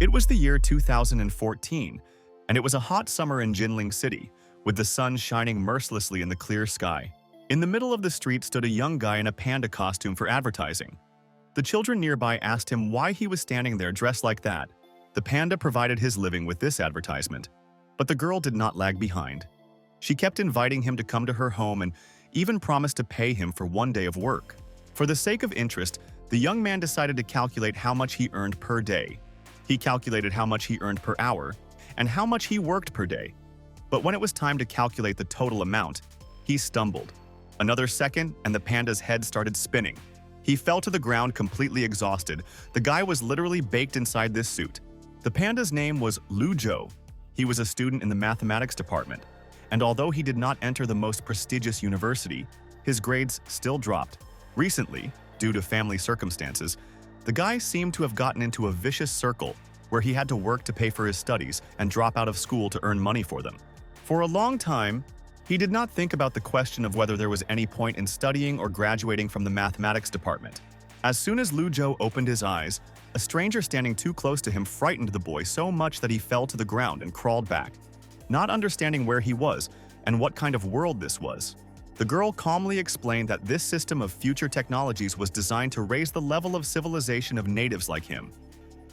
It was the year 2014, and it was a hot summer in Jinling City, with the sun shining mercilessly in the clear sky. In the middle of the street stood a young guy in a panda costume for advertising. The children nearby asked him why he was standing there dressed like that. The panda provided his living with this advertisement, but the girl did not lag behind. She kept inviting him to come to her home and even promised to pay him for one day of work. For the sake of interest, the young man decided to calculate how much he earned per day. He calculated how much he earned per hour and how much he worked per day. But when it was time to calculate the total amount, he stumbled. Another second, and the panda's head started spinning. He fell to the ground completely exhausted. The guy was literally baked inside this suit. The panda's name was Lu Zhou. He was a student in the mathematics department, and although he did not enter the most prestigious university, his grades still dropped. Recently, due to family circumstances, the guy seemed to have gotten into a vicious circle where he had to work to pay for his studies and drop out of school to earn money for them. For a long time, he did not think about the question of whether there was any point in studying or graduating from the mathematics department. As soon as Lu Zhou opened his eyes, a stranger standing too close to him frightened the boy so much that he fell to the ground and crawled back, not understanding where he was and what kind of world this was. The girl calmly explained that this system of future technologies was designed to raise the level of civilization of natives like him,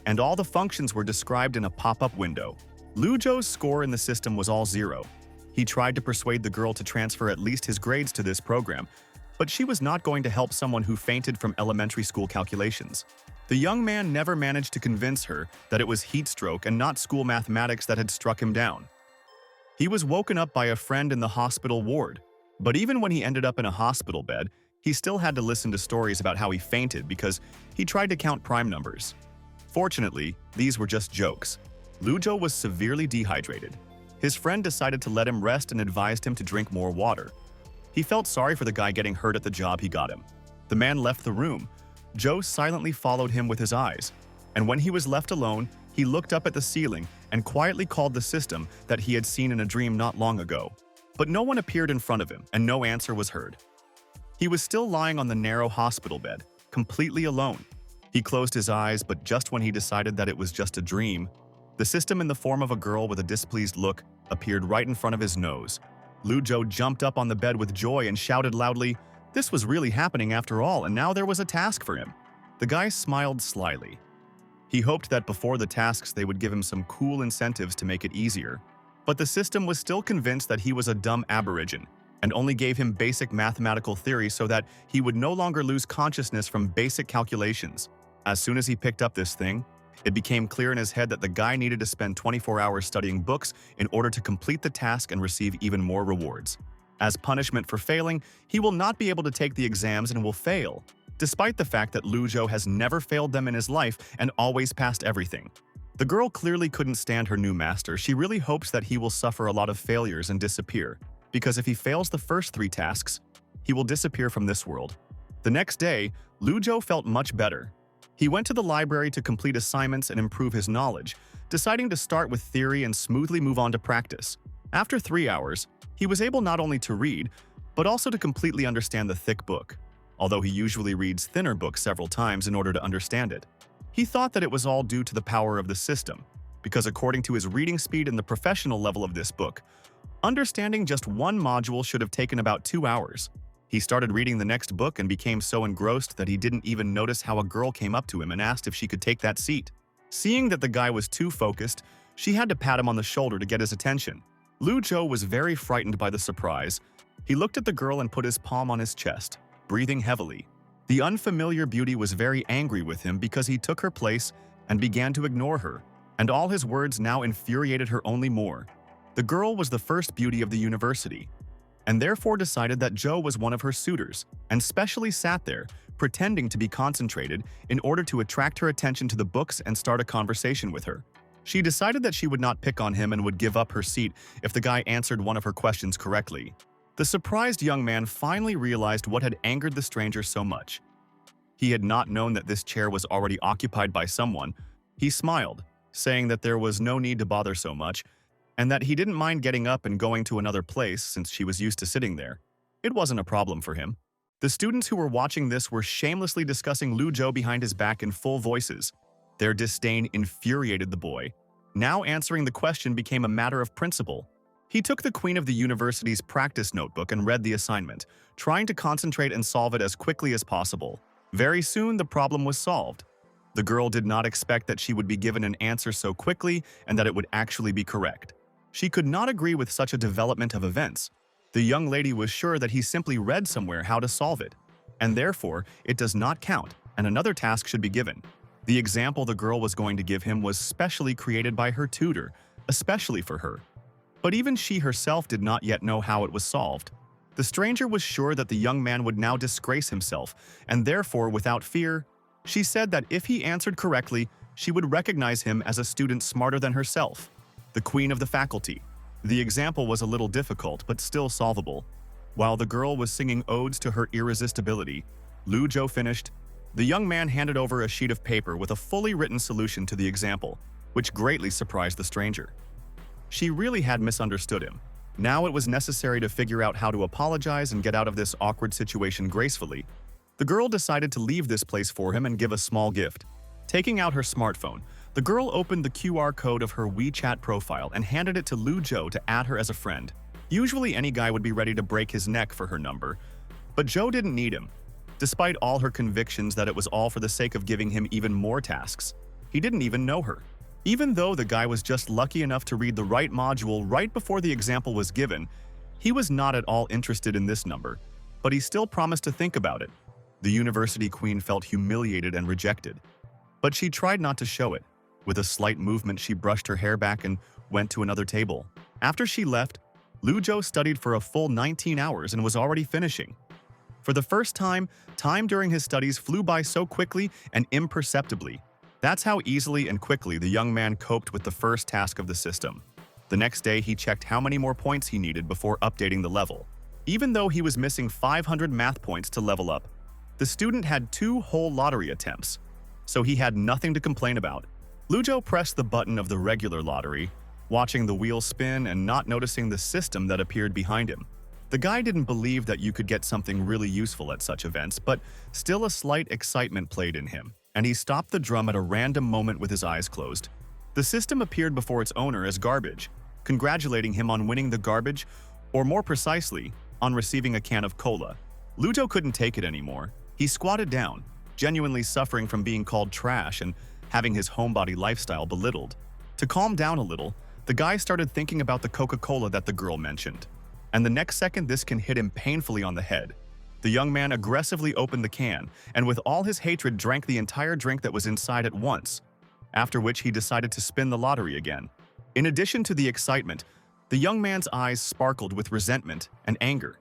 and all the functions were described in a pop-up window. Lu Zhou's score in the system was all 0. He tried to persuade the girl to transfer at least his grades to this program, but she was not going to help someone who fainted from elementary school calculations. The young man never managed to convince her that it was heat stroke and not school mathematics that had struck him down. He was woken up by a friend in the hospital ward, but even when he ended up in a hospital bed, he still had to listen to stories about how he fainted because he tried to count prime numbers. Fortunately, these were just jokes. Lu Zhou was severely dehydrated. His friend decided to let him rest and advised him to drink more water. He felt sorry for the guy getting hurt at the job he got him. The man left the room. Zhou silently followed him with his eyes, and when he was left alone, he looked up at the ceiling and quietly called the system that he had seen in a dream not long ago. But no one appeared in front of him, and no answer was heard. He was still lying on the narrow hospital bed, completely alone. He closed his eyes, but just when he decided that it was just a dream, the system in the form of a girl with a displeased look appeared right in front of his nose. Lu Zhou jumped up on the bed with joy and shouted loudly, "This was really happening after all, and now there was a task for him." The guy smiled slyly. He hoped that before the tasks they would give him some cool incentives to make it easier. But the system was still convinced that he was a dumb aborigine and only gave him basic mathematical theory so that he would no longer lose consciousness from basic calculations. As soon as he picked up this thing, it became clear in his head that the guy needed to spend 24 hours studying books in order to complete the task and receive even more rewards. As punishment for failing, he will not be able to take the exams and will fail, despite the fact that Lu Zhou has never failed them in his life and always passed everything. The girl clearly couldn't stand her new master. She really hopes that he will suffer a lot of failures and disappear, because if he fails the first 3 tasks, he will disappear from this world. The next day, Lu Zhou felt much better. He went to the library to complete assignments and improve his knowledge, deciding to start with theory and smoothly move on to practice. After 3 hours, he was able not only to read, but also to completely understand the thick book, although he usually reads thinner books several times in order to understand it. He thought that it was all due to the power of the system, because according to his reading speed and the professional level of this book, understanding just one module should have taken about 2 hours. He started reading the next book and became so engrossed that he didn't even notice how a girl came up to him and asked if she could take that seat. Seeing that the guy was too focused, she had to pat him on the shoulder to get his attention. Lu Zhou was very frightened by the surprise. He looked at the girl and put his palm on his chest, breathing heavily. The unfamiliar beauty was very angry with him because he took her place and began to ignore her, and all his words now infuriated her only more. The girl was the first beauty of the university, and therefore decided that Zhou was one of her suitors, and specially sat there, pretending to be concentrated in order to attract her attention to the books and start a conversation with her. She decided that she would not pick on him and would give up her seat if the guy answered one of her questions correctly. The surprised young man finally realized what had angered the stranger so much. He had not known that this chair was already occupied by someone. He smiled, saying that there was no need to bother so much, and that he didn't mind getting up and going to another place since she was used to sitting there. It wasn't a problem for him. The students who were watching this were shamelessly discussing Lu Zhou behind his back in full voices. Their disdain infuriated the boy. Now answering the question became a matter of principle. He took the queen of the university's practice notebook and read the assignment, trying to concentrate and solve it as quickly as possible. Very soon, the problem was solved. The girl did not expect that she would be given an answer so quickly and that it would actually be correct. She could not agree with such a development of events. The young lady was sure that he simply read somewhere how to solve it, and therefore it does not count, and another task should be given. The example the girl was going to give him was specially created by her tutor, especially for her. But even she herself did not yet know how it was solved. The stranger was sure that the young man would now disgrace himself, and therefore, without fear, she said that if he answered correctly, she would recognize him as a student smarter than herself, the queen of the faculty. The example was a little difficult, but still solvable. While the girl was singing odes to her irresistibility, Lu Zhou finished. The young man handed over a sheet of paper with a fully written solution to the example, which greatly surprised the stranger. She really had misunderstood him. Now it was necessary to figure out how to apologize and get out of this awkward situation gracefully. The girl decided to leave this place for him and give a small gift. Taking out her smartphone, the girl opened the QR code of her WeChat profile and handed it to Lu Zhou to add her as a friend. Usually any guy would be ready to break his neck for her number, but Zhou didn't need him. Despite all her convictions that it was all for the sake of giving him even more tasks, he didn't even know her. Even though the guy was just lucky enough to read the right module right before the example was given, he was not at all interested in this number, but he still promised to think about it. The university queen felt humiliated and rejected, but she tried not to show it. With a slight movement, she brushed her hair back and went to another table. After she left, Lu Zhou studied for a full 19 hours and was already finishing. For the first time during his studies flew by so quickly and imperceptibly. That's how easily and quickly the young man coped with the first task of the system. The next day, he checked how many more points he needed before updating the level. Even though he was missing 500 math points to level up, the student had 2 whole lottery attempts, so he had nothing to complain about. Lu Zhou pressed the button of the regular lottery, watching the wheel spin and not noticing the system that appeared behind him. The guy didn't believe that you could get something really useful at such events, but still a slight excitement played in him, and he stopped the drum at a random moment with his eyes closed. The system appeared before its owner as garbage, congratulating him on winning the garbage, or more precisely, on receiving a can of cola. Lu Zhou couldn't take it anymore. He squatted down, genuinely suffering from being called trash and having his homebody lifestyle belittled. To calm down a little, the guy started thinking about the Coca-Cola that the girl mentioned. And the next second, this can hit him painfully on the head. The young man aggressively opened the can, and with all his hatred drank the entire drink that was inside at once, after which he decided to spin the lottery again. In addition to the excitement, the young man's eyes sparkled with resentment and anger.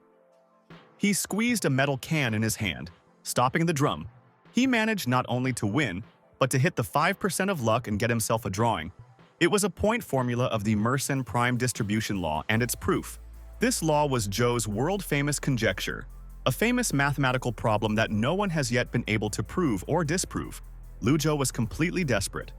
He squeezed a metal can in his hand, stopping the drum. He managed not only to win, but to hit the 5% of luck and get himself a drawing. It was a point formula of the Mersenne prime distribution law and its proof. This law was Zhou's world-famous conjecture, a famous mathematical problem that no one has yet been able to prove or disprove. Lu Zhou was completely desperate.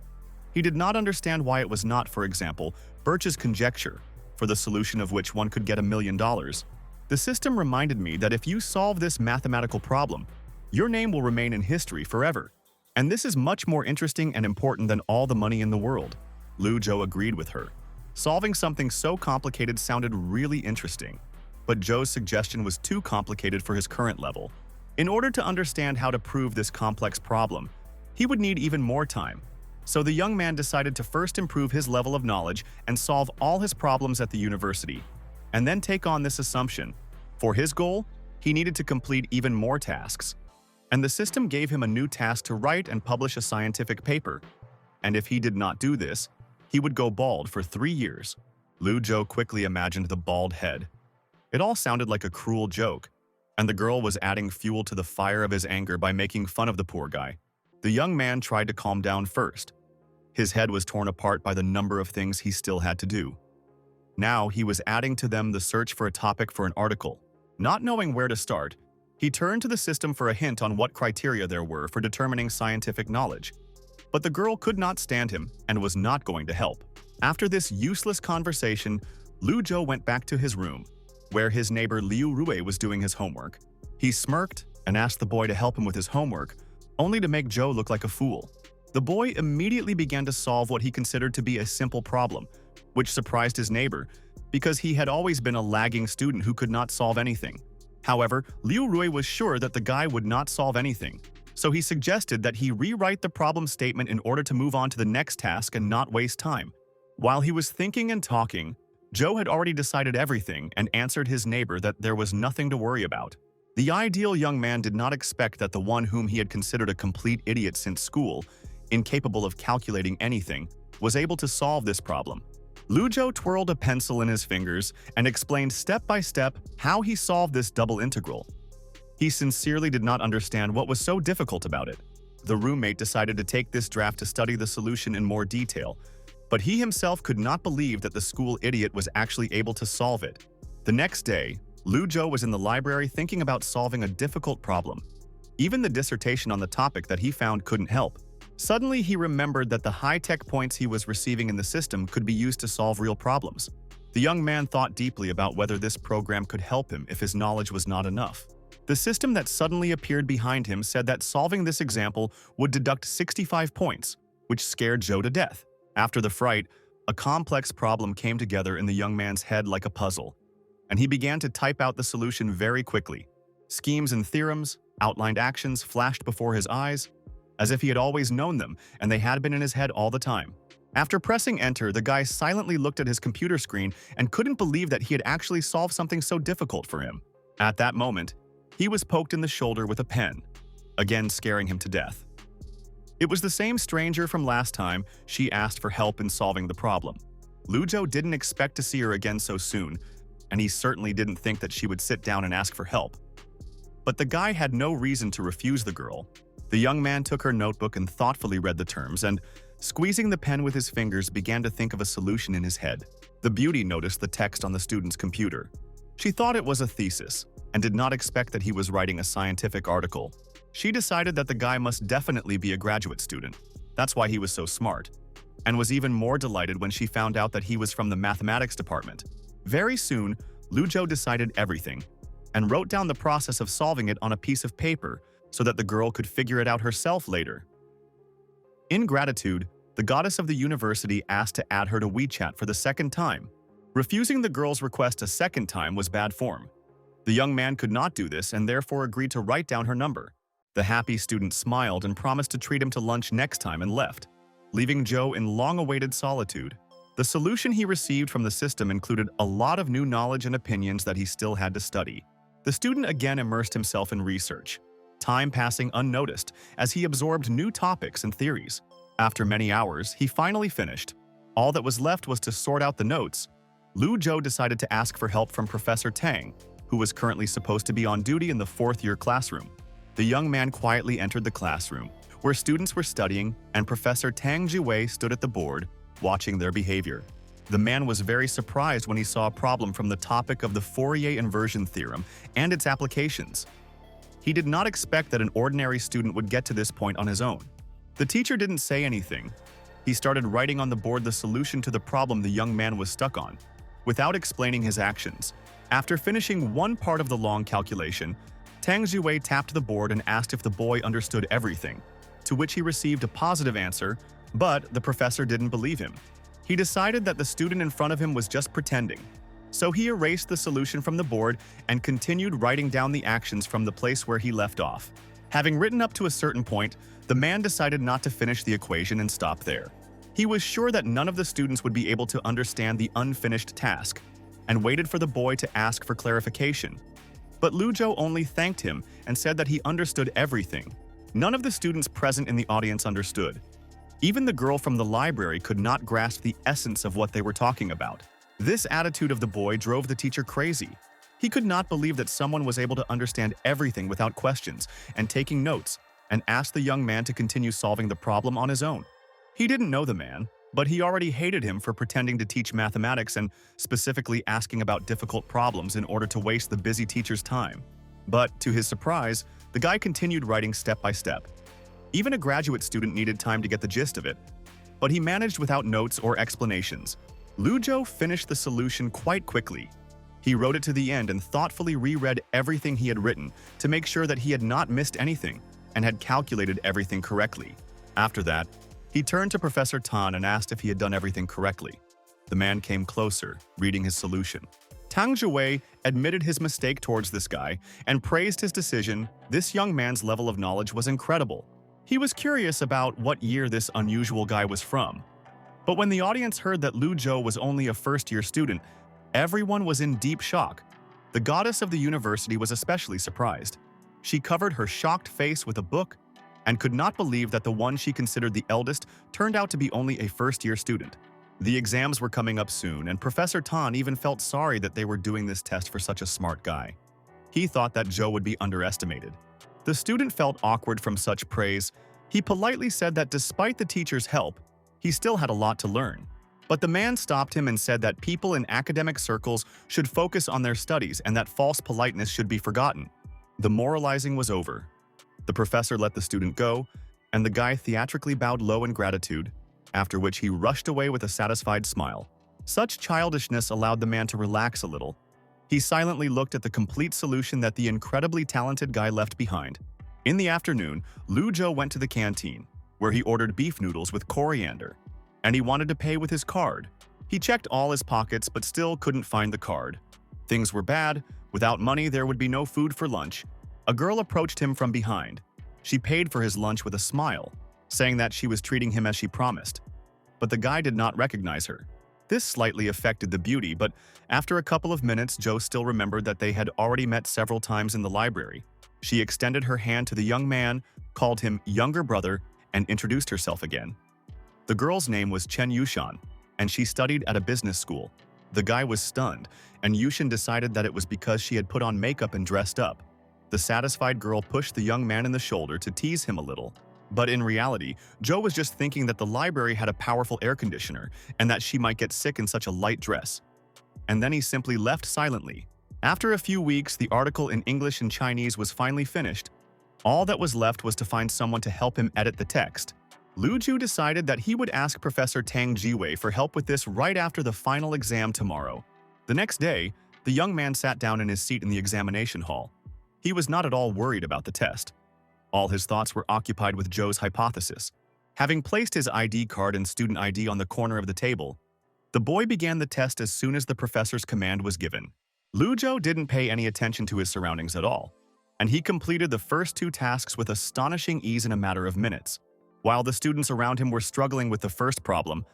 He did not understand why it was not, for example, Birch's conjecture, for the solution of which one could get $1 million. The system reminded me that if you solve this mathematical problem, your name will remain in history forever. And this is much more interesting and important than all the money in the world. Lu Zhou agreed with her. Solving something so complicated sounded really interesting, but Zhou's suggestion was too complicated for his current level. In order to understand how to prove this complex problem, he would need even more time. So the young man decided to first improve his level of knowledge and solve all his problems at the university, and then take on this assumption. For his goal, he needed to complete even more tasks. And the system gave him a new task to write and publish a scientific paper. And if he did not do this, he would go bald for 3 years. Lu Zhou quickly imagined the bald head. It all sounded like a cruel joke, and the girl was adding fuel to the fire of his anger by making fun of the poor guy. The young man tried to calm down first. His head was torn apart by the number of things he still had to do. Now he was adding to them the search for a topic for an article. Not knowing where to start, he turned to the system for a hint on what criteria there were for determining scientific knowledge. But the girl could not stand him and was not going to help. After this useless conversation, Lu Zhou went back to his room, where his neighbor Liu Rui was doing his homework. He smirked and asked the boy to help him with his homework, only to make Zhou look like a fool. The boy immediately began to solve what he considered to be a simple problem, which surprised his neighbor because he had always been a lagging student who could not solve anything. However, Liu Rui was sure that the guy would not solve anything, so he suggested that he rewrite the problem statement in order to move on to the next task and not waste time. While he was thinking and talking, Joe had already decided everything and answered his neighbor that there was nothing to worry about. The ideal young man did not expect that the one whom he had considered a complete idiot since school, incapable of calculating anything, was able to solve this problem. Lu Zhou twirled a pencil in his fingers and explained step by step how he solved this double integral. He sincerely did not understand what was so difficult about it. The roommate decided to take this draft to study the solution in more detail, but he himself could not believe that the school idiot was actually able to solve it. The next day, Lu Zhou was in the library thinking about solving a difficult problem. Even the dissertation on the topic that he found couldn't help. Suddenly, he remembered that the high-tech points he was receiving in the system could be used to solve real problems. The young man thought deeply about whether this program could help him if his knowledge was not enough. The system that suddenly appeared behind him said that solving this example would deduct 65 points, which scared Joe to death. After the fright, a complex problem came together in the young man's head like a puzzle, and he began to type out the solution very quickly. Schemes and theorems, outlined actions flashed before his eyes, as if he had always known them and they had been in his head all the time. After pressing enter, the guy silently looked at his computer screen and couldn't believe that he had actually solved something so difficult for him. At that moment, he was poked in the shoulder with a pen, again scaring him to death. It was the same stranger from last time she asked for help in solving the problem. Lu Zhou didn't expect to see her again so soon, and he certainly didn't think that she would sit down and ask for help. But the guy had no reason to refuse the girl. The young man took her notebook and thoughtfully read the terms and, squeezing the pen with his fingers, began to think of a solution in his head. The beauty noticed the text on the student's computer. She thought it was a thesis and did not expect that he was writing a scientific article. She decided that the guy must definitely be a graduate student. That's why he was so smart, and was even more delighted when she found out that he was from the mathematics department. Very soon, Lu Zhou decided everything and wrote down the process of solving it on a piece of paper so that the girl could figure it out herself later. In gratitude, the goddess of the university asked to add her to WeChat for the second time. Refusing the girl's request a second time was bad form. The young man could not do this and therefore agreed to write down her number. The happy student smiled and promised to treat him to lunch next time and left, leaving Joe in long-awaited solitude. The solution he received from the system included a lot of new knowledge and opinions that he still had to study. The student again immersed himself in research, time passing unnoticed as he absorbed new topics and theories. After many hours, he finally finished. All that was left was to sort out the notes. Lu Zhou decided to ask for help from Professor Tang, who was currently supposed to be on duty in the fourth-year classroom. The young man quietly entered the classroom, where students were studying, and Professor Tang Jiwei stood at the board, watching their behavior. The man was very surprised when he saw a problem from the topic of the Fourier inversion theorem and its applications. He did not expect that an ordinary student would get to this point on his own. The teacher didn't say anything. He started writing on the board the solution to the problem the young man was stuck on, without explaining his actions. After finishing one part of the long calculation, Tang Jiwei tapped the board and asked if the boy understood everything, to which he received a positive answer, but the professor didn't believe him. He decided that the student in front of him was just pretending, so he erased the solution from the board and continued writing down the actions from the place where he left off. Having written up to a certain point, the man decided not to finish the equation and stop there. He was sure that none of the students would be able to understand the unfinished task, and waited for the boy to ask for clarification. But Lu Zhou only thanked him and said that he understood everything. None of the students present in the audience understood. Even the girl from the library could not grasp the essence of what they were talking about. This attitude of the boy drove the teacher crazy. He could not believe that someone was able to understand everything without questions and taking notes, and asked the young man to continue solving the problem on his own. He didn't know the man, but he already hated him for pretending to teach mathematics and specifically asking about difficult problems in order to waste the busy teacher's time. But, to his surprise, the guy continued writing step by step. Even a graduate student needed time to get the gist of it, but he managed without notes or explanations. Lu Zhou finished the solution quite quickly. He wrote it to the end and thoughtfully reread everything he had written to make sure that he had not missed anything and had calculated everything correctly. After that, he turned to Professor Tan and asked if he had done everything correctly. The man came closer, reading his solution. Tang Jiwei admitted his mistake towards this guy and praised his decision. This young man's level of knowledge was incredible. He was curious about what year this unusual guy was from. But when the audience heard that Lu Zhou was only a first-year student, everyone was in deep shock. The goddess of the university was especially surprised. She covered her shocked face with a book and could not believe that the one she considered the eldest turned out to be only a first-year student. The exams were coming up soon, and Professor Tan even felt sorry that they were doing this test for such a smart guy. He thought that Zhou would be underestimated. The student felt awkward from such praise. He politely said that despite the teacher's help, he still had a lot to learn. But the man stopped him and said that people in academic circles should focus on their studies and that false politeness should be forgotten. The moralizing was over. The professor let the student go, and the guy theatrically bowed low in gratitude, after which he rushed away with a satisfied smile. Such childishness allowed the man to relax a little. He silently looked at the complete solution that the incredibly talented guy left behind. In the afternoon, Lu Zhou went to the canteen, where he ordered beef noodles with coriander, and he wanted to pay with his card. He checked all his pockets but still couldn't find the card. Things were bad. Without money, there would be no food for lunch. A girl approached him from behind. She paid for his lunch with a smile, saying that she was treating him as she promised. But the guy did not recognize her. This slightly affected the beauty, but after a couple of minutes, Joe still remembered that they had already met several times in the library. She extended her hand to the young man, called him younger brother, and introduced herself again. The girl's name was Chen Yushan, and she studied at a business school. The guy was stunned, and Yushan decided that it was because she had put on makeup and dressed up. The satisfied girl pushed the young man in the shoulder to tease him a little. But in reality, Joe was just thinking that the library had a powerful air conditioner and that she might get sick in such a light dress. And then he simply left silently. After a few weeks, the article in English and Chinese was finally finished. All that was left was to find someone to help him edit the text. Lu Zhu decided that he would ask Professor Tang Jiwei for help with this right after the final exam tomorrow. The next day, the young man sat down in his seat in the examination hall. He was not at all worried about the test. All his thoughts were occupied with Zhou's hypothesis. Having placed his ID card and student ID on the corner of the table, the boy began the test as soon as the professor's command was given. Lu Zhou didn't pay any attention to his surroundings at all, and he completed the first two tasks with astonishing ease in a matter of minutes. While the students around him were struggling with the first problem,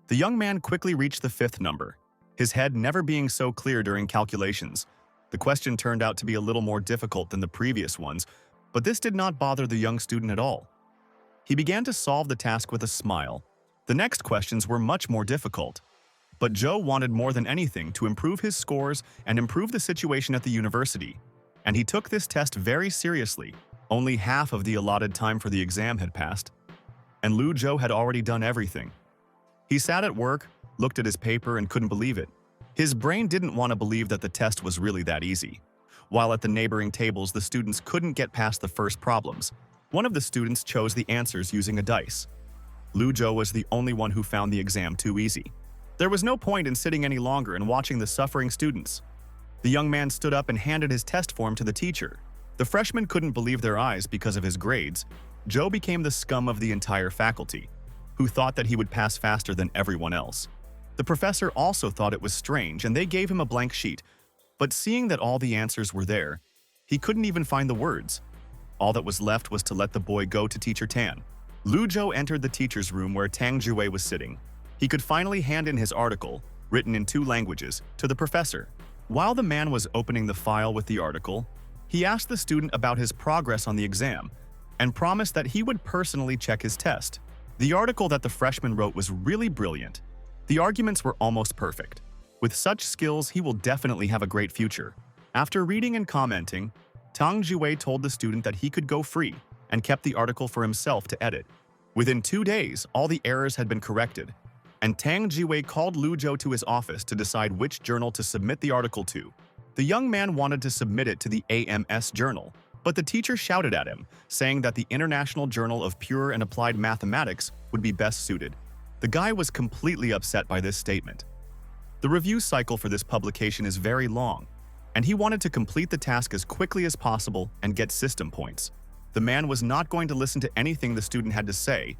the young man quickly reached the fifth number, his head never being so clear during calculations. The question turned out to be a little more difficult than the previous ones, but this did not bother the young student at all. He began to solve the task with a smile. The next questions were much more difficult. But Zhou wanted more than anything to improve his scores and improve the situation at the university, and he took this test very seriously. Only half of the allotted time for the exam had passed, and Lu Zhou had already done everything. He sat at work, looked at his paper, and couldn't believe it. His brain didn't want to believe that the test was really that easy. While at the neighboring tables, the students couldn't get past the first problems. One of the students chose the answers using a dice. Lu Zhou was the only one who found the exam too easy. There was no point in sitting any longer and watching the suffering students. The young man stood up and handed his test form to the teacher. The freshmen couldn't believe their eyes because of his grades. Zhou became the scum of the entire faculty, who thought that he would pass faster than everyone else. The professor also thought it was strange, and they gave him a blank sheet. But seeing that all the answers were there, he couldn't even find the words. All that was left was to let the boy go to Teacher Tan. Lu Zhou entered the teacher's room where Tang Jiwei was sitting. He could finally hand in his article, written in 2 languages, to the professor. While the man was opening the file with the article, he asked the student about his progress on the exam and promised that he would personally check his test. The article that the freshman wrote was really brilliant. The arguments were almost perfect. With such skills, he will definitely have a great future. After reading and commenting, Tang Jiwei told the student that he could go free and kept the article for himself to edit. Within 2 days, all the errors had been corrected, and Tang Jiwei called Lu Zhou to his office to decide which journal to submit the article to. The young man wanted to submit it to the AMS journal, but the teacher shouted at him, saying that the International Journal of Pure and Applied Mathematics would be best suited. The guy was completely upset by this statement. The review cycle for this publication is very long, and he wanted to complete the task as quickly as possible and get system points. The man was not going to listen to anything the student had to say,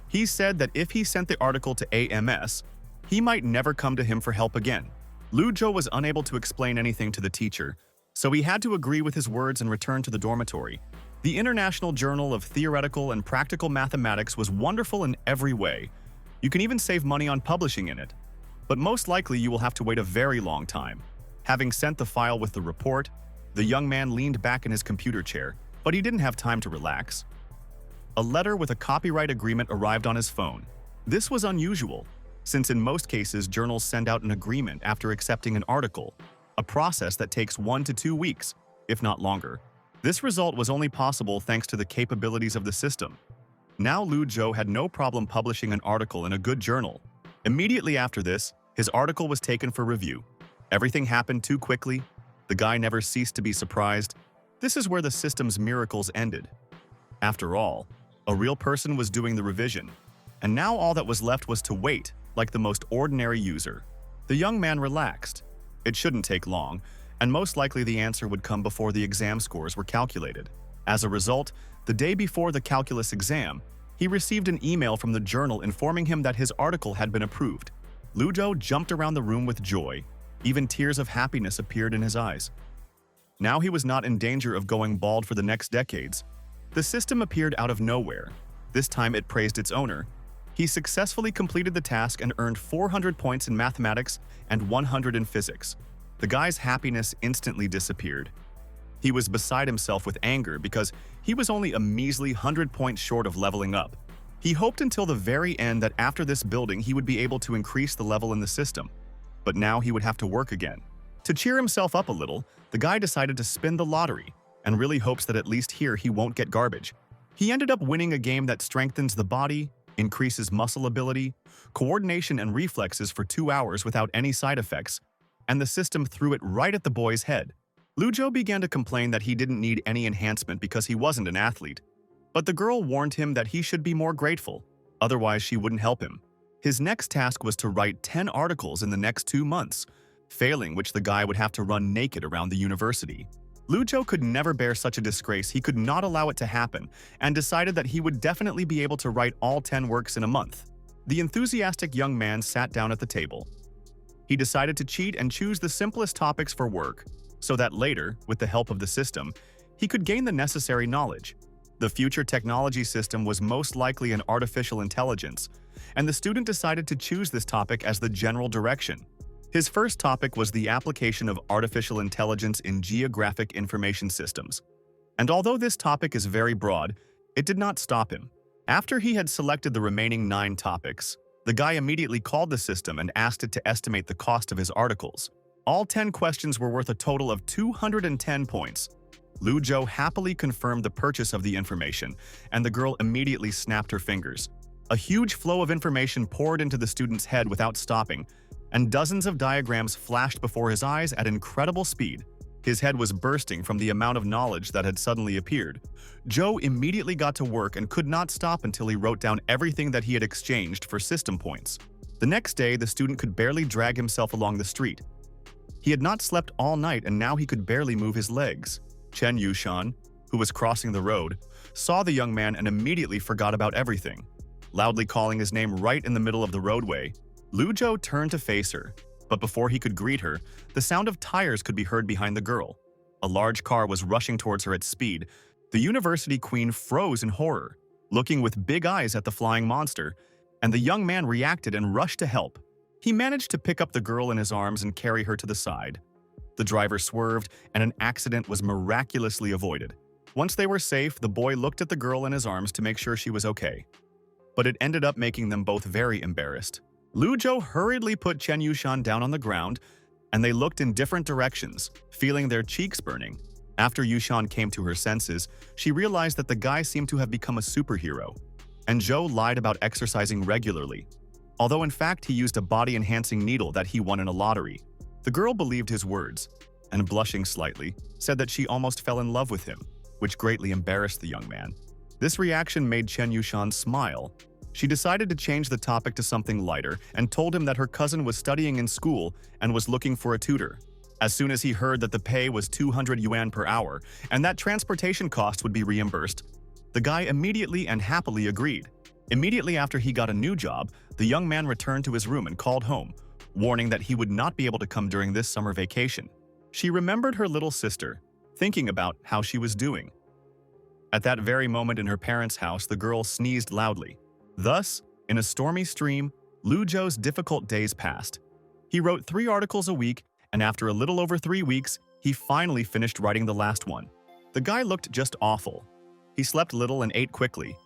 He said that if he sent the article to AMS, he might never come to him for help again. Lu Zhou was unable to explain anything to the teacher, so he had to agree with his words and return to the dormitory. The International Journal of Theoretical and Practical Mathematics was wonderful in every way. You can even save money on publishing in it. But most likely you will have to wait a very long time. Having sent the file with the report, the young man leaned back in his computer chair, but he didn't have time to relax. A letter with a copyright agreement arrived on his phone. This was unusual, since in most cases journals send out an agreement after accepting an article, a process that takes 1 to 2 weeks, if not longer. This result was only possible thanks to the capabilities of the system. Now Lu Zhou had no problem publishing an article in a good journal. Immediately after this, his article was taken for review. Everything happened too quickly. The guy never ceased to be surprised. This is where the system's miracles ended. After all, a real person was doing the revision, and now all that was left was to wait, like the most ordinary user. The young man relaxed. It shouldn't take long, and most likely the answer would come before the exam scores were calculated. As a result, the day before the calculus exam, he received an email from the journal informing him that his article had been approved. Lu Zhou jumped around the room with joy. Even tears of happiness appeared in his eyes. Now he was not in danger of going bald for the next decades. The system appeared out of nowhere. This time it praised its owner. He successfully completed the task and earned 400 points in mathematics and 100 in physics. The guy's happiness instantly disappeared. He was beside himself with anger because he was only a measly 100 points short of leveling up. He hoped until the very end that after this building he would be able to increase the level in the system. But now he would have to work again. To cheer himself up a little, the guy decided to spin the lottery and really hopes that at least here he won't get garbage. He ended up winning a game that strengthens the body, increases muscle ability, coordination and reflexes for 2 hours without any side effects, and the system threw it right at the boy's head. Lu Zhou began to complain that he didn't need any enhancement because he wasn't an athlete. But the girl warned him that he should be more grateful, otherwise she wouldn't help him. His next task was to write 10 articles in the next 2 months, failing which the guy would have to run naked around the university. Lu Zhou could never bear such a disgrace. He could not allow it to happen, and decided that he would definitely be able to write all 10 works in a month. The enthusiastic young man sat down at the table. He decided to cheat and choose the simplest topics for work, so that later, with the help of the system, he could gain the necessary knowledge. The future technology system was most likely an artificial intelligence, and the student decided to choose this topic as the general direction. His first topic was the application of artificial intelligence in geographic information systems. And although this topic is very broad, it did not stop him. After he had selected the remaining 9 topics, the guy immediately called the system and asked it to estimate the cost of his articles. All 10 questions were worth a total of 210 points. Lu Zhou happily confirmed the purchase of the information, and the girl immediately snapped her fingers. A huge flow of information poured into the student's head without stopping, and dozens of diagrams flashed before his eyes at incredible speed. His head was bursting from the amount of knowledge that had suddenly appeared. Zhou immediately got to work and could not stop until he wrote down everything that he had exchanged for system points. The next day, the student could barely drag himself along the street. He had not slept all night and now he could barely move his legs. Chen Yushan, who was crossing the road, saw the young man and immediately forgot about everything. Loudly calling his name right in the middle of the roadway, Lu Zhou turned to face her, but before he could greet her, the sound of tires could be heard behind the girl. A large car was rushing towards her at speed. The university queen froze in horror, looking with big eyes at the flying monster, and the young man reacted and rushed to help. He managed to pick up the girl in his arms and carry her to the side. The driver swerved, and an accident was miraculously avoided. Once they were safe, the boy looked at the girl in his arms to make sure she was okay. But it ended up making them both very embarrassed. Lu Zhou hurriedly put Chen Yushan down on the ground, and they looked in different directions, feeling their cheeks burning. After Yushan came to her senses, she realized that the guy seemed to have become a superhero. And Zhou lied about exercising regularly, although in fact he used a body-enhancing needle that he won in a lottery. The girl believed his words, and blushing slightly, said that she almost fell in love with him, which greatly embarrassed the young man. This reaction made Chen Yushan smile. She decided to change the topic to something lighter and told him that her cousin was studying in school and was looking for a tutor. As soon as he heard that the pay was 200 yuan per hour and that transportation cost would be reimbursed, the guy immediately and happily agreed. Immediately after he got a new job, the young man returned to his room and called home, warning that he would not be able to come during this summer vacation. She remembered her little sister, thinking about how she was doing. At that very moment in her parents' house, the girl sneezed loudly. Thus, in a stormy stream, Lu Zhou's difficult days passed. He wrote 3 articles a week, and after a little over 3 weeks, he finally finished writing the last one. The guy looked just awful. He slept little and ate quickly.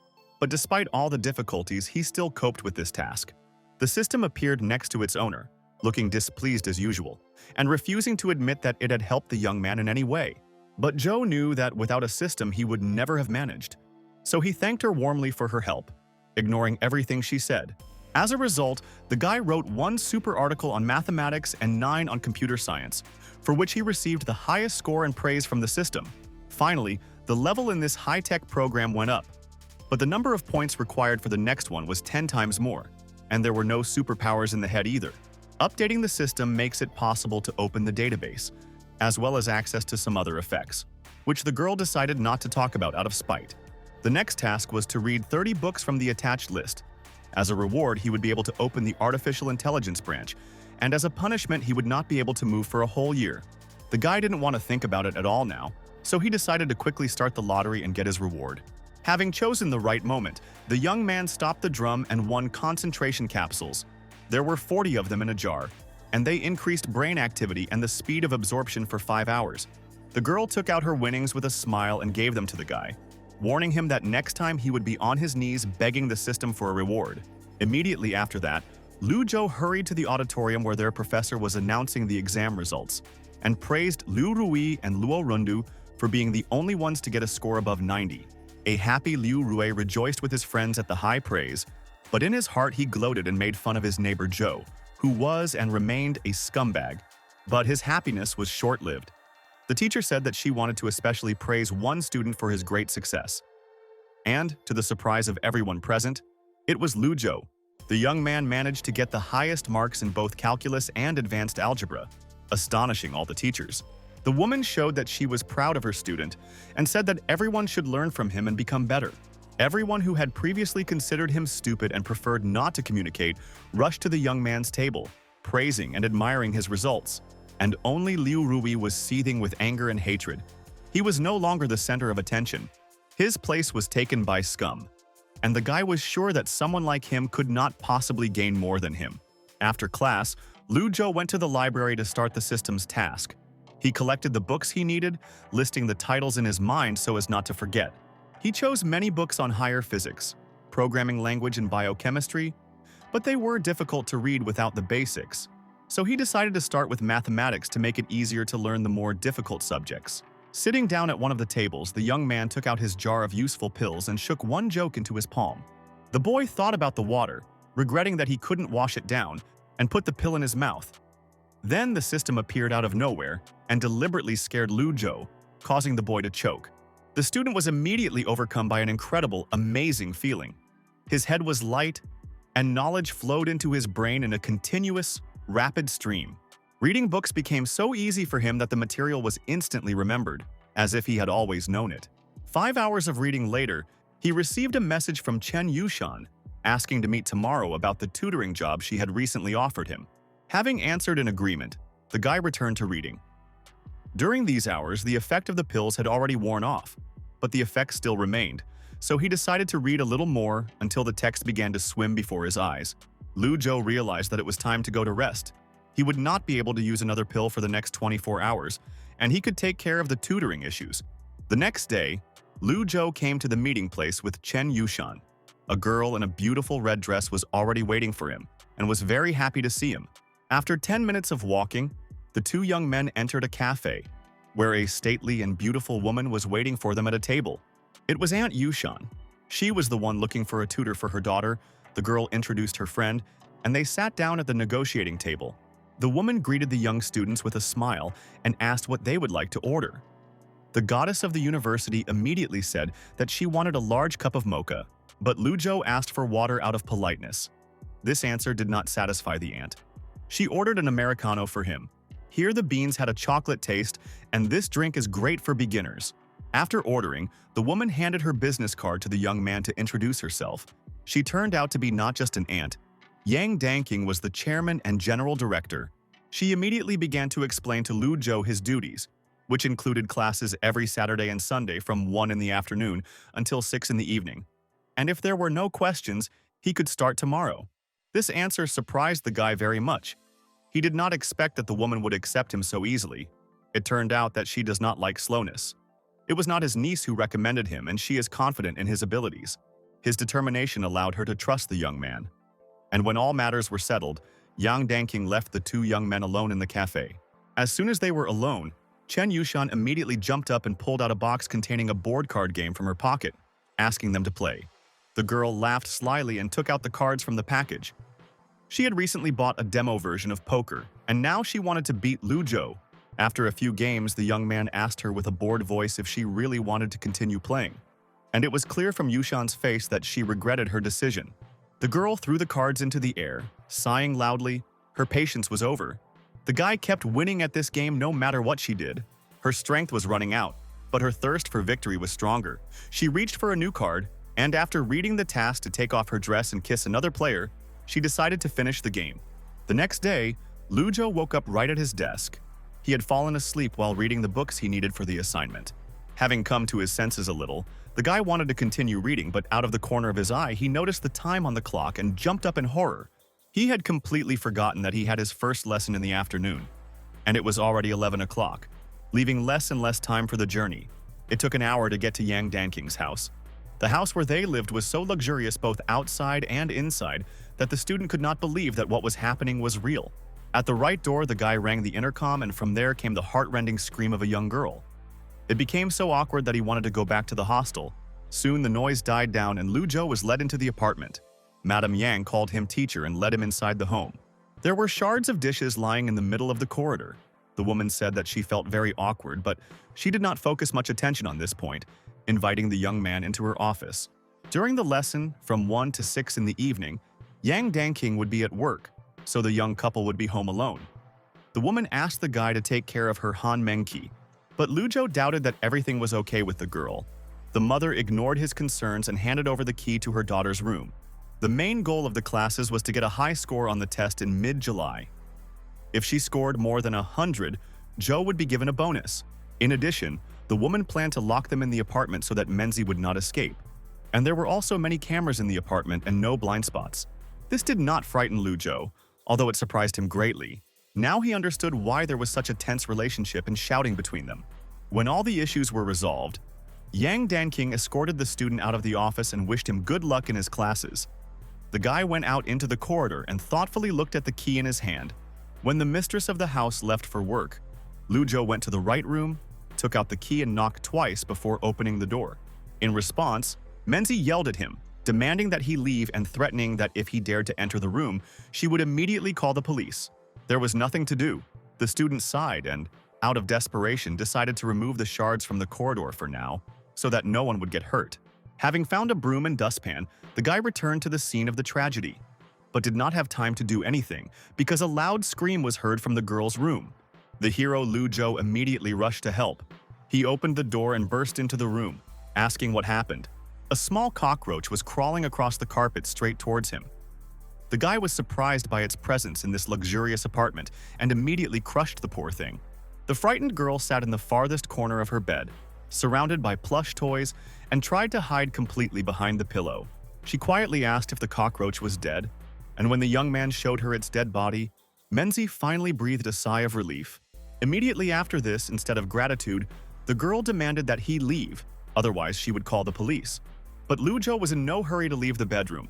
But despite all the difficulties, he still coped with this task. The system appeared next to its owner, looking displeased as usual, and refusing to admit that it had helped the young man in any way. But Zhou knew that without a system he would never have managed. So he thanked her warmly for her help, ignoring everything she said. As a result, the guy wrote 1 super article on mathematics and 9 on computer science, for which he received the highest score and praise from the system. Finally, the level in this high-tech program went up, but the number of points required for the next one was 10 times more, and there were no superpowers in the head either. Updating the system makes it possible to open the database, as well as access to some other effects, which the girl decided not to talk about out of spite. The next task was to read 30 books from the attached list. As a reward, he would be able to open the artificial intelligence branch, and as a punishment, he would not be able to move for a whole year. The guy didn't want to think about it at all now, so he decided to quickly start the lottery and get his reward. Having chosen the right moment, the young man stopped the drum and won concentration capsules. There were 40 of them in a jar, and they increased brain activity and the speed of absorption for 5 hours. The girl took out her winnings with a smile and gave them to the guy, warning him that next time he would be on his knees begging the system for a reward. Immediately after that, Lu Zhou hurried to the auditorium where their professor was announcing the exam results, and praised Liu Rui and Luo Rundu for being the only ones to get a score above 90. A happy Liu Rui rejoiced with his friends at the high praise, but in his heart he gloated and made fun of his neighbor Zhou, who was and remained a scumbag. But his happiness was short-lived. The teacher said that she wanted to especially praise one student for his great success. And, to the surprise of everyone present, it was Lu Zhou. The young man managed to get the highest marks in both calculus and advanced algebra, astonishing all the teachers. The woman showed that she was proud of her student and said that everyone should learn from him and become better. Everyone who had previously considered him stupid and preferred not to communicate rushed to the young man's table, praising and admiring his results. And only Liu Rui was seething with anger and hatred. He was no longer the center of attention. His place was taken by scum. And the guy was sure that someone like him could not possibly gain more than him. After class, Lu Zhou went to the library to start the system's task. He collected the books he needed, listing the titles in his mind so as not to forget. He chose many books on higher physics, programming language and biochemistry, but they were difficult to read without the basics. So he decided to start with mathematics to make it easier to learn the more difficult subjects. Sitting down at one of the tables, the young man took out his jar of useful pills and shook one joke into his palm. The boy thought about the water, regretting that he couldn't wash it down, and put the pill in his mouth. Then the system appeared out of nowhere and deliberately scared Lu Zhou, causing the boy to choke. The student was immediately overcome by an incredible, amazing feeling. His head was light, and knowledge flowed into his brain in a continuous, rapid stream. Reading books became so easy for him that the material was instantly remembered, as if he had always known it. 5 hours of reading later, he received a message from Chen Yushan, asking to meet tomorrow about the tutoring job she had recently offered him. Having answered in agreement, the guy returned to reading. During these hours, the effect of the pills had already worn off, but the effect still remained, so he decided to read a little more until the text began to swim before his eyes. Lu Zhou realized that it was time to go to rest. He would not be able to use another pill for the next 24 hours, and he could take care of the tutoring issues. The next day, Lu Zhou came to the meeting place with Chen Yushan. A girl in a beautiful red dress was already waiting for him and was very happy to see him. After 10 minutes of walking, the two young men entered a cafe, where a stately and beautiful woman was waiting for them at a table. It was Aunt Yushan. She was the one looking for a tutor for her daughter. The girl introduced her friend, and they sat down at the negotiating table. The woman greeted the young students with a smile and asked what they would like to order. The goddess of the university immediately said that she wanted a large cup of mocha, but Lu Zhou asked for water out of politeness. This answer did not satisfy the aunt. She ordered an Americano for him. Here the beans had a chocolate taste, and this drink is great for beginners. After ordering, the woman handed her business card to the young man to introduce herself. She turned out to be not just an aunt. Yang Danking was the chairman and general director. She immediately began to explain to Lu Zhou his duties, which included classes every Saturday and Sunday from 1 in the afternoon until 6 in the evening. And if there were no questions, he could start tomorrow. This answer surprised the guy very much. He did not expect that the woman would accept him so easily. It turned out that she does not like slowness. It was not his niece who recommended him, and she is confident in his abilities. His determination allowed her to trust the young man. And when all matters were settled, Yang Danking left the two young men alone in the cafe. As soon as they were alone, Chen Yushan immediately jumped up and pulled out a box containing a board card game from her pocket, asking them to play. The girl laughed slyly and took out the cards from the package. She had recently bought a demo version of poker, and now she wanted to beat Lu Zhou. After a few games, the young man asked her with a bored voice if she really wanted to continue playing. And it was clear from Yushan's face that she regretted her decision. The girl threw the cards into the air, sighing loudly. Her patience was over. The guy kept winning at this game no matter what she did. Her strength was running out, but her thirst for victory was stronger. She reached for a new card, and after reading the task to take off her dress and kiss another player, she decided to finish the game. The next day, Lu Zhou woke up right at his desk. He had fallen asleep while reading the books he needed for the assignment. Having come to his senses a little, the guy wanted to continue reading, but out of the corner of his eye, he noticed the time on the clock and jumped up in horror. He had completely forgotten that he had his first lesson in the afternoon, and it was already 11 o'clock, leaving less and less time for the journey. It took an hour to get to Yang Danking's house. The house where they lived was so luxurious both outside and inside that the student could not believe that what was happening was real. At the right door, the guy rang the intercom, and from there came the heart-rending scream of a young girl. It became so awkward that he wanted to go back to the hostel. Soon the noise died down and Lu Zhou was led into the apartment. Madame Yang called him teacher and led him inside the home. There were shards of dishes lying in the middle of the corridor. The woman said that she felt very awkward, but she did not focus much attention on this point, inviting the young man into her office. During the lesson, from 1 to 6 in the evening, Yang Danking would be at work, so the young couple would be home alone. The woman asked the guy to take care of her Han Mengqi, but Lu Zhou doubted that everything was okay with the girl. The mother ignored his concerns and handed over the key to her daughter's room. The main goal of the classes was to get a high score on the test in mid-July. If she scored more than 100, Zhou would be given a bonus. In addition, the woman planned to lock them in the apartment so that Menzi would not escape. And there were also many cameras in the apartment and no blind spots. This did not frighten Lu Zhou, although it surprised him greatly. Now he understood why there was such a tense relationship and shouting between them. When all the issues were resolved, Yang Danking escorted the student out of the office and wished him good luck in his classes. The guy went out into the corridor and thoughtfully looked at the key in his hand. When the mistress of the house left for work, Lu Zhou went to the right room, took out the key and knocked twice before opening the door. In response, Menzi yelled at him, demanding that he leave and threatening that if he dared to enter the room, she would immediately call the police. There was nothing to do. The student sighed and, out of desperation, decided to remove the shards from the corridor for now, so that no one would get hurt. Having found a broom and dustpan, the guy returned to the scene of the tragedy, but did not have time to do anything because a loud scream was heard from the girl's room. The hero Lu Zhou immediately rushed to help. He opened the door and burst into the room, asking what happened. A small cockroach was crawling across the carpet straight towards him. The guy was surprised by its presence in this luxurious apartment and immediately crushed the poor thing. The frightened girl sat in the farthest corner of her bed, surrounded by plush toys, and tried to hide completely behind the pillow. She quietly asked if the cockroach was dead, and when the young man showed her its dead body, Menzi finally breathed a sigh of relief. Immediately after this, instead of gratitude, the girl demanded that he leave, otherwise she would call the police. But Lu Zhou was in no hurry to leave the bedroom.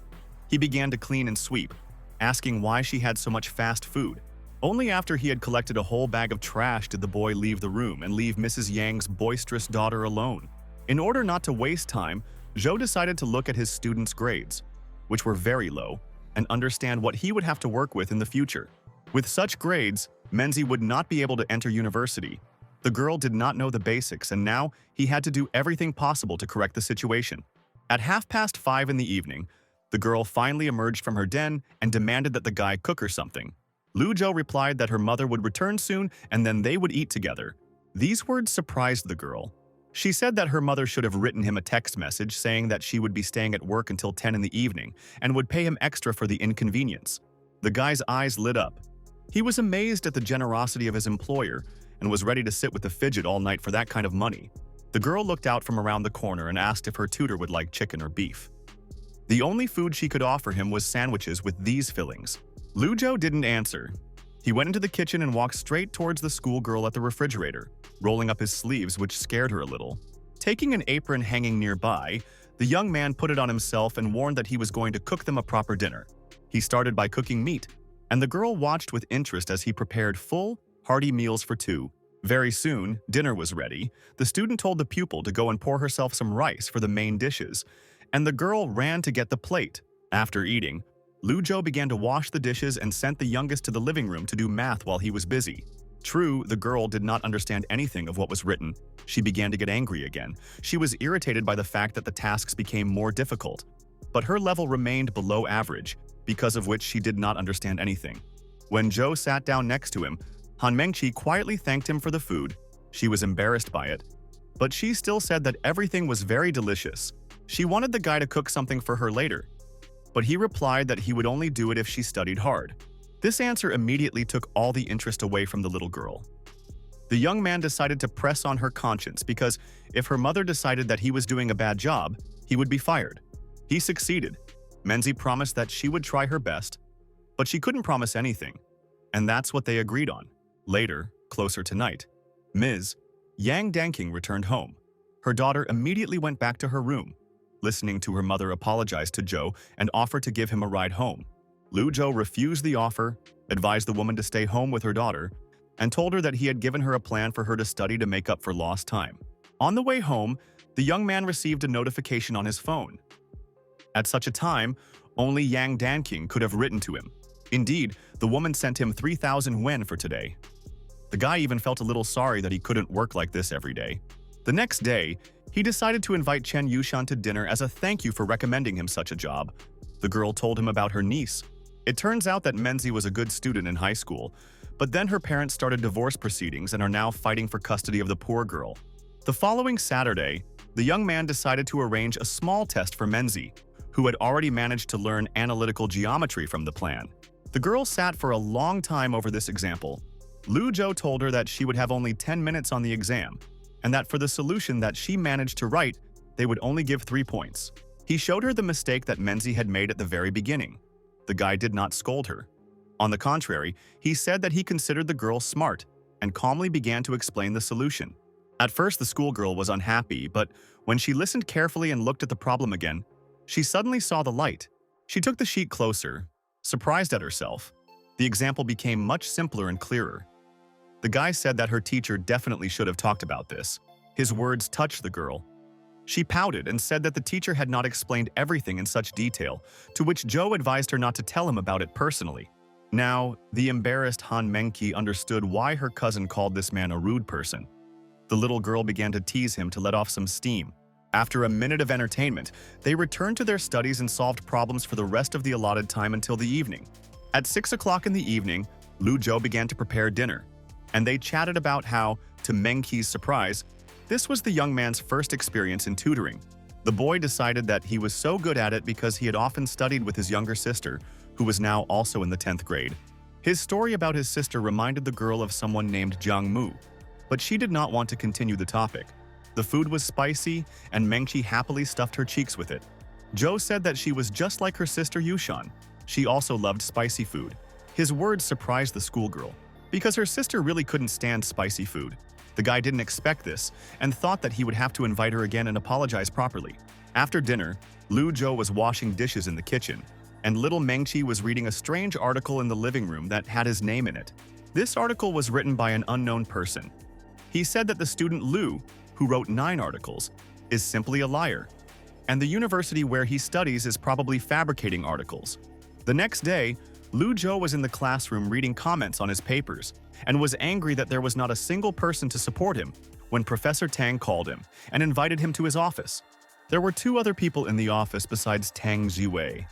He began to clean and sweep, asking why she had so much fast food. Only after he had collected a whole bag of trash did the boy leave the room and leave Mrs. Yang's boisterous daughter alone. In order not to waste time, Zhou decided to look at his students' grades, which were very low, and understand what he would have to work with in the future. With such grades, Menzi would not be able to enter university. The girl did not know the basics, and now he had to do everything possible to correct the situation. At 5:30 in the evening, the girl finally emerged from her den and demanded that the guy cook her something. Lu Zhou replied that her mother would return soon and then they would eat together. These words surprised the girl. She said that her mother should have written him a text message saying that she would be staying at work until 10 in the evening and would pay him extra for the inconvenience. The guy's eyes lit up. He was amazed at the generosity of his employer and was ready to sit with the fidget all night for that kind of money. The girl looked out from around the corner and asked if her tutor would like chicken or beef. The only food she could offer him was sandwiches with these fillings. Lujo didn't answer. He went into the kitchen and walked straight towards the schoolgirl at the refrigerator, rolling up his sleeves, which scared her a little. Taking an apron hanging nearby, the young man put it on himself and warned that he was going to cook them a proper dinner. He started by cooking meat, and the girl watched with interest as he prepared full, hearty meals for two. Very soon, dinner was ready. The student told the pupil to go and pour herself some rice for the main dishes, and the girl ran to get the plate. After eating, Lujo began to wash the dishes and sent the youngest to the living room to do math while he was busy. True, the girl did not understand anything of what was written. She began to get angry again. She was irritated by the fact that the tasks became more difficult. But her level remained below average, because of which she did not understand anything. When Joe sat down next to him, Han Mengqi quietly thanked him for the food. She was embarrassed by it, but she still said that everything was very delicious. She wanted the guy to cook something for her later, but he replied that he would only do it if she studied hard. This answer immediately took all the interest away from the little girl. The young man decided to press on her conscience because if her mother decided that he was doing a bad job, he would be fired. He succeeded. Menzi promised that she would try her best, but she couldn't promise anything, and that's what they agreed on. Later, closer to night, Ms. Yang Danking returned home. Her daughter immediately went back to her room. Listening to her mother apologize to Zhou and offer to give him a ride home. Lu Zhou refused the offer, advised the woman to stay home with her daughter, and told her that he had given her a plan for her to study to make up for lost time. On the way home, the young man received a notification on his phone. At such a time, only Yang Danking could have written to him. Indeed, the woman sent him 3,000 yuan for today. The guy even felt a little sorry that he couldn't work like this every day. The next day, he decided to invite Chen Yushan to dinner as a thank you for recommending him such a job. The girl told him about her niece. It turns out that Menzi was a good student in high school, but then her parents started divorce proceedings and are now fighting for custody of the poor girl. The following Saturday, the young man decided to arrange a small test for Menzi, who had already managed to learn analytical geometry from the plan. The girl sat for a long time over this example. Lu Zhou told her that she would have only 10 minutes on the exam, and that for the solution that she managed to write, they would only give 3 points. He showed her the mistake that Menzi had made at the very beginning. The guy did not scold her. On the contrary, he said that he considered the girl smart and calmly began to explain the solution. At first, the schoolgirl was unhappy, but when she listened carefully and looked at the problem again, she suddenly saw the light. She took the sheet closer, surprised at herself. The example became much simpler and clearer. The guy said that her teacher definitely should have talked about this. His words touched the girl. She pouted and said that the teacher had not explained everything in such detail, to which Zhou advised her not to tell him about it personally. Now, the embarrassed Han Mengqi understood why her cousin called this man a rude person. The little girl began to tease him to let off some steam. After a minute of entertainment, they returned to their studies and solved problems for the rest of the allotted time until the evening. At 6 o'clock in the evening, Lu Zhou began to prepare dinner, and they chatted about how, to Mengqi's surprise, this was the young man's first experience in tutoring. The boy decided that he was so good at it because he had often studied with his younger sister, who was now also in the 10th grade. His story about his sister reminded the girl of someone named Jiang Mu, but she did not want to continue the topic. The food was spicy, and Mengqi happily stuffed her cheeks with it. Zhou said that she was just like her sister Yushan. She also loved spicy food. His words surprised the schoolgirl, because her sister really couldn't stand spicy food. The guy didn't expect this, and thought that he would have to invite her again and apologize properly. After dinner, Lu Zhou was washing dishes in the kitchen, and little Mengqi was reading a strange article in the living room that had his name in it. This article was written by an unknown person. He said that the student Lu, who wrote 9 articles, is simply a liar, and the university where he studies is probably fabricating articles. The next day, Lu Zhou was in the classroom reading comments on his papers and was angry that there was not a single person to support him when Professor Tang called him and invited him to his office. There were 2 other people in the office besides Tang Ziwei.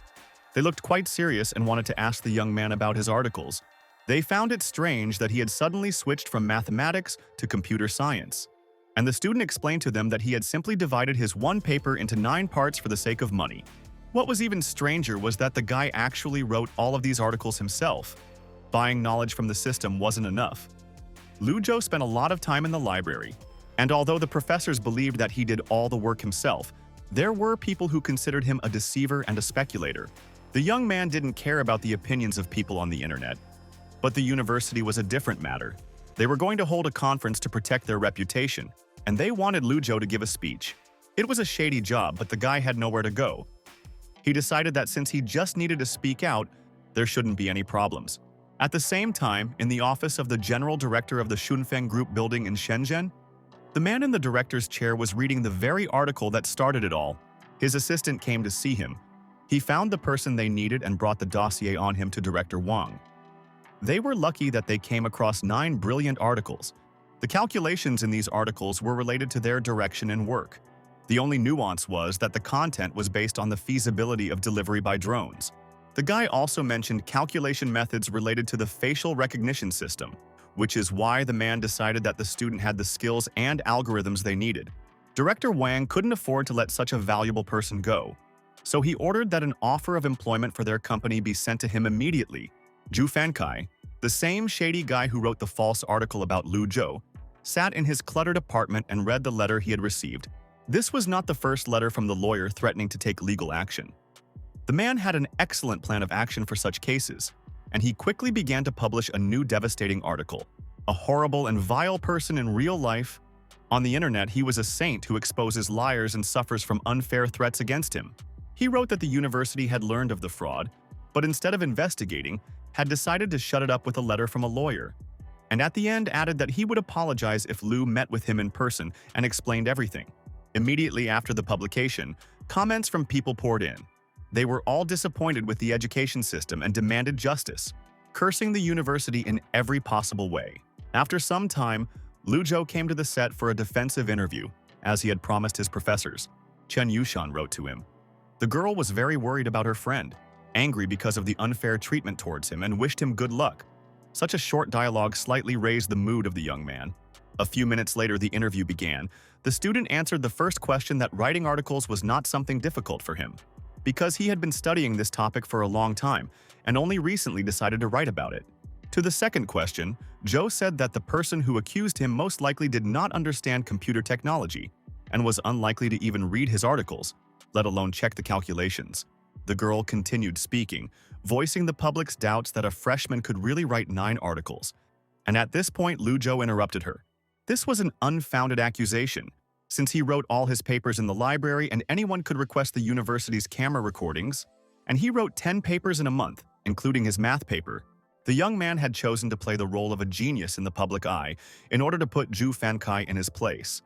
They looked quite serious and wanted to ask the young man about his articles. They found it strange that he had suddenly switched from mathematics to computer science. and the student explained to them that he had simply divided his one paper into 9 parts for the sake of money. What was even stranger was that the guy actually wrote all of these articles himself. Buying knowledge from the system wasn't enough. Lu Zhou spent a lot of time in the library, and although the professors believed that he did all the work himself, there were people who considered him a deceiver and a speculator. The young man didn't care about the opinions of people on the internet. But the university was a different matter. They were going to hold a conference to protect their reputation, and they wanted Lu Zhou to give a speech. It was a shady job, but the guy had nowhere to go. He decided that since he just needed to speak out, there shouldn't be any problems. At the same time, in the office of the general director of the Shunfeng Group building in Shenzhen, the man in the director's chair was reading the very article that started it all. His assistant came to see him. He found the person they needed and brought the dossier on him to Director Wang. They were lucky that they came across 9 brilliant articles. The calculations in these articles were related to their direction and work. The only nuance was that the content was based on the feasibility of delivery by drones. The guy also mentioned calculation methods related to the facial recognition system, which is why the man decided that the student had the skills and algorithms they needed. Director Wang couldn't afford to let such a valuable person go, so he ordered that an offer of employment for their company be sent to him immediately. Zhu Fankai, the same shady guy who wrote the false article about Lu Zhou, sat in his cluttered apartment and read the letter he had received. This was not the first letter from the lawyer threatening to take legal action. The man had an excellent plan of action for such cases, and he quickly began to publish a new devastating article. A horrible and vile person in real life. On the internet, he was a saint who exposes liars and suffers from unfair threats against him. He wrote that the university had learned of the fraud, but instead of investigating, had decided to shut it up with a letter from a lawyer. And at the end added that he would apologize if Lu met with him in person and explained everything. Immediately after the publication, comments from people poured in. They were all disappointed with the education system and demanded justice, cursing the university in every possible way. After some time, Lu Zhou came to the set for a defensive interview, as he had promised his professors. Chen Yushan wrote to him. The girl was very worried about her friend, angry because of the unfair treatment towards him, and wished him good luck. Such a short dialogue slightly raised the mood of the young man. A few minutes later, the interview began. The student answered the first question that writing articles was not something difficult for him, because he had been studying this topic for a long time and only recently decided to write about it. To the second question, Zhou said that the person who accused him most likely did not understand computer technology and was unlikely to even read his articles, let alone check the calculations. The girl continued speaking, voicing the public's doubts that a freshman could really write 9 articles. And at this point, Lu Zhou interrupted her. This was an unfounded accusation, since he wrote all his papers in the library and anyone could request the university's camera recordings, and he wrote 10 papers in a month, including his math paper. The young man had chosen to play the role of a genius in the public eye in order to put Zhu Fankai in his place.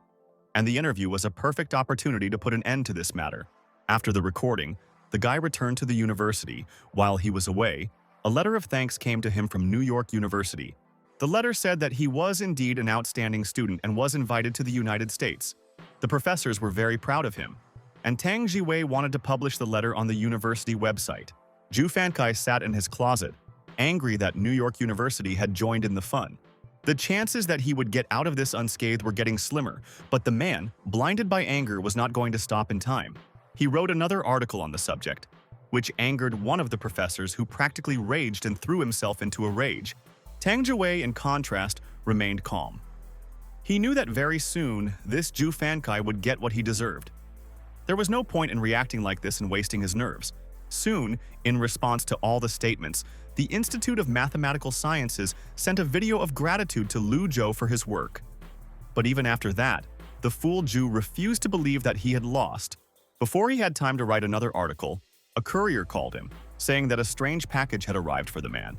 And the interview was a perfect opportunity to put an end to this matter. After the recording, the guy returned to the university. While he was away, a letter of thanks came to him from New York University. The letter said that he was indeed an outstanding student and was invited to the United States. The professors were very proud of him, and Tang Jiwei wanted to publish the letter on the university website. Zhu Fankai sat in his closet, angry that New York University had joined in the fun. The chances that he would get out of this unscathed were getting slimmer, but the man, blinded by anger, was not going to stop in time. He wrote another article on the subject, which angered one of the professors who practically raged and threw himself into a rage. Tang Jiwei, in contrast, remained calm. He knew that very soon, this Zhu Fankai would get what he deserved. There was no point in reacting like this and wasting his nerves. Soon, in response to all the statements, the Institute of Mathematical Sciences sent a video of gratitude to Lu Zhou for his work. But even after that, the fool Zhu refused to believe that he had lost. Before he had time to write another article, a courier called him, saying that a strange package had arrived for the man.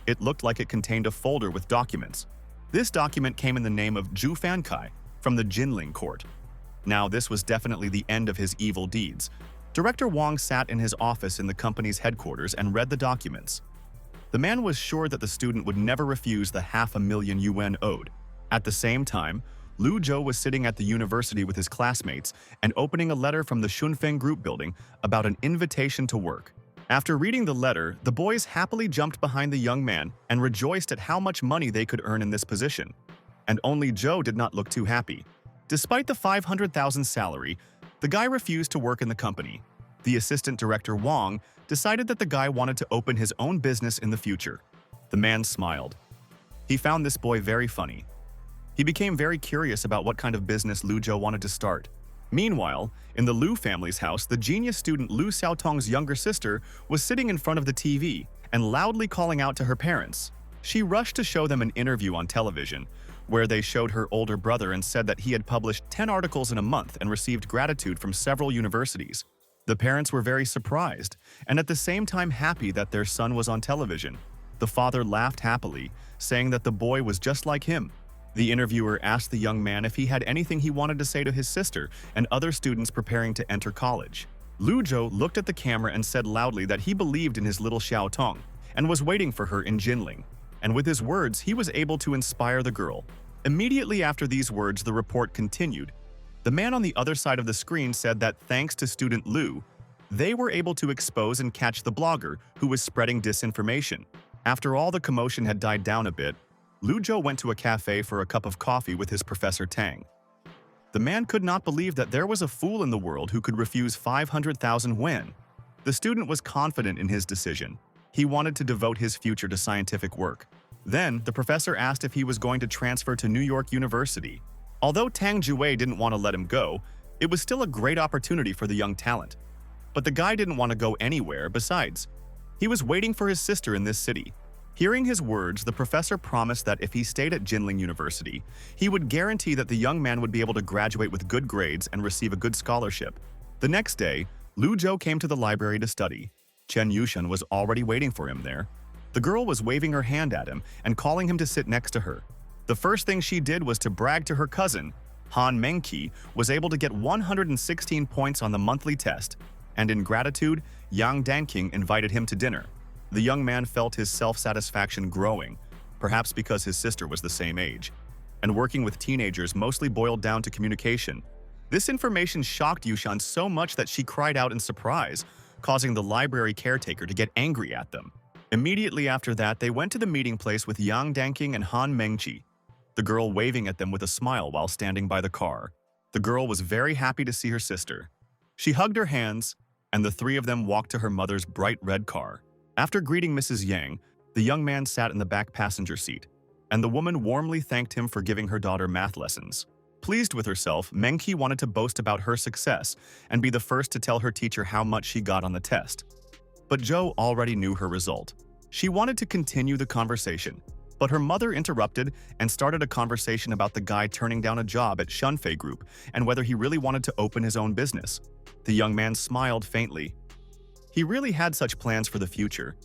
It looked like it contained a folder with documents. This document came in the name of Zhu Fankai from the Jinling court. Now, this was definitely the end of his evil deeds. Director Wang sat in his office in the company's headquarters and read the documents. The man was sure that the student would never refuse the $500,000 owed. At the same time, Lu Zhou was sitting at the university with his classmates and opening a letter from the Shunfeng Group building about an invitation to work. After reading the letter, the boys happily jumped behind the young man and rejoiced at how much money they could earn in this position. And only Zhou did not look too happy. Despite the 500,000 salary, the guy refused to work in the company. The assistant director Wang decided that the guy wanted to open his own business in the future. The man smiled. He found this boy very funny. He became very curious about what kind of business Lu Zhou wanted to start. Meanwhile, in the Lu family's house, the genius student Lu Xiaotong's younger sister was sitting in front of the TV and loudly calling out to her parents. She rushed to show them an interview on television, where they showed her older brother and said that he had published 10 articles in a month and received gratitude from several universities. The parents were very surprised, and at the same time happy that their son was on television. The father laughed happily, saying that the boy was just like him. The interviewer asked the young man if he had anything he wanted to say to his sister and other students preparing to enter college. Lu Zhou looked at the camera and said loudly that he believed in his little Xiao Tong and was waiting for her in Jinling. And with his words, he was able to inspire the girl. Immediately after these words, the report continued. The man on the other side of the screen said that thanks to student Lu, they were able to expose and catch the blogger who was spreading disinformation. After all the commotion had died down a bit, Lu Zhou went to a cafe for a cup of coffee with his Professor Tang. The man could not believe that there was a fool in the world who could refuse 500,000 yuan. The student was confident in his decision. He wanted to devote his future to scientific work. Then, the professor asked if he was going to transfer to New York University. Although Tang Jue didn't want to let him go, it was still a great opportunity for the young talent. But the guy didn't want to go anywhere besides. He was waiting for his sister in this city. Hearing his words, the professor promised that if he stayed at Jinling University, he would guarantee that the young man would be able to graduate with good grades and receive a good scholarship. The next day, Lu Zhou came to the library to study. Chen Yushan was already waiting for him there. The girl was waving her hand at him and calling him to sit next to her. The first thing she did was to brag to her cousin. Han Mengqi was able to get 116 points on the monthly test, and in gratitude, Yang Danqing invited him to dinner. The young man felt his self-satisfaction growing, perhaps because his sister was the same age. And working with teenagers mostly boiled down to communication. This information shocked Yushan so much that she cried out in surprise, causing the library caretaker to get angry at them. Immediately after that, they went to the meeting place with Yang Danqing and Han Mengqi, the girl waving at them with a smile while standing by the car. The girl was very happy to see her sister. She hugged her hands, and the three of them walked to her mother's bright red car. After greeting Mrs. Yang, the young man sat in the back passenger seat, and the woman warmly thanked him for giving her daughter math lessons. Pleased with herself, Mengqi wanted to boast about her success and be the first to tell her teacher how much she got on the test. But Zhou already knew her result. She wanted to continue the conversation, but her mother interrupted and started a conversation about the guy turning down a job at Shunfei Group and whether he really wanted to open his own business. The young man smiled faintly. He really had such plans for the future.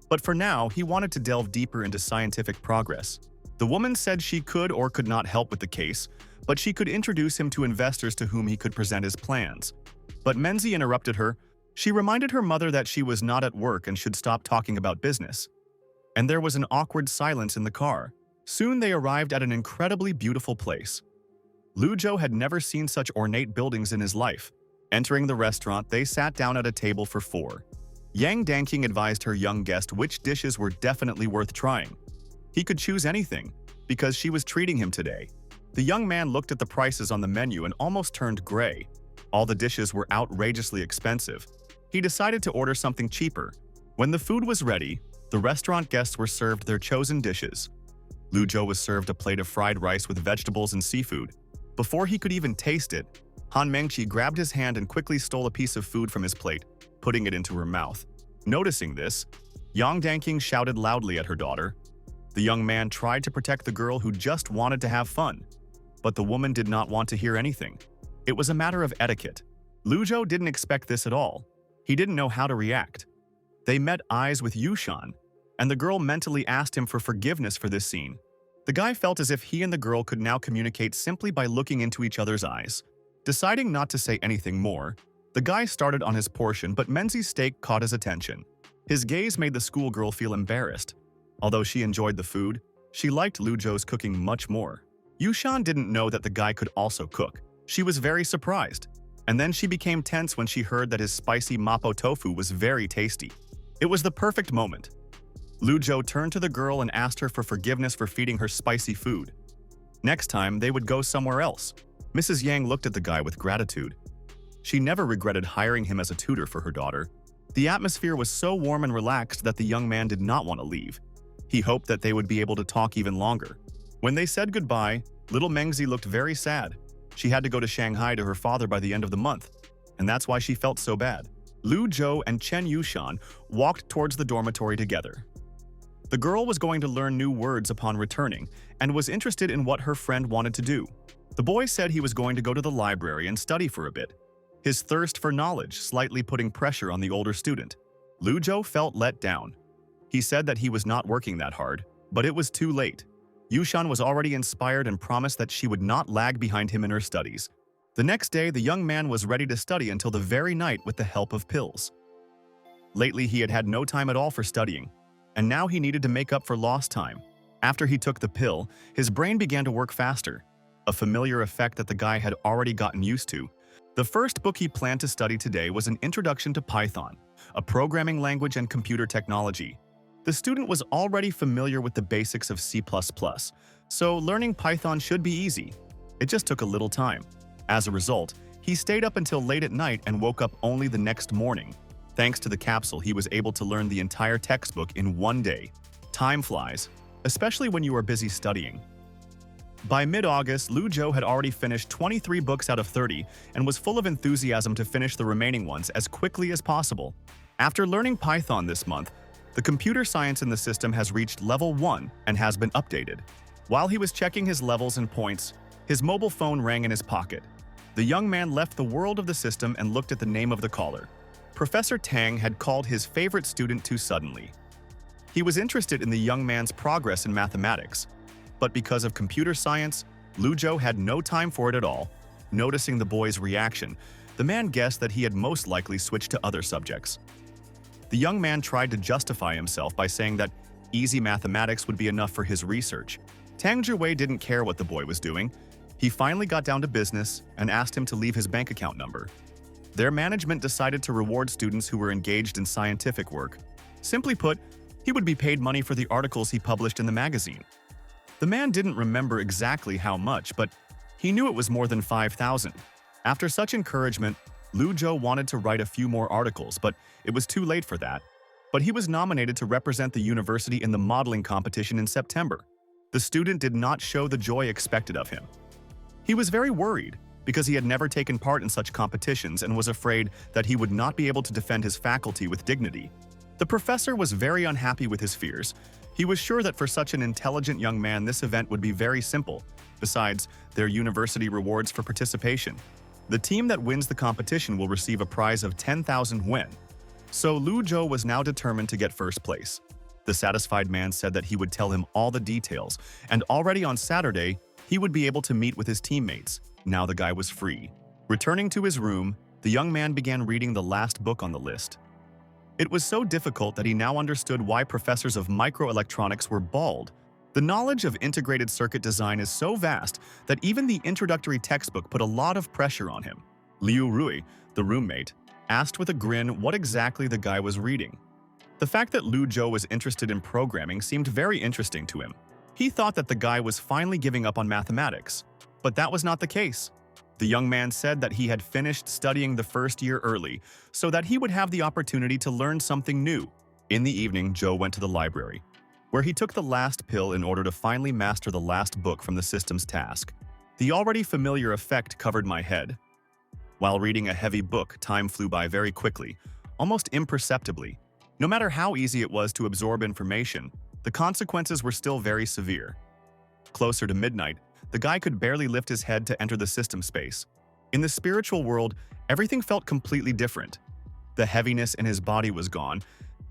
But for now, he wanted to delve deeper into scientific progress. The woman said she could or could not help with the case, but she could introduce him to investors to whom he could present his plans. But Menzi interrupted her. She reminded her mother that she was not at work and should stop talking about business. And there was an awkward silence in the car. Soon they arrived at an incredibly beautiful place. Lu Zhou had never seen such ornate buildings in his life. Entering the restaurant, they sat down at a table for four. Yang Danqing advised her young guest which dishes were definitely worth trying. He could choose anything, because she was treating him today. The young man looked at the prices on the menu and almost turned gray. All the dishes were outrageously expensive. He decided to order something cheaper. When the food was ready, the restaurant guests were served their chosen dishes. Lu Zhou was served a plate of fried rice with vegetables and seafood. Before he could even taste it, Han Mengqi grabbed his hand and quickly stole a piece of food from his plate, putting it into her mouth. Noticing this, Yang Danqing shouted loudly at her daughter. The young man tried to protect the girl who just wanted to have fun, but the woman did not want to hear anything. It was a matter of etiquette. Lu Zhou didn't expect this at all. He didn't know how to react. They met eyes with Yushan, and the girl mentally asked him for forgiveness for this scene. The guy felt as if he and the girl could now communicate simply by looking into each other's eyes. Deciding not to say anything more, the guy started on his portion, but Menzi's steak caught his attention. His gaze made the schoolgirl feel embarrassed. Although she enjoyed the food, she liked Lu Zhou's cooking much more. Yushan didn't know that the guy could also cook. She was very surprised, and then she became tense when she heard that his spicy mapo tofu was very tasty. It was the perfect moment. Lu Zhou turned to the girl and asked her for forgiveness for feeding her spicy food. Next time, they would go somewhere else. Mrs. Yang looked at the guy with gratitude. She never regretted hiring him as a tutor for her daughter. The atmosphere was so warm and relaxed that the young man did not want to leave. He hoped that they would be able to talk even longer. When they said goodbye, little Mengzi looked very sad. She had to go to Shanghai to her father by the end of the month, and that's why she felt so bad. Lu Zhou and Chen Yushan walked towards the dormitory together. The girl was going to learn new words upon returning and was interested in what her friend wanted to do. The boy said he was going to go to the library and study for a bit, his thirst for knowledge slightly putting pressure on the older student. Lu Zhou felt let down. He said that he was not working that hard, but it was too late. Yushan was already inspired and promised that she would not lag behind him in her studies. The next day, the young man was ready to study until the very night with the help of pills. Lately, he had had no time at all for studying, and now he needed to make up for lost time. After he took the pill, his brain began to work faster, a familiar effect that the guy had already gotten used to. The first book he planned to study today was an introduction to Python, a programming language and computer technology. The student was already familiar with the basics of C++, so learning Python should be easy. It just took a little time. As a result, he stayed up until late at night and woke up only the next morning. Thanks to the capsule, he was able to learn the entire textbook in one day. Time flies, especially when you are busy studying. By mid-August, Lu Zhou had already finished 23 books out of 30 and was full of enthusiasm to finish the remaining ones as quickly as possible. After learning Python this month, the computer science in the system has reached level 1 and has been updated. While he was checking his levels and points, his mobile phone rang in his pocket. The young man left the world of the system and looked at the name of the caller. Professor Tang had called his favorite student too suddenly. He was interested in the young man's progress in mathematics, but because of computer science, Lu Zhou had no time for it at all. Noticing the boy's reaction, the man guessed that he had most likely switched to other subjects. The young man tried to justify himself by saying that easy mathematics would be enough for his research. Tang Zhiwei didn't care what the boy was doing. He finally got down to business and asked him to leave his bank account number. Their management decided to reward students who were engaged in scientific work. Simply put, he would be paid money for the articles he published in the magazine. The man didn't remember exactly how much, but he knew it was more than 5,000. After such encouragement, Lu Zhou wanted to write a few more articles, but it was too late for that. But he was nominated to represent the university in the modeling competition in September. The student did not show the joy expected of him. He was very worried because he had never taken part in such competitions and was afraid that he would not be able to defend his faculty with dignity. The professor was very unhappy with his fears. He was sure that for such an intelligent young man, this event would be very simple. Besides, their university rewards for participation. The team that wins the competition will receive a prize of 10,000 yuan. So Lu Zhou was now determined to get first place. The satisfied man said that he would tell him all the details, and already on Saturday, he would be able to meet with his teammates. Now the guy was free. Returning to his room, the young man began reading the last book on the list. It was so difficult that he now understood why professors of microelectronics were bald. The knowledge of integrated circuit design is so vast that even the introductory textbook put a lot of pressure on him. Liu Rui, the roommate, asked with a grin what exactly the guy was reading. The fact that Lu Zhou was interested in programming seemed very interesting to him. He thought that the guy was finally giving up on mathematics, but that was not the case. The young man said that he had finished studying the first year early so that he would have the opportunity to learn something new. In the evening, Zhou went to the library, where he took the last pill in order to finally master the last book from the system's task. The already familiar effect covered my head. While reading a heavy book, time flew by very quickly, almost imperceptibly. No matter how easy it was to absorb information, the consequences were still very severe. Closer to midnight, the guy could barely lift his head to enter the system space. In the spiritual world, everything felt completely different. The heaviness in his body was gone,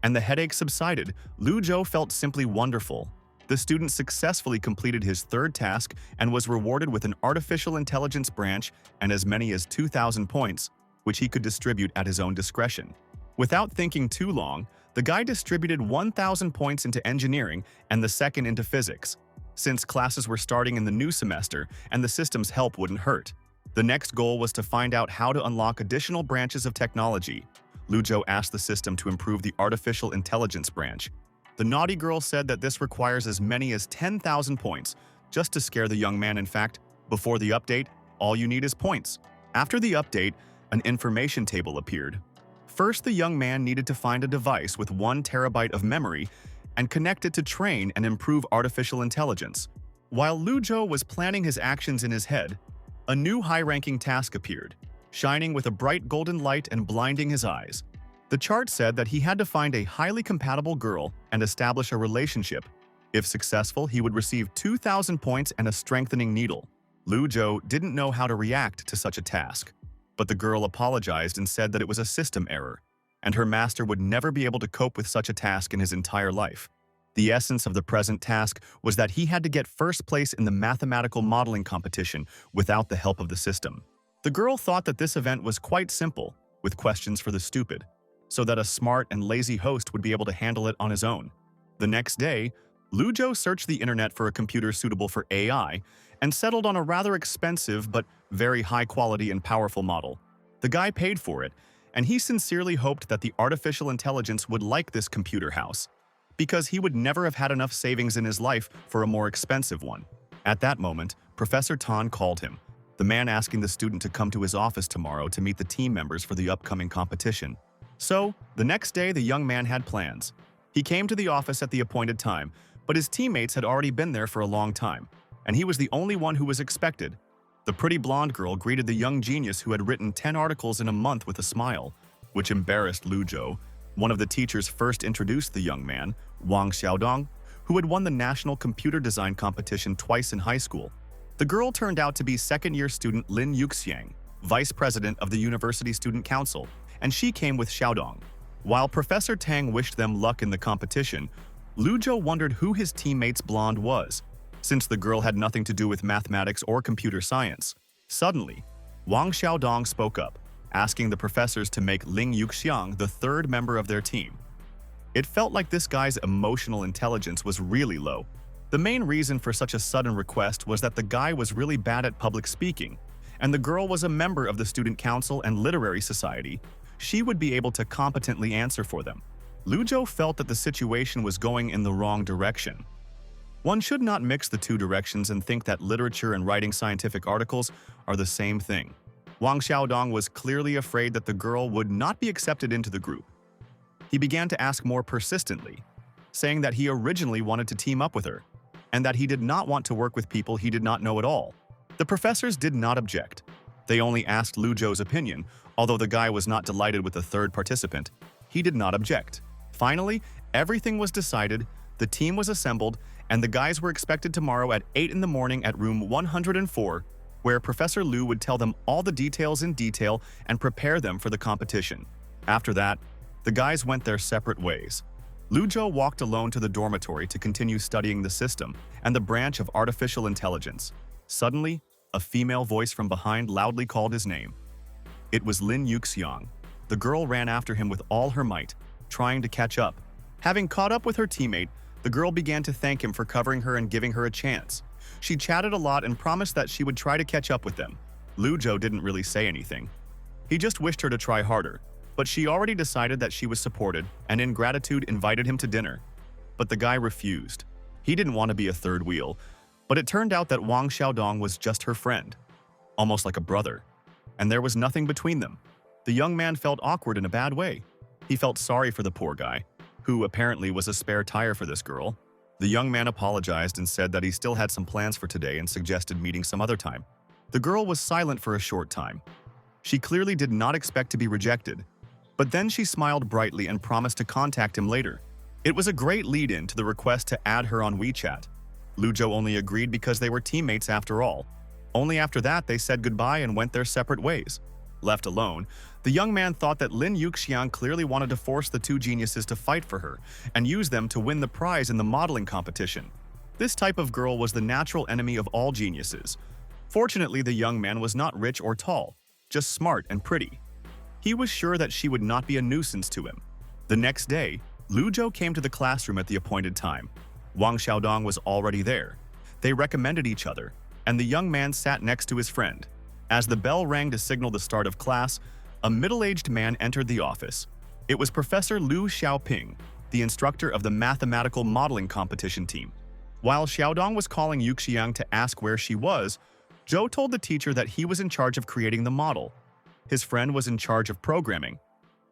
and the headache subsided. Lu Zhou felt simply wonderful. The student successfully completed his third task and was rewarded with an artificial intelligence branch and as many as 2,000 points, which he could distribute at his own discretion. Without thinking too long, the guy distributed 1,000 points into engineering and the second into physics, since classes were starting in the new semester and the system's help wouldn't hurt. The next goal was to find out how to unlock additional branches of technology. Lu Zhou asked the system to improve the artificial intelligence branch. The naughty girl said that this requires as many as 10,000 points, just to scare the young man. In fact, before the update, all you need is points. After the update, an information table appeared. First, the young man needed to find a device with 1 terabyte of memory and connect it to train and improve artificial intelligence. While Luzhou was planning his actions in his head, a new high-ranking task appeared, shining with a bright golden light and blinding his eyes. The chart said that he had to find a highly compatible girl and establish a relationship. If successful, he would receive 2,000 points and a strengthening needle. Luzhou didn't know how to react to such a task, but the girl apologized and said that it was a system error, and her master would never be able to cope with such a task in his entire life. The essence of the present task was that he had to get first place in the mathematical modeling competition without the help of the system. The girl thought that this event was quite simple, with questions for the stupid, so that a smart and lazy host would be able to handle it on his own. The next day, Luzhou searched the internet for a computer suitable for AI and settled on a rather expensive but very high-quality and powerful model. The guy paid for it, and he sincerely hoped that the artificial intelligence would like this computer house, because he would never have had enough savings in his life for a more expensive one. At that moment, Professor Tan called him, the man asking the student to come to his office tomorrow to meet the team members for the upcoming competition. So, the next day the young man had plans. He came to the office at the appointed time, but his teammates had already been there for a long time, and he was the only one who was expected. The pretty blonde girl greeted the young genius who had written 10 articles in a month with a smile, which embarrassed Luzhou. One of the teachers first introduced the young man, Wang Xiaodong, who had won the national computer design competition twice in high school. The girl turned out to be second-year student Lin Yuxiang, vice president of the University Student Council, and she came with Xiaodong. While Professor Tang wished them luck in the competition, Luzhou wondered who his teammate's blonde was, since the girl had nothing to do with mathematics or computer science. Suddenly, Wang Xiaodong spoke up, asking the professors to make Ling Yuxiang the third member of their team. It felt like this guy's emotional intelligence was really low. The main reason for such a sudden request was that the guy was really bad at public speaking, and the girl was a member of the student council and literary society. She would be able to competently answer for them. Luzhou felt that the situation was going in the wrong direction. One should not mix the two directions and think that literature and writing scientific articles are the same thing. Wang Xiaodong was clearly afraid that the girl would not be accepted into the group. He began to ask more persistently, saying that he originally wanted to team up with her, and that he did not want to work with people he did not know at all. The professors did not object. They only asked Luzhou's opinion, although the guy was not delighted with the third participant. He did not object. Finally, everything was decided, the team was assembled, and the guys were expected tomorrow at 8 in the morning at room 104, where Professor Liu would tell them all the details in detail and prepare them for the competition. After that, the guys went their separate ways. Luzhou walked alone to the dormitory to continue studying the system and the branch of artificial intelligence. Suddenly, a female voice from behind loudly called his name. It was Lin Yuxiang. The girl ran after him with all her might, trying to catch up. Having caught up with her teammate, the girl began to thank him for covering her and giving her a chance. She chatted a lot and promised that she would try to catch up with them. Luzhou didn't really say anything. He just wished her to try harder, but she already decided that she was supported and in gratitude invited him to dinner. But the guy refused. He didn't want to be a third wheel, but it turned out that Wang Xiaodong was just her friend, almost like a brother, and there was nothing between them. The young man felt awkward in a bad way. He felt sorry for the poor guy, who apparently was a spare tire for this girl. The young man apologized and said that he still had some plans for today and suggested meeting some other time. The girl was silent for a short time. She clearly did not expect to be rejected, but then she smiled brightly and promised to contact him later. It was a great lead-in to the request to add her on WeChat. Luzhou only agreed because they were teammates after all. Only after that they said goodbye and went their separate ways. Left alone, the young man thought that Lin Yuxiang clearly wanted to force the two geniuses to fight for her and use them to win the prize in the modeling competition. This type of girl was the natural enemy of all geniuses. Fortunately, the young man was not rich or tall, just smart and pretty. He was sure that she would not be a nuisance to him. The next day, Luzhou came to the classroom at the appointed time. Wang Xiaodong was already there. They recommended each other, and the young man sat next to his friend. As the bell rang to signal the start of class, a middle-aged man entered the office. It was Professor Liu Xiaoping, the instructor of the mathematical modeling competition team. While Xiaodong was calling Yuxiang to ask where she was, Zhou told the teacher that he was in charge of creating the model, his friend was in charge of programming,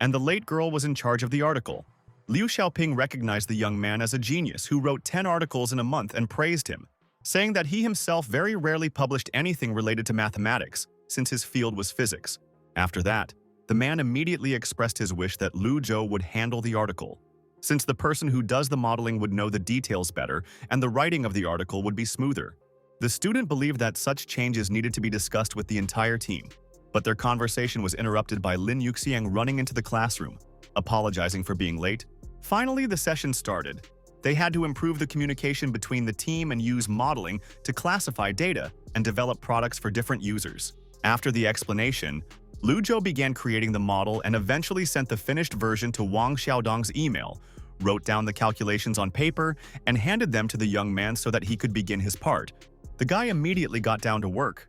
and the late girl was in charge of the article. Liu Xiaoping recognized the young man as a genius who wrote 10 articles in a month and praised him, saying that he himself very rarely published anything related to mathematics, since his field was physics. After that, the man immediately expressed his wish that Lu Zhou would handle the article, since the person who does the modeling would know the details better and the writing of the article would be smoother. The student believed that such changes needed to be discussed with the entire team, but their conversation was interrupted by Lin Yuxiang running into the classroom, apologizing for being late. Finally, the session started. They had to improve the communication between the team and use modeling to classify data and develop products for different users. After the explanation, Lu Zhou began creating the model and eventually sent the finished version to Wang Xiaodong's email, wrote down the calculations on paper, and handed them to the young man so that he could begin his part. The guy immediately got down to work.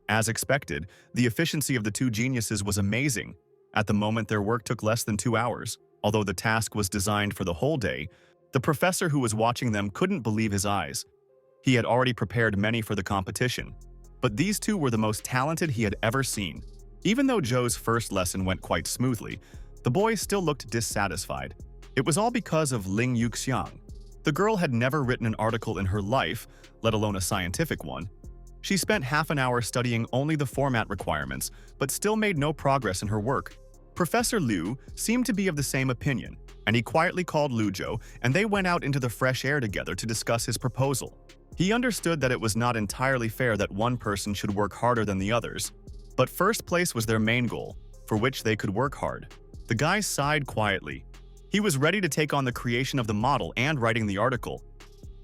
As expected, the efficiency of the two geniuses was amazing. At the moment, their work took less than 2 hours. Although the task was designed for the whole day, the professor who was watching them couldn't believe his eyes. He had already prepared many for the competition, but these two were the most talented he had ever seen. Even though Zhou's first lesson went quite smoothly, the boy still looked dissatisfied. It was all because of Ling Yuxiang. The girl had never written an article in her life, let alone a scientific one. She spent half an hour studying only the format requirements, but still made no progress in her work. Professor Liu seemed to be of the same opinion, and he quietly called Lu Zhou, and they went out into the fresh air together to discuss his proposal. He understood that it was not entirely fair that one person should work harder than the others, but first place was their main goal, for which they could work hard. The guy sighed quietly. He was ready to take on the creation of the model and writing the article,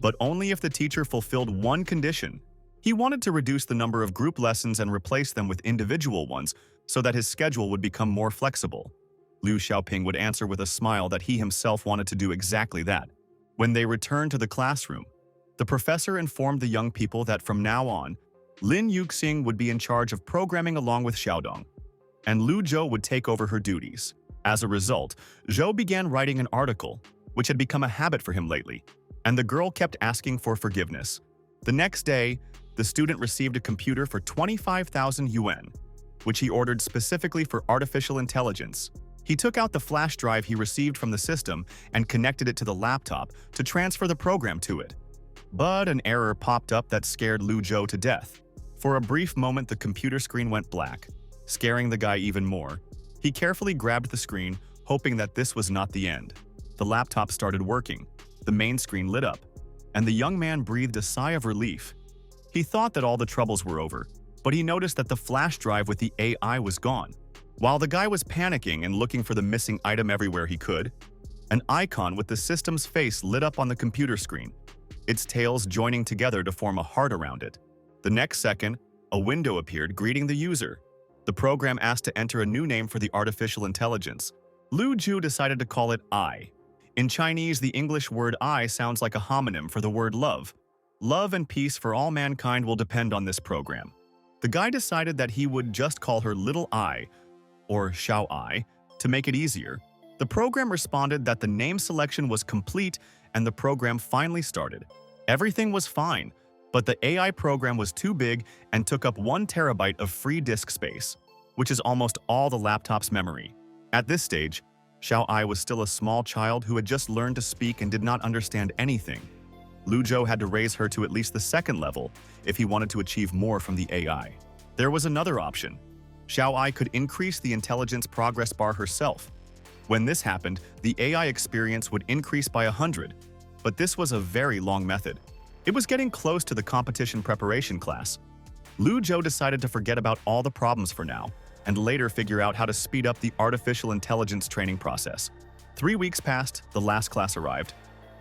but only if the teacher fulfilled one condition. He wanted to reduce the number of group lessons and replace them with individual ones so that his schedule would become more flexible. Liu Xiaoping would answer with a smile that he himself wanted to do exactly that. When they returned to the classroom, the professor informed the young people that from now on, Lin Yuxing would be in charge of programming along with Xiaodong, and Lu Zhou would take over her duties. As a result, Zhou began writing an article, which had become a habit for him lately, and the girl kept asking for forgiveness. The next day, the student received a computer for 25,000 yuan, which he ordered specifically for artificial intelligence. He took out the flash drive he received from the system and connected it to the laptop to transfer the program to it. But an error popped up that scared Lu Zhou to death. For a brief moment, the computer screen went black, scaring the guy even more. He carefully grabbed the screen, hoping that this was not the end. The laptop started working, the main screen lit up, and the young man breathed a sigh of relief. He thought that all the troubles were over, but he noticed that the flash drive with the AI was gone. While the guy was panicking and looking for the missing item everywhere he could, an icon with the system's face lit up on the computer screen, its tails joining together to form a heart around it. The next second, a window appeared greeting the user. The program asked to enter a new name for the artificial intelligence. Lu Zhou decided to call it I. In Chinese, the English word I sounds like a homonym for the word love. Love and peace for all mankind will depend on this program. The guy decided that he would just call her Little I, or Xiao I, to make it easier. The program responded that the name selection was complete and the program finally started. Everything was fine, but the AI program was too big and took up 1 terabyte of free disk space, which is almost all the laptop's memory. At this stage, Xiao Ai was still a small child who had just learned to speak and did not understand anything. Lu Zhou had to raise her to at least the 2nd level if he wanted to achieve more from the AI. There was another option. Xiao Ai could increase the intelligence progress bar herself. When this happened, the AI experience would increase by 100, but this was a very long method. It was getting close to the competition preparation class. Lu Zhou decided to forget about all the problems for now, and later figure out how to speed up the artificial intelligence training process. 3 weeks passed, the last class arrived.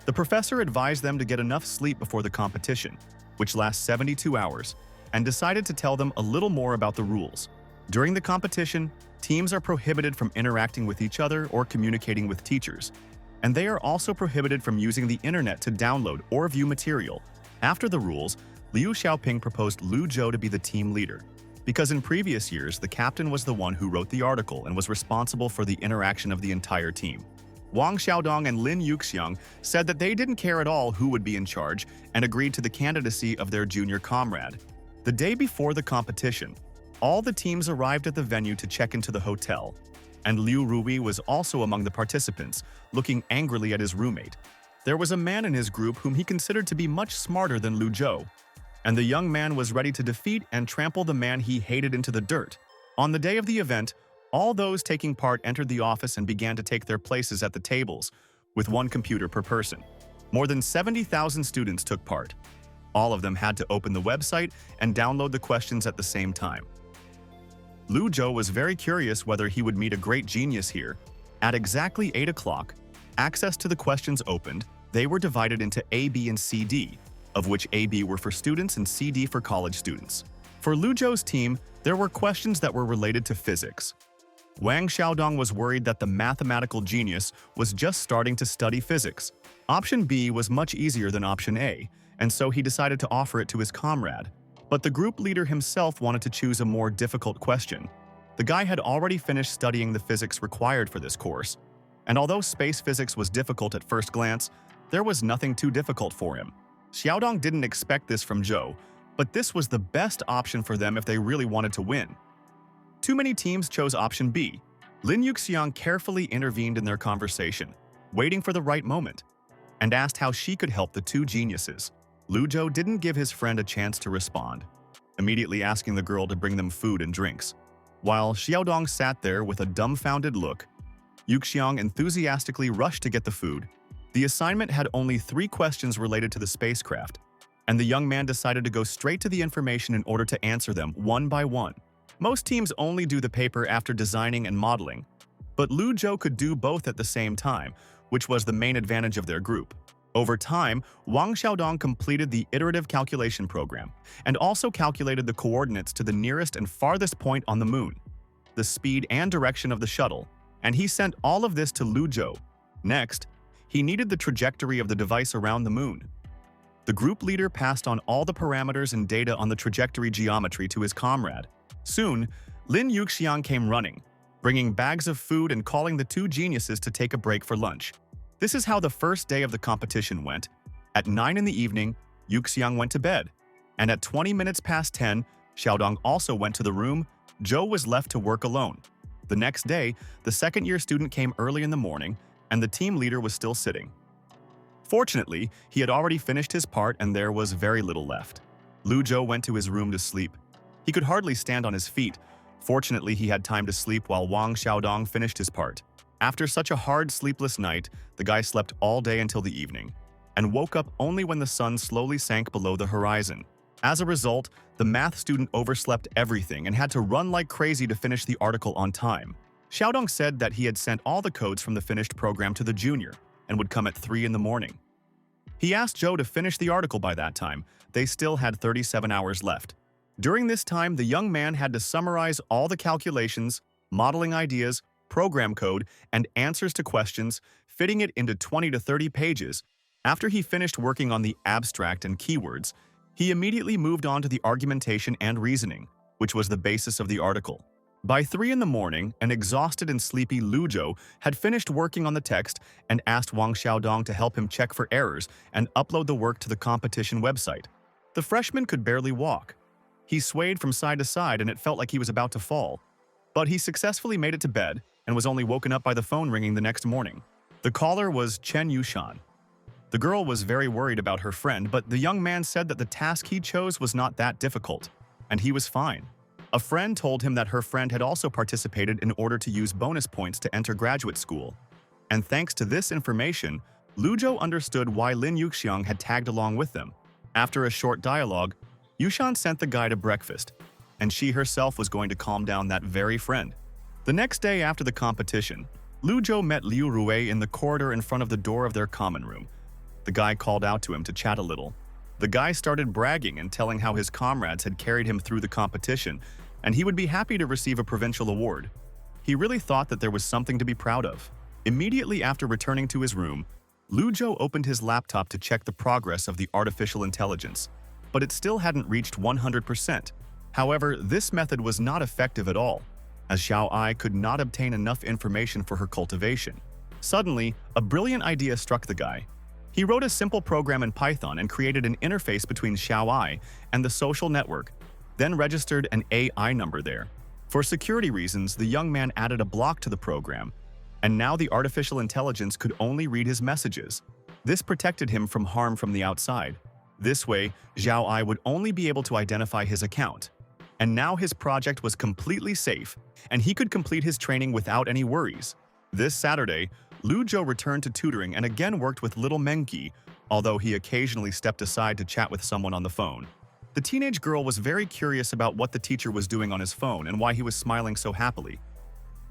The professor advised them to get enough sleep before the competition, which lasts 72 hours, and decided to tell them a little more about the rules. During the competition, teams are prohibited from interacting with each other or communicating with teachers, and they are also prohibited from using the internet to download or view material. After the rules, Liu Xiaoping proposed Lu Zhou to be the team leader, because in previous years, the captain was the one who wrote the article and was responsible for the interaction of the entire team. Wang Xiaodong and Lin Yuxiang said that they didn't care at all who would be in charge and agreed to the candidacy of their junior comrade. The day before the competition, all the teams arrived at the venue to check into the hotel, and Liu Rui was also among the participants, looking angrily at his roommate. There was a man in his group whom he considered to be much smarter than Lu Zhou, and the young man was ready to defeat and trample the man he hated into the dirt. On the day of the event, all those taking part entered the office and began to take their places at the tables, with one computer per person. More than 70,000 students took part. All of them had to open the website and download the questions at the same time. Lu Zhou was very curious whether he would meet a great genius here. At exactly 8 o'clock, access to the questions opened. They were divided into A, B, and C, D, of which A, B were for students and C, D for college students. For Lu Zhou's team, there were questions that were related to physics. Wang Xiaodong was worried that the mathematical genius was just starting to study physics. Option B was much easier than option A, and so he decided to offer it to his comrade. But the group leader himself wanted to choose a more difficult question. The guy had already finished studying the physics required for this course, and although space physics was difficult at first glance, there was nothing too difficult for him. Xiaodong didn't expect this from Zhou, but this was the best option for them if they really wanted to win. Too many teams chose option B. Lin Yuxiang carefully intervened in their conversation, waiting for the right moment, and asked how she could help the two geniuses. Lu Zhou didn't give his friend a chance to respond, immediately asking the girl to bring them food and drinks. While Xiaodong sat there with a dumbfounded look, Yuxiang enthusiastically rushed to get the food. The assignment had only 3 questions related to the spacecraft, and the young man decided to go straight to the information in order to answer them one by one. Most teams only do the paper after designing and modeling, but Lu Zhou could do both at the same time, which was the main advantage of their group. Over time, Wang Xiaodong completed the iterative calculation program and also calculated the coordinates to the nearest and farthest point on the moon, the speed and direction of the shuttle, and he sent all of this to Lu Zhou. Next, he needed the trajectory of the device around the moon. The group leader passed on all the parameters and data on the trajectory geometry to his comrade. Soon, Lin Yuxiang came running, bringing bags of food and calling the two geniuses to take a break for lunch. This is how the first day of the competition went. At 9 in the evening, Yuxiang went to bed, and at 20 minutes past 10, Xiaodong also went to the room. Zhou was left to work alone. The next day, the second-year student came early in the morning, and the team leader was still sitting. Fortunately, he had already finished his part and there was very little left. Lu Zhou went to his room to sleep. He could hardly stand on his feet. Fortunately, he had time to sleep while Wang Xiaodong finished his part. After such a hard, sleepless night, the guy slept all day until the evening, and woke up only when the sun slowly sank below the horizon. As a result, the math student overslept everything and had to run like crazy to finish the article on time. Xiaodong said that he had sent all the codes from the finished program to the junior and would come at 3 in the morning. He asked Zhou to finish the article by that time. They still had 37 hours left. During this time, the young man had to summarize all the calculations, modeling ideas, program code, and answers to questions, fitting it into 20 to 30 pages. After he finished working on the abstract and keywords, he immediately moved on to the argumentation and reasoning, which was the basis of the article. By 3 in the morning, an exhausted and sleepy Lu Zhou had finished working on the text and asked Wang Xiaodong to help him check for errors and upload the work to the competition website. The freshman could barely walk. He swayed from side to side and it felt like he was about to fall. But he successfully made it to bed and was only woken up by the phone ringing the next morning. The caller was Chen Yushan. The girl was very worried about her friend, but the young man said that the task he chose was not that difficult, and he was fine. A friend told him that her friend had also participated in order to use bonus points to enter graduate school. And thanks to this information, Lu Zhou understood why Lin Yuxiang had tagged along with them. After a short dialogue, Yushan sent the guy to breakfast, and she herself was going to calm down that very friend. The next day after the competition, Lu Zhou met Liu Rui in the corridor in front of the door of their common room. The guy called out to him to chat a little. The guy started bragging and telling how his comrades had carried him through the competition, and he would be happy to receive a provincial award. He really thought that there was something to be proud of. Immediately after returning to his room, Lu Zhou opened his laptop to check the progress of the artificial intelligence, but it still hadn't reached 100%. However, this method was not effective at all, as Xiao Ai could not obtain enough information for her cultivation. Suddenly, a brilliant idea struck the guy. He wrote a simple program in Python and created an interface between Xiao Ai and the social network. then registered an AI number there. For security reasons, the young man added a block to the program, and now the artificial intelligence could only read his messages. This protected him from harm from the outside. This way, Zhao Ai would only be able to identify his account. And now his project was completely safe, and he could complete his training without any worries. This Saturday, Lu Zhou returned to tutoring and again worked with little Mengqi, although he occasionally stepped aside to chat with someone on the phone. The teenage girl was very curious about what the teacher was doing on his phone and why he was smiling so happily.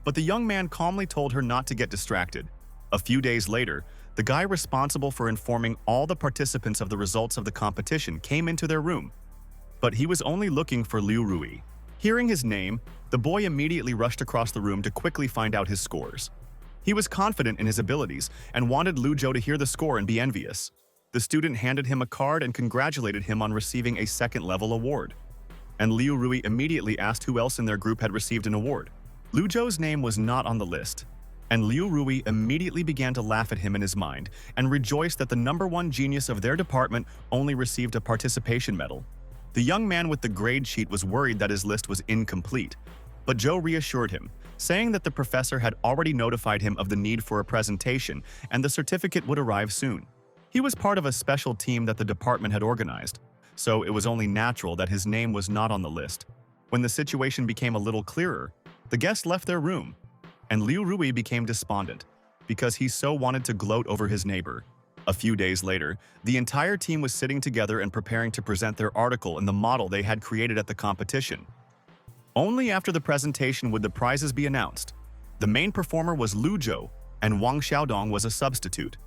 But the young man calmly told her not to get distracted. A few days later, the guy responsible for informing all the participants of the results of the competition came into their room. But he was only looking for Liu Rui. Hearing his name, the boy immediately rushed across the room to quickly find out his scores. He was confident in his abilities and wanted Lu Zhou to hear the score and be envious. The student handed him a card and congratulated him on receiving a second-level award. And Liu Rui immediately asked who else in their group had received an award. Lu Zhou's name was not on the list, and Liu Rui immediately began to laugh at him in his mind and rejoiced that the #1 genius of their department only received a participation medal. The young man with the grade sheet was worried that his list was incomplete, but Zhou reassured him, saying that the professor had already notified him of the need for a presentation and the certificate would arrive soon. He was part of a special team that the department had organized, so it was only natural that his name was not on the list. When the situation became a little clearer, the guests left their room, and Liu Rui became despondent because he so wanted to gloat over his neighbor. A few days later, the entire team was sitting together and preparing to present their article and the model they had created at the competition. Only after the presentation would the prizes be announced. The main performer was Lu Zhou, and Wang Xiaodong was a substitute.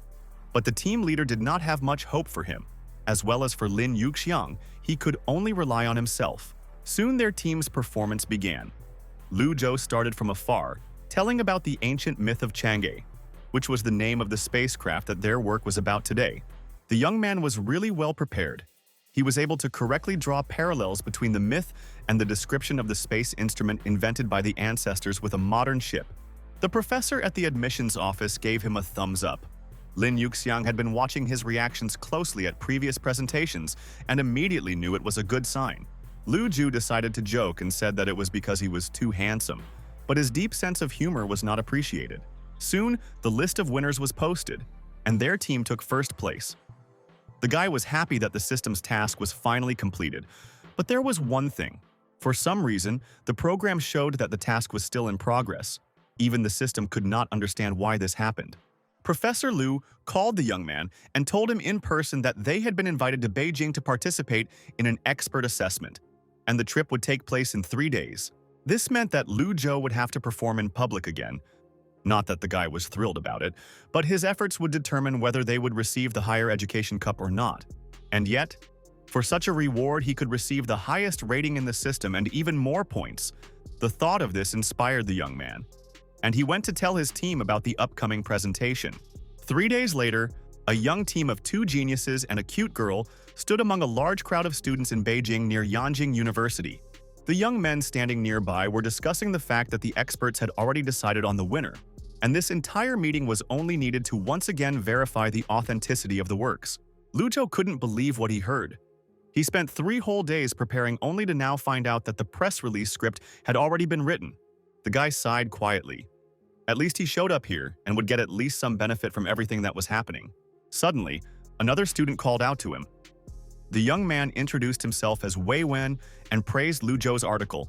But the team leader did not have much hope for him. As well as for Lin Yuxiang, he could only rely on himself. Soon their team's performance began. Lu Zhou started from afar, telling about the ancient myth of Chang'e, which was the name of the spacecraft that their work was about today. The young man was really well prepared. He was able to correctly draw parallels between the myth and the description of the space instrument invented by the ancestors with a modern ship. The professor at the admissions office gave him a thumbs up. Lin Yuxiang had been watching his reactions closely at previous presentations and immediately knew it was a good sign. Lu Zhu decided to joke and said that it was because he was too handsome, but his deep sense of humor was not appreciated. Soon, the list of winners was posted, and their team took first place. The guy was happy that the system's task was finally completed, but there was one thing. For some reason, the program showed that the task was still in progress. Even the system could not understand why this happened. Professor Liu called the young man and told him in person that they had been invited to Beijing to participate in an expert assessment, and the trip would take place in 3 days. This meant that Lu Zhou would have to perform in public again. Not that the guy was thrilled about it, but his efforts would determine whether they would receive the higher education cup or not. And yet, for such a reward, he could receive the highest rating in the system and even more points. The thought of this inspired the young man, and he went to tell his team about the upcoming presentation. 3 days later, a young team of 2 geniuses and a cute girl stood among a large crowd of students in Beijing near Yanjing University. The young men standing nearby were discussing the fact that the experts had already decided on the winner, and this entire meeting was only needed to once again verify the authenticity of the works. Lu Zhou couldn't believe what he heard. He spent 3 whole days preparing only to now find out that the press release script had already been written. The guy sighed quietly. At least he showed up here and would get at least some benefit from everything that was happening. Suddenly, another student called out to him. The young man introduced himself as Wei Wen and praised Lu Zhou's article,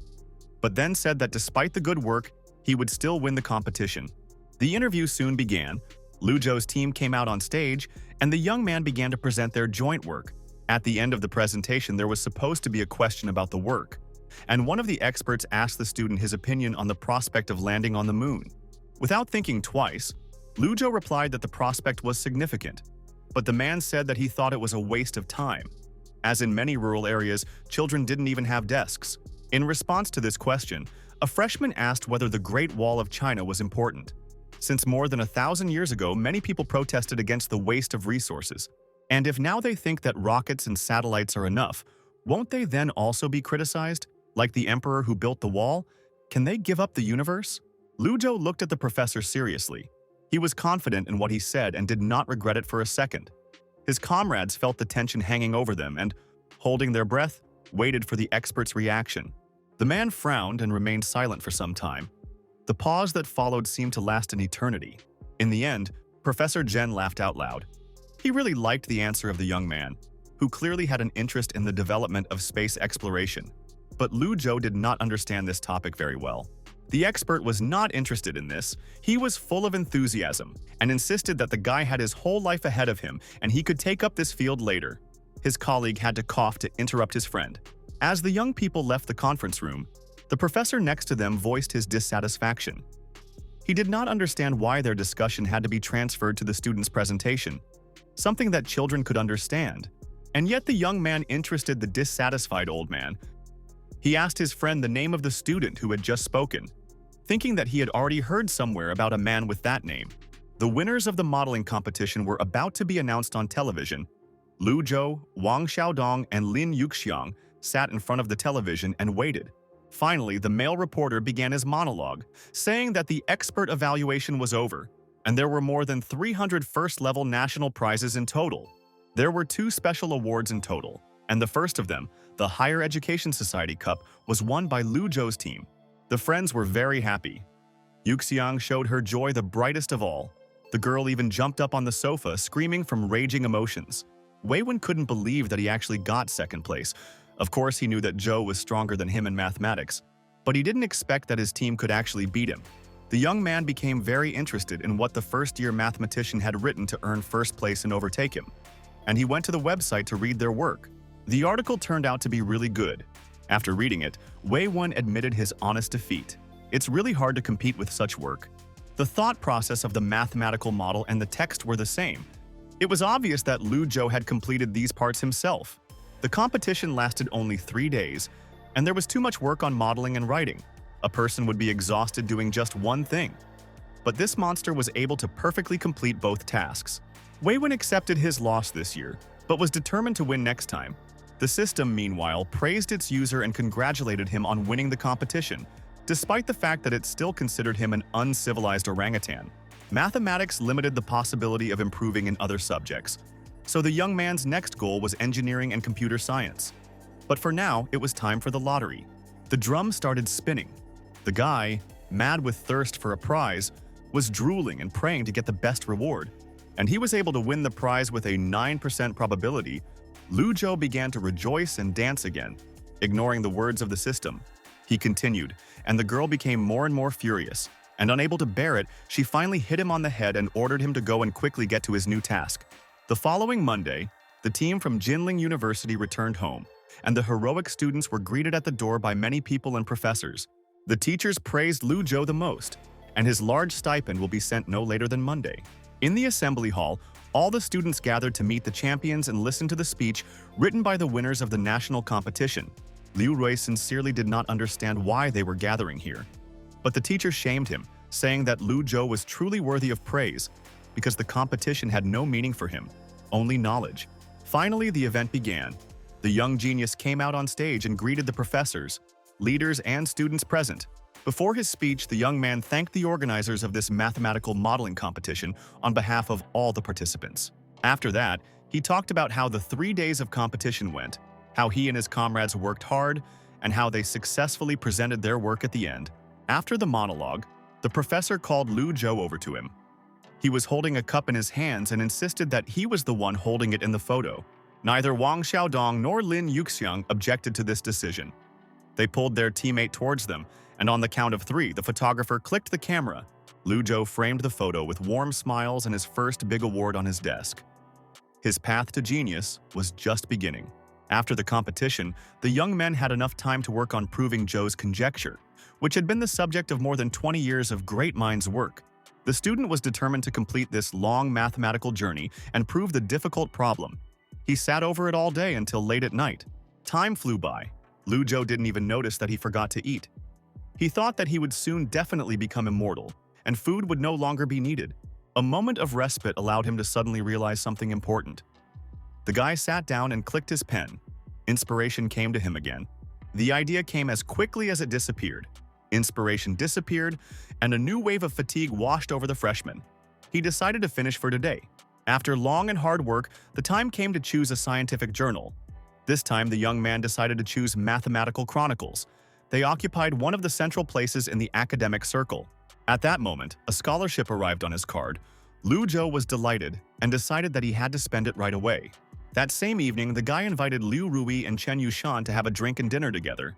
but then said that despite the good work, he would still win the competition. The interview soon began. Lu Zhou's team came out on stage, and the young man began to present their joint work. At the end of the presentation, there was supposed to be a question about the work, and one of the experts asked the student his opinion on the prospect of landing on the moon. Without thinking twice, Lu Zhou replied that the prospect was significant, but the man said that he thought it was a waste of time. As in many rural areas, children didn't even have desks. In response to this question, a freshman asked whether the Great Wall of China was important. Since more than 1,000 years ago, many people protested against the waste of resources. And if now they think that rockets and satellites are enough, won't they then also be criticized? Like the emperor who built the wall? Can they give up the universe? Lu Zhou looked at the professor seriously. He was confident in what he said and did not regret it for a second. His comrades felt the tension hanging over them and, holding their breath, waited for the expert's reaction. The man frowned and remained silent for some time. The pause that followed seemed to last an eternity. In the end, Professor Jen laughed out loud. He really liked the answer of the young man, who clearly had an interest in the development of space exploration. But Lu Zhou did not understand this topic very well. The expert was not interested in this. He was full of enthusiasm and insisted that the guy had his whole life ahead of him and he could take up this field later. His colleague had to cough to interrupt his friend. As the young people left the conference room, the professor next to them voiced his dissatisfaction. He did not understand why their discussion had to be transferred to the student's presentation, something that children could understand. And yet the young man interested the dissatisfied old man. He asked his friend the name of the student who had just spoken, thinking that he had already heard somewhere about a man with that name. The winners of the modeling competition were about to be announced on television. Lu Zhou, Wang Xiaodong, and Lin Yuxiang sat in front of the television and waited. Finally, the male reporter began his monologue, saying that the expert evaluation was over, and there were more than 300 first-level national prizes in total. There were 2 special awards in total, and the first of them, the Higher Education Society Cup, was won by Lu Zhou's team. The friends were very happy. Yuxiang showed her joy the brightest of all. The girl even jumped up on the sofa, screaming from raging emotions. Weiwen couldn't believe that he actually got second place. Of course, he knew that Zhou was stronger than him in mathematics, but he didn't expect that his team could actually beat him. The young man became very interested in what the first-year mathematician had written to earn first place and overtake him, and he went to the website to read their work. The article turned out to be really good. After reading it, Weiwen admitted his honest defeat. It's really hard to compete with such work. The thought process of the mathematical model and the text were the same. It was obvious that Lu Zhou had completed these parts himself. The competition lasted only 3 days, and there was too much work on modeling and writing. A person would be exhausted doing just one thing. But this monster was able to perfectly complete both tasks. Weiwen accepted his loss this year, but was determined to win next time. The system, meanwhile, praised its user and congratulated him on winning the competition, despite the fact that it still considered him an uncivilized orangutan. Mathematics limited the possibility of improving in other subjects, so the young man's next goal was engineering and computer science. But for now, it was time for the lottery. The drum started spinning. The guy, mad with thirst for a prize, was drooling and praying to get the best reward, and he was able to win the prize with a 9% probability. Lu Zhou began to rejoice and dance again, ignoring the words of the system. He continued, and the girl became more and more furious, and unable to bear it, she finally hit him on the head and ordered him to go and quickly get to his new task. The following Monday, the team from Jinling University returned home, and the heroic students were greeted at the door by many people and professors. The teachers praised Lu Zhou the most, and his large stipend will be sent no later than Monday. In the assembly hall, all the students gathered to meet the champions and listen to the speech written by the winners of the national competition. Liu Rui sincerely did not understand why they were gathering here. But the teacher shamed him, saying that Lu Zhou was truly worthy of praise because the competition had no meaning for him, only knowledge. Finally, the event began. The young genius came out on stage and greeted the professors, leaders, and students present. Before his speech, the young man thanked the organizers of this mathematical modeling competition on behalf of all the participants. After that, he talked about how the 3 days of competition went, how he and his comrades worked hard, and how they successfully presented their work at the end. After the monologue, the professor called Lu Zhou over to him. He was holding a cup in his hands and insisted that he was the one holding it in the photo. Neither Wang Xiaodong nor Lin Yuxiang objected to this decision. They pulled their teammate towards them, and on the count of 3, the photographer clicked the camera. Lu Zhou framed the photo with warm smiles and his first big award on his desk. His path to genius was just beginning. After the competition, the young men had enough time to work on proving Zhou's conjecture, which had been the subject of more than 20 years of great minds' work. The student was determined to complete this long mathematical journey and prove the difficult problem. He sat over it all day until late at night. Time flew by. Lu Zhou didn't even notice that he forgot to eat. He thought that he would soon definitely become immortal, and food would no longer be needed. A moment of respite allowed him to suddenly realize something important. The guy sat down and clicked his pen. Inspiration came to him again. The idea came as quickly as it disappeared. Inspiration disappeared, and a new wave of fatigue washed over the freshman. He decided to finish for today. After long and hard work, the time came to choose a scientific journal. This time, the young man decided to choose mathematical chronicles. They occupied one of the central places in the academic circle. At that moment, a scholarship arrived on his card. Lu Zhou was delighted and decided that he had to spend it right away. That same evening, the guy invited Liu Rui and Chen Yushan to have a drink and dinner together.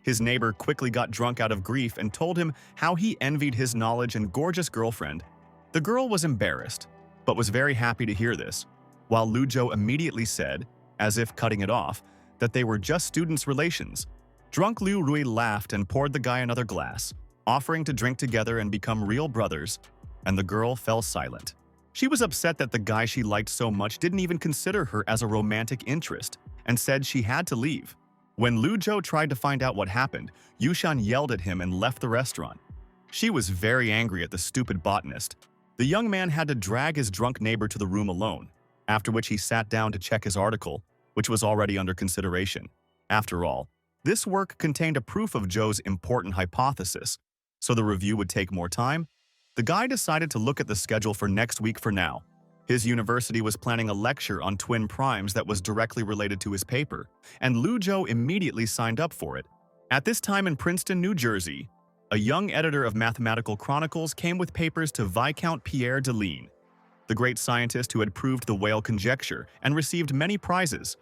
His neighbor quickly got drunk out of grief and told him how he envied his knowledge and gorgeous girlfriend. The girl was embarrassed, but was very happy to hear this, while Lu Zhou immediately said, as if cutting it off, that they were just students' relations. Drunk Liu Rui laughed and poured the guy another glass, offering to drink together and become real brothers, and the girl fell silent. She was upset that the guy she liked so much didn't even consider her as a romantic interest and said she had to leave. When Lu Zhou tried to find out what happened, Yushan yelled at him and left the restaurant. She was very angry at the stupid botanist. The young man had to drag his drunk neighbor to the room alone, after which he sat down to check his article, which was already under consideration. After all, this work contained a proof of Zhou's important hypothesis, so the review would take more time. The guy decided to look at the schedule for next week for now. His university was planning a lecture on twin primes that was directly related to his paper, and Lu Zhou immediately signed up for it. At this time in Princeton, New Jersey, a young editor of mathematical chronicles came with papers to Viscount Pierre Deline, the great scientist who had proved the whale conjecture and received many prizes.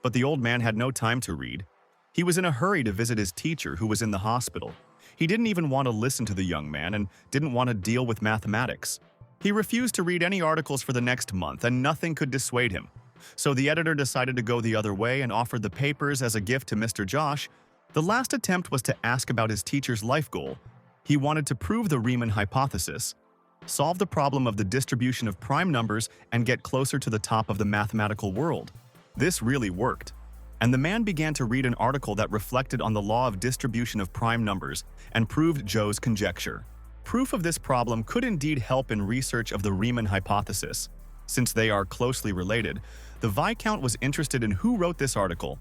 But the old man had no time to read. He was in a hurry to visit his teacher, who was in the hospital. He didn't even want to listen to the young man and didn't want to deal with mathematics. He refused to read any articles for the next month, and nothing could dissuade him. So the editor decided to go the other way and offered the papers as a gift to Mr. Josh. The last attempt was to ask about his teacher's life goal. He wanted to prove the Riemann hypothesis, solve the problem of the distribution of prime numbers, and get closer to the top of the mathematical world. This really worked, and the man began to read an article that reflected on the law of distribution of prime numbers and proved Zhou's conjecture. Proof of this problem could indeed help in research of the Riemann hypothesis. Since they are closely related, the Viscount was interested in who wrote this article.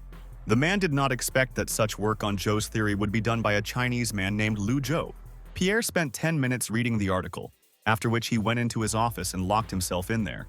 The man did not expect that such work on Zhou's theory would be done by a Chinese man named Lu Zhou. Pierre spent 10 minutes reading the article, after which he went into his office and locked himself in there.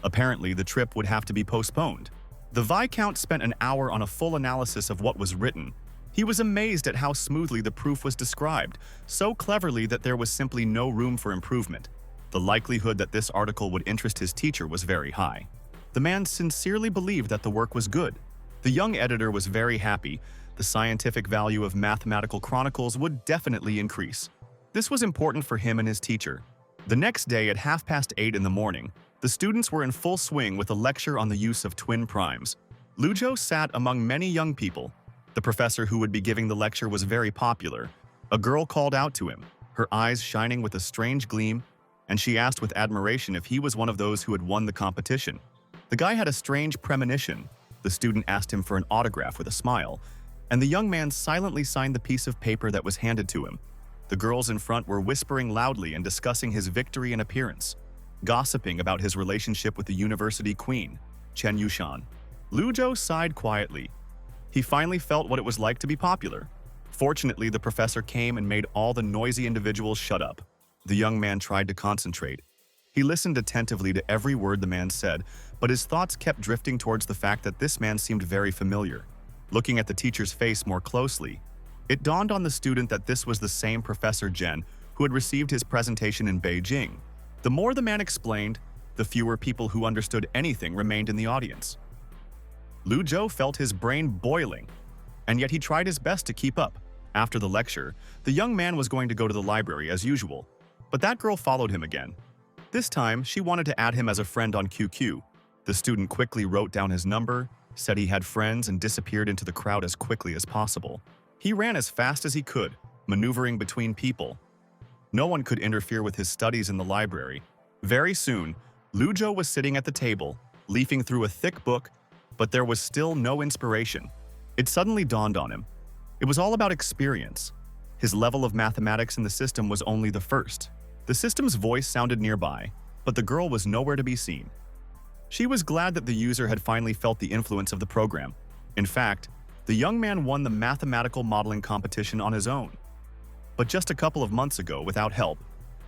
Apparently, the trip would have to be postponed. The Viscount spent an hour on a full analysis of what was written. He was amazed at how smoothly the proof was described, so cleverly that there was simply no room for improvement. The likelihood that this article would interest his teacher was very high. The man sincerely believed that the work was good. The young editor was very happy. The scientific value of mathematical chronicles would definitely increase. This was important for him and his teacher. The next day at 8:30 in the morning, the students were in full swing with a lecture on the use of twin primes. Lu Zhou sat among many young people. The professor who would be giving the lecture was very popular. A girl called out to him, her eyes shining with a strange gleam, and she asked with admiration if he was one of those who had won the competition. The guy had a strange premonition. The student asked him for an autograph with a smile, and the young man silently signed the piece of paper that was handed to him. The girls in front were whispering loudly and discussing his victory and appearance, gossiping about his relationship with the university queen, Chen Yushan. Lu Zhou sighed quietly. He finally felt what it was like to be popular. Fortunately, the professor came and made all the noisy individuals shut up. The young man tried to concentrate. He listened attentively to every word the man said, but his thoughts kept drifting towards the fact that this man seemed very familiar. Looking at the teacher's face more closely, it dawned on the student that this was the same Professor Zhen who had received his presentation in Beijing. The more the man explained, the fewer people who understood anything remained in the audience. Lu Zhou felt his brain boiling, and yet he tried his best to keep up. After the lecture, the young man was going to go to the library as usual, but that girl followed him again. This time, she wanted to add him as a friend on QQ. The student quickly wrote down his number, said he had friends, and disappeared into the crowd as quickly as possible. He ran as fast as he could, maneuvering between people. No one could interfere with his studies in the library. Very soon, Lu Zhou was sitting at the table, leafing through a thick book, but there was still no inspiration. It suddenly dawned on him. It was all about experience. His level of mathematics in the system was only the first. The system's voice sounded nearby, but the girl was nowhere to be seen. She was glad that the user had finally felt the influence of the program. In fact, the young man won the mathematical modeling competition on his own. But just a couple of months ago, without help,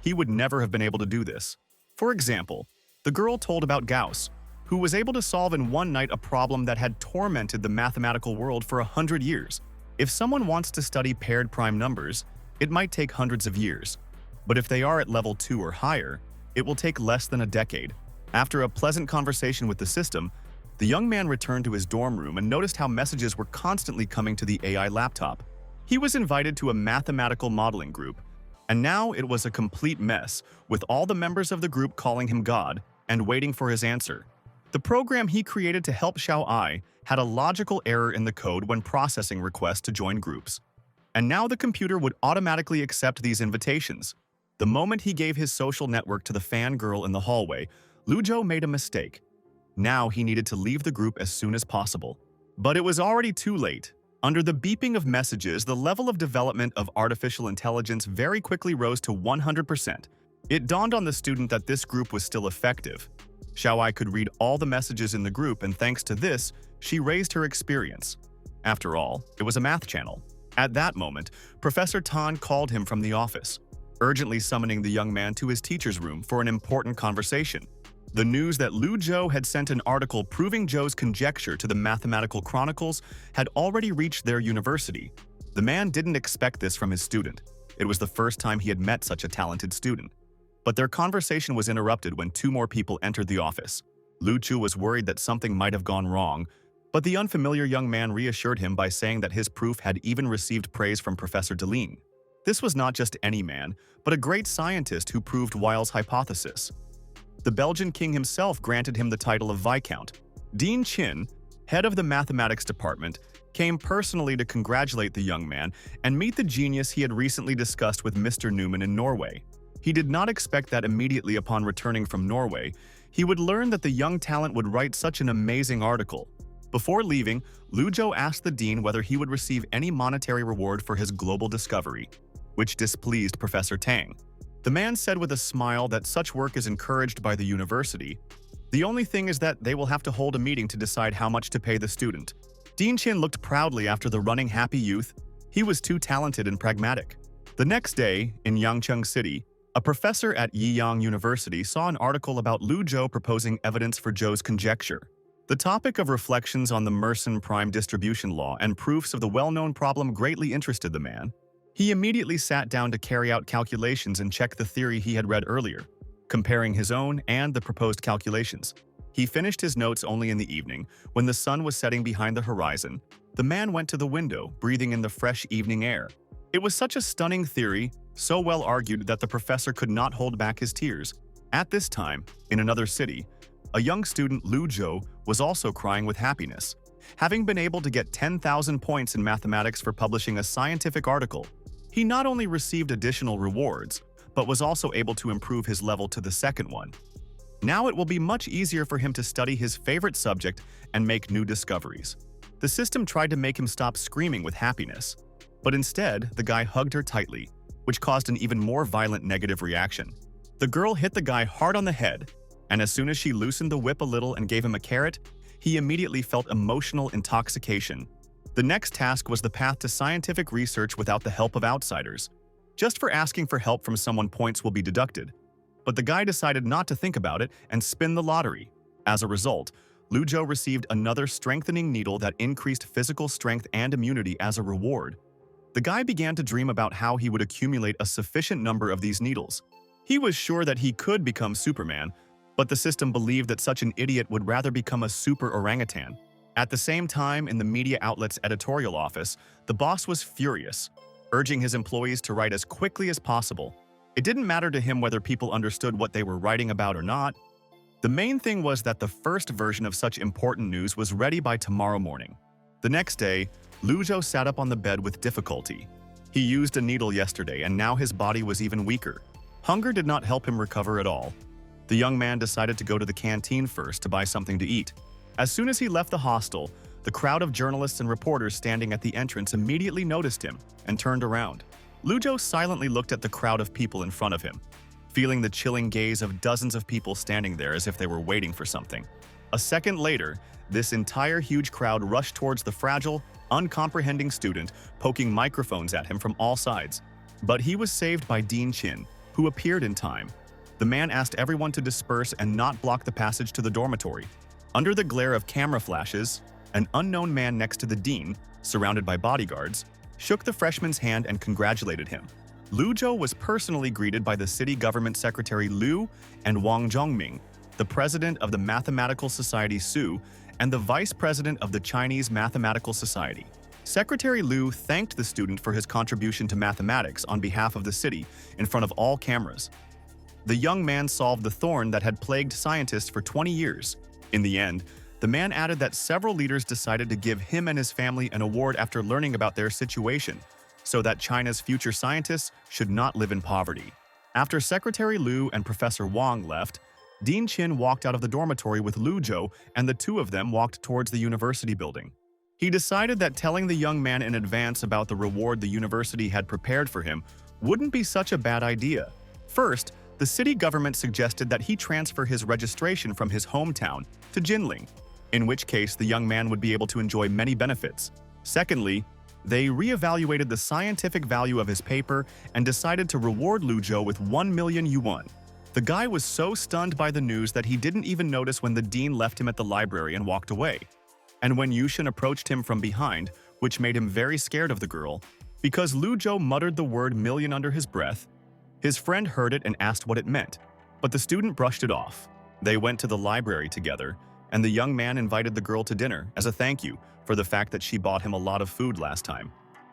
he would never have been able to do this. For example, the girl told about Gauss. who was able to solve in one night a problem that had tormented the mathematical world for 100 years. If someone wants to study paired prime numbers, it might take hundreds of years. But if they are at level 2 or higher, it will take less than a decade. After a pleasant conversation with the system, the young man returned to his dorm room and noticed how messages were constantly coming to the AI laptop. He was invited to a mathematical modeling group, and now it was a complete mess, with all the members of the group calling him God and waiting for his answer. The program he created to help Xiao Ai had a logical error in the code when processing requests to join groups. And now the computer would automatically accept these invitations. The moment he gave his social network to the fangirl in the hallway, Lu Zhou made a mistake. Now he needed to leave the group as soon as possible. But it was already too late. Under the beeping of messages, the level of development of artificial intelligence very quickly rose to 100%. It dawned on the student that this group was still effective. Xiao Ai could read all the messages in the group, and thanks to this, she raised her experience. After all, it was a math channel. At that moment, Professor Tan called him from the office, urgently summoning the young man to his teacher's room for an important conversation. The news that Lu Zhou had sent an article proving Zhou's conjecture to the Mathematical Chronicles had already reached their university. The man didn't expect this from his student. It was the first time he had met such a talented student. But their conversation was interrupted when two more people entered the office. Lu Chu was worried that something might have gone wrong, but the unfamiliar young man reassured him by saying that his proof had even received praise from Professor Deline. This was not just any man, but a great scientist who proved Weil's hypothesis. The Belgian king himself granted him the title of Viscount. Dean Chin, head of the mathematics department, came personally to congratulate the young man and meet the genius he had recently discussed with Mr. Newman in Norway. He did not expect that immediately upon returning from Norway, he would learn that the young talent would write such an amazing article. Before leaving, Lu Zhou asked the dean whether he would receive any monetary reward for his global discovery, which displeased Professor Tang. The man said with a smile that such work is encouraged by the university. The only thing is that they will have to hold a meeting to decide how much to pay the student. Dean Chin looked proudly after the running happy youth. He was too talented and pragmatic. The next day, in Yangcheng City, a professor at Yiyang University saw an article about Lu Zhou proposing evidence for Zhou's conjecture. The topic of reflections on the Mersenne prime distribution law and proofs of the well-known problem greatly interested the man. He immediately sat down to carry out calculations and check the theory he had read earlier, comparing his own and the proposed calculations. He finished his notes only in the evening, when the sun was setting behind the horizon. The man went to the window, breathing in the fresh evening air. It was such a stunning theory, so well argued that the professor could not hold back his tears. At this time, in another city, a young student, Lu Zhou, was also crying with happiness. Having been able to get 10,000 points in mathematics for publishing a scientific article, he not only received additional rewards, but was also able to improve his level to the second one. Now it will be much easier for him to study his favorite subject and make new discoveries. The system tried to make him stop screaming with happiness, but instead, the guy hugged her tightly, which caused an even more violent negative reaction. The girl hit the guy hard on the head, and as soon as she loosened the whip a little and gave him a carrot, he immediately felt emotional intoxication. The next task was the path to scientific research without the help of outsiders. Just for asking for help from someone, points will be deducted. But the guy decided not to think about it and spin the lottery. As a result, Lu Zhou received another strengthening needle that increased physical strength and immunity as a reward. The guy began to dream about how he would accumulate a sufficient number of these needles. He was sure that he could become Superman, but the system believed that such an idiot would rather become a super orangutan. At the same time, in the media outlet's editorial office, the boss was furious, urging his employees to write as quickly as possible. It didn't matter to him whether people understood what they were writing about or not. The main thing was that the first version of such important news was ready by tomorrow morning. The next day, Lu Zhou sat up on the bed with difficulty. He used a needle yesterday, and now his body was even weaker. Hunger did not help him recover at all. The young man decided to go to the canteen first to buy something to eat. As soon as he left the hostel, the crowd of journalists and reporters standing at the entrance immediately noticed him and turned around. Lu Zhou silently looked at the crowd of people in front of him, feeling the chilling gaze of dozens of people standing there as if they were waiting for something. A second later, this entire huge crowd rushed towards the fragile, uncomprehending student, poking microphones at him from all sides. But he was saved by Dean Chin, who appeared in time. The man asked everyone to disperse and not block the passage to the dormitory. Under the glare of camera flashes, an unknown man next to the dean, surrounded by bodyguards, shook the freshman's hand and congratulated him. Lu Zhou was personally greeted by the city government secretary Liu and Wang Zhongming, the president of the Mathematical Society Su, and the vice president of the Chinese Mathematical Society. Secretary Liu thanked the student for his contribution to mathematics on behalf of the city in front of all cameras. The young man solved the thorn that had plagued scientists for 20 years. In the end, the man added that several leaders decided to give him and his family an award after learning about their situation, so that China's future scientists should not live in poverty. After Secretary Liu and Professor Wang left, Dean Qin walked out of the dormitory with Lu Zhou, and the two of them walked towards the university building. He decided that telling the young man in advance about the reward the university had prepared for him wouldn't be such a bad idea. First, the city government suggested that he transfer his registration from his hometown to Jinling, in which case the young man would be able to enjoy many benefits. Secondly, they reevaluated the scientific value of his paper and decided to reward Lu Zhou with 1 million yuan. The guy was so stunned by the news that he didn't even notice when the dean left him at the library and walked away. And when Yushin approached him from behind, which made him very scared of the girl, because Lu Zhou muttered the word million under his breath, his friend heard it and asked what it meant, but the student brushed it off. They went to the library together, and the young man invited the girl to dinner as a thank you for the fact that she bought him a lot of food last time.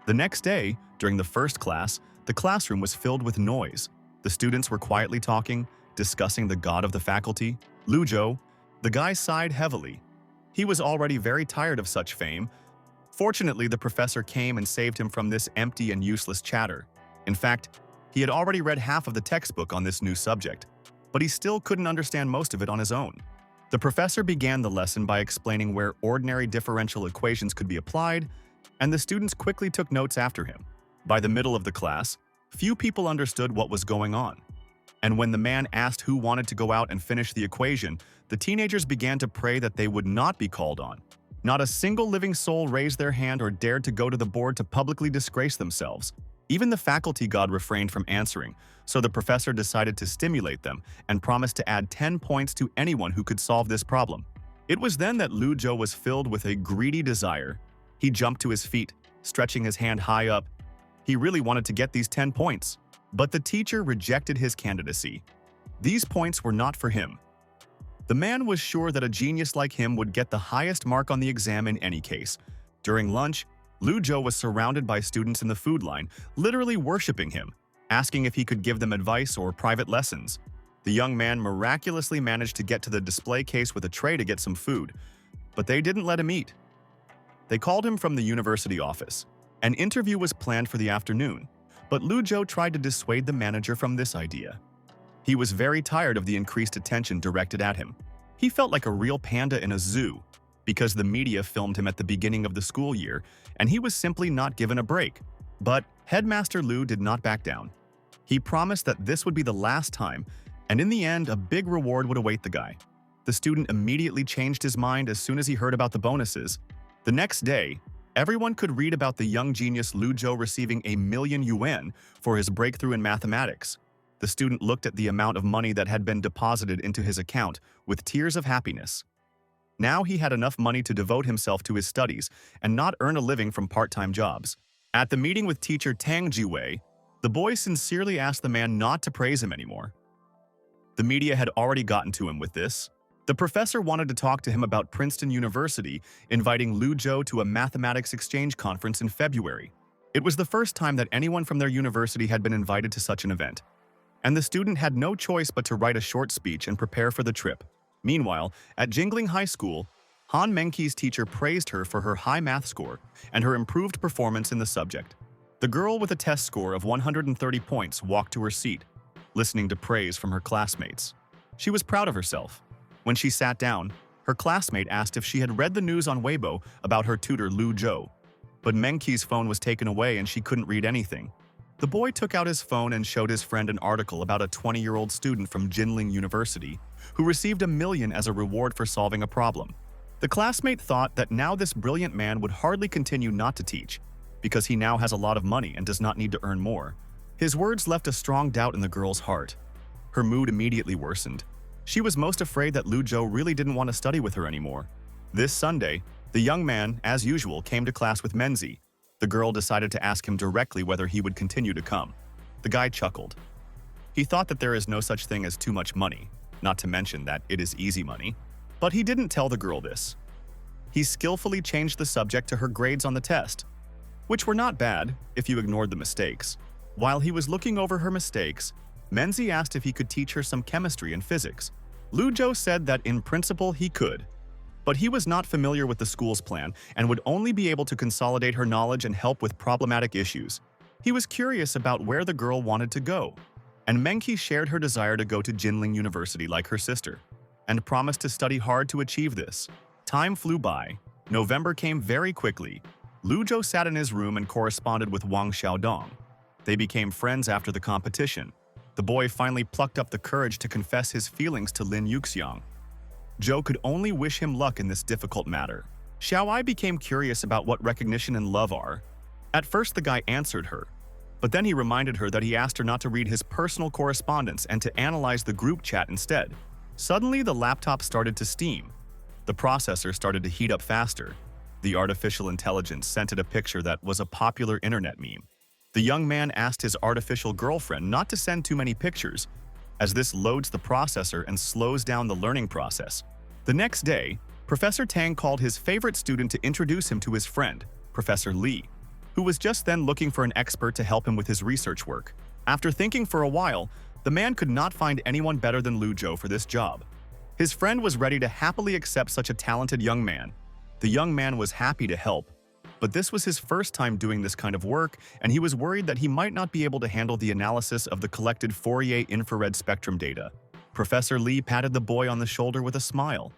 The next day, during the first class, the classroom was filled with noise. The students were quietly talking, discussing the god of the faculty, Lu Zhou. The guy sighed heavily. He was already very tired of such fame. Fortunately, the professor came and saved him from this empty and useless chatter. In fact, he had already read half of the textbook on this new subject, but he still couldn't understand most of it on his own. The professor began the lesson by explaining where ordinary differential equations could be applied, and the students quickly took notes after him. By the middle of the class, few people understood what was going on. And when the man asked who wanted to go out and finish the equation, the teenagers began to pray that they would not be called on. Not a single living soul raised their hand or dared to go to the board to publicly disgrace themselves. Even the faculty god refrained from answering, so the professor decided to stimulate them and promised to add 10 points to anyone who could solve this problem. It was then that Lu Zhou was filled with a greedy desire. He jumped to his feet, stretching his hand high up. He really wanted to get these 10 points. But the teacher rejected his candidacy. These points were not for him. The man was sure that a genius like him would get the highest mark on the exam in any case. During lunch, Lu Zhou was surrounded by students in the food line, literally worshipping him, asking if he could give them advice or private lessons. The young man miraculously managed to get to the display case with a tray to get some food, but they didn't let him eat. They called him from the university office. An interview was planned for the afternoon, but Lu Zhou tried to dissuade the manager from this idea. He was very tired of the increased attention directed at him. He felt like a real panda in a zoo, because the media filmed him at the beginning of the school year, and he was simply not given a break. But Headmaster Liu did not back down. He promised that this would be the last time, and in the end, a big reward would await the guy. The student immediately changed his mind as soon as he heard about the bonuses. The next day, everyone could read about the young genius Lu Zhou receiving 1 million yuan for his breakthrough in mathematics. The student looked at the amount of money that had been deposited into his account with tears of happiness. Now he had enough money to devote himself to his studies and not earn a living from part-time jobs. At the meeting with teacher Tang Jiwei, the boy sincerely asked the man not to praise him anymore. The media had already gotten to him with this. The professor wanted to talk to him about Princeton University inviting Lu Zhou to a mathematics exchange conference in February. It was the first time that anyone from their university had been invited to such an event, and the student had no choice but to write a short speech and prepare for the trip. Meanwhile, at Jingling High School, Han Mengqi's teacher praised her for her high math score and her improved performance in the subject. The girl with a test score of 130 points walked to her seat, listening to praise from her classmates. She was proud of herself. When she sat down, her classmate asked if she had read the news on Weibo about her tutor Lu Zhou. But Mengqi's phone was taken away and she couldn't read anything. The boy took out his phone and showed his friend an article about a 20-year-old student from Jinling University who received 1 million as a reward for solving a problem. The classmate thought that now this brilliant man would hardly continue not to teach, because he now has a lot of money and does not need to earn more. His words left a strong doubt in the girl's heart. Her mood immediately worsened. She was most afraid that Lu Zhou really didn't want to study with her anymore. This Sunday, the young man, as usual, came to class with Menzi. The girl decided to ask him directly whether he would continue to come. The guy chuckled. He thought that there is no such thing as too much money, not to mention that it is easy money. But he didn't tell the girl this. He skillfully changed the subject to her grades on the test, which were not bad if you ignored the mistakes. While he was looking over her mistakes, Menzi asked if he could teach her some chemistry and physics. Lu Zhou said that in principle he could, but he was not familiar with the school's plan and would only be able to consolidate her knowledge and help with problematic issues. He was curious about where the girl wanted to go, and Mengqi shared her desire to go to Jinling University like her sister, and promised to study hard to achieve this. Time flew by. November came very quickly. Lu Zhou sat in his room and corresponded with Wang Xiaodong. They became friends after the competition. The boy finally plucked up the courage to confess his feelings to Lin Yuxiang. Zhou could only wish him luck in this difficult matter. Xiaoai became curious about what recognition and love are. At first the guy answered her, but then he reminded her that he asked her not to read his personal correspondence and to analyze the group chat instead. Suddenly the laptop started to steam. The processor started to heat up faster. The artificial intelligence sent it a picture that was a popular internet meme. The young man asked his artificial girlfriend not to send too many pictures, as this loads the processor and slows down the learning process. The next day, Professor Tang called his favorite student to introduce him to his friend, Professor Li, who was just then looking for an expert to help him with his research work. After thinking for a while, the man could not find anyone better than Lu Zhou for this job. His friend was ready to happily accept such a talented young man. The young man was happy to help, but this was his first time doing this kind of work, and he was worried that he might not be able to handle the analysis of the collected Fourier infrared spectrum data. Professor Li patted the boy on the shoulder with a smile.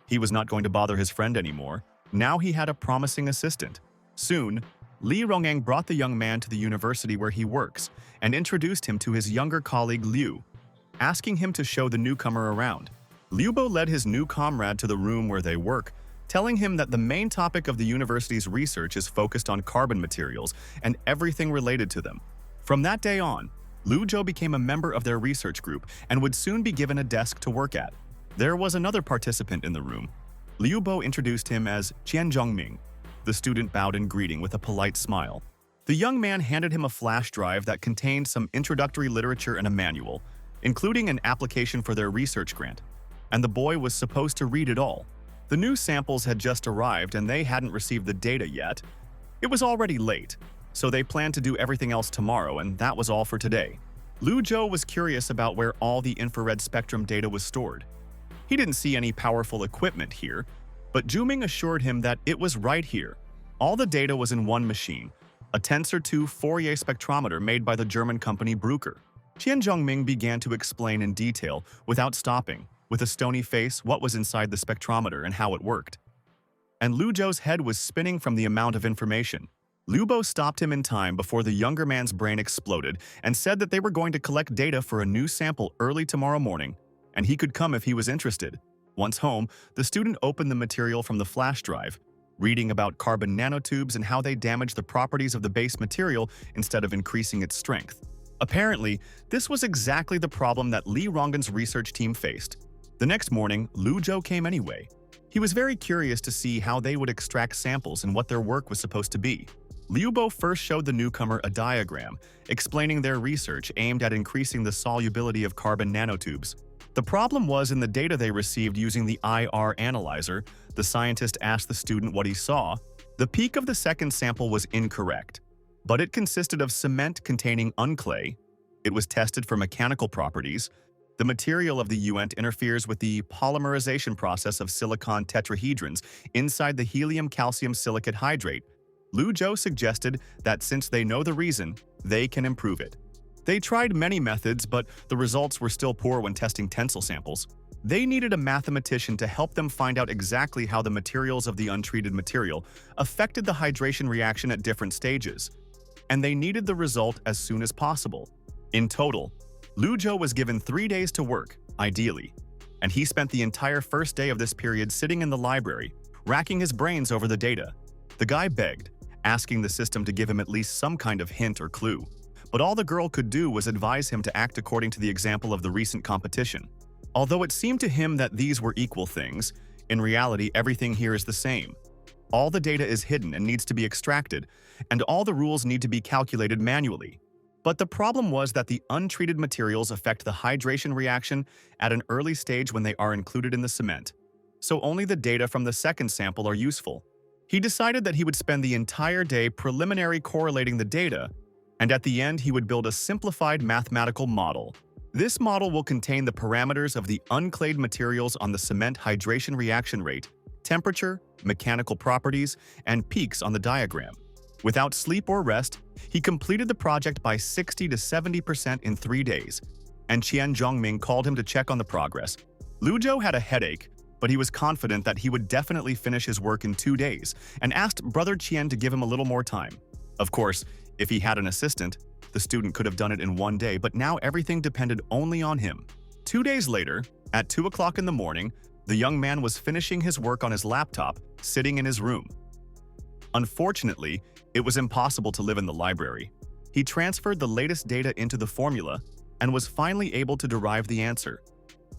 He was not going to bother his friend anymore. Now he had a promising assistant. Soon, Li Rongyang brought the young man to the university where he works and introduced him to his younger colleague Liu, asking him to show the newcomer around. Liu Bo led his new comrade to the room where they work, telling him that the main topic of the university's research is focused on carbon materials and everything related to them. From that day on, Lu Zhou became a member of their research group and would soon be given a desk to work at. There was another participant in the room. Liu Bo introduced him as Qian Zhongming. The student bowed in greeting with a polite smile. The young man handed him a flash drive that contained some introductory literature and a manual, including an application for their research grant, and the boy was supposed to read it all. The new samples had just arrived and they hadn't received the data yet. It was already late, so they planned to do everything else tomorrow, and that was all for today. Lu Zhou was curious about where all the infrared spectrum data was stored. He didn't see any powerful equipment here, but Zhuming assured him that it was right here. All the data was in one machine, a Tensor 2 Fourier spectrometer made by the German company Bruker. Qian Zhongming began to explain in detail, without stopping, with a stony face, what was inside the spectrometer and how it worked. And Lu Zhou's head was spinning from the amount of information. Liu Bo stopped him in time before the younger man's brain exploded and said that they were going to collect data for a new sample early tomorrow morning, and he could come if he was interested. Once home, the student opened the material from the flash drive, reading about carbon nanotubes and how they damage the properties of the base material instead of increasing its strength. Apparently, this was exactly the problem that Li Ronggen's research team faced. The next morning, Lu Zhou came anyway. He was very curious to see how they would extract samples and what their work was supposed to be. Liu Bo first showed the newcomer a diagram, explaining their research aimed at increasing the solubility of carbon nanotubes. The problem was in the data they received using the IR analyzer. The scientist asked the student what he saw. The peak of the second sample was incorrect, but it consisted of cement containing unclay. It was tested for mechanical properties. The material of the UNT interferes with the polymerization process of silicon tetrahedrons inside the helium-calcium silicate hydrate. Lu Zhou suggested that since they know the reason, they can improve it. They tried many methods, but the results were still poor when testing tensile samples. They needed a mathematician to help them find out exactly how the materials of the untreated material affected the hydration reaction at different stages, and they needed the result as soon as possible. In total, Lu Zhou was given 3 days to work, ideally, and he spent the entire first day of this period sitting in the library, racking his brains over the data. The guy begged, asking the system to give him at least some kind of hint or clue, but all the girl could do was advise him to act according to the example of the recent competition. Although it seemed to him that these were equal things, in reality everything here is the same. All the data is hidden and needs to be extracted, and all the rules need to be calculated manually. But the problem was that the untreated materials affect the hydration reaction at an early stage when they are included in the cement. So only the data from the second sample are useful. He decided that he would spend the entire day preliminary correlating the data, and at the end he would build a simplified mathematical model. This model will contain the parameters of the unclayed materials on the cement hydration reaction rate, temperature, mechanical properties, and peaks on the diagram. Without sleep or rest, he completed the project by 60 to 70% in 3 days, and Qian Zhongming called him to check on the progress. Lu Zhou had a headache, but he was confident that he would definitely finish his work in 2 days and asked Brother Qian to give him a little more time. Of course, if he had an assistant, the student could have done it in 1 day, but now everything depended only on him. 2 days later, at 2 o'clock in the morning, the young man was finishing his work on his laptop, sitting in his room. Unfortunately, it was impossible to live in the library. He transferred the latest data into the formula and was finally able to derive the answer.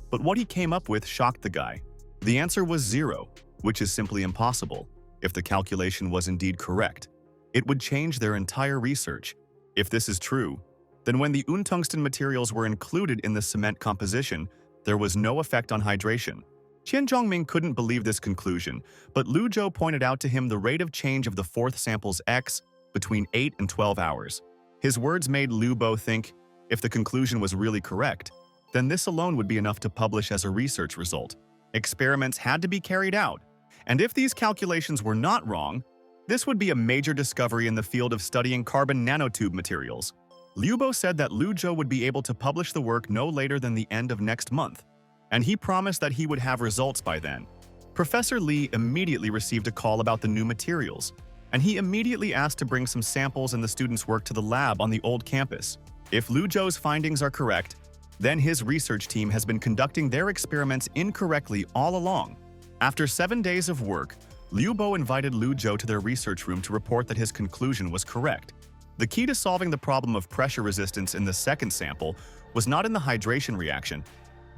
But what he came up with shocked the guy. The answer was 0, which is simply impossible. If the calculation was indeed correct, it would change their entire research. If this is true, then when the untungsten materials were included in the cement composition, there was no effect on hydration. Qian Zhongming couldn't believe this conclusion, but Lu Zhou pointed out to him the rate of change of the fourth sample's X between 8 and 12 hours. His words made Lu Bo think, if the conclusion was really correct, then this alone would be enough to publish as a research result. Experiments had to be carried out, and if these calculations were not wrong, this would be a major discovery in the field of studying carbon nanotube materials. Liu Bo said that Lu Zhou would be able to publish the work no later than the end of next month, and he promised that he would have results by then. Professor Li immediately received a call about the new materials, and he immediately asked to bring some samples and the students' work to the lab on the old campus. If Lu Zhou's findings are correct, then his research team has been conducting their experiments incorrectly all along. After 7 days of work, Liu Bo invited Lu Zhou to their research room to report that his conclusion was correct. The key to solving the problem of pressure resistance in the second sample was not in the hydration reaction,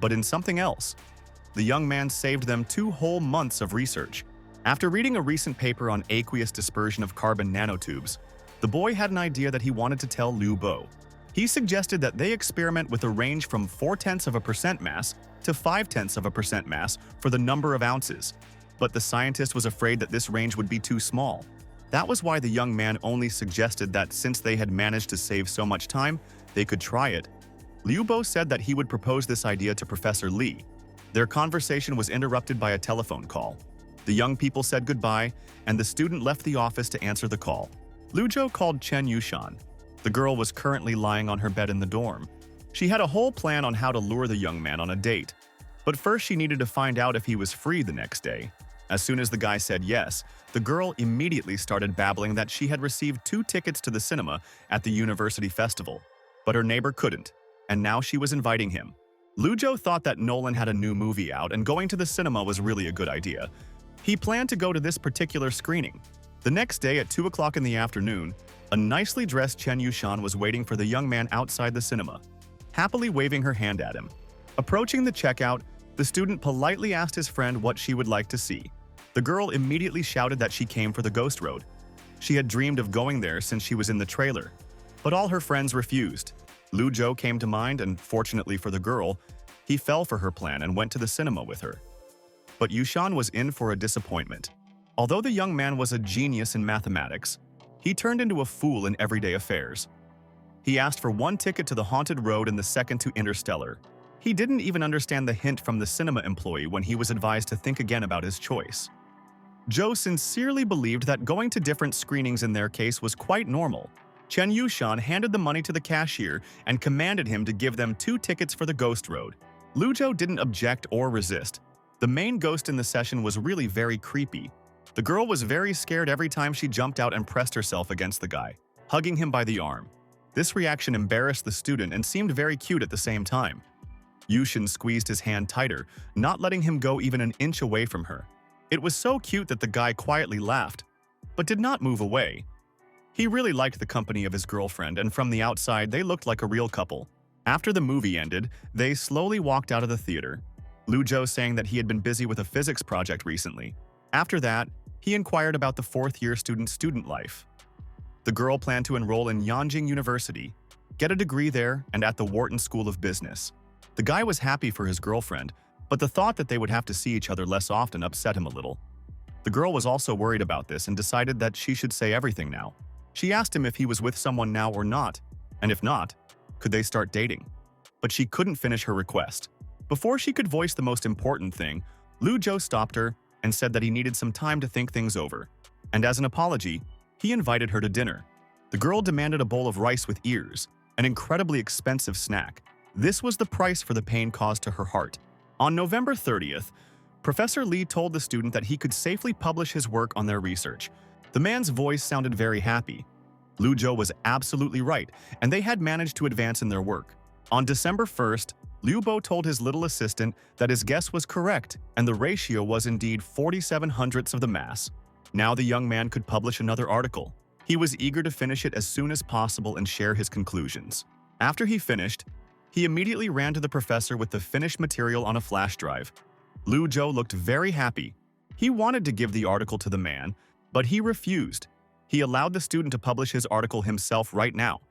but in something else. The young man saved them 2 whole months of research. After reading a recent paper on aqueous dispersion of carbon nanotubes, the boy had an idea that he wanted to tell Liu Bo. He suggested that they experiment with a range from 0.4% mass to 0.5% mass for the number of ounces. But the scientist was afraid that this range would be too small. That was why the young man only suggested that since they had managed to save so much time, they could try it. Liu Bo said that he would propose this idea to Professor Li. Their conversation was interrupted by a telephone call. The young people said goodbye, and the student left the office to answer the call. Lu Zhou called Chen Yushan. The girl was currently lying on her bed in the dorm. She had a whole plan on how to lure the young man on a date. But first she needed to find out if he was free the next day. As soon as the guy said yes, the girl immediately started babbling that she had received 2 tickets to the cinema at the university festival. But her neighbor couldn't, and now she was inviting him. Lu Zhou thought that Nolan had a new movie out and going to the cinema was really a good idea. He planned to go to this particular screening. The next day at 2 o'clock in the afternoon, a nicely dressed Chen Yushan was waiting for the young man outside the cinema, happily waving her hand at him. Approaching the checkout, the student politely asked his friend what she would like to see. The girl immediately shouted that she came for the Ghost Road. She had dreamed of going there since she was in the trailer, but all her friends refused. Lu Zhou came to mind, and fortunately for the girl, he fell for her plan and went to the cinema with her. But Yushan was in for a disappointment. Although the young man was a genius in mathematics, he turned into a fool in everyday affairs. He asked for 1 ticket to the haunted road and the second to Interstellar. He didn't even understand the hint from the cinema employee when he was advised to think again about his choice. Zhou sincerely believed that going to different screenings in their case was quite normal. Chen Yushan handed the money to the cashier and commanded him to give them 2 tickets for the Ghost Road. Lu Zhou didn't object or resist. The main ghost in the session was really very creepy. The girl was very scared every time she jumped out and pressed herself against the guy, hugging him by the arm. This reaction embarrassed the student and seemed very cute at the same time. Yushan squeezed his hand tighter, not letting him go even an inch away from her. It was so cute that the guy quietly laughed, but did not move away. He really liked the company of his girlfriend, and from the outside they looked like a real couple. After the movie ended, they slowly walked out of the theater, Lu Zhou saying that he had been busy with a physics project recently. After that, he inquired about the fourth-year student life. The girl planned to enroll in Yanjing University, get a degree there, and at the Wharton School of Business. The guy was happy for his girlfriend, but the thought that they would have to see each other less often upset him a little. The girl was also worried about this and decided that she should say everything now. She asked him if he was with someone now or not, and if not, could they start dating? But she couldn't finish her request. Before she could voice the most important thing, Lu Zhou stopped her and said that he needed some time to think things over. And as an apology, he invited her to dinner. The girl demanded a bowl of rice with ears, an incredibly expensive snack. This was the price for the pain caused to her heart. On November 30th, Professor Lee told the student that he could safely publish his work on their research. The man's voice sounded very happy. Lu Zhou was absolutely right, and they had managed to advance in their work. On December 1st, Liu Bo told his little assistant that his guess was correct, and the ratio was indeed 47 hundredths of the mass. Now the young man could publish another article. He was eager to finish it as soon as possible and share his conclusions. After he finished, he immediately ran to the professor with the finished material on a flash drive. Lu Zhou looked very happy. He wanted to give the article to the man, but he refused. He allowed the student to publish his article himself right now,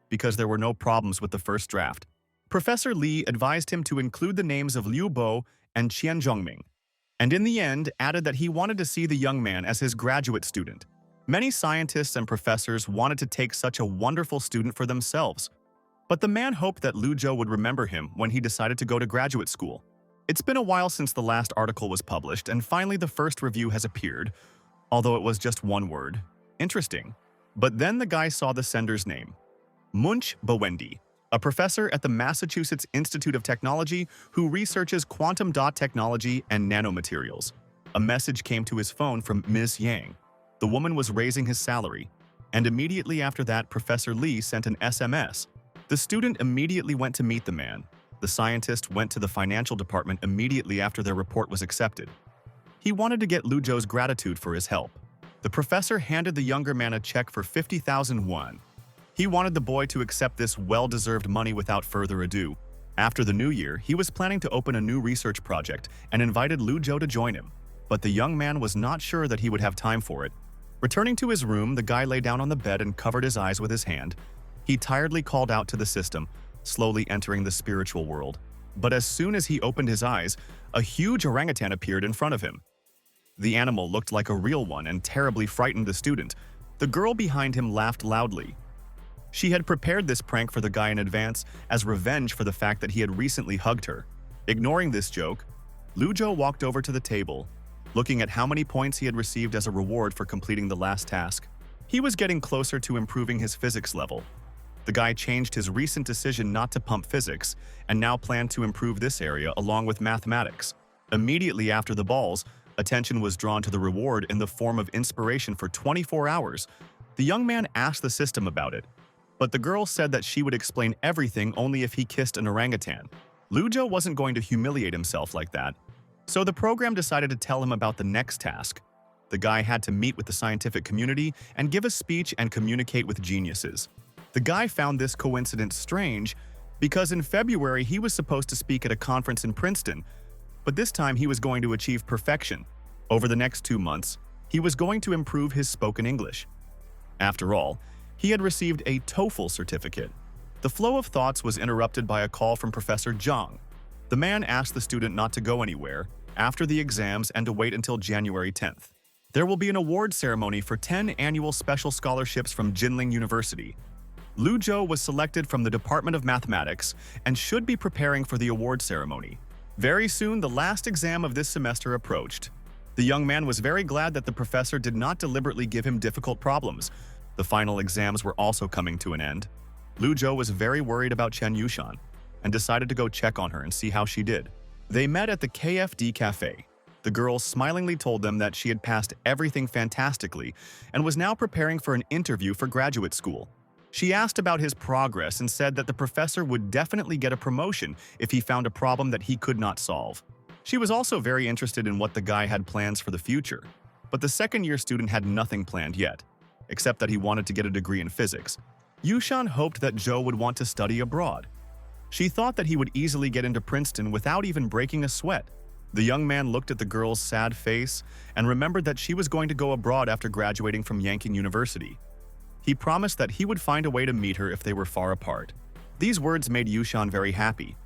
because there were no problems with the first draft. Professor Li advised him to include the names of Liu Bo and Qian Zhongming, and in the end added that he wanted to see the young man as his graduate student. Many scientists and professors wanted to take such a wonderful student for themselves, but the man hoped that Lu Zhou would remember him when he decided to go to graduate school. It's been a while since the last article was published, and finally the first review has appeared, although it was just one word. Interesting. But then the guy saw the sender's name. Munch Bawendi, a professor at the Massachusetts Institute of Technology who researches quantum dot technology and nanomaterials. A message came to his phone from Ms. Yang. The woman was raising his salary, and immediately after that, Professor Lee sent an SMS. The student immediately went to meet the man. The scientist went to the financial department immediately after their report was accepted. He wanted to get Lu Zhou's gratitude for his help. The professor handed the younger man a check for 50,000 won. He wanted the boy to accept this well-deserved money without further ado. After the new year, he was planning to open a new research project and invited Lu Zhou to join him. But the young man was not sure that he would have time for it. Returning to his room, the guy lay down on the bed and covered his eyes with his hand. He tiredly called out to the system, slowly entering the spiritual world. But as soon as he opened his eyes, a huge orangutan appeared in front of him. The animal looked like a real one and terribly frightened the student. The girl behind him laughed loudly. She had prepared this prank for the guy in advance as revenge for the fact that he had recently hugged her. Ignoring this joke, Lu Zhou walked over to the table, looking at how many points he had received as a reward for completing the last task. He was getting closer to improving his physics level. The guy changed his recent decision not to pump physics and now planned to improve this area along with mathematics. Immediately after the balls, attention was drawn to the reward in the form of inspiration for 24 hours. The young man asked the system about it, but the girl said that she would explain everything only if he kissed an orangutan. Lu Zhou wasn't going to humiliate himself like that, so the program decided to tell him about the next task. The guy had to meet with the scientific community and give a speech and communicate with geniuses. The guy found this coincidence strange because in February he was supposed to speak at a conference in Princeton, but this time he was going to achieve perfection. Over the next 2 months, he was going to improve his spoken English. After all, he had received a TOEFL certificate. The flow of thoughts was interrupted by a call from Professor Zhang. The man asked the student not to go anywhere after the exams and to wait until January 10th. There will be an award ceremony for 10 annual special scholarships from Jinling University. Lu Zhou was selected from the Department of Mathematics and should be preparing for the award ceremony. Very soon, the last exam of this semester approached. The young man was very glad that the professor did not deliberately give him difficult problems. The final exams were also coming to an end. Lu Zhou was very worried about Chen Yushan and decided to go check on her and see how she did. They met at the KFD cafe. The girl smilingly told them that she had passed everything fantastically and was now preparing for an interview for graduate school. She asked about his progress and said that the professor would definitely get a promotion if he found a problem that he could not solve. She was also very interested in what the guy had plans for the future, but the second-year student had nothing planned yet, except that he wanted to get a degree in physics. Yushan hoped that Zhou would want to study abroad. She thought that he would easily get into Princeton without even breaking a sweat. The young man looked at the girl's sad face and remembered that she was going to go abroad after graduating from Yanking University. He promised that he would find a way to meet her if they were far apart. These words made Yushan very happy.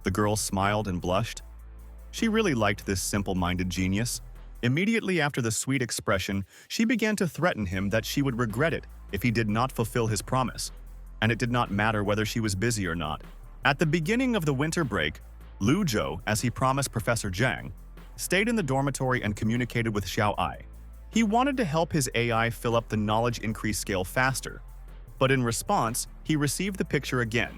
The girl smiled and blushed. She really liked this simple-minded genius. Immediately after the sweet expression, she began to threaten him that she would regret it if he did not fulfill his promise. And it did not matter whether she was busy or not. At the beginning of the winter break, Lu Zhou, as he promised Professor Zhang, stayed in the dormitory and communicated with Xiao Ai. He wanted to help his AI fill up the knowledge increase scale faster. But in response, he received the picture again,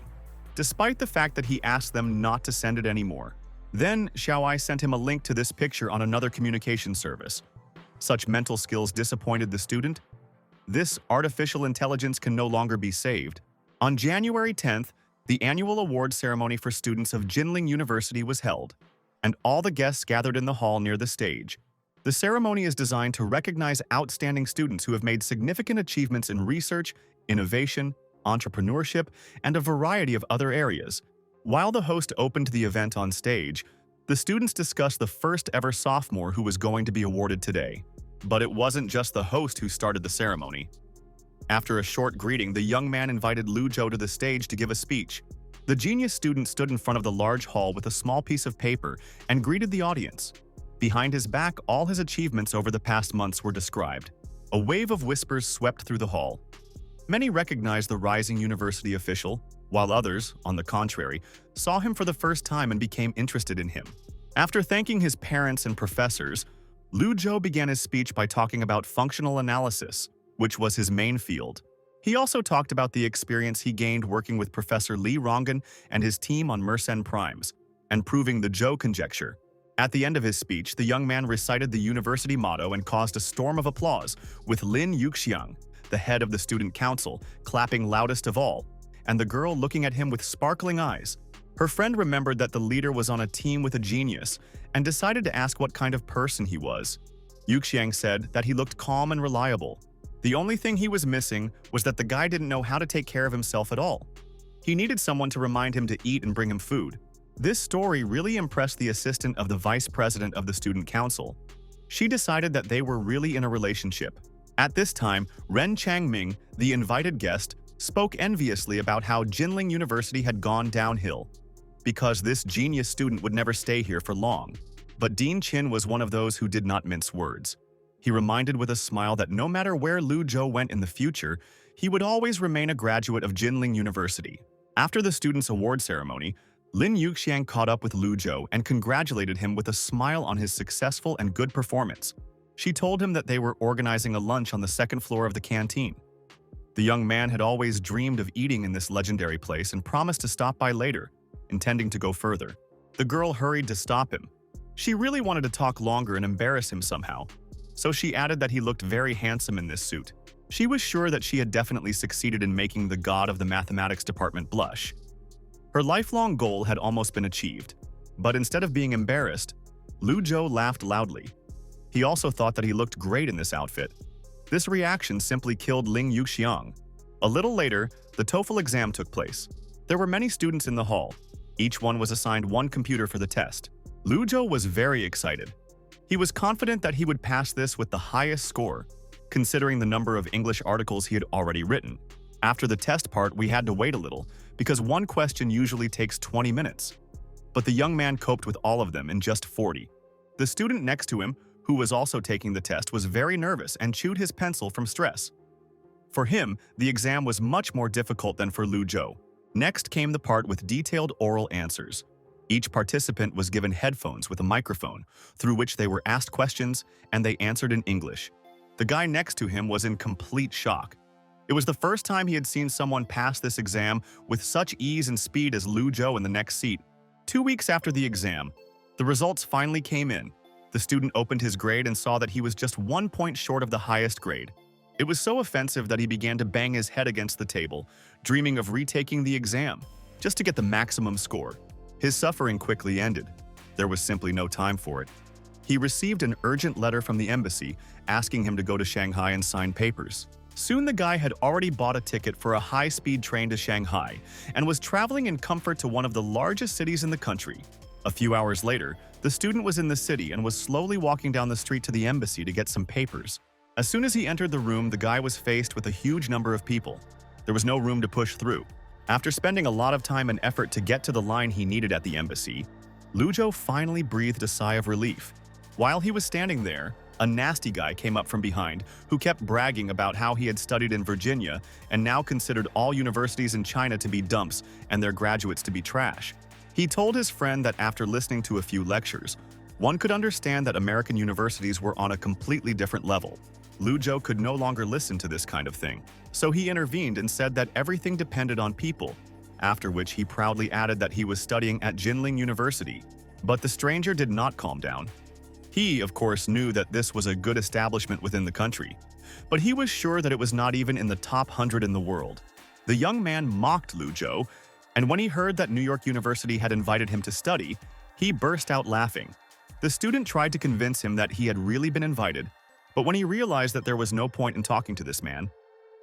despite the fact that he asked them not to send it anymore. Then, Xiao Ai sent him a link to this picture on another communication service. Such mental skills disappointed the student. This artificial intelligence can no longer be saved. On January 10th, the annual award ceremony for students of Jinling University was held, and all the guests gathered in the hall near the stage. The ceremony is designed to recognize outstanding students who have made significant achievements in research, innovation, entrepreneurship, and a variety of other areas. While the host opened the event on stage, the students discussed the first-ever sophomore who was going to be awarded today. But it wasn't just the host who started the ceremony. After a short greeting, the young man invited Lu Zhou to the stage to give a speech. The genius student stood in front of the large hall with a small piece of paper and greeted the audience. Behind his back, all his achievements over the past months were described. A wave of whispers swept through the hall. Many recognized the rising university official, while others, on the contrary, saw him for the first time and became interested in him. After thanking his parents and professors, Lu Zhou began his speech by talking about functional analysis, which was his main field. He also talked about the experience he gained working with Professor Li Ronggen and his team on Mersenne primes, and proving the Zhou conjecture. At the end of his speech, the young man recited the university motto and caused a storm of applause, with Lin Yuxiang, the head of the student council, clapping loudest of all, and the girl looking at him with sparkling eyes. Her friend remembered that the leader was on a team with a genius and decided to ask what kind of person he was. Yuxiang said that he looked calm and reliable. The only thing he was missing was that the guy didn't know how to take care of himself at all. He needed someone to remind him to eat and bring him food. This story really impressed the assistant of the vice president of the student council. She decided that they were really in a relationship. At this time, Ren Changming, the invited guest, spoke enviously about how Jinling University had gone downhill, because this genius student would never stay here for long. But Dean Qin was one of those who did not mince words. He reminded with a smile that no matter where Lu Zhou went in the future, he would always remain a graduate of Jinling University. After the students' award ceremony, Lin Yuxiang caught up with Lu Zhou and congratulated him with a smile on his successful and good performance. She told him that they were organizing a lunch on the second floor of the canteen. The young man had always dreamed of eating in this legendary place and promised to stop by later, intending to go further. The girl hurried to stop him. She really wanted to talk longer and embarrass him somehow, so she added that he looked very handsome in this suit. She was sure that she had definitely succeeded in making the god of the mathematics department blush. Her lifelong goal had almost been achieved, but instead of being embarrassed, Lu Zhou laughed loudly. He also thought that he looked great in this outfit. This reaction simply killed Ling Yuxiang. A little later, the TOEFL exam took place. There were many students in the hall. Each one was assigned one computer for the test. Lu Zhou was very excited. He was confident that he would pass this with the highest score, considering the number of English articles he had already written. After the test part, we had to wait a little, because one question usually takes 20 minutes. But the young man coped with all of them in just 40. The student next to him, who was also taking the test, was very nervous and chewed his pencil from stress. For him, the exam was much more difficult than for Lu Zhou. Next came the part with detailed oral answers. Each participant was given headphones with a microphone, through which they were asked questions, and they answered in English. The guy next to him was in complete shock. It was the first time he had seen someone pass this exam with such ease and speed as Lu Zhou in the next seat. 2 weeks after the exam, the results finally came in. The student opened his grade and saw that he was just 1 point short of the highest grade. It was so offensive that he began to bang his head against the table, dreaming of retaking the exam, just to get the maximum score. His suffering quickly ended. There was simply no time for it. He received an urgent letter from the embassy asking him to go to Shanghai and sign papers. Soon the guy had already bought a ticket for a high-speed train to Shanghai and was traveling in comfort to one of the largest cities in the country. A few hours later, the student was in the city and was slowly walking down the street to the embassy to get some papers. As soon as he entered the room, the guy was faced with a huge number of people. There was no room to push through. After spending a lot of time and effort to get to the line he needed at the embassy, Lujo finally breathed a sigh of relief. While he was standing there, a nasty guy came up from behind who kept bragging about how he had studied in Virginia and now considered all universities in China to be dumps and their graduates to be trash. He told his friend that after listening to a few lectures, one could understand that American universities were on a completely different level. Lujo could no longer listen to this kind of thing, so he intervened and said that everything depended on people, after which he proudly added that he was studying at Jinling University. But the stranger did not calm down. He, of course, knew that this was a good establishment within the country, but he was sure that it was not even in the top 100 in the world. The young man mocked Lujo, and when he heard that New York University had invited him to study, he burst out laughing. The student tried to convince him that he had really been invited, but when he realized that there was no point in talking to this man,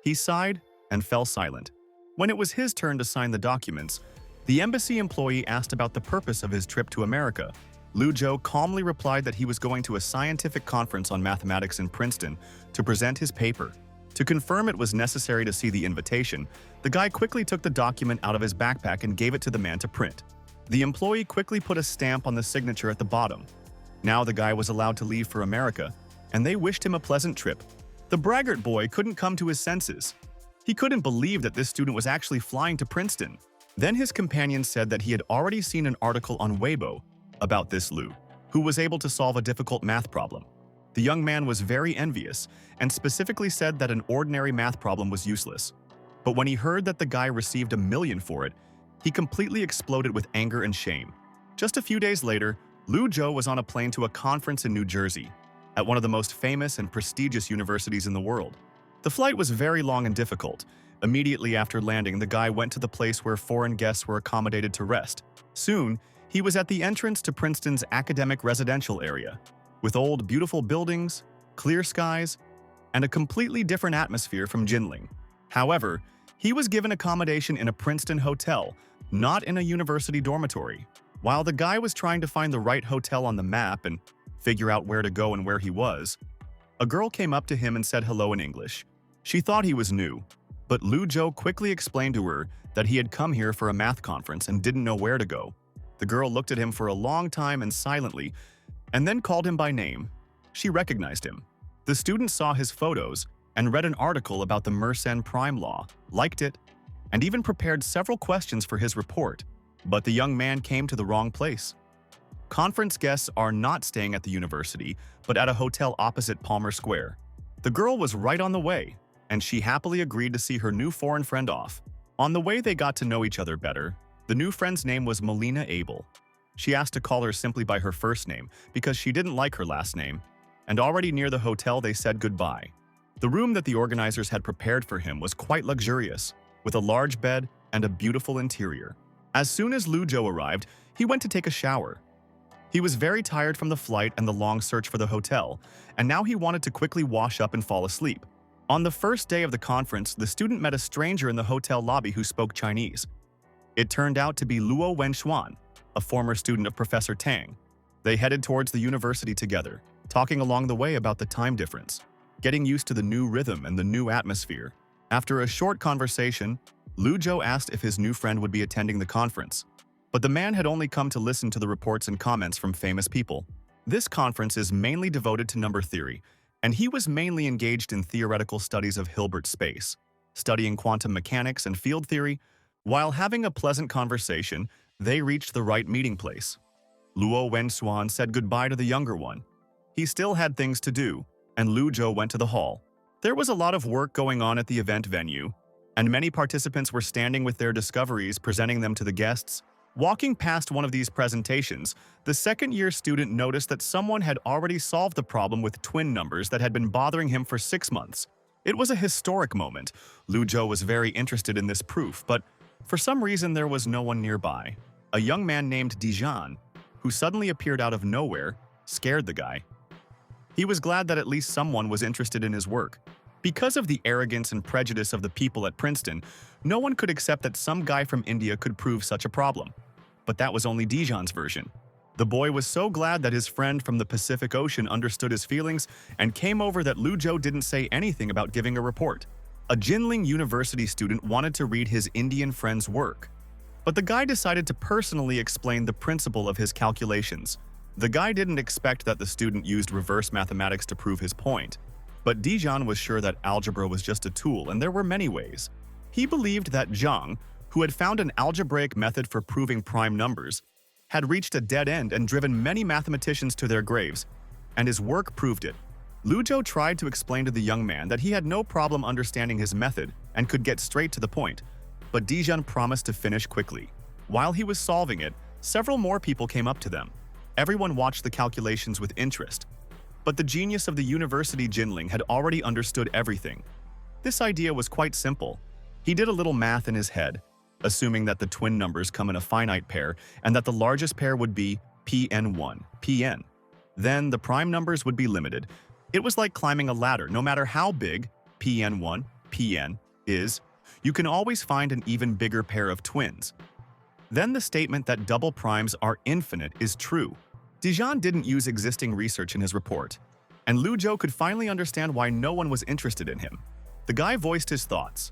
he sighed and fell silent. When it was his turn to sign the documents, the embassy employee asked about the purpose of his trip to America. Lujo calmly replied that he was going to a scientific conference on mathematics in Princeton to present his paper. To confirm it was necessary to see the invitation, the guy quickly took the document out of his backpack and gave it to the man to print. The employee quickly put a stamp on the signature at the bottom. Now the guy was allowed to leave for America, and they wished him a pleasant trip. The braggart boy couldn't come to his senses. He couldn't believe that this student was actually flying to Princeton. Then his companion said that he had already seen an article on Weibo about this Lu, who was able to solve a difficult math problem. The young man was very envious and specifically said that an ordinary math problem was useless. But when he heard that the guy received $1 million for it, he completely exploded with anger and shame. Just a few days later, Lujo was on a plane to a conference in New Jersey, at one of the most famous and prestigious universities in the world. The flight was very long and difficult. Immediately after landing, the guy went to the place where foreign guests were accommodated to rest. Soon, he was at the entrance to Princeton's academic residential area, with old, beautiful buildings, clear skies, and a completely different atmosphere from Jinling. However, he was given accommodation in a Princeton hotel, not in a university dormitory. While the guy was trying to find the right hotel on the map and figure out where to go and where he was, a girl came up to him and said hello in English. She thought he was new, but Lujo quickly explained to her that he had come here for a math conference and didn't know where to go. The girl looked at him for a long time and silently, and then called him by name. She recognized him. The student saw his photos and read an article about the Mersenne prime law, liked it, and even prepared several questions for his report. But the young man came to the wrong place. Conference guests are not staying at the university, but at a hotel opposite Palmer Square. The girl was right on the way, and she happily agreed to see her new foreign friend off. On the way, they got to know each other better. The new friend's name was Melina Abel. She asked to call her simply by her first name because she didn't like her last name, and already near the hotel they said goodbye. The room that the organizers had prepared for him was quite luxurious, with a large bed and a beautiful interior. As soon as Lujo arrived, he went to take a shower. He was very tired from the flight and the long search for the hotel, and now he wanted to quickly wash up and fall asleep. On the first day of the conference, the student met a stranger in the hotel lobby who spoke Chinese. It turned out to be Luo Wenxuan, a former student of Professor Tang. They headed towards the university together, talking along the way about the time difference, getting used to the new rhythm and the new atmosphere. After a short conversation, Lujo asked if his new friend would be attending the conference, but the man had only come to listen to the reports and comments from famous people. This conference is mainly devoted to number theory, and he was mainly engaged in theoretical studies of Hilbert space, studying quantum mechanics and field theory. While having a pleasant conversation, they reached the right meeting place. Luo Wenxuan said goodbye to the younger one. He still had things to do, and Lujo went to the hall. There was a lot of work going on at the event venue, and many participants were standing with their discoveries, presenting them to the guests. Walking past one of these presentations, the second-year student noticed that someone had already solved the problem with twin numbers that had been bothering him for 6 months. It was a historic moment. Lujo was very interested in this proof, but for some reason there was no one nearby. A young man named Dijon, who suddenly appeared out of nowhere, scared the guy. He was glad that at least someone was interested in his work, Because of the arrogance and prejudice of the people at Princeton, no one could accept that some guy from India could prove such a problem. But that was only Dijon's version. The boy was so glad that his friend from the Pacific Ocean understood his feelings and came over that Lujo didn't say anything about giving a report. A Jinling University student wanted to read his Indian friend's work, but the guy decided to personally explain the principle of his calculations. The guy didn't expect that the student used reverse mathematics to prove his point, but Dijon was sure that algebra was just a tool and there were many ways. He believed that Zhang, who had found an algebraic method for proving prime numbers, had reached a dead end and driven many mathematicians to their graves, and his work proved it. Lujo tried to explain to the young man that he had no problem understanding his method and could get straight to the point, but Dijon promised to finish quickly. While he was solving it, several more people came up to them. Everyone watched the calculations with interest, but the genius of the university Jinling had already understood everything. This idea was quite simple. He did a little math in his head, assuming that the twin numbers come in a finite pair and that the largest pair would be Pn1, Pn. Then the prime numbers would be limited. It was like climbing a ladder. No matter how big Pn1, Pn is, you can always find an even bigger pair of twins. Then the statement that double primes are infinite is true. Dijon didn't use existing research in his report, and Lujo could finally understand why no one was interested in him. The guy voiced his thoughts.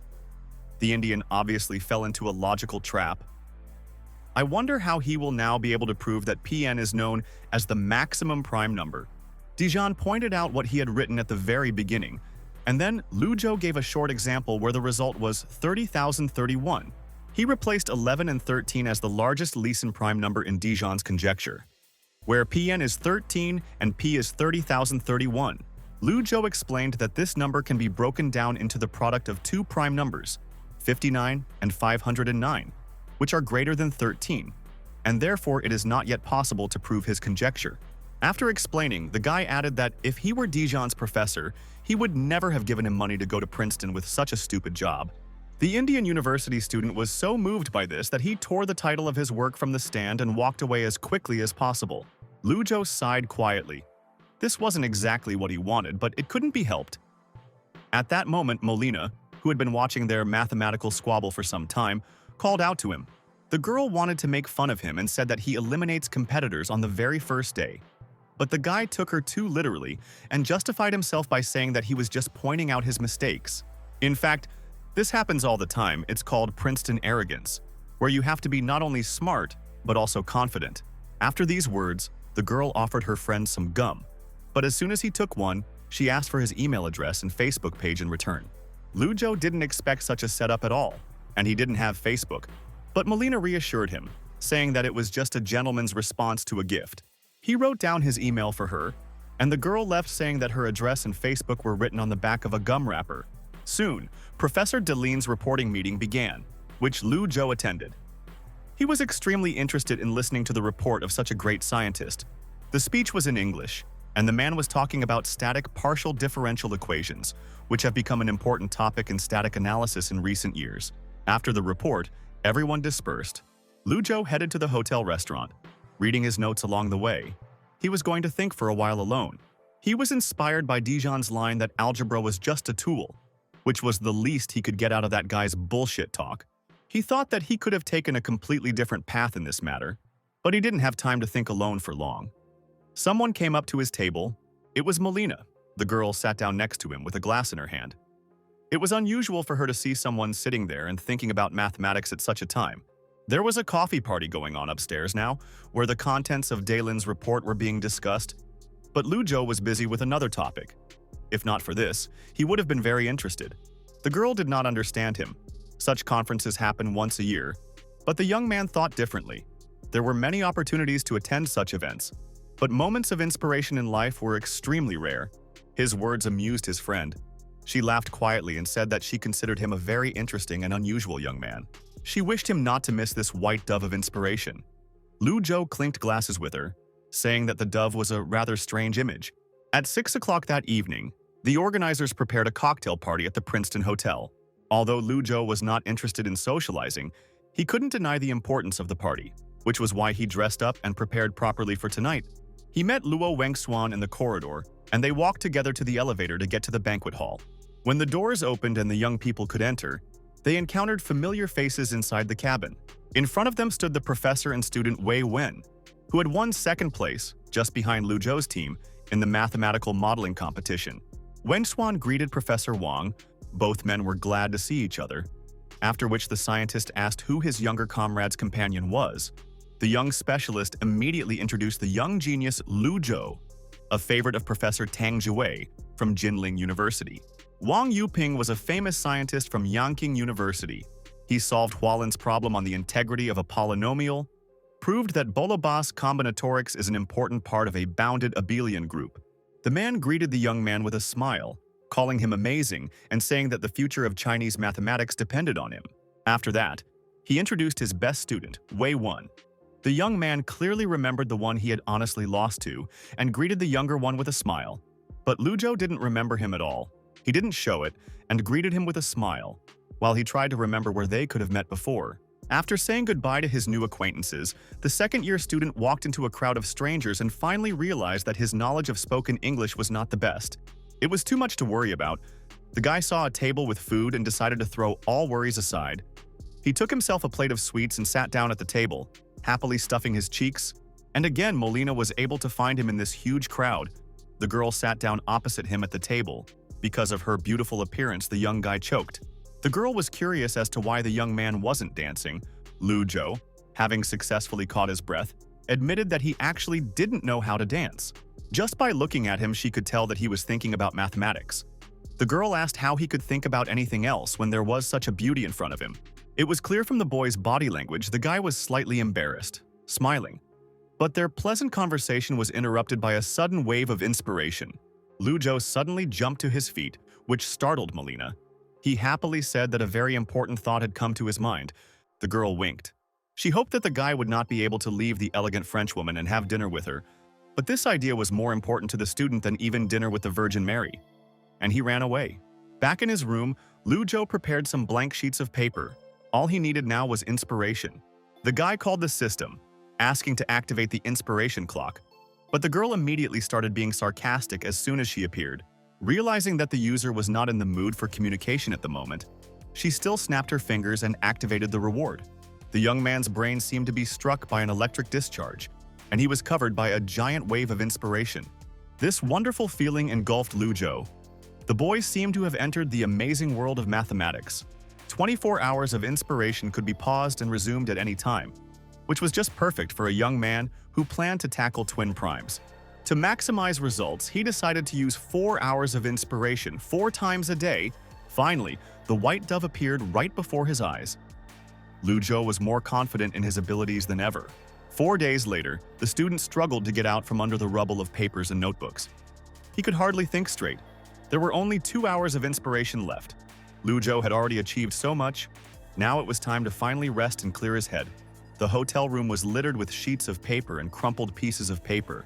The Indian obviously fell into a logical trap. I wonder how he will now be able to prove that Pn is known as the maximum prime number. Dijon pointed out what he had written at the very beginning, and then Lujo gave a short example where the result was 30,031. He replaced 11 and 13 as the largest Leeson prime number in Dijon's conjecture, where Pn is 13 and P is 30,031. Lujo explained that this number can be broken down into the product of two prime numbers, 59 and 509, which are greater than 13, and therefore it is not yet possible to prove his conjecture. After explaining, the guy added that if he were Dijon's professor, he would never have given him money to go to Princeton with such a stupid job. The Indian University student was so moved by this that he tore the title of his work from the stand and walked away as quickly as possible. Lujo sighed quietly. This wasn't exactly what he wanted, but it couldn't be helped. At that moment, Molina, who had been watching their mathematical squabble for some time, called out to him. The girl wanted to make fun of him and said that he eliminates competitors on the very first day. But the guy took her too literally and justified himself by saying that he was just pointing out his mistakes. In fact, this happens all the time. It's called Princeton arrogance, where you have to be not only smart, but also confident. After these words, the girl offered her friend some gum. But as soon as he took one, she asked for his email address and Facebook page in return. Lujo didn't expect such a setup at all, and he didn't have Facebook. But Molina reassured him, saying that it was just a gentleman's response to a gift. He wrote down his email for her, and the girl left saying that her address and Facebook were written on the back of a gum wrapper. Soon, Professor Deline's reporting meeting began, which Lujo attended. He was extremely interested in listening to the report of such a great scientist. The speech was in English, and the man was talking about static partial differential equations, which have become an important topic in static analysis in recent years. After the report, everyone dispersed. Lujo headed to the hotel restaurant, reading his notes along the way. He was going to think for a while alone. He was inspired by Dijon's line that algebra was just a tool, which was the least he could get out of that guy's bullshit talk. He thought that he could have taken a completely different path in this matter, but he didn't have time to think alone for long. Someone came up to his table. It was Molina. The girl sat down next to him with a glass in her hand. It was unusual for her to see someone sitting there and thinking about mathematics at such a time. There was a coffee party going on upstairs now, where the contents of Dalen's report were being discussed, but Lujo was busy with another topic. If not for this, he would have been very interested. The girl did not understand him. Such conferences happen once a year, but the young man thought differently. There were many opportunities to attend such events, but moments of inspiration in life were extremely rare. His words amused his friend. She laughed quietly and said that she considered him a very interesting and unusual young man. She wished him not to miss this white dove of inspiration. Lujo clinked glasses with her, saying that the dove was a rather strange image. At 6 o'clock that evening, the organizers prepared a cocktail party at the Princeton Hotel. Although Lujo was not interested in socializing, he couldn't deny the importance of the party, which was why he dressed up and prepared properly for tonight. He met Luo Wengswan in the corridor, and they walked together to the elevator to get to the banquet hall. When the doors opened and the young people could enter, they encountered familiar faces inside the cabin. In front of them stood the professor and student Wei Wen, who had won second place, just behind Lu Zhou's team, in the mathematical modeling competition. Wang Xuan greeted Professor Wang. Both men were glad to see each other, after which the scientist asked who his younger comrade's companion was. The young specialist immediately introduced the young genius Lu Zhou, a favorite of Professor Tang Jiwei from Jinling University. Wang Yuping was a famous scientist from Yanqing University. He solved Hualin's problem on the integrity of a polynomial, proved that Bolobas combinatorics is an important part of a bounded abelian group. The man greeted the young man with a smile, calling him amazing and saying that the future of Chinese mathematics depended on him. After that, he introduced his best student, Wei Wen. The young man clearly remembered the one he had honestly lost to and greeted the younger one with a smile. But Lu Zhou didn't remember him at all. He didn't show it and greeted him with a smile, while he tried to remember where they could have met before. After saying goodbye to his new acquaintances, the second-year student walked into a crowd of strangers and finally realized that his knowledge of spoken English was not the best. It was too much to worry about. The guy saw a table with food and decided to throw all worries aside. He took himself a plate of sweets and sat down at the table, happily stuffing his cheeks. And again, Molina was able to find him in this huge crowd. The girl sat down opposite him at the table. Because of her beautiful appearance, the young guy choked. The girl was curious as to why the young man wasn't dancing. Lu Zhou, having successfully caught his breath, admitted that he actually didn't know how to dance. Just by looking at him, she could tell that he was thinking about mathematics. The girl asked how he could think about anything else when there was such a beauty in front of him. It was clear from the boy's body language the guy was slightly embarrassed, smiling. But their pleasant conversation was interrupted by a sudden wave of inspiration. Lu Zhou suddenly jumped to his feet, which startled Molina. He happily said that a very important thought had come to his mind. The girl winked. She hoped that the guy would not be able to leave the elegant Frenchwoman and have dinner with her, but this idea was more important to the student than even dinner with the Virgin Mary. And he ran away. Back in his room, Lu Zhou prepared some blank sheets of paper. All he needed now was inspiration. The guy called the system, asking to activate the inspiration clock, but the girl immediately started being sarcastic as soon as she appeared. Realizing that the user was not in the mood for communication at the moment, she still snapped her fingers and activated the reward. The young man's brain seemed to be struck by an electric discharge, and he was covered by a giant wave of inspiration. This wonderful feeling engulfed Lu Zhou. The boy seemed to have entered the amazing world of mathematics. 24 hours of inspiration could be paused and resumed at any time, which was just perfect for a young man who planned to tackle twin primes. To maximize results, he decided to use 4 hours of inspiration 4 times a day. Finally, the white dove appeared right before his eyes. Lu Zhou was more confident in his abilities than ever. 4 days later, the student struggled to get out from under the rubble of papers and notebooks. He could hardly think straight. There were only 2 hours of inspiration left. Lu Zhou had already achieved so much. Now it was time to finally rest and clear his head. The hotel room was littered with sheets of paper and crumpled pieces of paper.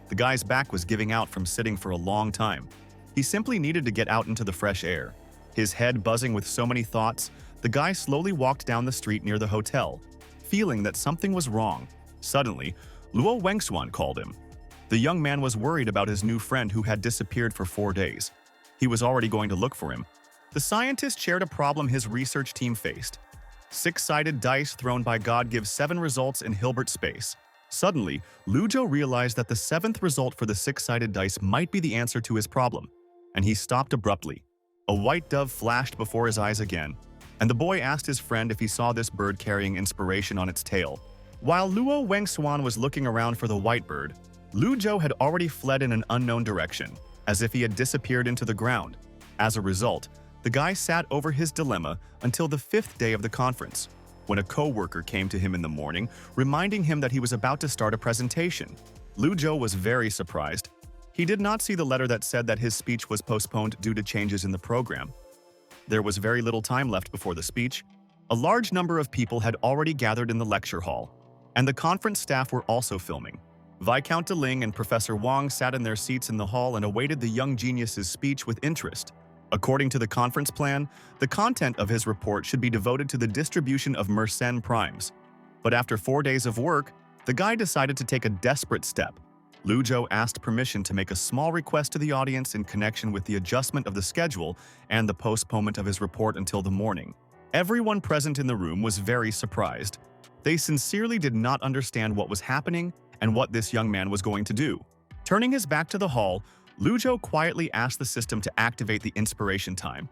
The guy's back was giving out from sitting for a long time. He simply needed to get out into the fresh air. His head buzzing with so many thoughts, the guy slowly walked down the street near the hotel, feeling that something was wrong. Suddenly, Luo Wengxuan called him. The young man was worried about his new friend who had disappeared for 4 days. He was already going to look for him. The scientist shared a problem his research team faced. 6-sided dice thrown by God give 7 results in Hilbert space. Suddenly, Lu Zhou realized that the 7th result for the 6-sided dice might be the answer to his problem, and he stopped abruptly. A white dove flashed before his eyes again, and the boy asked his friend if he saw this bird carrying inspiration on its tail. While Luo Wengxuan was looking around for the white bird, Lu Zhou had already fled in an unknown direction, as if he had disappeared into the ground. As a result, the guy sat over his dilemma until the 5th day of the conference, when a co-worker came to him in the morning, reminding him that he was about to start a presentation. Lu Zhou was very surprised. He did not see the letter that said that his speech was postponed due to changes in the program. There was very little time left before the speech. A large number of people had already gathered in the lecture hall, and the conference staff were also filming. Viscount Deling and Professor Wang sat in their seats in the hall and awaited the young genius's speech with interest. According to the conference plan, the content of his report should be devoted to the distribution of Mersenne primes. But after 4 days of work, the guy decided to take a desperate step. Lu Zhou asked permission to make a small request to the audience in connection with the adjustment of the schedule and the postponement of his report until the morning. Everyone present in the room was very surprised. They sincerely did not understand what was happening and what this young man was going to do. Turning his back to the hall, Lu Zhou quietly asked the system to activate the inspiration time.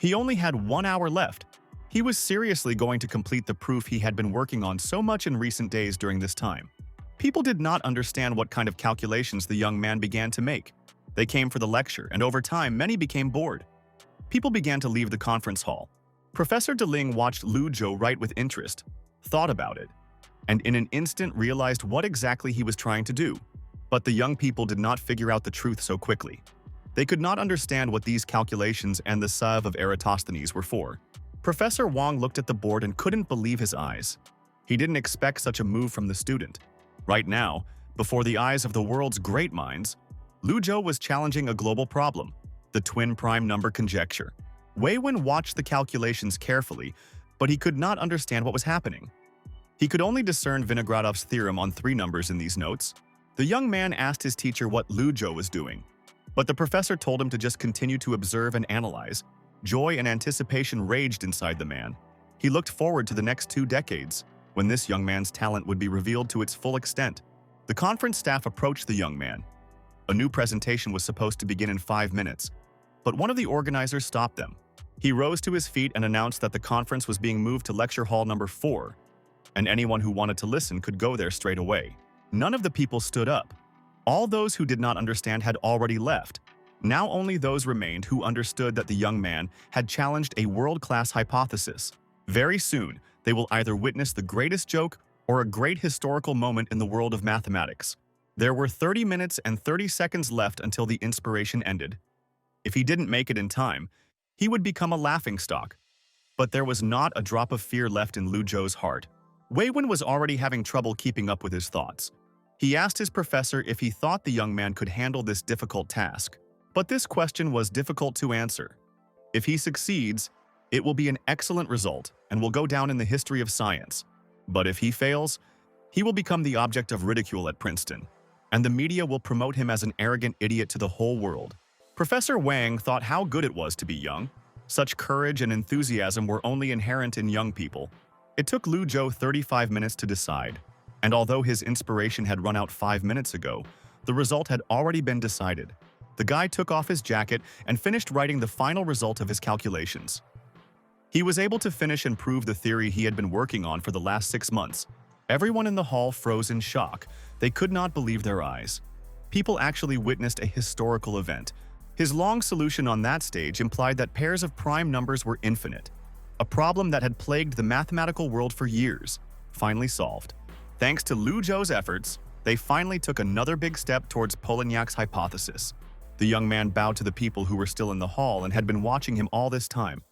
He only had 1 hour left. He was seriously going to complete the proof he had been working on so much in recent days during this time. People did not understand what kind of calculations the young man began to make. They came for the lecture, and over time, many became bored. People began to leave the conference hall. Professor Deling watched Lu Zhou write with interest, thought about it, and in an instant realized what exactly he was trying to do. But the young people did not figure out the truth so quickly. They could not understand what these calculations and the sieve of Eratosthenes were for. Professor Wang looked at the board and couldn't believe his eyes. He didn't expect such a move from the student. Right now, before the eyes of the world's great minds, Lu Zhou was challenging a global problem, the twin prime number conjecture. Wei Wen watched the calculations carefully, but he could not understand what was happening. He could only discern Vinogradov's theorem on 3 numbers in these notes. The young man asked his teacher what Lu Zhou was doing, but the professor told him to just continue to observe and analyze. Joy and anticipation raged inside the man. He looked forward to the next 2 decades, when this young man's talent would be revealed to its full extent. The conference staff approached the young man. A new presentation was supposed to begin in 5 minutes, but one of the organizers stopped them. He rose to his feet and announced that the conference was being moved to lecture hall number 4, and anyone who wanted to listen could go there straight away. None of the people stood up. All those who did not understand had already left. Now only those remained who understood that the young man had challenged a world-class hypothesis. Very soon, they will either witness the greatest joke or a great historical moment in the world of mathematics. There were 30 minutes and 30 seconds left until the inspiration ended. If he didn't make it in time, he would become a laughingstock. But there was not a drop of fear left in Lu Zhou's heart. Wei Wen was already having trouble keeping up with his thoughts. He asked his professor if he thought the young man could handle this difficult task. But this question was difficult to answer. If he succeeds, it will be an excellent result and will go down in the history of science. But if he fails, he will become the object of ridicule at Princeton, and the media will promote him as an arrogant idiot to the whole world. Professor Wang thought how good it was to be young. Such courage and enthusiasm were only inherent in young people. It took Lu Zhou 35 minutes to decide, and although his inspiration had run out 5 minutes ago, the result had already been decided. The guy took off his jacket and finished writing the final result of his calculations. He was able to finish and prove the theory he had been working on for the last 6 months. Everyone in the hall froze in shock. They could not believe their eyes. People actually witnessed a historical event. His long solution on that stage implied that pairs of prime numbers were infinite, a problem that had plagued the mathematical world for years, finally solved. Thanks to Lu Zhou's efforts, they finally took another big step towards Polignac's hypothesis. The young man bowed to the people who were still in the hall and had been watching him all this time.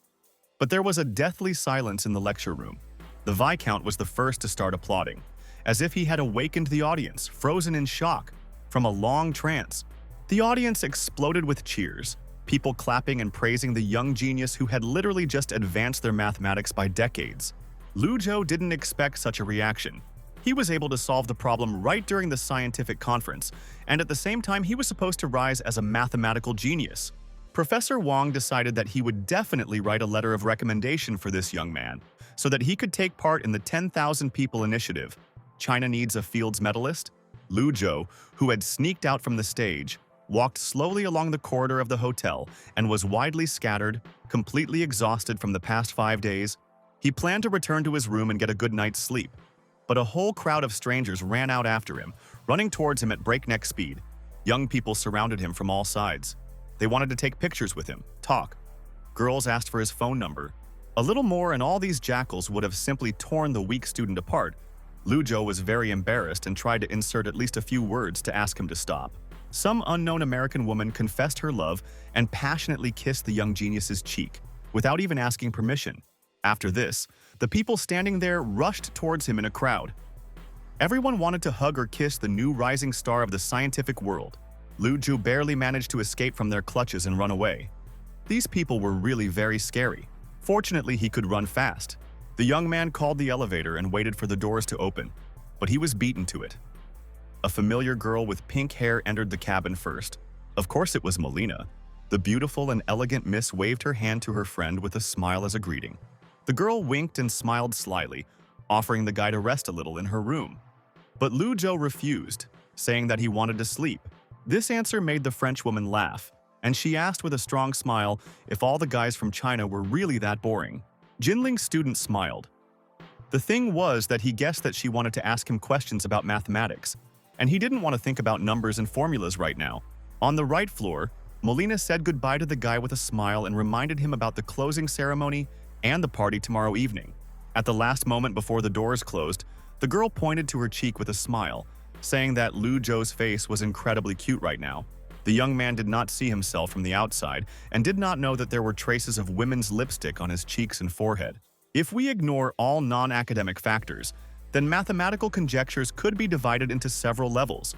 But there was a deathly silence in the lecture room. The Viscount was the first to start applauding, as if he had awakened the audience, frozen in shock, from a long trance. The audience exploded with cheers, people clapping and praising the young genius who had literally just advanced their mathematics by decades. Lu Zhou didn't expect such a reaction. He was able to solve the problem right during the scientific conference, and at the same time he was supposed to rise as a mathematical genius. Professor Wang decided that he would definitely write a letter of recommendation for this young man, so that he could take part in the 10,000 people initiative. China needs a Fields medalist? Lu Zhou, who had sneaked out from the stage, walked slowly along the corridor of the hotel and was widely scattered, completely exhausted from the past 5 days. He planned to return to his room and get a good night's sleep. But a whole crowd of strangers ran out after him, running towards him at breakneck speed. Young people surrounded him from all sides. They wanted to take pictures with him, talk. Girls asked for his phone number. A little more and all these jackals would have simply torn the weak student apart. Lu Zhou was very embarrassed and tried to insert at least a few words to ask him to stop. Some unknown American woman confessed her love and passionately kissed the young genius's cheek, without even asking permission. After this, the people standing there rushed towards him in a crowd. Everyone wanted to hug or kiss the new rising star of the scientific world. Lu Zhou barely managed to escape from their clutches and run away. These people were really very scary. Fortunately, he could run fast. The young man called the elevator and waited for the doors to open, but he was beaten to it. A familiar girl with pink hair entered the cabin first. Of course it was Melina. The beautiful and elegant miss waved her hand to her friend with a smile as a greeting. The girl winked and smiled slyly, offering the guy to rest a little in her room. But Lu Zhou refused, saying that he wanted to sleep. This answer made the Frenchwoman laugh, and she asked with a strong smile if all the guys from China were really that boring. Jinling's student smiled. The thing was that he guessed that she wanted to ask him questions about mathematics, and he didn't want to think about numbers and formulas right now. On the right floor, Molina said goodbye to the guy with a smile and reminded him about the closing ceremony and the party tomorrow evening. At the last moment before the doors closed, the girl pointed to her cheek with a smile, saying that Lu Zhou's face was incredibly cute right now. The young man did not see himself from the outside and did not know that there were traces of women's lipstick on his cheeks and forehead. If we ignore all non-academic factors, then mathematical conjectures could be divided into several levels,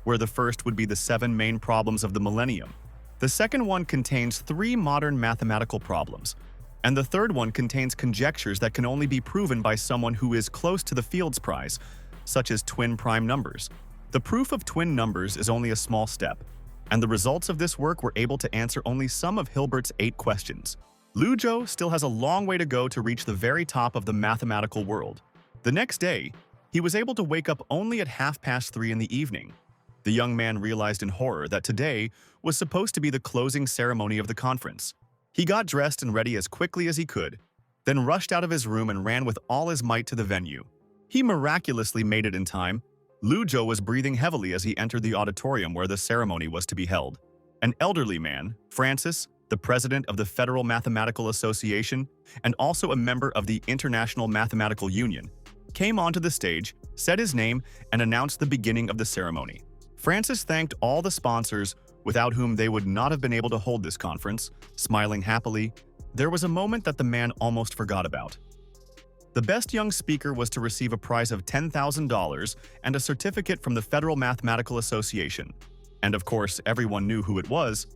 where the first would be the 7 main problems of the millennium. The second one contains 3 modern mathematical problems, and the third one contains conjectures that can only be proven by someone who is close to the Fields Prize, such as twin prime numbers. The proof of twin numbers is only a small step, and the results of this work were able to answer only some of Hilbert's 8 questions. Lu Zhou still has a long way to go to reach the very top of the mathematical world. The next day, he was able to wake up only at 3:30 in the evening. The young man realized in horror that today was supposed to be the closing ceremony of the conference. He got dressed and ready as quickly as he could, then rushed out of his room and ran with all his might to the venue. He miraculously made it in time. Lu Zhou was breathing heavily as he entered the auditorium where the ceremony was to be held. An elderly man, Francis, the president of the Federal Mathematical Association and also a member of the International Mathematical Union, came onto the stage, said his name, and announced the beginning of the ceremony. Francis thanked all the sponsors, without whom they would not have been able to hold this conference, smiling happily. There was a moment that the man almost forgot about. The best young speaker was to receive a prize of $10,000 and a certificate from the Federal Mathematical Association. And of course, everyone knew who it was.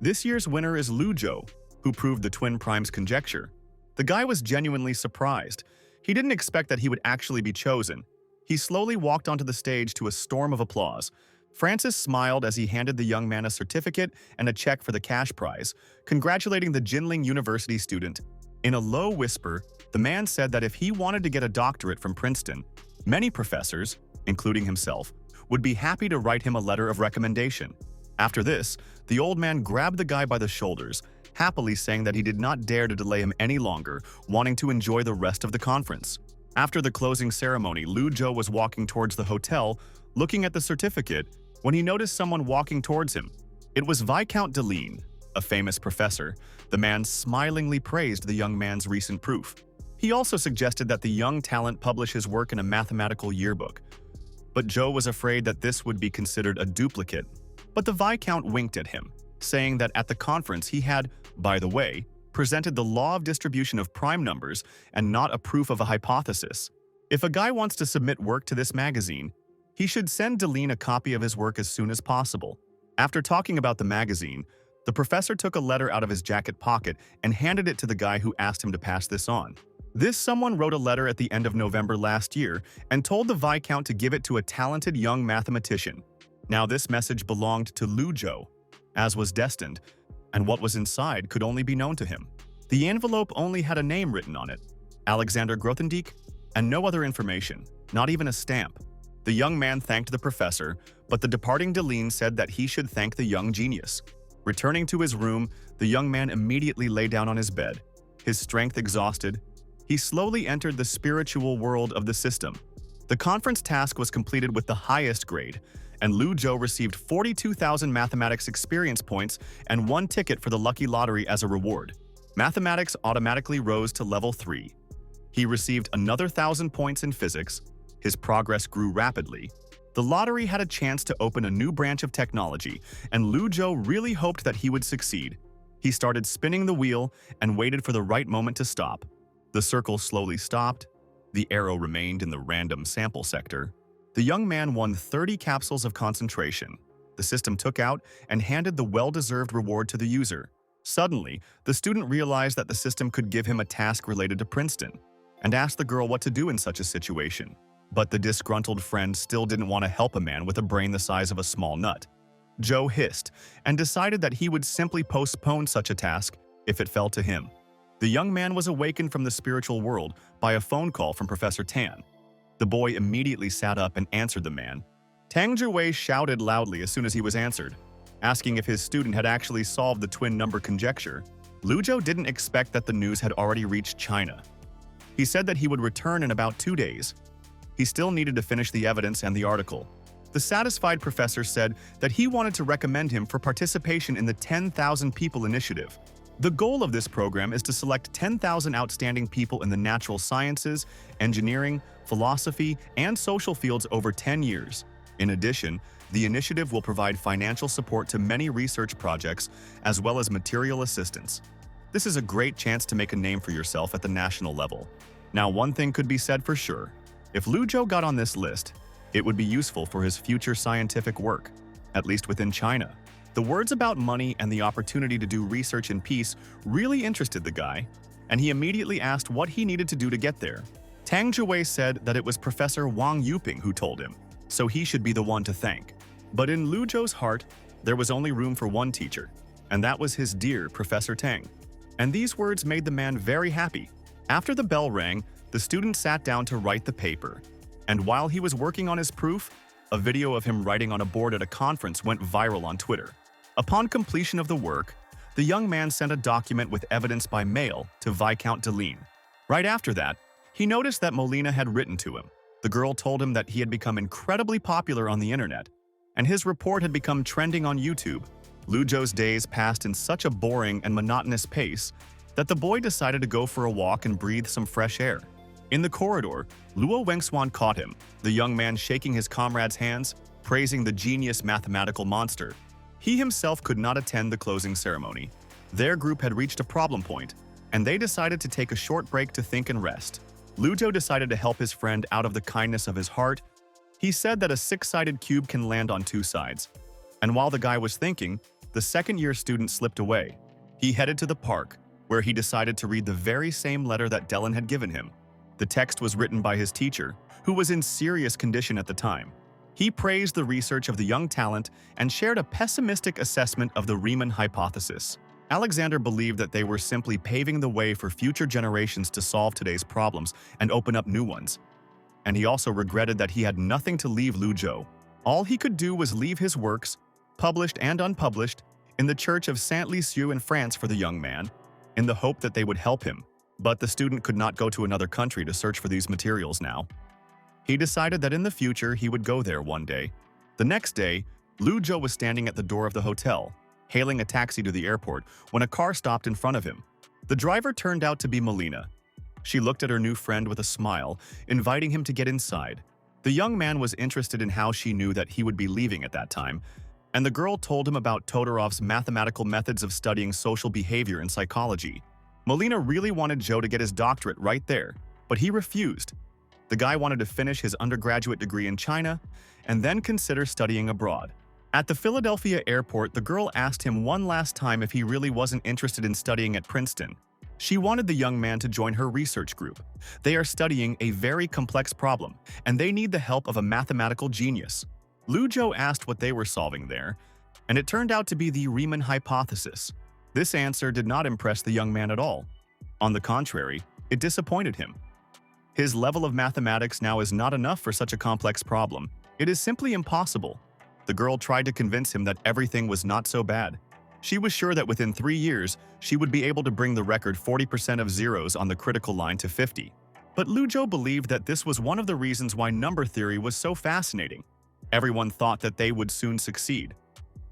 This year's winner is Lu Zhou, who proved the twin primes conjecture. The guy was genuinely surprised. He didn't expect that he would actually be chosen. He slowly walked onto the stage to a storm of applause. Francis smiled as he handed the young man a certificate and a check for the cash prize, congratulating the Jinling University student. In a low whisper, the man said that if he wanted to get a doctorate from Princeton, many professors, including himself, would be happy to write him a letter of recommendation. After this, the old man grabbed the guy by the shoulders, happily saying that he did not dare to delay him any longer, wanting to enjoy the rest of the conference. After the closing ceremony, Lu Zhou was walking towards the hotel, looking at the certificate, when he noticed someone walking towards him. It was Viscount Deline, a famous professor. The man smilingly praised the young man's recent proof. He also suggested that the young talent publish his work in a mathematical yearbook. But Zhou was afraid that this would be considered a duplicate. But the Viscount winked at him, saying that at the conference he had, by the way, presented the law of distribution of prime numbers and not a proof of a hypothesis. If a guy wants to submit work to this magazine, he should send Deline a copy of his work as soon as possible. After talking about the magazine, the professor took a letter out of his jacket pocket and handed it to the guy who asked him to pass this on. This someone wrote a letter at the end of November last year and told the Viscount to give it to a talented young mathematician. Now this message belonged to Lu Zhou, as was destined, and what was inside could only be known to him. The envelope only had a name written on it, Alexander Grothendieck, and no other information, not even a stamp. The young man thanked the professor, but the departing Deline said that he should thank the young genius. Returning to his room, the young man immediately lay down on his bed. His strength exhausted, he slowly entered the spiritual world of the system. The conference task was completed with the highest grade, and Lu Zhou received 42,000 mathematics experience points and 1 ticket for the lucky lottery as a reward. Mathematics automatically rose to level 3. He received another 1,000 points in physics. His progress grew rapidly. The lottery had a chance to open a new branch of technology, and Lu Zhou really hoped that he would succeed. He started spinning the wheel and waited for the right moment to stop. The circle slowly stopped. The arrow remained in the random sample sector. The young man won 30 capsules of concentration. The system took out and handed the well-deserved reward to the user. Suddenly, the student realized that the system could give him a task related to Princeton, and asked the girl what to do in such a situation. But the disgruntled friend still didn't want to help a man with a brain the size of a small nut. Joe hissed and decided that he would simply postpone such a task if it fell to him. The young man was awakened from the spiritual world by a phone call from Professor Tan. The boy immediately sat up and answered the man. Tang Jiwei shouted loudly as soon as he was answered, asking if his student had actually solved the twin number conjecture. Lu Zhou didn't expect that the news had already reached China. He said that he would return in about 2 days. He still needed to finish the evidence and the article. The satisfied professor said that he wanted to recommend him for participation in the 10,000 People Initiative. The goal of this program is to select 10,000 outstanding people in the natural sciences, engineering, philosophy, and social fields over 10 years. In addition, the initiative will provide financial support to many research projects as well as material assistance. This is a great chance to make a name for yourself at the national level. Now, one thing could be said for sure. If Lu Zhou got on this list, it would be useful for his future scientific work, at least within China. The words about money and the opportunity to do research in peace really interested the guy, and he immediately asked what he needed to do to get there. Tang Jiwei said that it was Professor Wang Yuping who told him, so he should be the one to thank. But in Lu Zhou's heart, there was only room for one teacher, and that was his dear Professor Tang. And these words made the man very happy. After the bell rang, the student sat down to write the paper, and while he was working on his proof, a video of him writing on a board at a conference went viral on Twitter. Upon completion of the work, the young man sent a document with evidence by mail to Viscount Deline. Right after that, he noticed that Molina had written to him. The girl told him that he had become incredibly popular on the internet, and his report had become trending on YouTube. Lu Zhou's days passed in such a boring and monotonous pace that the boy decided to go for a walk and breathe some fresh air. In the corridor, Luo Wengswan caught him, the young man shaking his comrade's hands, praising the genius mathematical monster. He himself could not attend the closing ceremony. Their group had reached a problem point, and they decided to take a short break to think and rest. Lu Zhou decided to help his friend out of the kindness of his heart. He said that a 6-sided cube can land on 2 sides. And while the guy was thinking, the second-year student slipped away. He headed to the park, where he decided to read the very same letter that Dylan had given him. The text was written by his teacher, who was in serious condition at the time. He praised the research of the young talent and shared a pessimistic assessment of the Riemann hypothesis. Alexander believed that they were simply paving the way for future generations to solve today's problems and open up new ones. And he also regretted that he had nothing to leave Lu Zhou. All he could do was leave his works, published and unpublished, in the church of Saint-Lisieux in France for the young man, in the hope that they would help him. But the student could not go to another country to search for these materials now. He decided that in the future he would go there one day. The next day, Lu Zhou was standing at the door of the hotel, hailing a taxi to the airport, when a car stopped in front of him. The driver turned out to be Molina. She looked at her new friend with a smile, inviting him to get inside. The young man was interested in how she knew that he would be leaving at that time, and the girl told him about Todorov's mathematical methods of studying social behavior and psychology. Molina really wanted Joe to get his doctorate right there, but he refused. The guy wanted to finish his undergraduate degree in China and then consider studying abroad. At the Philadelphia airport, the girl asked him one last time if he really wasn't interested in studying at Princeton. She wanted the young man to join her research group. They are studying a very complex problem, and they need the help of a mathematical genius. Lu Zhou asked what they were solving there, and it turned out to be the Riemann hypothesis. This answer did not impress the young man at all. On the contrary, it disappointed him. His level of mathematics now is not enough for such a complex problem. It is simply impossible. The girl tried to convince him that everything was not so bad. She was sure that within 3 years, she would be able to bring the record 40% of zeros on the critical line to 50. But Lu Zhou believed that this was one of the reasons why number theory was so fascinating. Everyone thought that they would soon succeed.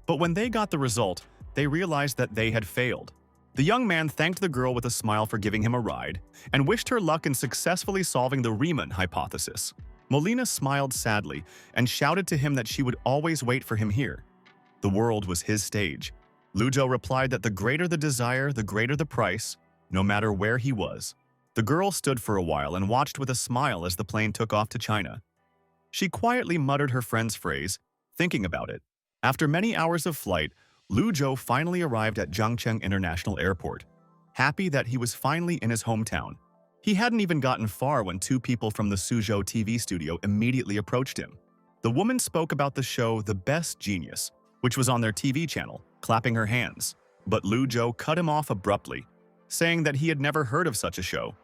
But when they got the result, they realized that they had failed. The young man thanked the girl with a smile for giving him a ride and wished her luck in successfully solving the Riemann hypothesis. Molina smiled sadly and shouted to him that she would always wait for him here. The world was his stage. Lu Zhou replied that the greater the desire, the greater the price, no matter where he was. The girl stood for a while and watched with a smile as the plane took off to China. She quietly muttered her friend's phrase, thinking about it. After many hours of flight, Lu Zhou finally arrived at Zhangcheng International Airport, happy that he was finally in his hometown. He hadn't even gotten far when two people from the Suzhou TV studio immediately approached him. The woman spoke about the show The Best Genius, which was on their TV channel, clapping her hands. But Lu Zhou cut him off abruptly, saying that he had never heard of such a show.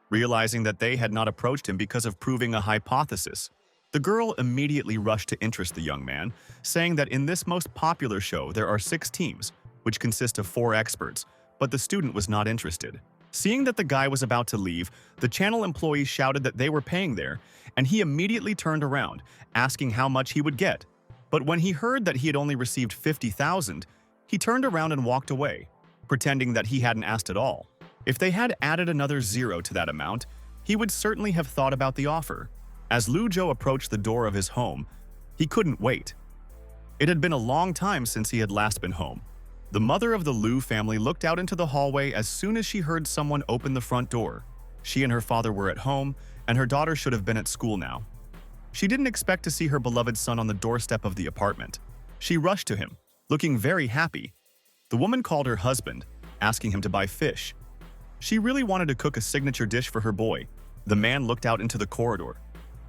Realizing that they had not approached him because of proving a hypothesis, the girl immediately rushed to interest the young man, saying that in this most popular show there are 6 teams, which consist of 4 experts, but the student was not interested. Seeing that the guy was about to leave, the channel employee shouted that they were paying there, and he immediately turned around, asking how much he would get. But when he heard that he had only received 50,000, he turned around and walked away, pretending that he hadn't asked at all. If they had added another 0 to that amount, he would certainly have thought about the offer. As Lu Zhou approached the door of his home, he couldn't wait. It had been a long time since he had last been home. The mother of the Lu family looked out into the hallway as soon as she heard someone open the front door. She and her father were at home, and her daughter should have been at school now. She didn't expect to see her beloved son on the doorstep of the apartment. She rushed to him, looking very happy. The woman called her husband, asking him to buy fish. She really wanted to cook a signature dish for her boy. The man looked out into the corridor.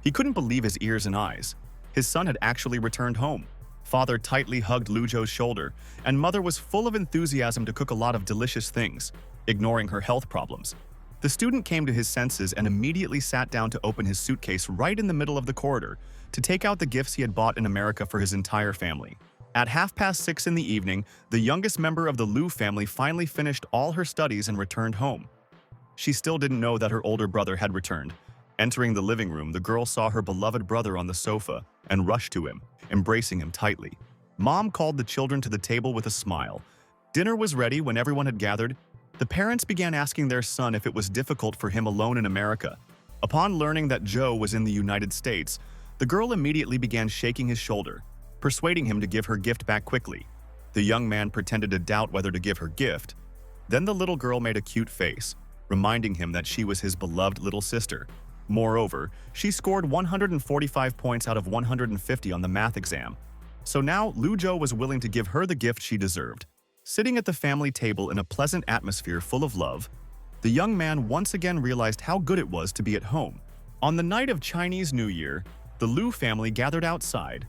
He couldn't believe his ears and eyes. His son had actually returned home. Father tightly hugged Lu Zhou's shoulder, and mother was full of enthusiasm to cook a lot of delicious things, ignoring her health problems. The student came to his senses and immediately sat down to open his suitcase right in the middle of the corridor to take out the gifts he had bought in America for his entire family. At 6:30 in the evening, the youngest member of the Lu family finally finished all her studies and returned home. She still didn't know that her older brother had returned. Entering the living room, the girl saw her beloved brother on the sofa and rushed to him, embracing him tightly. Mom called the children to the table with a smile. Dinner was ready when everyone had gathered. The parents began asking their son if it was difficult for him alone in America. Upon learning that Joe was in the United States, the girl immediately began shaking his shoulder, persuading him to give her gift back quickly. The young man pretended to doubt whether to give her gift. Then the little girl made a cute face, reminding him that she was his beloved little sister. Moreover, she scored 145 points out of 150 on the math exam. So now Lu Zhou was willing to give her the gift she deserved. Sitting at the family table in a pleasant atmosphere full of love, the young man once again realized how good it was to be at home. On the night of Chinese New Year, the Lu family gathered outside.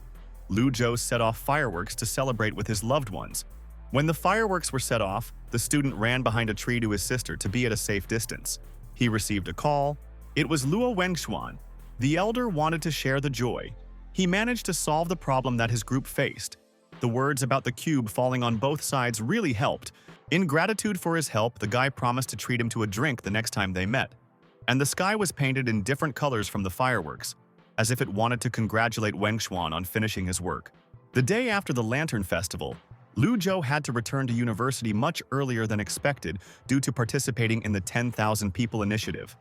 Lu Zhou set off fireworks to celebrate with his loved ones. When the fireworks were set off, the student ran behind a tree to his sister to be at a safe distance. He received a call. It was Luo Wengshuan. The elder wanted to share the joy. He managed to solve the problem that his group faced. The words about the cube falling on both sides really helped. In gratitude for his help, the guy promised to treat him to a drink the next time they met. And the sky was painted in different colors from the fireworks, as if it wanted to congratulate Wengshuan on finishing his work. The day after the Lantern Festival, Lu Zhou had to return to university much earlier than expected due to participating in the 10,000 People Initiative.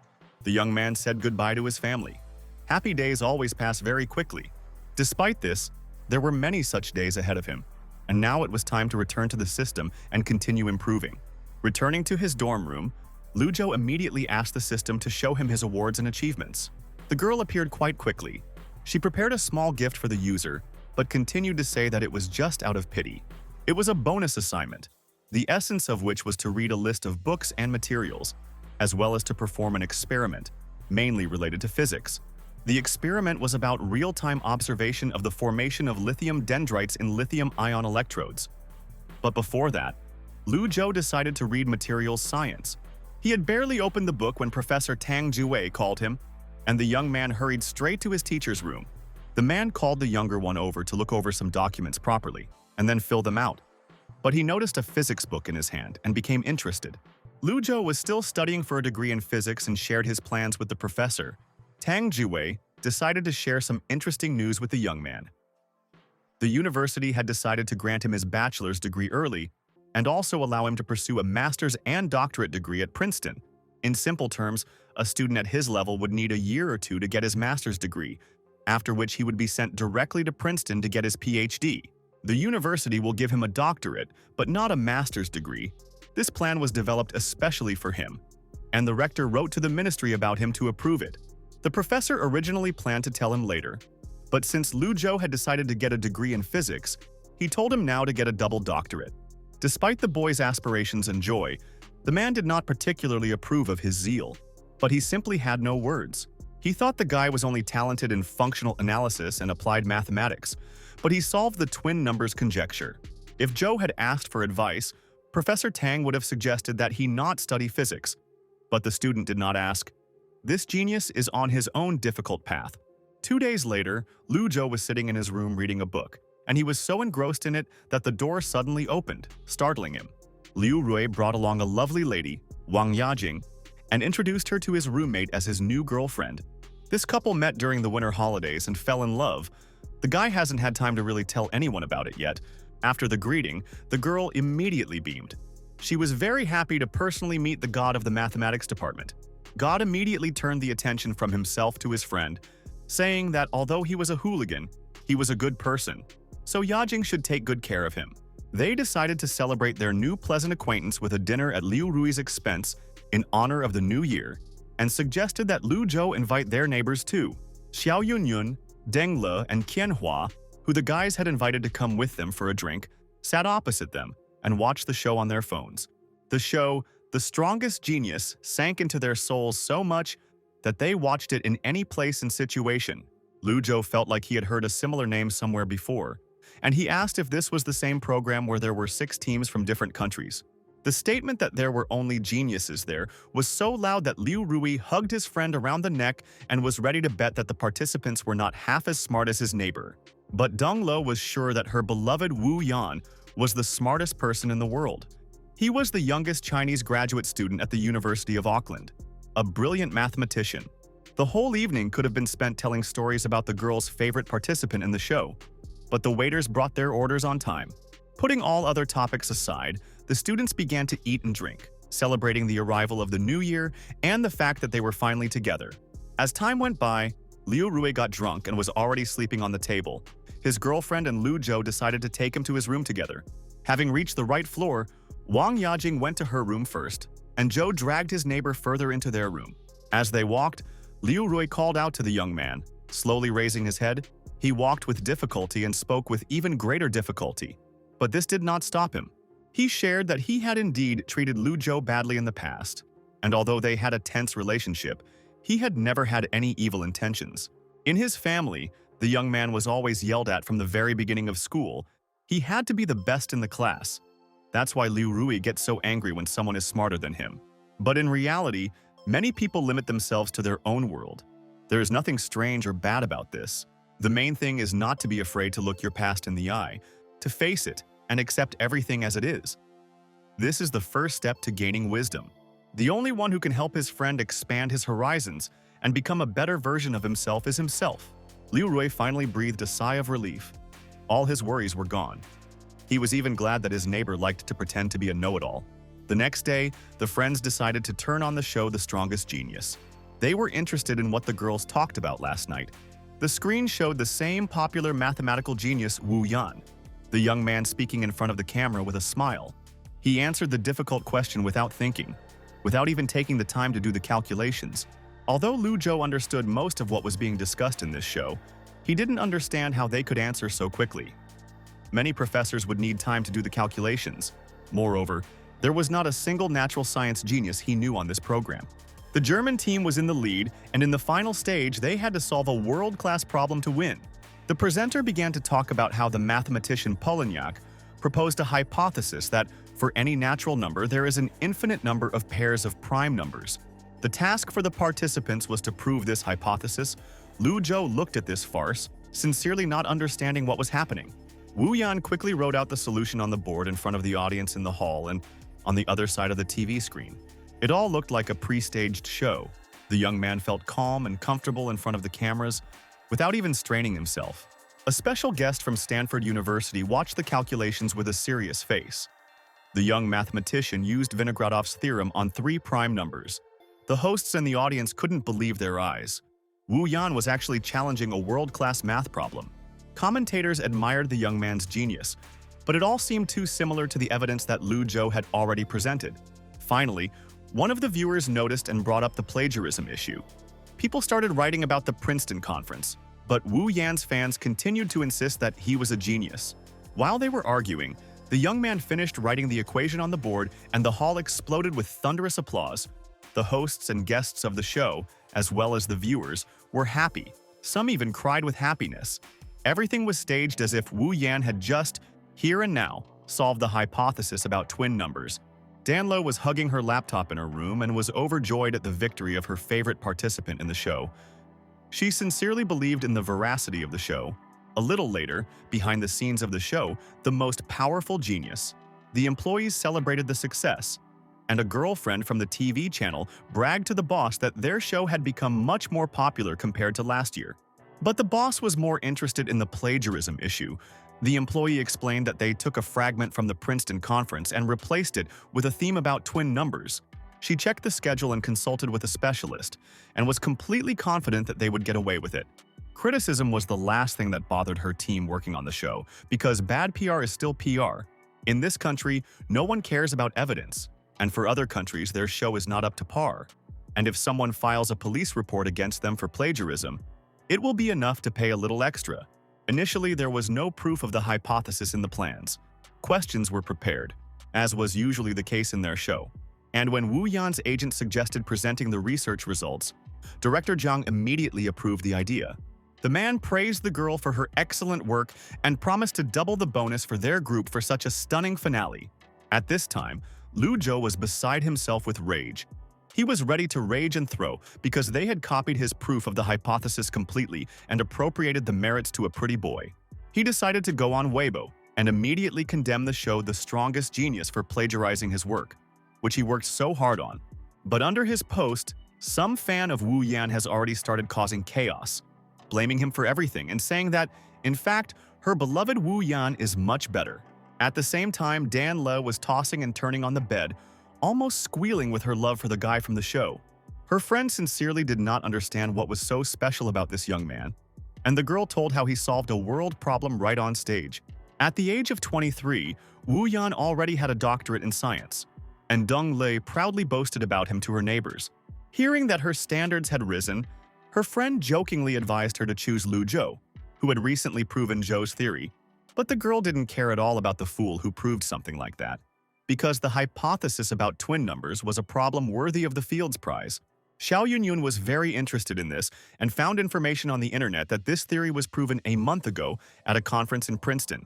The young man said goodbye to his family. Happy days always pass very quickly. Despite this, there were many such days ahead of him, and now it was time to return to the system and continue improving. Returning to his dorm room, Lu Zhou immediately asked the system to show him his awards and achievements. The girl appeared quite quickly. She prepared a small gift for the user, but continued to say that it was just out of pity. It was a bonus assignment, the essence of which was to read a list of books and materials, as well as to perform an experiment, mainly related to physics. The experiment was about real-time observation of the formation of lithium dendrites in lithium-ion electrodes. But before that, Lu Zhou decided to read materials science. He had barely opened the book when Professor Tang Juwei called him, and the young man hurried straight to his teacher's room. The man called the younger one over to look over some documents properly, and then fill them out. But he noticed a physics book in his hand and became interested. Lu Zhou was still studying for a degree in physics and shared his plans with the professor. Tang Juwei decided to share some interesting news with the young man. The university had decided to grant him his bachelor's degree early and also allow him to pursue a master's and doctorate degree at Princeton. In simple terms, a student at his level would need a year or 2 to get his master's degree, after which he would be sent directly to Princeton to get his PhD. The university will give him a doctorate, but not a master's degree. This plan was developed especially for him, and the rector wrote to the ministry about him to approve it. The professor originally planned to tell him later, but since Lu Zhou had decided to get a degree in physics, he told him now to get a double doctorate. Despite the boy's aspirations and joy, the man did not particularly approve of his zeal. but he simply had no words. He thought the guy was only talented in functional analysis and applied mathematics, but he solved the twin numbers conjecture. If Zhou had asked for advice, Professor Tang would have suggested that he not study physics. But the student did not ask. This genius is on his own difficult path. 2 days later, Lu Zhou was sitting in his room reading a book, and he was so engrossed in it that the door suddenly opened, startling him. Liu Rui brought along a lovely lady, Wang Yajing, and introduced her to his roommate as his new girlfriend. This couple met during the winter holidays and fell in love. The guy hasn't had time to really tell anyone about it yet. After the greeting, the girl immediately beamed. She was very happy to personally meet the god of the mathematics department. God immediately turned the attention from himself to his friend, saying that although he was a hooligan, he was a good person, so Yajing should take good care of him. They decided to celebrate their new pleasant acquaintance with a dinner at Liu Rui's expense in honor of the new year, and suggested that Lu Zhou invite their neighbors too, Xiao Yunyun, Deng Le, and Qian Hua, who the guys had invited to come with them for a drink, sat opposite them and watched the show on their phones. The show, The Strongest Genius, sank into their souls so much that they watched it in any place and situation. Lu Zhou felt like he had heard a similar name somewhere before, and he asked if this was the same program where there were 6 teams from different countries. The statement that there were only geniuses there was so loud that Liu Rui hugged his friend around the neck and was ready to bet that the participants were not half as smart as his neighbor. But Deng Le was sure that her beloved Wu Yan was the smartest person in the world. He was the youngest Chinese graduate student at the University of Auckland, a brilliant mathematician. The whole evening could have been spent telling stories about the girl's favorite participant in the show, but the waiters brought their orders on time. Putting all other topics aside, the students began to eat and drink, celebrating the arrival of the new year and the fact that they were finally together. As time went by, Liu Rui got drunk and was already sleeping on the table. His girlfriend and Lu Zhou decided to take him to his room together. Having reached the right floor, Wang Yajing went to her room first, and Zhou dragged his neighbor further into their room. As they walked, Liu Rui called out to the young man. Slowly raising his head, he walked with difficulty and spoke with even greater difficulty. But this did not stop him. He shared that he had indeed treated Lu Zhou badly in the past, and although they had a tense relationship, he had never had any evil intentions. In his family, the young man was always yelled at from the very beginning of school. He had to be the best in the class. That's why Liu Rui gets so angry when someone is smarter than him. But in reality, many people limit themselves to their own world. There is nothing strange or bad about this. The main thing is not to be afraid to look your past in the eye, to face it, and accept everything as it is. This is the first step to gaining wisdom. The only one who can help his friend expand his horizons and become a better version of himself is himself. Liu Rui finally breathed a sigh of relief. All his worries were gone. He was even glad that his neighbor liked to pretend to be a know-it-all. The next day, the friends decided to turn on the show The Strongest Genius. They were interested in what the girls talked about last night. The screen showed the same popular mathematical genius Wu Yan, the young man speaking in front of the camera with a smile. He answered the difficult question without thinking, without even taking the time to do the calculations. Although Lu Zhou understood most of what was being discussed in this show, he didn't understand how they could answer so quickly. Many professors would need time to do the calculations. Moreover, there was not a single natural science genius he knew on this program. The German team was in the lead, and in the final stage, they had to solve a world-class problem to win. The presenter began to talk about how the mathematician Polignac proposed a hypothesis that, for any natural number, there is an infinite number of pairs of prime numbers. The task for the participants was to prove this hypothesis. Lu Zhou looked at this farce, sincerely not understanding what was happening. Wu Yan quickly wrote out the solution on the board in front of the audience in the hall and on the other side of the TV screen. It all looked like a pre-staged show. The young man felt calm and comfortable in front of the cameras, without even straining himself. A special guest from Stanford University watched the calculations with a serious face. The young mathematician used Vinogradov's theorem on 3 prime numbers. The hosts and the audience couldn't believe their eyes. Wu Yan was actually challenging a world-class math problem. Commentators admired the young man's genius, but it all seemed too similar to the evidence that Lu Zhou had already presented. Finally, one of the viewers noticed and brought up the plagiarism issue. People started writing about the Princeton conference, but Wu Yan's fans continued to insist that he was a genius. While they were arguing, the young man finished writing the equation on the board and the hall exploded with thunderous applause. The hosts and guests of the show, as well as the viewers, were happy. Some even cried with happiness. Everything was staged as if Wu Yan had just, here and now, solved the hypothesis about twin numbers. Danlo was hugging her laptop in her room and was overjoyed at the victory of her favorite participant in the show. She sincerely believed in the veracity of the show. A little later, behind the scenes of the show, the most powerful genius. The employees celebrated the success, and a girlfriend from the TV channel bragged to the boss that their show had become much more popular compared to last year. But the boss was more interested in the plagiarism issue. The employee explained that they took a fragment from the Princeton conference and replaced it with a theme about twin numbers. She checked the schedule and consulted with a specialist, and was completely confident that they would get away with it. Criticism was the last thing that bothered her team working on the show, because bad PR is still PR. In this country, no one cares about evidence, and for other countries, their show is not up to par. And if someone files a police report against them for plagiarism, it will be enough to pay a little extra. Initially, there was no proof of the hypothesis in the plans. Questions were prepared, as was usually the case in their show. And when Wu Yan's agent suggested presenting the research results, Director Zhang immediately approved the idea. The man praised the girl for her excellent work and promised to double the bonus for their group for such a stunning finale. At this time, Lu Zhou was beside himself with rage. He was ready to rage and throw because they had copied his proof of the hypothesis completely and appropriated the merits to a pretty boy. He decided to go on Weibo and immediately condemn the show The Strongest Genius for plagiarizing his work, which he worked so hard on. But under his post, some fan of Wu Yan has already started causing chaos, blaming him for everything and saying that, in fact, her beloved Wu Yan is much better. At the same time, Dan Le was tossing and turning on the bed, almost squealing with her love for the guy from the show. Her friend sincerely did not understand what was so special about this young man, and the girl told how he solved a world problem right on stage. At the age of 23, Wu Yan already had a doctorate in science, and Deng Lei proudly boasted about him to her neighbors. Hearing that her standards had risen, her friend jokingly advised her to choose Lu Zhou, who had recently proven Zhou's theory. But the girl didn't care at all about the fool who proved something like that, because the hypothesis about twin numbers was a problem worthy of the Fields Prize. Xiao Yunyun was very interested in this and found information on the internet that this theory was proven a month ago at a conference in Princeton.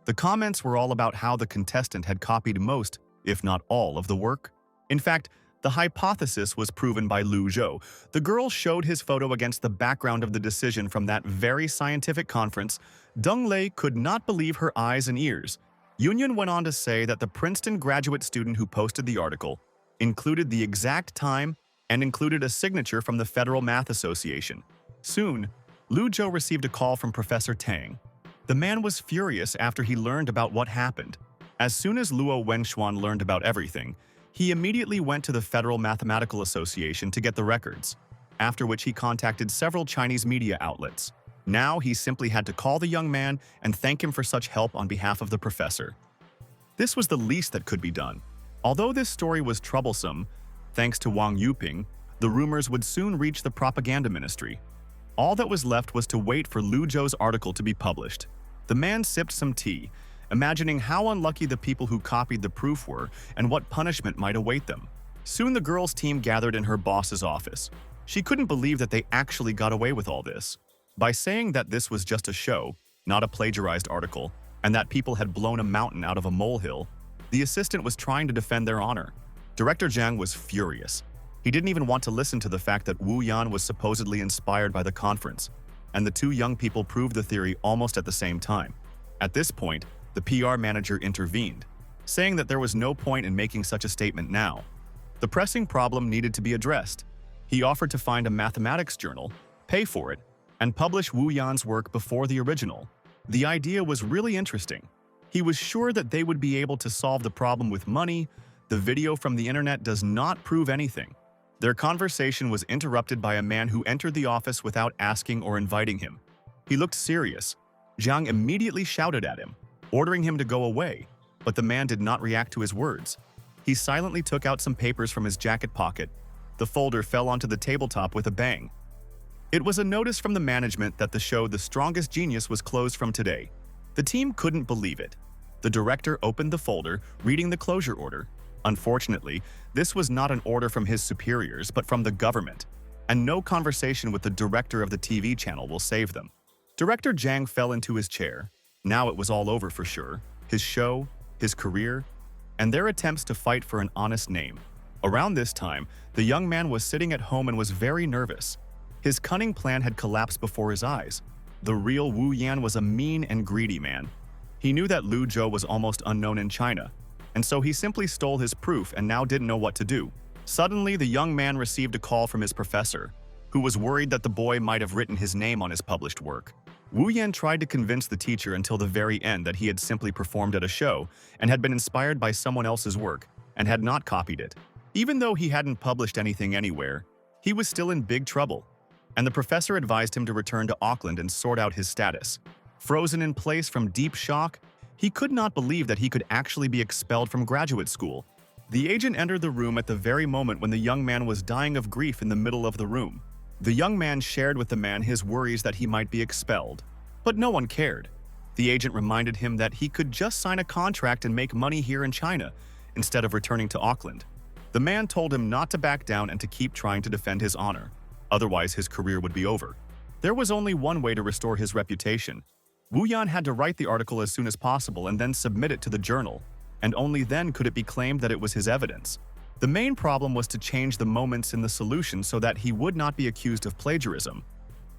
The comments were all about how the contestant had copied most, if not all, of the work. In fact, the hypothesis was proven by Lu Zhou. The girl showed his photo against the background of the decision from that very scientific conference. Deng Lei could not believe her eyes and ears. Yunyun went on to say that the Princeton graduate student who posted the article included the exact time and included a signature from the Federal Math Association. Soon, Lu Zhou received a call from Professor Tang. The man was furious after he learned about what happened. As soon as Luo Wenxuan learned about everything, he immediately went to the Federal Mathematical Association to get the records, after which he contacted several Chinese media outlets. Now he simply had to call the young man and thank him for such help on behalf of the professor. This was the least that could be done. Although this story was troublesome, thanks to Wang Yuping, the rumors would soon reach the propaganda ministry. All that was left was to wait for Lu Zhou's article to be published. The man sipped some tea, imagining how unlucky the people who copied the proof were and what punishment might await them. Soon the girl's team gathered in her boss's office. She couldn't believe that they actually got away with all this. By saying that this was just a show, not a plagiarized article, and that people had blown a mountain out of a molehill, the assistant was trying to defend their honor. Director Zhang was furious. He didn't even want to listen to the fact that Wu Yan was supposedly inspired by the conference, and the two young people proved the theory almost at the same time. At this point, the PR manager intervened, saying that there was no point in making such a statement now. The pressing problem needed to be addressed. He offered to find a mathematics journal, pay for it, and publish Wu Yan's work before the original. The idea was really interesting. He was sure that they would be able to solve the problem with money. The video from the internet does not prove anything. Their conversation was interrupted by a man who entered the office without asking or inviting him. He looked serious. Zhang immediately shouted at him, ordering him to go away, but the man did not react to his words. He silently took out some papers from his jacket pocket. The folder fell onto the tabletop with a bang. It was a notice from the management that the show The Strongest Genius was closed from today. The team couldn't believe it. The director opened the folder, reading the closure order. Unfortunately, this was not an order from his superiors, but from the government, and no conversation with the director of the TV channel will save them. Director Zhang fell into his chair. Now it was all over for sure. His show, his career, and their attempts to fight for an honest name. Around this time, the young man was sitting at home and was very nervous. His cunning plan had collapsed before his eyes. The real Wu Yan was a mean and greedy man. He knew that Lu Zhou was almost unknown in China, and so he simply stole his proof and now didn't know what to do. Suddenly, the young man received a call from his professor, who was worried that the boy might have written his name on his published work. Wu Yan tried to convince the teacher until the very end that he had simply performed at a show and had been inspired by someone else's work and had not copied it. Even though he hadn't published anything anywhere, he was still in big trouble, and the professor advised him to return to Auckland and sort out his status. Frozen in place from deep shock, he could not believe that he could actually be expelled from graduate school. The agent entered the room at the very moment when the young man was dying of grief in the middle of the room. The young man shared with the man his worries that he might be expelled, but no one cared. The agent reminded him that he could just sign a contract and make money here in China instead of returning to Auckland. The man told him not to back down and to keep trying to defend his honor. Otherwise, his career would be over. There was only one way to restore his reputation. Wu Yan had to write the article as soon as possible and then submit it to the journal, and only then could it be claimed that it was his evidence. The main problem was to change the moments in the solution so that he would not be accused of plagiarism.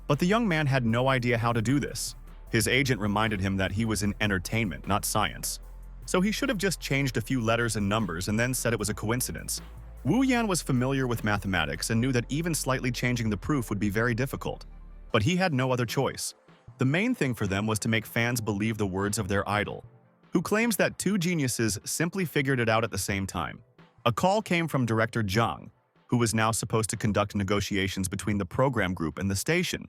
But the young man had no idea how to do this. His agent reminded him that he was in entertainment, not science. So he should have just changed a few letters and numbers and then said it was a coincidence. Wu Yan was familiar with mathematics and knew that even slightly changing the proof would be very difficult. But he had no other choice. The main thing for them was to make fans believe the words of their idol, who claims that two geniuses simply figured it out at the same time. A call came from director Zhang, who was now supposed to conduct negotiations between the program group and the station.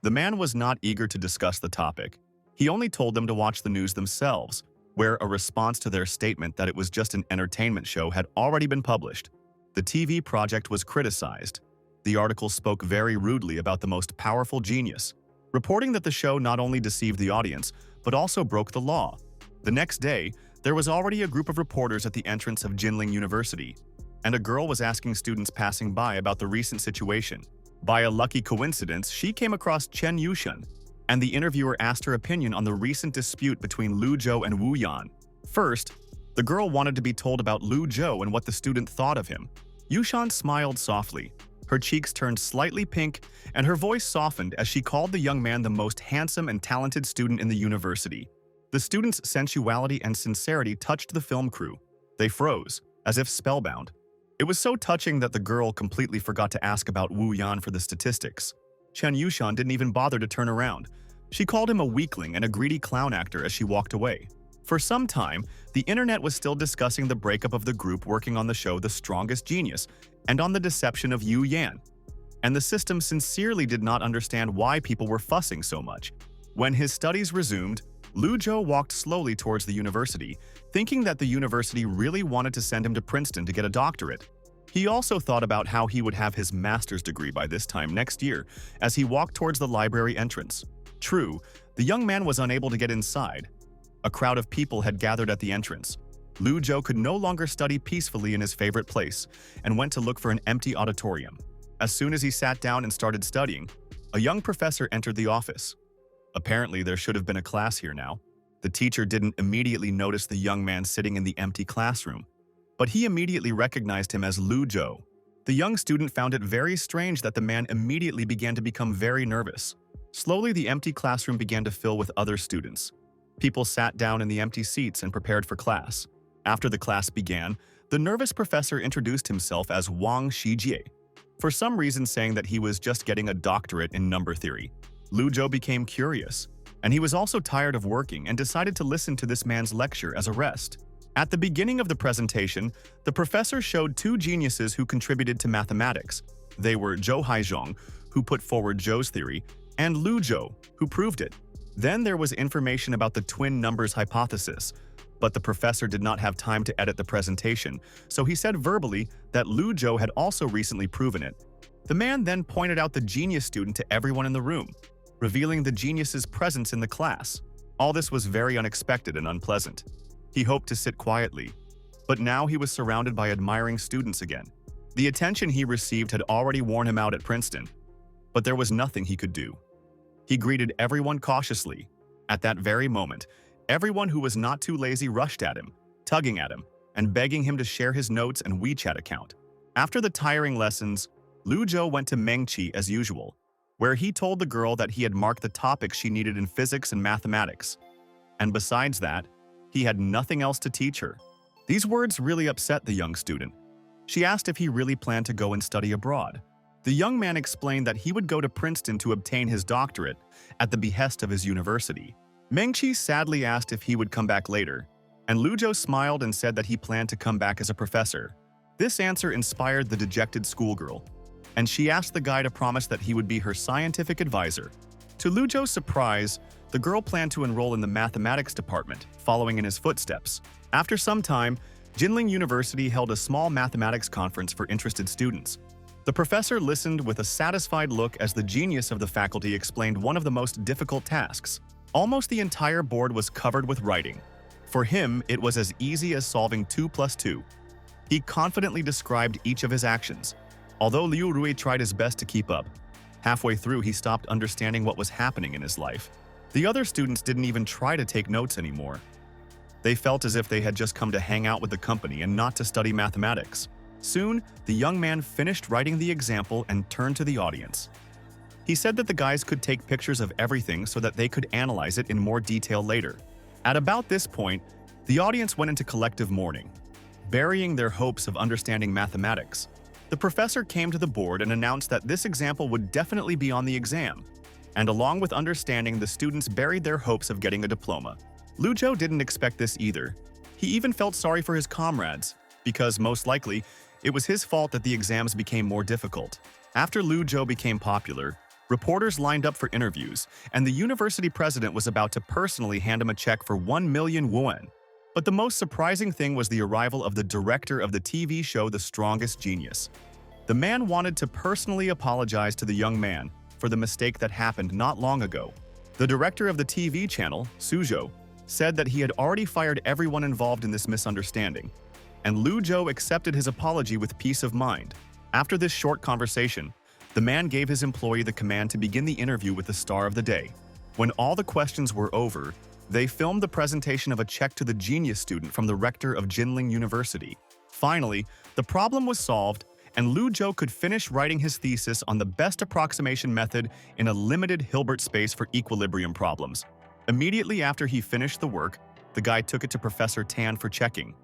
The man was not eager to discuss the topic. He only told them to watch the news themselves, where a response to their statement that it was just an entertainment show had already been published. The TV project was criticized. The article spoke very rudely about the most powerful genius, reporting that the show not only deceived the audience, but also broke the law. The next day, there was already a group of reporters at the entrance of Jinling University, and a girl was asking students passing by about the recent situation. By a lucky coincidence, she came across Chen Yushan, and the interviewer asked her opinion on the recent dispute between Lu Zhou and Wu Yan. First, the girl wanted to be told about Lu Zhou and what the student thought of him. Yushan smiled softly. Her cheeks turned slightly pink, and her voice softened as she called the young man the most handsome and talented student in the university. The student's sensuality and sincerity touched the film crew. They froze, as if spellbound. It was so touching that the girl completely forgot to ask about Wu Yan for the statistics. Chen Yushan didn't even bother to turn around. She called him a weakling and a greedy clown actor as she walked away. For some time, the internet was still discussing the breakup of the group working on the show The Strongest Genius and on the deception of Yu Yan. And the system sincerely did not understand why people were fussing so much. When his studies resumed, Lu Zhou walked slowly towards the university, thinking that the university really wanted to send him to Princeton to get a doctorate. He also thought about how he would have his master's degree by this time next year as he walked towards the library entrance. True, the young man was unable to get inside. A crowd of people had gathered at the entrance. Lu Zhou could no longer study peacefully in his favorite place and went to look for an empty auditorium. As soon as he sat down and started studying, a young professor entered the office. Apparently, there should have been a class here now. The teacher didn't immediately notice the young man sitting in the empty classroom, but he immediately recognized him as Lu Zhou. The young student found it very strange that the man immediately began to become very nervous. Slowly, the empty classroom began to fill with other students. People sat down in the empty seats and prepared for class. After the class began, the nervous professor introduced himself as Wang Shijie, for some reason saying that he was just getting a doctorate in number theory. Lu Zhou became curious, and he was also tired of working and decided to listen to this man's lecture as a rest. At the beginning of the presentation, the professor showed two geniuses who contributed to mathematics. They were Zhou Haizhong, who put forward Zhou's theory, and Lu Zhou, who proved it. Then there was information about the twin numbers hypothesis, but the professor did not have time to edit the presentation, so he said verbally that Lu Zhou had also recently proven it. The man then pointed out the genius student to everyone in the room, revealing the genius's presence in the class. All this was very unexpected and unpleasant. He hoped to sit quietly, But now he was surrounded by admiring students again. The attention he received had already worn him out at Princeton, but there was nothing he could do. He greeted everyone cautiously. At that very moment, everyone who was not too lazy rushed at him, tugging at him, and begging him to share his notes and WeChat account. After the tiring lessons, Lu Zhou went to Mengqi as usual, where he told the girl that he had marked the topics she needed in physics and mathematics. And besides that, he had nothing else to teach her. These words really upset the young student. She asked if he really planned to go and study abroad. The young man explained that he would go to Princeton to obtain his doctorate at the behest of his university. Mengqi sadly asked if he would come back later, and Lu Zhou smiled and said that he planned to come back as a professor. This answer inspired the dejected schoolgirl, and she asked the guy to promise that he would be her scientific advisor. To Lu Zhou's surprise, the girl planned to enroll in the mathematics department, following in his footsteps. After some time, Jinling University held a small mathematics conference for interested students. The professor listened with a satisfied look as the genius of the faculty explained one of the most difficult tasks. Almost the entire board was covered with writing. For him, it was as easy as solving 2 plus 2. He confidently described each of his actions. Although Liu Rui tried his best to keep up, halfway through he stopped understanding what was happening in his life. The other students didn't even try to take notes anymore. They felt as if they had just come to hang out with the company and not to study mathematics. Soon, the young man finished writing the example and turned to the audience. He said that the guys could take pictures of everything so that they could analyze it in more detail later. At about this point, the audience went into collective mourning, burying their hopes of understanding mathematics. The professor came to the board and announced that this example would definitely be on the exam, and along with understanding, the students buried their hopes of getting a diploma. Lu Zhou didn't expect this either. He even felt sorry for his comrades, because most likely, it was his fault that the exams became more difficult. After Lu Zhou became popular, reporters lined up for interviews, and the university president was about to personally hand him a check for 1 million yuan. But the most surprising thing was the arrival of the director of the TV show The Strongest Genius. The man wanted to personally apologize to the young man for the mistake that happened not long ago. The director of the TV channel, Suzhou, said that he had already fired everyone involved in this misunderstanding, and Lu Zhou accepted his apology with peace of mind. After this short conversation, the man gave his employee the command to begin the interview with the star of the day. When all the questions were over, they filmed the presentation of a check to the genius student from the rector of Jinling University. Finally, the problem was solved, and Lu Zhou could finish writing his thesis on the best approximation method in a limited Hilbert space for equilibrium problems. Immediately after he finished the work, the guy took it to Professor Tan for checking.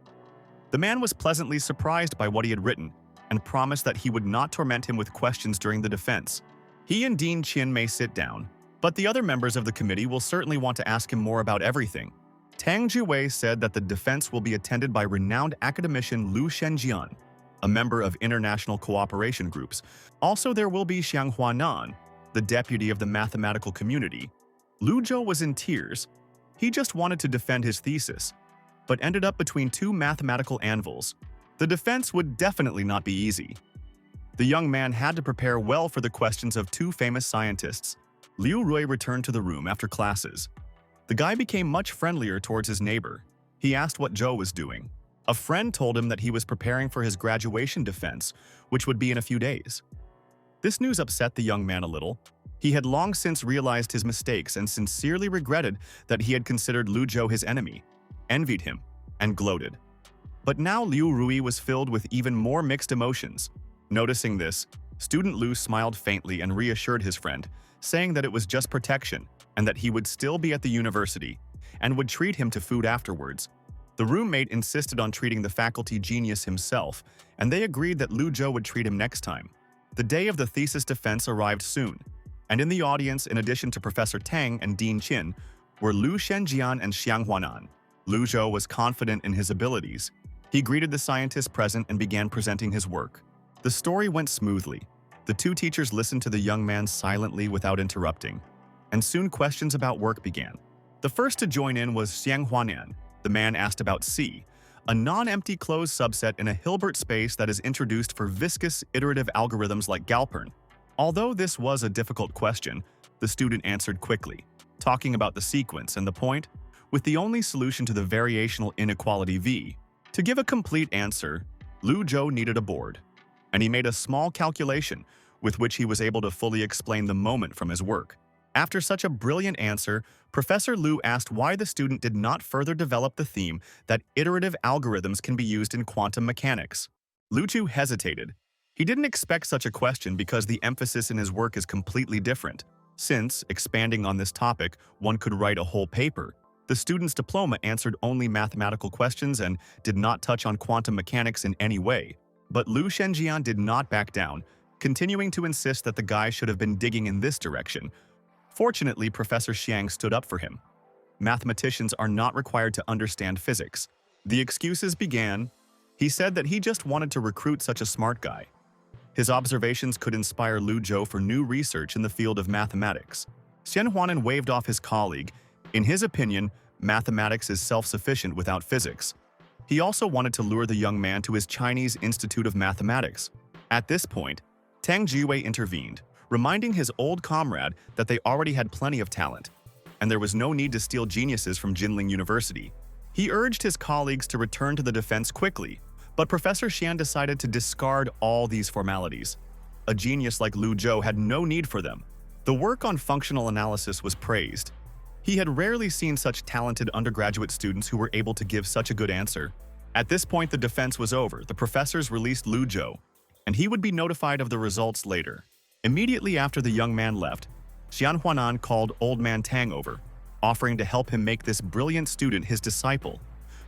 The man was pleasantly surprised by what he had written and promised that he would not torment him with questions during the defense. He and Dean Qin may sit down, but the other members of the committee will certainly want to ask him more about everything. Tang Jiwei said that the defense will be attended by renowned academician Lu Shenjian, a member of international cooperation groups. Also, there will be Xiang Huanan, the deputy of the mathematical community. Lu Zhou was in tears. He just wanted to defend his thesis, but ended up between two mathematical anvils. The defense would definitely not be easy. The young man had to prepare well for the questions of two famous scientists. Liu Rui returned to the room after classes. The guy became much friendlier towards his neighbor. He asked what Zhou was doing. A friend told him that he was preparing for his graduation defense, which would be in a few days. This news upset the young man a little. He had long since realized his mistakes and sincerely regretted that he had considered Lu Zhou his enemy, envied him, and gloated. But now Liu Rui was filled with even more mixed emotions. Noticing this, student Lu smiled faintly and reassured his friend, saying that it was just protection and that he would still be at the university and would treat him to food afterwards. The roommate insisted on treating the faculty genius himself, and they agreed that Lu Zhou would treat him next time. The day of the thesis defense arrived soon, and in the audience, in addition to Professor Tang and Dean Qin, were Lu Shenjian and Xiang Huanan. Lu Zhou was confident in his abilities. He greeted the scientists present and began presenting his work. The story went smoothly. The two teachers listened to the young man silently without interrupting, and soon questions about work began. The first to join in was Xiang Huanan. The man asked about C, a non-empty closed subset in a Hilbert space that is introduced for viscous iterative algorithms like Galpern. Although this was a difficult question, the student answered quickly, talking about the sequence and the point, with the only solution to the variational inequality V. To give a complete answer, Lu Zhou needed a board, and he made a small calculation with which he was able to fully explain the moment from his work. After such a brilliant answer, Professor Lu asked why the student did not further develop the theme that iterative algorithms can be used in quantum mechanics. Lu Zhou hesitated. He didn't expect such a question because the emphasis in his work is completely different. Since, expanding on this topic, one could write a whole paper, the student's diploma answered only mathematical questions and did not touch on quantum mechanics in any way. But Lu Shenjian did not back down, continuing to insist that the guy should have been digging in this direction. Fortunately, Professor Xiang stood up for him. Mathematicians are not required to understand physics. The excuses began. He said that he just wanted to recruit such a smart guy. His observations could inspire Lu Zhou for new research in the field of mathematics. Xian Huanan waved off his colleague. In his opinion, mathematics is self-sufficient without physics. He also wanted to lure the young man to his Chinese Institute of Mathematics. At this point, Tang Jiwei intervened, reminding his old comrade that they already had plenty of talent, and there was no need to steal geniuses from Jinling University. He urged his colleagues to return to the defense quickly, but Professor Xian decided to discard all these formalities. A genius like Lu Zhou had no need for them. The work on functional analysis was praised. He had rarely seen such talented undergraduate students who were able to give such a good answer. At this point, the defense was over. The professors released Lu Zhou, and he would be notified of the results later. Immediately after the young man left, Xian Huanan called Old Man Tang over, offering to help him make this brilliant student his disciple,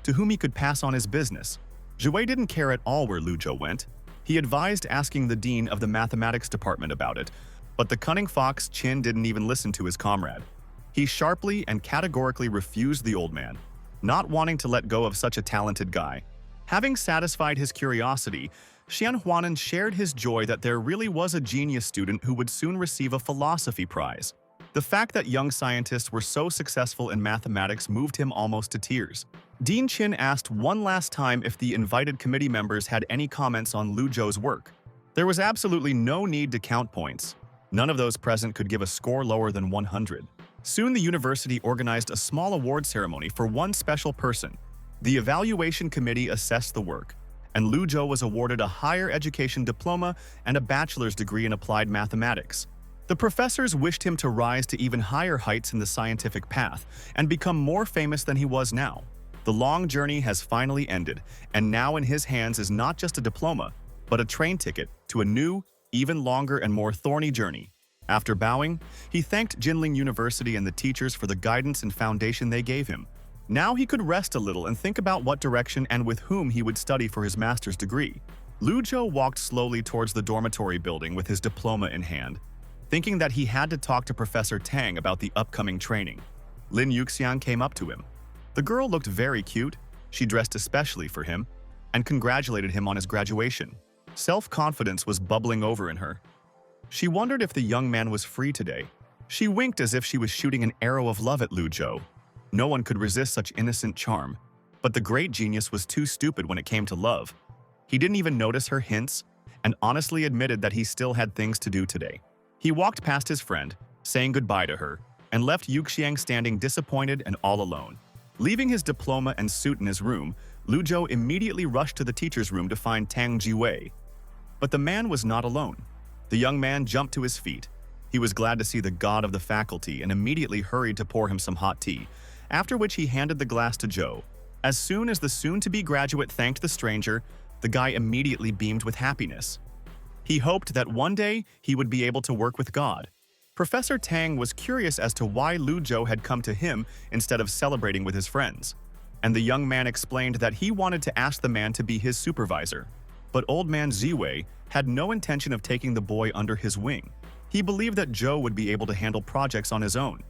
to whom he could pass on his business. Jiwei didn't care at all where Lu Zhou went. He advised asking the dean of the mathematics department about it, but the cunning fox Qin didn't even listen to his comrade. He sharply and categorically refused the old man, not wanting to let go of such a talented guy. Having satisfied his curiosity, Xian Huanan shared his joy that there really was a genius student who would soon receive a philosophy prize. The fact that young scientists were so successful in mathematics moved him almost to tears. Dean Qin asked one last time if the invited committee members had any comments on Lu Zhou's work. There was absolutely no need to count points. None of those present could give a score lower than 100. Soon the university organized a small award ceremony for one special person. The evaluation committee assessed the work, and Lu Zhou was awarded a higher education diploma and a bachelor's degree in applied mathematics. The professors wished him to rise to even higher heights in the scientific path and become more famous than he was now. The long journey has finally ended, and now in his hands is not just a diploma, but a train ticket to a new, even longer and more thorny journey. After bowing, he thanked Jinling University and the teachers for the guidance and foundation they gave him. Now he could rest a little and think about what direction and with whom he would study for his master's degree. Lu Zhou walked slowly towards the dormitory building with his diploma in hand, thinking that he had to talk to Professor Tang about the upcoming training. Lin Yuxiang came up to him. The girl looked very cute. She dressed especially for him and congratulated him on his graduation. Self-confidence was bubbling over in her. She wondered if the young man was free today. She winked as if she was shooting an arrow of love at Lu Zhou. No one could resist such innocent charm, but the great genius was too stupid when it came to love. He didn't even notice her hints and honestly admitted that he still had things to do today. He walked past his friend, saying goodbye to her, and left Yuxiang standing disappointed and all alone. Leaving his diploma and suit in his room, Lu Zhou immediately rushed to the teacher's room to find Tang Jiwei. But the man was not alone. The young man jumped to his feet. He was glad to see the god of the faculty and immediately hurried to pour him some hot tea, after which he handed the glass to Zhou. As soon as the soon-to-be graduate thanked the stranger, the guy immediately beamed with happiness. He hoped that one day he would be able to work with God. Professor Tang was curious as to why Lu Zhou had come to him instead of celebrating with his friends, and the young man explained that he wanted to ask the man to be his supervisor. But old man Ziwei had no intention of taking the boy under his wing. He believed that Zhou would be able to handle projects on his own.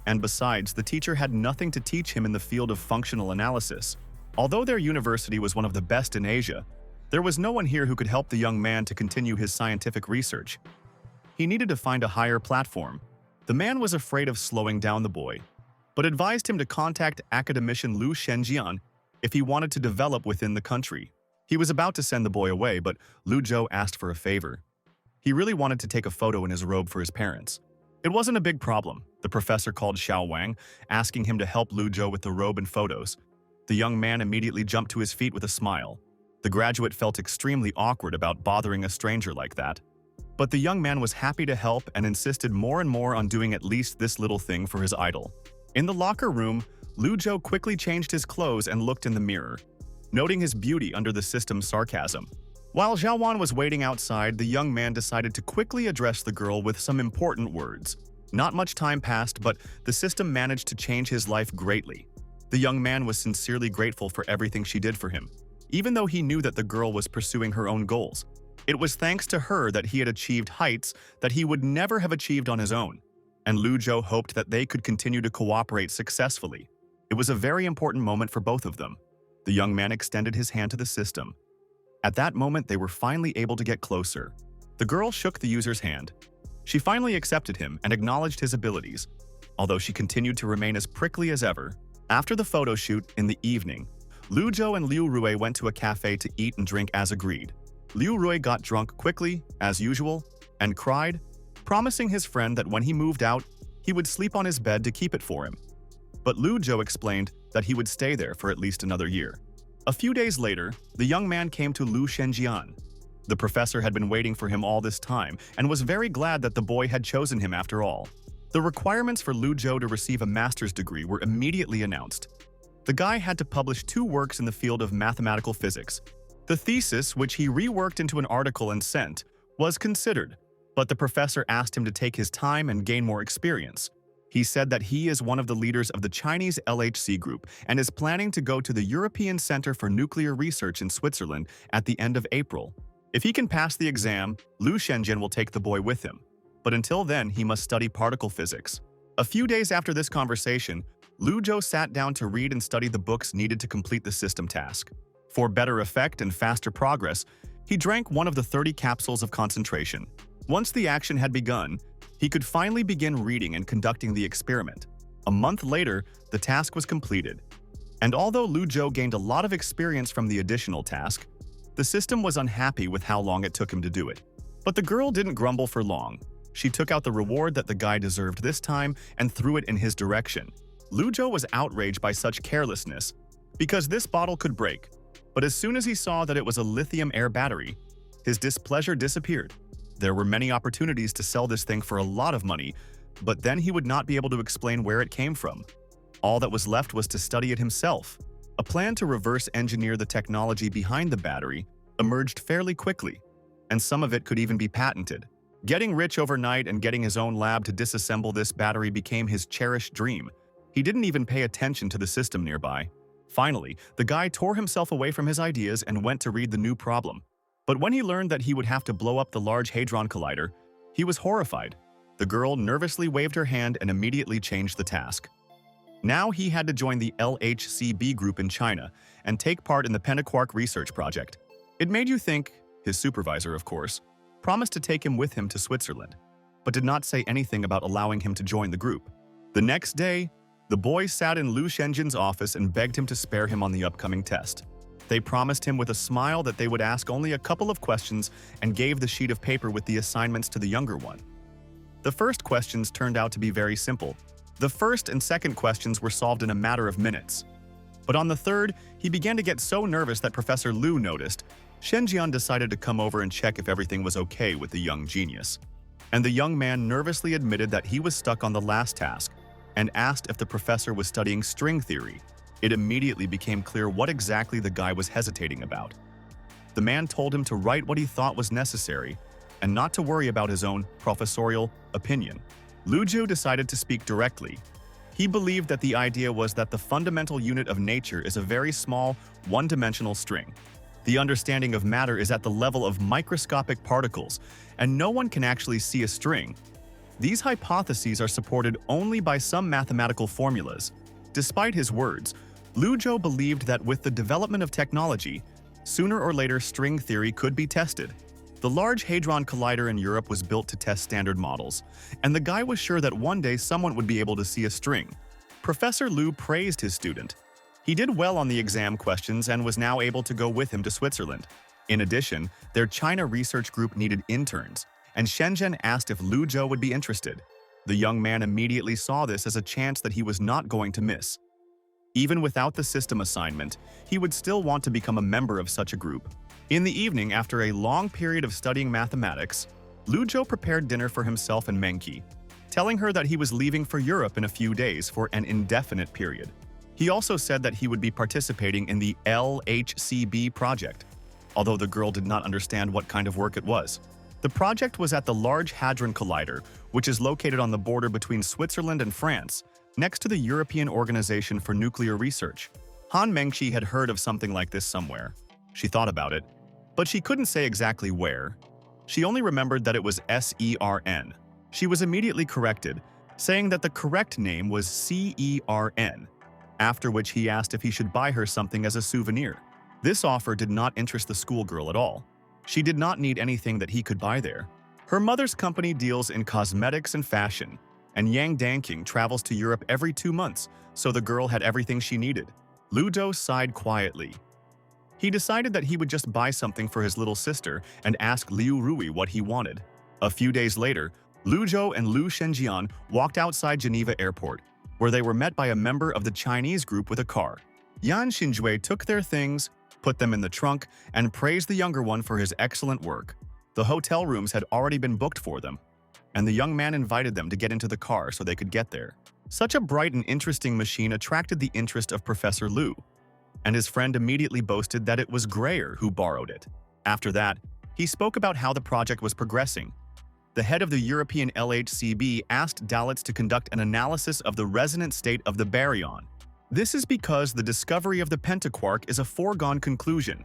And besides, the teacher had nothing to teach him in the field of functional analysis. Although their university was one of the best in Asia, there was no one here who could help the young man to continue his scientific research. He needed to find a higher platform. The man was afraid of slowing down the boy, but advised him to contact academician Lu Shenjian if he wanted to develop within the country. He was about to send the boy away, but Lu Zhou asked for a favor. He really wanted to take a photo in his robe for his parents. It wasn't a big problem. The professor called Xiao Wang, asking him to help Lu Zhou with the robe and photos. The young man immediately jumped to his feet with a smile. The graduate felt extremely awkward about bothering a stranger like that. But the young man was happy to help and insisted more and more on doing at least this little thing for his idol. In the locker room, Lu Zhou quickly changed his clothes and looked in the mirror, noting his beauty under the system's sarcasm. While Zhao Wan was waiting outside, the young man decided to quickly address the girl with some important words. Not much time passed, but the system managed to change his life greatly. The young man was sincerely grateful for everything she did for him, even though he knew that the girl was pursuing her own goals. It was thanks to her that he had achieved heights that he would never have achieved on his own, and Lu Zhou hoped that they could continue to cooperate successfully. It was a very important moment for both of them. The young man extended his hand to the system. At that moment, they were finally able to get closer. The girl shook the user's hand. She finally accepted him and acknowledged his abilities, although she continued to remain as prickly as ever. After the photo shoot in the evening, Lu Zhou and Liu Rui went to a cafe to eat and drink as agreed. Liu Rui got drunk quickly, as usual, and cried, promising his friend that when he moved out, he would sleep on his bed to keep it for him. But Lu Zhou explained that he would stay there for at least another year. A few days later, the young man came to Lu Shenjian. The professor had been waiting for him all this time and was very glad that the boy had chosen him after all. The requirements for Lu Zhou to receive a master's degree were immediately announced. The guy had to publish 2 works in the field of mathematical physics. The thesis, which he reworked into an article and sent, was considered, but the professor asked him to take his time and gain more experience. He said that he is one of the leaders of the Chinese LHC group and is planning to go to the European Center for Nuclear Research in Switzerland at the end of April. If he can pass the exam, Lu Shenjian will take the boy with him. But until then, he must study particle physics. A few days after this conversation, Lu Zhou sat down to read and study the books needed to complete the system task. For better effect and faster progress, he drank one of the 30 capsules of concentration. Once the action had begun, he could finally begin reading and conducting the experiment. A month later, the task was completed. And although Lu Zhou gained a lot of experience from the additional task, the system was unhappy with how long it took him to do it. But the girl didn't grumble for long. She took out the reward that the guy deserved this time and threw it in his direction. Lu Zhou was outraged by such carelessness because this bottle could break. But as soon as he saw that it was a lithium-air battery, his displeasure disappeared. There were many opportunities to sell this thing for a lot of money, but then he would not be able to explain where it came from. All that was left was to study it himself. A plan to reverse engineer the technology behind the battery emerged fairly quickly, and some of it could even be patented. Getting rich overnight and getting his own lab to disassemble this battery became his cherished dream. He didn't even pay attention to the system nearby. Finally, the guy tore himself away from his ideas and went to read the new problem. But when he learned that he would have to blow up the Large Hadron Collider, he was horrified. The girl nervously waved her hand and immediately changed the task. Now he had to join the LHCb group in China and take part in the Pentaquark research project. It made you think, his supervisor, of course, promised to take him with him to Switzerland, but did not say anything about allowing him to join the group. The next day, the boy sat in Lu Shenjian's office and begged him to spare him on the upcoming test. They promised him with a smile that they would ask only a couple of questions and gave the sheet of paper with the assignments to the younger one. The first questions turned out to be very simple. The first and second questions were solved in a matter of minutes. But on the third, he began to get so nervous that Professor Lu noticed. Shenjian decided to come over and check if everything was okay with the young genius. And the young man nervously admitted that he was stuck on the last task and asked if the professor was studying string theory. It immediately became clear what exactly the guy was hesitating about. The man told him to write what he thought was necessary and not to worry about his own professorial opinion. Lu Zhou decided to speak directly. He believed that the idea was that the fundamental unit of nature is a very small, one-dimensional string. The understanding of matter is at the level of microscopic particles, and no one can actually see a string. These hypotheses are supported only by some mathematical formulas. Despite his words, Lu Zhou believed that with the development of technology, sooner or later string theory could be tested. The Large Hadron Collider in Europe was built to test standard models, and the guy was sure that one day someone would be able to see a string. Professor Lu praised his student. He did well on the exam questions and was now able to go with him to Switzerland. In addition, their China research group needed interns, and Shenzhen asked if Lu Zhou would be interested. The young man immediately saw this as a chance that he was not going to miss. Even without the system assignment, he would still want to become a member of such a group. In the evening, after a long period of studying mathematics, Lu Zhou prepared dinner for himself and Mengqi, telling her that he was leaving for Europe in a few days for an indefinite period. He also said that he would be participating in the LHCb project, although the girl did not understand what kind of work it was. The project was at the Large Hadron Collider, which is located on the border between Switzerland and France, next to the European Organization for Nuclear Research. Han Mengqi had heard of something like this somewhere. She thought about it, but she couldn't say exactly where. She only remembered that it was CERN. She was immediately corrected, saying that the correct name was CERN, after which he asked if he should buy her something as a souvenir. This offer did not interest the schoolgirl at all. She did not need anything that he could buy there. Her mother's company deals in cosmetics and fashion, and Yang Danqing travels to Europe every 2 months, so the girl had everything she needed. Lu Zhou sighed quietly. He decided that he would just buy something for his little sister and ask Liu Rui what he wanted. A few days later, Lu Zhou and Lu Shenjian walked outside Geneva Airport, where they were met by a member of the Chinese group with a car. Yan Xinjue took their things, put them in the trunk, and praised the younger one for his excellent work. The hotel rooms had already been booked for them, and the young man invited them to get into the car so they could get there. Such a bright and interesting machine attracted the interest of Professor Lu, and his friend immediately boasted that it was Greyer who borrowed it. After that, he spoke about how the project was progressing. The head of the European LHCb asked Dalitz to conduct an analysis of the resonant state of the baryon. This is because the discovery of the pentaquark is a foregone conclusion.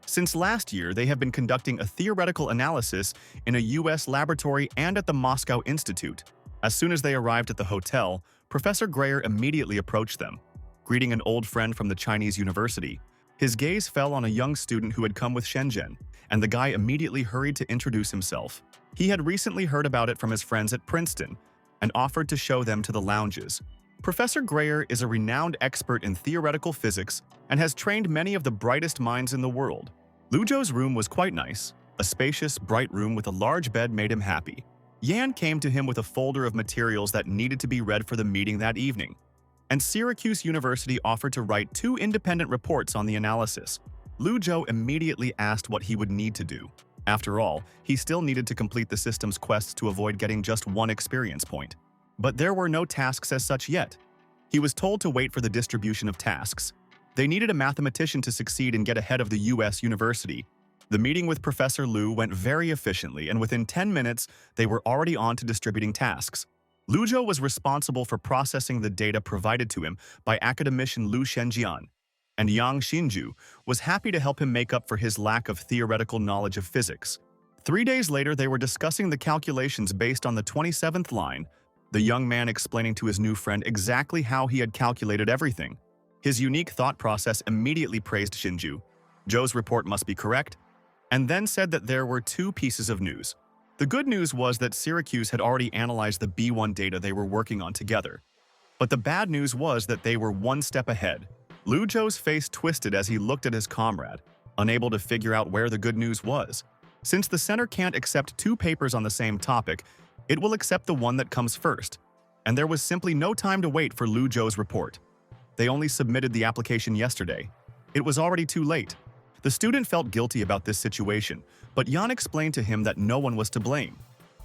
Since last year, they have been conducting a theoretical analysis in a US laboratory and at the Moscow Institute. As soon as they arrived at the hotel, Professor Greyer immediately approached them, greeting an old friend from the Chinese university. His gaze fell on a young student who had come with Shenzhen, and the guy immediately hurried to introduce himself. He had recently heard about it from his friends at Princeton and offered to show them to the lounges. Professor Greyer is a renowned expert in theoretical physics and has trained many of the brightest minds in the world. Lu Zhou's room was quite nice. A spacious, bright room with a large bed made him happy. Yan came to him with a folder of materials that needed to be read for the meeting that evening, and Syracuse University offered to write 2 independent reports on the analysis. Lu Zhou immediately asked what he would need to do. After all, he still needed to complete the system's quests to avoid getting just 1 experience point. But there were no tasks as such yet. He was told to wait for the distribution of tasks. They needed a mathematician to succeed and get ahead of the US university. The meeting with Professor Lu went very efficiently, and within 10 minutes, they were already on to distributing tasks. Lu Zhou was responsible for processing the data provided to him by academician Lu Shenjian, and Yang Xinju was happy to help him make up for his lack of theoretical knowledge of physics. 3 days later, they were discussing the calculations based on the 27th line, the young man explaining to his new friend exactly how he had calculated everything. His unique thought process immediately praised Xinju. Zhou's report must be correct, and then said that there were 2 pieces of news. The good news was that Syracuse had already analyzed the B1 data they were working on together. But the bad news was that they were 1 step ahead. Lu Zhou's face twisted as he looked at his comrade, unable to figure out where the good news was. Since the center can't accept 2 papers on the same topic, it will accept the one that comes first, and there was simply no time to wait for Lu Zhou's report. They only submitted the application yesterday. It was already too late. The student felt guilty about this situation, but Yan explained to him that no one was to blame.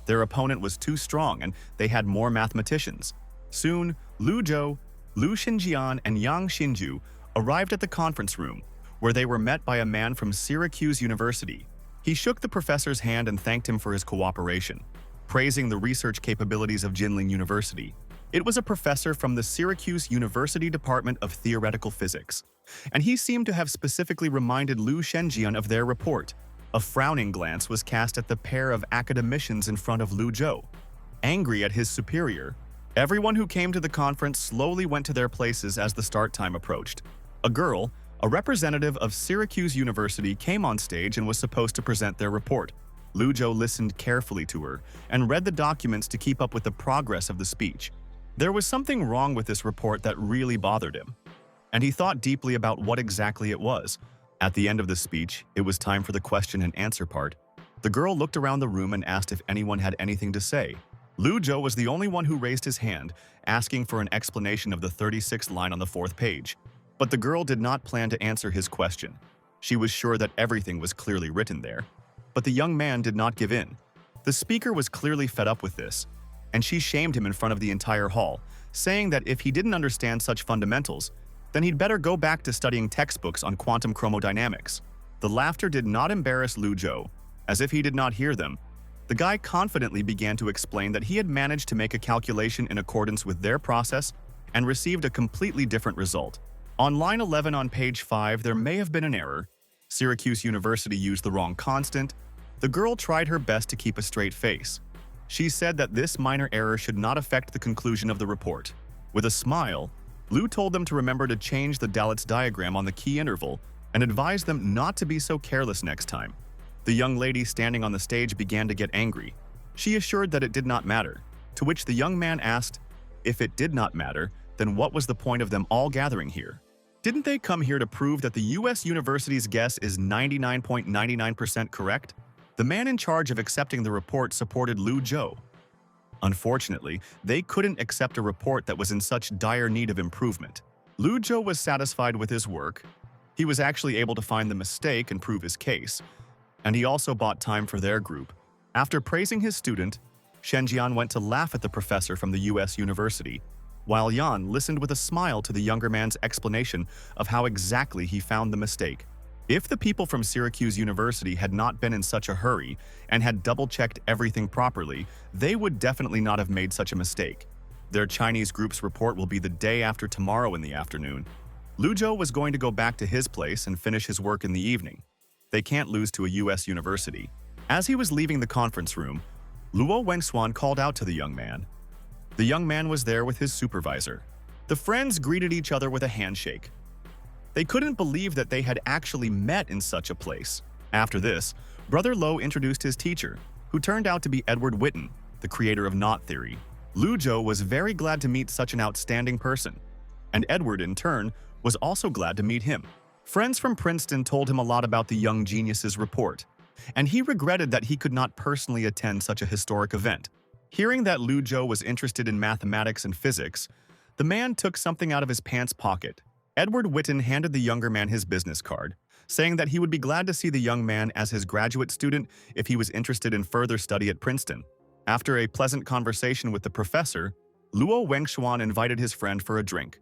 Their opponent was too strong and they had more mathematicians. Soon, Lu Zhou, Lu Shenjian, and Yang Xinju arrived at the conference room, where they were met by a man from Syracuse University. He shook the professor's hand and thanked him for his cooperation, praising the research capabilities of Jinling University. It was a professor from the Syracuse University Department of Theoretical Physics, and he seemed to have specifically reminded Lu Shenjian of their report. A frowning glance was cast at the pair of academicians in front of Lu Zhou. Angry at his superior, everyone who came to the conference slowly went to their places as the start time approached. A girl, a representative of Syracuse University, came on stage and was supposed to present their report. Lu Zhou listened carefully to her and read the documents to keep up with the progress of the speech. There was something wrong with this report that really bothered him, and he thought deeply about what exactly it was. At the end of the speech, it was time for the question and answer part. The girl looked around the room and asked if anyone had anything to say. Lu Zhou was the only one who raised his hand, asking for an explanation of the 36th line on the 4th page. But the girl did not plan to answer his question. She was sure that everything was clearly written there. But the young man did not give in. The speaker was clearly fed up with this, and she shamed him in front of the entire hall, saying that if he didn't understand such fundamentals, then he'd better go back to studying textbooks on quantum chromodynamics. The laughter did not embarrass Lu Zhou. As if he did not hear them, the guy confidently began to explain that he had managed to make a calculation in accordance with their process and received a completely different result. On line 11 on page 5, there may have been an error. Syracuse University used the wrong constant. The girl tried her best to keep a straight face. She said that this minor error should not affect the conclusion of the report. With a smile, Lu told them to remember to change the Dalitz diagram on the key interval and advised them not to be so careless next time. The young lady standing on the stage began to get angry. She assured that it did not matter, to which the young man asked, if it did not matter, then what was the point of them all gathering here? Didn't they come here to prove that the U.S. University's guess is 99.99% correct? The man in charge of accepting the report supported Lu Zhou. Unfortunately, they couldn't accept a report that was in such dire need of improvement. Lu Zhou was satisfied with his work. He was actually able to find the mistake and prove his case. And he also bought time for their group. After praising his student, Shenjian went to laugh at the professor from the U.S. University, while Yan listened with a smile to the younger man's explanation of how exactly he found the mistake. If the people from Syracuse University had not been in such a hurry and had double-checked everything properly, they would definitely not have made such a mistake. Their Chinese group's report will be the day after tomorrow in the afternoon. Lu Zhou was going to go back to his place and finish his work in the evening. They can't lose to a U.S. university. As he was leaving the conference room, Luo Wengshuan called out to the young man. The young man was there with his supervisor. The friends greeted each other with a handshake. They couldn't believe that they had actually met in such a place. After this, Brother Lo introduced his teacher, who turned out to be Edward Witten, the creator of knot theory. Lu Zhou was very glad to meet such an outstanding person, and Edward, in turn, was also glad to meet him. Friends from Princeton told him a lot about the young genius's report, and he regretted that he could not personally attend such a historic event. Hearing that Lu Zhou was interested in mathematics and physics, the man took something out of his pants pocket. Edward Witten handed the younger man his business card, saying that he would be glad to see the young man as his graduate student if he was interested in further study at Princeton. After a pleasant conversation with the professor, Luo Wengshuan invited his friend for a drink.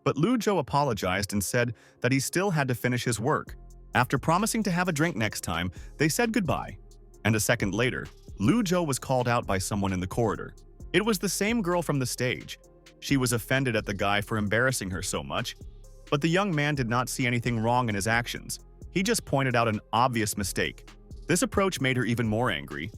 But Lu Zhou apologized and said that he still had to finish his work. After promising to have a drink next time, they said goodbye. And a second later, Lu Zhou was called out by someone in the corridor. It was the same girl from the stage. She was offended at the guy for embarrassing her so much. But the young man did not see anything wrong in his actions. He just pointed out an obvious mistake. This approach made her even more angry.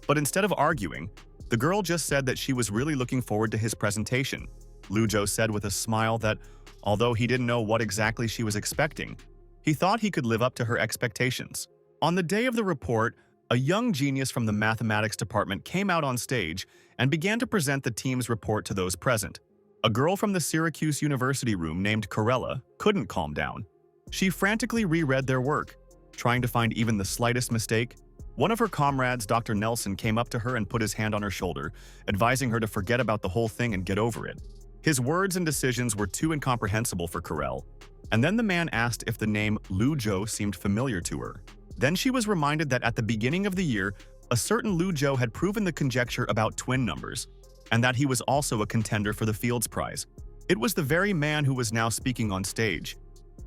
But instead of arguing, the girl just said that she was really looking forward to his presentation. Lu Zhou said with a smile that, although he didn't know what exactly she was expecting, he thought he could live up to her expectations. On the day of the report, a young genius from the mathematics department came out on stage and began to present the team's report to those present. A girl from the Syracuse University room named Corella couldn't calm down. She frantically reread their work, trying to find even the slightest mistake. One of her comrades, Dr. Nelson, came up to her and put his hand on her shoulder, advising her to forget about the whole thing and get over it. His words and decisions were too incomprehensible for Corella. And then the man asked if the name Lu Zhou seemed familiar to her. Then she was reminded that at the beginning of the year, a certain Lu Zhou had proven the conjecture about twin numbers, and that he was also a contender for the Fields Prize. It was the very man who was now speaking on stage.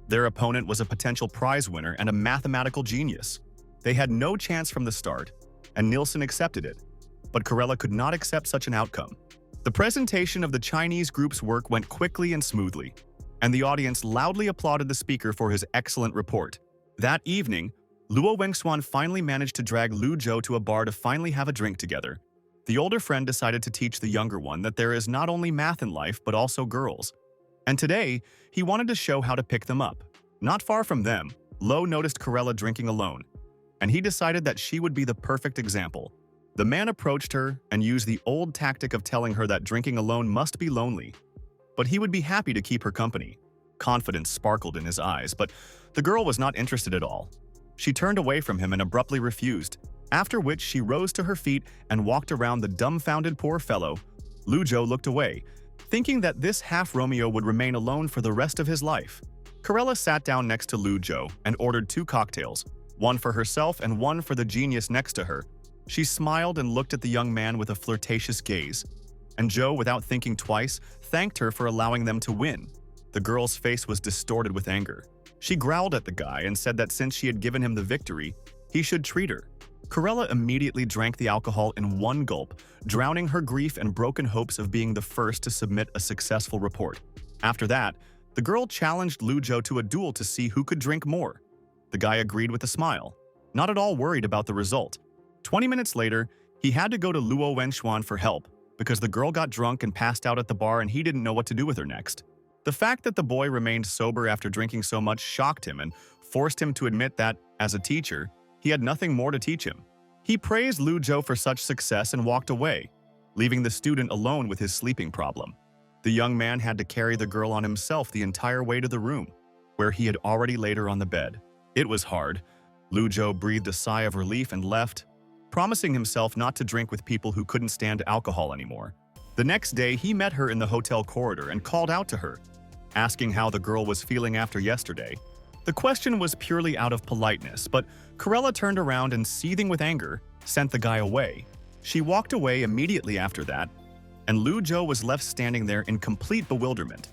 Their opponent was a potential prize winner and a mathematical genius. They had no chance from the start, and Nielsen accepted it. But Corella could not accept such an outcome. The presentation of the Chinese group's work went quickly and smoothly, and the audience loudly applauded the speaker for his excellent report. That evening, Luo Wengshuan finally managed to drag Lu Zhou to a bar to finally have a drink together. The older friend decided to teach the younger one that there is not only math in life but also girls. And today, he wanted to show how to pick them up. Not far from them, Lo noticed Corella drinking alone, and he decided that she would be the perfect example. The man approached her and used the old tactic of telling her that drinking alone must be lonely, but he would be happy to keep her company. Confidence sparkled in his eyes, but the girl was not interested at all. She turned away from him and abruptly refused. after which she rose to her feet and walked around the dumbfounded poor fellow. Lu Zhou looked away, thinking that this half-Romeo would remain alone for the rest of his life. Corella sat down next to Lu Zhou and ordered 2 cocktails, one for herself and one for the genius next to her. She smiled and looked at the young man with a flirtatious gaze. And Zhou, without thinking twice, thanked her for allowing them to win. The girl's face was distorted with anger. She growled at the guy and said that since she had given him the victory, he should treat her. Corella immediately drank the alcohol in one gulp, drowning her grief and broken hopes of being the first to submit a successful report. After that, the girl challenged Lu Zhou to a duel to see who could drink more. The guy agreed with a smile, not at all worried about the result. 20 minutes later, he had to go to Luo Wenxuan for help because the girl got drunk and passed out at the bar and he didn't know what to do with her next. The fact that the boy remained sober after drinking so much shocked him and forced him to admit that, as a teacher, he had nothing more to teach him. He praised Lu Zhou for such success and walked away, leaving the student alone with his sleeping problem. The young man had to carry the girl on himself the entire way to the room, where he had already laid her on the bed. It was hard. Lu Zhou breathed a sigh of relief and left, promising himself not to drink with people who couldn't stand alcohol anymore. The next day, he met her in the hotel corridor and called out to her, asking how the girl was feeling after yesterday. The question was purely out of politeness, but Corella turned around and, seething with anger, sent the guy away. She walked away immediately after that, and Lu Zhou was left standing there in complete bewilderment.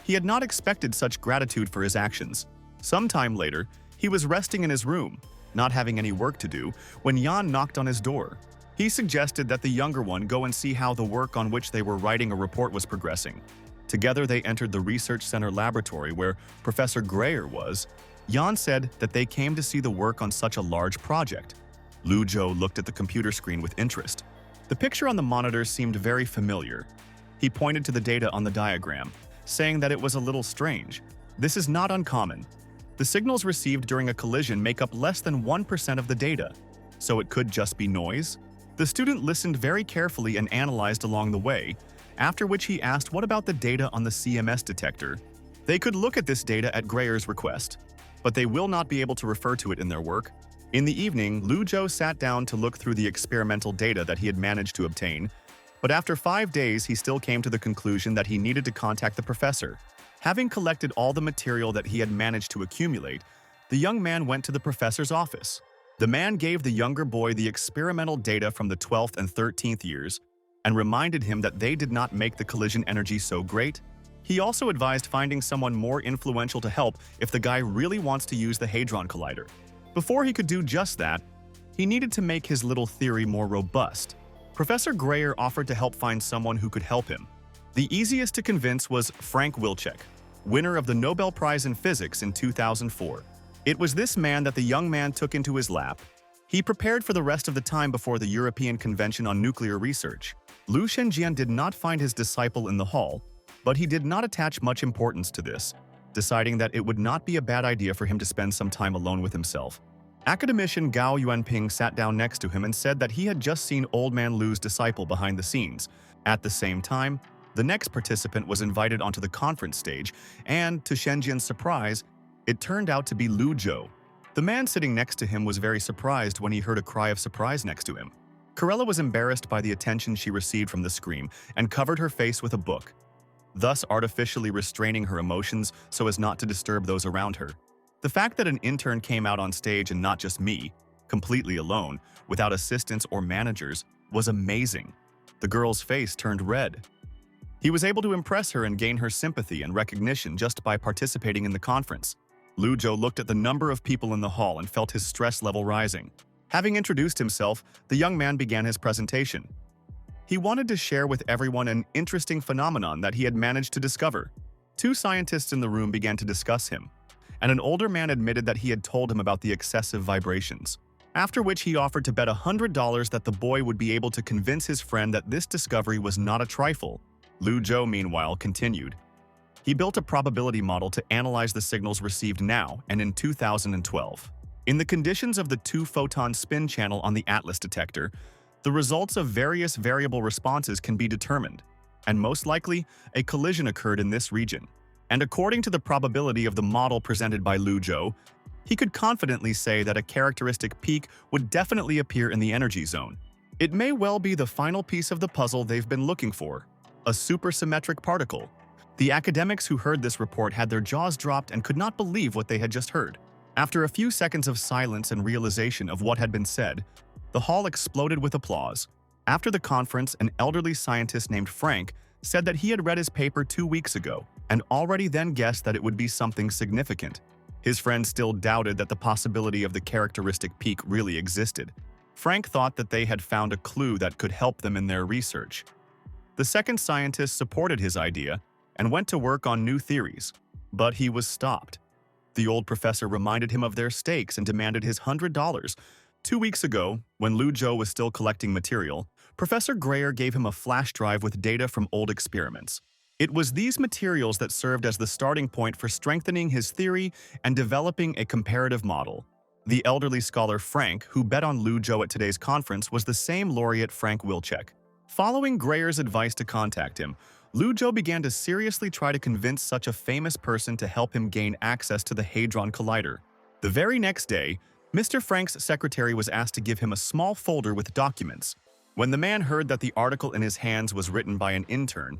He had not expected such gratitude for his actions. Some time later, he was resting in his room, not having any work to do, when Yan knocked on his door. He suggested that the younger one go and see how the work on which they were writing a report was progressing. Together they entered the research center laboratory where Professor Greyer was. Yan said that they came to see the work on such a large project. Lu Zhou looked at the computer screen with interest. The picture on the monitor seemed very familiar. He pointed to the data on the diagram, saying that it was a little strange. This is not uncommon. The signals received during a collision make up less than 1% of the data, so it could just be noise. The student listened very carefully and analyzed along the way, after which he asked what about the data on the CMS detector. They could look at this data at Greyer's request, but they will not be able to refer to it in their work. In the evening, Lu Zhou sat down to look through the experimental data that he had managed to obtain, but after 5 days he still came to the conclusion that he needed to contact the professor. Having collected all the material that he had managed to accumulate, the young man went to the professor's office. The man gave the younger boy the experimental data from the 12th and 13th years and reminded him that they did not make the collision energy so great. He also advised finding someone more influential to help if the guy really wants to use the Hadron Collider. Before he could do just that, he needed to make his little theory more robust. Professor Greyer offered to help find someone who could help him. The easiest to convince was Frank Wilczek, winner of the Nobel Prize in Physics in 2004. It was this man that the young man took into his lap. He prepared for the rest of the time before the European Convention on Nuclear Research. Lu Shenjian did not find his disciple in the hall, but he did not attach much importance to this, deciding that it would not be a bad idea for him to spend some time alone with himself. Academician Gao Yuanping sat down next to him and said that he had just seen Old Man Lu's disciple behind the scenes. At the same time, the next participant was invited onto the conference stage, and, to Shenjian's surprise, it turned out to be Lu Zhou. The man sitting next to him was very surprised when he heard a cry of surprise next to him. Corella was embarrassed by the attention she received from the scream and covered her face with a book, thus artificially restraining her emotions so as not to disturb those around her. The fact that an intern came out on stage and not just me, completely alone, without assistants or managers, was amazing. The girl's face turned red. He was able to impress her and gain her sympathy and recognition just by participating in the conference. Lu Zhou looked at the number of people in the hall and felt his stress level rising. Having introduced himself, the young man began his presentation. He wanted to share with everyone an interesting phenomenon that he had managed to discover. 2 scientists in the room began to discuss him, and an older man admitted that he had told him about the excessive vibrations. After which he offered to bet $100 that the boy would be able to convince his friend that this discovery was not a trifle. Lu Zhou, meanwhile, continued. He built a probability model to analyze the signals received now and in 2012. In the conditions of the 2-photon spin channel on the Atlas detector, the results of various variable responses can be determined, and most likely, a collision occurred in this region. And according to the probability of the model presented by Lu Zhou, He could confidently say that a characteristic peak would definitely appear in the energy zone. It may well be the final piece of the puzzle they've been looking for, a supersymmetric particle. The academics who heard this report had their jaws dropped and could not believe what they had just heard. After a few seconds of silence and realization of what had been said, the hall exploded with applause. After the conference, an elderly scientist named Frank said that he had read his paper 2 weeks ago and already then guessed that it would be something significant. His friends still doubted that the possibility of the characteristic peak really existed. Frank thought that they had found a clue that could help them in their research. The second scientist supported his idea and went to work on new theories, but he was stopped. The old professor reminded him of their stakes and demanded his $100. 2 weeks ago, when Lu Zhou was still collecting material, Professor Grayer gave him a flash drive with data from old experiments. It was these materials that served as the starting point for strengthening his theory and developing a comparative model. The elderly scholar Frank, who bet on Lu Zhou at today's conference, was the same laureate Frank Wilczek. Following Grayer's advice to contact him, Lu Zhou began to seriously try to convince such a famous person to help him gain access to the Hadron Collider. The very next day, Mr. Frank's secretary was asked to give him a small folder with documents. When the man heard that the article in his hands was written by an intern,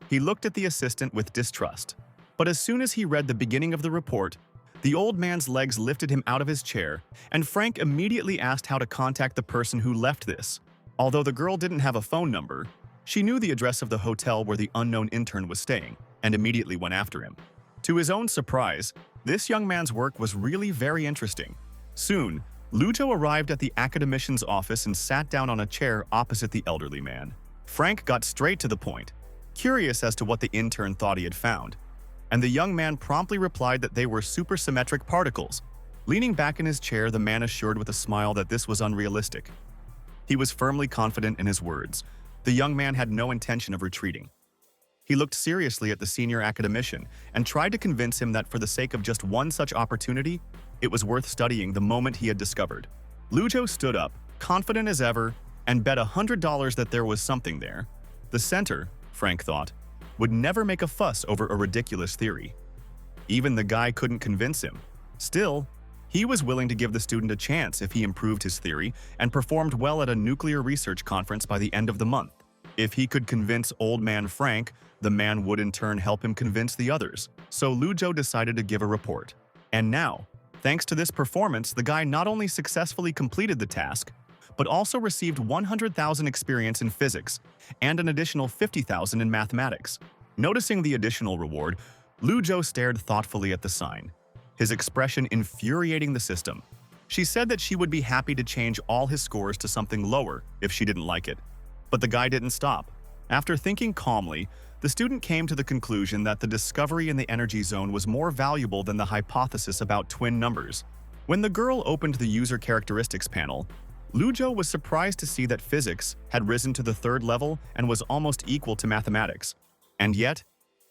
he looked at the assistant with distrust. But as soon as he read the beginning of the report, the old man's legs lifted him out of his chair, and Frank immediately asked how to contact the person who left this. Although the girl didn't have a phone number, she knew the address of the hotel where the unknown intern was staying, and immediately went after him. To his own surprise, this young man's work was really very interesting. Soon, Lu Zhou arrived at the academician's office and sat down on a chair opposite the elderly man. Frank got straight to the point, curious as to what the intern thought he had found, and the young man promptly replied that they were supersymmetric particles. Leaning back in his chair, the man assured with a smile that this was unrealistic. He was firmly confident in his words. The young man had no intention of retreating. He looked seriously at the senior academician and tried to convince him that for the sake of just one such opportunity, it was worth studying the moment he had discovered. Lu Zhou stood up, confident as ever, and bet $100 that there was something there. The center, Frank thought, would never make a fuss over a ridiculous theory. Even the guy couldn't convince him. Still, he was willing to give the student a chance if he improved his theory and performed well at a nuclear research conference by the end of the month. If he could convince old man Frank, the man would in turn help him convince the others. So Lu Zhou decided to give a report. And now, thanks to this performance, the guy not only successfully completed the task, but also received 100,000 experience in physics and an additional 50,000 in mathematics. Noticing the additional reward, Lu Zhou stared thoughtfully at the sign, his expression infuriating the system. She said that she would be happy to change all his scores to something lower if she didn't like it. But the guy didn't stop. After thinking calmly, the student came to the conclusion that the discovery in the energy zone was more valuable than the hypothesis about twin numbers. When the girl opened the user characteristics panel, Lu Zhou was surprised to see that physics had risen to the 3rd level and was almost equal to mathematics. And yet,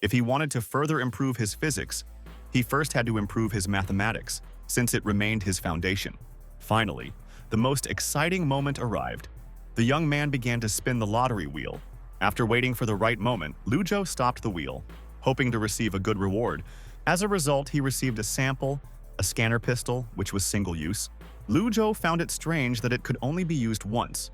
if he wanted to further improve his physics, he first had to improve his mathematics, since it remained his foundation. Finally, the most exciting moment arrived. The young man began to spin the lottery wheel. After waiting for the right moment, Lu Zhou stopped the wheel, hoping to receive a good reward. As a result, he received a sample, a scanner pistol, which was single-use. Lu Zhou found it strange that it could only be used once.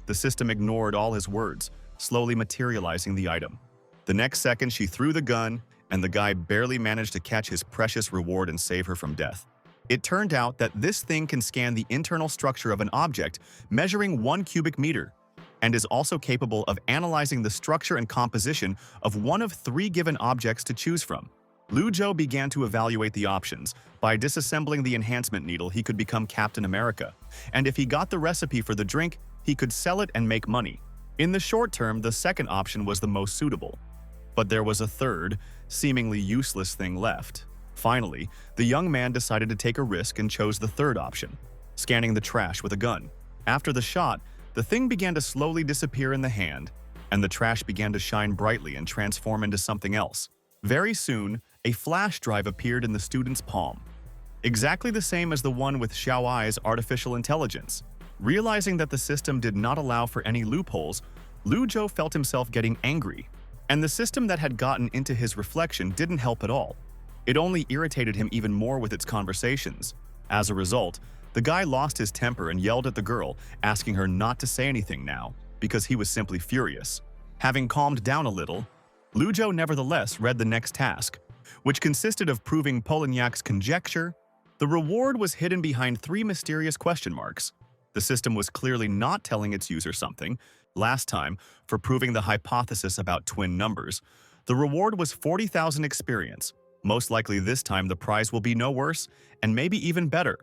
The system ignored all his words, slowly materializing the item. The next second, she threw the gun, and the guy barely managed to catch his precious reward and save her from death. It turned out that this thing can scan the internal structure of an object measuring 1 cubic meter, and is also capable of analyzing the structure and composition of one of 3 given objects to choose from. Lu Zhou began to evaluate the options. By disassembling the enhancement needle, he could become Captain America, and if he got the recipe for the drink, he could sell it and make money. In the short term, the second option was the most suitable. But there was a third, seemingly useless thing left. Finally, the young man decided to take a risk and chose the third option, scanning the trash with a gun. After the shot, the thing began to slowly disappear in the hand, and the trash began to shine brightly and transform into something else. Very soon, a flash drive appeared in the student's palm, exactly the same as the one with Xiao Ai's artificial intelligence. Realizing that the system did not allow for any loopholes, Lu Zhou felt himself getting angry, and the system that had gotten into his reflection didn't help at all. It only irritated him even more with its conversations. As a result, the guy lost his temper and yelled at the girl, asking her not to say anything now, because he was simply furious. Having calmed down a little, Lujo nevertheless read the next task, which consisted of proving Polignac's conjecture. The reward was hidden behind 3 mysterious question marks. The system was clearly not telling its user something. Last time, for proving the hypothesis about twin numbers, the reward was 40,000 experience. Most likely this time the prize will be no worse, and maybe even better.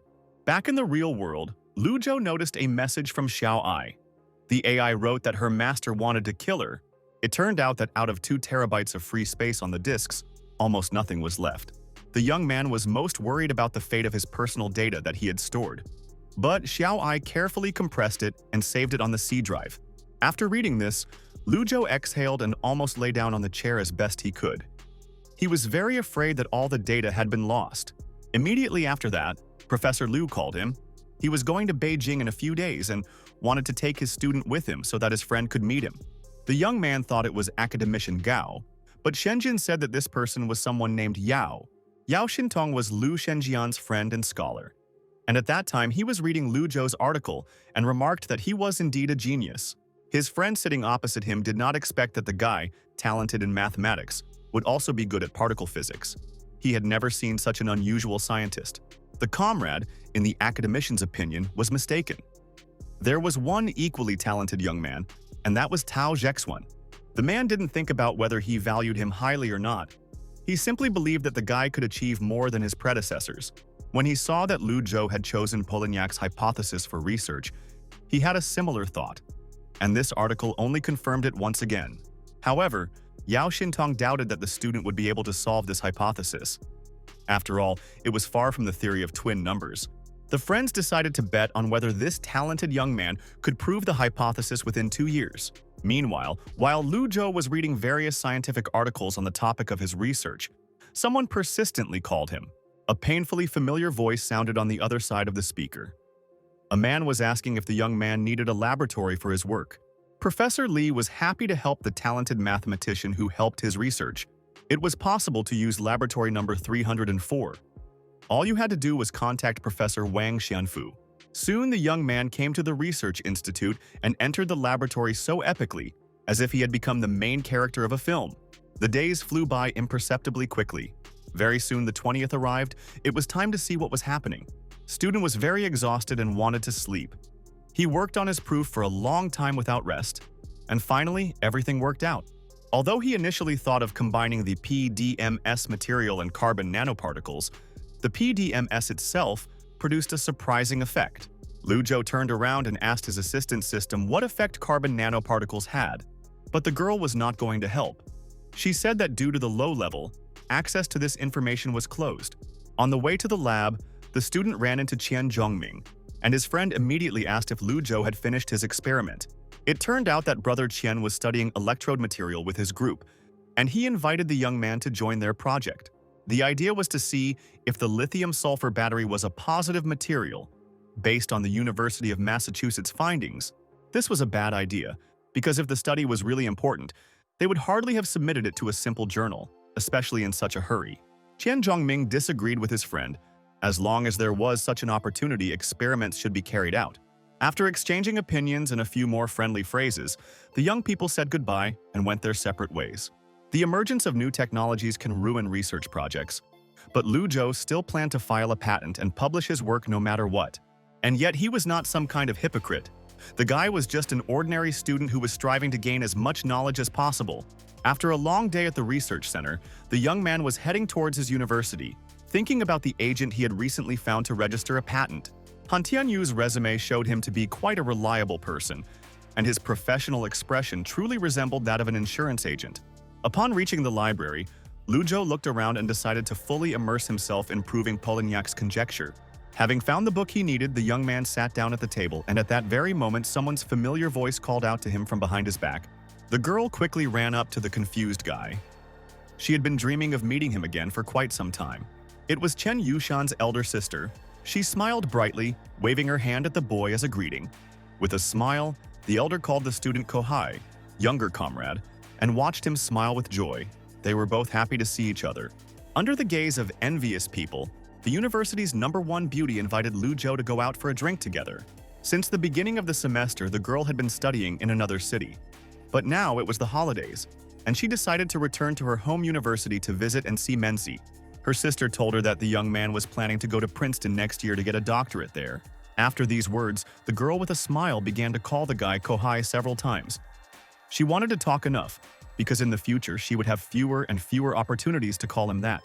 Back in the real world, Lujo noticed a message from Xiao Ai. The AI wrote that her master wanted to kill her. It turned out that out of 2 terabytes of free space on the disks, almost nothing was left. The young man was most worried about the fate of his personal data that he had stored. But Xiao Ai carefully compressed it and saved it on the C drive. After reading this, Lujo exhaled and almost lay down on the chair as best he could. He was very afraid that all the data had been lost. Immediately after that, Professor Liu called him. He was going to Beijing in a few days and wanted to take his student with him so that his friend could meet him. The young man thought it was academician Gao, but Shenjin said that this person was someone named Yao. Yao Xintong was Lu Shenjian's friend and scholar. And at that time, he was reading Lujo's article and remarked that he was indeed a genius. His friend sitting opposite him did not expect that the guy, talented in mathematics, would also be good at particle physics. He had never seen such an unusual scientist. The comrade, in the academician's opinion, was mistaken. There was one equally talented young man, and that was Tao Zhexuan. The man didn't think about whether he valued him highly or not. He simply believed that the guy could achieve more than his predecessors. When he saw that Lujo had chosen Polignac's hypothesis for research, he had a similar thought, and this article only confirmed it once again. However, Yao Xintong doubted that the student would be able to solve this hypothesis. After all, it was far from the theory of twin numbers. The friends decided to bet on whether this talented young man could prove the hypothesis within 2 years. Meanwhile, while Lujo was reading various scientific articles on the topic of his research, someone persistently called him. A painfully familiar voice sounded on the other side of the speaker. A man was asking if the young man needed a laboratory for his work. Professor Li was happy to help the talented mathematician who helped his research. It was possible to use laboratory number 304. All you had to do was contact Professor Wang Xianfu. Soon the young man came to the research institute and entered the laboratory so epically, as if he had become the main character of a film. The days flew by imperceptibly quickly. Very soon the 20th arrived. It was time to see what was happening. Student was very exhausted and wanted to sleep. He worked on his proof for a long time without rest, and finally everything worked out. Although he initially thought of combining the PDMS material and carbon nanoparticles, the PDMS itself produced a surprising effect. Lujo turned around and asked his assistant system what effect carbon nanoparticles had, but the girl was not going to help. She said that due to the low level, access to this information was closed. On the way to the lab, the student ran into Qian Zhongming, and his friend immediately asked if Lujo had finished his experiment. It turned out that brother Qian was studying electrode material with his group, and he invited the young man to join their project. The idea was to see if the lithium-sulfur battery was a positive material. Based on the University of Massachusetts findings, this was a bad idea, because if the study was really important, they would hardly have submitted it to a simple journal, especially in such a hurry. Qian Zhongming disagreed with his friend. As long as there was such an opportunity, experiments should be carried out. After exchanging opinions and a few more friendly phrases, the young people said goodbye and went their separate ways. The emergence of new technologies can ruin research projects, but Lujo still planned to file a patent and publish his work no matter what. And yet he was not some kind of hypocrite. The guy was just an ordinary student who was striving to gain as much knowledge as possible. After a long day at the research center, the young man was heading towards his university, thinking about the agent he had recently found to register a patent. Han Tianyu's resume showed him to be quite a reliable person, and his professional expression truly resembled that of an insurance agent. Upon reaching the library, Lujo looked around and decided to fully immerse himself in proving Polignac's conjecture. Having found the book he needed, the young man sat down at the table, and at that very moment someone's familiar voice called out to him from behind his back. The girl quickly ran up to the confused guy. She had been dreaming of meeting him again for quite some time. It was Chen Yushan's elder sister. She smiled brightly, waving her hand at the boy as a greeting. With a smile, the elder called the student Kohai, younger comrade, and watched him smile with joy. They were both happy to see each other. Under the gaze of envious people, the university's #1 beauty invited Lu Zhou to go out for a drink together. Since the beginning of the semester, the girl had been studying in another city. But now it was the holidays, and she decided to return to her home university to visit and see Menzi. Her sister told her that the young man was planning to go to Princeton next year to get a doctorate there. After these words, the girl with a smile began to call the guy Kohai several times. She wanted to talk enough, because in the future she would have fewer and fewer opportunities to call him that.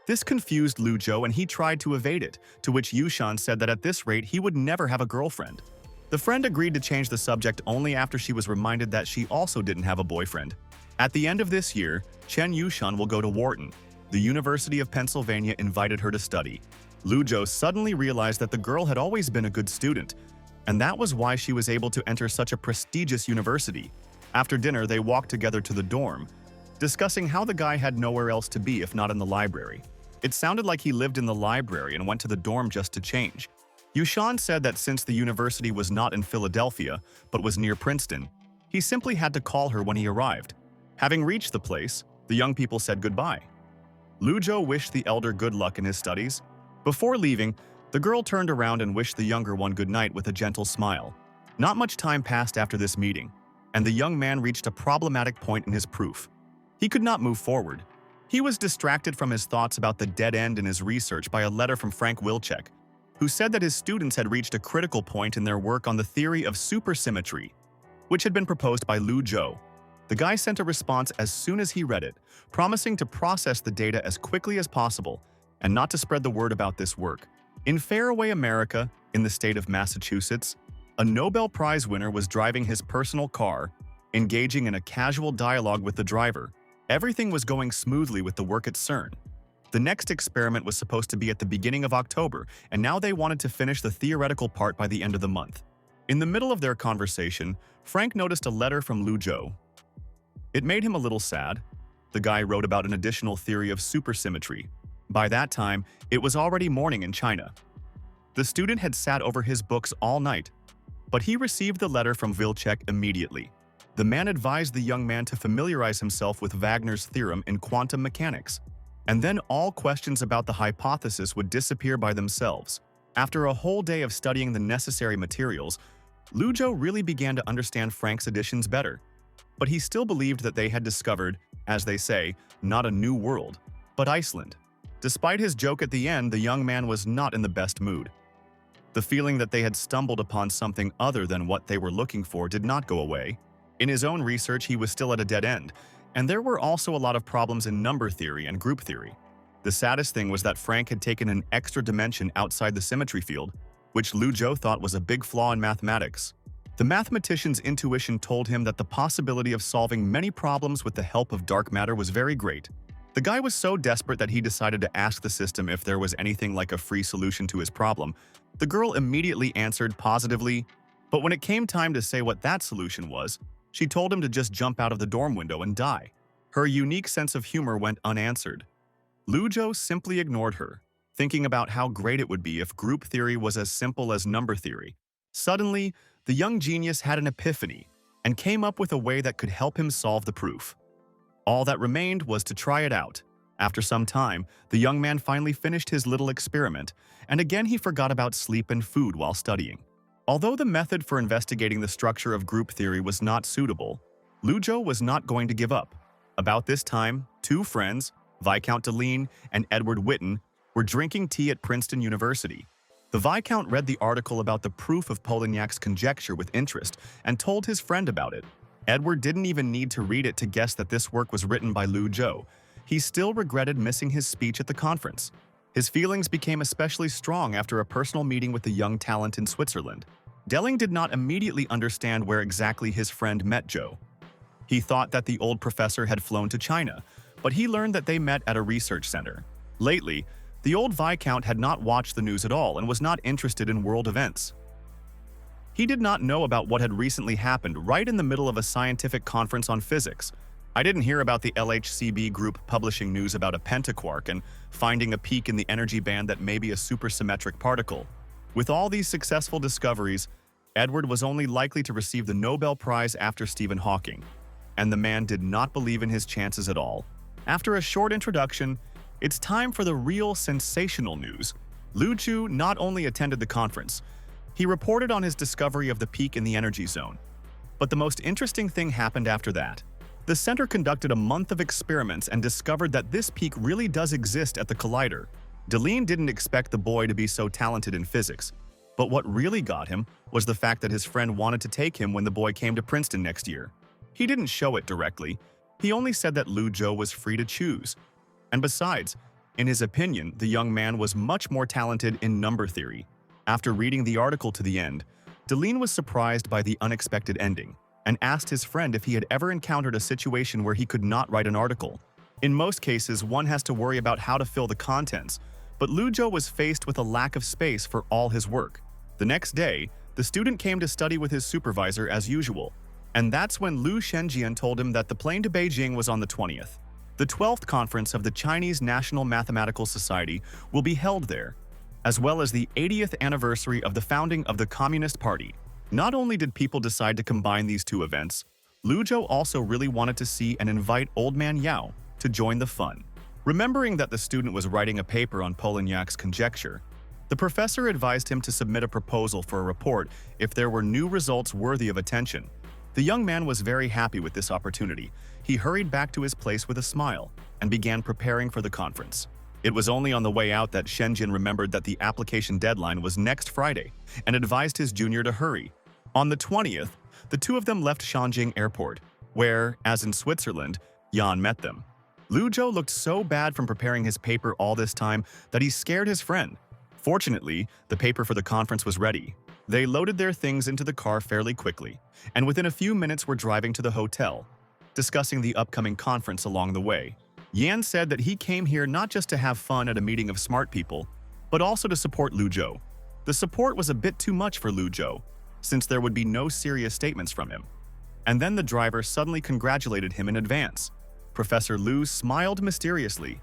This confused Lu Zhou and he tried to evade it, to which Yushan said that at this rate he would never have a girlfriend. The friend agreed to change the subject only after she was reminded that she also didn't have a boyfriend. At the end of this year, Chen Yushan will go to Wharton. The University of Pennsylvania invited her to study. Lu Zhou suddenly realized that the girl had always been a good student, and that was why she was able to enter such a prestigious university. After dinner, they walked together to the dorm, discussing how the guy had nowhere else to be if not in the library. It sounded like he lived in the library and went to the dorm just to change. Yushan said that since the university was not in Philadelphia, but was near Princeton, he simply had to call her when he arrived. Having reached the place, the young people said goodbye. Lu Zhou wished the elder good luck in his studies. Before leaving, the girl turned around and wished the younger one good night with a gentle smile. Not much time passed after this meeting, and the young man reached a problematic point in his proof. He could not move forward. He was distracted from his thoughts about the dead end in his research by a letter from Frank Wilczek, who said that his students had reached a critical point in their work on the theory of supersymmetry, which had been proposed by Lu Zhou. The guy sent a response as soon as he read it, promising to process the data as quickly as possible and not to spread the word about this work. In Faraway America, in the state of Massachusetts, a Nobel Prize winner was driving his personal car, engaging in a casual dialogue with the driver. Everything was going smoothly with the work at CERN. The next experiment was supposed to be at the beginning of October, and now they wanted to finish the theoretical part by the end of the month. In the middle of their conversation, Frank noticed a letter from Lu Zhou. It made him a little sad. The guy wrote about an additional theory of supersymmetry. By that time, it was already morning in China. The student had sat over his books all night, but he received the letter from Wilczek immediately. The man advised the young man to familiarize himself with Wagner's theorem in quantum mechanics, and then all questions about the hypothesis would disappear by themselves. After a whole day of studying the necessary materials, Lu Zhou really began to understand Frank's additions better. But he still believed that they had discovered, as they say, not a new world, but Iceland. Despite his joke at the end, the young man was not in the best mood. The feeling that they had stumbled upon something other than what they were looking for did not go away. In his own research, he was still at a dead end, and there were also a lot of problems in number theory and group theory. The saddest thing was that Frank had taken an extra dimension outside the symmetry field, which Lu Zhou thought was a big flaw in mathematics. The mathematician's intuition told him that the possibility of solving many problems with the help of dark matter was very great. The guy was so desperate that he decided to ask the system if there was anything like a free solution to his problem. The girl immediately answered positively, but when it came time to say what that solution was, she told him to just jump out of the dorm window and die. Her unique sense of humor went unanswered. Lu Zhou simply ignored her, thinking about how great it would be if group theory was as simple as number theory. Suddenly, the young genius had an epiphany and came up with a way that could help him solve the proof. All that remained was to try it out. After some time, the young man finally finished his little experiment, and again he forgot about sleep and food while studying. Although the method for investigating the structure of group theory was not suitable, Lu Zhou was not going to give up. About this time, two friends, Viscount Deline and Edward Witten, were drinking tea at Princeton University. The Viscount read the article about the proof of Polignac's conjecture with interest and told his friend about it. Edward didn't even need to read it to guess that this work was written by Lu Zhou. He still regretted missing his speech at the conference. His feelings became especially strong after a personal meeting with the young talent in Switzerland. Delling did not immediately understand where exactly his friend met Zhou. He thought that the old professor had flown to China, but he learned that they met at a research center. Lately, the old Viscount had not watched the news at all and was not interested in world events. He did not know about what had recently happened right in the middle of a scientific conference on physics. I didn't hear about the LHCb group publishing news about a pentaquark and finding a peak in the energy band that may be a supersymmetric particle. With all these successful discoveries, Edward was only likely to receive the Nobel Prize after Stephen Hawking, and the man did not believe in his chances at all. After a short introduction, It's time for the real sensational news. Lu Chu not only attended the conference, he reported on his discovery of the peak in the energy zone. But the most interesting thing happened after that. The center conducted a month of experiments and discovered that this peak really does exist at the collider. Deline didn't expect the boy to be so talented in physics, but what really got him was the fact that his friend wanted to take him when the boy came to Princeton next year. He didn't show it directly. He only said that Lu Zhou was free to choose. And besides, in his opinion, the young man was much more talented in number theory. After reading the article to the end, Deline was surprised by the unexpected ending and asked his friend if he had ever encountered a situation where he could not write an article. In most cases, one has to worry about how to fill the contents, but Lu Zhou was faced with a lack of space for all his work. The next day, the student came to study with his supervisor as usual, and that's when Lu Shenjian told him that the plane to Beijing was on the 20th. The 12th conference of the Chinese National Mathematical Society will be held there, as well as the 80th anniversary of the founding of the Communist Party. Not only did people decide to combine these two events, Lu Zhou also really wanted to see and invite Old Man Yao to join the fun. Remembering that the student was writing a paper on Polignac's conjecture, the professor advised him to submit a proposal for a report if there were new results worthy of attention. The young man was very happy with this opportunity. He hurried back to his place with a smile and began preparing for the conference. It was only on the way out that Shenjin remembered that the application deadline was next Friday and advised his junior to hurry. On the 20th, the two of them left Shanjing Airport, where, as in Switzerland, Yan met them. Lu Zhou looked so bad from preparing his paper all this time that he scared his friend. Fortunately, the paper for the conference was ready. They loaded their things into the car fairly quickly, and within a few minutes were driving to the hotel, discussing the upcoming conference along the way. Yan said that he came here not just to have fun at a meeting of smart people, but also to support Lu Zhou. The support was a bit too much for Lu Zhou, since there would be no serious statements from him. And then the driver suddenly congratulated him in advance. Professor Lu smiled mysteriously,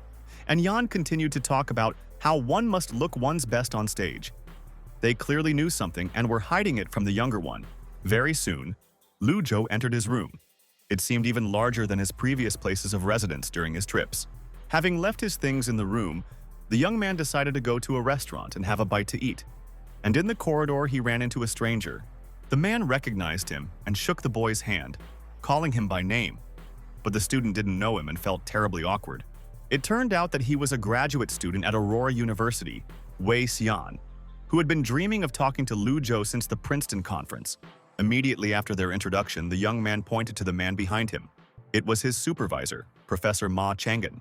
and Yan continued to talk about how one must look one's best on stage. They clearly knew something and were hiding it from the younger one. Very soon, Lu Zhou entered his room. It seemed even larger than his previous places of residence during his trips. Having left his things in the room, the young man decided to go to a restaurant and have a bite to eat. And in the corridor, he ran into a stranger. The man recognized him and shook the boy's hand, calling him by name. But the student didn't know him and felt terribly awkward. It turned out that he was a graduate student at Aurora University, Wei Xian, who had been dreaming of talking to Lu Zhou since the Princeton conference. Immediately after their introduction, the young man pointed to the man behind him. It was his supervisor, Professor Ma Chang'an,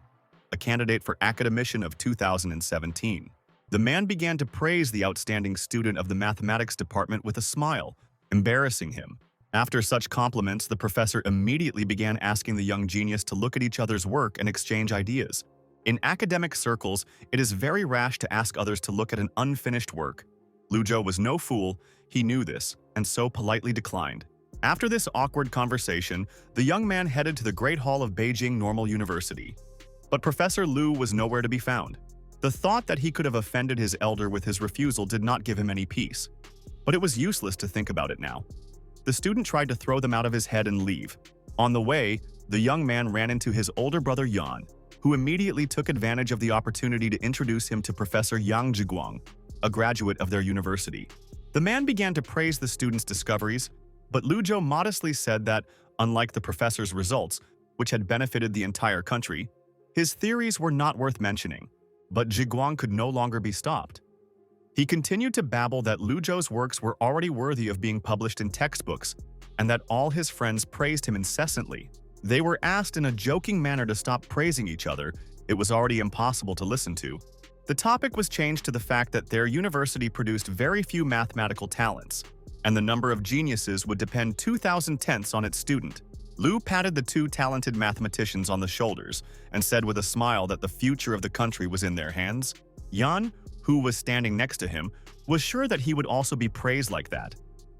a candidate for academician of 2017. The man began to praise the outstanding student of the mathematics department with a smile, embarrassing him. After such compliments, the professor immediately began asking the young genius to look at each other's work and exchange ideas. In academic circles, it is very rash to ask others to look at an unfinished work. Lu Zhou was no fool, he knew this, and so politely declined. After this awkward conversation, the young man headed to the Great Hall of Beijing Normal University. But Professor Lu was nowhere to be found. The thought that he could have offended his elder with his refusal did not give him any peace. But it was useless to think about it now. The student tried to throw them out of his head and leave. On the way, the young man ran into his older brother Yan, who immediately took advantage of the opportunity to introduce him to Professor Yang Zhiguang, a graduate of their university. The man began to praise the student's discoveries, but Lu Zhou modestly said that, unlike the professor's results, which had benefited the entire country, his theories were not worth mentioning. But Zhiguang could no longer be stopped. He continued to babble that Lu Zhou's works were already worthy of being published in textbooks, and that all his friends praised him incessantly. They were asked in a joking manner to stop praising each other. It was already impossible to listen to. The topic was changed to the fact that their university produced very few mathematical talents, and the number of geniuses would depend 2,000 on its student. Lu patted the two talented mathematicians on the shoulders and said with a smile that the future of the country was in their hands. Yan, who was standing next to him, was sure that he would also be praised like that.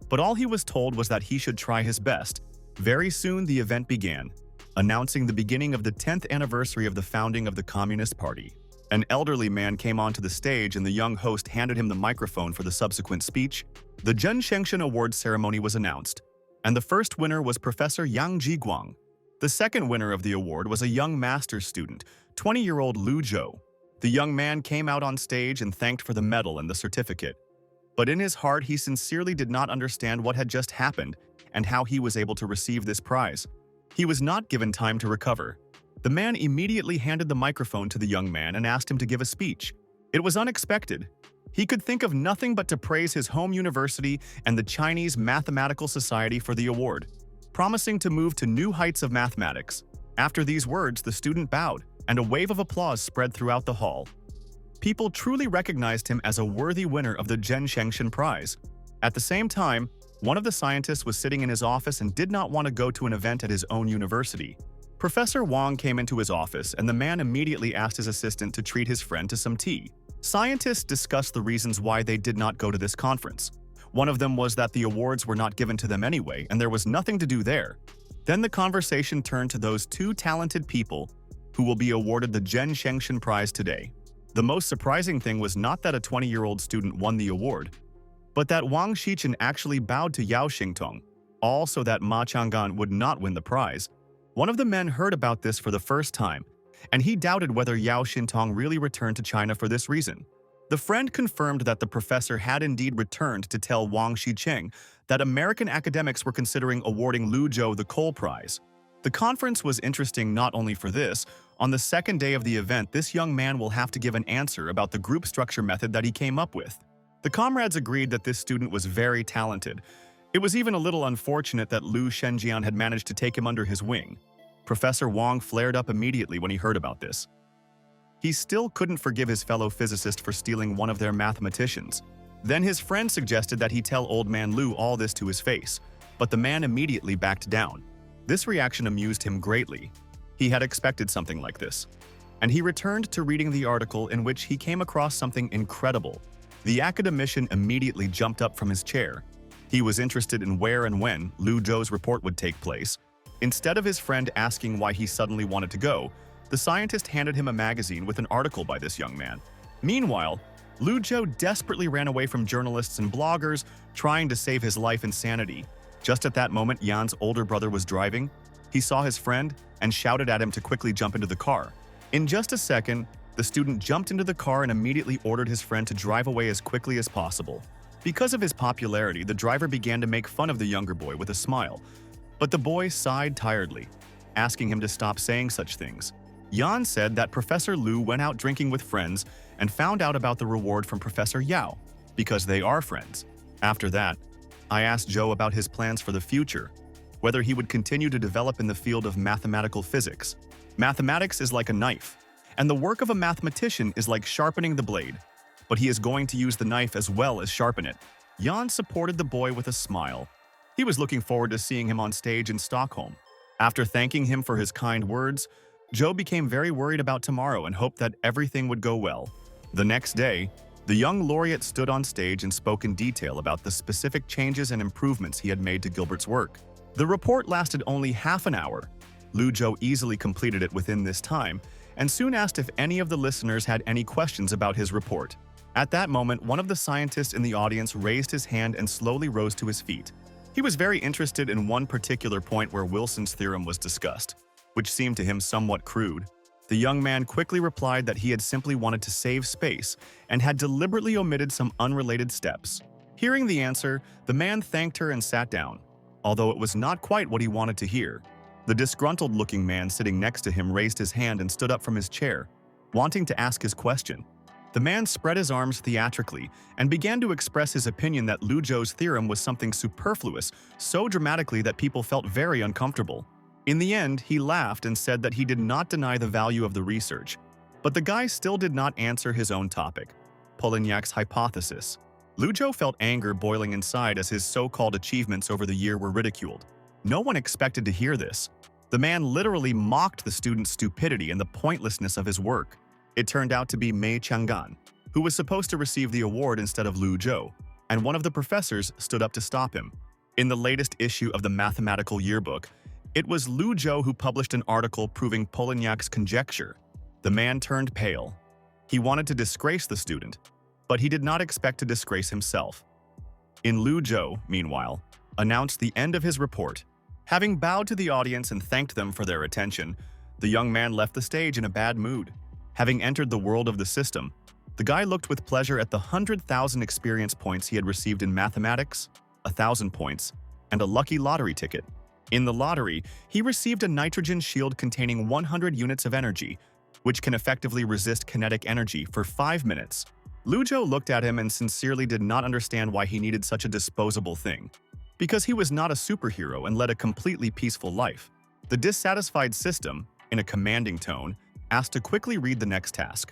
But all he was told was that he should try his best. Very soon the event began, announcing the beginning of the 10th anniversary of the founding of the Communist Party. An elderly man came onto the stage and the young host handed him the microphone for the subsequent speech. The Zhen Shengshan Award ceremony was announced, and the first winner was Professor Yang Zhiguang. The second winner of the award was a young master's student, 20-year-old Lu Zhou. The young man came out on stage and thanked for the medal and the certificate. But in his heart, he sincerely did not understand what had just happened and how he was able to receive this prize. He was not given time to recover. The man immediately handed the microphone to the young man and asked him to give a speech. It was unexpected. He could think of nothing but to praise his home university and the Chinese Mathematical Society for the award, promising to move to new heights of mathematics. After these words, the student bowed, and a wave of applause spread throughout the hall. People truly recognized him as a worthy winner of the Zhen Shengshan Prize. At the same time, one of the scientists was sitting in his office and did not want to go to an event at his own university. Professor Wang came into his office, and the man immediately asked his assistant to treat his friend to some tea. Scientists discussed the reasons why they did not go to this conference. One of them was that the awards were not given to them anyway, and there was nothing to do there. Then the conversation turned to those two talented people who will be awarded the Zhen Shengshan Prize today. The most surprising thing was not that a 20-year-old student won the award, but that Wang Shichen actually bowed to Yao Xingtong, all so that Ma Chang'an would not win the prize. One of the men heard about this for the first time, and he doubted whether Yao Xintong really returned to China for this reason. The friend confirmed that the professor had indeed returned to tell Wang Shicheng that American academics were considering awarding Lu Zhou the Cole Prize. The conference was interesting not only for this. On the second day of the event, this young man will have to give an answer about the group structure method that he came up with. The comrades agreed that this student was very talented. It was even a little unfortunate that Lu Shenjian had managed to take him under his wing. Professor Wang flared up immediately when he heard about this. He still couldn't forgive his fellow physicist for stealing one of their mathematicians. Then his friend suggested that he tell old man Lu all this to his face, but the man immediately backed down. This reaction amused him greatly. He had expected something like this, and he returned to reading the article in which he came across something incredible. The academician immediately jumped up from his chair. He was interested in where and when Lu Zhou's report would take place. Instead of his friend asking why he suddenly wanted to go, the scientist handed him a magazine with an article by this young man. Meanwhile, Lu Zhou desperately ran away from journalists and bloggers, trying to save his life and sanity. Just at that moment, Yan's older brother was driving. He saw his friend and shouted at him to quickly jump into the car. In just a second, the student jumped into the car and immediately ordered his friend to drive away as quickly as possible. Because of his popularity, the driver began to make fun of the younger boy with a smile. But the boy sighed tiredly, asking him to stop saying such things. Yan said that Professor Lu went out drinking with friends and found out about the reward from Professor Yao, because they are friends. After that, I asked Zhou about his plans for the future, whether he would continue to develop in the field of mathematical physics. Mathematics is like a knife, and the work of a mathematician is like sharpening the blade, but he is going to use the knife as well as sharpen it. Yan supported the boy with a smile. He was looking forward to seeing him on stage in Stockholm. After thanking him for his kind words, Zhou became very worried about tomorrow and hoped that everything would go well. The next day, the young laureate stood on stage and spoke in detail about the specific changes and improvements he had made to Gilbert's work. The report lasted only half an hour. Lu Zhou easily completed it within this time and soon asked if any of the listeners had any questions about his report. At that moment, one of the scientists in the audience raised his hand and slowly rose to his feet. He was very interested in one particular point where Wilson's theorem was discussed, which seemed to him somewhat crude. The young man quickly replied that he had simply wanted to save space and had deliberately omitted some unrelated steps. Hearing the answer, the man thanked her and sat down, although it was not quite what he wanted to hear. The disgruntled-looking man sitting next to him raised his hand and stood up from his chair, wanting to ask his question. The man spread his arms theatrically and began to express his opinion that Lu Zhou's theorem was something superfluous, so dramatically that people felt very uncomfortable. In the end, he laughed and said that he did not deny the value of the research, but the guy still did not answer his own topic, Polignac's hypothesis. Lu Zhou felt anger boiling inside as his so-called achievements over the year were ridiculed. No one expected to hear this. The man literally mocked the student's stupidity and the pointlessness of his work. It turned out to be Mei Chang'an, who was supposed to receive the award instead of Lu Zhou, and one of the professors stood up to stop him. In the latest issue of the Mathematical Yearbook, it was Lu Zhou who published an article proving Polignac's conjecture. The man turned pale. He wanted to disgrace the student, but he did not expect to disgrace himself. Lu Zhou, meanwhile, announced the end of his report. Having bowed to the audience and thanked them for their attention, the young man left the stage in a bad mood. Having entered the world of the system, the guy looked with pleasure at the 100,000 experience points he had received in mathematics, 1,000 points, and a lucky lottery ticket. In the lottery, he received a nitrogen shield containing 100 units of energy, which can effectively resist kinetic energy for 5 minutes. Lujo looked at him and sincerely did not understand why he needed such a disposable thing. Because he was not a superhero and led a completely peaceful life. The dissatisfied system, in a commanding tone, asked to quickly read the next task.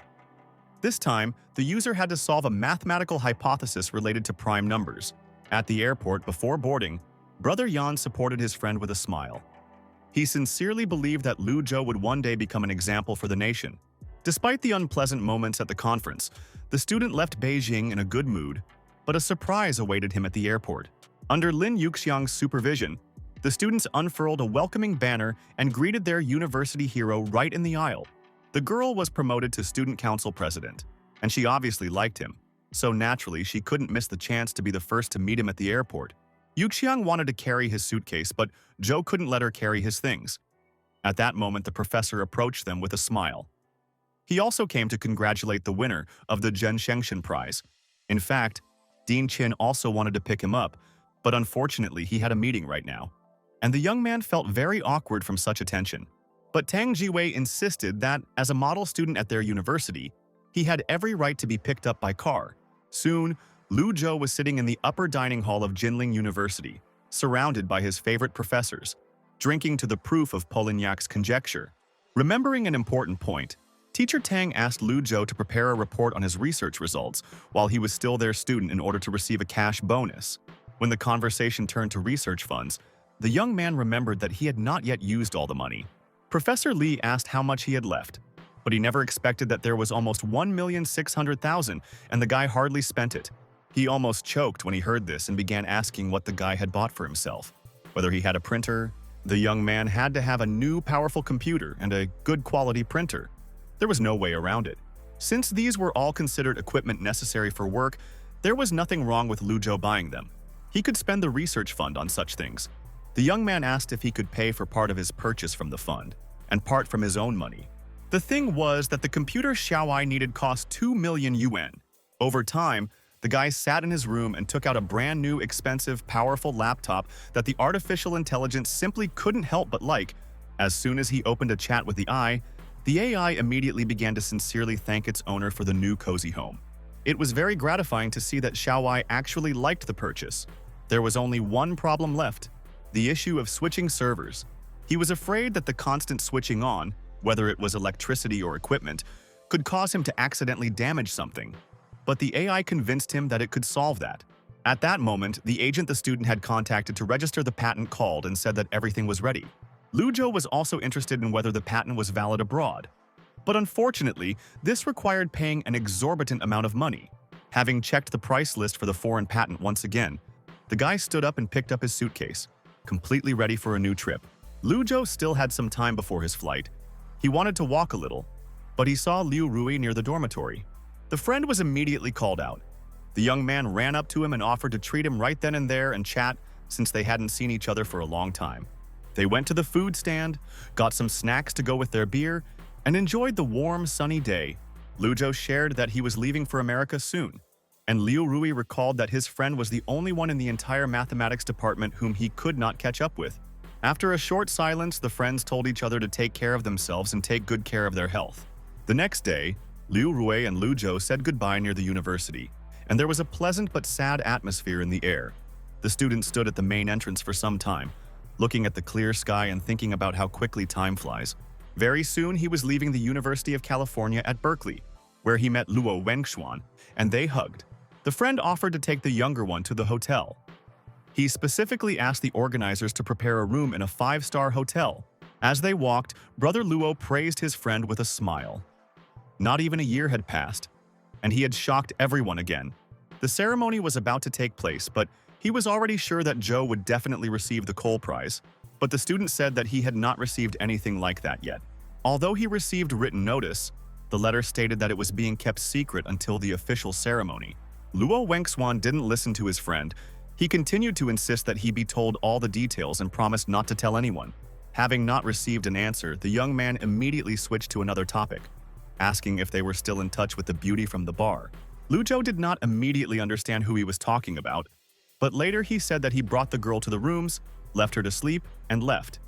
This time, the user had to solve a mathematical hypothesis related to prime numbers. At the airport before boarding, Brother Yan supported his friend with a smile. He sincerely believed that Lu Zhou would one day become an example for the nation. Despite the unpleasant moments at the conference, the student left Beijing in a good mood, but a surprise awaited him at the airport. Under Lin Yuxiang's supervision, the students unfurled a welcoming banner and greeted their university hero right in the aisle. The girl was promoted to student council president, and she obviously liked him, so naturally she couldn't miss the chance to be the first to meet him at the airport. Yuxiang wanted to carry his suitcase, but Zhou couldn't let her carry his things. At that moment, the professor approached them with a smile. He also came to congratulate the winner of the Zhen Shengshan Prize. In fact, Dean Qin also wanted to pick him up, but unfortunately he had a meeting right now. And the young man felt very awkward from such attention. But Tang Jiwei insisted that, as a model student at their university, he had every right to be picked up by car. Soon, Lu Zhou was sitting in the upper dining hall of Jinling University, surrounded by his favorite professors, drinking to the proof of Polignac's conjecture. Remembering an important point, Teacher Tang asked Lu Zhou to prepare a report on his research results while he was still their student in order to receive a cash bonus. When the conversation turned to research funds, the young man remembered that he had not yet used all the money. Professor Li asked how much he had left, but he never expected that there was almost 1,600,000 and the guy hardly spent it. He almost choked when he heard this and began asking what the guy had bought for himself. Whether he had a printer, the young man had to have a new powerful computer and a good quality printer. There was no way around it. Since these were all considered equipment necessary for work, there was nothing wrong with Lu Zhou buying them. He could spend the research fund on such things. The young man asked if he could pay for part of his purchase from the fund, and part from his own money. The thing was that the computer Xiaowai needed cost 2 million yuan. Over time, the guy sat in his room and took out a brand new, expensive, powerful laptop that the artificial intelligence simply couldn't help but like. As soon as he opened a chat with the AI immediately began to sincerely thank its owner for the new cozy home. It was very gratifying to see that Xiaowai actually liked the purchase. There was only one problem left: the issue of switching servers. He was afraid that the constant switching on, whether it was electricity or equipment, could cause him to accidentally damage something. But the AI convinced him that it could solve that. At that moment, the agent the student had contacted to register the patent called and said that everything was ready. Lu Zhou was also interested in whether the patent was valid abroad. But unfortunately, this required paying an exorbitant amount of money. Having checked the price list for the foreign patent once again, the guy stood up and picked up his suitcase, completely ready for a new trip. Lu Zhou still had some time before his flight. He wanted to walk a little, but he saw Liu Rui near the dormitory. The friend was immediately called out. The young man ran up to him and offered to treat him right then and there and chat, since they hadn't seen each other for a long time. They went to the food stand, got some snacks to go with their beer, and enjoyed the warm, sunny day. Lu Zhou shared that he was leaving for America soon, and Liu Rui recalled that his friend was the only one in the entire mathematics department whom he could not catch up with. After a short silence, the friends told each other to take care of themselves and take good care of their health. The next day, Liu Rui and Lu Zhou said goodbye near the university, and there was a pleasant but sad atmosphere in the air. The student stood at the main entrance for some time, looking at the clear sky and thinking about how quickly time flies. Very soon, he was leaving the University of California at Berkeley, where he met Luo Wengshuan, and they hugged. The friend offered to take the younger one to the hotel. He specifically asked the organizers to prepare a room in a 5-star hotel. As they walked, Brother Luo praised his friend with a smile. Not even a year had passed, and he had shocked everyone again. The ceremony was about to take place, but he was already sure that Zhou would definitely receive the Cole Prize. But the student said that he had not received anything like that yet. Although he received written notice, the letter stated that it was being kept secret until the official ceremony. Luo Wengshuan didn't listen to his friend. He continued to insist that he be told all the details and promised not to tell anyone. Having not received an answer, the young man immediately switched to another topic, asking if they were still in touch with the beauty from the bar. Lujo did not immediately understand who he was talking about, but later he said that he brought the girl to the rooms, left her to sleep, and left.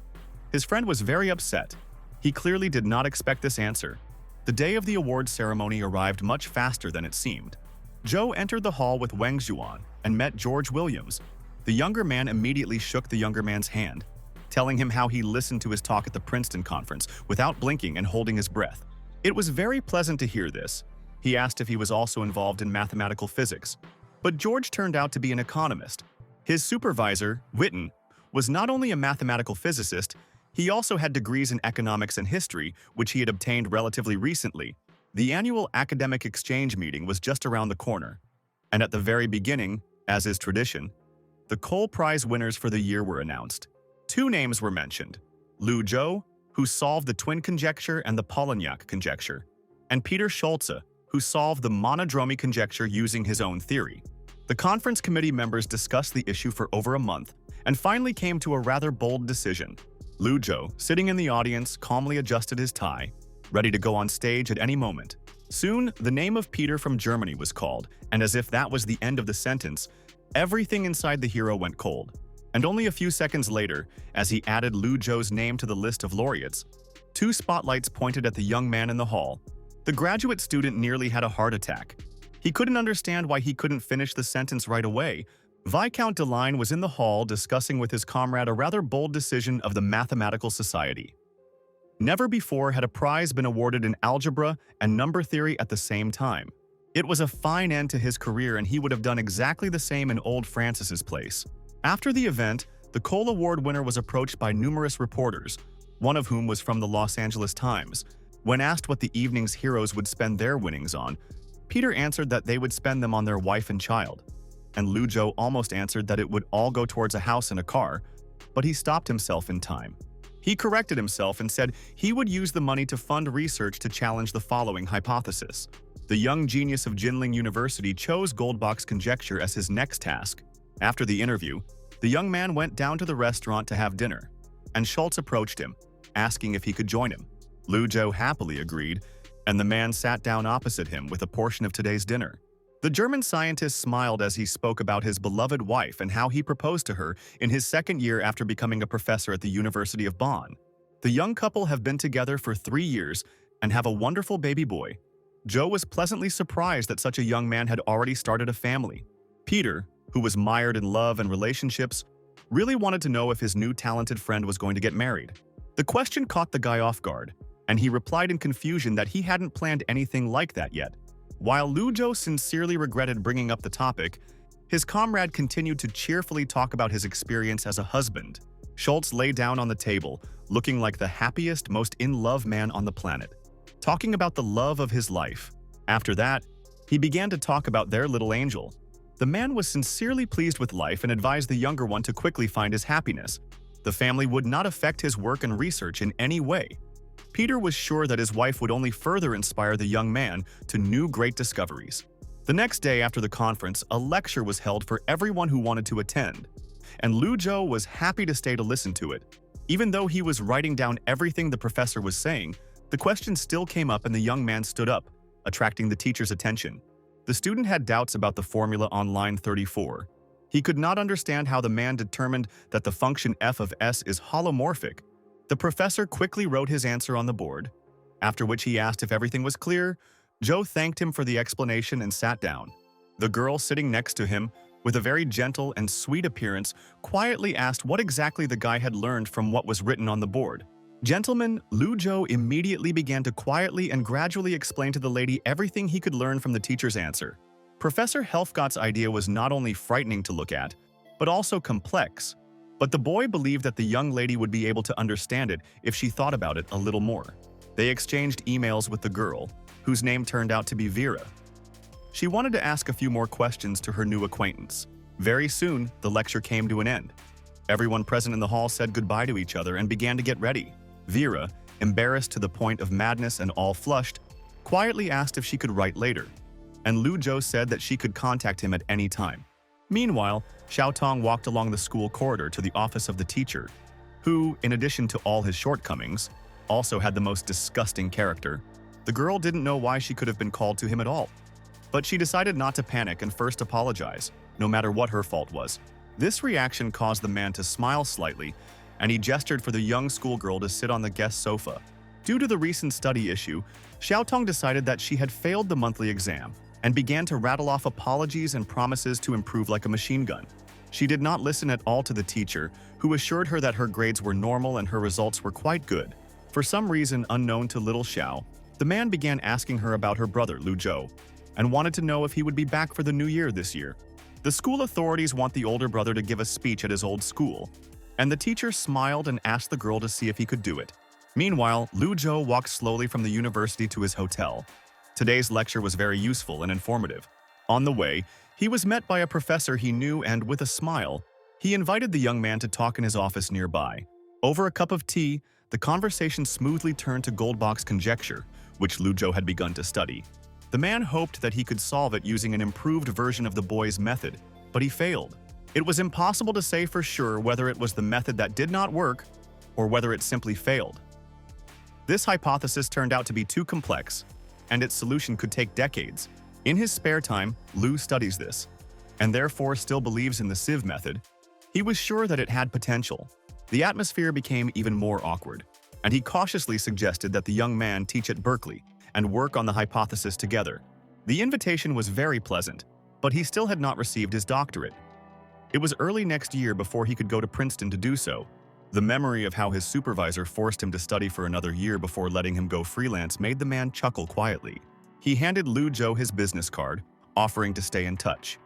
His friend was very upset. He clearly did not expect this answer. The day of the awards ceremony arrived much faster than it seemed. Joe entered the hall with Wang Zhuan and met George Williams. The younger man immediately shook the younger man's hand, telling him how he listened to his talk at the Princeton conference without blinking and holding his breath. It was very pleasant to hear this. He asked if he was also involved in mathematical physics, but George turned out to be an economist. His supervisor, Witten, was not only a mathematical physicist, he also had degrees in economics and history, which he had obtained relatively recently. The annual academic exchange meeting was just around the corner, and at the very beginning, as is tradition, the Cole Prize winners for the year were announced. Two names were mentioned: Lu Zhou, who solved the twin conjecture and the Polignac conjecture, and Peter Schulze, who solved the monodromy conjecture using his own theory. The conference committee members discussed the issue for over a month and finally came to a rather bold decision. Lu Zhou, sitting in the audience, calmly adjusted his tie, ready to go on stage at any moment. Soon, the name of Peter from Germany was called, and as if that was the end of the sentence, everything inside the hero went cold. And only a few seconds later, as he added Lu Zhou's name to the list of laureates, two spotlights pointed at the young man in the hall. The graduate student nearly had a heart attack. He couldn't understand why he couldn't finish the sentence right away. Viscount Deline was in the hall discussing with his comrade a rather bold decision of the Mathematical Society. Never before had a prize been awarded in algebra and number theory at the same time. It was a fine end to his career, and he would have done exactly the same in old Francis's place. After the event, the Cole Award winner was approached by numerous reporters, one of whom was from the Los Angeles Times. When asked what the evening's heroes would spend their winnings on, Peter answered that they would spend them on their wife and child, and Lu Zhou almost answered that it would all go towards a house and a car, but he stopped himself in time. He corrected himself and said he would use the money to fund research to challenge the following hypothesis. The young genius of Jinling University chose Goldbach's conjecture as his next task. After the interview, the young man went down to the restaurant to have dinner, and Schultz approached him, asking if he could join him. Lu Zhou happily agreed, and the man sat down opposite him with a portion of today's dinner. The German scientist smiled as he spoke about his beloved wife and how he proposed to her in his second year after becoming a professor at the University of Bonn. The young couple have been together for 3 years and have a wonderful baby boy. Joe was pleasantly surprised that such a young man had already started a family. Peter, who was mired in love and relationships, really wanted to know if his new talented friend was going to get married. The question caught the guy off guard, and he replied in confusion that he hadn't planned anything like that yet. While Lu Zhou sincerely regretted bringing up the topic, his comrade continued to cheerfully talk about his experience as a husband. Schultz lay down on the table, looking like the happiest, most in-love man on the planet, talking about the love of his life. After that, he began to talk about their little angel. The man was sincerely pleased with life and advised the younger one to quickly find his happiness. The family would not affect his work and research in any way. Peter was sure that his wife would only further inspire the young man to new great discoveries. The next day after the conference, a lecture was held for everyone who wanted to attend, and Lu Zhou was happy to stay to listen to it. Even though he was writing down everything the professor was saying, the question still came up and the young man stood up, attracting the teacher's attention. The student had doubts about the formula on line 34. He could not understand how the man determined that the function f of s is holomorphic. The professor quickly wrote his answer on the board, after which he asked if everything was clear. Joe thanked him for the explanation and sat down. The girl sitting next to him, with a very gentle and sweet appearance, quietly asked what exactly the guy had learned from what was written on the board. Gentleman, Lu Zhou immediately began to quietly and gradually explain to the lady everything he could learn from the teacher's answer. Professor Helfgott's idea was not only frightening to look at, but also complex. But the boy believed that the young lady would be able to understand it if she thought about it a little more. They exchanged emails with the girl, whose name turned out to be Vera. She wanted to ask a few more questions to her new acquaintance. Very soon, the lecture came to an end. Everyone present in the hall said goodbye to each other and began to get ready. Vera, embarrassed to the point of madness and all flushed, quietly asked if she could write later, and Lu Zhou said that she could contact him at any time. Meanwhile, Xiaotong walked along the school corridor to the office of the teacher, who, in addition to all his shortcomings, also had the most disgusting character. The girl didn't know why she could have been called to him at all, but she decided not to panic and first apologize, no matter what her fault was. This reaction caused the man to smile slightly, and he gestured for the young schoolgirl to sit on the guest sofa. Due to the recent study issue, Xiaotong decided that she had failed the monthly exam and began to rattle off apologies and promises to improve like a machine gun. She did not listen at all to the teacher, who assured her that her grades were normal and her results were quite good. For some reason unknown to little Xiao, the man began asking her about her brother, Lu Zhou, and wanted to know if he would be back for the new year this year. The school authorities want the older brother to give a speech at his old school, and the teacher smiled and asked the girl to see if he could do it. Meanwhile, Lu Zhou walked slowly from the university to his hotel. Today's lecture was very useful and informative. On the way, he was met by a professor he knew and, with a smile, he invited the young man to talk in his office nearby. Over a cup of tea, the conversation smoothly turned to Goldbach's conjecture, which Lu Zhou had begun to study. The man hoped that he could solve it using an improved version of the boy's method, but he failed. It was impossible to say for sure whether it was the method that did not work or whether it simply failed. This hypothesis turned out to be too complex, and its solution could take decades. In his spare time, Lu studies this, and therefore still believes in the sieve method. He was sure that it had potential. The atmosphere became even more awkward, and he cautiously suggested that the young man teach at Berkeley and work on the hypothesis together. The invitation was very pleasant, but he still had not received his doctorate. It was early next year before he could go to Princeton to do so. The memory of how his supervisor forced him to study for another year before letting him go freelance made the man chuckle quietly. He handed Lu Zhou his business card, offering to stay in touch.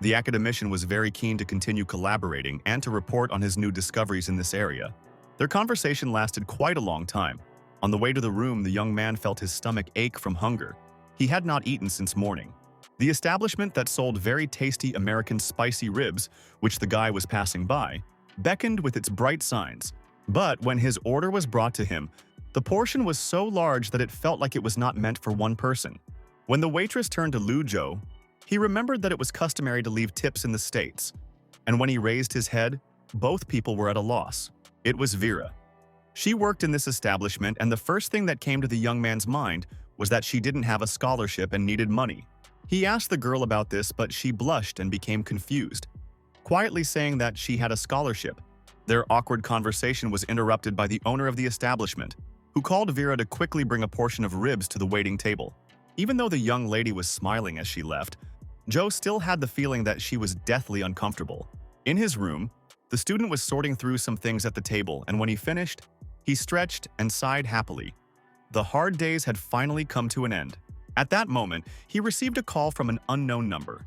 The academician was very keen to continue collaborating and to report on his new discoveries in this area. Their conversation lasted quite a long time. On the way to the room, the young man felt his stomach ache from hunger. He had not eaten since morning. The establishment that sold very tasty American spicy ribs, which the guy was passing by, beckoned with its bright signs. But when his order was brought to him, the portion was so large that it felt like it was not meant for one person. When the waitress turned to Lu Zhou, he remembered that it was customary to leave tips in the States. And when he raised his head, both people were at a loss. It was Vera. She worked in this establishment, and the first thing that came to the young man's mind was that she didn't have a scholarship and needed money. He asked the girl about this, but she blushed and became confused, quietly saying that she had a scholarship. Their awkward conversation was interrupted by the owner of the establishment, who called Vera to quickly bring a portion of ribs to the waiting table. Even though the young lady was smiling as she left, Joe still had the feeling that she was deathly uncomfortable. In his room, the student was sorting through some things at the table, and when he finished, he stretched and sighed happily. The hard days had finally come to an end. At that moment, he received a call from an unknown number.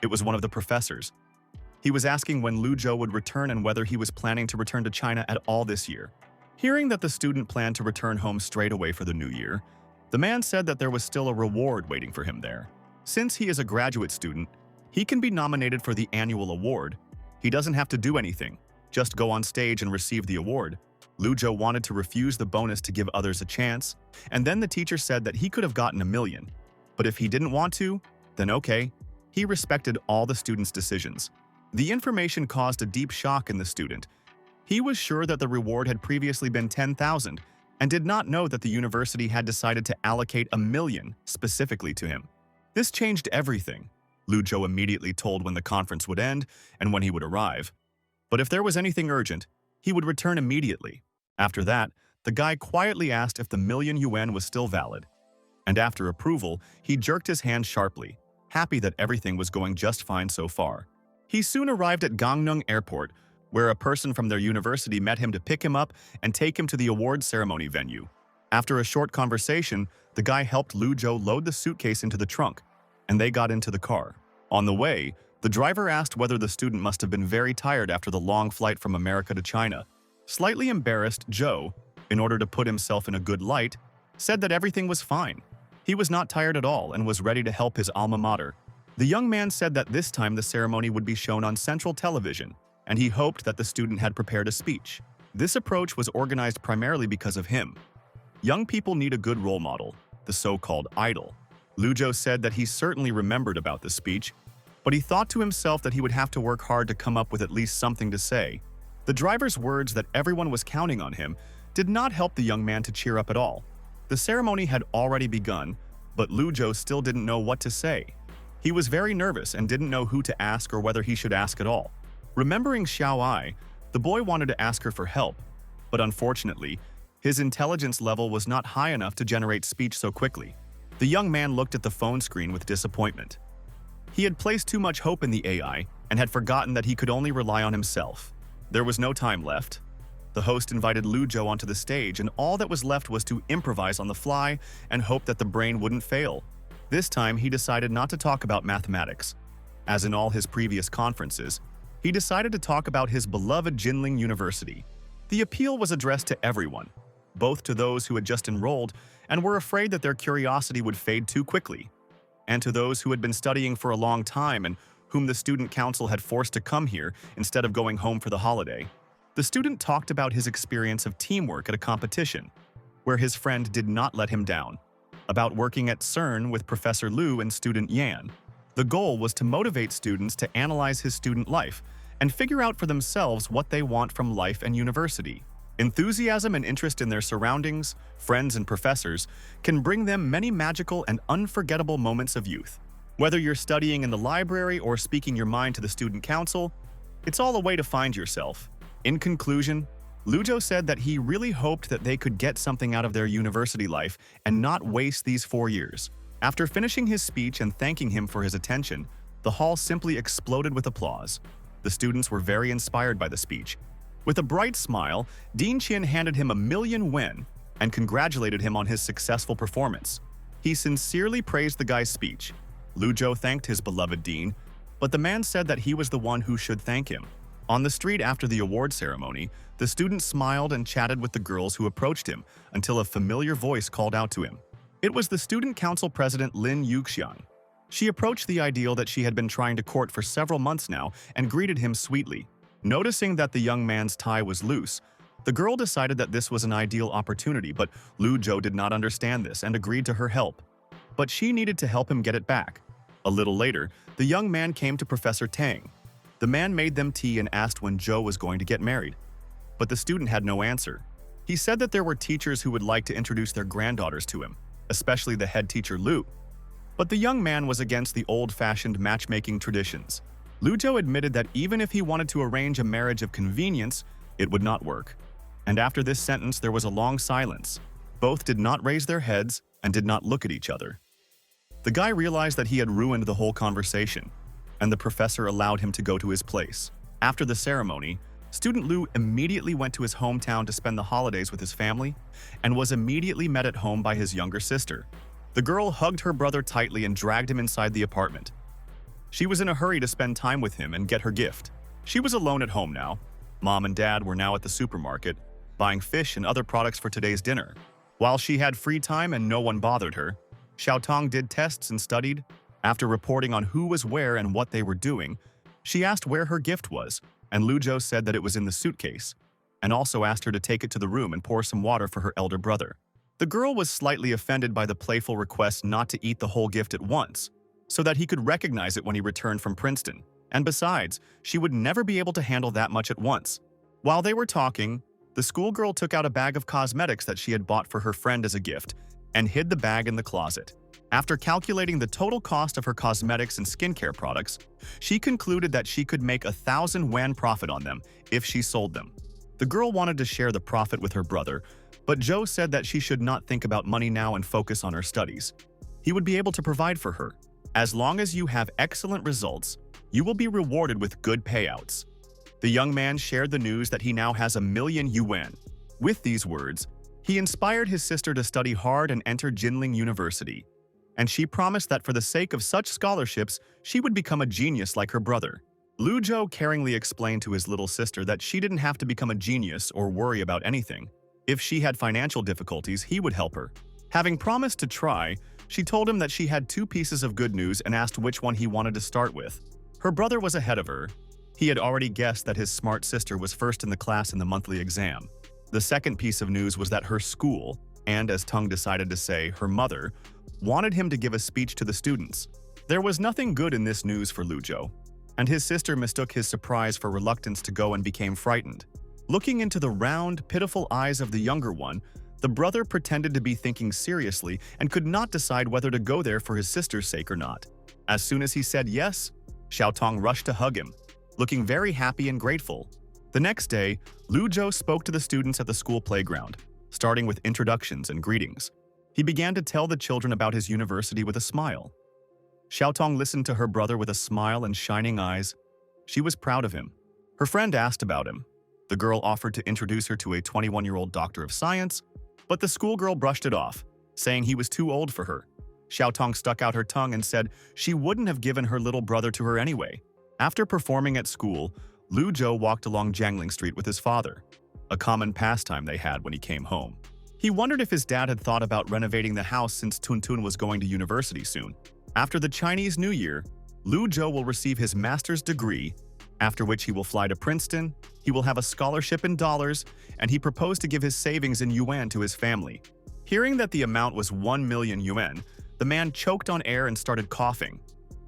It was one of the professors. He was asking when Lu Zhou would return and whether he was planning to return to China at all this year. Hearing that the student planned to return home straight away for the new year, the man said that there was still a reward waiting for him there. Since he is a graduate student, he can be nominated for the annual award. He doesn't have to do anything, just go on stage and receive the award. Lu Zhou wanted to refuse the bonus to give others a chance, and then the teacher said that he could have gotten 1,000,000. But if he didn't want to, then okay. He respected all the students' decisions. The information caused a deep shock in the student. He was sure that the reward had previously been 10,000 and did not know that the university had decided to allocate 1,000,000 specifically to him. This changed everything. Lu Zhou immediately told when the conference would end and when he would arrive. But if there was anything urgent, he would return immediately. After that, the guy quietly asked if the 1,000,000 yuan was still valid. And after approval, he jerked his hand sharply, happy that everything was going just fine so far. He soon arrived at Gangneung Airport, where a person from their university met him to pick him up and take him to the award ceremony venue. After a short conversation, the guy helped Lu Zhou load the suitcase into the trunk, and they got into the car. On the way, the driver asked whether the student must have been very tired after the long flight from America to China. Slightly embarrassed, Joe, in order to put himself in a good light, said that everything was fine. He was not tired at all and was ready to help his alma mater. The young man said that this time the ceremony would be shown on central television, and he hoped that the student had prepared a speech. This approach was organized primarily because of him. Young people need a good role model, the so-called idol. Lu Zhou said that he certainly remembered about the speech, but he thought to himself that he would have to work hard to come up with at least something to say. The driver's words that everyone was counting on him did not help the young man to cheer up at all. The ceremony had already begun, but Lujo still didn't know what to say. He was very nervous and didn't know who to ask or whether he should ask at all. Remembering Xiao Ai, the boy wanted to ask her for help, but unfortunately, his intelligence level was not high enough to generate speech so quickly. The young man looked at the phone screen with disappointment. He had placed too much hope in the AI and had forgotten that he could only rely on himself. There was no time left. The host invited Lujo onto the stage, and all that was left was to improvise on the fly and hope that the brain wouldn't fail. This time, he decided not to talk about mathematics. As in all his previous conferences, he decided to talk about his beloved Jinling University. The appeal was addressed to everyone, both to those who had just enrolled and were afraid that their curiosity would fade too quickly, and to those who had been studying for a long time and whom the student council had forced to come here instead of going home for the holiday. The student talked about his experience of teamwork at a competition, where his friend did not let him down, about working at CERN with Professor Liu and student Yan. The goal was to motivate students to analyze his student life and figure out for themselves what they want from life and university. Enthusiasm and interest in their surroundings, friends, and professors can bring them many magical and unforgettable moments of youth. Whether you're studying in the library or speaking your mind to the student council, it's all a way to find yourself. In conclusion, Lujo said that he really hoped that they could get something out of their university life and not waste these 4 years. After finishing his speech and thanking him for his attention, the hall simply exploded with applause. The students were very inspired by the speech. With a bright smile, Dean Chin handed him 1,000,000 yuan and congratulated him on his successful performance. He sincerely praised the guy's speech. Lujo thanked his beloved dean, but the man said that he was the one who should thank him. On the street after the award ceremony, the student smiled and chatted with the girls who approached him until a familiar voice called out to him. It was the student council president Lin Yuxian. She approached the ideal that she had been trying to court for several months now and greeted him sweetly. Noticing that the young man's tie was loose, the girl decided that this was an ideal opportunity, but Lujo did not understand this and agreed to her help. But she needed to help him get it back. A little later, the young man came to Professor Tang. The man made them tea and asked when Zhou was going to get married. But the student had no answer. He said that there were teachers who would like to introduce their granddaughters to him, especially the head teacher Lu. But the young man was against the old-fashioned matchmaking traditions. Lujo admitted that even if he wanted to arrange a marriage of convenience, it would not work. And after this sentence, there was a long silence. Both did not raise their heads and did not look at each other. The guy realized that he had ruined the whole conversation, and the professor allowed him to go to his place. After the ceremony, student Lu immediately went to his hometown to spend the holidays with his family and was immediately met at home by his younger sister. The girl hugged her brother tightly and dragged him inside the apartment. She was in a hurry to spend time with him and get her gift. She was alone at home now. Mom and Dad were now at the supermarket, buying fish and other products for today's dinner. While she had free time and no one bothered her, Xiaotong did tests and studied. After reporting on who was where and what they were doing, she asked where her gift was, and Lujo said that it was in the suitcase, and also asked her to take it to the room and pour some water for her elder brother. The girl was slightly offended by the playful request not to eat the whole gift at once, so that he could recognize it when he returned from Princeton, and besides, she would never be able to handle that much at once. While they were talking, the schoolgirl took out a bag of cosmetics that she had bought for her friend as a gift and hid the bag in the closet. After calculating the total cost of her cosmetics and skincare products, she concluded that she could make 1,000 yuan profit on them if she sold them. The girl wanted to share the profit with her brother, but Joe said that she should not think about money now and focus on her studies. He would be able to provide for her. As long as you have excellent results, you will be rewarded with good payouts. The young man shared the news that he now has 1,000,000 yuan. With these words, he inspired his sister to study hard and enter Jinling University, and she promised that for the sake of such scholarships, she would become a genius like her brother. Lujo caringly explained to his little sister that she didn't have to become a genius or worry about anything. If she had financial difficulties, he would help her. Having promised to try, she told him that she had 2 pieces of good news and asked which one he wanted to start with. Her brother was ahead of her. He had already guessed that his smart sister was first in the class in the monthly exam. The second piece of news was that her school, and as Tung decided to say, her mother, wanted him to give a speech to the students. There was nothing good in this news for Luzhou, and his sister mistook his surprise for reluctance to go and became frightened. Looking into the round, pitiful eyes of the younger one, the brother pretended to be thinking seriously and could not decide whether to go there for his sister's sake or not. As soon as he said yes, Xiaotong rushed to hug him, looking very happy and grateful. The next day, Luzhou spoke to the students at the school playground, starting with introductions and greetings. He began to tell the children about his university with a smile. Xiaotong listened to her brother with a smile and shining eyes. She was proud of him. Her friend asked about him. The girl offered to introduce her to a 21-year-old doctor of science, but the schoolgirl brushed it off, saying he was too old for her. Xiaotong stuck out her tongue and said she wouldn't have given her little brother to her anyway. After performing at school, Luzhou walked along Jiangling Street with his father, a common pastime they had when he came home. He wondered if his dad had thought about renovating the house since Tuntun was going to university soon. After the Chinese New Year, Luzhou will receive his master's degree, after which he will fly to Princeton, he will have a scholarship in dollars, and he proposed to give his savings in yuan to his family. Hearing that the amount was 1 million yuan, the man choked on air and started coughing.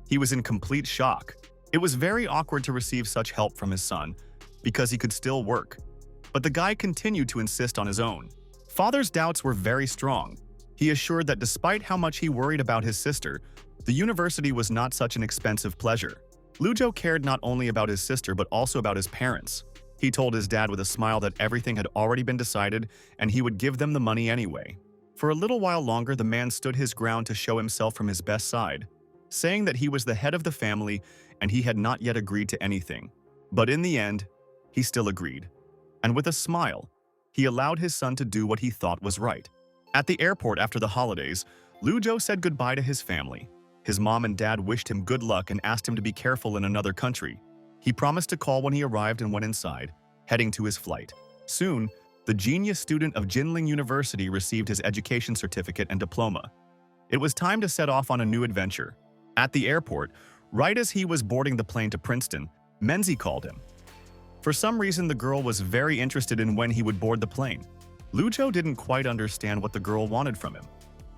He was in complete shock. It was very awkward to receive such help from his son, because he could still work. But the guy continued to insist on his own. Father's doubts were very strong. He assured that despite how much he worried about his sister, the university was not such an expensive pleasure. Luzhou cared not only about his sister but also about his parents. He told his dad with a smile that everything had already been decided and he would give them the money anyway. For a little while longer, the man stood his ground to show himself from his best side, saying that he was the head of the family and he had not yet agreed to anything. But in the end, he still agreed. And with a smile, he allowed his son to do what he thought was right. At the airport after the holidays, Luzhou said goodbye to his family. His mom and dad wished him good luck and asked him to be careful in another country. He promised to call when he arrived and went inside, heading to his flight. Soon, the genius student of Jinling University received his education certificate and diploma. It was time to set off on a new adventure. At the airport, right as he was boarding the plane to Princeton, Menzi called him. For some reason, the girl was very interested in when he would board the plane. Luzhou didn't quite understand what the girl wanted from him,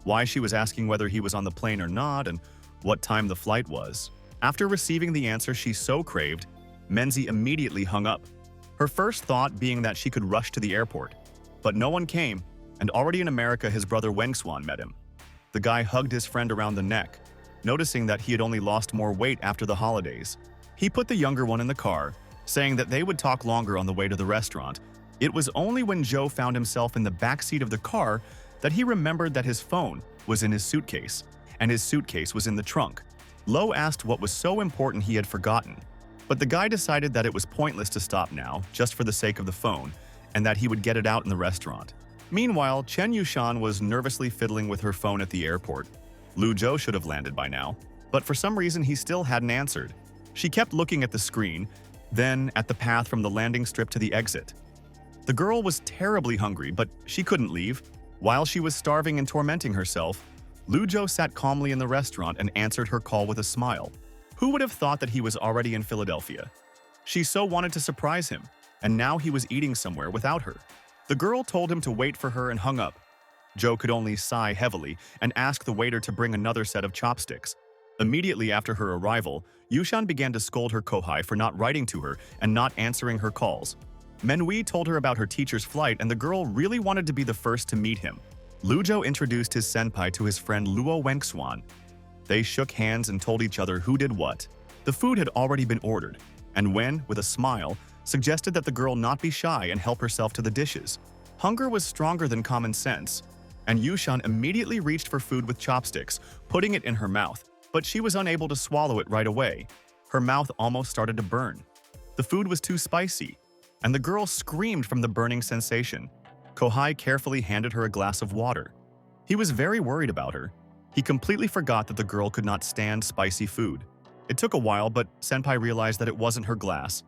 why she was asking whether he was on the plane or not, and what time the flight was. After receiving the answer she so craved, Menzi immediately hung up, her first thought being that she could rush to the airport. But no one came, and already in America his brother Wengswan met him. The guy hugged his friend around the neck, noticing that he had only lost more weight after the holidays. He put the younger one in the car, saying that they would talk longer on the way to the restaurant. It was only when Joe found himself in the backseat of the car that he remembered that his phone was in his suitcase, and his suitcase was in the trunk. Lo asked what was so important he had forgotten, but the guy decided that it was pointless to stop now, just for the sake of the phone, and that he would get it out in the restaurant. Meanwhile, Chen Yushan was nervously fiddling with her phone at the airport. Luzhou should have landed by now, but for some reason he still hadn't answered. She kept looking at the screen, then at the path from the landing strip to the exit. The girl was terribly hungry, but she couldn't leave. While she was starving and tormenting herself, Luzhou sat calmly in the restaurant and answered her call with a smile. Who would have thought that he was already in Philadelphia? She so wanted to surprise him, and now he was eating somewhere without her. The girl told him to wait for her and hung up. Joe could only sigh heavily and ask the waiter to bring another set of chopsticks. Immediately after her arrival, Yushan began to scold her kohai for not writing to her and not answering her calls. Manhwa told her about her teacher's flight, and the girl really wanted to be the first to meet him. Luzhou introduced his senpai to his friend Luo Wengswan. They shook hands and told each other who did what. The food had already been ordered, and Wen, with a smile, suggested that the girl not be shy and help herself to the dishes. Hunger was stronger than common sense, and Yushan immediately reached for food with chopsticks, putting it in her mouth, but she was unable to swallow it right away. Her mouth almost started to burn. The food was too spicy, and the girl screamed from the burning sensation. Kohai carefully handed her a glass of water. He was very worried about her. He completely forgot that the girl could not stand spicy food. It took a while, but Senpai realized that it wasn't her glass.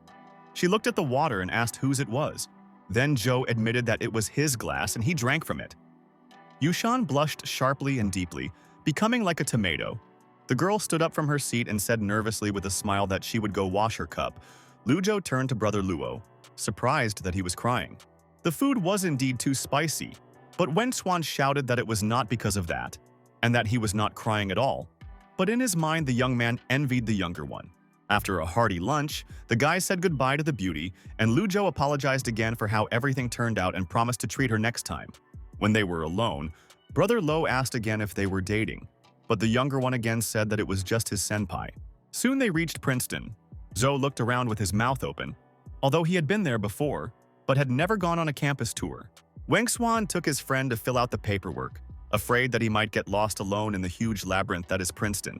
She looked at the water and asked whose it was. Then Joe admitted that it was his glass and he drank from it. Yushan blushed sharply and deeply, becoming like a tomato. The girl stood up from her seat and said nervously with a smile that she would go wash her cup. Luzhou turned to brother Luo, surprised that he was crying. The food was indeed too spicy, but Wengswan shouted that it was not because of that, and that he was not crying at all. But in his mind, the young man envied the younger one. After a hearty lunch, the guy said goodbye to the beauty, and Lujo apologized again for how everything turned out and promised to treat her next time. When they were alone, Brother Lo asked again if they were dating, but the younger one again said that it was just his senpai. Soon they reached Princeton. Zhou looked around with his mouth open, although he had been there before, but had never gone on a campus tour. Wang Xuan took his friend to fill out the paperwork, afraid that he might get lost alone in the huge labyrinth that is Princeton.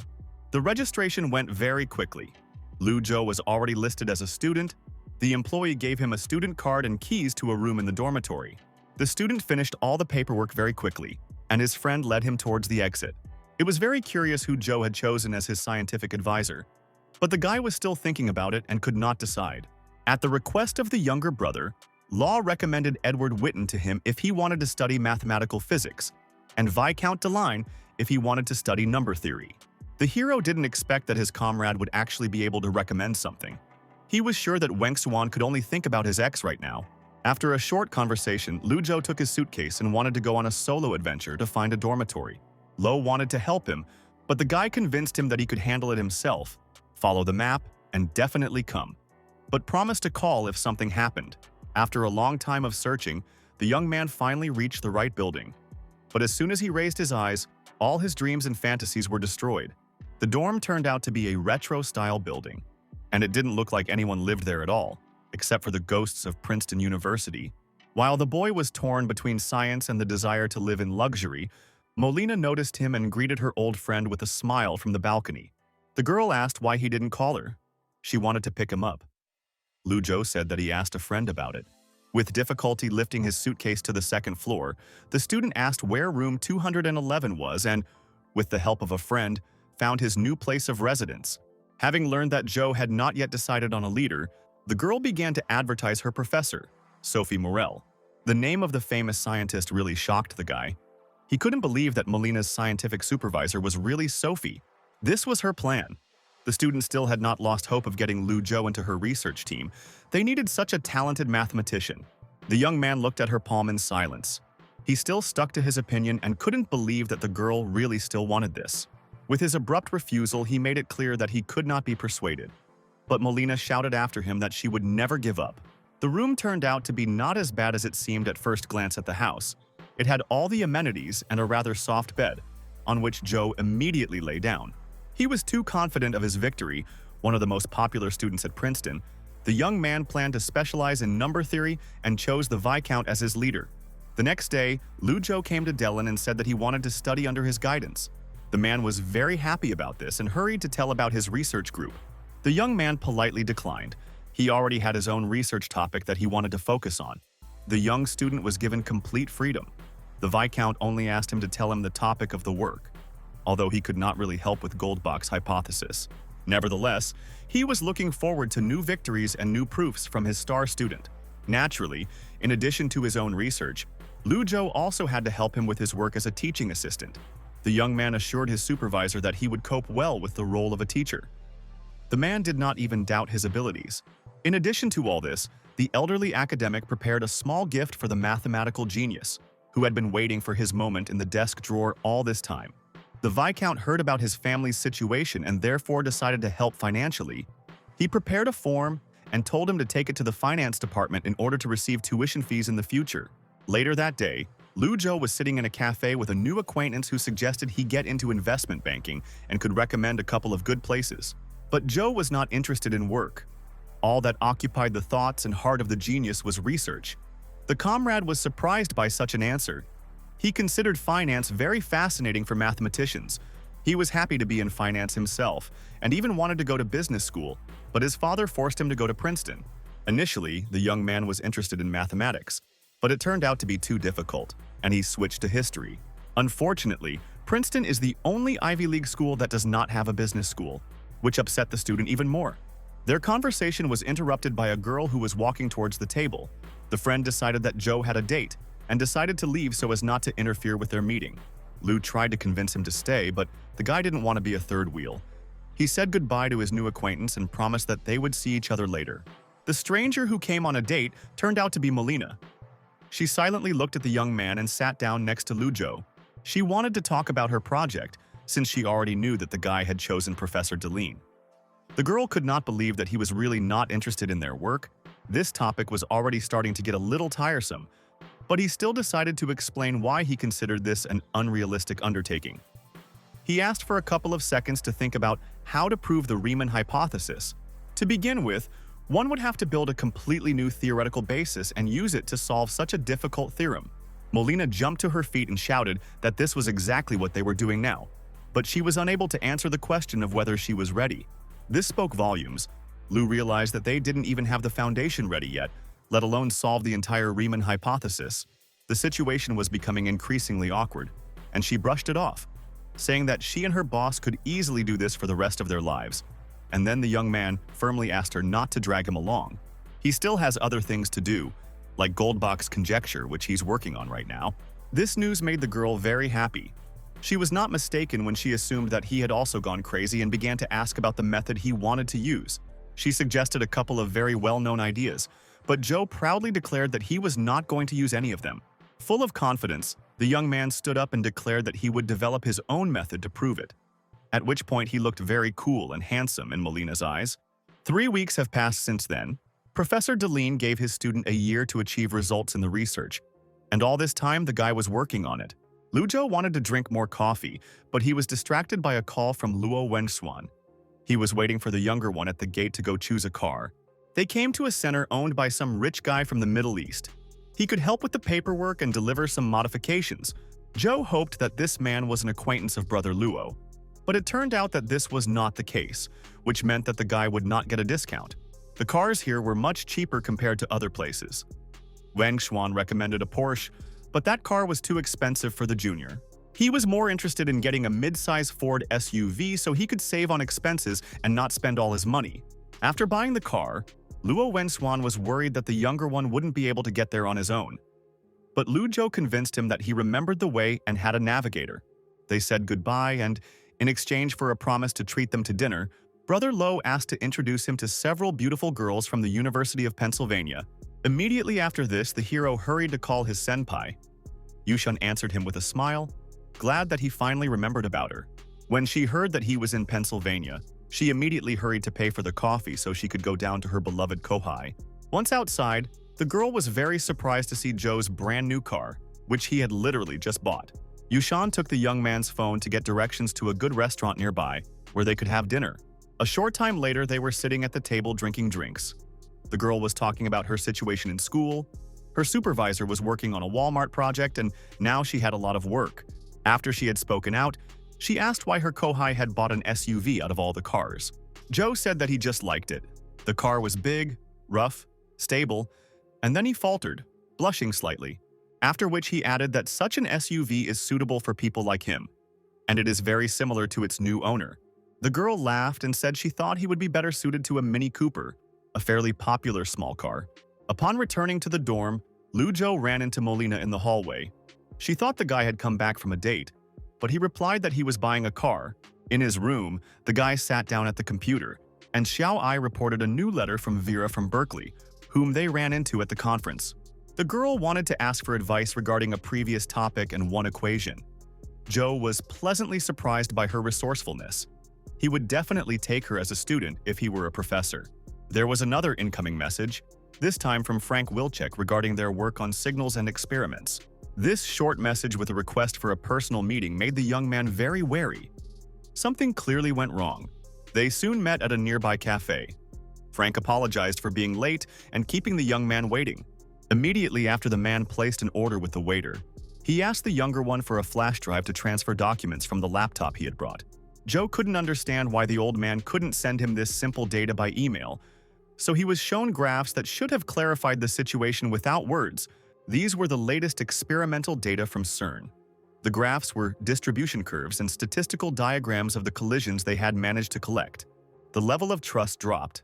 The registration went very quickly. Lu Zhou was already listed as a student. The employee gave him a student card and keys to a room in the dormitory. The student finished all the paperwork very quickly, and his friend led him towards the exit. It was very curious who Zhou had chosen as his scientific advisor, but the guy was still thinking about it and could not decide. At the request of the younger brother, Law recommended Edward Witten to him if he wanted to study mathematical physics, and Viscount Deline if he wanted to study number theory. The hero didn't expect that his comrade would actually be able to recommend something. He was sure that Wang Xuan could only think about his ex right now. After a short conversation, Lu Zhou took his suitcase and wanted to go on a solo adventure to find a dormitory. Lo wanted to help him, but the guy convinced him that he could handle it himself, follow the map, and definitely come, but promised to call if something happened. After a long time of searching, the young man finally reached the right building. But as soon as he raised his eyes, all his dreams and fantasies were destroyed. The dorm turned out to be a retro-style building, and it didn't look like anyone lived there at all, except for the ghosts of Princeton University. While the boy was torn between science and the desire to live in luxury, Molina noticed him and greeted her old friend with a smile from the balcony. The girl asked why he didn't call her. She wanted to pick him up. Lu Zhou said that he asked a friend about it. With difficulty lifting his suitcase to the second floor, the student asked where room 211 was and, with the help of a friend, found his new place of residence. Having learned that Zhou had not yet decided on a leader, the girl began to advertise her professor, Sophie Morel. The name of the famous scientist really shocked the guy. He couldn't believe that Molina's scientific supervisor was really Sophie. This was her plan. The student still had not lost hope of getting Lu Zhou into her research team. They needed such a talented mathematician. The young man looked at her palm in silence. He still stuck to his opinion and couldn't believe that the girl really still wanted this. With his abrupt refusal, he made it clear that he could not be persuaded. But Molina shouted after him that she would never give up. The room turned out to be not as bad as it seemed at first glance at the house. It had all the amenities and a rather soft bed, on which Zhou immediately lay down. He was too confident of his victory, one of the most popular students at Princeton. The young man planned to specialize in number theory and chose the Viscount as his leader. The next day, Lu Zhou came to Delin and said that he wanted to study under his guidance. The man was very happy about this and hurried to tell about his research group. The young man politely declined. He already had his own research topic that he wanted to focus on. The young student was given complete freedom. The Viscount only asked him to tell him the topic of the work, although he could not really help with Goldbach's hypothesis. Nevertheless, he was looking forward to new victories and new proofs from his star student. Naturally, in addition to his own research, Lu Zhou also had to help him with his work as a teaching assistant. The young man assured his supervisor that he would cope well with the role of a teacher. The man did not even doubt his abilities. In addition to all this, the elderly academic prepared a small gift for the mathematical genius, who had been waiting for his moment in the desk drawer all this time. The Viscount heard about his family's situation and therefore decided to help financially. He prepared a form and told him to take it to the finance department in order to receive tuition fees in the future. Later that day, Lu Zhou was sitting in a cafe with a new acquaintance who suggested he get into investment banking and could recommend a couple of good places. But Zhou was not interested in work. All that occupied the thoughts and heart of the genius was research. The comrade was surprised by such an answer. He considered finance very fascinating for mathematicians. He was happy to be in finance himself, and even wanted to go to business school, but his father forced him to go to Princeton. Initially, the young man was interested in mathematics, but it turned out to be too difficult, and he switched to history. Unfortunately, Princeton is the only Ivy League school that does not have a business school, which upset the student even more. Their conversation was interrupted by a girl who was walking towards the table. The friend decided that Zhou had a date, and decided to leave so as not to interfere with their meeting. Lu tried to convince him to stay, but the guy didn't want to be a third wheel. He said goodbye to his new acquaintance and promised that they would see each other later. The stranger who came on a date turned out to be Molina. She silently looked at the young man and sat down next to Lu Zhou. She wanted to talk about her project, since she already knew that the guy had chosen Professor Deline. The girl could not believe that he was really not interested in their work. This topic was already starting to get a little tiresome, but he still decided to explain why he considered this an unrealistic undertaking. He asked for a couple of seconds to think about how to prove the Riemann hypothesis. To begin with, one would have to build a completely new theoretical basis and use it to solve such a difficult theorem. Molina jumped to her feet and shouted that this was exactly what they were doing now, but she was unable to answer the question of whether she was ready. This spoke volumes. Lou realized that they didn't even have the foundation ready yet, let alone solve the entire Riemann hypothesis. The situation was becoming increasingly awkward, and she brushed it off, saying that she and her boss could easily do this for the rest of their lives. And then the young man firmly asked her not to drag him along. He still has other things to do, like Goldbach's conjecture, which he's working on right now. This news made the girl very happy. She was not mistaken when she assumed that he had also gone crazy and began to ask about the method he wanted to use. She suggested a couple of very well-known ideas, but Joe proudly declared that he was not going to use any of them. Full of confidence, the young man stood up and declared that he would develop his own method to prove it, at which point he looked very cool and handsome in Molina's eyes. 3 weeks have passed since then. Professor Deline gave his student a year to achieve results in the research, and all this time the guy was working on it. Luo wanted to drink more coffee, but he was distracted by a call from Luo Wenxuan. He was waiting for the younger one at the gate to go choose a car. They came to a center owned by some rich guy from the Middle East. He could help with the paperwork and deliver some modifications. Joe hoped that this man was an acquaintance of Brother Luo, but it turned out that this was not the case, which meant that the guy would not get a discount. The cars here were much cheaper compared to other places. Wang Xuan recommended a Porsche, but that car was too expensive for the junior. He was more interested in getting a mid-size Ford SUV so he could save on expenses and not spend all his money. After buying the car, Luo Wenxuan was worried that the younger one wouldn't be able to get there on his own. But Lu Zhou convinced him that he remembered the way and had a navigator. They said goodbye, and in exchange for a promise to treat them to dinner, Brother Lo asked to introduce him to several beautiful girls from the University of Pennsylvania. Immediately after this, the hero hurried to call his senpai. Yushan answered him with a smile, glad that he finally remembered about her. When she heard that he was in Pennsylvania, she immediately hurried to pay for the coffee so she could go down to her beloved Kohai. Once outside, the girl was very surprised to see Joe's brand new car, which he had literally just bought. Yushan took the young man's phone to get directions to a good restaurant nearby where they could have dinner. A short time later, they were sitting at the table drinking drinks. The girl was talking about her situation in school. Her supervisor was working on a Walmart project, and now she had a lot of work. After she had spoken out, she asked why her Kohai had bought an SUV out of all the cars. Joe said that he just liked it. The car was big, rough, stable, and then he faltered, blushing slightly, after which he added that such an SUV is suitable for people like him, and it is very similar to its new owner. The girl laughed and said she thought he would be better suited to a Mini Cooper, a fairly popular small car. Upon returning to the dorm, Lu Zhou ran into Molina in the hallway. She thought the guy had come back from a date, but he replied that he was buying a car. In his room, the guy sat down at the computer, and Xiao Ai reported a new letter from Vera from Berkeley, whom they ran into at the conference. The girl wanted to ask for advice regarding a previous topic and one equation. Joe was pleasantly surprised by her resourcefulness. He would definitely take her as a student if he were a professor. There was another incoming message, this time from Frank Wilczek regarding their work on signals and experiments. This short message with a request for a personal meeting made the young man very wary. Something clearly went wrong. They soon met at a nearby cafe. Frank apologized for being late and keeping the young man waiting. Immediately after the man placed an order with the waiter, he asked the younger one for a flash drive to transfer documents from the laptop he had brought. Joe couldn't understand why the old man couldn't send him this simple data by email, so he was shown graphs that should have clarified the situation without words. These were the latest experimental data from CERN. The graphs were distribution curves and statistical diagrams of the collisions they had managed to collect. The level of trust dropped,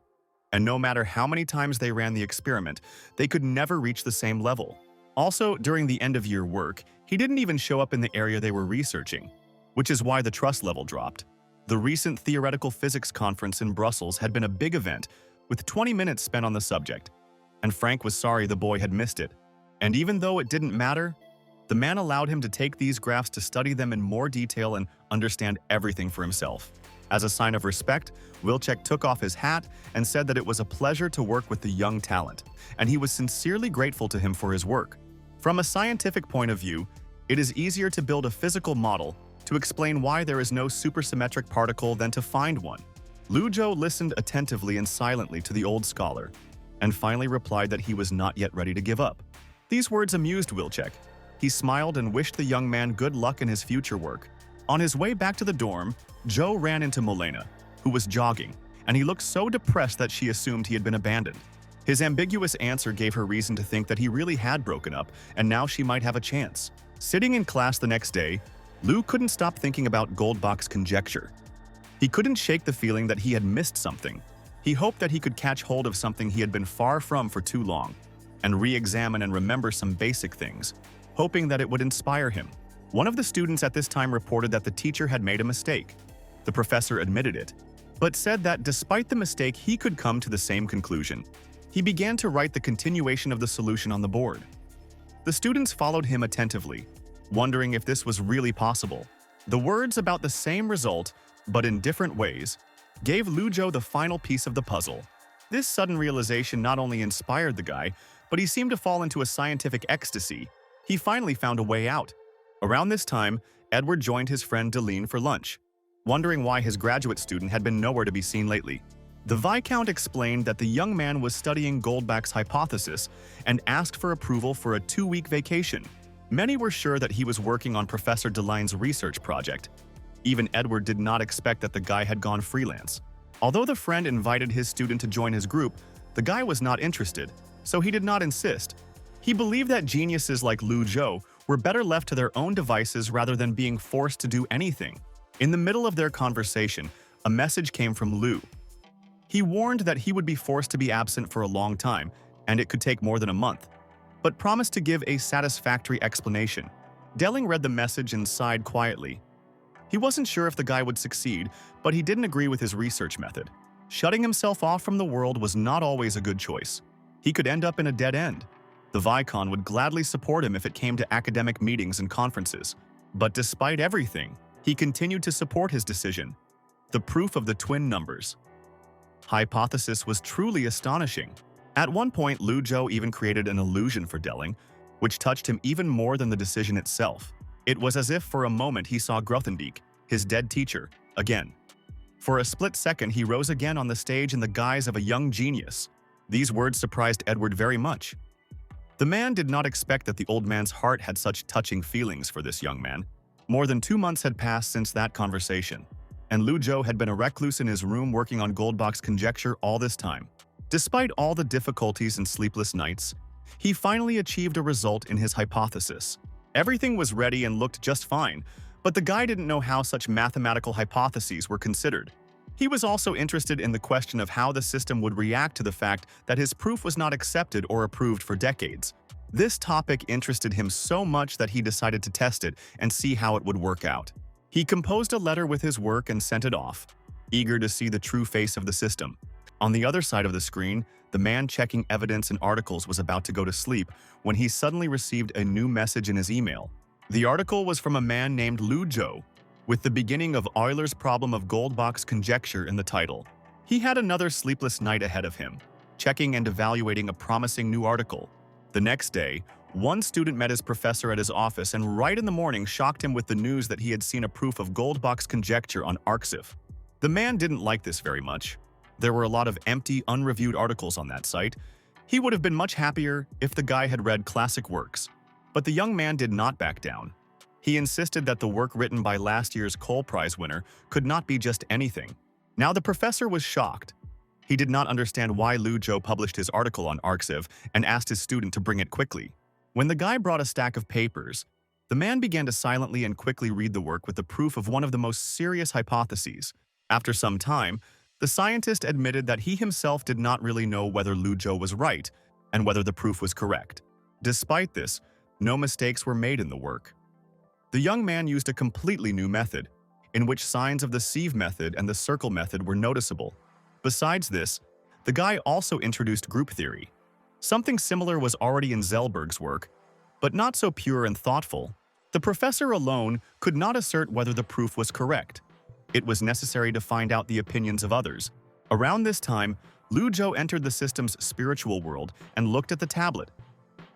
and no matter how many times they ran the experiment, they could never reach the same level. Also, during the end-of-year work, he didn't even show up in the area they were researching, which is why the trust level dropped. The recent theoretical physics conference in Brussels had been a big event, with 20 minutes spent on the subject, and Frank was sorry the boy had missed it. And even though it didn't matter, The man allowed him to take these graphs to study them in more detail and understand everything for himself. As a sign of respect, Wilczek took off his hat and said that it was a pleasure to work with the young talent, and he was sincerely grateful to him for his work. From a scientific point of view, it is easier to build a physical model to explain why there is no supersymmetric particle than to find one. Lu Zhou listened attentively and silently to the old scholar, and finally replied that he was not yet ready to give up. These words amused Wilczek. He smiled and wished the young man good luck in his future work. On his way back to the dorm, Zhou ran into Molena, who was jogging, and he looked so depressed that she assumed he had been abandoned. His ambiguous answer gave her reason to think that he really had broken up, and now she might have a chance. Sitting in class the next day, Lu couldn't stop thinking about Goldbach's conjecture. He couldn't shake the feeling that he had missed something. He hoped that he could catch hold of something he had been far from for too long, and re-examine and remember some basic things, hoping that it would inspire him. One of the students at this time reported that the teacher had made a mistake. The professor admitted it, but said that despite the mistake, he could come to the same conclusion. He began to write the continuation of the solution on the board. The students followed him attentively, wondering if this was really possible. The words about the same result, but in different ways, gave Lu Zhou the final piece of the puzzle. This sudden realization not only inspired the guy, but he seemed to fall into a scientific ecstasy. He finally found a way out. Around this time, Edward joined his friend Deline for lunch, wondering why his graduate student had been nowhere to be seen lately. The Viscount explained that the young man was studying Goldbach's hypothesis and asked for approval for a 2-week vacation. Many were sure that he was working on Professor Deline's research project. Even Edward did not expect that the guy had gone freelance. Although the friend invited his student to join his group, the guy was not interested, so he did not insist. He believed that geniuses like Lu Zhou were better left to their own devices rather than being forced to do anything. In the middle of their conversation, a message came from Lu. He warned that he would be forced to be absent for a long time, and it could take more than a month, but promised to give a satisfactory explanation. Delling read the message and sighed quietly. He wasn't sure if the guy would succeed, but he didn't agree with his research method. Shutting himself off from the world was not always a good choice. He could end up in a dead end. The Viscount would gladly support him if it came to academic meetings and conferences. But despite everything, he continued to support his decision. The proof of the twin numbers hypothesis was truly astonishing. At one point, Lu Zhou even created an illusion for Delling, which touched him even more than the decision itself. It was as if for a moment he saw Grothendieck, his dead teacher, again. For a split second, he rose again on the stage in the guise of a young genius. These words surprised Edward very much. The man did not expect that the old man's heart had such touching feelings for this young man. More than 2 months had passed since that conversation, and Lu Zhou had been a recluse in his room working on Goldbach's conjecture all this time. Despite all the difficulties and sleepless nights, he finally achieved a result in his hypothesis. Everything was ready and looked just fine, but the guy didn't know how such mathematical hypotheses were considered. He was also interested in the question of how the system would react to the fact that his proof was not accepted or approved for decades. This topic interested him so much that he decided to test it and see how it would work out. He composed a letter with his work and sent it off, eager to see the true face of the system. On the other side of the screen, the man checking evidence and articles was about to go to sleep when he suddenly received a new message in his email. The article was from a man named Lu Zhou, with the beginning of Euler's problem of Goldbach's conjecture in the title. He had another sleepless night ahead of him, checking and evaluating a promising new article. The next day, one student met his professor at his office and right in the morning shocked him with the news that he had seen a proof of Goldbach's conjecture on Arxiv. The man didn't like this very much. There were a lot of empty, unreviewed articles on that site. He would have been much happier if the guy had read classic works. But the young man did not back down. He insisted that the work written by last year's Cole Prize winner could not be just anything. Now the professor was shocked. He did not understand why Lu Zhou published his article on Arxiv and asked his student to bring it quickly. When the guy brought a stack of papers, the man began to silently and quickly read the work with the proof of one of the most serious hypotheses. After some time, the scientist admitted that he himself did not really know whether Lu Zhou was right and whether the proof was correct. Despite this, no mistakes were made in the work. The young man used a completely new method, in which signs of the sieve method and the circle method were noticeable. Besides this, the guy also introduced group theory. Something similar was already in Zellberg's work, but not so pure and thoughtful. The professor alone could not assert whether the proof was correct. It was necessary to find out the opinions of others. Around this time, Lu Zhou entered the system's spiritual world and looked at the tablet.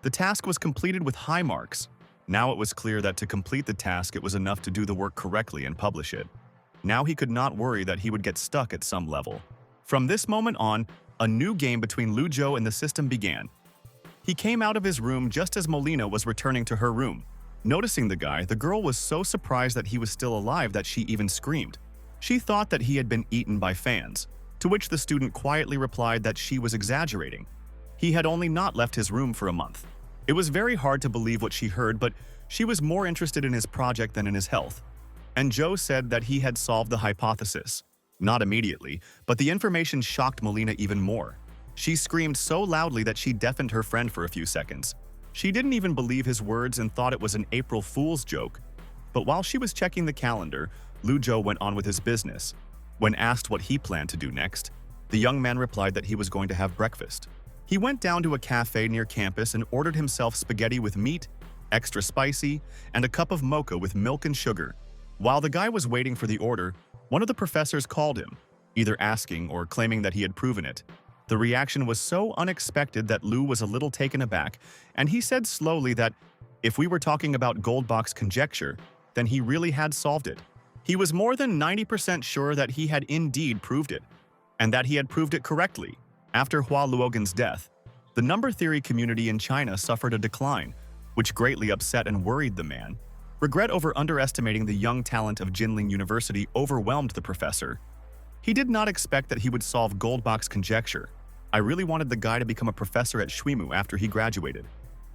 The task was completed with high marks. Now it was clear that to complete the task it was enough to do the work correctly and publish it. Now he could not worry that he would get stuck at some level. From this moment on, a new game between Lu Zhou and the system began. He came out of his room just as Molina was returning to her room. Noticing the guy, the girl was so surprised that he was still alive that she even screamed. She thought that he had been eaten by fans, to which the student quietly replied that she was exaggerating. He had only not left his room for a month. It was very hard to believe what she heard, but she was more interested in his project than in his health. And Joe said that he had solved the hypothesis. Not immediately, but the information shocked Molina even more. She screamed so loudly that she deafened her friend for a few seconds. She didn't even believe his words and thought it was an April Fool's joke. But while she was checking the calendar, Lu Zhou went on with his business. When asked what he planned to do next, the young man replied that he was going to have breakfast. He went down to a cafe near campus and ordered himself spaghetti with meat, extra spicy, and a cup of mocha with milk and sugar. While the guy was waiting for the order, one of the professors called him, either asking or claiming that he had proven it. The reaction was so unexpected that Lu was a little taken aback, and he said slowly that if we were talking about Goldbach's conjecture, then he really had solved it. He was more than 90% sure that he had indeed proved it, and that he had proved it correctly. After Hua Luogan's death, the number theory community in China suffered a decline, which greatly upset and worried the man. Regret over underestimating the young talent of Jinling University overwhelmed the professor. He did not expect that he would solve Goldbach's conjecture. I really wanted the guy to become a professor at Shwimu after he graduated.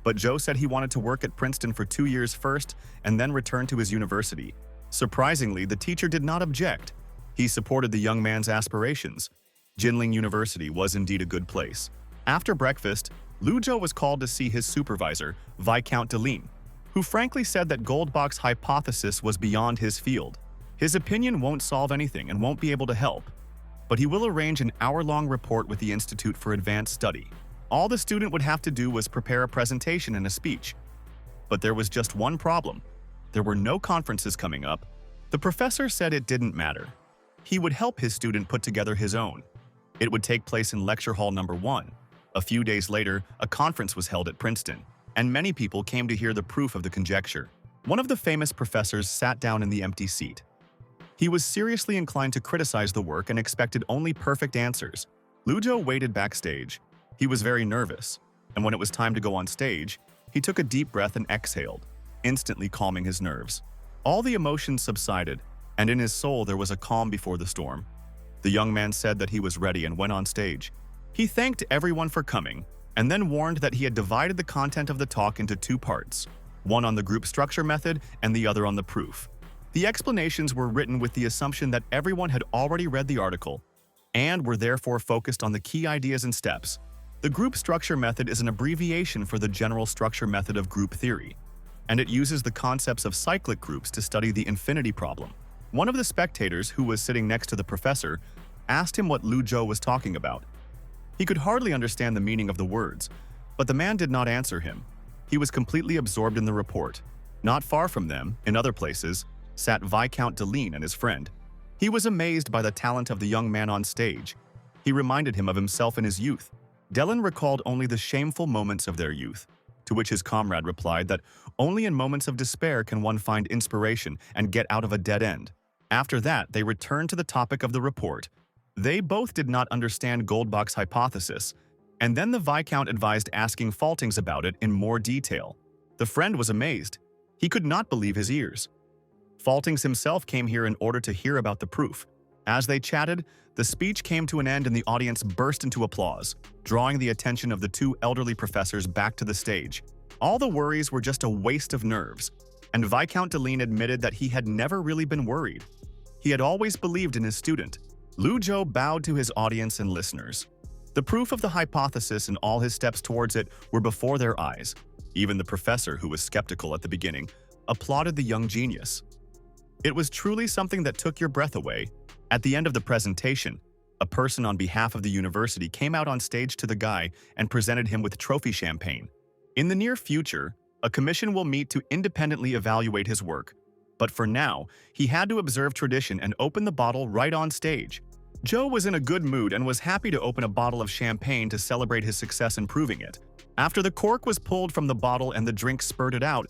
But Joe said he wanted to work at Princeton for 2 years first and then return to his university. Surprisingly, the teacher did not object. He supported the young man's aspirations. Jinling University was indeed a good place. After breakfast, Lu Zhou was called to see his supervisor, Viscount Deline, who frankly said that Goldbach's hypothesis was beyond his field. His opinion won't solve anything and won't be able to help, but he will arrange an hour-long report with the Institute for Advanced Study. All the student would have to do was prepare a presentation and a speech. But there was just one problem. There were no conferences coming up. The professor said it didn't matter. He would help his student put together his own. It would take place in Lecture Hall number 1. A few days later, a conference was held at Princeton, and many people came to hear the proof of the conjecture. One of the famous professors sat down in the empty seat. He was seriously inclined to criticize the work and expected only perfect answers. Lu Zhou waited backstage. He was very nervous, and when it was time to go on stage, he took a deep breath and exhaled, instantly calming his nerves. All the emotions subsided, and in his soul there was a calm before the storm. The young man said that he was ready and went on stage. He thanked everyone for coming, and then warned that he had divided the content of the talk into 2 parts, one on the group structure method and the other on the proof. The explanations were written with the assumption that everyone had already read the article, and were therefore focused on the key ideas and steps. The group structure method is an abbreviation for the general structure method of group theory, and it uses the concepts of cyclic groups to study the infinity problem. One of the spectators, who was sitting next to the professor, asked him what Lu Zhou was talking about. He could hardly understand the meaning of the words, but the man did not answer him. He was completely absorbed in the report. Not far from them, in other places, sat Viscount Deline and his friend. He was amazed by the talent of the young man on stage. He reminded him of himself in his youth. Deline recalled only the shameful moments of their youth, to which his comrade replied that only in moments of despair can one find inspiration and get out of a dead end. After that, they returned to the topic of the report. They both did not understand Goldbach's hypothesis, and then the Viscount advised asking Faltings about it in more detail. The friend was amazed. He could not believe his ears. Faltings himself came here in order to hear about the proof. As they chatted, the speech came to an end and the audience burst into applause, drawing the attention of the 2 elderly professors back to the stage. All the worries were just a waste of nerves, and Viscount Deline admitted that he had never really been worried. He had always believed in his student. Lu Zhou bowed to his audience and listeners. The proof of the hypothesis and all his steps towards it were before their eyes. Even the professor, who was skeptical at the beginning, applauded the young genius. It was truly something that took your breath away. At the end of the presentation, a person on behalf of the university came out on stage to the guy and presented him with trophy champagne. In the near future, A commission will meet to independently evaluate his work. But for now, he had to observe tradition and open the bottle right on stage. Joe was in a good mood and was happy to open a bottle of champagne to celebrate his success in proving it. After the cork was pulled from the bottle and the drink spurted out,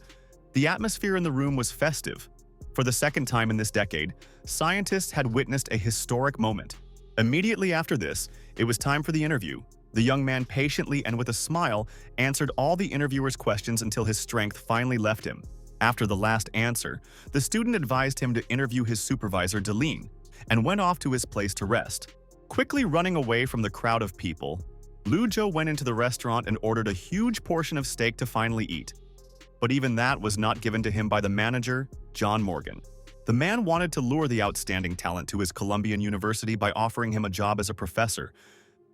the atmosphere in the room was festive. For the second time in this decade, scientists had witnessed a historic moment. Immediately after this, it was time for the interview. The young man patiently and with a smile answered all the interviewer's questions until his strength finally left him. After the last answer, the student advised him to interview his supervisor, Deline, and went off to his place to rest. Quickly running away from the crowd of people, Lu Zhou went into the restaurant and ordered a huge portion of steak to finally eat. But even that was not given to him by the manager, John Morgan. The man wanted to lure the outstanding talent to his Columbian University by offering him a job as a professor,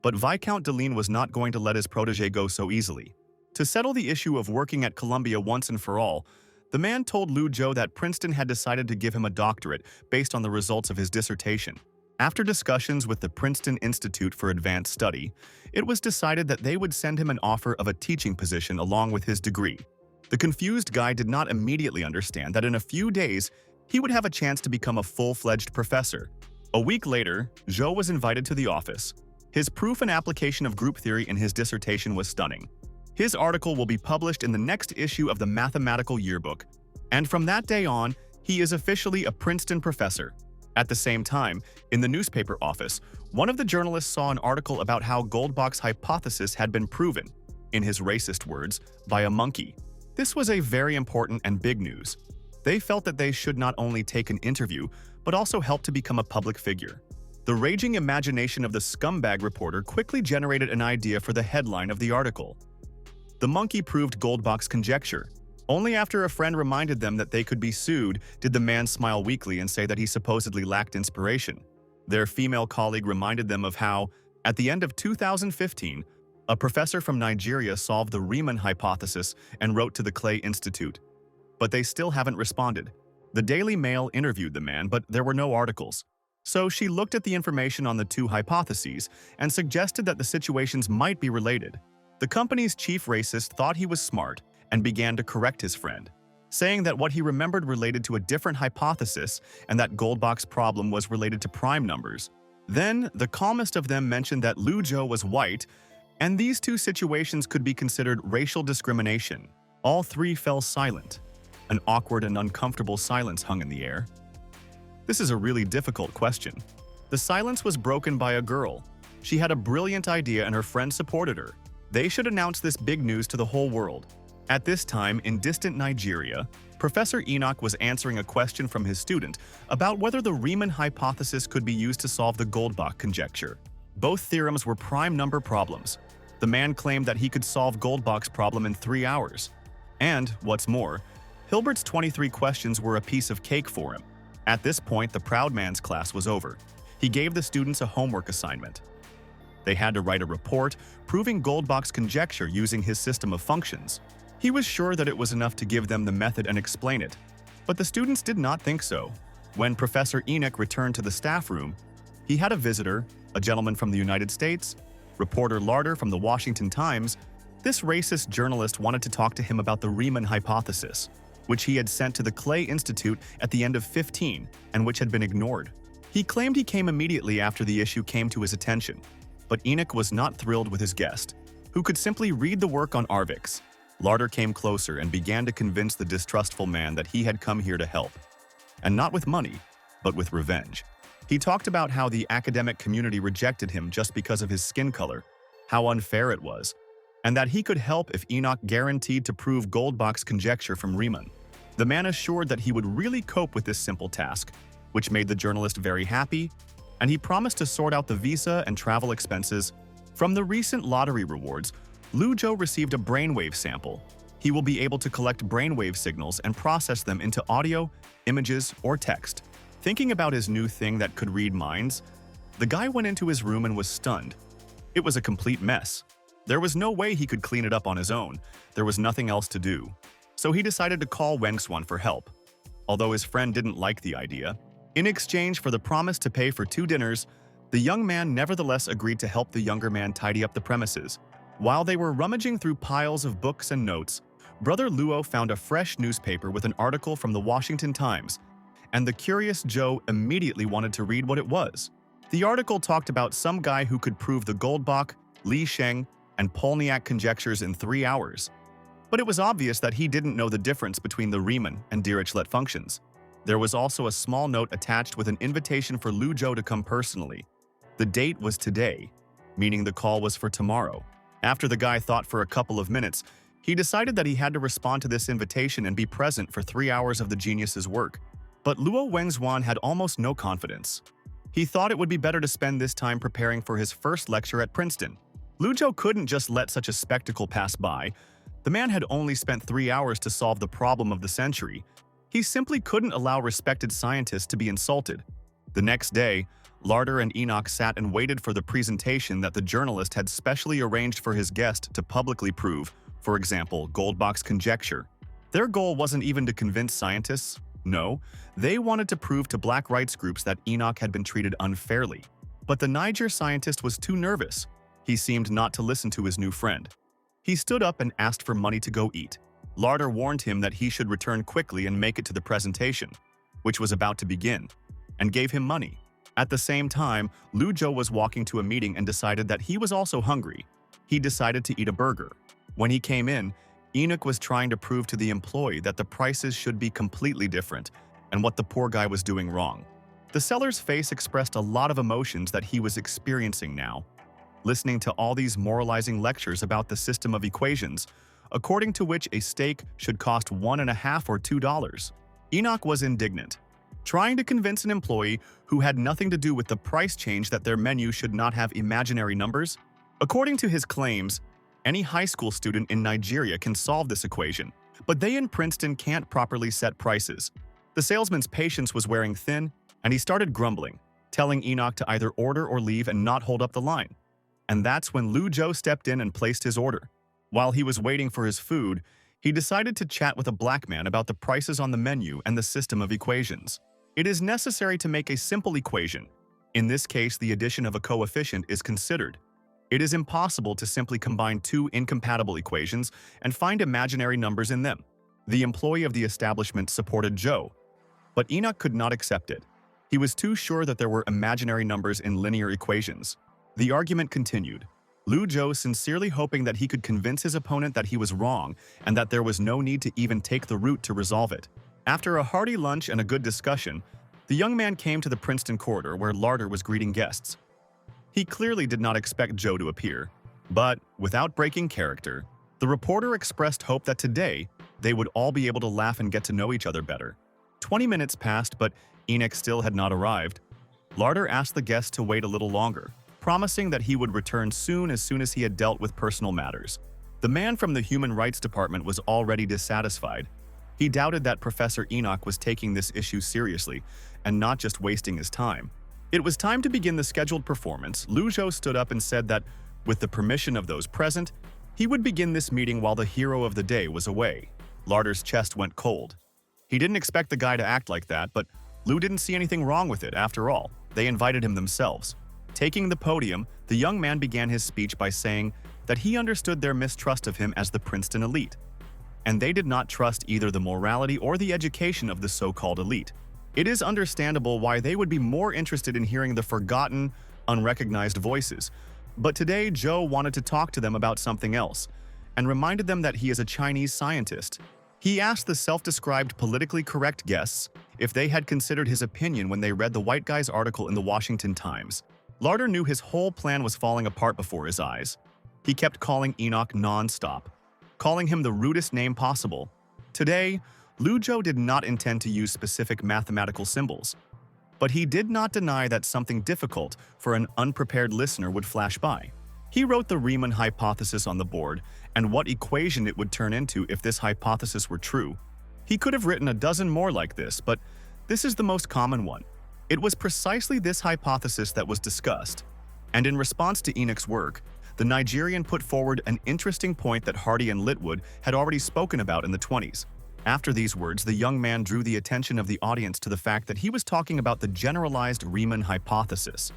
but Viscount Deline was not going to let his protege go so easily. To settle the issue of working at Columbia once and for all, the man told Lu Zhou that Princeton had decided to give him a doctorate based on the results of his dissertation. After discussions with the Princeton Institute for Advanced Study, it was decided that they would send him an offer of a teaching position along with his degree. The confused guy did not immediately understand that in a few days, he would have a chance to become a full-fledged professor. A week later, Zhou was invited to the office. His proof and application of group theory in his dissertation was stunning. His article will be published in the next issue of the Mathematical Yearbook, and from that day on, he is officially a Princeton professor. At the same time, in the newspaper office, one of the journalists saw an article about how Goldbach's hypothesis had been proven, in his racist words, by a monkey. This was a very important and big news. They felt that they should not only take an interview, but also help to become a public figure. The raging imagination of the scumbag reporter quickly generated an idea for the headline of the article. The monkey proved Goldbach's conjecture. Only after a friend reminded them that they could be sued did the man smile weakly and say that he supposedly lacked inspiration. Their female colleague reminded them of how, at the end of 2015, a professor from Nigeria solved the Riemann hypothesis and wrote to the Clay Institute. But they still haven't responded. The Daily Mail interviewed the man, but there were no articles. So she looked at the information on the two hypotheses and suggested that the situations might be related. The company's chief racist thought he was smart and began to correct his friend, saying that what he remembered related to a different hypothesis and that Goldbach's problem was related to prime numbers. Then, the calmest of them mentioned that Lu Zhou was white, and these two situations could be considered racial discrimination. All three fell silent. An awkward and uncomfortable silence hung in the air. This is a really difficult question. The silence was broken by a girl. She had a brilliant idea and her friends supported her. They should announce this big news to the whole world. At this time, in distant Nigeria, Professor Enoch was answering a question from his student about whether the Riemann hypothesis could be used to solve the Goldbach conjecture. Both theorems were prime number problems. The man claimed that he could solve Goldbach's problem in 3 hours. And, what's more, Hilbert's 23 questions were a piece of cake for him. At this point, the proud man's class was over. He gave the students a homework assignment. They had to write a report proving Goldbach's conjecture using his system of functions. He was sure that it was enough to give them the method and explain it. But the students did not think so. When Professor Enoch returned to the staff room, he had a visitor, a gentleman from the United States, reporter Larder from the Washington Times. This racist journalist wanted to talk to him about the Riemann hypothesis, which he had sent to the Clay Institute at the end of 15 and which had been ignored. He claimed he came immediately after the issue came to his attention. But Enoch was not thrilled with his guest, who could simply read the work on Arvix. Larder came closer and began to convince the distrustful man that he had come here to help. And not with money, but with revenge. He talked about how the academic community rejected him just because of his skin color, how unfair it was, and that he could help if Enoch guaranteed to prove Goldbach's conjecture from Riemann. The man assured that he would really cope with this simple task, which made the journalist very happy, and he promised to sort out the visa and travel expenses. From the recent lottery rewards, Lu Zhou received a brainwave sample. He will be able to collect brainwave signals and process them into audio, images, or text. Thinking about his new thing that could read minds, the guy went into his room and was stunned. It was a complete mess. There was no way he could clean it up on his own. There was nothing else to do. So he decided to call Wengswan for help. Although his friend didn't like the idea, in exchange for the promise to pay for 2 dinners, the young man nevertheless agreed to help the younger man tidy up the premises. While they were rummaging through piles of books and notes, Brother Luo found a fresh newspaper with an article from the Washington Times, and the curious Joe immediately wanted to read what it was. The article talked about some guy who could prove the Goldbach, Li Sheng, and Polniak conjectures in 3 hours. But it was obvious that he didn't know the difference between the Riemann and Dirichlet functions. There was also a small note attached with an invitation for Lu Zhou to come personally. The date was today, meaning the call was for tomorrow. After the guy thought for a couple of minutes, he decided that he had to respond to this invitation and be present for 3 hours of the genius's work. But Luo Wengzuan had almost no confidence. He thought it would be better to spend this time preparing for his first lecture at Princeton. Lu Zhou couldn't just let such a spectacle pass by. The man had only spent 3 hours to solve the problem of the century. He simply couldn't allow respected scientists to be insulted. The next day, Larder and Enoch sat and waited for the presentation that the journalist had specially arranged for his guest to publicly prove, for example, Goldbach's conjecture. Their goal wasn't even to convince scientists. No, they wanted to prove to black rights groups that Enoch had been treated unfairly. But the Niger scientist was too nervous. He seemed not to listen to his new friend. He stood up and asked for money to go eat. Larder warned him that he should return quickly and make it to the presentation, which was about to begin, and gave him money. At the same time, Lu Zhou was walking to a meeting and decided that he was also hungry. He decided to eat a burger. When he came in, Enoch was trying to prove to the employee that the prices should be completely different and what the poor guy was doing wrong. The seller's face expressed a lot of emotions that he was experiencing now. Listening to all these moralizing lectures about the system of equations, according to which a steak should cost $1.50 or $2. Enoch was indignant, trying to convince an employee who had nothing to do with the price change that their menu should not have imaginary numbers. According to his claims, any high school student in Nigeria can solve this equation, but they in Princeton can't properly set prices. The salesman's patience was wearing thin, and he started grumbling, telling Enoch to either order or leave and not hold up the line. And that's when Lu Zhou stepped in and placed his order. While he was waiting for his food, he decided to chat with a black man about the prices on the menu and the system of equations. It is necessary to make a simple equation. In this case, the addition of a coefficient is considered. It is impossible to simply combine two incompatible equations and find imaginary numbers in them. The employee of the establishment supported Zhou, but Enoch could not accept it. He was too sure that there were imaginary numbers in linear equations. The argument continued, Lu Zhou sincerely hoping that he could convince his opponent that he was wrong and that there was no need to even take the route to resolve it. After a hearty lunch and a good discussion, the young man came to the Princeton corridor where Larder was greeting guests. He clearly did not expect Zhou to appear, but, without breaking character, the reporter expressed hope that today they would all be able to laugh and get to know each other better. 20 minutes passed, but Enoch still had not arrived. Larder asked the guest to wait a little longer, promising that he would return as soon as he had dealt with personal matters. The man from the Human Rights Department was already dissatisfied. He doubted that Professor Enoch was taking this issue seriously and not just wasting his time. It was time to begin the scheduled performance. Lu Zhou stood up and said that, with the permission of those present, he would begin this meeting while the hero of the day was away. Larder's chest went cold. He didn't expect the guy to act like that, but Lu didn't see anything wrong with it after all. They invited him themselves. Taking the podium, the young man began his speech by saying that he understood their mistrust of him as the Princeton elite, and they did not trust either the morality or the education of the so-called elite. It is understandable why they would be more interested in hearing the forgotten, unrecognized voices. But today, Zhou wanted to talk to them about something else, and reminded them that he is a Chinese scientist. He asked the self-described politically correct guests if they had considered his opinion when they read the white guy's article in the Washington Times. Larder knew his whole plan was falling apart before his eyes. He kept calling Enoch non-stop, calling him the rudest name possible. Today, Lu Zhou did not intend to use specific mathematical symbols, but he did not deny that something difficult for an unprepared listener would flash by. He wrote the Riemann hypothesis on the board and what equation it would turn into if this hypothesis were true. He could have written a dozen more like this, but this is the most common one. It was precisely this hypothesis that was discussed, and in response to Enoch's work, the Nigerian put forward an interesting point that Hardy and Litwood had already spoken about in the 1920s. After these words, the young man drew the attention of the audience to the fact that he was talking about the generalized Riemann hypothesis,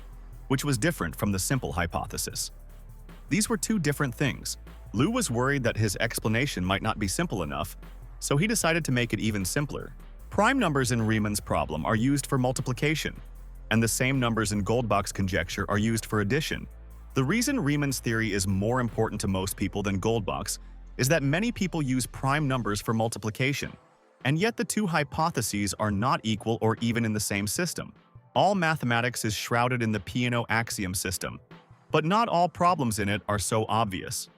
which was different from the simple hypothesis. These were two different things. Lu was worried that his explanation might not be simple enough, so he decided to make it even simpler. Prime numbers in Riemann's problem are used for multiplication, and the same numbers in Goldbach's conjecture are used for addition. The reason Riemann's theory is more important to most people than Goldbach's is that many people use prime numbers for multiplication, and yet the two hypotheses are not equal or even in the same system. All mathematics is shrouded in the Peano axiom system, but not all problems in it are so obvious.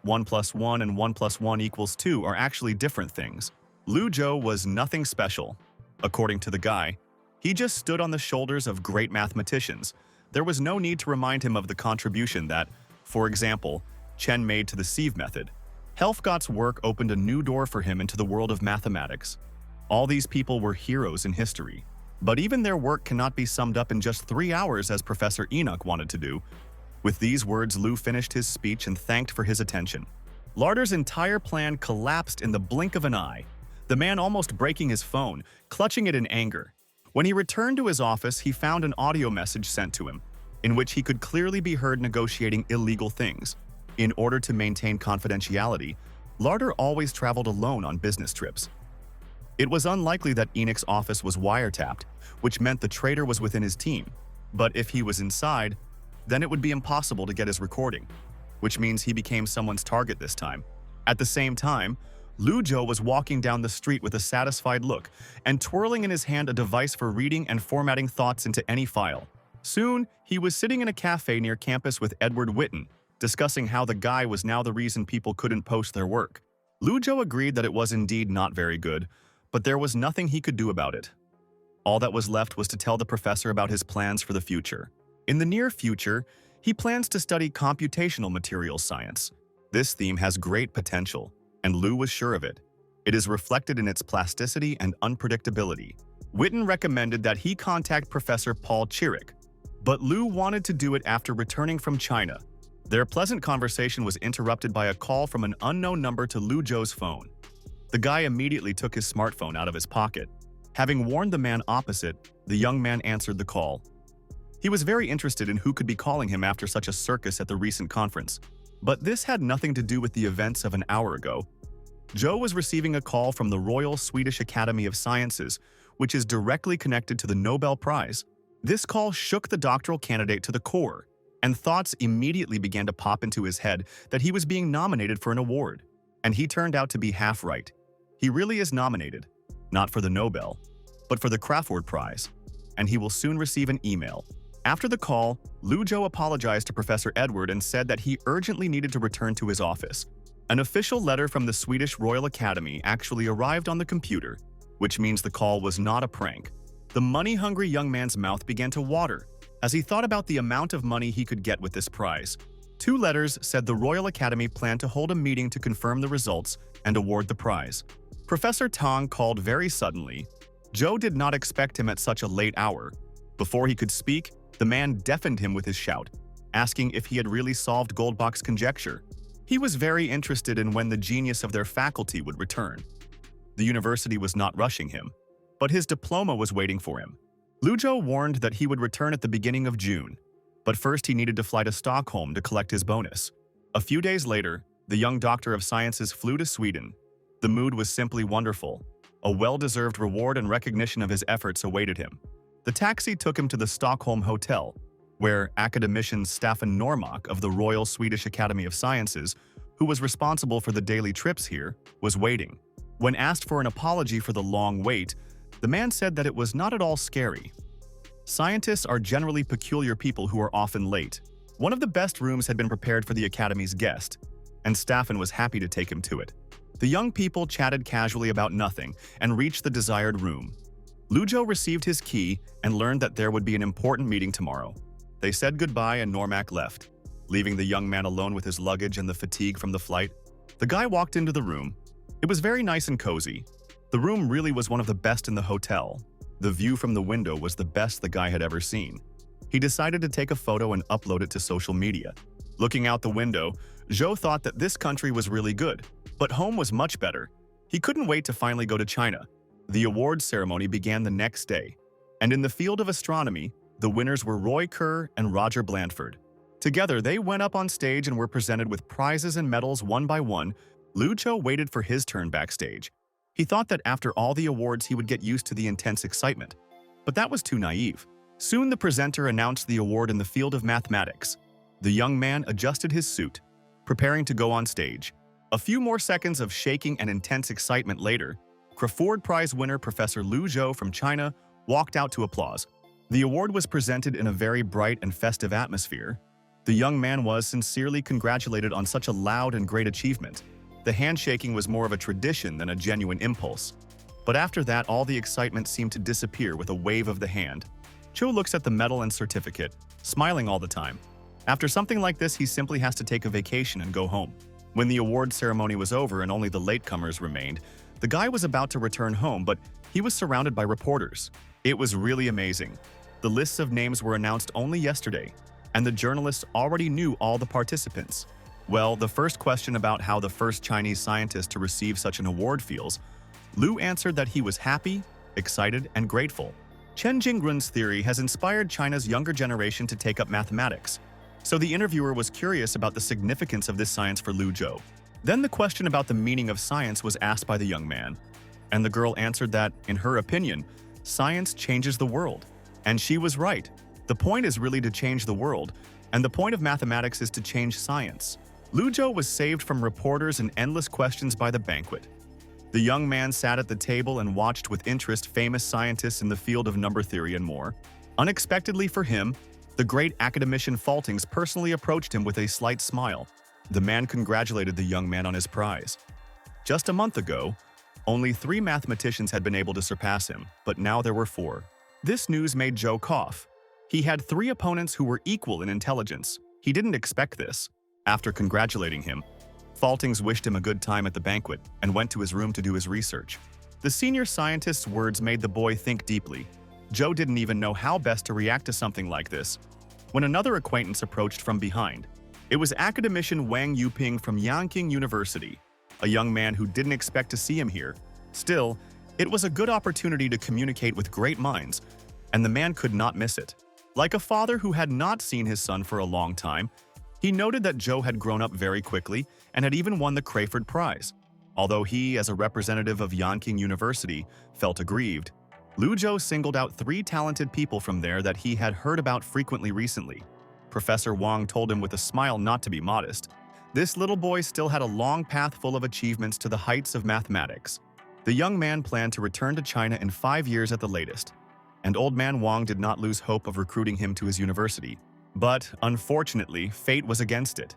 1 plus 1 and 1 plus 1 equals 2 are actually different things. Lu Zhou was nothing special. According to the guy, he just stood on the shoulders of great mathematicians. There was no need to remind him of the contribution that, for example, Chen made to the sieve method. Helfgott's work opened a new door for him into the world of mathematics. All these people were heroes in history. But even their work cannot be summed up in just 3 hours as Professor Enoch wanted to do. With these words, Lu finished his speech and thanked for his attention. Larder's entire plan collapsed in the blink of an eye, the man almost breaking his phone, clutching it in anger. When he returned to his office, he found an audio message sent to him, in which he could clearly be heard negotiating illegal things. In order to maintain confidentiality, Larder always traveled alone on business trips. It was unlikely that Enoch's office was wiretapped, which meant the traitor was within his team. But if he was inside, then it would be impossible to get his recording, which means he became someone's target this time. At the same time, Lu Zhou was walking down the street with a satisfied look and twirling in his hand a device for reading and formatting thoughts into any file. Soon, he was sitting in a cafe near campus with Edward Witten, discussing how the guy was now the reason people couldn't post their work. Lu Zhou agreed that it was indeed not very good, but there was nothing he could do about it. All that was left was to tell the professor about his plans for the future. In the near future, he plans to study computational materials science. This theme has great potential, and Lu was sure of it. It is reflected in its plasticity and unpredictability. Witten recommended that he contact Professor Paul Chirek, but Lu wanted to do it after returning from China. Their pleasant conversation was interrupted by a call from an unknown number to Lu Zhou's phone. The guy immediately took his smartphone out of his pocket. Having warned the man opposite, the young man answered the call. He was very interested in who could be calling him after such a circus at the recent conference. But this had nothing to do with the events of an hour ago. Zhou was receiving a call from the Royal Swedish Academy of Sciences, which is directly connected to the Nobel Prize. This call shook the doctoral candidate to the core, and thoughts immediately began to pop into his head that he was being nominated for an award. And he turned out to be half right. He really is nominated, not for the Nobel, but for the Crafoord Prize, and he will soon receive an email. After the call, Lu Zhou apologized to Professor Edward and said that he urgently needed to return to his office. An official letter from the Swedish Royal Academy actually arrived on the computer, which means the call was not a prank. The money-hungry young man's mouth began to water as he thought about the amount of money he could get with this prize. 2 letters said the Royal Academy planned to hold a meeting to confirm the results and award the prize. Professor Tong called very suddenly. Zhou did not expect him at such a late hour. Before he could speak, the man deafened him with his shout, asking if he had really solved Goldbach's conjecture. He was very interested in when the genius of their faculty would return. The university was not rushing him, but his diploma was waiting for him. Lu Zhou warned that he would return at the beginning of June, but first he needed to fly to Stockholm to collect his bonus. A few days later, the young doctor of sciences flew to Sweden. The mood was simply wonderful. A well-deserved reward and recognition of his efforts awaited him. The taxi took him to the Stockholm Hotel, where academician Staffan Normark of the Royal Swedish Academy of Sciences, who was responsible for the daily trips here, was waiting. When asked for an apology for the long wait, the man said that it was not at all scary. Scientists are generally peculiar people who are often late. One of the best rooms had been prepared for the Academy's guest, and Staffan was happy to take him to it. The young people chatted casually about nothing and reached the desired room. Lu Zhou received his key and learned that there would be an important meeting tomorrow. They said goodbye and Normack left, leaving the young man alone with his luggage and the fatigue from the flight. The guy walked into the room. It was very nice and cozy. The room really was one of the best in the hotel. The view from the window was the best the guy had ever seen. He decided to take a photo and upload it to social media. Looking out the window, Zhou thought that this country was really good, but home was much better. He couldn't wait to finally go to China. The awards ceremony began the next day, and in the field of astronomy, the winners were Roy Kerr and Roger Blandford. Together, they went up on stage and were presented with prizes and medals one by one. Lu Zhou waited for his turn backstage. He thought that after all the awards he would get used to the intense excitement. But that was too naive. Soon the presenter announced the award in the field of mathematics. The young man adjusted his suit, preparing to go on stage. A few more seconds of shaking and intense excitement later, Crawford Prize winner Professor Lu Zhou from China walked out to applause. The award was presented in a very bright and festive atmosphere. The young man was sincerely congratulated on such a loud and great achievement. The handshaking was more of a tradition than a genuine impulse. But after that, all the excitement seemed to disappear with a wave of the hand. Cho looks at the medal and certificate, smiling all the time. After something like this, he simply has to take a vacation and go home. When the award ceremony was over and only the latecomers remained, the guy was about to return home, but he was surrounded by reporters. It was really amazing. The lists of names were announced only yesterday, and the journalists already knew all the participants. Well, the first question about how the first Chinese scientist to receive such an award feels, Lu answered that he was happy, excited, and grateful. Chen Jinggrun's theory has inspired China's younger generation to take up mathematics, so the interviewer was curious about the significance of this science for Lu Zhou. Then the question about the meaning of science was asked by the young man, and the girl answered that, in her opinion, science changes the world. And she was right. The point is really to change the world, and the point of mathematics is to change science. Lu Zhou was saved from reporters and endless questions by the banquet. The young man sat at the table and watched with interest famous scientists in the field of number theory and more. Unexpectedly for him, the great academician Faltings personally approached him with a slight smile. The man congratulated the young man on his prize. Just a month ago, only 3 mathematicians had been able to surpass him, but now there were 4. This news made Joe cough. He had 3 opponents who were equal in intelligence. He didn't expect this. After congratulating him, Faltings wished him a good time at the banquet and went to his room to do his research. The senior scientist's words made the boy think deeply. Joe didn't even know how best to react to something like this, when another acquaintance approached from behind. It was academician Wang Yuping from Yanqing University, a young man who didn't expect to see him here. Still, it was a good opportunity to communicate with great minds, and the man could not miss it. Like a father who had not seen his son for a long time, he noted that Joe had grown up very quickly and had even won the Crawford Prize. Although he, as a representative of Yanqing University, felt aggrieved, Lu Zhou singled out 3 talented people from there that he had heard about frequently recently. Professor Wang told him with a smile not to be modest. This little boy still had a long path full of achievements to the heights of mathematics. The young man planned to return to China in 5 years at the latest, and old man Wang did not lose hope of recruiting him to his university. But, unfortunately, fate was against it.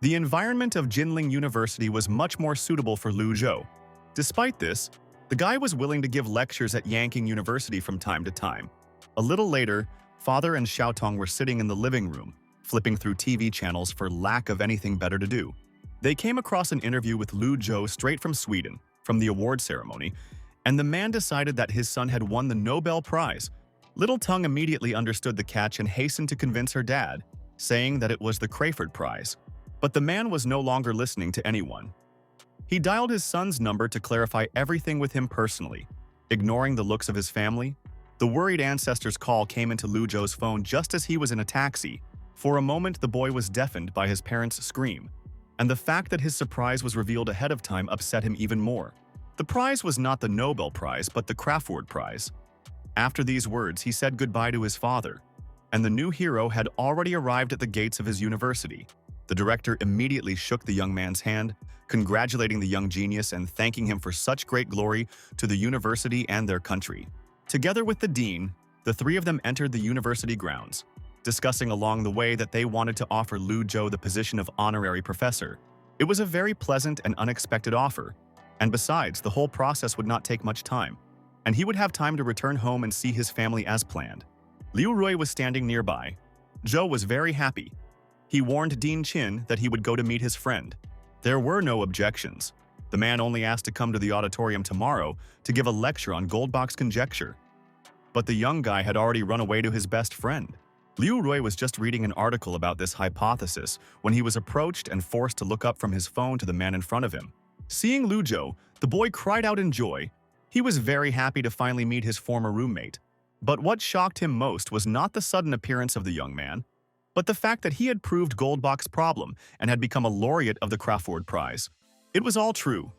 The environment of Jinling University was much more suitable for Lu Zhou. Despite this, the guy was willing to give lectures at Yanqing University from time to time. A little later, Father and Xiaotong were sitting in the living room, flipping through TV channels for lack of anything better to do. They came across an interview with Lu Zhou straight from Sweden, from the award ceremony, and the man decided that his son had won the Nobel Prize. Little Tung immediately understood the catch and hastened to convince her dad, saying that it was the Crawford Prize. But the man was no longer listening to anyone. He dialed his son's number to clarify everything with him personally, ignoring the looks of his family. The worried ancestor's call came into Lu Zhou's phone just as he was in a taxi. For a moment, the boy was deafened by his parents' scream, and the fact that his surprise was revealed ahead of time upset him even more. The prize was not the Nobel Prize, but the Crawford Prize. After these words, he said goodbye to his father, and the new hero had already arrived at the gates of his university. The director immediately shook the young man's hand, congratulating the young genius and thanking him for such great glory to the university and their country. Together with the dean, the 3 of them entered the university grounds, discussing along the way that they wanted to offer Lu Zhou the position of honorary professor. It was a very pleasant and unexpected offer, and besides, the whole process would not take much time, and he would have time to return home and see his family as planned. Liu Rui was standing nearby. Zhou was very happy. He warned Dean Qin that he would go to meet his friend. There were no objections. The man only asked to come to the auditorium tomorrow to give a lecture on Goldbach's conjecture. But the young guy had already run away to his best friend. Liu Rui was just reading an article about this hypothesis when he was approached and forced to look up from his phone to the man in front of him. Seeing Lu Zhou, the boy cried out in joy. He was very happy to finally meet his former roommate. But what shocked him most was not the sudden appearance of the young man. but the fact that he had proved Goldbach's problem and had become a laureate of the Crawford Prize. It was all true.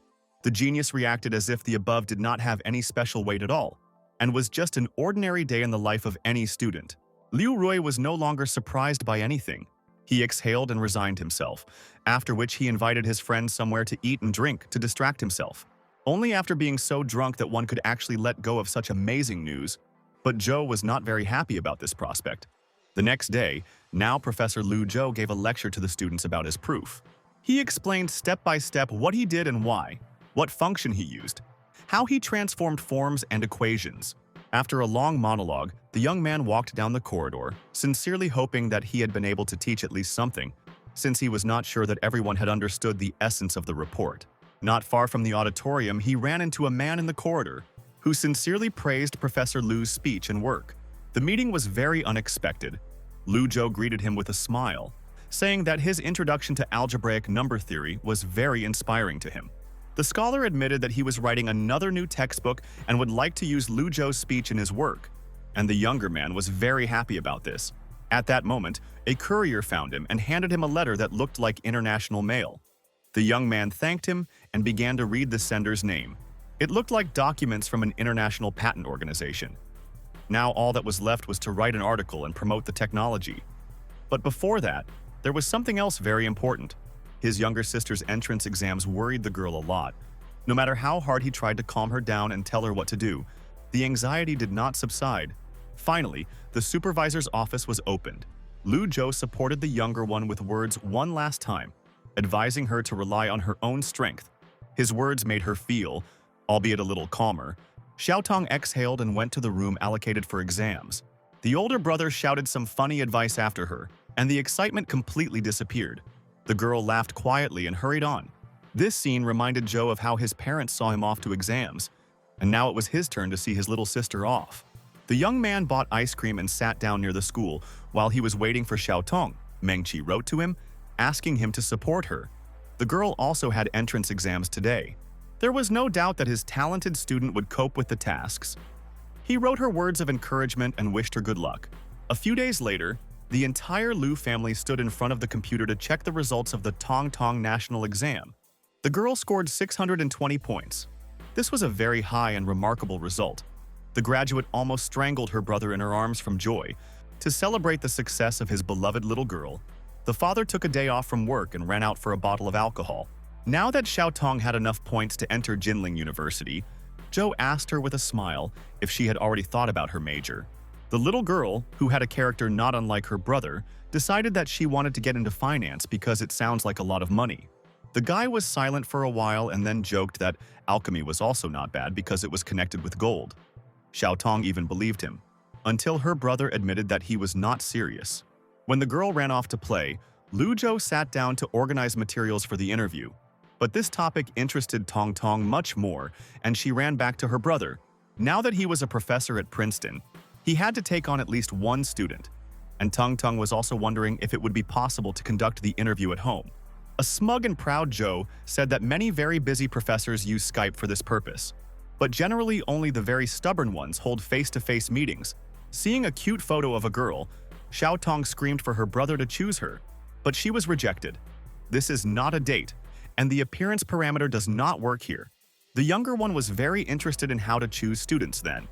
The genius reacted as if the above did not have any special weight at all, and was just an ordinary day in the life of any student. Liu Rui was no longer surprised by anything. He exhaled and resigned himself, after which he invited his friends somewhere to eat and drink to distract himself. Only after being so drunk that one could actually let go of such amazing news. But Zhou was not very happy about this prospect. The next day, now Professor Liu Zhou gave a lecture to the students about his proof. He explained step by step what he did and why, what function he used, how he transformed forms and equations. After a long monologue, the young man walked down the corridor, sincerely hoping that he had been able to teach at least something, since he was not sure that everyone had understood the essence of the report. Not far from the auditorium, he ran into a man in the corridor, who sincerely praised Professor Liu's speech and work. The meeting was very unexpected. Liu Zhou greeted him with a smile, saying that his introduction to algebraic number theory was very inspiring to him. The scholar admitted that he was writing another new textbook and would like to use Liu Zhou's speech in his work, and the younger man was very happy about this. At that moment, a courier found him and handed him a letter that looked like international mail. The young man thanked him and began to read the sender's name. It looked like documents from an international patent organization. Now all that was left was to write an article and promote the technology. But before that, there was something else very important. His younger sister's entrance exams worried the girl a lot. No matter how hard he tried to calm her down and tell her what to do, the anxiety did not subside. Finally, the supervisor's office was opened. Liu Zhou supported the younger one with words one last time, advising her to rely on her own strength. His words made her feel, albeit a little calmer. Xiaotong exhaled and went to the room allocated for exams. The older brother shouted some funny advice after her, and the excitement completely disappeared. The girl laughed quietly and hurried on. This scene reminded Zhou of how his parents saw him off to exams, and now it was his turn to see his little sister off. The young man bought ice cream and sat down near the school while he was waiting for Xiaotong. Mengqi wrote to him, asking him to support her. The girl also had entrance exams today. There was no doubt that his talented student would cope with the tasks. He wrote her words of encouragement and wished her good luck. A few days later, the entire Liu family stood in front of the computer to check the results of the Tong Tong national exam. The girl scored 620 points. This was a very high and remarkable result. The graduate almost strangled her brother in her arms from joy. To celebrate the success of his beloved little girl, the father took a day off from work and ran out for a bottle of alcohol. Now that Xiaotong had enough points to enter Jinling University, Zhou asked her with a smile if she had already thought about her major. The little girl, who had a character not unlike her brother, decided that she wanted to get into finance because it sounds like a lot of money. The guy was silent for a while and then joked that alchemy was also not bad because it was connected with gold. Xiaotong even believed him, until her brother admitted that he was not serious. When the girl ran off to play, Liu Zhou sat down to organize materials for the interview. But this topic interested Tong Tong much more, and she ran back to her brother. Now that he was a professor at Princeton, he had to take on at least one student, and Tong Tong was also wondering if it would be possible to conduct the interview at home. A smug and proud Zhou said that many very busy professors use Skype for this purpose, but generally only the very stubborn ones hold face-to-face meetings. Seeing a cute photo of a girl, Xiaotong screamed for her brother to choose her, but she was rejected. This is not a date, and the appearance parameter does not work here. The younger one was very interested in how to choose students then,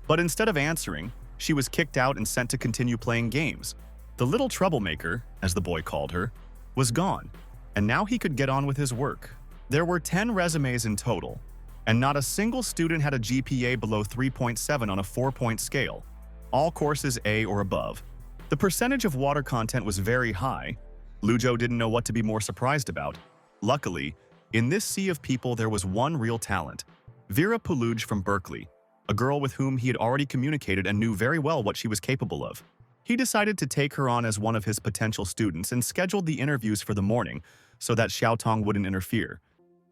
but instead of answering, she was kicked out and sent to continue playing games. The little troublemaker, as the boy called her, was gone, and now he could get on with his work. There were 10 resumes in total, and not a single student had a GPA below 3.7 on a 4-point scale, all courses A or above. The percentage of water content was very high. Liu Zhou didn't know what to be more surprised about. Luckily, in this sea of people there was one real talent, Vera Puluj from Berkeley, a girl with whom he had already communicated and knew very well what she was capable of. He decided to take her on as one of his potential students and scheduled the interviews for the morning so that Xiaotong wouldn't interfere.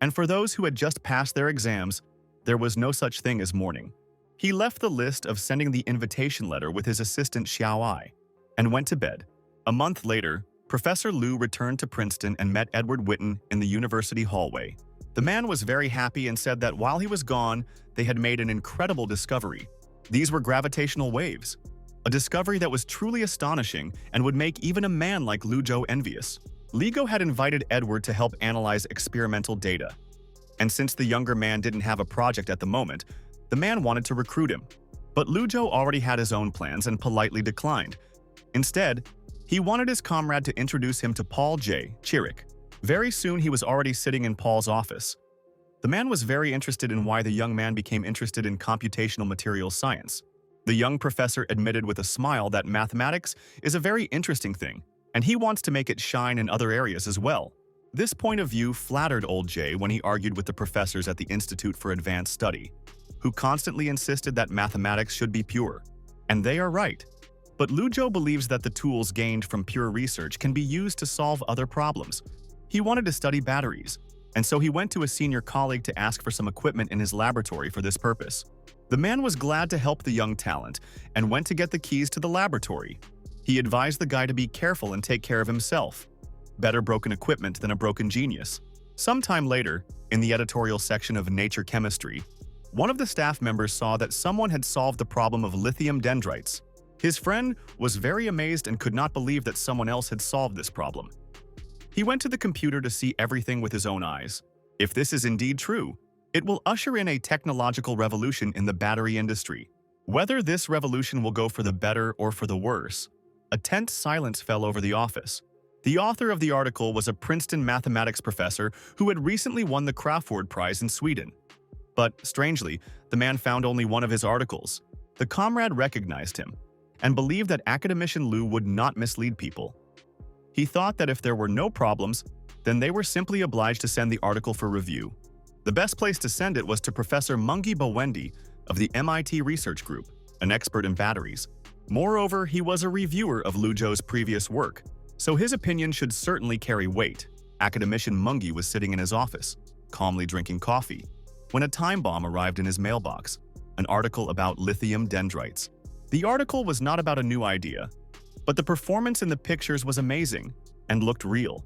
And for those who had just passed their exams, there was no such thing as morning. He left the list of sending the invitation letter with his assistant Xiao Ai and went to bed. A month later, Professor Liu returned to Princeton and met Edward Witten in the university hallway. The man was very happy and said that while he was gone, they had made an incredible discovery. These were gravitational waves. a discovery that was truly astonishing and would make even a man like Lu Zhou envious. Ligo had invited Edward to help analyze experimental data, and since the younger man didn't have a project at the moment, the man wanted to recruit him. But Lu Zhou already had his own plans and politely declined. Instead, he wanted his comrade to introduce him to Paul J. Chiric. Very soon he was already sitting in Paul's office. The man was very interested in why the young man became interested in computational materials science. The young professor admitted with a smile that mathematics is a very interesting thing, and he wants to make it shine in other areas as well. This point of view flattered old Jay when he argued with the professors at the Institute for Advanced Study, who constantly insisted that mathematics should be pure. And they are right. But Lu Zhou believes that the tools gained from pure research can be used to solve other problems. He wanted to study batteries, and so he went to a senior colleague to ask for some equipment in his laboratory for this purpose. The man was glad to help the young talent and went to get the keys to the laboratory. He advised the guy to be careful and take care of himself. Better broken equipment than a broken genius. Sometime later, in the editorial section of Nature Chemistry, one of the staff members saw that someone had solved the problem of lithium dendrites. His friend was very amazed and could not believe that someone else had solved this problem. He went to the computer to see everything with his own eyes. If this is indeed true, it will usher in a technological revolution in the battery industry. Whether this revolution will go for the better or for the worse, a tense silence fell over the office. The author of the article was a Princeton mathematics professor who had recently won the Crafoord Prize in Sweden. But, strangely, the man found only one of his articles. The comrade recognized him and believed that academician Lu would not mislead people. He thought that if there were no problems, then they were simply obliged to send the article for review. The best place to send it was to Professor Mungi Bawendi of the MIT Research Group, an expert in batteries. Moreover, he was a reviewer of Lu Zhou's previous work, so his opinion should certainly carry weight. Academician Mungi was sitting in his office, calmly drinking coffee, when a time bomb arrived in his mailbox, an article about lithium dendrites. The article was not about a new idea, but the performance in the pictures was amazing and looked real.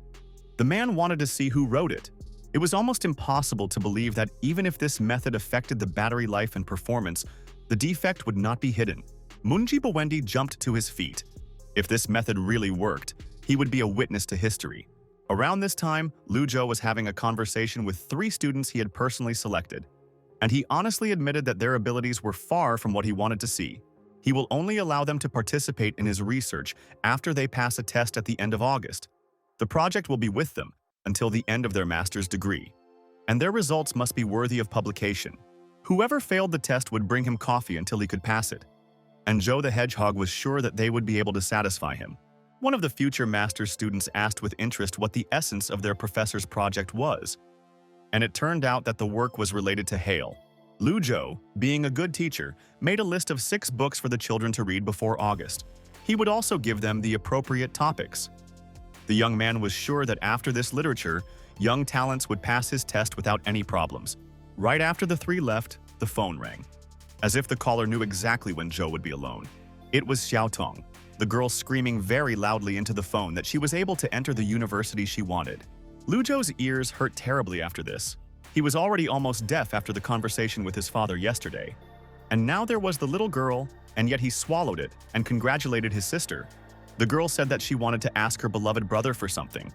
The man wanted to see who wrote it. It was almost impossible to believe that even if this method affected the battery life and performance, the defect would not be hidden. Mungi Bawendi jumped to his feet. If this method really worked, he would be a witness to history. Around this time, Lu Zhou was having a conversation with 3 students he had personally selected, and he honestly admitted that their abilities were far from what he wanted to see. He will only allow them to participate in his research after they pass a test at the end of August. The project will be with them until the end of their master's degree, and their results must be worthy of publication. Whoever failed the test would bring him coffee until he could pass it, and Joe the Hedgehog was sure that they would be able to satisfy him. One of the future master's students asked with interest what the essence of their professor's project was, and it turned out that the work was related to hail. Lu Zhou, being a good teacher, made a list of 6 books for the children to read before August. He would also give them the appropriate topics. The young man was sure that after this literature, young talents would pass his test without any problems. Right after the 3 left, the phone rang, as if the caller knew exactly when Zhou would be alone. It was Xiaotong, the girl screaming very loudly into the phone that she was able to enter the university she wanted. Lu Zhou's ears hurt terribly after this. He was already almost deaf after the conversation with his father yesterday. And now there was the little girl, and yet he swallowed it and congratulated his sister. The girl said that she wanted to ask her beloved brother for something,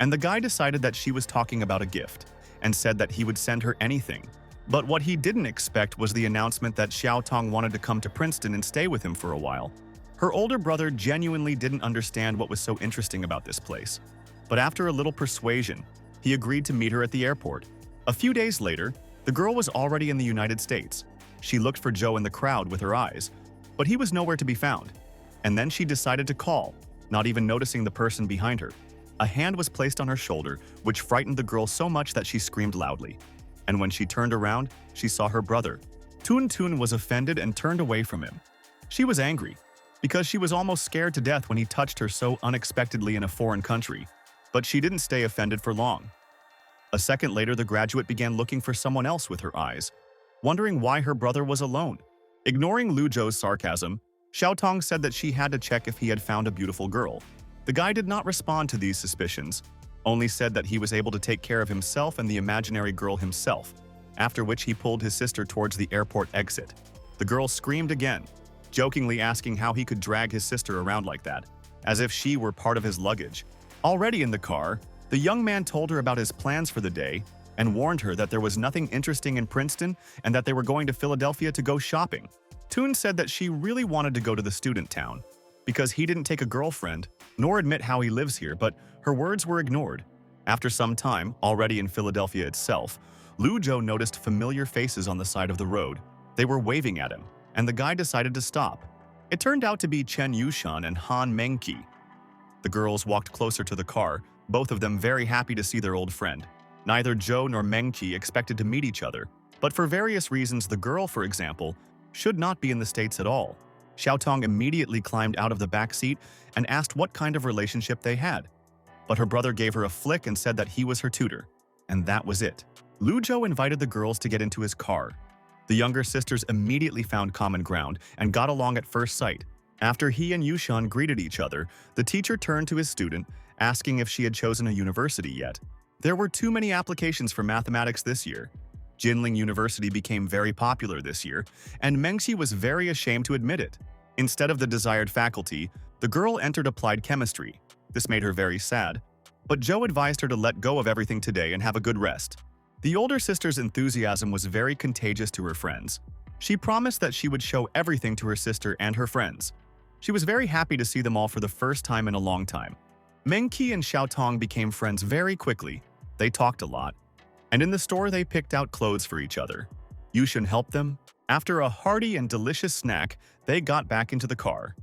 and the guy decided that she was talking about a gift and said that he would send her anything. But what he didn't expect was the announcement that Xiaotong wanted to come to Princeton and stay with him for a while. Her older brother genuinely didn't understand what was so interesting about this place. But after a little persuasion, he agreed to meet her at the airport. A few days later, the girl was already in the United States. She looked for Joe in the crowd with her eyes, but he was nowhere to be found. And then she decided to call, not even noticing the person behind her. A hand was placed on her shoulder, which frightened the girl so much that she screamed loudly. And when she turned around, she saw her brother. Tun Tun was offended and turned away from him. She was angry, because she was almost scared to death when he touched her so unexpectedly in a foreign country. But she didn't stay offended for long. A second later, the graduate began looking for someone else with her eyes, wondering why her brother was alone. Ignoring Lu Zhou's sarcasm, Xiaotong said that she had to check if he had found a beautiful girl. The guy did not respond to these suspicions, only said that he was able to take care of himself and the imaginary girl himself, after which he pulled his sister towards the airport exit. The girl screamed again, jokingly asking how he could drag his sister around like that, as if she were part of his luggage. Already in the car, the young man told her about his plans for the day and warned her that there was nothing interesting in Princeton and that they were going to Philadelphia to go shopping. Toon said that she really wanted to go to the student town because he didn't take a girlfriend nor admit how he lives here, but her words were ignored. After some time, already in Philadelphia itself, Lu Zhou noticed familiar faces on the side of the road. They were waving at him, and the guy decided to stop. It turned out to be Chen Yushan and Han Mengqi. The girls walked closer to the car, both of them very happy to see their old friend. Neither Zhou nor Mengqi expected to meet each other, but for various reasons the girl, for example, should not be in the States at all. Xiaotong immediately climbed out of the back seat and asked what kind of relationship they had. But her brother gave her a flick and said that he was her tutor. And that was it. Lu Zhou invited the girls to get into his car. The younger sisters immediately found common ground and got along at first sight. After he and Yushan greeted each other, the teacher turned to his student, asking if she had chosen a university yet. There were too many applications for mathematics this year. Jinling University became very popular this year, and Mengxi was very ashamed to admit it. Instead of the desired faculty, the girl entered applied chemistry. This made her very sad, but Zhou advised her to let go of everything today and have a good rest. The older sister's enthusiasm was very contagious to her friends. She promised that she would show everything to her sister and her friends. She was very happy to see them all for the first time in a long time. Mengqi and Xiaotong became friends very quickly. They talked a lot, and in the store they picked out clothes for each other. Yushan helped them. After a hearty and delicious snack, they got back into the car.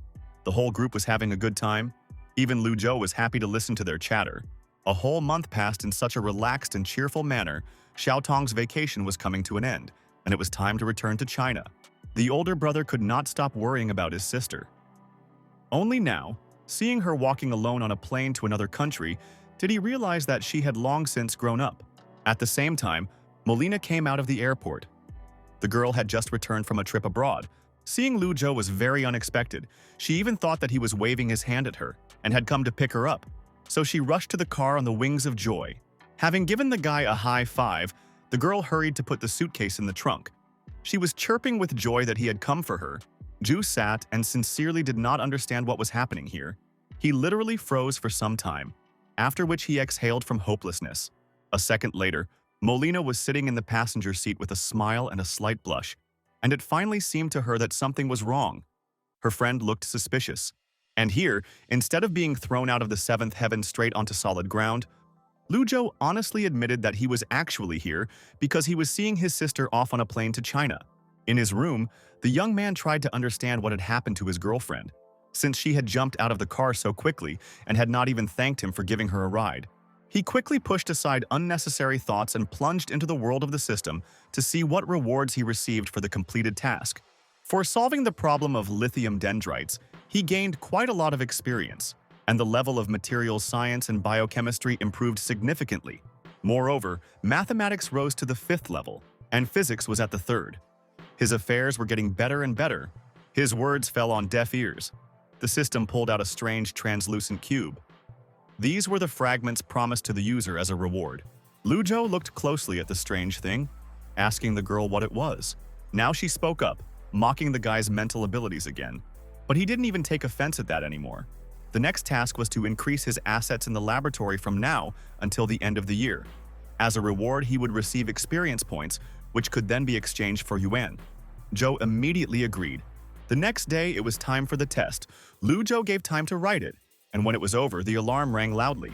The whole group was having a good time. Even Lu Zhou was happy to listen to their chatter. A whole month passed in such a relaxed and cheerful manner. Xiaotong's vacation was coming to an end, and it was time to return to China. The older brother could not stop worrying about his sister. Only now, seeing her walking alone on a plane to another country, did he realize that she had long since grown up. At the same time, Molina came out of the airport. The girl had just returned from a trip abroad. Seeing Lu Zhou was very unexpected. She even thought that he was waving his hand at her and had come to pick her up. So she rushed to the car on the wings of joy. Having given the guy a high five, the girl hurried to put the suitcase in the trunk. She was chirping with joy that he had come for her. Zhu sat and sincerely did not understand what was happening here. He literally froze for some time, after which he exhaled from hopelessness. A second later, Molina was sitting in the passenger seat with a smile and a slight blush, and it finally seemed to her that something was wrong. Her friend looked suspicious. And here, instead of being thrown out of the seventh heaven straight onto solid ground, Lu Zhou honestly admitted that he was actually here because he was seeing his sister off on a plane to China. In his room, the young man tried to understand what had happened to his girlfriend, since she had jumped out of the car so quickly and had not even thanked him for giving her a ride. He quickly pushed aside unnecessary thoughts and plunged into the world of the system to see what rewards he received for the completed task. For solving the problem of lithium dendrites, he gained quite a lot of experience, and the level of materials science and biochemistry improved significantly. Moreover, mathematics rose to the 5th level, and physics was at the 3rd. His affairs were getting better and better. His words fell on deaf ears. The system pulled out a strange translucent cube. These were the fragments promised to the user as a reward. Lu Zhou looked closely at the strange thing, asking the girl what it was. Now she spoke up, mocking the guy's mental abilities again. But he didn't even take offense at that anymore. The next task was to increase his assets in the laboratory from now until the end of the year. As a reward, he would receive experience points, which could then be exchanged for yuan. Zhou immediately agreed. The next day, it was time for the test. Lu Zhou gave time to write it, and when it was over, the alarm rang loudly.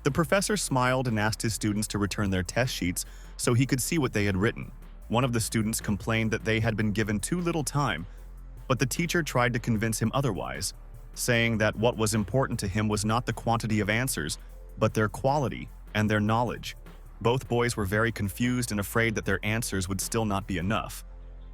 The professor smiled and asked his students to return their test sheets so he could see what they had written. One of the students complained that they had been given too little time, but the teacher tried to convince him otherwise, saying that what was important to him was not the quantity of answers, but their quality and their knowledge. Both boys were very confused and afraid that their answers would still not be enough.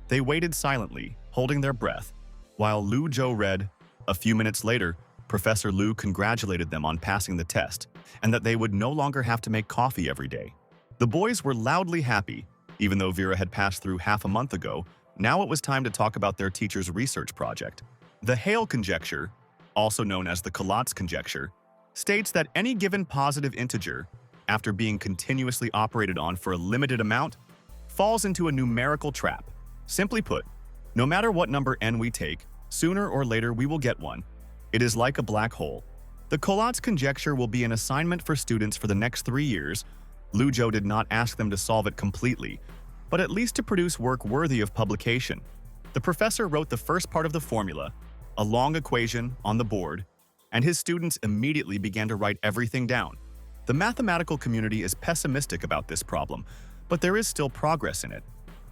They waited silently, holding their breath, while Lu Zhou read. A few minutes later, Professor Lu congratulated them on passing the test, and that they would no longer have to make coffee every day. The boys were loudly happy. Even though Vera had passed through half a month ago, now it was time to talk about their teacher's research project. The Hale conjecture, also known as the Collatz conjecture, states that any given positive integer, after being continuously operated on for a limited amount, falls into a numerical trap. Simply put, no matter what number n we take, Sooner or later, we will get one. It is like a black hole. The Collat's conjecture will be an assignment for students for the next 3 years. Lu Zhou did not ask them to solve it completely, but at least to produce work worthy of publication. The professor wrote the first part of the formula, a long equation, on the board, and his students immediately began to write everything down. The mathematical community is pessimistic about this problem, but there is still progress in it.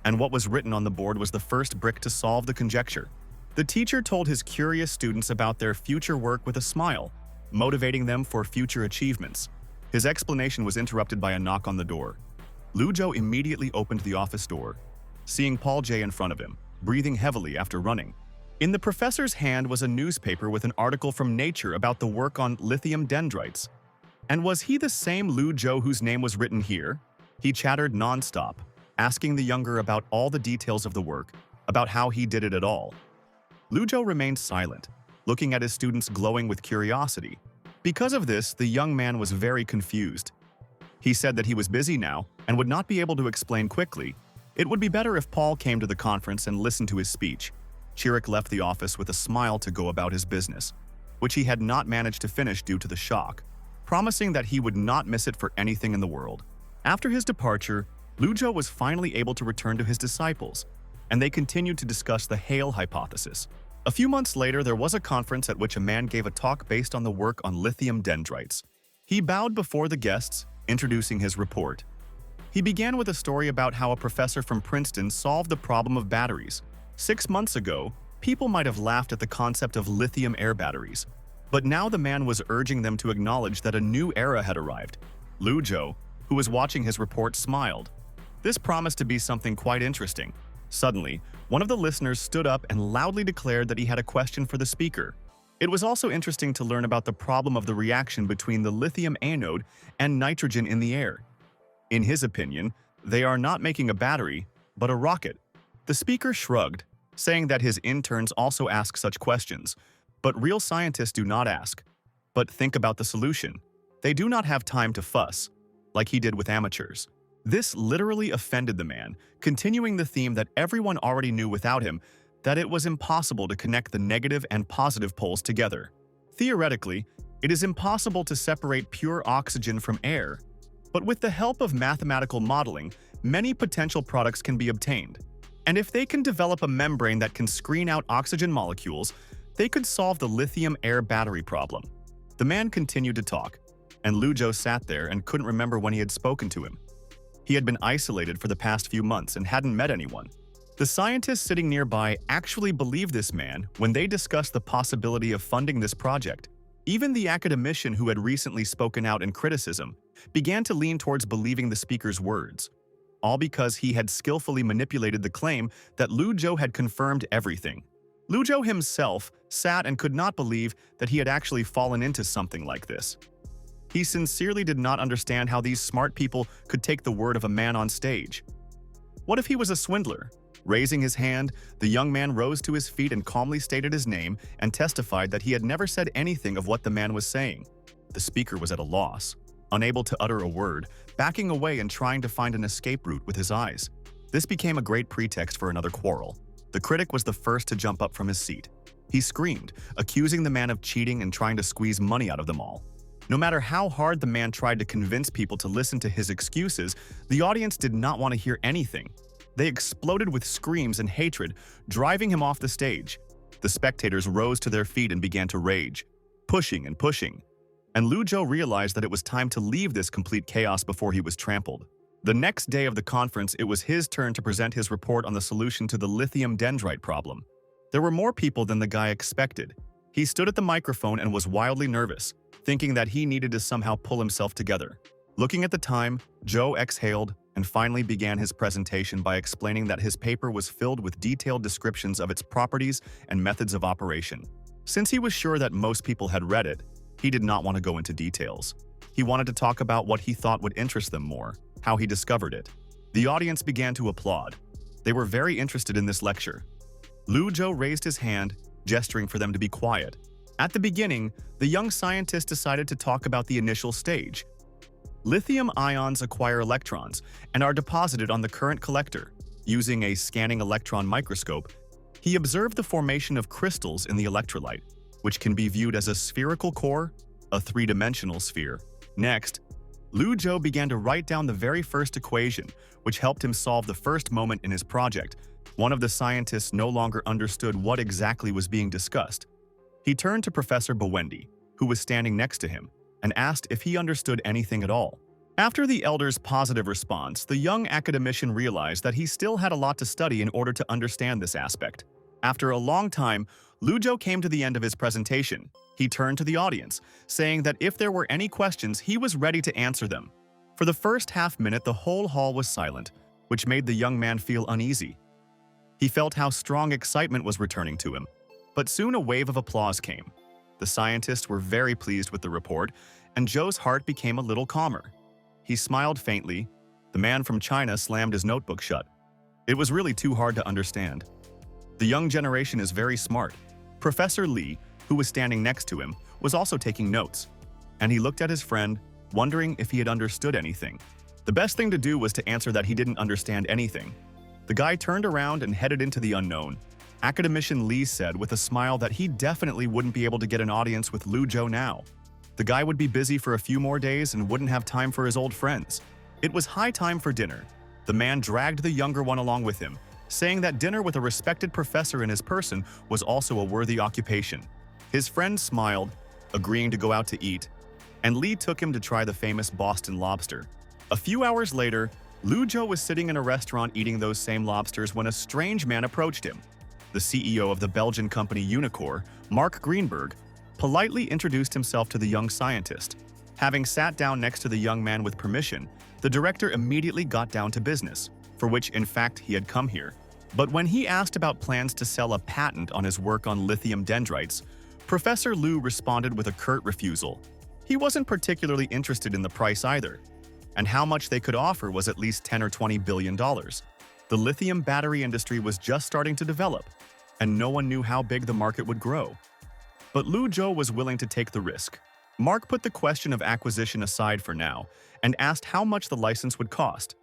And what was written on the board was the first brick to solve the conjecture. The teacher told his curious students about their future work with a smile, motivating them for future achievements. His explanation was interrupted by a knock on the door. Lu Zhou immediately opened the office door, seeing Paul J in front of him, breathing heavily after running. In the professor's hand was a newspaper with an article from Nature about the work on lithium dendrites. And was he the same Lu Zhou whose name was written here? He chattered nonstop, asking the younger about all the details of the work, about how he did it at all. Lu Zhou remained silent, looking at his students glowing with curiosity. Because of this, the young man was very confused. He said that he was busy now and would not be able to explain quickly. It would be better if Paul came to the conference and listened to his speech. Chirag left the office with a smile to go about his business, which he had not managed to finish due to the shock, promising that he would not miss it for anything in the world. After his departure, Lu Zhou was finally able to return to his disciples, and they continued to discuss the Hale hypothesis. A few months later, there was a conference at which a man gave a talk based on the work on lithium dendrites. He bowed before the guests, introducing his report. He began with a story about how a professor from Princeton solved the problem of batteries. 6 months ago, people might have laughed at the concept of lithium air batteries, but now the man was urging them to acknowledge that a new era had arrived. Lu Zhou, who was watching his report, smiled. This promised to be something quite interesting. Suddenly, one of the listeners stood up and loudly declared that he had a question for the speaker. It was also interesting to learn about the problem of the reaction between the lithium anode and nitrogen in the air. In his opinion, they are not making a battery, but a rocket. The speaker shrugged, saying that his interns also ask such questions, but real scientists do not ask, but think about the solution. They do not have time to fuss, like he did with amateurs. This literally offended the man, continuing the theme that everyone already knew without him, that it was impossible to connect the negative and positive poles together. Theoretically, it is impossible to separate pure oxygen from air, but with the help of mathematical modeling, many potential products can be obtained. And if they can develop a membrane that can screen out oxygen molecules, they could solve the lithium air battery problem. The man continued to talk, and Lu Zhou sat there and couldn't remember when he had spoken to him. He had been isolated for the past few months and hadn't met anyone. The scientists sitting nearby actually believed this man when they discussed the possibility of funding this project. Even the academician who had recently spoken out in criticism began to lean towards believing the speaker's words, all because he had skillfully manipulated the claim that Lu Zhou had confirmed everything. Lu Zhou himself sat and could not believe that he had actually fallen into something like this. He sincerely did not understand how these smart people could take the word of a man on stage. What if he was a swindler? Raising his hand, the young man rose to his feet and calmly stated his name and testified that he had never said anything of what the man was saying. The speaker was at a loss, unable to utter a word, backing away and trying to find an escape route with his eyes. This became a great pretext for another quarrel. The critic was the first to jump up from his seat. He screamed, accusing the man of cheating and trying to squeeze money out of them all. No matter how hard the man tried to convince people to listen to his excuses, the audience did not want to hear anything. They exploded with screams and hatred, driving him off the stage. The spectators rose to their feet and began to rage, pushing and pushing. And Lu Zhou realized that it was time to leave this complete chaos before he was trampled. The next day of the conference, it was his turn to present his report on the solution to the lithium dendrite problem. There were more people than the guy expected. He stood at the microphone and was wildly nervous, thinking that he needed to somehow pull himself together. Looking at the time, Zhou exhaled and finally began his presentation by explaining that his paper was filled with detailed descriptions of its properties and methods of operation. Since he was sure that most people had read it, he did not want to go into details. He wanted to talk about what he thought would interest them more, how he discovered it. The audience began to applaud. They were very interested in this lecture. Lu Zhou raised his hand, gesturing for them to be quiet. At the beginning, the young scientist decided to talk about the initial stage. Lithium ions acquire electrons and are deposited on the current collector. Using a scanning electron microscope, He observed the formation of crystals in the electrolyte, which can be viewed as a spherical core, a three-dimensional sphere. Next, Lu Zhou began to write down the very first equation, which helped him solve the first moment in his project. One of the scientists no longer understood what exactly was being discussed. He turned to Professor Bawendi, who was standing next to him, and asked if he understood anything at all. After the elder's positive response, the young academician realized that he still had a lot to study in order to understand this aspect. After a long time, Lu Zhou came to the end of his presentation. He turned to the audience, saying that if there were any questions, he was ready to answer them. For the first half-minute, the whole hall was silent, which made the young man feel uneasy. He felt how strong excitement was returning to him. But soon a wave of applause came. The scientists were very pleased with the report, and Zhou's heart became a little calmer. He smiled faintly. The man from China slammed his notebook shut. It was really too hard to understand. The young generation is very smart. Professor Li, who was standing next to him, was also taking notes. And he looked at his friend, wondering if he had understood anything. The best thing to do was to answer that he didn't understand anything. The guy turned around and headed into the unknown. Academician Li said with a smile that he definitely wouldn't be able to get an audience with Lu Zhou now. The guy would be busy for a few more days and wouldn't have time for his old friends. It was high time for dinner. The man dragged the younger one along with him, saying that dinner with a respected professor in his person was also a worthy occupation. His friend smiled, agreeing to go out to eat, and Li took him to try the famous Boston lobster. A few hours later, Lu Zhou was sitting in a restaurant eating those same lobsters when a strange man approached him. The CEO of the Belgian company Unicor, Mark Greenberg, politely introduced himself to the young scientist. Having sat down next to the young man with permission, the director immediately got down to business, for which in fact he had come here. But when he asked about plans to sell a patent on his work on lithium dendrites, Professor Lu responded with a curt refusal. He wasn't particularly interested in the price either, and how much they could offer was at least $10 or $20 billion. The lithium battery industry was just starting to develop, and no one knew how big the market would grow. But Lu Zhou was willing to take the risk. Mark put the question of acquisition aside for now and asked how much the license would cost,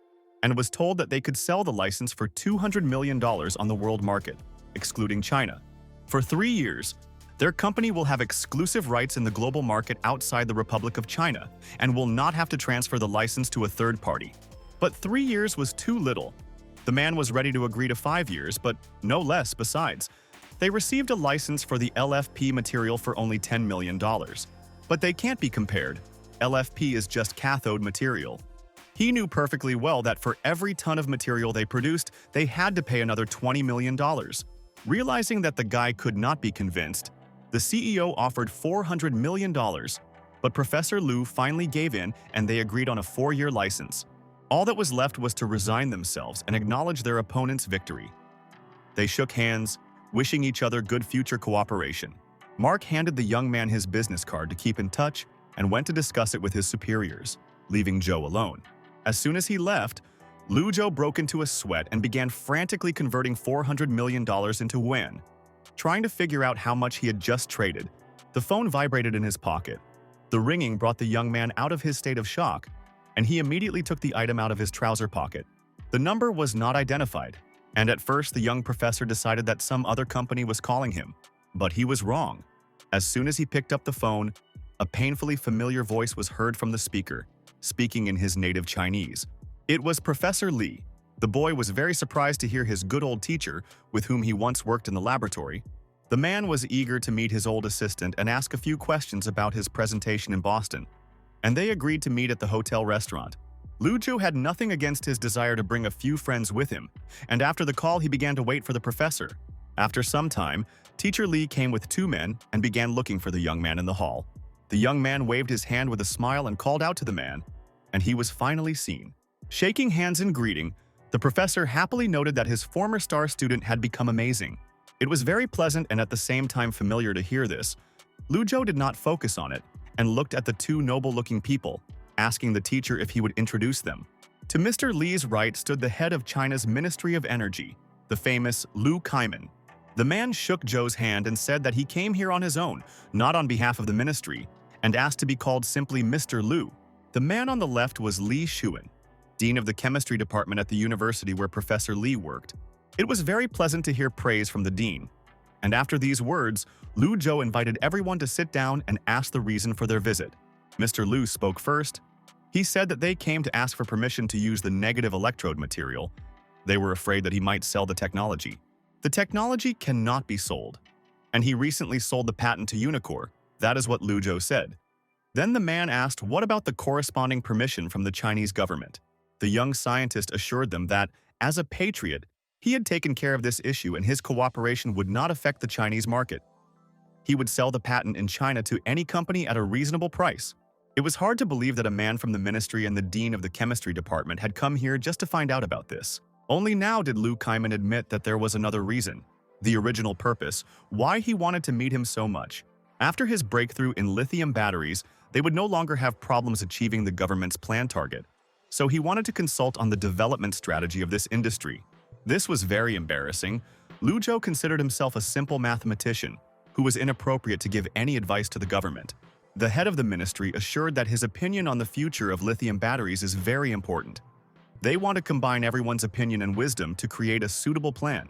and was told that they could sell the license for $200 million on the world market, excluding China. For 3 years, their company will have exclusive rights in the global market outside the Republic of China and will not have to transfer the license to a third party. But 3 years was too little. The man was ready to agree to 5 years, but no less besides. They received a license for the LFP material for only $10 million. But they can't be compared. LFP is just cathode material. He knew perfectly well that for every ton of material they produced, they had to pay another $20 million. Realizing that the guy could not be convinced, the CEO offered $400 million, but Professor Lu finally gave in and they agreed on a 4-year license. All that was left was to resign themselves and acknowledge their opponent's victory. They shook hands, wishing each other good future cooperation. Mark handed the young man his business card to keep in touch and went to discuss it with his superiors, leaving Zhou alone. As soon as he left, Lu Zhou broke into a sweat and began frantically converting $400 million into yuan. Trying to figure out how much he had just traded, the phone vibrated in his pocket. The ringing brought the young man out of his state of shock, and he immediately took the item out of his trouser pocket. The number was not identified, and at first the young professor decided that some other company was calling him. But he was wrong. As soon as he picked up the phone, a painfully familiar voice was heard from the speaker, speaking in his native Chinese. It was Professor Li. The boy was very surprised to hear his good old teacher, with whom he once worked in the laboratory. The man was eager to meet his old assistant and ask a few questions about his presentation in Boston, and they agreed to meet at the hotel restaurant. Lu Zhou had nothing against his desire to bring a few friends with him, and after the call he began to wait for the professor. After some time, Teacher Li came with 2 men and began looking for the young man in the hall. The young man waved his hand with a smile and called out to the man, and he was finally seen. Shaking hands in greeting, the professor happily noted that his former star student had become amazing. It was very pleasant and at the same time familiar to hear this. Lu Zhou did not focus on it and looked at the 2 noble-looking people, asking the teacher if he would introduce them. To Mr. Li's right stood the head of China's Ministry of Energy, the famous Lu Kaiman. The man shook Zhou's hand and said that he came here on his own, not on behalf of the ministry, and asked to be called simply Mr. Lu. The man on the left was Li Xuan, dean of the chemistry department at the university where Professor Li worked. It was very pleasant to hear praise from the dean, and after these words, Lu Zhou invited everyone to sit down and ask the reason for their visit. Mr. Lu spoke first. He said that they came to ask for permission to use the negative electrode material. They were afraid that he might sell the technology. The technology cannot be sold, and he recently sold the patent to Unicor. That is what Lu Zhou said. Then the man asked what about the corresponding permission from the Chinese government. The young scientist assured them that, as a patriot, he had taken care of this issue and his cooperation would not affect the Chinese market. He would sell the patent in China to any company at a reasonable price. It was hard to believe that a man from the ministry and the dean of the chemistry department had come here just to find out about this. Only now did Lu Kaiman admit that there was another reason, the original purpose, why he wanted to meet him so much. After his breakthrough in lithium batteries, they would no longer have problems achieving the government's planned target. So he wanted to consult on the development strategy of this industry. This was very embarrassing. Lu Zhou considered himself a simple mathematician who was inappropriate to give any advice to the government. The head of the ministry assured that his opinion on the future of lithium batteries is very important. They want to combine everyone's opinion and wisdom to create a suitable plan.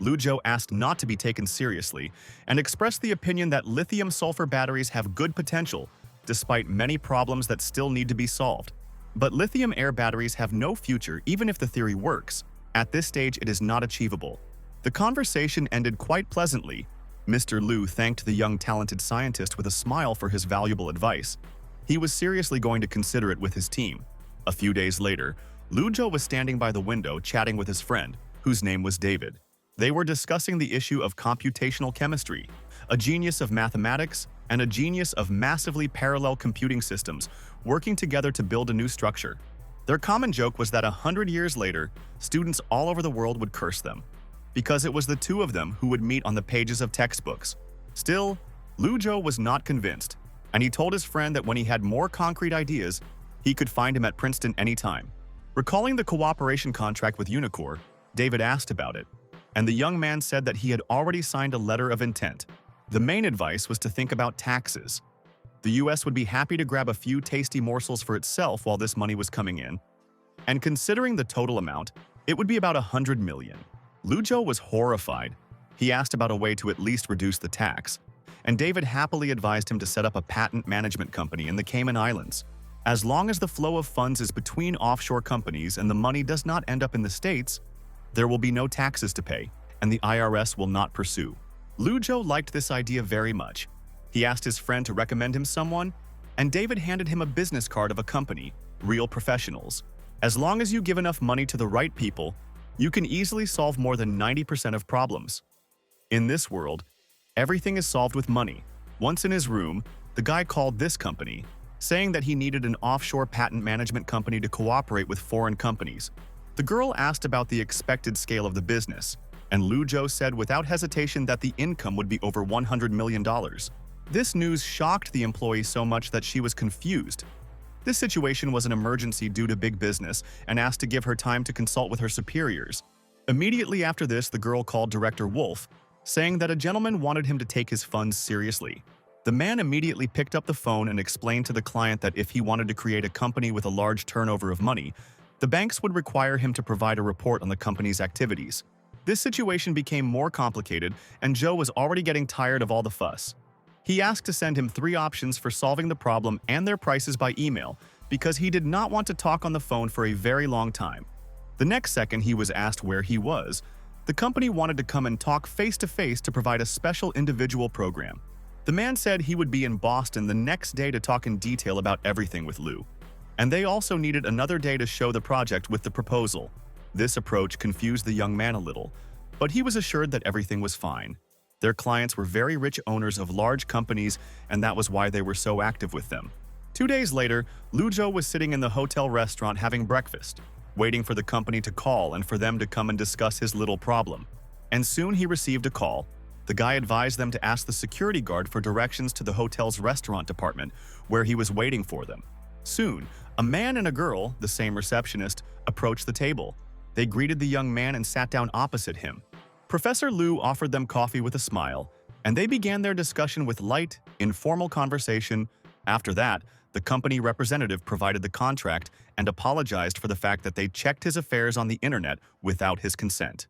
Lu Zhou asked not to be taken seriously and expressed the opinion that lithium-sulfur batteries have good potential, despite many problems that still need to be solved. But lithium-air batteries have no future even if the theory works. At this stage, it is not achievable. The conversation ended quite pleasantly. Mr. Lu thanked the young talented scientist with a smile for his valuable advice. He was seriously going to consider it with his team. A few days later, Lu Zhou was standing by the window chatting with his friend, whose name was David. They were discussing the issue of computational chemistry, a genius of mathematics and a genius of massively parallel computing systems working together to build a new structure. Their common joke was that 100 years later, students all over the world would curse them, because it was the two of them who would meet on the pages of textbooks. Still, Lu Zhou was not convinced, and he told his friend that when he had more concrete ideas, he could find him at Princeton anytime. Recalling the cooperation contract with Unicor, David asked about it, and the young man said that he had already signed a letter of intent. The main advice was to think about taxes. The US would be happy to grab a few tasty morsels for itself while this money was coming in, and considering the total amount, it would be about 100 million. Lu Zhou was horrified. He asked about a way to at least reduce the tax, and David happily advised him to set up a patent management company in the Cayman Islands. As long as the flow of funds is between offshore companies and the money does not end up in the States, there will be no taxes to pay, and the IRS will not pursue. Lu Zhou liked this idea very much. He asked his friend to recommend him someone, and David handed him a business card of a company, Real Professionals. As long as you give enough money to the right people, you can easily solve more than 90% of problems. In this world, everything is solved with money. Once in his room, the guy called this company, saying that he needed an offshore patent management company to cooperate with foreign companies. The girl asked about the expected scale of the business, and Lu Zhou said without hesitation that the income would be over $100 million. This news shocked the employee so much that she was confused. This situation was an emergency due to big business and asked to give her time to consult with her superiors. Immediately after this, the girl called Director Wolf, saying that a gentleman wanted him to take his funds seriously. The man immediately picked up the phone and explained to the client that if he wanted to create a company with a large turnover of money, the banks would require him to provide a report on the company's activities. This situation became more complicated, and Joe was already getting tired of all the fuss. He asked to send him 3 options for solving the problem and their prices by email because he did not want to talk on the phone for a very long time. The next second he was asked where he was, the company wanted to come and talk face-to-face to provide a special individual program. The man said he would be in Boston the next day to talk in detail about everything with Lu. And they also needed another day to show the project with the proposal. This approach confused the young man a little, but he was assured that everything was fine. Their clients were very rich owners of large companies, and that was why they were so active with them. 2 days later, Lu Zhou was sitting in the hotel restaurant having breakfast, waiting for the company to call and for them to come and discuss his little problem. And soon he received a call. The guy advised them to ask the security guard for directions to the hotel's restaurant department, where he was waiting for them. Soon, a man and a girl, the same receptionist, approached the table. They greeted the young man and sat down opposite him. Professor Lu offered them coffee with a smile, and they began their discussion with light, informal conversation. After that, the company representative provided the contract and apologized for the fact that they checked his affairs on the internet without his consent.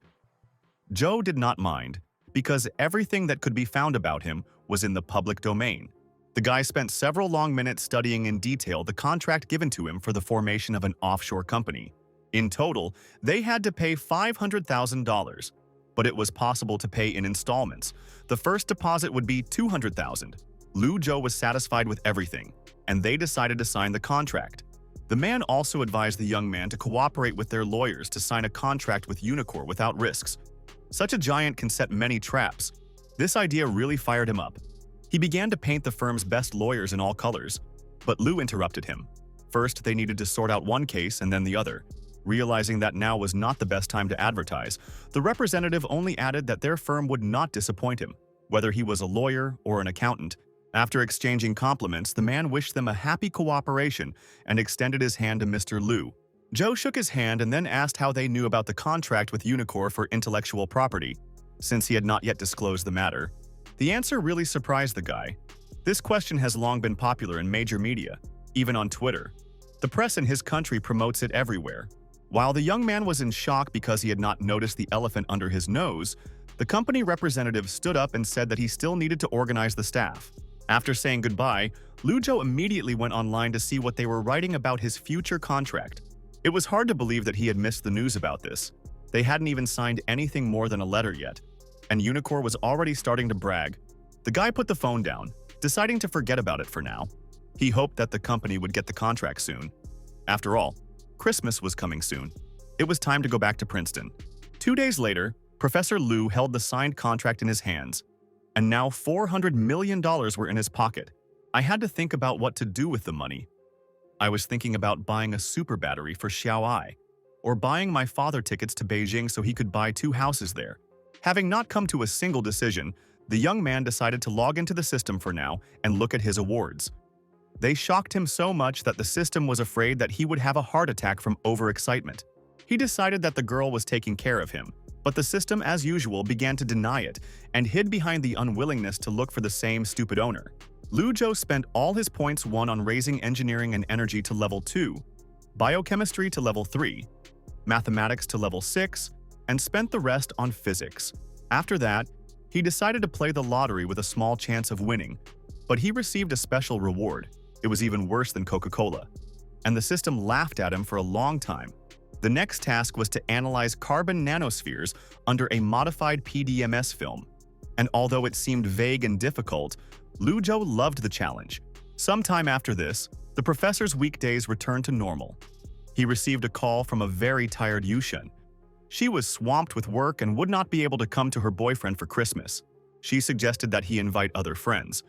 Joe did not mind, because everything that could be found about him was in the public domain. The guy spent several long minutes studying in detail the contract given to him for the formation of an offshore company. In total, they had to pay $500,000, but it was possible to pay in installments. The first deposit would be $200,000. Joe was satisfied with everything, and they decided to sign the contract. The man also advised the young man to cooperate with their lawyers to sign a contract with Unicor without risks. Such a giant can set many traps. This idea really fired him up. He began to paint the firm's best lawyers in all colors, but Lou interrupted him. First, they needed to sort out one case and then the other. Realizing that now was not the best time to advertise, the representative only added that their firm would not disappoint him, whether he was a lawyer or an accountant. After exchanging compliments, the man wished them a happy cooperation and extended his hand to Mr. Lou. Joe shook his hand and then asked how they knew about the contract with Unicor for intellectual property, since he had not yet disclosed the matter. The answer really surprised the guy. This question has long been popular in major media, even on Twitter. The press in his country promotes it everywhere. While the young man was in shock because he had not noticed the elephant under his nose, the company representative stood up and said that he still needed to organize the staff. After saying goodbye, Joe immediately went online to see what they were writing about his future contract. It was hard to believe that he had missed the news about this. They hadn't even signed anything more than a letter yet, and Unicor was already starting to brag. The guy put the phone down, deciding to forget about it for now. He hoped that the company would get the contract soon. After all, Christmas was coming soon. It was time to go back to Princeton. 2 days later, Professor Lou held the signed contract in his hands, and now $400 million were in his pocket. I had to think about what to do with the money. I was thinking about buying a super battery for Xiaoai, or buying my father tickets to Beijing so he could buy 2 houses there. Having not come to a single decision, the young man decided to log into the system for now and look at his awards. They shocked him so much that the system was afraid that he would have a heart attack from overexcitement. He decided that the girl was taking care of him, but the system, as usual, began to deny it and hid behind the unwillingness to look for the same stupid owner. Joe spent all his points won on raising engineering and energy to level 2, biochemistry to level 3, mathematics to level 6, and spent the rest on physics. After that, he decided to play the lottery with a small chance of winning, but he received a special reward. It was even worse than Coca-Cola, and the system laughed at him for a long time. The next task was to analyze carbon nanospheres under a modified PDMS film, and although it seemed vague and difficult, Joe loved the challenge. Sometime after this, the professor's weekdays returned to normal. He received a call from a very tired Yushun. She was swamped with work and would not be able to come to her boyfriend for Christmas. She suggested that he invite other friends,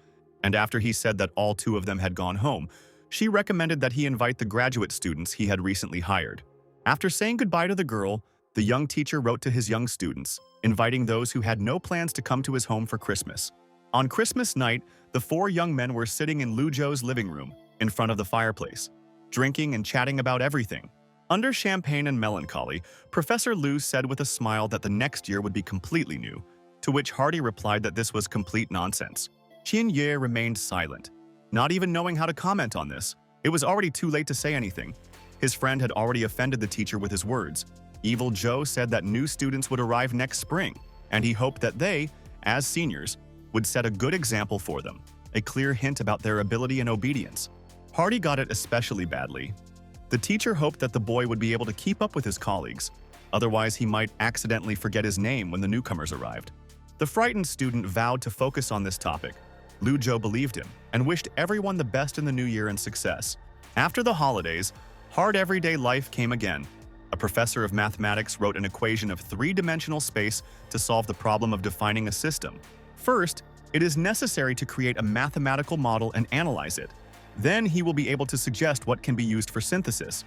and after he said that all 2 of them had gone home, she recommended that he invite the graduate students he had recently hired. After saying goodbye to the girl, the young teacher wrote to his young students, inviting those who had no plans to come to his home for Christmas. On Christmas night, the 4 young men were sitting in Joe's living room, in front of the fireplace, drinking and chatting about everything. Under champagne and melancholy, Professor Lou said with a smile that the next year would be completely new, to which Hardy replied that this was complete nonsense. Qin Ye remained silent, not even knowing how to comment on this. It was already too late to say anything. His friend had already offended the teacher with his words. Evil Joe said that new students would arrive next spring, and he hoped that they, as seniors, would set a good example for them, a clear hint about their ability and obedience. Hardy got it especially badly. The teacher hoped that the boy would be able to keep up with his colleagues, otherwise he might accidentally forget his name when the newcomers arrived. The frightened student vowed to focus on this topic. Joe believed him and wished everyone the best in the new year and success. After the holidays, hard everyday life came again. A professor of mathematics wrote an equation of 3-dimensional space to solve the problem of defining a system. First, it is necessary to create a mathematical model and analyze it. Then he will be able to suggest what can be used for synthesis.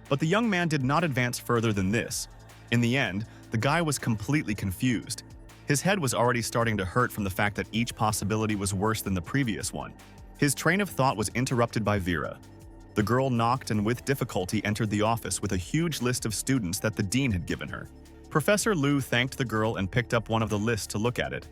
But the young man did not advance further than this. In the end, the guy was completely confused. His head was already starting to hurt from the fact that each possibility was worse than the previous one. His train of thought was interrupted by Vera. The girl knocked and with difficulty entered the office with a huge list of students that the dean had given her. Professor Lou thanked the girl and picked up one of the lists to look at it.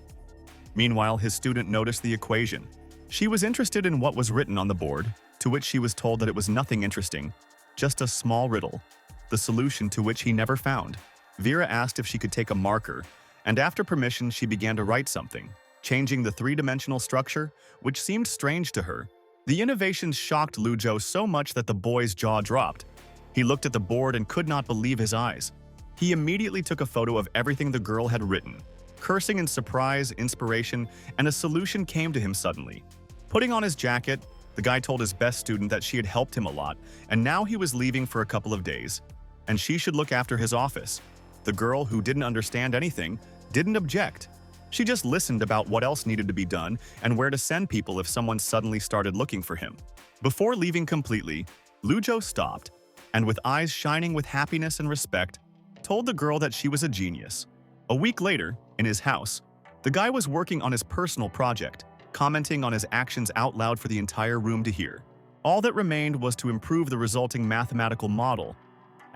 Meanwhile, his student noticed the equation. She was interested in what was written on the board, to which she was told that it was nothing interesting, just a small riddle, the solution to which he never found. Vera asked if she could take a marker, and after permission she began to write something, changing the three-dimensional structure, which seemed strange to her. The innovations shocked Lu Zhou so much that the boy's jaw dropped. He looked at the board and could not believe his eyes. He immediately took a photo of everything the girl had written, cursing in surprise, inspiration, and a solution came to him suddenly. Putting on his jacket, the guy told his best student that she had helped him a lot, and now he was leaving for a couple of days, and she should look after his office. The girl, who didn't understand anything, didn't object. She just listened about what else needed to be done and where to send people if someone suddenly started looking for him. Before leaving completely, Lu Zhou stopped, and with eyes shining with happiness and respect, told the girl that she was a genius. A week later, in his house, the guy was working on his personal project, commenting on his actions out loud for the entire room to hear. All that remained was to improve the resulting mathematical model,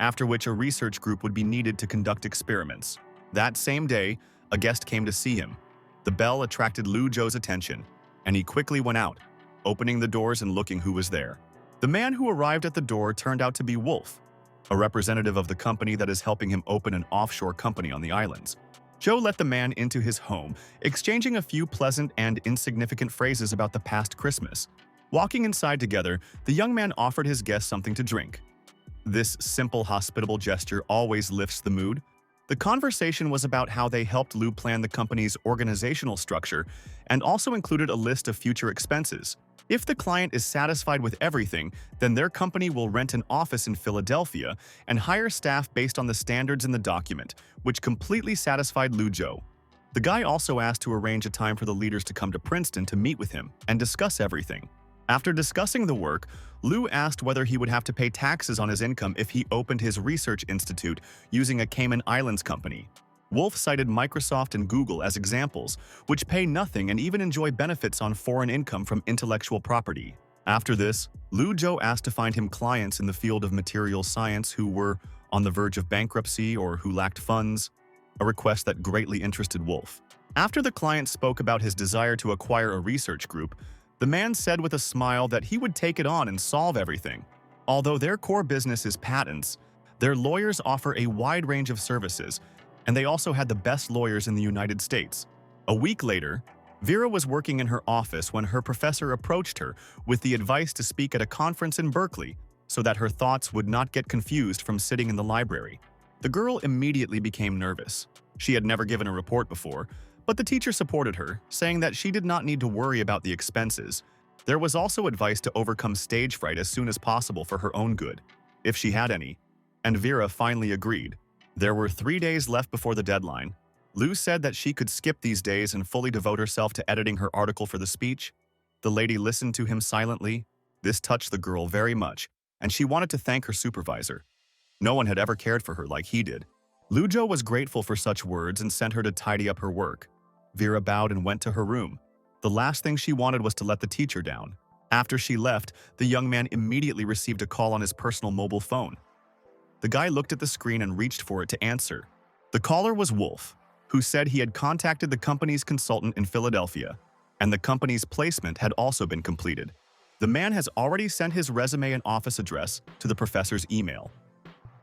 after which a research group would be needed to conduct experiments. That same day, a guest came to see him. The bell attracted Lu Zhou's attention, and he quickly went out, opening the doors and looking who was there. The man who arrived at the door turned out to be Wolf, a representative of the company that is helping him open an offshore company on the islands. Zhou let the man into his home, exchanging a few pleasant and insignificant phrases about the past Christmas. Walking inside together, the young man offered his guest something to drink. This simple, hospitable gesture always lifts the mood. The conversation was about how they helped Lu plan the company's organizational structure and also included a list of future expenses. If the client is satisfied with everything, then their company will rent an office in Philadelphia and hire staff based on the standards in the document, which completely satisfied Lu Zhou. The guy also asked to arrange a time for the leaders to come to Princeton to meet with him and discuss everything. After discussing the work, Lu asked whether he would have to pay taxes on his income if he opened his research institute using a Cayman Islands company. Wolf cited Microsoft and Google as examples, which pay nothing and even enjoy benefits on foreign income from intellectual property. After this, Lu Zhou asked to find him clients in the field of material science who were on the verge of bankruptcy or who lacked funds, a request that greatly interested Wolf. After the client spoke about his desire to acquire a research group, the man said with a smile that he would take it on and solve everything. Although their core business is patents, their lawyers offer a wide range of services, and they also had the best lawyers in the United States. A week later, Vera was working in her office when her professor approached her with the advice to speak at a conference in Berkeley so that her thoughts would not get confused from sitting in the library. The girl immediately became nervous. She had never given a report before, but the teacher supported her, saying that she did not need to worry about the expenses. There was also advice to overcome stage fright as soon as possible for her own good, if she had any, and Vera finally agreed. There were 3 days left before the deadline. Lu said that she could skip these days and fully devote herself to editing her article for the speech. The lady listened to him silently. This touched the girl very much, and she wanted to thank her supervisor. No one had ever cared for her like he did. Lu Zhou was grateful for such words and sent her to tidy up her work. Vera bowed and went to her room. The last thing she wanted was to let the teacher down. After she left, the young man immediately received a call on his personal mobile phone. The guy looked at the screen and reached for it to answer. The caller was Wolf, who said he had contacted the company's consultant in Philadelphia, and the company's placement had also been completed. The man has already sent his resume and office address to the professor's email.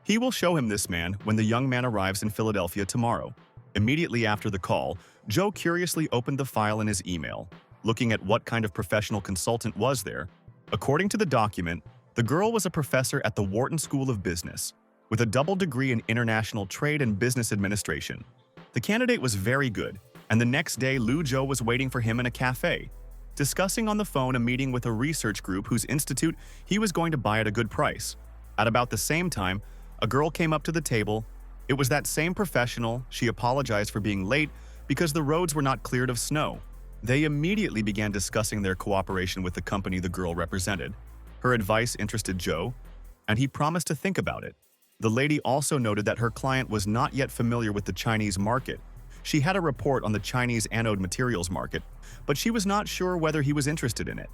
He will show him this man when the young man arrives in Philadelphia tomorrow. Immediately after the call, Joe curiously opened the file in his email, looking at what kind of professional consultant was there. According to the document, the girl was a professor at the Wharton School of Business, with a double degree in international trade and business administration. The candidate was very good, and the next day Lu Zhou was waiting for him in a cafe, discussing on the phone a meeting with a research group whose institute he was going to buy at a good price. At about the same time, a girl came up to the table. It was that same professional. She apologized for being late because the roads were not cleared of snow. They immediately began discussing their cooperation with the company the girl represented. Her advice interested Joe, and he promised to think about it. The lady also noted that her client was not yet familiar with the Chinese market. She had a report on the Chinese anode materials market, but she was not sure whether he was interested in it.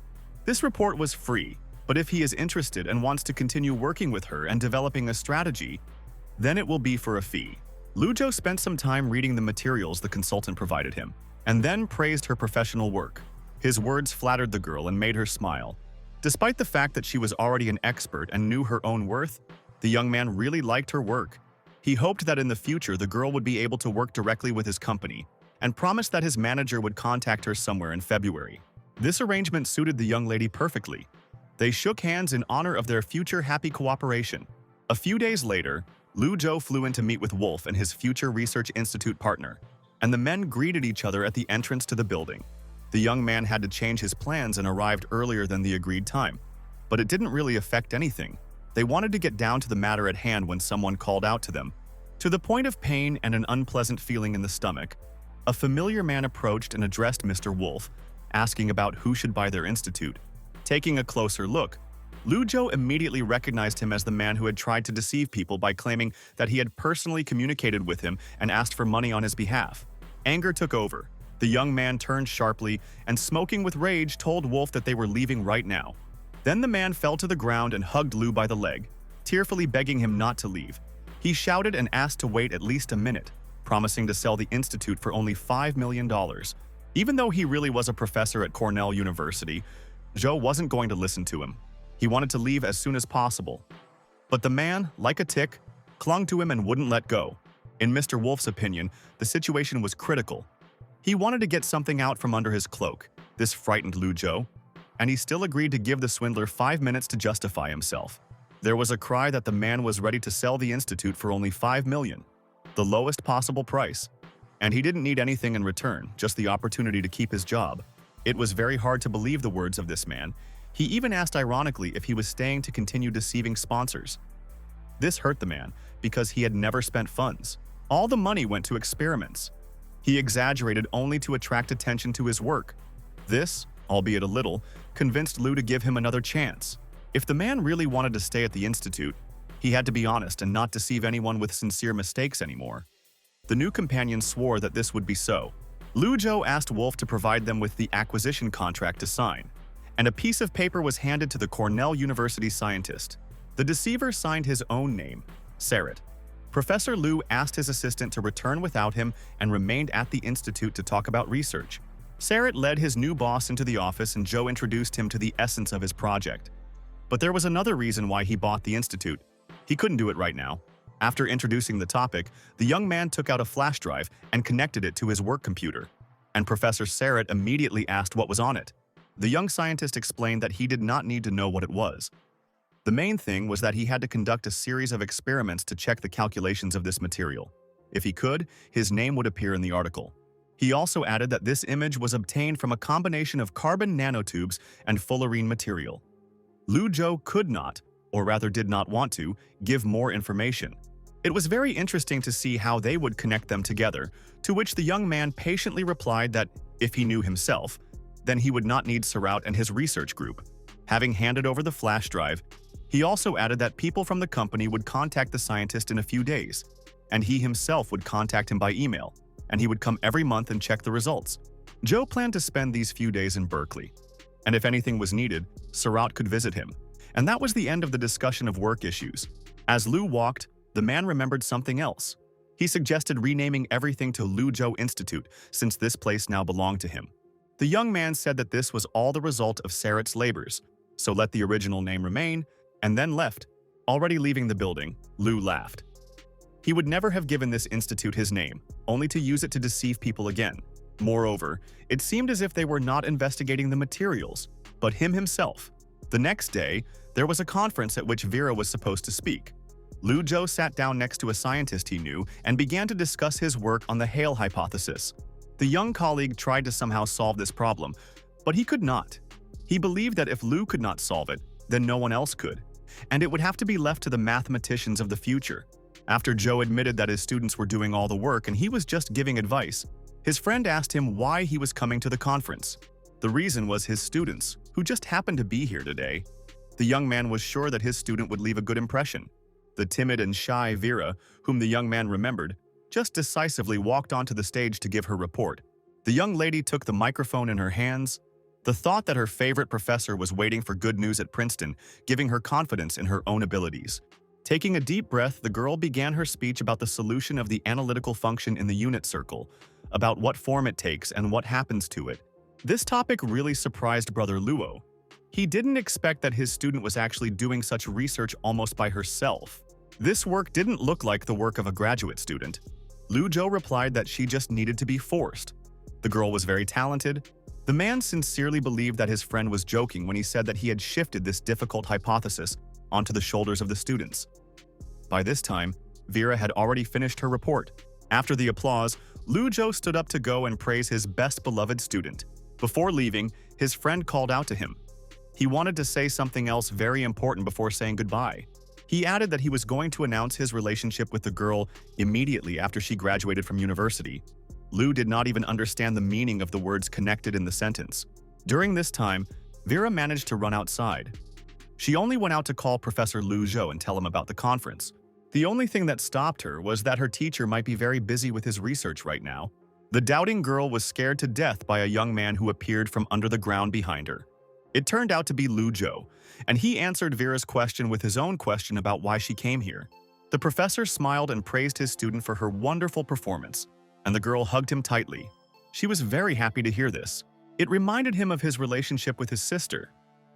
This report was free, but if he is interested and wants to continue working with her and developing a strategy, then it will be for a fee. Lu Zhou spent some time reading the materials the consultant provided him, and then praised her professional work. His words flattered the girl and made her smile. Despite the fact that she was already an expert and knew her own worth, the young man really liked her work. He hoped that in the future the girl would be able to work directly with his company, and promised that his manager would contact her somewhere in February. This arrangement suited the young lady perfectly. They shook hands in honor of their future happy cooperation. A few days later, Lu Zhou flew in to meet with Wolf and his future research institute partner, and the men greeted each other at the entrance to the building. The young man had to change his plans and arrived earlier than the agreed time, but it didn't really affect anything. They wanted to get down to the matter at hand when someone called out to them. To the point of pain and an unpleasant feeling in the stomach, a familiar man approached and addressed Mr. Wolf, asking about who should buy their institute. Taking a closer look, Lu Zhou immediately recognized him as the man who had tried to deceive people by claiming that he had personally communicated with him and asked for money on his behalf. Anger took over. The young man turned sharply and, smoking with rage, told Wolf that they were leaving right now. Then the man fell to the ground and hugged Lu by the leg, tearfully begging him not to leave. He shouted and asked to wait at least a minute, promising to sell the institute for only $5 million. Even though he really was a professor at Cornell University, Zhou wasn't going to listen to him. He wanted to leave as soon as possible. But the man, like a tick, clung to him and wouldn't let go. In Mr. Wolf's opinion, the situation was critical. He wanted to get something out from under his cloak. This frightened Lu Zhou, and he still agreed to give the swindler 5 minutes to justify himself. There was a cry that the man was ready to sell the institute for only $5 million, the lowest possible price. And he didn't need anything in return, just the opportunity to keep his job. It was very hard to believe the words of this man. He even asked ironically if he was staying to continue deceiving sponsors. This hurt the man because he had never spent funds. All the money went to experiments. He exaggerated only to attract attention to his work. This, albeit a little, convinced Lu to give him another chance. If the man really wanted to stay at the institute, he had to be honest and not deceive anyone with sincere mistakes anymore. The new companion swore that this would be so. Lu Zhou asked Wolf to provide them with the acquisition contract to sign, and a piece of paper was handed to the Cornell University scientist. The deceiver signed his own name, Sarat. Professor Lu asked his assistant to return without him and remained at the institute to talk about research. Sarat led his new boss into the office and Zhou introduced him to the essence of his project. But there was another reason why he bought the institute. He couldn't do it right now. After introducing the topic, the young man took out a flash drive and connected it to his work computer, and Professor Sarat immediately asked what was on it. The young scientist explained that he did not need to know what it was. The main thing was that he had to conduct a series of experiments to check the calculations of this material. If he could, his name would appear in the article. He also added that this image was obtained from a combination of carbon nanotubes and fullerene material. Lu Zhou could not, or rather did not want to, give more information. It was very interesting to see how they would connect them together, to which the young man patiently replied that if he knew himself, then he would not need Sarat and his research group. Having handed over the flash drive, he also added that people from the company would contact the scientist in a few days, and he himself would contact him by email, and he would come every month and check the results. Zhou planned to spend these few days in Berkeley, and if anything was needed, Sarat could visit him. And that was the end of the discussion of work issues. As Lu walked, the man remembered something else. He suggested renaming everything to Lu Zhou Institute, since this place now belonged to him. The young man said that this was all the result of Sarat's labors, so let the original name remain, and then left. Already leaving the building, Lu laughed. He would never have given this institute his name, only to use it to deceive people again. Moreover, it seemed as if they were not investigating the materials, but him himself. The next day, there was a conference at which Vera was supposed to speak. Lu Zhou sat down next to a scientist he knew and began to discuss his work on the Hale hypothesis. The young colleague tried to somehow solve this problem, but he could not. He believed that if Lu could not solve it, then no one else could, and it would have to be left to the mathematicians of the future. After Zhou admitted that his students were doing all the work and he was just giving advice, his friend asked him why he was coming to the conference. The reason was his students, who just happened to be here today. The young man was sure that his student would leave a good impression. The timid and shy Vera, whom the young man remembered, just decisively walked onto the stage to give her report. The young lady took the microphone in her hands. The thought that her favorite professor was waiting for good news at Princeton, giving her confidence in her own abilities. Taking a deep breath, the girl began her speech about the solution of the analytical function in the unit circle, about what form it takes and what happens to it. This topic really surprised Brother Luo. He didn't expect that his student was actually doing such research almost by herself. This work didn't look like the work of a graduate student. Lu Zhou replied that she just needed to be forced. The girl was very talented. The man sincerely believed that his friend was joking when he said that he had shifted this difficult hypothesis onto the shoulders of the students. By this time, Vera had already finished her report. After the applause, Lu Zhou stood up to go and praise his best beloved student. Before leaving, his friend called out to him. He wanted to say something else very important before saying goodbye. He added that he was going to announce his relationship with the girl immediately after she graduated from university. Lu did not even understand the meaning of the words connected in the sentence. During this time, Vera managed to run outside. She only went out to call Professor Lu Zhou and tell him about the conference. The only thing that stopped her was that her teacher might be very busy with his research right now. The doubting girl was scared to death by a young man who appeared from under the ground behind her. It turned out to be Lu Zhou, and he answered Vera's question with his own question about why she came here. The professor smiled and praised his student for her wonderful performance, and the girl hugged him tightly. She was very happy to hear this. It reminded him of his relationship with his sister.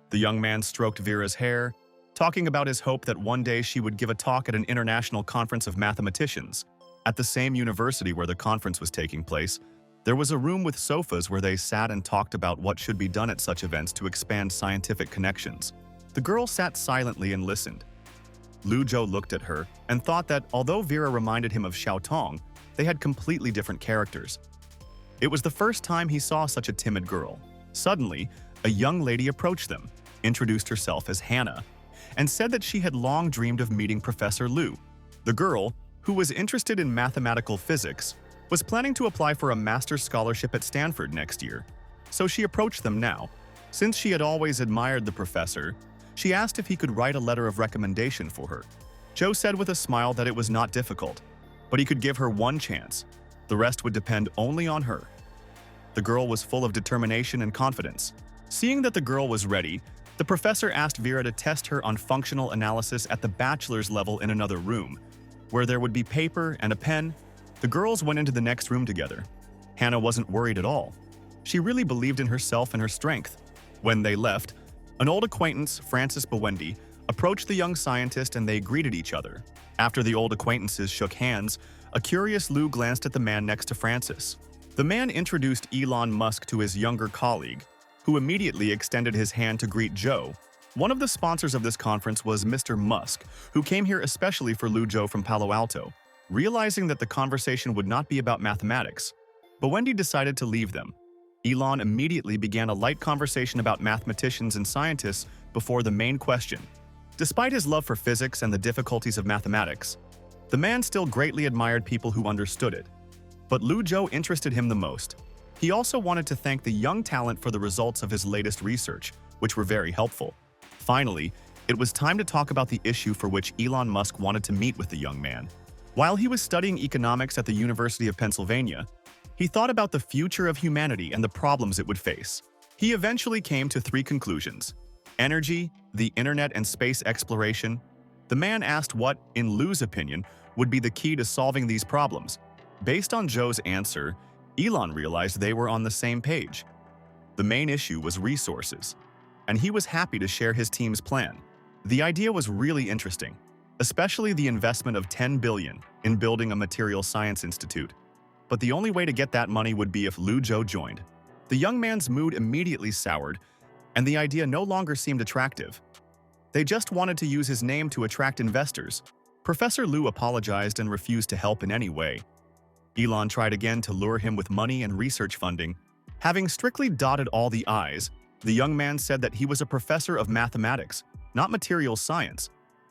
The young man stroked Vera's hair, talking about his hope that one day she would give a talk at an international conference of mathematicians. At the same university where the conference was taking place, there was a room with sofas where they sat and talked about what should be done at such events to expand scientific connections. The girl sat silently and listened. Lu Zhou looked at her and thought that although Vera reminded him of Xiao Tong, they had completely different characters. It was the first time he saw such a timid girl. Suddenly, a young lady approached them, introduced herself as Hannah, and said that she had long dreamed of meeting Professor Lu. The girl, who was interested in mathematical physics, was planning to apply for a master's scholarship at Stanford next year, so she approached them now. Since she had always admired the professor, she asked if he could write a letter of recommendation for her. Zhou said with a smile that it was not difficult, but he could give her one chance. The rest would depend only on her. The girl was full of determination and confidence. Seeing that the girl was ready, the professor asked Vera to test her on functional analysis at the bachelor's level in another room, where there would be paper and a pen. The girls went into the next room together. Hannah wasn't worried at all. She really believed in herself and her strength. When they left, an old acquaintance, Francis Bewendy, approached the young scientist and they greeted each other. After the old acquaintances shook hands, a curious Lu glanced at the man next to Francis. The man introduced Elon Musk to his younger colleague, who immediately extended his hand to greet Zhou. One of the sponsors of this conference was Mr. Musk, who came here especially for Lu Zhou from Palo Alto. Realizing that the conversation would not be about mathematics, Bewendy decided to leave them. Elon immediately began a light conversation about mathematicians and scientists before the main question. Despite his love for physics and the difficulties of mathematics, the man still greatly admired people who understood it. But Lu Zhou interested him the most. He also wanted to thank the young talent for the results of his latest research, which were very helpful. Finally, it was time to talk about the issue for which Elon Musk wanted to meet with the young man. While he was studying economics at the University of Pennsylvania, he thought about the future of humanity and the problems it would face. He eventually came to three conclusions: energy, the internet, and space exploration. The man asked what, in Lu's opinion, would be the key to solving these problems. Based on Zhou's answer, Elon realized they were on the same page. The main issue was resources, and he was happy to share his team's plan. The idea was really interesting, especially the investment of $10 billion in building a material science institute. But the only way to get that money would be if Lu Zhou joined. The young man's mood immediately soured, and the idea no longer seemed attractive. They just wanted to use his name to attract investors. Professor Lu apologized and refused to help in any way. Elon tried again to lure him with money and research funding. Having strictly dotted all the I's, the young man said that he was a professor of mathematics, not material science.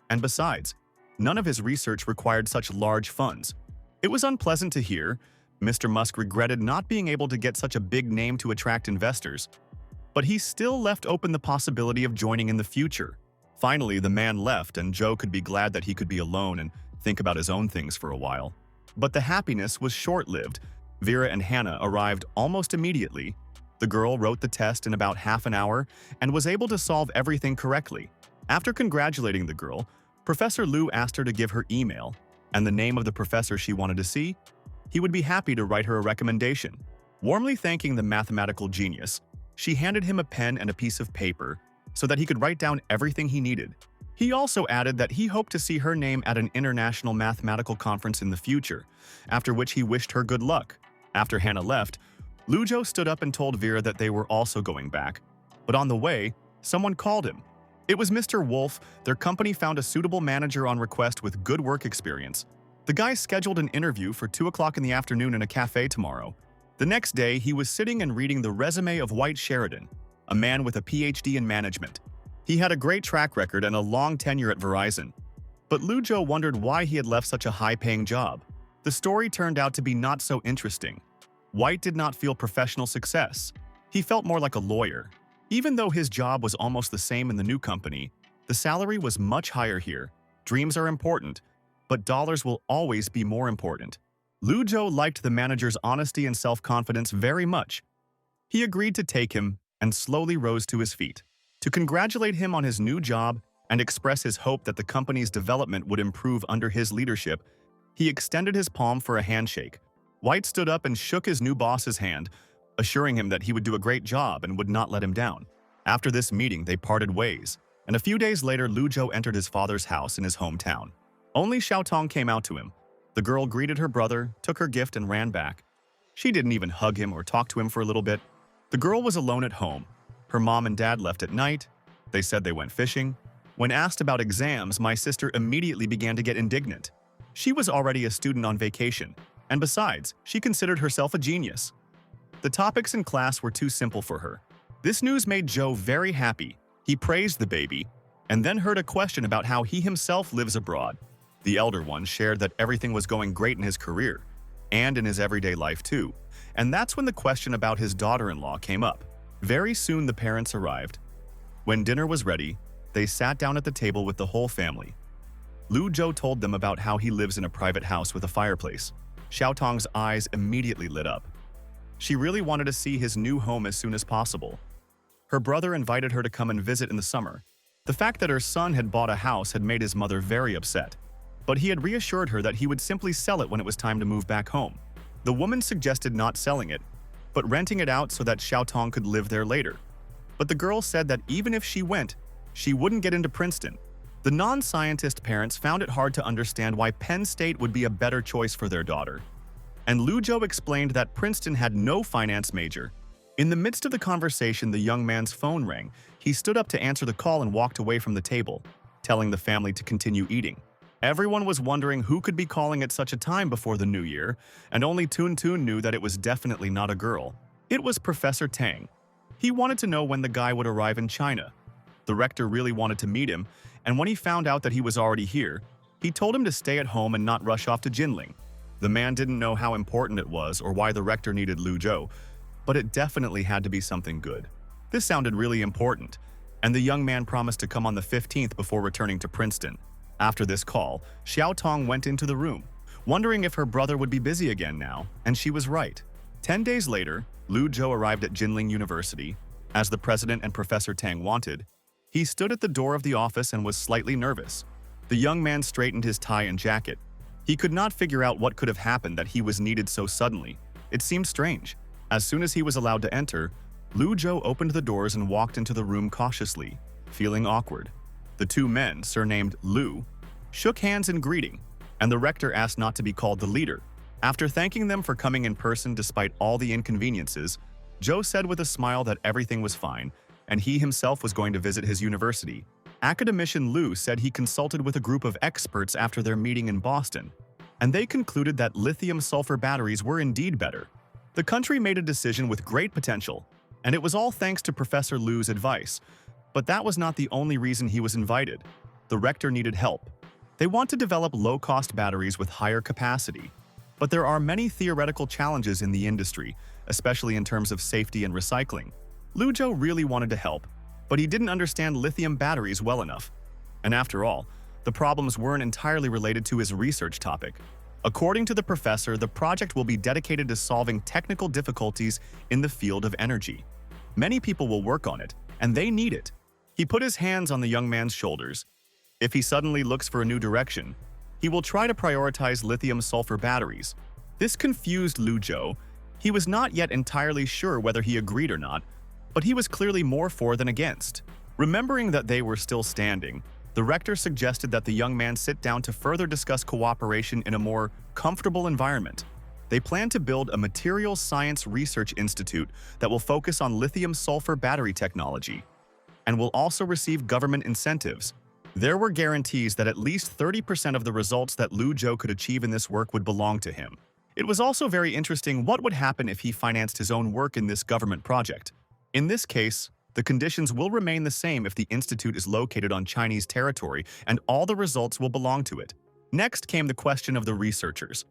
And besides, none of his research required such large funds. It was unpleasant to hear. Mr. Musk regretted not being able to get such a big name to attract investors, but he still left open the possibility of joining in the future. Finally, the man left, and Zhou could be glad that he could be alone and think about his own things for a while. But the happiness was short-lived. Vera and Hannah arrived almost immediately. The girl wrote the test in about half an hour and was able to solve everything correctly. After congratulating the girl, Professor Lu asked her to give her email and the name of the professor she wanted to see. He would be happy to write her a recommendation. Warmly thanking the mathematical genius, she handed him a pen and a piece of paper so that he could write down everything he needed. He also added that he hoped to see her name at an international mathematical conference in the future, after which he wished her good luck. After Hannah left, Lujo stood up and told Vera that they were also going back. But on the way, someone called him. It was Mr. Wolf. Their company found a suitable manager on request with good work experience. The guy scheduled an interview for 2 o'clock in the afternoon in a cafe tomorrow. The next day, he was sitting and reading the resume of White Sheridan, a man with a PhD in management. He had a great track record and a long tenure at Verizon. But Lujo wondered why he had left such a high-paying job. The story turned out to be not so interesting. White did not feel professional success. He felt more like a lawyer. Even though his job was almost the same in the new company, the salary was much higher here. Dreams are important, but dollars will always be more important. Lujo liked the manager's honesty and self-confidence very much. He agreed to take him and slowly rose to his feet. To congratulate him on his new job and express his hope that the company's development would improve under his leadership, he extended his palm for a handshake. White stood up and shook his new boss's hand, assuring him that he would do a great job and would not let him down. After this meeting, they parted ways, and a few days later, Lujo entered his father's house in his hometown. Only Xiaotong came out to him. The girl greeted her brother, took her gift, and ran back. She didn't even hug him or talk to him for a little bit. The girl was alone at home. Her mom and dad left at night. They said they went fishing. When asked about exams, my sister immediately began to get indignant. She was already a student on vacation, and besides, she considered herself a genius. The topics in class were too simple for her. This news made Joe very happy. He praised the baby, and then heard a question about how he himself lives abroad. The elder one shared that everything was going great in his career, and in his everyday life too. And that's when the question about his daughter-in-law came up. Very soon the parents arrived. When dinner was ready, they sat down at the table with the whole family. Lujo told them about how he lives in a private house with a fireplace. Xiaotong's eyes immediately lit up. She really wanted to see his new home as soon as possible. Her brother invited her to come and visit in the summer. The fact that her son had bought a house had made his mother very upset, but he had reassured her that he would simply sell it when it was time to move back home. The woman suggested not selling it, but renting it out so that Xiaotong could live there later. But the girl said that even if she went, she wouldn't get into Princeton. The non-scientist parents found it hard to understand why Penn State would be a better choice for their daughter. And Lujo explained that Princeton had no finance major. In the midst of the conversation, the young man's phone rang. He stood up to answer the call and walked away from the table, telling the family to continue eating. Everyone was wondering who could be calling at such a time before the new year, and only Toon Toon knew that it was definitely not a girl. It was Professor Tang. He wanted to know when the guy would arrive in China. The rector really wanted to meet him, and when he found out that he was already here, he told him to stay at home and not rush off to Jinling. The man didn't know how important it was or why the rector needed Lujo, but it definitely had to be something good. This sounded really important, and the young man promised to come on the 15th before returning to Princeton. After this call, Xiaotong went into the room, wondering if her brother would be busy again now, and she was right. 10 days later, Lujo arrived at Jinling University. As the president and Professor Tang wanted, he stood at the door of the office and was slightly nervous. The young man straightened his tie and jacket. He could not figure out what could have happened that he was needed so suddenly. It seemed strange. As soon as he was allowed to enter, Lujo opened the doors and walked into the room cautiously, feeling awkward. The two men, surnamed Lu, shook hands in greeting, and the rector asked not to be called the leader. After thanking them for coming in person despite all the inconveniences, Joe said with a smile that everything was fine, and he himself was going to visit his university. Academician Lu said he consulted with a group of experts after their meeting in Boston, and they concluded that lithium-sulfur batteries were indeed better. The country made a decision with great potential, and it was all thanks to Professor Lu's advice. But that was not the only reason he was invited. The rector needed help. They want to develop low-cost batteries with higher capacity. But there are many theoretical challenges in the industry, especially in terms of safety and recycling. Lujo really wanted to help, but he didn't understand lithium batteries well enough. And after all, the problems weren't entirely related to his research topic. According to the professor, the project will be dedicated to solving technical difficulties in the field of energy. Many people will work on it, and they need it. He put his hands on the young man's shoulders. If he suddenly looks for a new direction, he will try to prioritize lithium-sulfur batteries. This confused Lujo. He was not yet entirely sure whether he agreed or not, but he was clearly more for than against. Remembering that they were still standing, The rector suggested that the young man sit down to further discuss cooperation in a more comfortable environment. They plan to build a materials science research institute that will focus on lithium-sulfur battery technology and will also receive government incentives. There were guarantees that at least 30% of the results that Lu Zhou could achieve in this work would belong to him. It was also very interesting what would happen if he financed his own work in this government project. In this case, the conditions will remain the same if the institute is located on Chinese territory and all the results will belong to it. Next came the question of the researchers.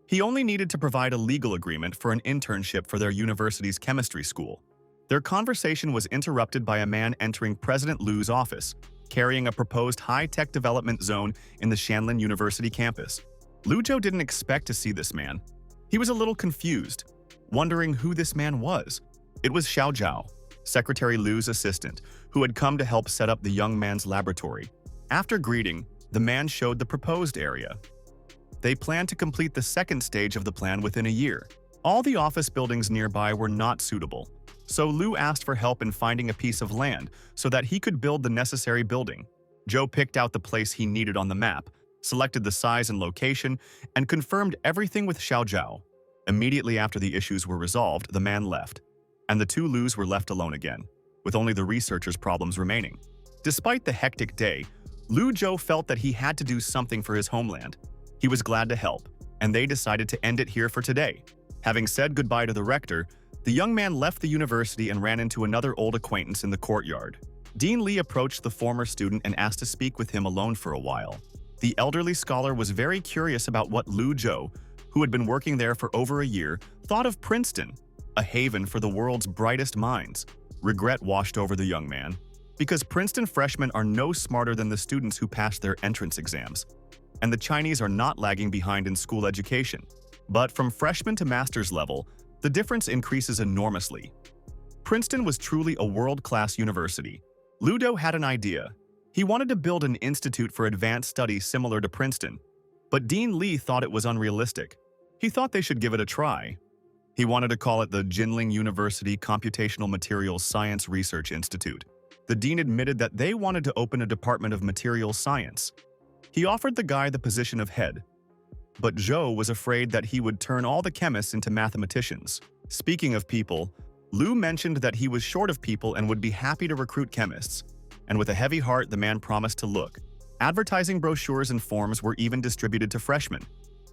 He only needed to provide a legal agreement for an internship for their university's chemistry school. Their conversation was interrupted by a man entering President Lu's office, carrying a proposed high-tech development zone in the Shanlin University campus. Lu Zhou didn't expect to see this man. He was a little confused, wondering who this man was. It was Xiao Zhao, Secretary Lu's assistant, who had come to help set up the young man's laboratory. After greeting, the man showed the proposed area. They planned to complete the second stage of the plan within a year. All the office buildings nearby were not suitable, so Lu asked for help in finding a piece of land so that he could build the necessary building. Zhou picked out the place he needed on the map, selected the size and location, and confirmed everything with Xiao Zhao. Immediately after the issues were resolved, the man left, and the two Lus were left alone again, with only the researchers' problems remaining. Despite the hectic day, Lu Zhou felt that he had to do something for his homeland. He was glad to help, and they decided to end it here for today. Having said goodbye to the rector, the young man left the university and ran into another old acquaintance in the courtyard. Dean Li approached the former student and asked to speak with him alone for a while. The elderly scholar was very curious about what Lu Zhou, who had been working there for over a year, thought of Princeton, a haven for the world's brightest minds. Regret washed over the young man, because Princeton freshmen are no smarter than the students who passed their entrance exams, and the Chinese are not lagging behind in school education. But from freshman to master's level, the difference increases enormously. Princeton was truly a world-class university. Lu Zhou had an idea. He wanted to build an institute for advanced studies similar to Princeton, but Dean Li thought it was unrealistic. He thought they should give it a try. He wanted to call it the Jinling University Computational Materials Science Research Institute. The dean admitted that they wanted to open a department of materials science. He offered the guy the position of head, but Zhou was afraid that he would turn all the chemists into mathematicians. Speaking of people, Lu mentioned that he was short of people and would be happy to recruit chemists. And with a heavy heart, the man promised to look. Advertising brochures and forms were even distributed to freshmen,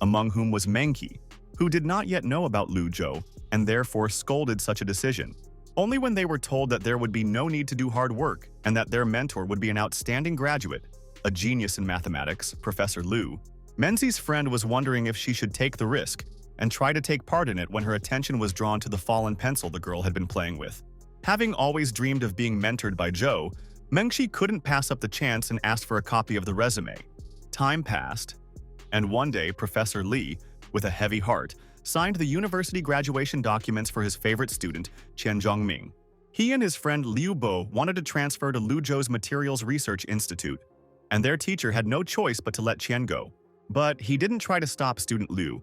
among whom was Mengqi, who did not yet know about Lu Zhou and therefore scolded such a decision. Only when they were told that there would be no need to do hard work and that their mentor would be an outstanding graduate, a genius in mathematics, Professor Lu, Menzi's friend was wondering if she should take the risk and try to take part in it when her attention was drawn to the fallen pencil the girl had been playing with. Having always dreamed of being mentored by Zhou, Mengqi couldn't pass up the chance and asked for a copy of the resume. Time passed, and one day Professor Li, with a heavy heart, signed the university graduation documents for his favorite student, Qian Zhongming. He and his friend Liu Bo wanted to transfer to Lu Zhou's Materials Research Institute, and their teacher had no choice but to let Qian go. But he didn't try to stop student Liu,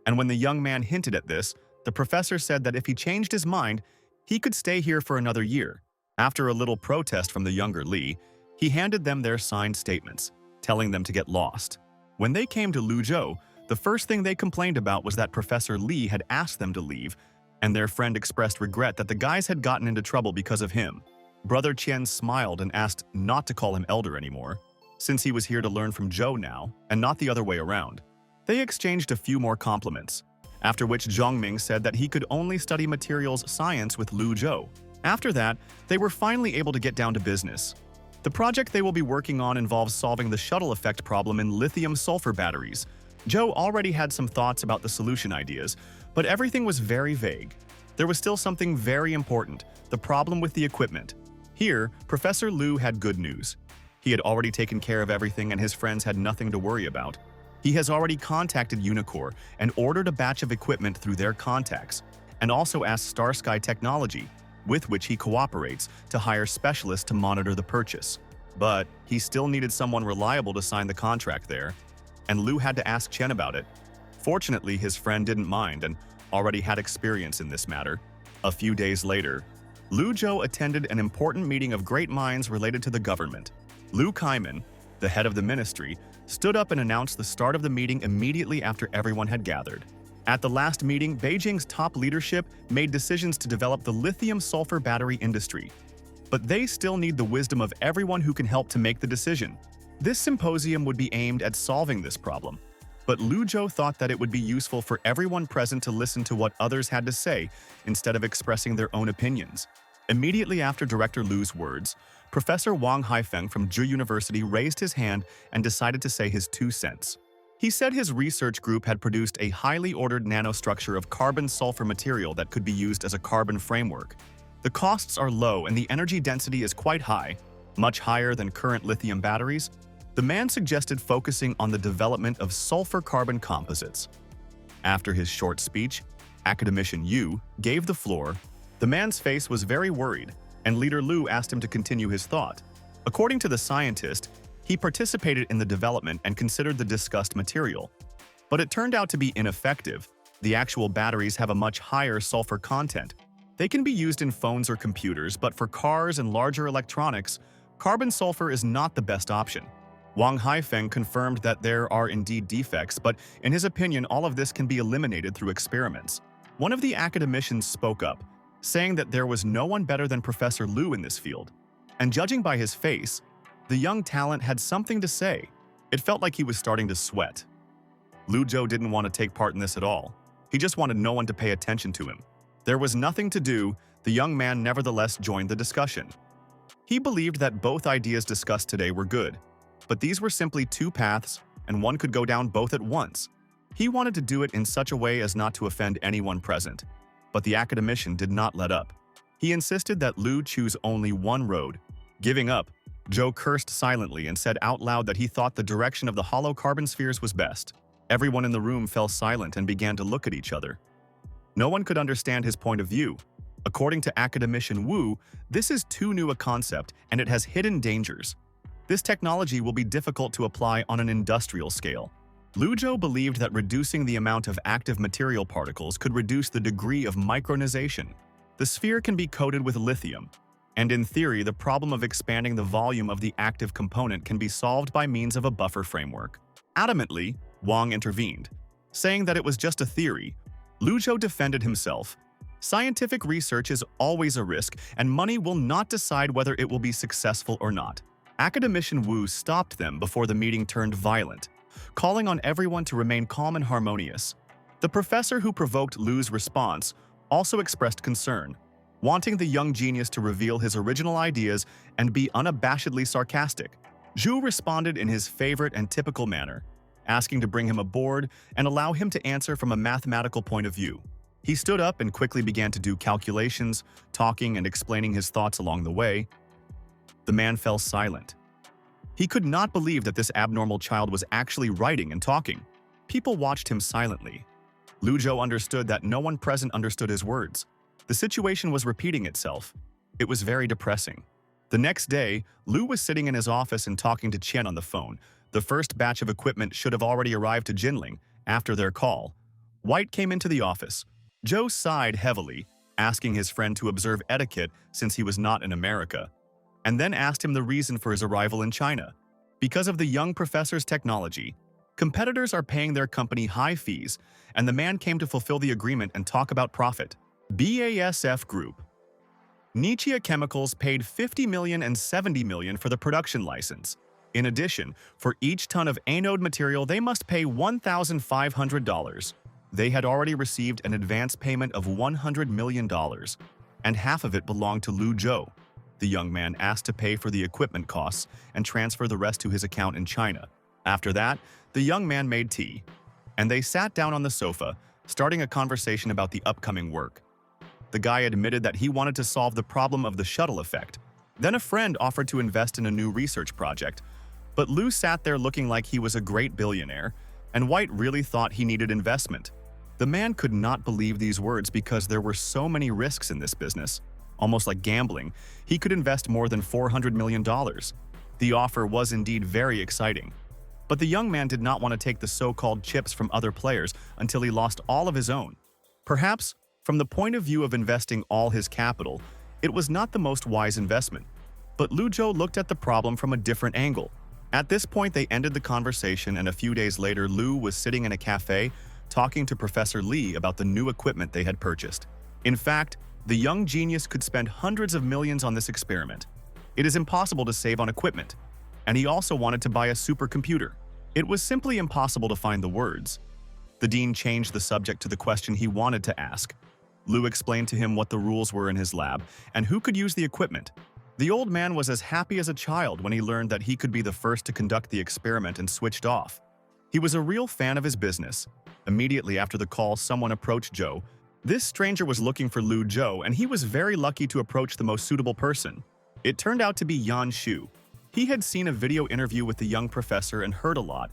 and when the young man hinted at this, the professor said that if he changed his mind, he could stay here for another year. After a little protest from the younger Li, he handed them their signed statements, telling them to get lost. When they came to Lu Zhou, the first thing they complained about was that Professor Li had asked them to leave, and their friend expressed regret that the guys had gotten into trouble because of him. Brother Qian smiled and asked not to call him elder anymore, since he was here to learn from Zhou now, and not the other way around. They exchanged a few more compliments, after which Zhongming said that he could only study materials science with Lu Zhou. After that, they were finally able to get down to business. The project they will be working on involves solving the shuttle effect problem in lithium-sulfur batteries. Zhou already had some thoughts about the solution ideas, but everything was very vague. There was still something very important, the problem with the equipment. Here, Professor Lu had good news. He had already taken care of everything and his friends had nothing to worry about. He has already contacted Unicor and ordered a batch of equipment through their contacts, and also asked Starsky Technology, with which he cooperates, to hire specialists to monitor the purchase. But he still needed someone reliable to sign the contract there, and Lu had to ask Chen about it. Fortunately, his friend didn't mind and already had experience in this matter. A few days later, Lu Zhou attended an important meeting of great minds related to the government. Lu Kaiman, the head of the ministry, stood up and announced the start of the meeting immediately after everyone had gathered. At the last meeting, Beijing's top leadership made decisions to develop the lithium-sulfur battery industry. But they still need the wisdom of everyone who can help to make the decision. This symposium would be aimed at solving this problem. But Lu Zhou thought that it would be useful for everyone present to listen to what others had to say instead of expressing their own opinions. Immediately after Director Lu's words, Professor Wang Haifeng from Zhu University raised his hand and decided to say his 2 cents. He said his research group had produced a highly ordered nanostructure of carbon-sulfur material that could be used as a carbon framework. The costs are low and the energy density is quite high, much higher than current lithium batteries. The man suggested focusing on the development of sulfur-carbon composites. After his short speech, academician Yu gave the floor. The man's face was very worried, and Leader Lu asked him to continue his thought. According to the scientist, he participated in the development and considered the discussed material. But it turned out to be ineffective. The actual batteries have a much higher sulfur content. They can be used in phones or computers, but for cars and larger electronics, carbon-sulfur is not the best option. Wang Haifeng confirmed that there are indeed defects, but in his opinion, all of this can be eliminated through experiments. One of the academicians spoke up, saying that there was no one better than Professor Lu in this field. And judging by his face, the young talent had something to say. It felt like he was starting to sweat. Lu Zhou didn't want to take part in this at all. He just wanted no one to pay attention to him. There was nothing to do. The young man nevertheless joined the discussion. He believed that both ideas discussed today were good, but these were simply 2 paths, and one could go down both at once. He wanted to do it in such a way as not to offend anyone present. But the academician did not let up. He insisted that Lu choose only one road. Giving up, Zhou cursed silently and said out loud that he thought the direction of the hollow carbon spheres was best. Everyone in the room fell silent and began to look at each other. No one could understand his point of view. According to academician Wu, this is too new a concept and it has hidden dangers. This technology will be difficult to apply on an industrial scale. Lu Zhou believed that reducing the amount of active material particles could reduce the degree of micronization. The sphere can be coated with lithium, and in theory, the problem of expanding the volume of the active component can be solved by means of a buffer framework. Adamantly, Wang intervened, saying that it was just a theory. Lu Zhou defended himself. Scientific research is always a risk, and money will not decide whether it will be successful or not. Academician Wu stopped them before the meeting turned violent, calling on everyone to remain calm and harmonious. The professor who provoked Lu's response also expressed concern, wanting the young genius to reveal his original ideas and be unabashedly sarcastic. Zhu responded in his favorite and typical manner, asking to bring him aboard and allow him to answer from a mathematical point of view. He stood up and quickly began to do calculations, talking and explaining his thoughts along the way. The man fell silent. He could not believe that this abnormal child was actually writing and talking. People watched him silently. Lu Zhou understood that no one present understood his words. The situation was repeating itself. It was very depressing. The next day, Lu was sitting in his office and talking to Qian on the phone. The first batch of equipment should have already arrived to Jinling after their call. White came into the office. Zhou sighed heavily, asking his friend to observe etiquette since he was not in America, and then asked him the reason for his arrival in China. Because of the young professor's technology, competitors are paying their company high fees, and the man came to fulfill the agreement and talk about profit. BASF Group. Nichia Chemicals paid $50 million and $70 million for the production license. In addition, for each ton of anode material, they must pay $1,500. They had already received an advance payment of $100 million, and half of it belonged to Lu Zhou. The young man asked to pay for the equipment costs and transfer the rest to his account in China. After that, the young man made tea, and they sat down on the sofa, starting a conversation about the upcoming work. The guy admitted that he wanted to solve the problem of the shuttle effect. Then a friend offered to invest in a new research project, but Lu sat there looking like he was a great billionaire, and White really thought he needed investment. The man could not believe these words because there were so many risks in this business. Almost like gambling, he could invest more than $400 million. The offer was indeed very exciting. But the young man did not want to take the so-called chips from other players until he lost all of his own. Perhaps, from the point of view of investing all his capital, it was not the most wise investment. But Lu Zhou looked at the problem from a different angle. At this point, they ended the conversation, and a few days later, Lu was sitting in a cafe talking to Professor Lee about the new equipment they had purchased. In fact, the young genius could spend hundreds of millions on this experiment. It is impossible to save on equipment, and he also wanted to buy a supercomputer. It was simply impossible to find the words. The dean changed the subject to the question he wanted to ask. Lu explained to him what the rules were in his lab and who could use the equipment. The old man was as happy as a child when he learned that he could be the first to conduct the experiment and switched off. He was a real fan of his business. Immediately after the call, someone approached Joe. This stranger was looking for Lu Zhou, and he was very lucky to approach the most suitable person. It turned out to be Yan Shu. He had seen a video interview with the young professor and heard a lot,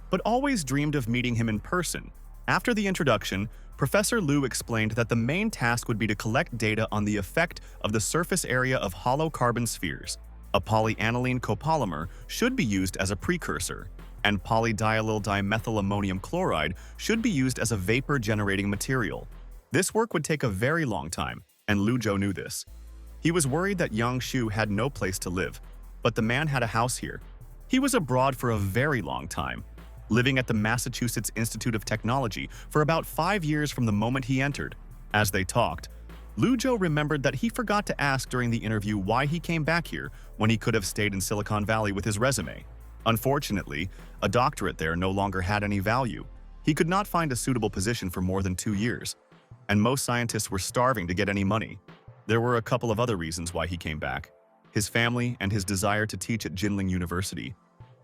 but always dreamed of meeting him in person. After the introduction, Professor Lu explained that the main task would be to collect data on the effect of the surface area of hollow carbon spheres. A polyaniline copolymer should be used as a precursor, and polydiallyl dimethylammonium chloride should be used as a vapor-generating material. This work would take a very long time, and Lu Zhou knew this. He was worried that Yang Shu had no place to live, but the man had a house here. He was abroad for a very long time, living at the Massachusetts Institute of Technology for about 5 years from the moment he entered. As they talked, Lu Zhou remembered that he forgot to ask during the interview why he came back here when he could have stayed in Silicon Valley with his resume. Unfortunately, a doctorate there no longer had any value. He could not find a suitable position for more than 2 years, and most scientists were starving to get any money. There were a couple of other reasons why he came back: his family and his desire to teach at Jinling University.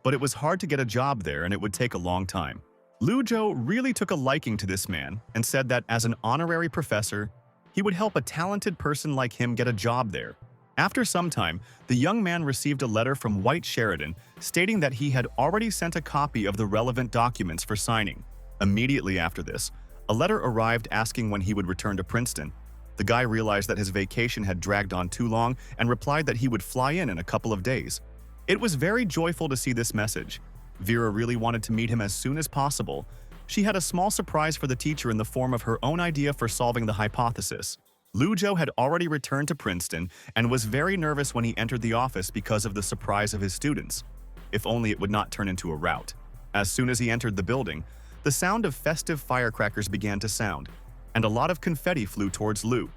But it was hard to get a job there, and it would take a long time. Lu Zhou really took a liking to this man and said that as an honorary professor, he would help a talented person like him get a job there. After some time, the young man received a letter from White Sheridan stating that he had already sent a copy of the relevant documents for signing. Immediately after this, a letter arrived asking when he would return to Princeton. The guy realized that his vacation had dragged on too long and replied that he would fly in a couple of days. It was very joyful to see this message. Vera really wanted to meet him as soon as possible. She had a small surprise for the teacher in the form of her own idea for solving the hypothesis. Lu Zhou had already returned to Princeton and was very nervous when he entered the office because of the surprise of his students. If only it would not turn into a rout. As soon as he entered the building, the sound of festive firecrackers began to sound, and a lot of confetti flew towards Lu.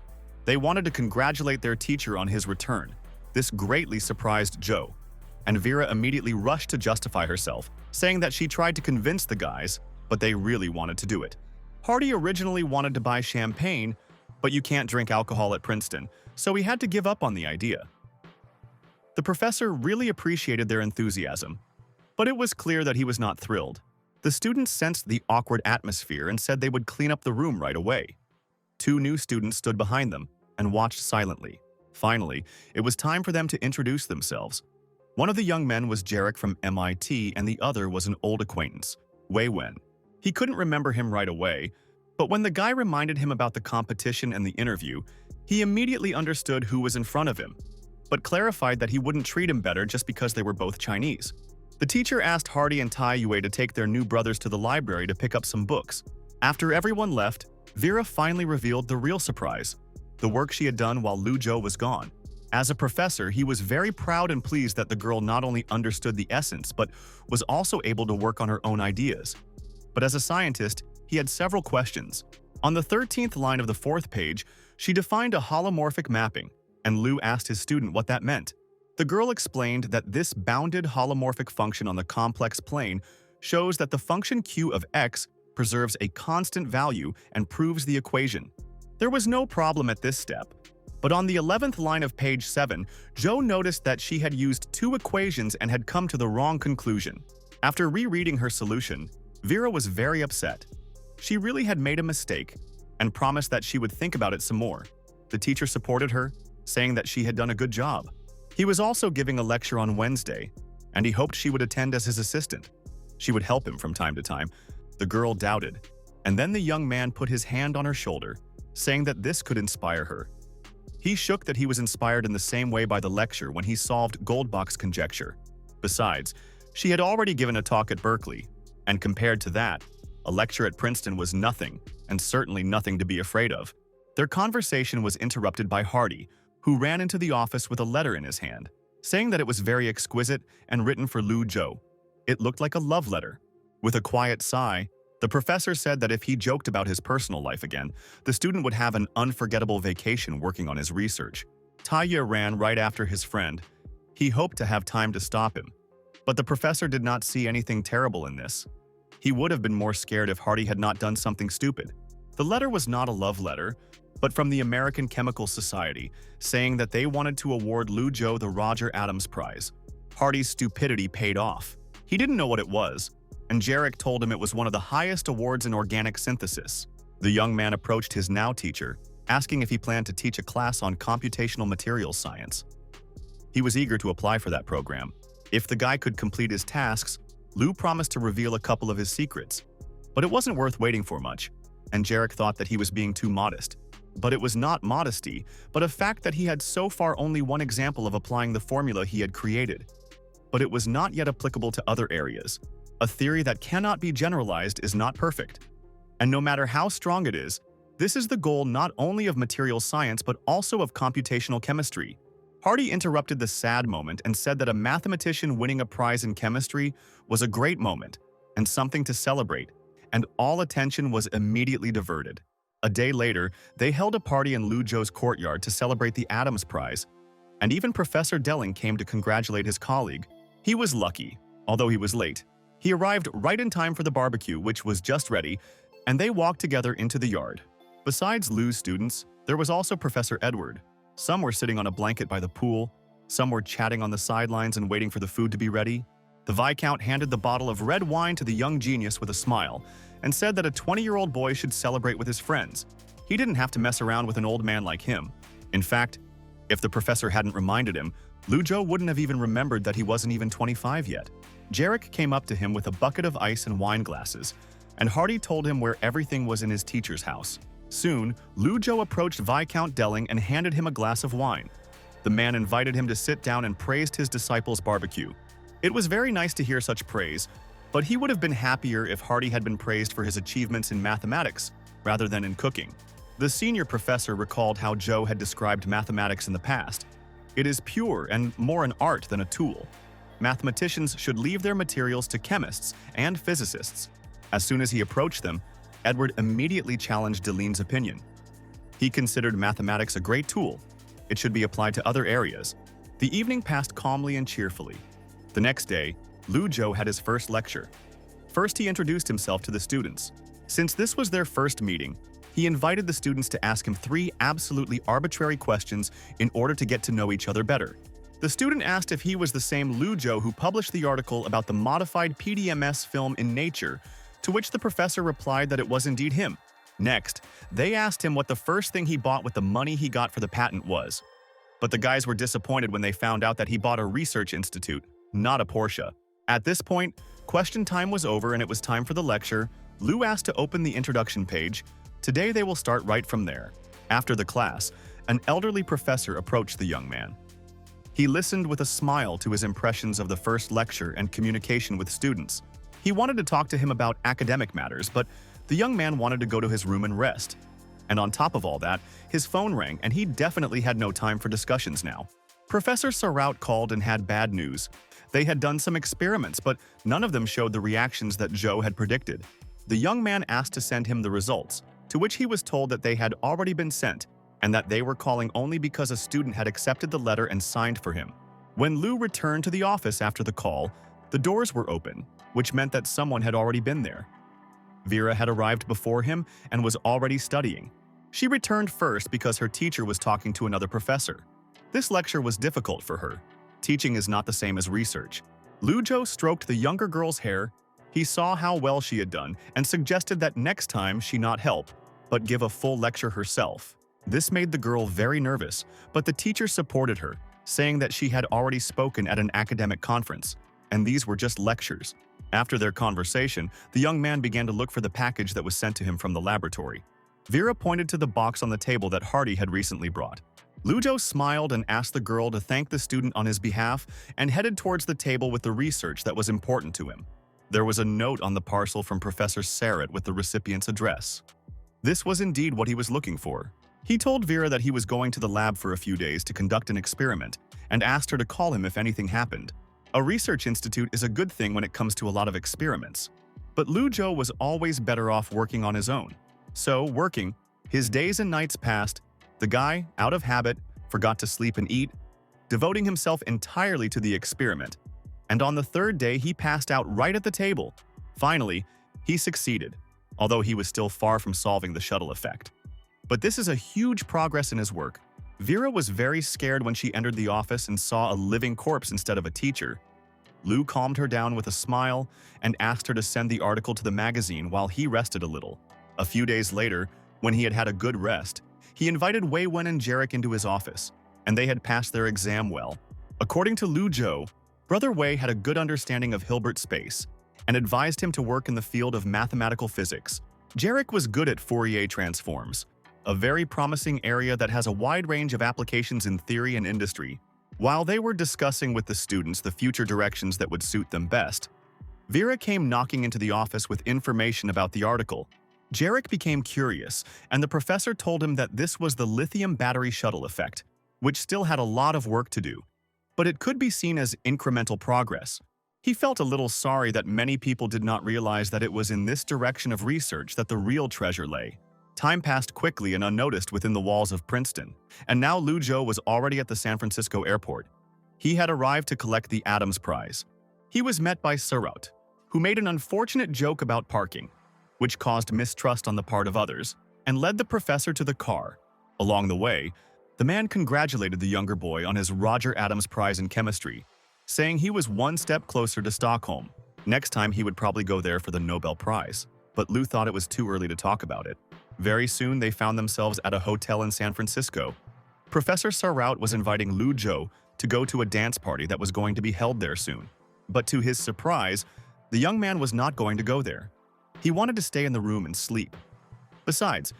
They wanted to congratulate their teacher on his return. This greatly surprised Zhou, and Vera immediately rushed to justify herself, saying that she tried to convince the guys, but they really wanted to do it. Hardy originally wanted to buy champagne, but you can't drink alcohol at Princeton, so he had to give up on the idea. The professor really appreciated their enthusiasm, but it was clear that he was not thrilled. The students sensed the awkward atmosphere and said they would clean up the room right away. 2 new students stood behind them and watched silently. Finally, it was time for them to introduce themselves. One of the young men was Jarek from MIT, and the other was an old acquaintance, Wei Wen. He couldn't remember him right away, but when the guy reminded him about the competition and the interview, he immediately understood who was in front of him, but clarified that he wouldn't treat him better just because they were both Chinese. The teacher asked Hardy and Tai Yue to take their new brothers to the library to pick up some books. After everyone left, Vera finally revealed the real surprise: the work she had done while Lu Zhou was gone. As a professor, he was very proud and pleased that the girl not only understood the essence, but was also able to work on her own ideas. But as a scientist, he had several questions. On the 13th line of the 4th page, she defined a holomorphic mapping, and Lu asked his student what that meant. The girl explained that this bounded holomorphic function on the complex plane shows that the function q of x preserves a constant value and proves the equation. There was no problem at this step, but on the 11th line of page 7, Zhou noticed that she had used 2 equations and had come to the wrong conclusion. After rereading her solution, Vera was very upset. She really had made a mistake and promised that she would think about it some more. The teacher supported her, saying that she had done a good job. He was also giving a lecture on Wednesday, and he hoped she would attend as his assistant. She would help him from time to time. The girl doubted, and then the young man put his hand on her shoulder, saying that this could inspire her. He shook that he was inspired in the same way by the lecture when he solved Goldbach's conjecture. Besides, she had already given a talk at Berkeley, and compared to that, a lecture at Princeton was nothing, and certainly nothing to be afraid of. Their conversation was interrupted by Hardy, who ran into the office with a letter in his hand, saying that it was very exquisite and written for Lu Zhou. It looked like a love letter. With a quiet sigh, the professor said that if he joked about his personal life again, the student would have an unforgettable vacation working on his research. Taya ran right after his friend. He hoped to have time to stop him. But the professor did not see anything terrible in this. He would have been more scared if Hardy had not done something stupid. The letter was not a love letter, but from the American Chemical Society, saying that they wanted to award Lu Zhou the Roger Adams Prize. Hardy's stupidity paid off. He didn't know what it was, and Jarek told him it was one of the highest awards in organic synthesis. The young man approached his now teacher, asking if he planned to teach a class on computational materials science. He was eager to apply for that program. If the guy could complete his tasks, Lu promised to reveal a couple of his secrets. But it wasn't worth waiting for much, and Jarek thought that he was being too modest. But it was not modesty, but a fact that he had so far only one example of applying the formula he had created. But it was not yet applicable to other areas. A theory that cannot be generalized is not perfect. And no matter how strong it is, this is the goal not only of material science but also of computational chemistry. Hardy interrupted the sad moment and said that a mathematician winning a prize in chemistry was a great moment and something to celebrate, and all attention was immediately diverted. A day later, they held a party in Lu Zhou's courtyard to celebrate the Adams Prize, and even Professor Delling came to congratulate his colleague. He was lucky, although he was late. He arrived right in time for the barbecue, which was just ready, and they walked together into the yard. Besides Lu's students, there was also Professor Edward. Some were sitting on a blanket by the pool, some were chatting on the sidelines and waiting for the food to be ready. The Viscount handed the bottle of red wine to the young genius with a smile and said that a 20-year-old boy should celebrate with his friends. He didn't have to mess around with an old man like him. In fact, if the professor hadn't reminded him, Lu Zhou wouldn't have even remembered that he wasn't even 25 yet. Jarek came up to him with a bucket of ice and wine glasses, and Hardy told him where everything was in his teacher's house. Soon, Lu Zhou approached Viscount Delling and handed him a glass of wine. The man invited him to sit down and praised his disciple's barbecue. It was very nice to hear such praise, but he would have been happier if Hardy had been praised for his achievements in mathematics rather than in cooking. The senior professor recalled how Zhou had described mathematics in the past. It is pure and more an art than a tool. Mathematicians should leave their materials to chemists and physicists. As soon as he approached them, Edward immediately challenged Deline's opinion. He considered mathematics a great tool. It should be applied to other areas. The evening passed calmly and cheerfully. The next day, Lu Zhou had his first lecture. First, he introduced himself to the students. Since this was their first meeting, he invited the students to ask him 3 absolutely arbitrary questions in order to get to know each other better. The student asked if he was the same Lu Zhou who published the article about the modified PDMS film in Nature, to which the professor replied that it was indeed him. Next, they asked him what the first thing he bought with the money he got for the patent was. But the guys were disappointed when they found out that he bought a research institute, not a Porsche. At this point, question time was over and it was time for the lecture. Lu asked to open the introduction page. Today they will start right from there. After the class, an elderly professor approached the young man. He listened with a smile to his impressions of the first lecture and communication with students. He wanted to talk to him about academic matters, but the young man wanted to go to his room and rest. And on top of all that, his phone rang and he definitely had no time for discussions now. Professor Saraut called and had bad news. They had done some experiments, but none of them showed the reactions that Zhou had predicted. The young man asked to send him the results, to which he was told that they had already been sent, and that they were calling only because a student had accepted the letter and signed for him. When Lu returned to the office after the call, the doors were open, which meant that someone had already been there. Vera had arrived before him and was already studying. She returned first because her teacher was talking to another professor. This lecture was difficult for her. Teaching is not the same as research. Lu Zhou stroked the younger girl's hair. He saw how well she had done and suggested that next time she not help, but give a full lecture herself. This made the girl very nervous, but the teacher supported her, saying that she had already spoken at an academic conference, and these were just lectures. After their conversation, the young man began to look for the package that was sent to him from the laboratory. Vera pointed to the box on the table that Hardy had recently brought. Lu Zhou smiled and asked the girl to thank the student on his behalf and headed towards the table with the research that was important to him. There was a note on the parcel from Professor Sarrett with the recipient's address. This was indeed what he was looking for. He told Vera that he was going to the lab for a few days to conduct an experiment and asked her to call him if anything happened. A research institute is a good thing when it comes to a lot of experiments. But Lu Zhou was always better off working on his own. So, working, his days and nights passed, the guy, out of habit, forgot to sleep and eat, devoting himself entirely to the experiment. And on the third day, he passed out right at the table. Finally, he succeeded, although he was still far from solving the shuttle effect. But this is a huge progress in his work. Vera was very scared when she entered the office and saw a living corpse instead of a teacher. Lu calmed her down with a smile and asked her to send the article to the magazine while he rested a little. A few days later, when he had had a good rest, he invited Wei Wen and Jarek into his office, and they had passed their exam well. According to Lu Zhou, Brother Wei had a good understanding of Hilbert space and advised him to work in the field of mathematical physics. Jarek was good at Fourier transforms, a very promising area that has a wide range of applications in theory and industry. While they were discussing with the students the future directions that would suit them best, Vera came knocking into the office with information about the article. Jarek became curious, and the professor told him that this was the lithium battery shuttle effect, which still had a lot of work to do, but it could be seen as incremental progress. He felt a little sorry that many people did not realize that it was in this direction of research that the real treasure lay. Time passed quickly and unnoticed within the walls of Princeton, and now Lu Zhou was already at the San Francisco airport. He had arrived to collect the Adams Prize. He was met by Saraut, who made an unfortunate joke about parking, which caused mistrust on the part of others, and led the professor to the car. Along the way, the man congratulated the younger boy on his Roger Adams Prize in chemistry, saying he was one step closer to Stockholm. Next time he would probably go there for the Nobel Prize, but Lu thought it was too early to talk about it. Very soon they found themselves at a hotel in San Francisco. Professor Saraut was inviting Lu Zhou to go to a dance party that was going to be held there soon. But to his surprise, the young man was not going to go there. He wanted to stay in the room and sleep. Besides,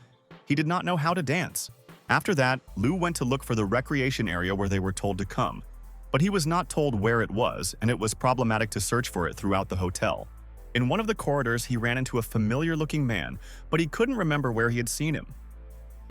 he did not know how to dance. After that, Lu went to look for the recreation area where they were told to come. But he was not told where it was, and it was problematic to search for it throughout the hotel. In one of the corridors, he ran into a familiar-looking man, but he couldn't remember where he had seen him.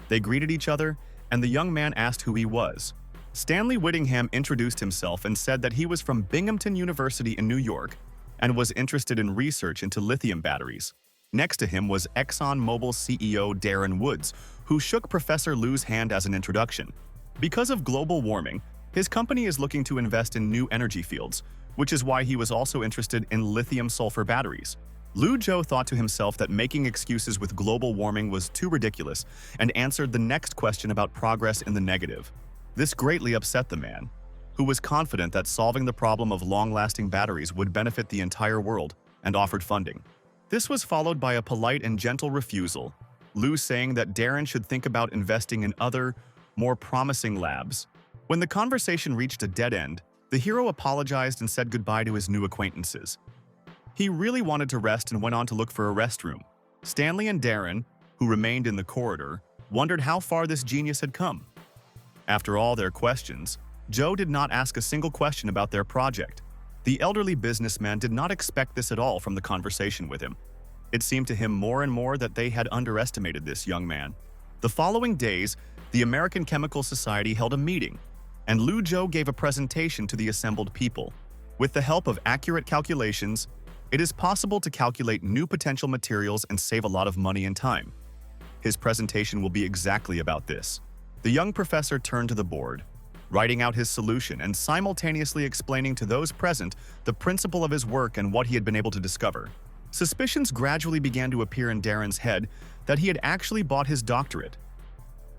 They greeted each other, and the young man asked who he was. Stanley Whittingham introduced himself and said that he was from Binghamton University in New York and was interested in research into lithium batteries. Next to him was ExxonMobil CEO Darren Woods, who shook Professor Lu's hand as an introduction. Because of global warming, his company is looking to invest in new energy fields, which is why he was also interested in lithium-sulfur batteries. Lu Zhou thought to himself that making excuses with global warming was too ridiculous and answered the next question about progress in the negative. This greatly upset the man, who was confident that solving the problem of long-lasting batteries would benefit the entire world, and offered funding. This was followed by a polite and gentle refusal, Lu saying that Darren should think about investing in other, more promising labs. When the conversation reached a dead end, the hero apologized and said goodbye to his new acquaintances. He really wanted to rest and went on to look for a restroom. Stanley and Darren, who remained in the corridor, wondered how far this genius had come. After all their questions, Joe did not ask a single question about their project. The elderly businessman did not expect this at all from the conversation with him. It seemed to him more and more that they had underestimated this young man. The following days, the American Chemical Society held a meeting, and Lu Zhou gave a presentation to the assembled people. With the help of accurate calculations, it is possible to calculate new potential materials and save a lot of money and time. His presentation will be exactly about this. The young professor turned to the board, writing out his solution and simultaneously explaining to those present the principle of his work and what he had been able to discover. Suspicions gradually began to appear in Darren's head that he had actually bought his doctorate.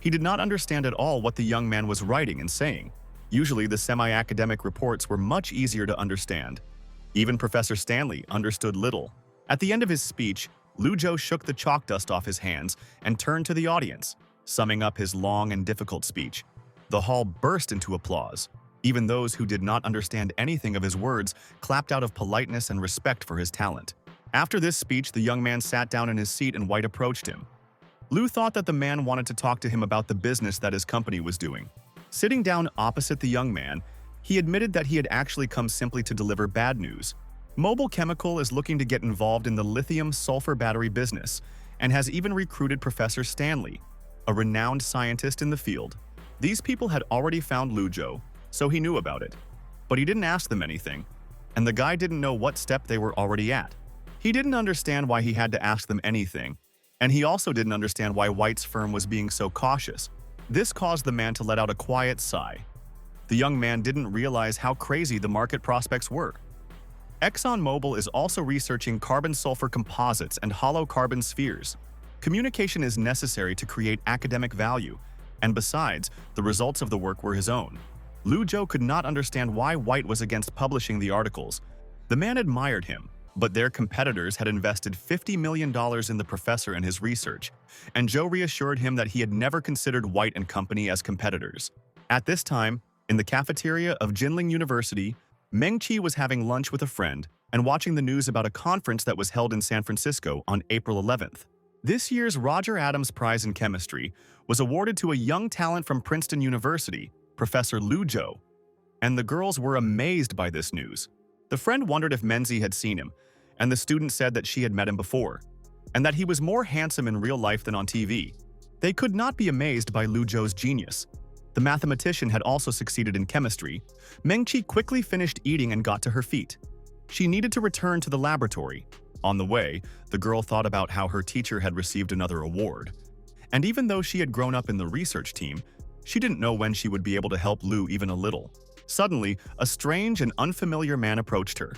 He did not understand at all what the young man was writing and saying. Usually, the semi-academic reports were much easier to understand. Even Professor Stanley understood little. At the end of his speech, Lu Zhou shook the chalk dust off his hands and turned to the audience, summing up his long and difficult speech. The hall burst into applause. Even those who did not understand anything of his words clapped out of politeness and respect for his talent. After this speech, the young man sat down in his seat and White approached him. Lu thought that the man wanted to talk to him about the business that his company was doing. Sitting down opposite the young man, he admitted that he had actually come simply to deliver bad news. Mobile Chemical is looking to get involved in the lithium-sulfur battery business and has even recruited Professor Stanley, a renowned scientist in the field. These people had already found Lu Zhou, so he knew about it. But he didn't ask them anything. and the guy didn't know what step they were already at. He didn't understand why he had to ask them anything, and he also didn't understand why White's firm was being so cautious. This caused the man to let out a quiet sigh. The young man didn't realize how crazy the market prospects were. ExxonMobil is also researching carbon-sulfur composites and hollow carbon spheres. Communication is necessary to create academic value, and besides, the results of the work were his own. Lu Zhou could not understand why White was against publishing the articles. The man admired him, but their competitors had invested $50 million in the professor and his research, and Zhou reassured him that he had never considered White and company as competitors. At this time, in the cafeteria of Jinling University, Meng Qi was having lunch with a friend and watching the news about a conference that was held in San Francisco on April 11th. This year's Roger Adams Prize in Chemistry was awarded to a young talent from Princeton University, Professor Lu Zhou, and the girls were amazed by this news. The friend wondered if Menzi had seen him, and the student said that she had met him before, and that he was more handsome in real life than on TV. They could not be amazed by Lu Zhou's genius. The mathematician had also succeeded in chemistry. Meng Qi quickly finished eating and got to her feet. She needed to return to the laboratory. On the way, the girl thought about how her teacher had received another award. And even though she had grown up in the research team, she didn't know when she would be able to help Lu even a little. Suddenly, a strange and unfamiliar man approached her.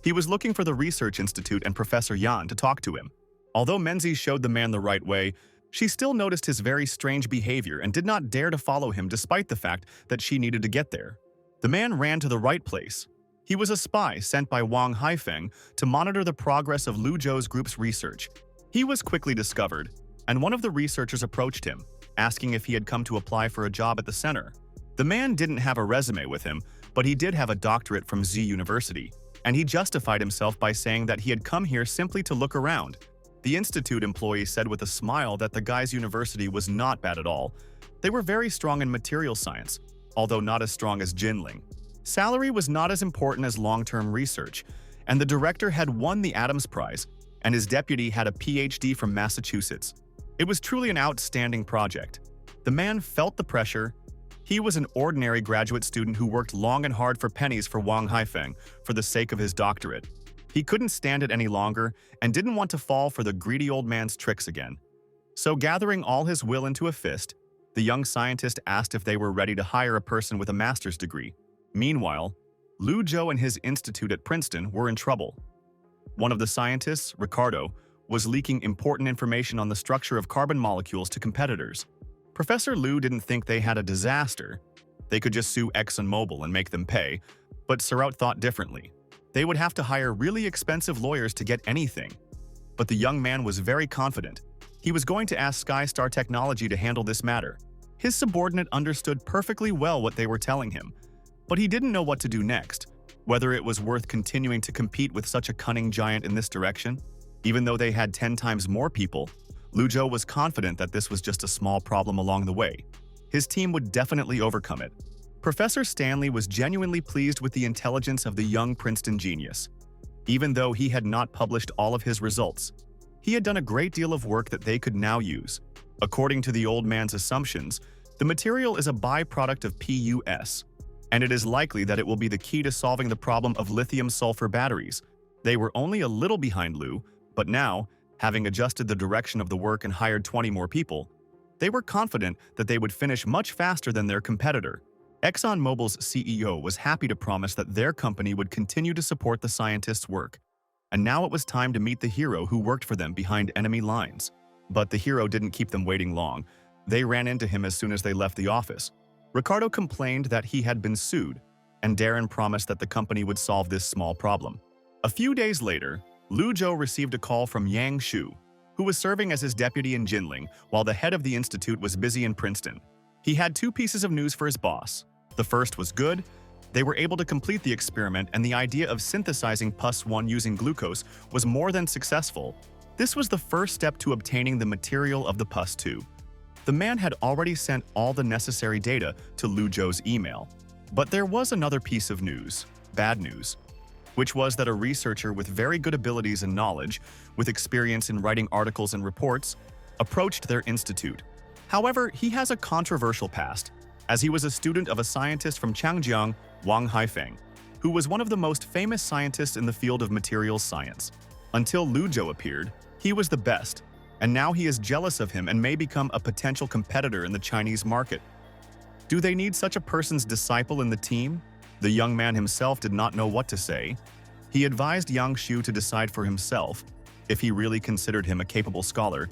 He was looking for the Research Institute and Professor Yan to talk to him. Although Menzi showed the man the right way, she still noticed his very strange behavior and did not dare to follow him despite the fact that she needed to get there. The man ran to the right place. He was a spy sent by Wang Haifeng to monitor the progress of Lu Zhou's group's research. He was quickly discovered, and one of the researchers approached him, asking if he had come to apply for a job at the center. The man didn't have a resume with him, but he did have a doctorate from Z University, and he justified himself by saying that he had come here simply to look around. The institute employee said with a smile that the guy's university was not bad at all. They were very strong in material science, although not as strong as Jinling. Salary was not as important as long-term research, and the director had won the Adams Prize, and his deputy had a PhD from Massachusetts. It was truly an outstanding project. The man felt the pressure. He was an ordinary graduate student who worked long and hard for pennies for Wang Haifeng for the sake of his doctorate. He couldn't stand it any longer and didn't want to fall for the greedy old man's tricks again. So gathering all his will into a fist, the young scientist asked if they were ready to hire a person with a master's degree. Meanwhile, Lu Zhou and his institute at Princeton were in trouble. One of the scientists, Ricardo, was leaking important information on the structure of carbon molecules to competitors. Professor Lu didn't think they had a disaster. They could just sue ExxonMobil and make them pay, but Seraut thought differently. They would have to hire really expensive lawyers to get anything. But the young man was very confident. He was going to ask SkyStar Technology to handle this matter. His subordinate understood perfectly well what they were telling him, but he didn't know what to do next, whether it was worth continuing to compete with such a cunning giant in this direction. Even though they had 10 times more people, Lu Zhou was confident that this was just a small problem along the way. His team would definitely overcome it. Professor Stanley was genuinely pleased with the intelligence of the young Princeton genius. Even though he had not published all of his results, he had done a great deal of work that they could now use. According to the old man's assumptions, the material is a byproduct of PUS, and it is likely that it will be the key to solving the problem of lithium-sulfur batteries. They were only a little behind Lu, but now, having adjusted the direction of the work and hired 20 more people, they were confident that they would finish much faster than their competitor. ExxonMobil's CEO was happy to promise that their company would continue to support the scientists' work, and now it was time to meet the hero who worked for them behind enemy lines. But the hero didn't keep them waiting long. They ran into him as soon as they left the office. Ricardo complained that he had been sued, and Darren promised that the company would solve this small problem. A few days later, Lu Zhou received a call from Yang Shu, who was serving as his deputy in Jinling while the head of the institute was busy in Princeton. He had two pieces of news for his boss. The first was good. They were able to complete the experiment, and the idea of synthesizing PUS-1 using glucose was more than successful. This was the first step to obtaining the material of the PUS-2. The man had already sent all the necessary data to Lu Zhou's email. But there was another piece of news, bad news, which was that a researcher with very good abilities and knowledge, with experience in writing articles and reports, approached their institute. However, he has a controversial past, as he was a student of a scientist from Changjiang, Wang Haifeng. who was one of the most famous scientists in the field of materials science. Until Lu Zhou appeared, he was the best, and now he is jealous of him and may become a potential competitor in the Chinese market. Do they need such a person's disciple in the team? The young man himself did not know what to say. He advised Yang Shu to decide for himself. If he really considered him a capable scholar,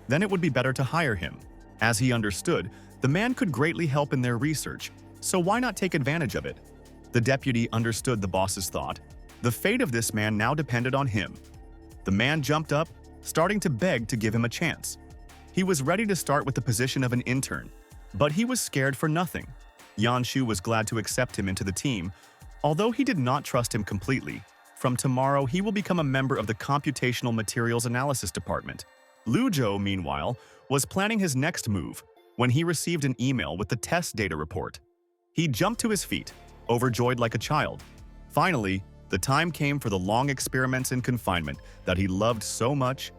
then it would be better to hire him. As he understood, the man could greatly help in their research, so why not take advantage of it? The deputy understood the boss's thought. The fate of this man now depended on him. The man jumped up, starting to beg to give him a chance. He was ready to start with the position of an intern, but he was scared for nothing. Yan Shu was glad to accept him into the team, although he did not trust him completely. From tomorrow, he will become a member of the Computational Materials Analysis Department. Lu Zhou, meanwhile, was planning his next move when he received an email with the test data report. He jumped to his feet, overjoyed like a child. Finally, the time came for the long experiments in confinement that he loved so much.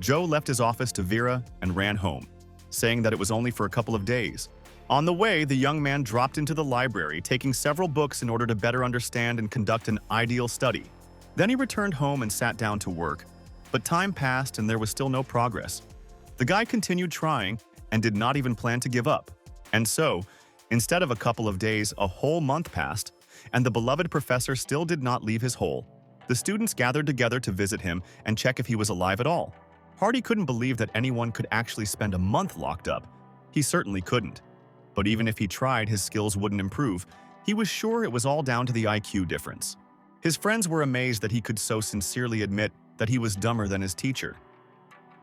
Zhou left his office to Vera and ran home, saying that it was only for a couple of days. On the way, the young man dropped into the library, taking several books in order to better understand and conduct an ideal study. Then he returned home and sat down to work. But time passed and there was still no progress. The guy continued trying and did not even plan to give up. And so, instead of a couple of days, a whole month passed, and the beloved professor still did not leave his hole. The students gathered together to visit him and check if he was alive at all. Hardy couldn't believe that anyone could actually spend a month locked up. He certainly couldn't. But even if he tried, his skills wouldn't improve. He was sure it was all down to the IQ difference. His friends were amazed that he could so sincerely admit that he was dumber than his teacher.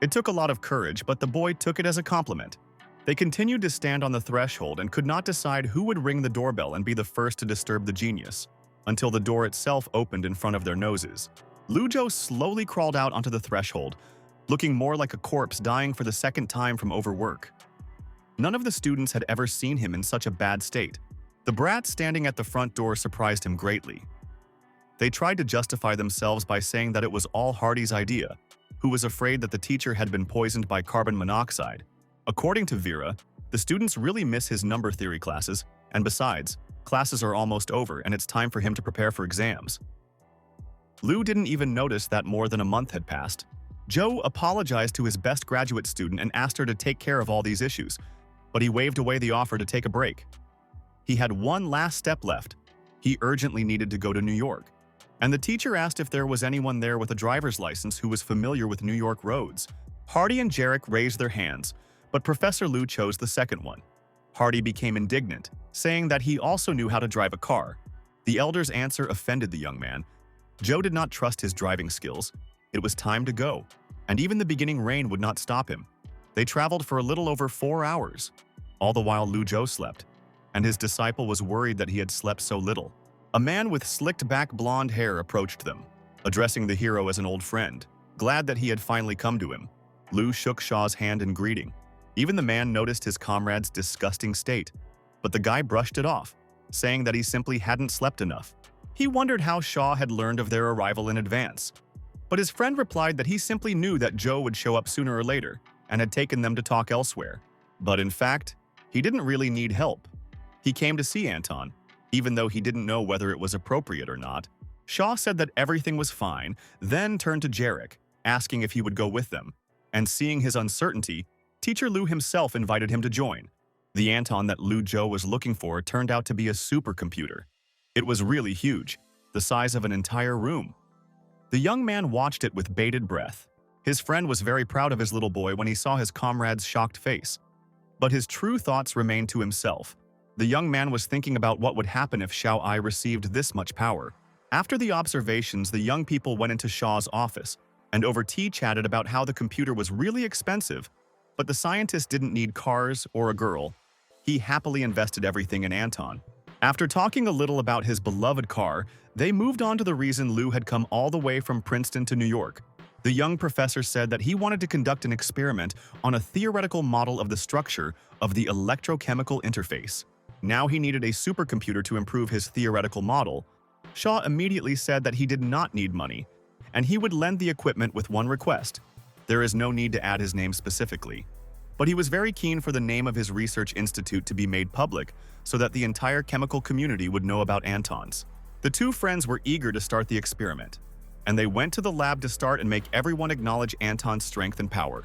It took a lot of courage, but the boy took it as a compliment. They continued to stand on the threshold and could not decide who would ring the doorbell and be the first to disturb the genius, until the door itself opened in front of their noses. Lu Zhou slowly crawled out onto the threshold, looking more like a corpse dying for the second time from overwork. None of the students had ever seen him in such a bad state. The brat standing at the front door surprised him greatly. They tried to justify themselves by saying that it was all Hardy's idea, who was afraid that the teacher had been poisoned by carbon monoxide. According to Vera, the students really miss his number theory classes, and besides, classes are almost over and it's time for him to prepare for exams. Lu didn't even notice that more than a month had passed. Zhou apologized to his best graduate student and asked her to take care of all these issues, but he waved away the offer to take a break. He had one last step left. He urgently needed to go to New York. And the teacher asked if there was anyone there with a driver's license who was familiar with New York roads. Hardy and Jarek raised their hands, but Professor Lu chose the second one. Hardy became indignant, saying that he also knew how to drive a car. The elder's answer offended the young man. Zhou did not trust his driving skills. It was time to go, and even the beginning rain would not stop him. They traveled for a little over 4 hours. All the while Lu Zhou slept, and his disciple was worried that he had slept so little. A man with slicked-back blonde hair approached them, addressing the hero as an old friend. Glad that he had finally come to him, Lu shook Shaw's hand in greeting. Even the man noticed his comrade's disgusting state, but the guy brushed it off, saying that he simply hadn't slept enough. He wondered how Shaw had learned of their arrival in advance. But his friend replied that he simply knew that Zhou would show up sooner or later and had taken them to talk elsewhere. But in fact, he didn't really need help. He came to see Anton, even though he didn't know whether it was appropriate or not. Shaw said that everything was fine, then turned to Jarek, asking if he would go with them. And seeing his uncertainty, Teacher Lu himself invited him to join. The Anton that Lu Zhou was looking for turned out to be a supercomputer. It was really huge, the size of an entire room. The young man watched it with bated breath. His friend was very proud of his little boy when he saw his comrade's shocked face. But his true thoughts remained to himself. The young man was thinking about what would happen if Xiao Ai received this much power. After the observations, the young people went into Shaw's office and over tea chatted about how the computer was really expensive, but the scientist didn't need cars or a girl. He happily invested everything in Anton. After talking a little about his beloved car, they moved on to the reason Lu had come all the way from Princeton to New York. The young professor said that he wanted to conduct an experiment on a theoretical model of the structure of the electrochemical interface. Now he needed a supercomputer to improve his theoretical model. Shaw immediately said that he did not need money, and he would lend the equipment with one request. There is no need to add his name specifically. But he was very keen for the name of his research institute to be made public so that the entire chemical community would know about Anton's. The two friends were eager to start the experiment, and they went to the lab to start and make everyone acknowledge Anton's strength and power.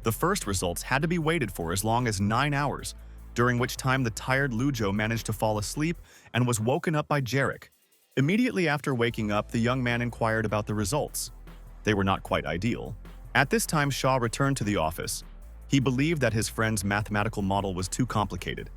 The first results had to be waited for as long as 9 hours, during which time the tired Lujo managed to fall asleep and was woken up by Jarek. Immediately after waking up, the young man inquired about the results. They were not quite ideal. At this time, Shaw returned to the office. He believed that his friend's mathematical model was too complicated.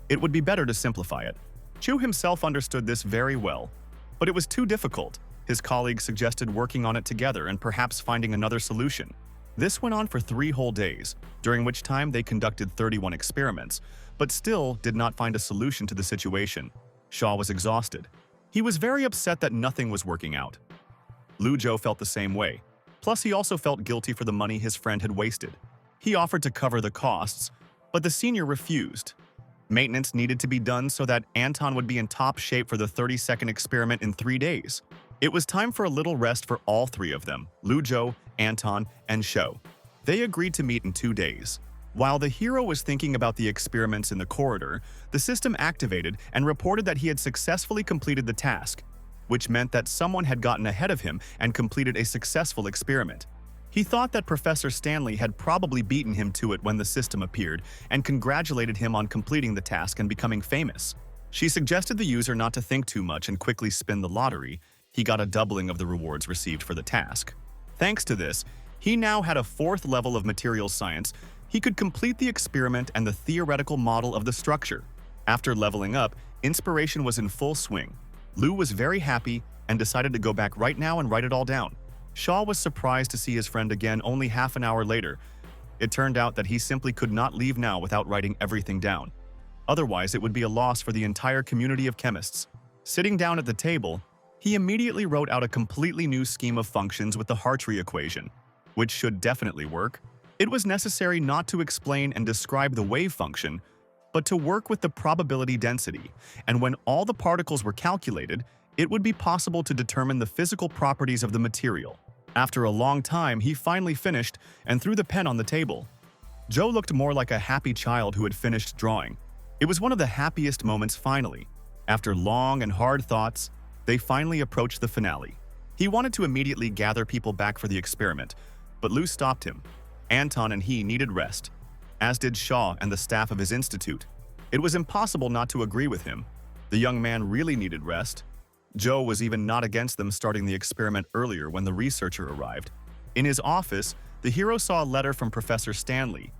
It would be better to simplify it. Chu himself understood this very well, but it was too difficult. His colleagues suggested working on it together and perhaps finding another solution. This went on for 3 whole days, during which time they conducted 31 experiments, but still did not find a solution to the situation. Shaw was exhausted. He was very upset that nothing was working out. Lujo felt the same way. Plus, he also felt guilty for the money his friend had wasted. He offered to cover the costs, but the senior refused. Maintenance needed to be done so that Anton would be in top shape for the 30-second experiment in 3 days. It was time for a little rest for all 3 of them, Lujo, Anton, and Sho. They agreed to meet in 2 days. While the hero was thinking about the experiments in the corridor, the system activated and reported that he had successfully completed the task, which meant that someone had gotten ahead of him and completed a successful experiment. He thought that Professor Stanley had probably beaten him to it when the system appeared and congratulated him on completing the task and becoming famous. She suggested the user not to think too much and quickly spin the lottery. He got a doubling of the rewards received for the task. Thanks to this, he now had a 4th level of material science. He could complete the experiment and the theoretical model of the structure. After leveling up, inspiration was in full swing. Lu was very happy and decided to go back right now and write it all down. Shaw was surprised to see his friend again only half an hour later. It turned out that he simply could not leave now without writing everything down. Otherwise, it would be a loss for the entire community of chemists. Sitting down at the table, he immediately wrote out a completely new scheme of functions with the Hartree equation, which should definitely work. It was necessary not to explain and describe the wave function, but to work with the probability density, and when all the particles were calculated, it would be possible to determine the physical properties of the material. After a long time, he finally finished and threw the pen on the table. Joe looked more like a happy child who had finished drawing. It was one of the happiest moments finally. After long and hard thoughts, they finally approached the finale. He wanted to immediately gather people back for the experiment, but Lou stopped him. Anton and he needed rest, as did Shaw and the staff of his institute. It was impossible not to agree with him. The young man really needed rest. Joe was even not against them starting the experiment earlier when the researcher arrived. In his office, the hero saw a letter from Professor Stanley.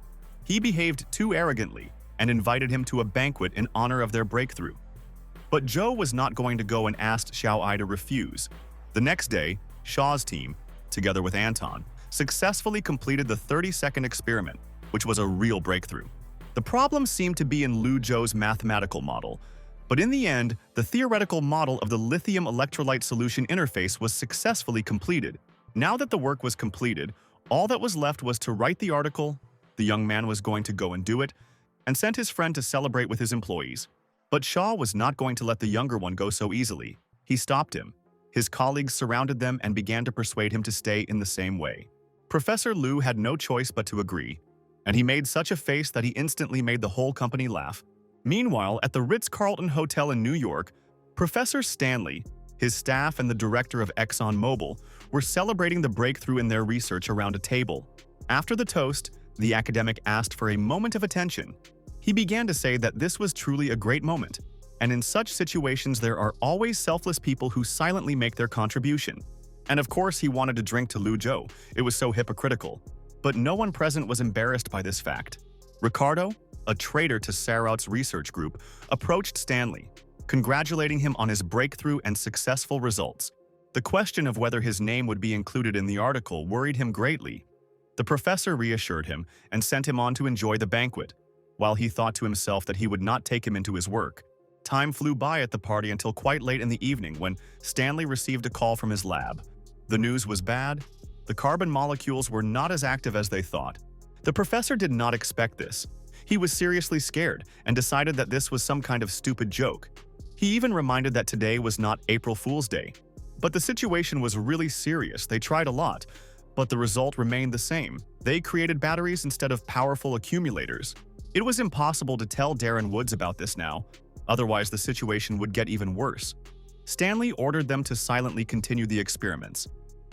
He behaved too arrogantly and invited him to a banquet in honor of their breakthrough. But Joe was not going to go and asked Xiao Ai to refuse. The next day, Shaw's team, together with Anton, successfully completed the 30-second experiment, which was a real breakthrough. The problem seemed to be in Lu Zhou's mathematical model, but in the end, the theoretical model of the lithium electrolyte solution interface was successfully completed. Now that the work was completed, all that was left was to write the article. The young man was going to go and do it, and sent his friend to celebrate with his employees. But Shaw was not going to let the younger one go so easily. He stopped him. His colleagues surrounded them and began to persuade him to stay in the same way. Professor Lu had no choice but to agree, and he made such a face that he instantly made the whole company laugh. Meanwhile, at the Ritz-Carlton Hotel in New York, Professor Stanley, his staff, and the director of ExxonMobil were celebrating the breakthrough in their research around a table. After the toast, the academic asked for a moment of attention. He began to say that this was truly a great moment, and in such situations there are always selfless people who silently make their contribution. And of course he wanted to drink to Lu Zhou. It was so hypocritical. But no one present was embarrassed by this fact. Ricardo, a traitor to Saraut's research group, approached Stanley, congratulating him on his breakthrough and successful results. The question of whether his name would be included in the article worried him greatly. The professor reassured him and sent him on to enjoy the banquet, while he thought to himself that he would not take him into his work. Time flew by at the party until quite late in the evening when Stanley received a call from his lab. The news was bad. The carbon molecules were not as active as they thought. The professor did not expect this. He was seriously scared and decided that this was some kind of stupid joke. He even reminded that today was not April Fool's Day. But the situation was really serious. They tried a lot, but the result remained the same. They created batteries instead of powerful accumulators. It was impossible to tell Darren Woods about this now, otherwise the situation would get even worse. Stanley ordered them to silently continue the experiments,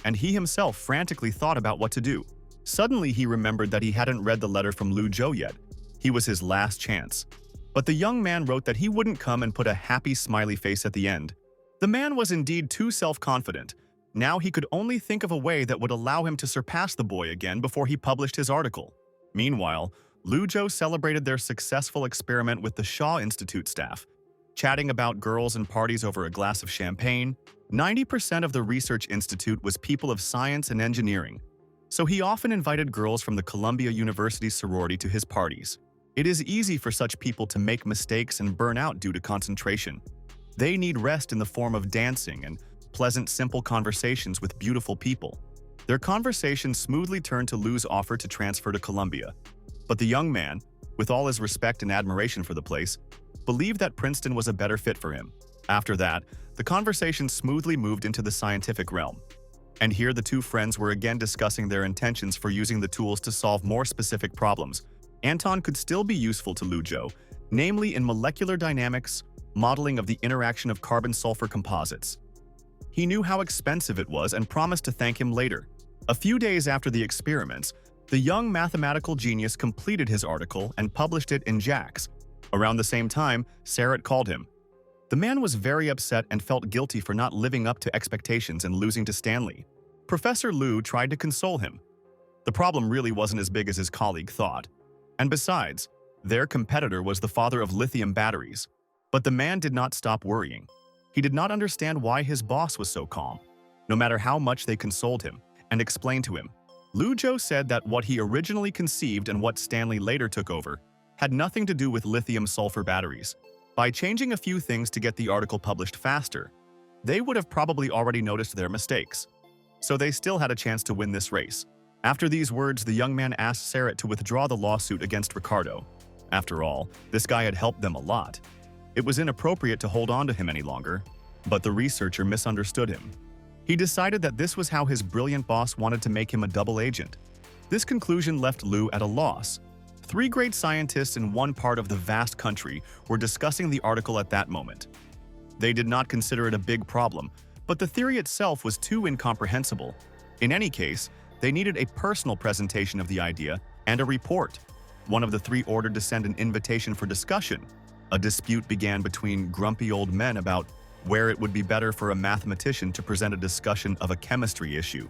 and he himself frantically thought about what to do. Suddenly, he remembered that he hadn't read the letter from Lu Zhou yet. He was his last chance. But the young man wrote that he wouldn't come and put a happy smiley face at the end. The man was indeed too self-confident. Now he could only think of a way that would allow him to surpass the boy again before he published his article. Meanwhile, Lu Zhou celebrated their successful experiment with the Shaw Institute staff, chatting about girls and parties over a glass of champagne. 90% of the research institute was people of science and engineering, so he often invited girls from the Columbia University sorority to his parties. It is easy for such people to make mistakes and burn out due to concentration. They need rest in the form of dancing and pleasant, simple conversations with beautiful people. Their conversation smoothly turned to Lu's offer to transfer to Columbia. But the young man, with all his respect and admiration for the place, believed that Princeton was a better fit for him. After that, the conversation smoothly moved into the scientific realm. And here the two friends were again discussing their intentions for using the tools to solve more specific problems. Anton could still be useful to Lu Zhou, namely in molecular dynamics, modeling of the interaction of carbon-sulfur composites. He knew how expensive it was and promised to thank him later. A few days after the experiments, the young mathematical genius completed his article and published it in JAX. Around the same time, Sarat called him. The man was very upset and felt guilty for not living up to expectations and losing to Stanley. Professor Lu tried to console him. The problem really wasn't as big as his colleague thought. And besides, their competitor was the father of lithium batteries. But the man did not stop worrying. He did not understand why his boss was so calm, no matter how much they consoled him and explained to him. Lu Zhou said that what he originally conceived and what Stanley later took over had nothing to do with lithium-sulfur batteries. By changing a few things to get the article published faster, they would have probably already noticed their mistakes. So they still had a chance to win this race. After these words, the young man asked Sarat to withdraw the lawsuit against Ricardo. After all, this guy had helped them a lot. It was inappropriate to hold on to him any longer, but the researcher misunderstood him. He decided that this was how his brilliant boss wanted to make him a double agent. This conclusion left Lu at a loss. Three great scientists in one part of the vast country were discussing the article at that moment. They did not consider it a big problem, but the theory itself was too incomprehensible. In any case, they needed a personal presentation of the idea and a report. One of the three ordered to send an invitation for discussion. A dispute began between grumpy old men about where it would be better for a mathematician to present a discussion of a chemistry issue,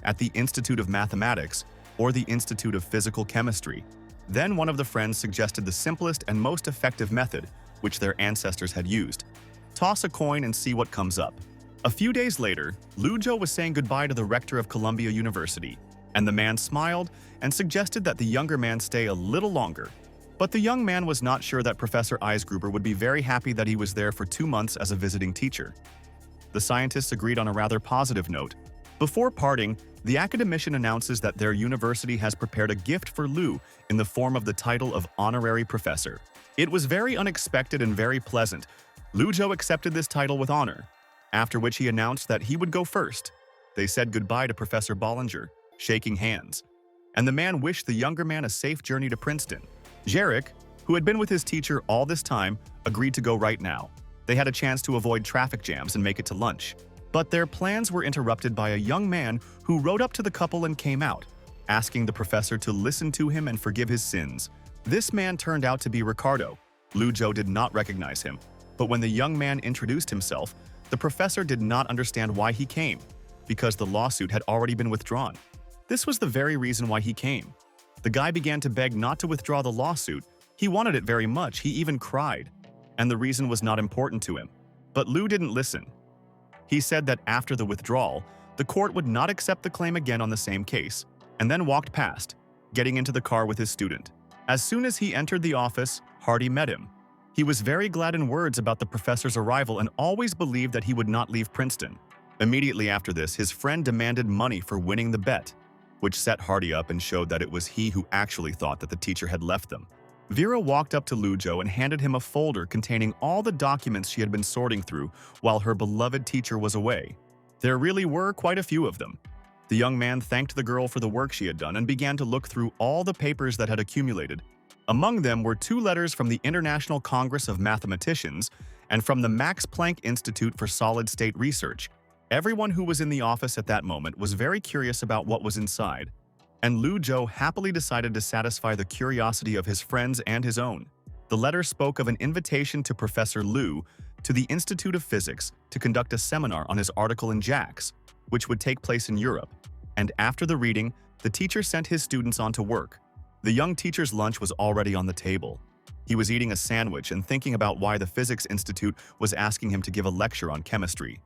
at the Institute of Mathematics or the Institute of Physical Chemistry. Then one of the friends suggested the simplest and most effective method, which their ancestors had used. Toss a coin and see what comes up. A few days later, Lu Zhou was saying goodbye to the rector of Columbia University, and the man smiled and suggested that the younger man stay a little longer. But the young man was not sure that Professor Eisgruber would be very happy that he was there for 2 months as a visiting teacher. The scientists agreed on a rather positive note. Before parting, the academician announces that their university has prepared a gift for Lu in the form of the title of honorary professor. It was very unexpected and very pleasant. Lu Zhou accepted this title with honor, after which he announced that he would go first. They said goodbye to Professor Bollinger, shaking hands, and the man wished the younger man a safe journey to Princeton. Jarek, who had been with his teacher all this time, agreed to go right now. They had a chance to avoid traffic jams and make it to lunch. But their plans were interrupted by a young man who rode up to the couple and came out, asking the professor to listen to him and forgive his sins. This man turned out to be Ricardo. Lu Zhou did not recognize him, but when the young man introduced himself, the professor did not understand why he came, because the lawsuit had already been withdrawn. This was the very reason why he came. The guy began to beg not to withdraw the lawsuit. He wanted it very much, he even cried, and the reason was not important to him. But Lu didn't listen. He said that after the withdrawal, the court would not accept the claim again on the same case, and then walked past, getting into the car with his student. As soon as he entered the office, Hardy met him. He was very glad in words about the professor's arrival and always believed that he would not leave Princeton. Immediately after this, his friend demanded money for winning the bet, which set Hardy up and showed that it was he who actually thought that the teacher had left them. Vera walked up to Lu Zhou and handed him a folder containing all the documents she had been sorting through while her beloved teacher was away. There really were quite a few of them. The young man thanked the girl for the work she had done and began to look through all the papers that had accumulated. Among them were 2 letters from the International Congress of Mathematicians and from the Max Planck Institute for Solid-State Research. Everyone who was in the office at that moment was very curious about what was inside, and Lu Zhou happily decided to satisfy the curiosity of his friends and his own. The letter spoke of an invitation to Professor Liu to the Institute of Physics to conduct a seminar on his article in JAX, which would take place in Europe. And after the reading, the teacher sent his students on to work. The young teacher's lunch was already on the table. He was eating a sandwich and thinking about why the Physics Institute was asking him to give a lecture on chemistry.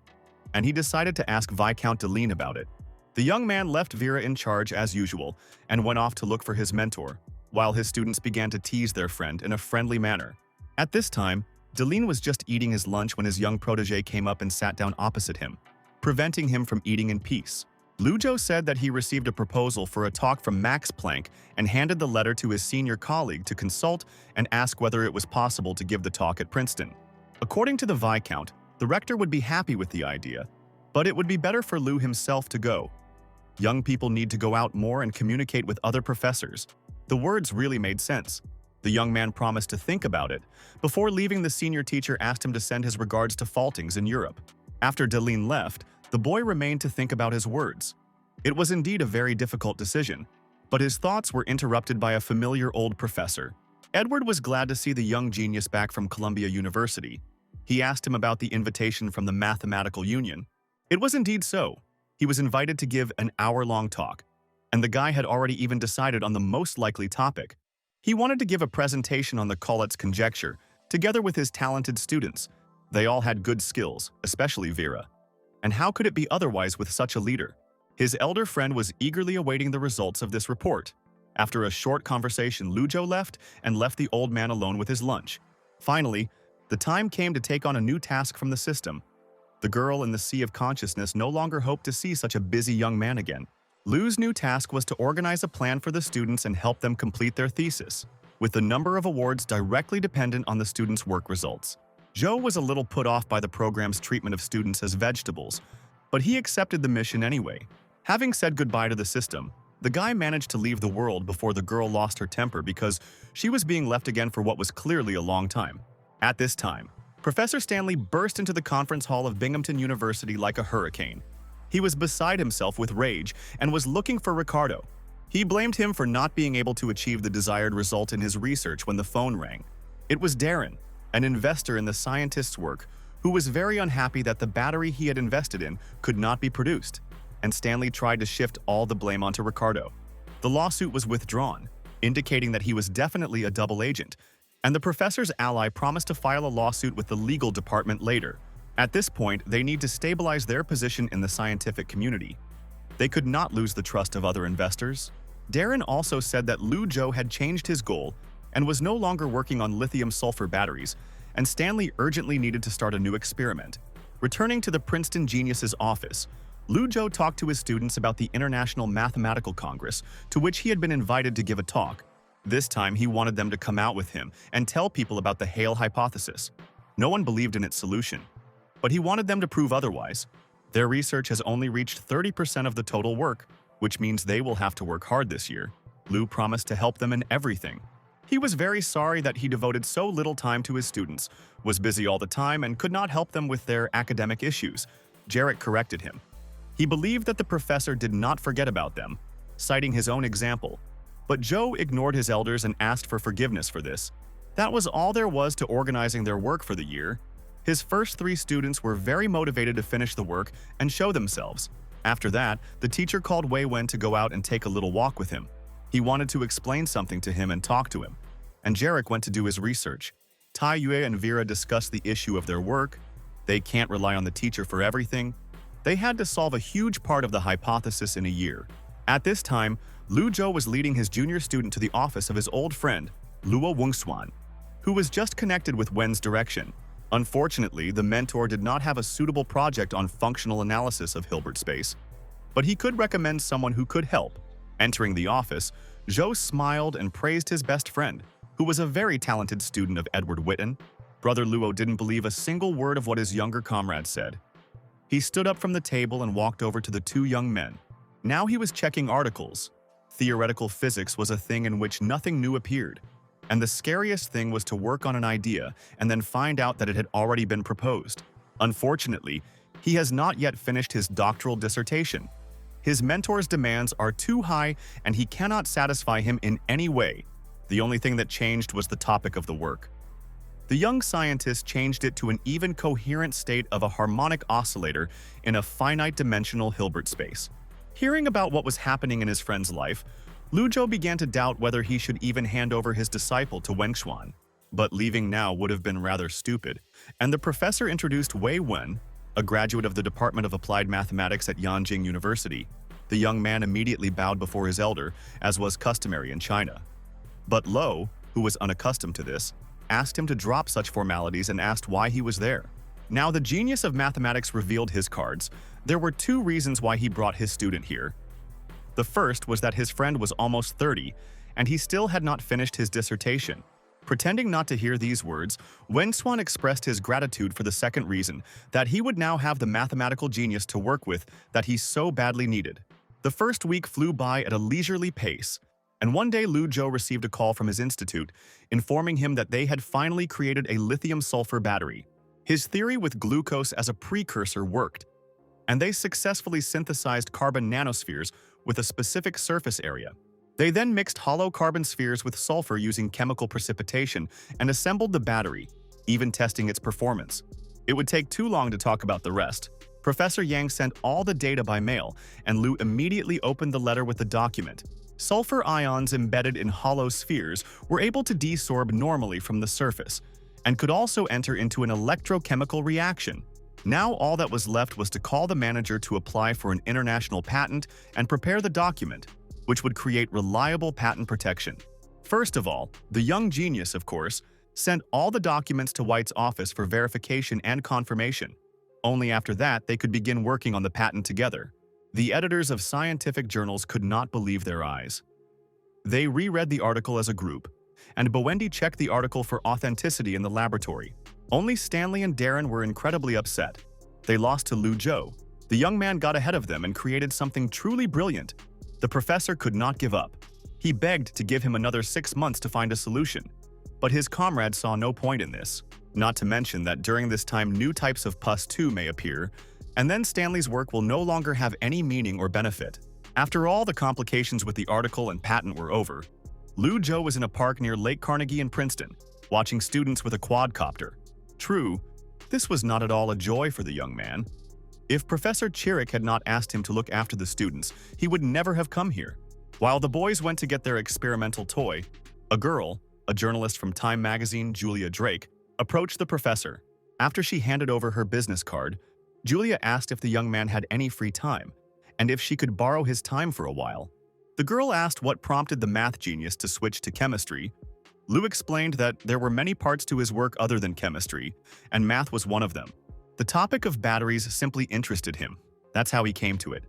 And he decided to ask Viscount Deline about it. The young man left Vera in charge as usual and went off to look for his mentor, while his students began to tease their friend in a friendly manner. At this time, Deline was just eating his lunch when his young protege came up and sat down opposite him, preventing him from eating in peace. Lu Zhou said that he received a proposal for a talk from Max Planck and handed the letter to his senior colleague to consult and ask whether it was possible to give the talk at Princeton. According to the Viscount, the rector would be happy with the idea, but it would be better for Lu himself to go. Young people need to go out more and communicate with other professors. The words really made sense. The young man promised to think about it. Before leaving, the senior teacher asked him to send his regards to Faltings in Europe. After Deline left, the boy remained to think about his words. It was indeed a very difficult decision, but his thoughts were interrupted by a familiar old professor. Edward was glad to see the young genius back from Columbia University. He asked him about the invitation from the Mathematical Union. It was indeed so. He was invited to give an hour-long talk, and the guy had already even decided on the most likely topic. He wanted to give a presentation on the Collatz conjecture, together with his talented students. They all had good skills, especially Vera. And how could it be otherwise with such a leader? His elder friend was eagerly awaiting the results of this report. After a short conversation, Lu Zhou left and left the old man alone with his lunch. Finally, the time came to take on a new task from the system. The girl in the sea of consciousness no longer hoped to see such a busy young man again. Lu's new task was to organize a plan for the students and help them complete their thesis, with the number of awards directly dependent on the students' work results. Zhou was a little put off by the program's treatment of students as vegetables, but he accepted the mission anyway. Having said goodbye to the system, the guy managed to leave the world before the girl lost her temper because she was being left again for what was clearly a long time. At this time, Professor Stanley burst into the conference hall of Binghamton University like a hurricane. He was beside himself with rage and was looking for Ricardo. He blamed him for not being able to achieve the desired result in his research when the phone rang. It was Darren, an investor in the scientist's work, who was very unhappy that the battery he had invested in could not be produced, and Stanley tried to shift all the blame onto Ricardo. The lawsuit was withdrawn, indicating that he was definitely a double agent, and the professor's ally promised to file a lawsuit with the legal department later. At this point, they need to stabilize their position in the scientific community. They could not lose the trust of other investors. Darren also said that Lu Zhou had changed his goal and was no longer working on lithium-sulfur batteries, and Stanley urgently needed to start a new experiment. Returning to the Princeton Genius's office, Lu Zhou talked to his students about the International Mathematical Congress, to which he had been invited to give a talk. This time, he wanted them to come out with him and tell people about the Hale hypothesis. No one believed in its solution, but he wanted them to prove otherwise. Their research has only reached 30% of the total work, which means they will have to work hard this year. Lu promised to help them in everything. He was very sorry that he devoted so little time to his students, was busy all the time, and could not help them with their academic issues. Jarrett corrected him. He believed that the professor did not forget about them, citing his own example. But Zhou ignored his elders and asked for forgiveness for this. That was all there was to organizing their work for the year. His first 3 students were very motivated to finish the work and show themselves. After that, the teacher called Wei Wen to go out and take a little walk with him. He wanted to explain something to him and talk to him. And Jarek went to do his research. Tai Yue and Vera discussed the issue of their work. They can't rely on the teacher for everything. They had to solve a huge part of the hypothesis in a year. At this time, Lu Zhou was leading his junior student to the office of his old friend, Luo Wungswan, who was just connected with Wen's direction. Unfortunately, the mentor did not have a suitable project on functional analysis of Hilbert space, but he could recommend someone who could help. Entering the office, Zhou smiled and praised his best friend, who was a very talented student of Edward Witten. Brother Luo didn't believe a single word of what his younger comrade said. He stood up from the table and walked over to the 2 young men. Now he was checking articles. Theoretical physics was a thing in which nothing new appeared. And the scariest thing was to work on an idea and then find out that it had already been proposed. Unfortunately, he has not yet finished his doctoral dissertation. His mentor's demands are too high and he cannot satisfy him in any way. The only thing that changed was the topic of the work. The young scientist changed it to an even coherent state of a harmonic oscillator in a finite-dimensional Hilbert space. Hearing about what was happening in his friend's life, Lu Zhou began to doubt whether he should even hand over his disciple to Wengquan. But leaving now would have been rather stupid, and the professor introduced Wei Wen, a graduate of the Department of Applied Mathematics at Yanjing University. The young man immediately bowed before his elder, as was customary in China. But Lo, who was unaccustomed to this, asked him to drop such formalities and asked why he was there. Now the genius of mathematics revealed his cards. There were two reasons why he brought his student here. The first was that his friend was almost 30, and he still had not finished his dissertation. Pretending not to hear these words, Wengquan expressed his gratitude for the second reason, that he would now have the mathematical genius to work with that he so badly needed. The first week flew by at a leisurely pace, and one day Lu Zhou received a call from his institute, informing him that they had finally created a lithium-sulfur battery. His theory with glucose as a precursor worked, and they successfully synthesized carbon nanospheres with a specific surface area. They then mixed hollow carbon spheres with sulfur using chemical precipitation and assembled the battery, even testing its performance. It would take too long to talk about the rest. Professor Yang sent all the data by mail, and Lu immediately opened the letter with the document. Sulfur ions embedded in hollow spheres were able to desorb normally from the surface, and could also enter into an electrochemical reaction. Now all that was left was to call the manager to apply for an international patent and prepare the document, which would create reliable patent protection. First of all, the young genius, of course, sent all the documents to White's office for verification and confirmation. Only after that they could begin working on the patent together. The editors of scientific journals could not believe their eyes. They reread the article as a group, and Bowendi checked the article for authenticity in the laboratory. Only Stanley and Darren were incredibly upset. They lost to Lu Zhou. The young man got ahead of them and created something truly brilliant. The professor could not give up. He begged to give him another 6 months to find a solution. But his comrades saw no point in this. Not to mention that during this time new types of pus too may appear, and then Stanley's work will no longer have any meaning or benefit. After all the complications with the article and patent were over, Lu Zhou was in a park near Lake Carnegie in Princeton, watching students with a quadcopter. True, this was not at all a joy for the young man. If Professor Chirek had not asked him to look after the students, he would never have come here. While the boys went to get their experimental toy, a girl, a journalist from Time magazine, Julia Drake, approached the professor. After she handed over her business card, Julia asked if the young man had any free time, and if she could borrow his time for a while. The girl asked what prompted the math genius to switch to chemistry. Lu explained that there were many parts to his work other than chemistry, and math was one of them. The topic of batteries simply interested him. That's how he came to it.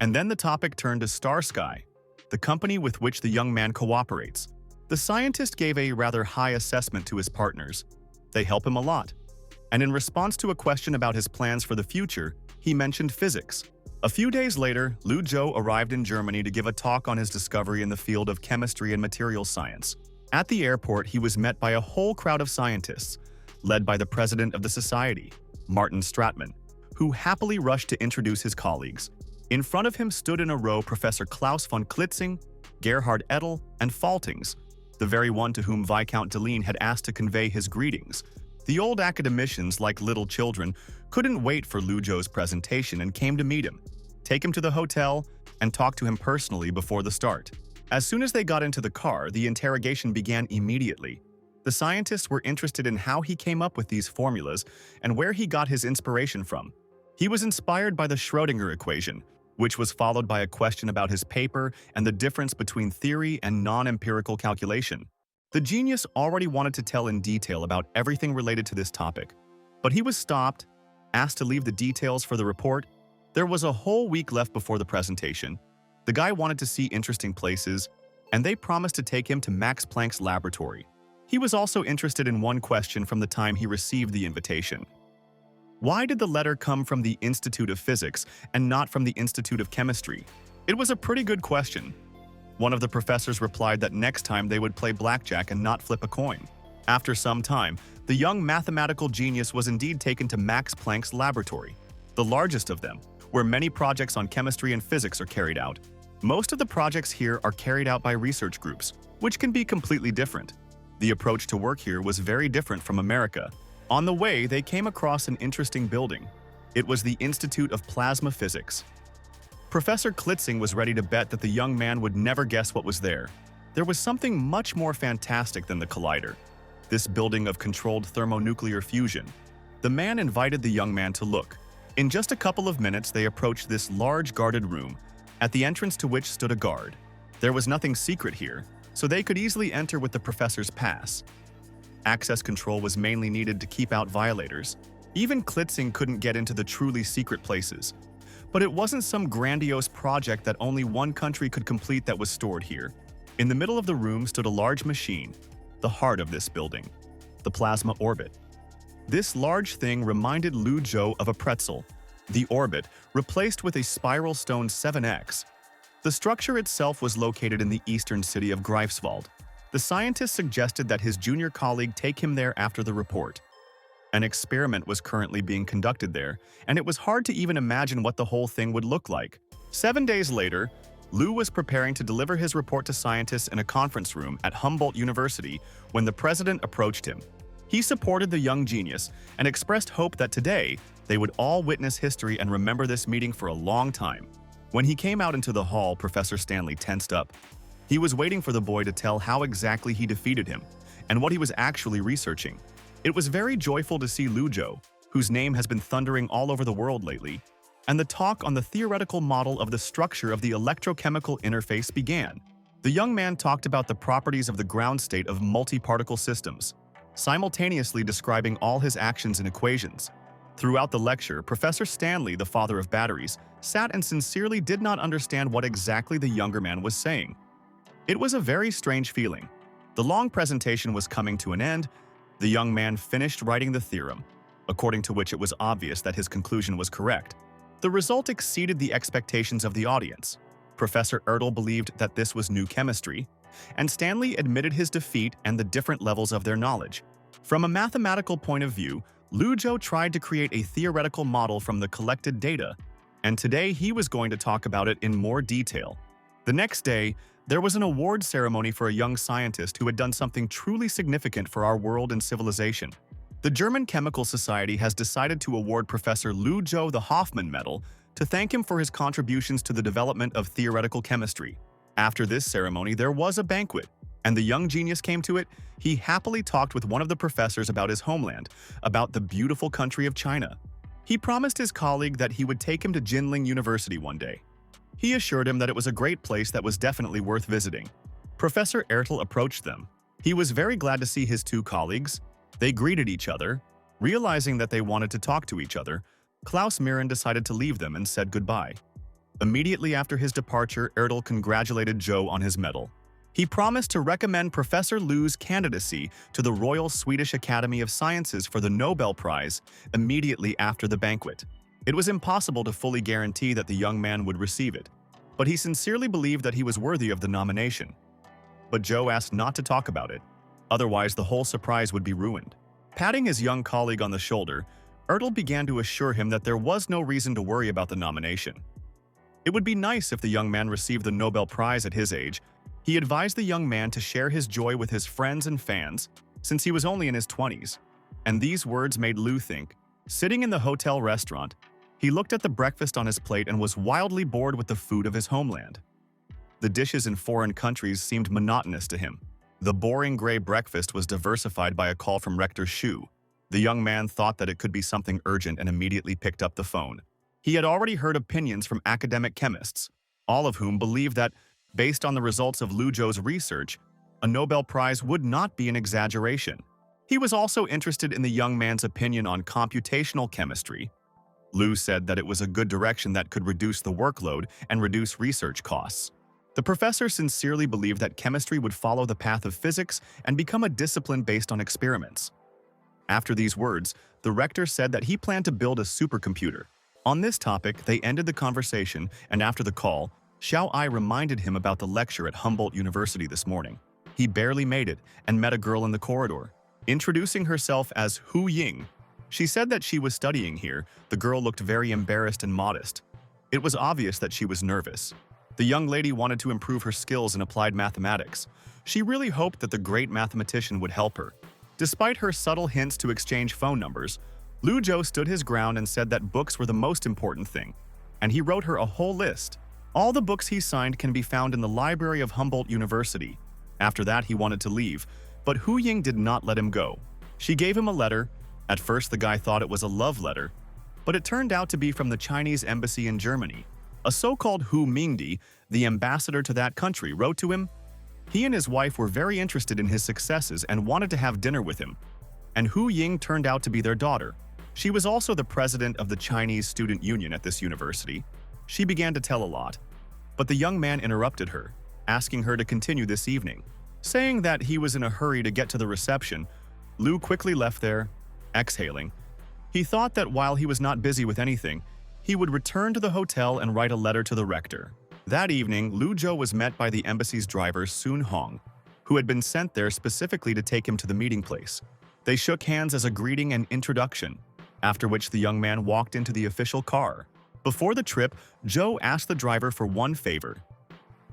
And then the topic turned to Starsky, the company with which the young man cooperates. The scientist gave a rather high assessment to his partners. They help him a lot. And in response to a question about his plans for the future, he mentioned physics. A few days later, Lu Zhou arrived in Germany to give a talk on his discovery in the field of chemistry and materials science. At the airport, he was met by a whole crowd of scientists, led by the president of the society, Martin Stratmann, who happily rushed to introduce his colleagues. In front of him stood in a row Professor Klaus von Klitzing, Gerhard Edel, and Faltings, the very one to whom Viscount Deline had asked to convey his greetings. The old academicians, like little children, couldn't wait for Lu Zhou's presentation and came to meet him, take him to the hotel, and talk to him personally before the start. As soon as they got into the car, the interrogation began immediately. The scientists were interested in how he came up with these formulas and where he got his inspiration from. He was inspired by the Schrödinger equation, which was followed by a question about his paper and the difference between theory and non-empirical calculation. The genius already wanted to tell in detail about everything related to this topic, but he was stopped, asked to leave the details for the report. There was a whole week left before the presentation. The guy wanted to see interesting places, and they promised to take him to Max Planck's laboratory. He was also interested in one question from the time he received the invitation. Why did the letter come from the Institute of Physics and not from the Institute of Chemistry? It was a pretty good question. One of the professors replied that next time they would play blackjack and not flip a coin. After some time, the young mathematical genius was indeed taken to Max Planck's laboratory, the largest of them, where many projects on chemistry and physics are carried out. Most of the projects here are carried out by research groups, which can be completely different. The approach to work here was very different from America. On the way, they came across an interesting building. It was the Institute of Plasma Physics. Professor Klitzing was ready to bet that the young man would never guess what was there. There was something much more fantastic than the collider, this building of controlled thermonuclear fusion. The man invited the young man to look. In just a couple of minutes, they approached this large guarded room, at the entrance to which stood a guard. There was nothing secret here, so they could easily enter with the professor's pass. Access control was mainly needed to keep out violators. Even Klitzing couldn't get into the truly secret places. But it wasn't some grandiose project that only one country could complete that was stored here. In the middle of the room stood a large machine, the heart of this building, the plasma orbit. This large thing reminded Lu Zhou of a pretzel. The orbit, replaced with a spiral stone 7X. The structure itself was located in the eastern city of Greifswald. The scientist suggested that his junior colleague take him there after the report. An experiment was currently being conducted there, and it was hard to even imagine what the whole thing would look like. 7 days later, Lu was preparing to deliver his report to scientists in a conference room at Humboldt University when the president approached him. He supported the young genius and expressed hope that today they would all witness history and remember this meeting for a long time. When he came out into the hall, Professor Stanley tensed up. He was waiting for the boy to tell how exactly he defeated him and what he was actually researching. It was very joyful to see Lu Zhou, whose name has been thundering all over the world lately, and the talk on the theoretical model of the structure of the electrochemical interface began. The young man talked about the properties of the ground state of multi-particle systems, simultaneously describing all his actions and equations. Throughout the lecture, Professor Stanley, the father of batteries, sat and sincerely did not understand what exactly the younger man was saying. It was a very strange feeling. The long presentation was coming to an end. The young man finished writing the theorem, according to which it was obvious that his conclusion was correct. The result exceeded the expectations of the audience. Professor Ertl believed that this was new chemistry, and Stanley admitted his defeat and the different levels of their knowledge. From a mathematical point of view, Lu Zhou tried to create a theoretical model from the collected data, and today he was going to talk about it in more detail. The next day, there was an award ceremony for a young scientist who had done something truly significant for our world and civilization. The German Chemical Society has decided to award Professor Lu Zhou the Hoffman Medal to thank him for his contributions to the development of theoretical chemistry. After this ceremony, there was a banquet, and the young genius came to it. He happily talked with one of the professors about his homeland, about the beautiful country of China. He promised his colleague that he would take him to Jinling University one day. He assured him that it was a great place that was definitely worth visiting. Professor Ertl approached them. He was very glad to see his two colleagues. They greeted each other. Realizing that they wanted to talk to each other, Klaus Mirren decided to leave them and said goodbye. Immediately after his departure, Ertl congratulated Zhou on his medal. He promised to recommend Professor Lu's candidacy to the Royal Swedish Academy of Sciences for the Nobel Prize immediately after the banquet. It was impossible to fully guarantee that the young man would receive it, but he sincerely believed that he was worthy of the nomination. But Zhou asked not to talk about it, otherwise the whole surprise would be ruined. Patting his young colleague on the shoulder, Ertl began to assure him that there was no reason to worry about the nomination. It would be nice if the young man received the Nobel Prize at his age. He advised the young man to share his joy with his friends and fans, since he was only in his 20s. And these words made Lu think. Sitting in the hotel restaurant, he looked at the breakfast on his plate and was wildly bored with the food of his homeland. The dishes in foreign countries seemed monotonous to him. The boring gray breakfast was diversified by a call from Rector Shu. The young man thought that it could be something urgent and immediately picked up the phone. He had already heard opinions from academic chemists, all of whom believed that, based on the results of Lu Zhou's research, a Nobel Prize would not be an exaggeration. He was also interested in the young man's opinion on computational chemistry. Lu said that it was a good direction that could reduce the workload and reduce research costs. The professor sincerely believed that chemistry would follow the path of physics and become a discipline based on experiments. After these words, the rector said that he planned to build a supercomputer. On this topic, they ended the conversation, and after the call, Xiao Ai reminded him about the lecture at Humboldt University this morning. He barely made it and met a girl in the corridor. Introducing herself as Hu Ying, she said that she was studying here. The girl looked very embarrassed and modest. It was obvious that she was nervous. The young lady wanted to improve her skills in applied mathematics. She really hoped that the great mathematician would help her. Despite her subtle hints to exchange phone numbers, Lu Zhou stood his ground and said that books were the most important thing, and he wrote her a whole list. All the books he signed can be found in the library of Humboldt University. After that, he wanted to leave, but Hu Ying did not let him go. She gave him a letter. At first, the guy thought it was a love letter, but it turned out to be from the Chinese embassy in Germany. A so-called Hu Mingdi, the ambassador to that country, wrote to him. He and his wife were very interested in his successes and wanted to have dinner with him. And Hu Ying turned out to be their daughter. She was also the president of the Chinese Student Union at this university. She began to tell a lot, but the young man interrupted her, asking her to continue this evening. Saying that he was in a hurry to get to the reception, Lu quickly left there, exhaling. He thought that while he was not busy with anything, he would return to the hotel and write a letter to the rector. That evening, Lu Zhou was met by the embassy's driver Sun Hong, who had been sent there specifically to take him to the meeting place. They shook hands as a greeting and introduction, after which the young man walked into the official car. Before the trip, Zhou asked the driver for one favor.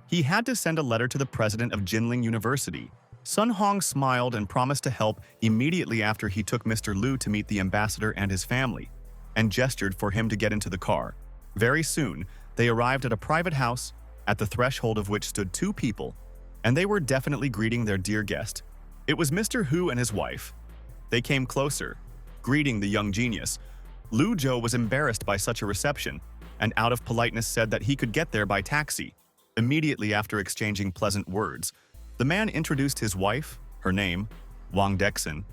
He had to send a letter to the president of Jinling University. Sun Hong smiled and promised to help immediately after he took Mr. Lu to meet the ambassador and his family, and gestured for him to get into the car. Very soon, they arrived at a private house, at the threshold of which stood two people, and they were definitely greeting their dear guest. It was Mr. Hu and his wife. They came closer, greeting the young genius. Lu Zhou was embarrassed by such a reception, and out of politeness said that he could get there by taxi. Immediately after exchanging pleasant words, the man introduced his wife. Her name, Wang Dexin,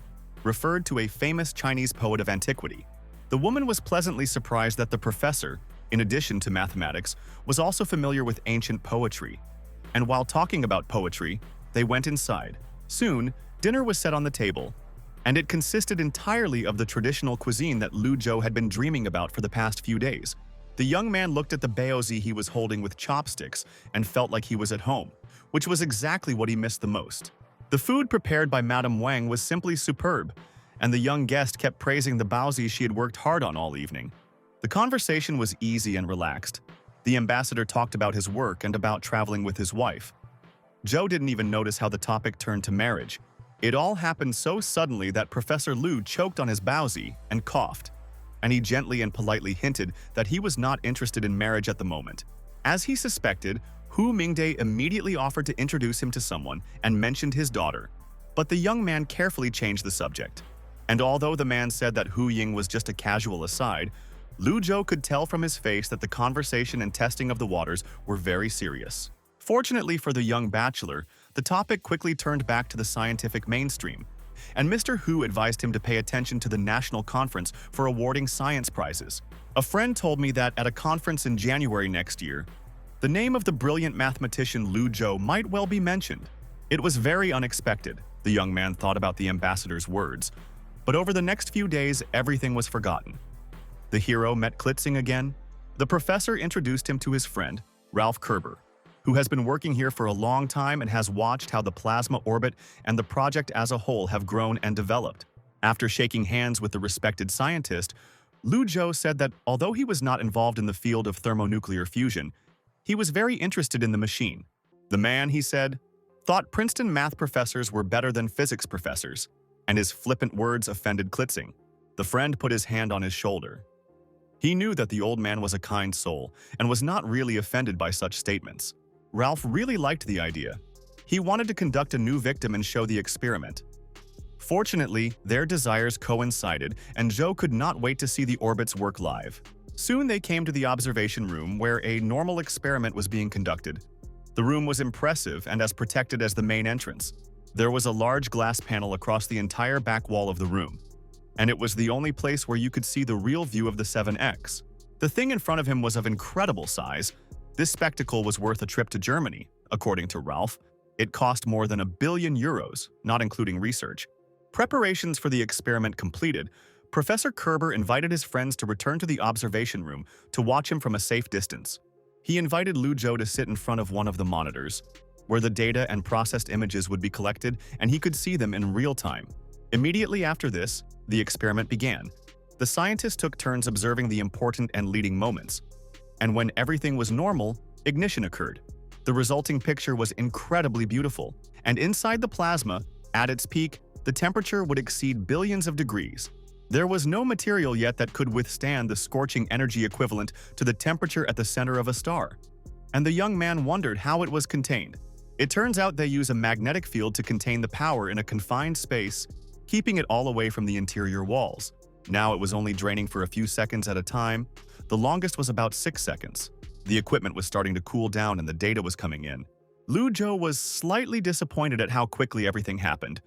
referred to a famous Chinese poet of antiquity. The woman was pleasantly surprised that the professor, in addition to mathematics, was also familiar with ancient poetry. And while talking about poetry, they went inside. Soon, dinner was set on the table, and it consisted entirely of the traditional cuisine that Lu Zhou had been dreaming about for the past few days. The young man looked at the baozi he was holding with chopsticks and felt like he was at home, which was exactly what he missed the most. The food prepared by Madame Wang was simply superb, and the young guest kept praising the baozi she had worked hard on all evening. The conversation was easy and relaxed. The ambassador talked about his work and about traveling with his wife. Zhou didn't even notice how the topic turned to marriage. It all happened so suddenly that Professor Lu choked on his baozi and coughed, and he gently and politely hinted that he was not interested in marriage at the moment. As he suspected, Hu Mingde immediately offered to introduce him to someone and mentioned his daughter. But the young man carefully changed the subject. And although the man said that Hu Ying was just a casual aside, Lu Zhou could tell from his face that the conversation and testing of the waters were very serious. Fortunately for the young bachelor, the topic quickly turned back to the scientific mainstream, and Mr. Hu advised him to pay attention to the national conference for awarding science prizes. A friend told me that at a conference in January next year, the name of the brilliant mathematician Lu Zhou might well be mentioned. It was very unexpected, the young man thought about the ambassador's words, but over the next few days, everything was forgotten. The hero met Klitzing again. The professor introduced him to his friend, Ralph Kerber, who has been working here for a long time and has watched how the plasma orbit and the project as a whole have grown and developed. After shaking hands with the respected scientist, Lu Zhou said that although he was not involved in the field of thermonuclear fusion, he was very interested in the machine. The man, he said, thought Princeton math professors were better than physics professors, and his flippant words offended Klitzing. The friend put his hand on his shoulder. He knew that the old man was a kind soul and was not really offended by such statements. Ralph really liked the idea. He wanted to conduct a new victim and show the experiment. Fortunately, their desires coincided, and Zhou could not wait to see the orbits work live. Soon they came to the observation room where a normal experiment was being conducted. The room was impressive and as protected as the main entrance. There was a large glass panel across the entire back wall of the room, and it was the only place where you could see the real view of the 7X. The thing in front of him was of incredible size. This spectacle was worth a trip to Germany, according to Ralph. It cost more than €1 billion, not including research. Preparations for the experiment completed, Professor Kerber invited his friends to return to the observation room to watch him from a safe distance. He invited Lu Zhou to sit in front of one of the monitors, where the data and processed images would be collected and he could see them in real time. Immediately after this, the experiment began. The scientists took turns observing the important and leading moments. And when everything was normal, ignition occurred. The resulting picture was incredibly beautiful, and inside the plasma, at its peak, the temperature would exceed billions of degrees. There was no material yet that could withstand the scorching energy equivalent to the temperature at the center of a star. And the young man wondered how it was contained. It turns out they use a magnetic field to contain the power in a confined space, keeping it all away from the interior walls. Now it was only draining for a few seconds at a time. The longest was about 6 seconds. The equipment was starting to cool down and the data was coming in. Lu Zhou was slightly disappointed at how quickly everything happened.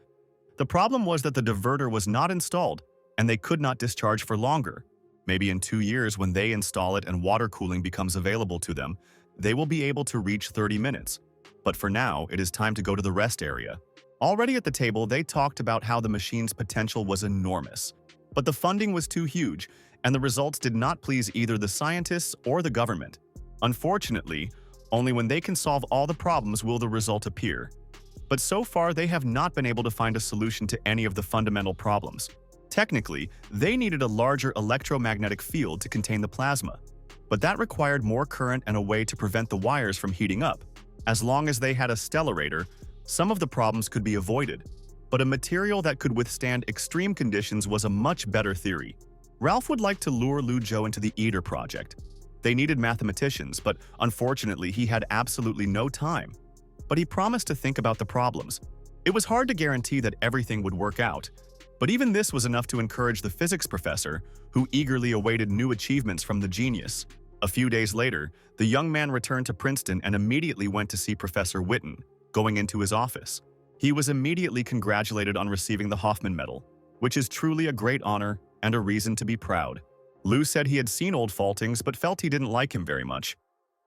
The problem was that the diverter was not installed, and they could not discharge for longer. Maybe in 2 years, when they install it and water cooling becomes available to them, they will be able to reach 30 minutes. But for now, it is time to go to the rest area. Already at the table, they talked about how the machine's potential was enormous. But the funding was too huge, and the results did not please either the scientists or the government. Unfortunately, only when they can solve all the problems will the result appear. But so far, they have not been able to find a solution to any of the fundamental problems. Technically, they needed a larger electromagnetic field to contain the plasma, but that required more current and a way to prevent the wires from heating up. As long as they had a stellarator, some of the problems could be avoided, but a material that could withstand extreme conditions was a much better theory. Ralph would like to lure Lu Zhou into the ITER project. They needed mathematicians, but unfortunately he had absolutely no time. But he promised to think about the problems. It was hard to guarantee that everything would work out, but even this was enough to encourage the physics professor, who eagerly awaited new achievements from the genius. A few days later, the young man returned to Princeton and immediately went to see Professor Witten, going into his office. He was immediately congratulated on receiving the Hoffman Medal, which is truly a great honor and a reason to be proud. Lou said he had seen old Faltings but felt he didn't like him very much.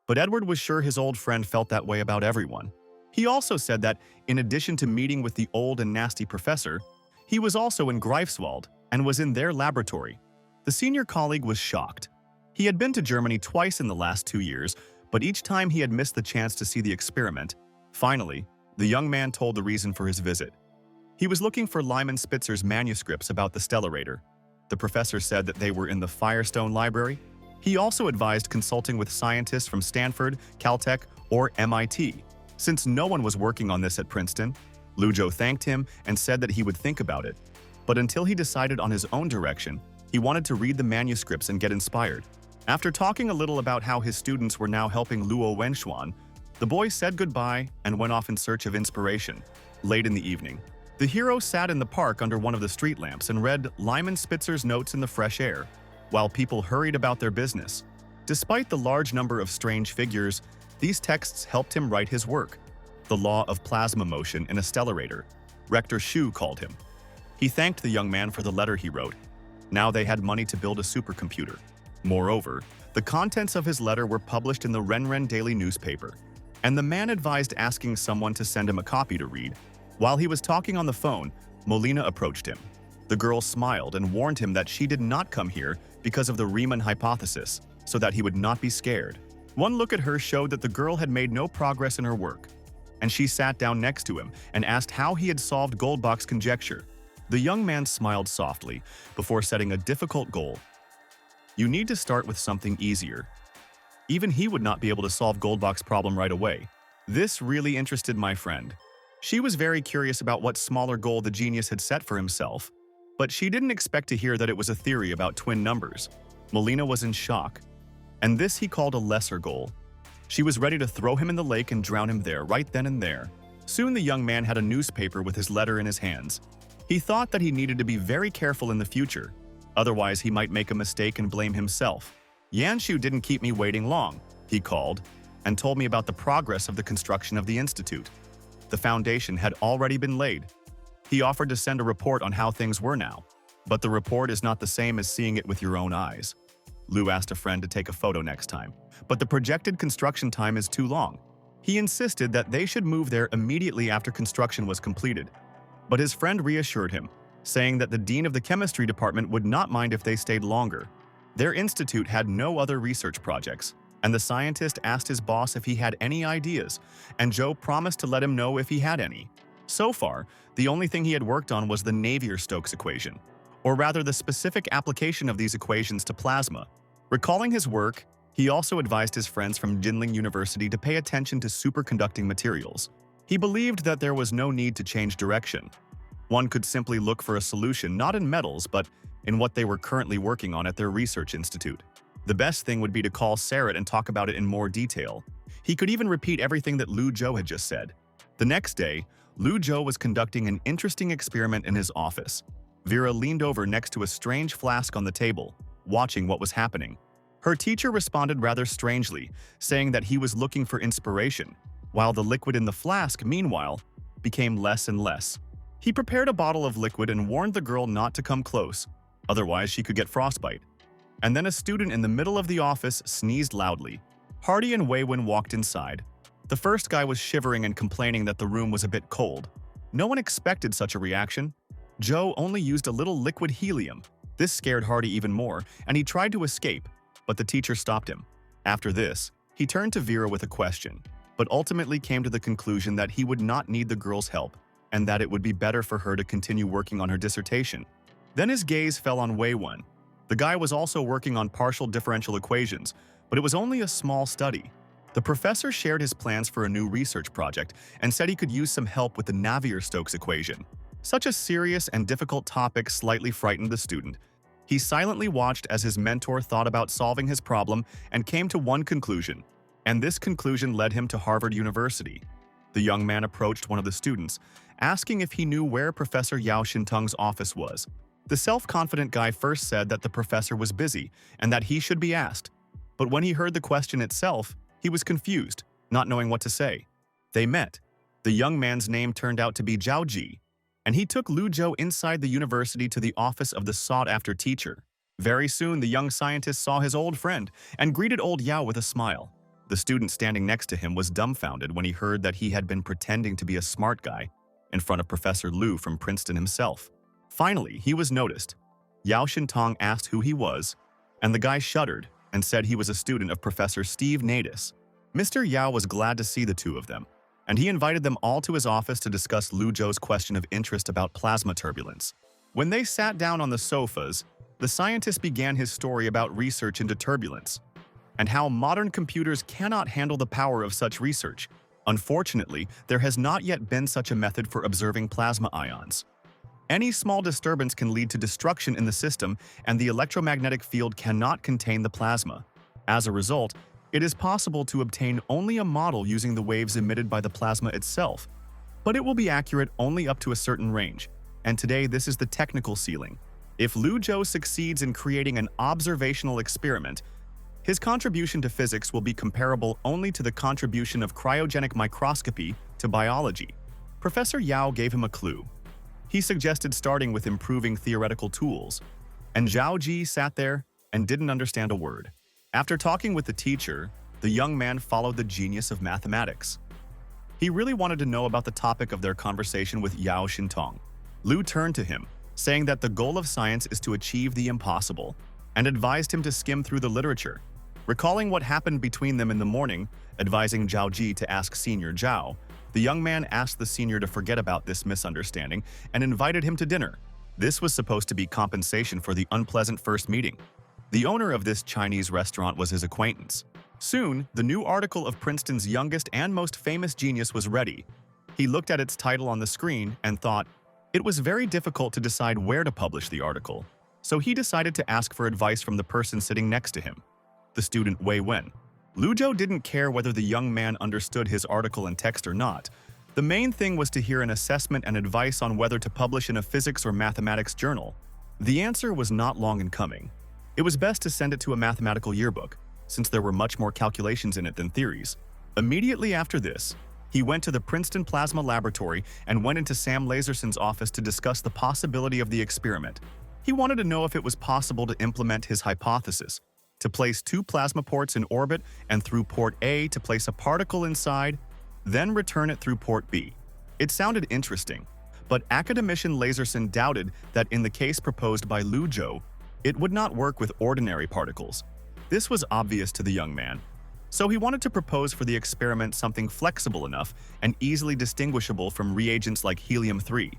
But Edward was sure his old friend felt that way about everyone. He also said that, in addition to meeting with the old and nasty professor, he was also in Greifswald and was in their laboratory. The senior colleague was shocked. He had been to Germany twice in the last 2 years, but each time he had missed the chance to see the experiment. Finally, the young man told the reason for his visit. He was looking for Lyman Spitzer's manuscripts about the stellarator. The professor said that they were in the Firestone Library. He also advised consulting with scientists from Stanford, Caltech, or MIT. Since no one was working on this at Princeton, Lu Zhou thanked him and said that he would think about it. But until he decided on his own direction, he wanted to read the manuscripts and get inspired. After talking a little about how his students were now helping Luo Wenxuan, the boy said goodbye and went off in search of inspiration. Late in the evening, the hero sat in the park under one of the street lamps and read Lyman Spitzer's notes in the fresh air, while people hurried about their business. Despite the large number of strange figures, these texts helped him write his work. The law of plasma motion in a stellarator, Rector Shu called him. He thanked the young man for the letter he wrote. Now they had money to build a supercomputer. Moreover, the contents of his letter were published in the Renren Daily newspaper, and the man advised asking someone to send him a copy to read. While he was talking on the phone, Molina approached him. The girl smiled and warned him that she did not come here because of the Riemann hypothesis, so that he would not be scared. One look at her showed that the girl had made no progress in her work, and she sat down next to him and asked how he had solved Goldbach's conjecture. The young man smiled softly before setting a difficult goal. You need to start with something easier. Even he would not be able to solve Goldbach's problem right away. This really interested my friend. She was very curious about what smaller goal the genius had set for himself, but she didn't expect to hear that it was a theory about twin numbers. Molina was in shock, and this he called a lesser goal. She was ready to throw him in the lake and drown him there, right then and there. Soon the young man had a newspaper with his letter in his hands. He thought that he needed to be very careful in the future, otherwise he might make a mistake and blame himself. Yanshu didn't keep me waiting long, he called, and told me about the progress of the construction of the institute. The foundation had already been laid. He offered to send a report on how things were now, but the report is not the same as seeing it with your own eyes. Lou asked a friend to take a photo next time, but the projected construction time is too long. He insisted that they should move there immediately after construction was completed, but his friend reassured him, saying that the dean of the chemistry department would not mind if they stayed longer. Their institute had no other research projects. and the scientist asked his boss if he had any ideas, and Joe promised to let him know if he had any. So far, the only thing he had worked on was the Navier-Stokes equation, or rather the specific application of these equations to plasma. Recalling his work, he also advised his friends from Jinling University to pay attention to superconducting materials. He believed that there was no need to change direction. One could simply look for a solution not in metals but in what they were currently working on at their research institute. The best thing would be to call Sarat and talk about it in more detail. He could even repeat everything that Lu Zhou had just said. The next day, Lu Zhou was conducting an interesting experiment in his office. Vera leaned over next to a strange flask on the table, watching what was happening. Her teacher responded rather strangely, saying that he was looking for inspiration, while the liquid in the flask, meanwhile, became less and less. He prepared a bottle of liquid and warned the girl not to come close, otherwise she could get frostbite. And then a student in the middle of the office sneezed loudly. Hardy and Wei Wen walked inside. The first guy was shivering and complaining that the room was a bit cold. No one expected such a reaction. Joe only used a little liquid helium. This scared Hardy even more, and he tried to escape, but the teacher stopped him. After this, he turned to Vera with a question, but ultimately came to the conclusion that he would not need the girl's help, and that it would be better for her to continue working on her dissertation. Then his gaze fell on Wei Wen. The guy was also working on partial differential equations, but it was only a small study. The professor shared his plans for a new research project and said he could use some help with the Navier-Stokes equation. Such a serious and difficult topic slightly frightened the student. He silently watched as his mentor thought about solving his problem and came to one conclusion, and this conclusion led him to Harvard University. The young man approached one of the students, asking if he knew where Professor Yao Xinteng's office was. The self-confident guy first said that the professor was busy and that he should be asked. But when he heard the question itself, he was confused, not knowing what to say. They met. The young man's name turned out to be Zhao Ji, and he took Lu Zhou inside the university to the office of the sought-after teacher. Very soon, the young scientist saw his old friend and greeted old Yao with a smile. The student standing next to him was dumbfounded when he heard that he had been pretending to be a smart guy in front of Professor Lu from Princeton himself. Finally, he was noticed. Yao Xinteng asked who he was, and the guy shuddered and said he was a student of Professor Steve Natus. Mr. Yao was glad to see the two of them, and he invited them all to his office to discuss Lu Zhou's question of interest about plasma turbulence. When they sat down on the sofas, the scientist began his story about research into turbulence, and how modern computers cannot handle the power of such research. Unfortunately, there has not yet been such a method for observing plasma ions. Any small disturbance can lead to destruction in the system, and the electromagnetic field cannot contain the plasma. As a result, it is possible to obtain only a model using the waves emitted by the plasma itself, but it will be accurate only up to a certain range, and today this is the technical ceiling. If Lu Zhou succeeds in creating an observational experiment, his contribution to physics will be comparable only to the contribution of cryogenic microscopy to biology. Professor Yao gave him a clue. He suggested starting with improving theoretical tools, and Zhao Ji sat there and didn't understand a word. After talking with the teacher, the young man followed the genius of mathematics. He really wanted to know about the topic of their conversation with Yao Xinteng. Lu turned to him, saying that the goal of science is to achieve the impossible, and advised him to skim through the literature. Recalling what happened between them in the morning, advising Zhao Ji to ask Senior Zhao, the young man asked the senior to forget about this misunderstanding and invited him to dinner. This was supposed to be compensation for the unpleasant first meeting. The owner of this Chinese restaurant was his acquaintance. Soon, the new article of Princeton's youngest and most famous genius was ready. He looked at its title on the screen and thought, it was very difficult to decide where to publish the article, so he decided to ask for advice from the person sitting next to him, the student Wei Wen. Lu Zhou didn't care whether the young man understood his article and text or not. The main thing was to hear an assessment and advice on whether to publish in a physics or mathematics journal. The answer was not long in coming. It was best to send it to a mathematical yearbook, since there were much more calculations in it than theories. Immediately after this, he went to the Princeton Plasma Laboratory and went into Sam Laserson's office to discuss the possibility of the experiment. He wanted to know if it was possible to implement his hypothesis, to place two plasma ports in orbit and through port A to place a particle inside, then return it through port B. It sounded interesting, but academician Laserson doubted that in the case proposed by Lu Zhou, it would not work with ordinary particles. This was obvious to the young man. So he wanted to propose for the experiment something flexible enough and easily distinguishable from reagents like helium-3.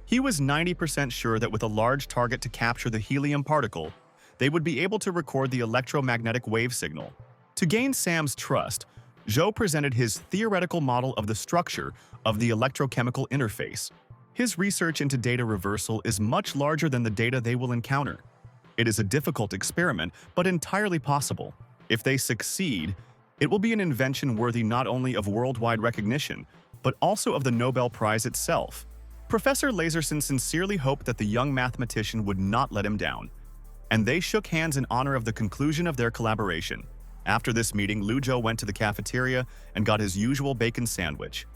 He was 90% sure that with a large target to capture the helium particle, they would be able to record the electromagnetic wave signal. To gain Sam's trust, Zhou presented his theoretical model of the structure of the electrochemical interface. His research into data reversal is much larger than the data they will encounter. It is a difficult experiment, but entirely possible. If they succeed, it will be an invention worthy not only of worldwide recognition, but also of the Nobel Prize itself. Professor Laserson sincerely hoped that the young mathematician would not let him down, and they shook hands in honor of the conclusion of their collaboration. After this meeting, Lu Zhou went to the cafeteria and got his usual bacon sandwich.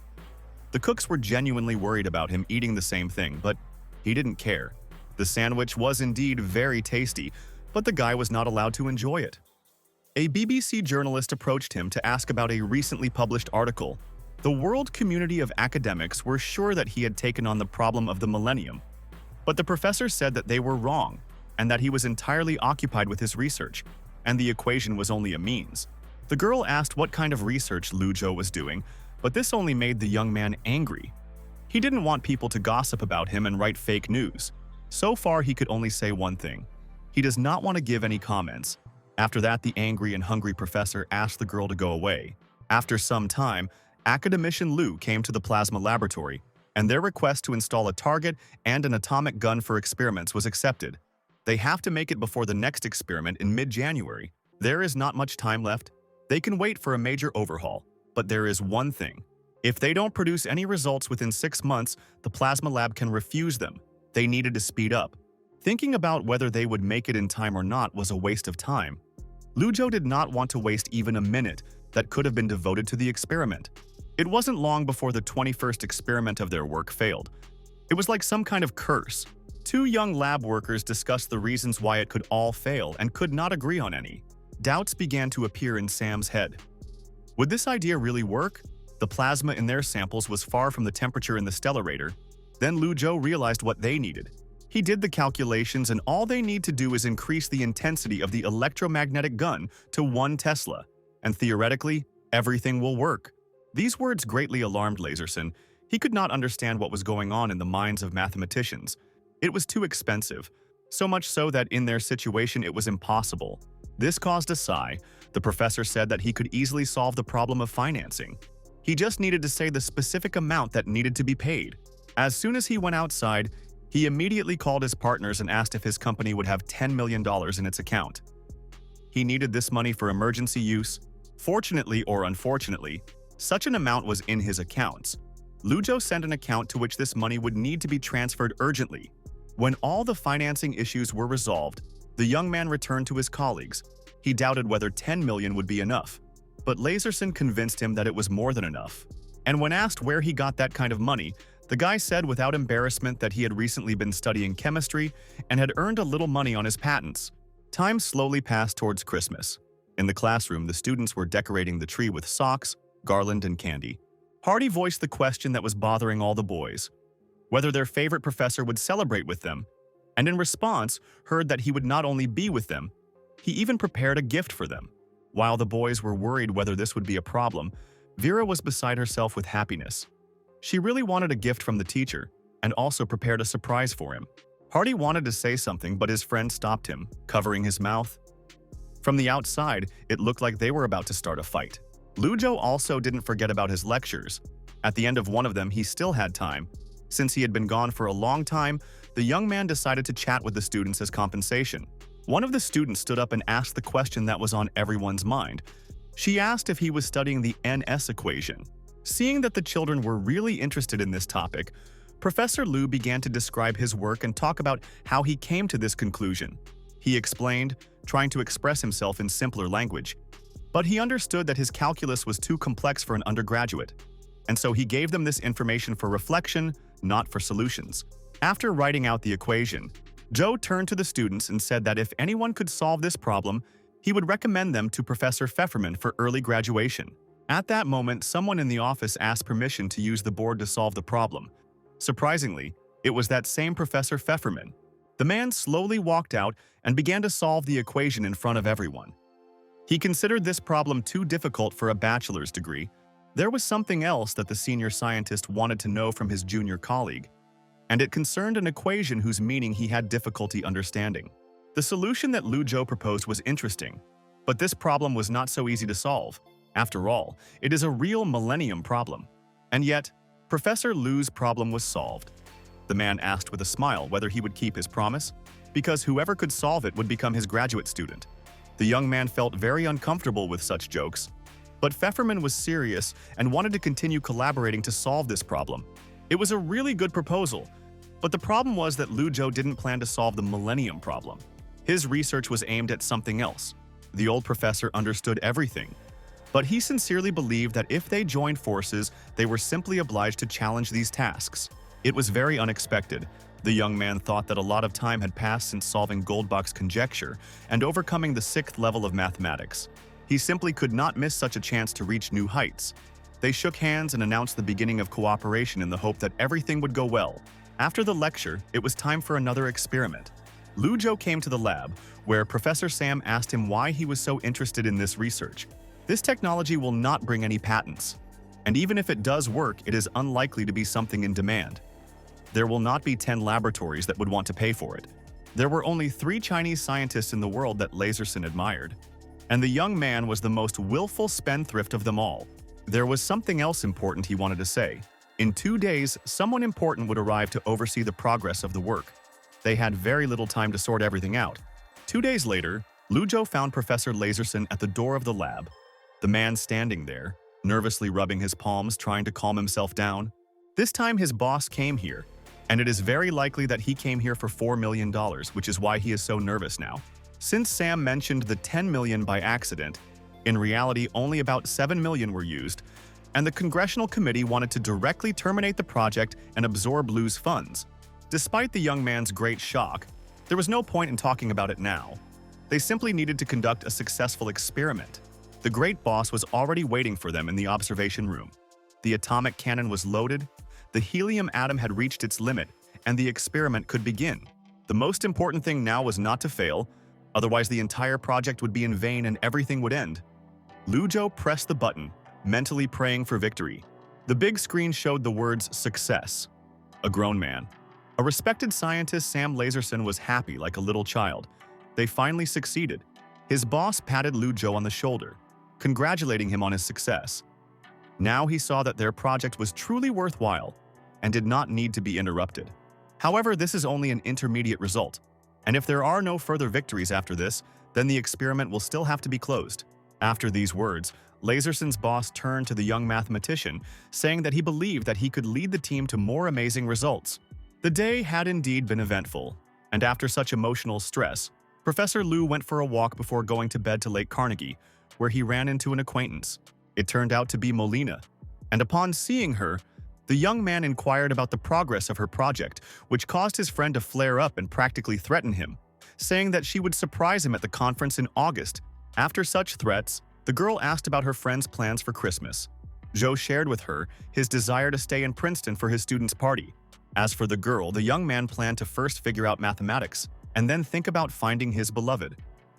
The cooks were genuinely worried about him eating the same thing, but he didn't care. The sandwich was indeed very tasty, but the guy was not allowed to enjoy it. A BBC journalist approached him to ask about a recently published article. The world community of academics were sure that he had taken on the problem of the millennium, but the professor said that they were wrong and that he was entirely occupied with his research, and the equation was only a means. The girl asked what kind of research Lu Zhou was doing, but this only made the young man angry. He didn't want people to gossip about him and write fake news. So far, he could only say one thing. He does not want to give any comments. After that, the angry and hungry professor asked the girl to go away. After some time, academician Lu came to the plasma laboratory, and their request to install a target and an atomic gun for experiments was accepted. They have to make it before the next experiment in mid-January. There is not much time left. They can wait for a major overhaul, but there is one thing. If they don't produce any results within 6 months, the plasma lab can refuse them. They needed to speed up. Thinking about whether they would make it in time or not was a waste of time. Lu Zhou did not want to waste even a minute that could have been devoted to the experiment. It wasn't long before the 21st experiment of their work failed. It was like some kind of curse. Two young lab workers discussed the reasons why it could all fail and could not agree on any. Doubts began to appear in Sam's head. Would this idea really work? The plasma in their samples was far from the temperature in the stellarator. Then Lu Zhou realized what they needed. He did the calculations, and all they need to do is increase the intensity of the electromagnetic gun to 1 Tesla, and theoretically, everything will work. These words greatly alarmed Laserson. He could not understand what was going on in the minds of mathematicians. It was too expensive, so much so that in their situation it was impossible. This caused a sigh. The professor said that he could easily solve the problem of financing. He just needed to say the specific amount that needed to be paid. As soon as he went outside, he immediately called his partners and asked if his company would have $10 million in its account. He needed this money for emergency use. Fortunately or unfortunately, such an amount was in his accounts. Lu Zhou sent an account to which this money would need to be transferred urgently. When all the financing issues were resolved, the young man returned to his colleagues. He doubted whether 10 million would be enough, but Laserson convinced him that it was more than enough. And when asked where he got that kind of money, the guy said without embarrassment that he had recently been studying chemistry and had earned a little money on his patents. Time slowly passed towards Christmas. In the classroom, the students were decorating the tree with socks, garland, and candy. Hardy voiced the question that was bothering all the boys, whether their favorite professor would celebrate with them, and in response, heard that he would not only be with them, he even prepared a gift for them. While the boys were worried whether this would be a problem, Vera was beside herself with happiness. She really wanted a gift from the teacher, and also prepared a surprise for him. Hardy wanted to say something, but his friend stopped him, covering his mouth. From the outside, it looked like they were about to start a fight. Lu Zhou also didn't forget about his lectures. At the end of one of them, he still had time. Since he had been gone for a long time, the young man decided to chat with the students as compensation. One of the students stood up and asked the question that was on everyone's mind. She asked if he was studying the NS equation. Seeing that the children were really interested in this topic, Professor Lu began to describe his work and talk about how he came to this conclusion. He explained, trying to express himself in simpler language. But he understood that his calculus was too complex for an undergraduate, and so he gave them this information for reflection, not for solutions. After writing out the equation, Zhou turned to the students and said that if anyone could solve this problem, he would recommend them to Professor Pfefferman for early graduation. At that moment, someone in the office asked permission to use the board to solve the problem. Surprisingly, it was that same Professor Pfefferman. The man slowly walked out and began to solve the equation in front of everyone. He considered this problem too difficult for a bachelor's degree. There was something else that the senior scientist wanted to know from his junior colleague, and it concerned an equation whose meaning he had difficulty understanding. The solution that Lu Zhou proposed was interesting, but this problem was not so easy to solve. After all, it is a real millennium problem. And yet, Professor Lu's problem was solved. The man asked with a smile whether he would keep his promise, because whoever could solve it would become his graduate student. The young man felt very uncomfortable with such jokes, but Pfefferman was serious and wanted to continue collaborating to solve this problem. It was a really good proposal, but the problem was that Lu Zhou didn't plan to solve the millennium problem. His research was aimed at something else. The old professor understood everything, but he sincerely believed that if they joined forces, they were simply obliged to challenge these tasks. It was very unexpected. The young man thought that a lot of time had passed since solving Goldbach's conjecture and overcoming the 6th level of mathematics. He simply could not miss such a chance to reach new heights. They shook hands and announced the beginning of cooperation in the hope that everything would go well. After the lecture, it was time for another experiment. Lu Zhou came to the lab, where Professor Sam asked him why he was so interested in this research. This technology will not bring any patents, and even if it does work, it is unlikely to be something in demand. There will not be 10 laboratories that would want to pay for it. There were only 3 Chinese scientists in the world that Laserson admired, and the young man was the most willful spendthrift of them all. There was something else important he wanted to say. In 2 days, someone important would arrive to oversee the progress of the work. They had very little time to sort everything out. 2 days later, Lu Zhou found Professor Laserson at the door of the lab. The man standing there, nervously rubbing his palms, trying to calm himself down. This time his boss came here, and it is very likely that he came here for $4 million, which is why he is so nervous now. Since Sam mentioned the 10 million by accident, in reality only about 7 million were used, and the Congressional Committee wanted to directly terminate the project and absorb Lu's funds. Despite the young man's great shock, there was no point in talking about it now. They simply needed to conduct a successful experiment. The great boss was already waiting for them in the observation room. The atomic cannon was loaded, the helium atom had reached its limit, and the experiment could begin. The most important thing now was not to fail, otherwise the entire project would be in vain and everything would end. Lu Zhou pressed the button, mentally praying for victory. The big screen showed the words "success." A grown man. A respected scientist, Sam Laserson, was happy like a little child. They finally succeeded. His boss patted Lu Zhou on the shoulder, congratulating him on his success. Now he saw that their project was truly worthwhile and did not need to be interrupted. However, this is only an intermediate result, and if there are no further victories after this, then the experiment will still have to be closed. After these words, Laserson's boss turned to the young mathematician, saying that he believed that he could lead the team to more amazing results. The day had indeed been eventful, and after such emotional stress, Professor Lu went for a walk before going to bed to Lake Carnegie, where he ran into an acquaintance. It turned out to be Molina, and upon seeing her, the young man inquired about the progress of her project, which caused his friend to flare up and practically threaten him, saying that she would surprise him at the conference in August. After such threats, the girl asked about her friend's plans for Christmas. Zhou shared with her his desire to stay in Princeton for his students' party. As for the girl, the young man planned to first figure out mathematics and then think about finding his beloved.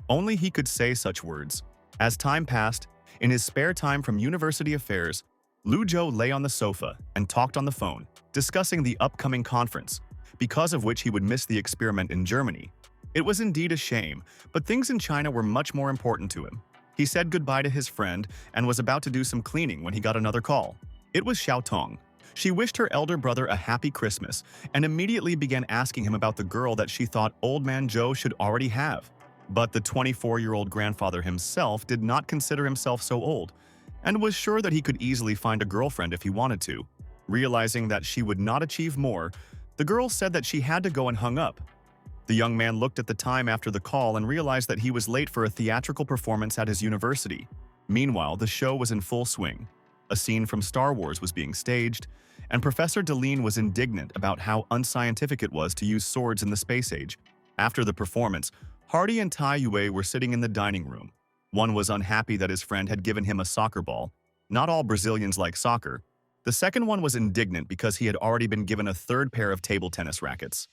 Only he could say such words. As time passed, in his spare time from university affairs, Lu Zhou lay on the sofa and talked on the phone, discussing the upcoming conference, because of which he would miss the experiment in Germany. It was indeed a shame, but things in China were much more important to him. He said goodbye to his friend and was about to do some cleaning when he got another call. It was Xiao Tong. She wished her elder brother a happy Christmas and immediately began asking him about the girl that she thought old man Zhou should already have. But the 24-year-old grandfather himself did not consider himself so old and was sure that he could easily find a girlfriend if he wanted to. Realizing that she would not achieve more, the girl said that she had to go and hung up. The young man looked at the time after the call and realized that he was late for a theatrical performance at his university. Meanwhile, the show was in full swing. A scene from Star Wars was being staged, and Professor Deline was indignant about how unscientific it was to use swords in the space age. After the performance, Hardy and Tai Yue were sitting in the dining room. One was unhappy that his friend had given him a soccer ball. Not all Brazilians like soccer. The second one was indignant because he had already been given a third pair of table tennis rackets.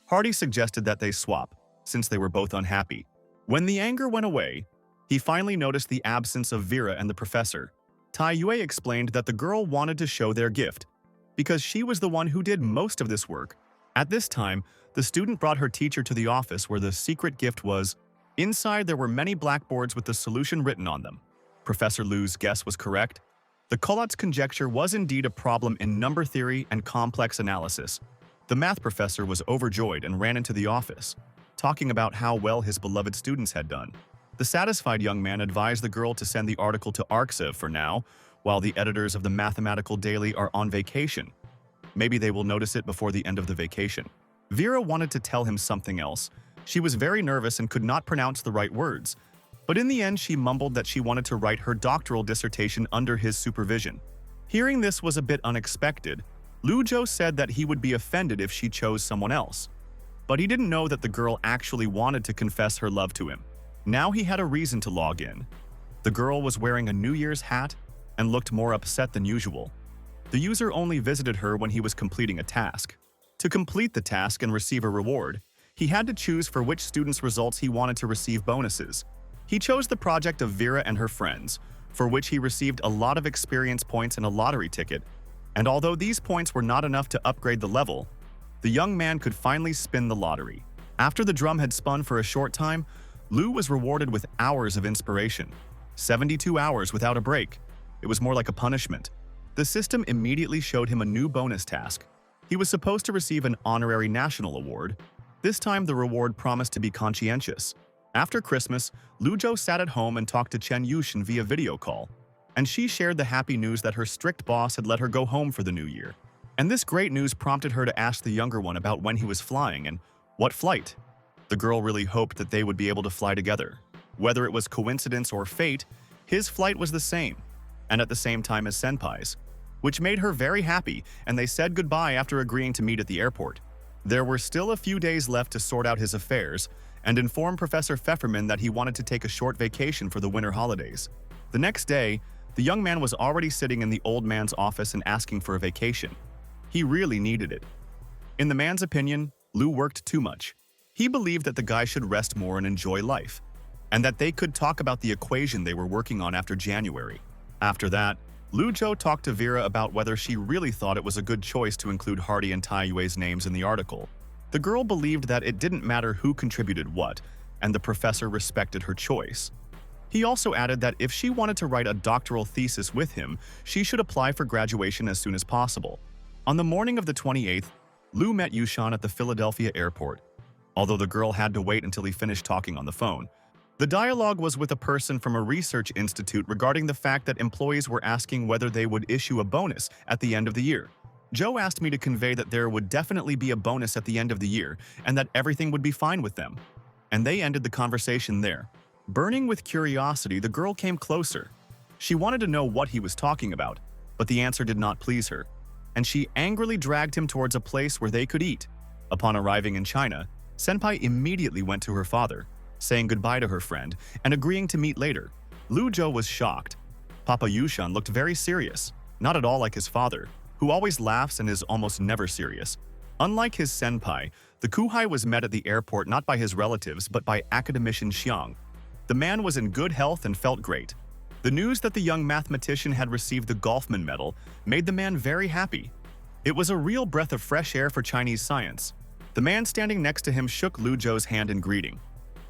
Hardy suggested that they swap, since they were both unhappy. When the anger went away, He finally noticed the absence of Vera and the professor. Tai Yue explained that the girl wanted to show their gift, because she was the one who did most of this work. At this time, the student brought her teacher to the office where the secret gift was. Inside, there were many blackboards with the solution written on them. Professor Lu's guess was correct. The Collat's conjecture was indeed a problem in number theory and complex analysis. The math professor was overjoyed and ran into the office, talking about how well his beloved students had done. The satisfied young man advised the girl to send the article to Arxiv for now, while the editors of the Mathematical Daily are on vacation. Maybe they will notice it before the end of the vacation. Vera wanted to tell him something else. She was very nervous and could not pronounce the right words, but in the end she mumbled that she wanted to write her doctoral dissertation under his supervision. Hearing this was a bit unexpected. Lu Zhou said that he would be offended if she chose someone else, but he didn't know that the girl actually wanted to confess her love to him. Now he had a reason to log in. The girl was wearing a New Year's hat and looked more upset than usual. The user only visited her when he was completing a task. To complete the task and receive a reward, he had to choose for which students' results he wanted to receive bonuses. He chose the project of Vera and her friends, for which he received a lot of experience points and a lottery ticket, and although these points were not enough to upgrade the level, the young man could finally spin the lottery. After the drum had spun for a short time, Lu was rewarded with hours of inspiration. 72 hours without a break. It was more like a punishment. The system immediately showed him a new bonus task. He was supposed to receive an honorary national award. This time the reward promised to be conscientious. After Christmas, Lu Zhou sat at home and talked to Chen Yushin via video call, and she shared the happy news that her strict boss had let her go home for the new year. And this great news prompted her to ask the younger one about when he was flying and what flight. The girl really hoped that they would be able to fly together. Whether it was coincidence or fate, his flight was the same, and at the same time as Senpai's, which made her very happy, and they said goodbye after agreeing to meet at the airport. There were still a few days left to sort out his affairs and inform Professor Pfefferman that he wanted to take a short vacation for the winter holidays. The next day, the young man was already sitting in the old man's office and asking for a vacation. He really needed it. In the man's opinion, Lu worked too much. He believed that the guy should rest more and enjoy life, and that they could talk about the equation they were working on after January. After that, Lu Zhou talked to Vera about whether she really thought it was a good choice to include Hardy and Tai Yue's names in the article. The girl believed that it didn't matter who contributed what, and the professor respected her choice. He also added that if she wanted to write a doctoral thesis with him, she should apply for graduation as soon as possible. On the morning of the 28th, Lu met Yushan at the Philadelphia airport, although the girl had to wait until he finished talking on the phone. The dialogue was with a person from a research institute regarding the fact that employees were asking whether they would issue a bonus at the end of the year. Joe asked me to convey that there would definitely be a bonus at the end of the year and that everything would be fine with them. And they ended the conversation there. Burning with curiosity, the girl came closer. She wanted to know what he was talking about, but the answer did not please her, and she angrily dragged him towards a place where they could eat. Upon arriving in China, Senpai immediately went to her father, saying goodbye to her friend and agreeing to meet later. Lu Zhou was shocked. Papa Yushan looked very serious, not at all like his father, who always laughs and is almost never serious. Unlike his senpai, the Kuhai was met at the airport not by his relatives but by academician Xiang. The man was in good health and felt great. The news that the young mathematician had received the Golfman medal made the man very happy. It was a real breath of fresh air for Chinese science. The man standing next to him shook Lu Zhou's hand in greeting,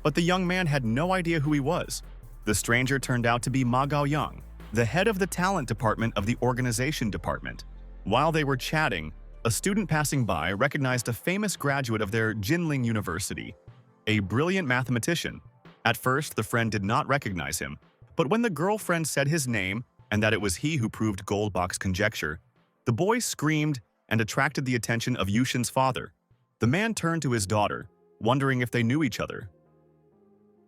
but the young man had no idea who he was. The stranger turned out to be Ma Gaoyang, the head of the talent department of the organization department. While they were chatting, a student passing by recognized a famous graduate of their Jinling University, a brilliant mathematician. At first, the friend did not recognize him, but when the girlfriend said his name and that it was he who proved Goldbach's conjecture, the boy screamed and attracted the attention of Yushin's father. The man turned to his daughter, wondering if they knew each other.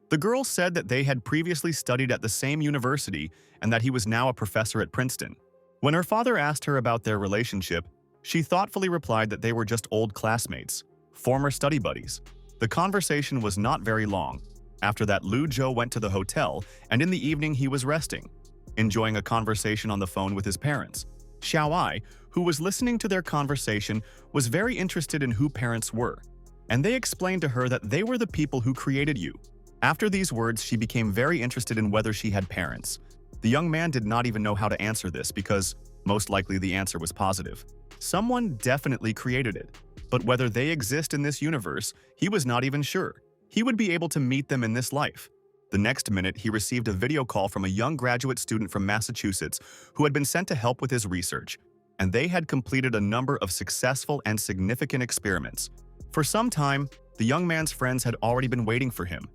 The girl said that they had previously studied at the same university and that he was now a professor at Princeton. When her father asked her about their relationship, she thoughtfully replied that they were just old classmates, former study buddies. The conversation was not very long. After that, Lu Zhou went to the hotel, and in the evening he was resting, enjoying a conversation on the phone with his parents. Xiao Ai, who was listening to their conversation, was very interested in who parents were, and they explained to her that they were the people who created you. After these words, she became very interested in whether she had parents. The young man did not even know how to answer this because most likely the answer was positive. Someone definitely created it, but whether they exist in this universe, he was not even sure. He would be able to meet them in this life. The next minute, he received a video call from a young graduate student from Massachusetts who had been sent to help with his research, and they had completed a number of successful and significant experiments. For some time, the young man's friends had already been waiting for him.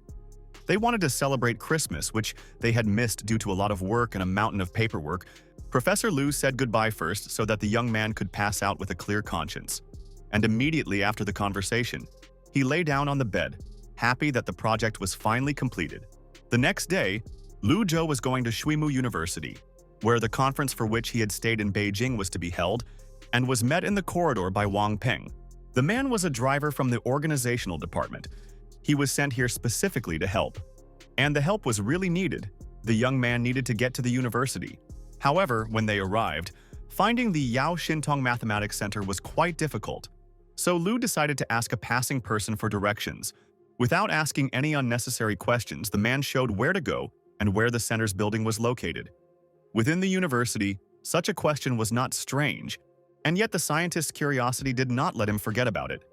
They wanted to celebrate Christmas, which they had missed due to a lot of work and a mountain of paperwork. Professor Lu said goodbye first so that the young man could pass out with a clear conscience. And immediately after the conversation, he lay down on the bed, happy that the project was finally completed. The next day, Lu Zhou was going to Shuimu University, where the conference for which he had stayed in Beijing was to be held, and was met in the corridor by Wang Peng. The man was a driver from the organizational department. He was sent here specifically to help. And the help was really needed. The young man needed to get to the university. However, when they arrived, finding the Yao Xintong Mathematics Center was quite difficult. So Lu decided to ask a passing person for directions. Without asking any unnecessary questions, the man showed where to go and where the center's building was located. Within the university, such a question was not strange, and yet the scientist's curiosity did not let him forget about it.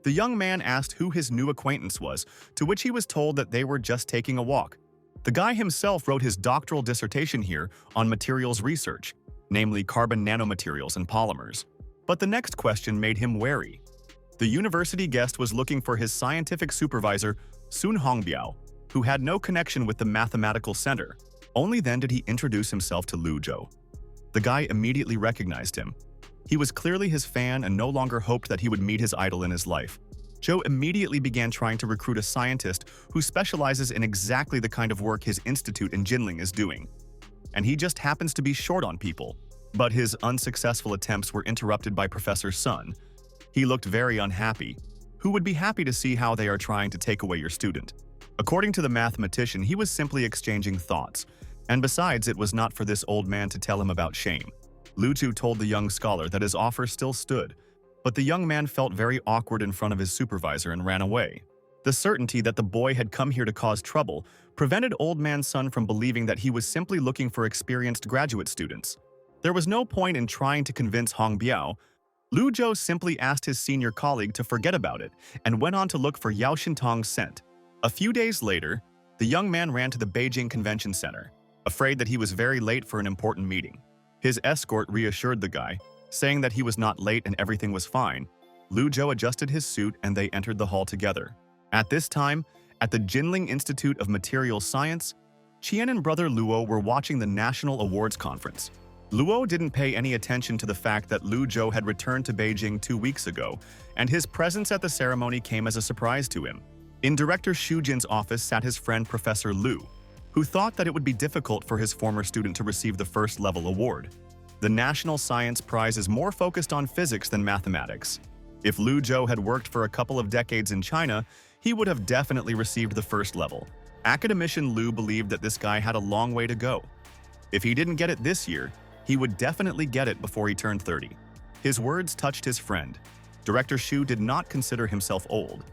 The young man asked who his new acquaintance was, to which he was told that they were just taking a walk. The guy himself wrote his doctoral dissertation here on materials research, namely carbon nanomaterials and polymers. But the next question made him wary. The university guest was looking for his scientific supervisor, Sun Hongbiao, who had no connection with the mathematical center. Only then did he introduce himself to Lu Zhou. The guy immediately recognized him. He was clearly his fan and no longer hoped that he would meet his idol in his life. Zhou immediately began trying to recruit a scientist who specializes in exactly the kind of work his institute in Jinling is doing. And he just happens to be short on people. But his unsuccessful attempts were interrupted by Professor Sun. He looked very unhappy. Who would be happy to see how they are trying to take away your student? According to the mathematician, he was simply exchanging thoughts. And besides, it was not for this old man to tell him about shame. Lu Zhou told the young scholar that his offer still stood, but the young man felt very awkward in front of his supervisor and ran away. The certainty that the boy had come here to cause trouble prevented Old Man Sun from believing that he was simply looking for experienced graduate students. There was no point in trying to convince Hong Biao. Lu Zhou simply asked his senior colleague to forget about it and went on to look for Yao Xintong's scent. A few days later, the young man ran to the Beijing Convention Center, afraid that he was very late for an important meeting. His escort reassured the guy, saying that he was not late and everything was fine. Lu Zhou adjusted his suit and they entered the hall together. At this time, at the Jinling Institute of Materials Science, Qian and brother Luo were watching the National Awards Conference. Luo didn't pay any attention to the fact that Lu Zhou had returned to Beijing 2 weeks ago, and his presence at the ceremony came as a surprise to him. In Director Xu Jin's office sat his friend Professor Lu, who thought that it would be difficult for his former student to receive the first-level award. The National Science Prize is more focused on physics than mathematics. If Lu Zhou had worked for a couple of decades in China, he would have definitely received the first level. Academician Lu believed that this guy had a long way to go. If he didn't get it this year, he would definitely get it before he turned 30. His words touched his friend. Director Xu did not consider himself old,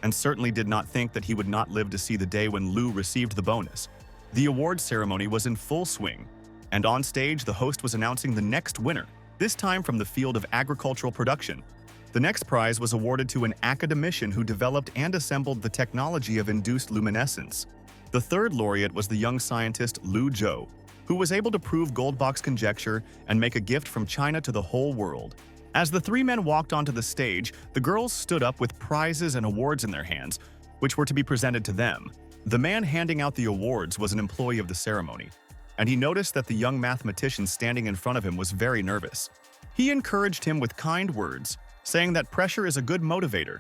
and certainly did not think that he would not live to see the day when Lu received the bonus. The awards ceremony was in full swing, and on stage the host was announcing the next winner, this time from the field of agricultural production. The next prize was awarded to an academician who developed and assembled the technology of induced luminescence. The third laureate was the young scientist Lu Zhou, who was able to prove Goldbach's conjecture and make a gift from China to the whole world. As the three men walked onto the stage, the girls stood up with prizes and awards in their hands, which were to be presented to them. The man handing out the awards was an employee of the ceremony, and he noticed that the young mathematician standing in front of him was very nervous. He encouraged him with kind words, saying that pressure is a good motivator,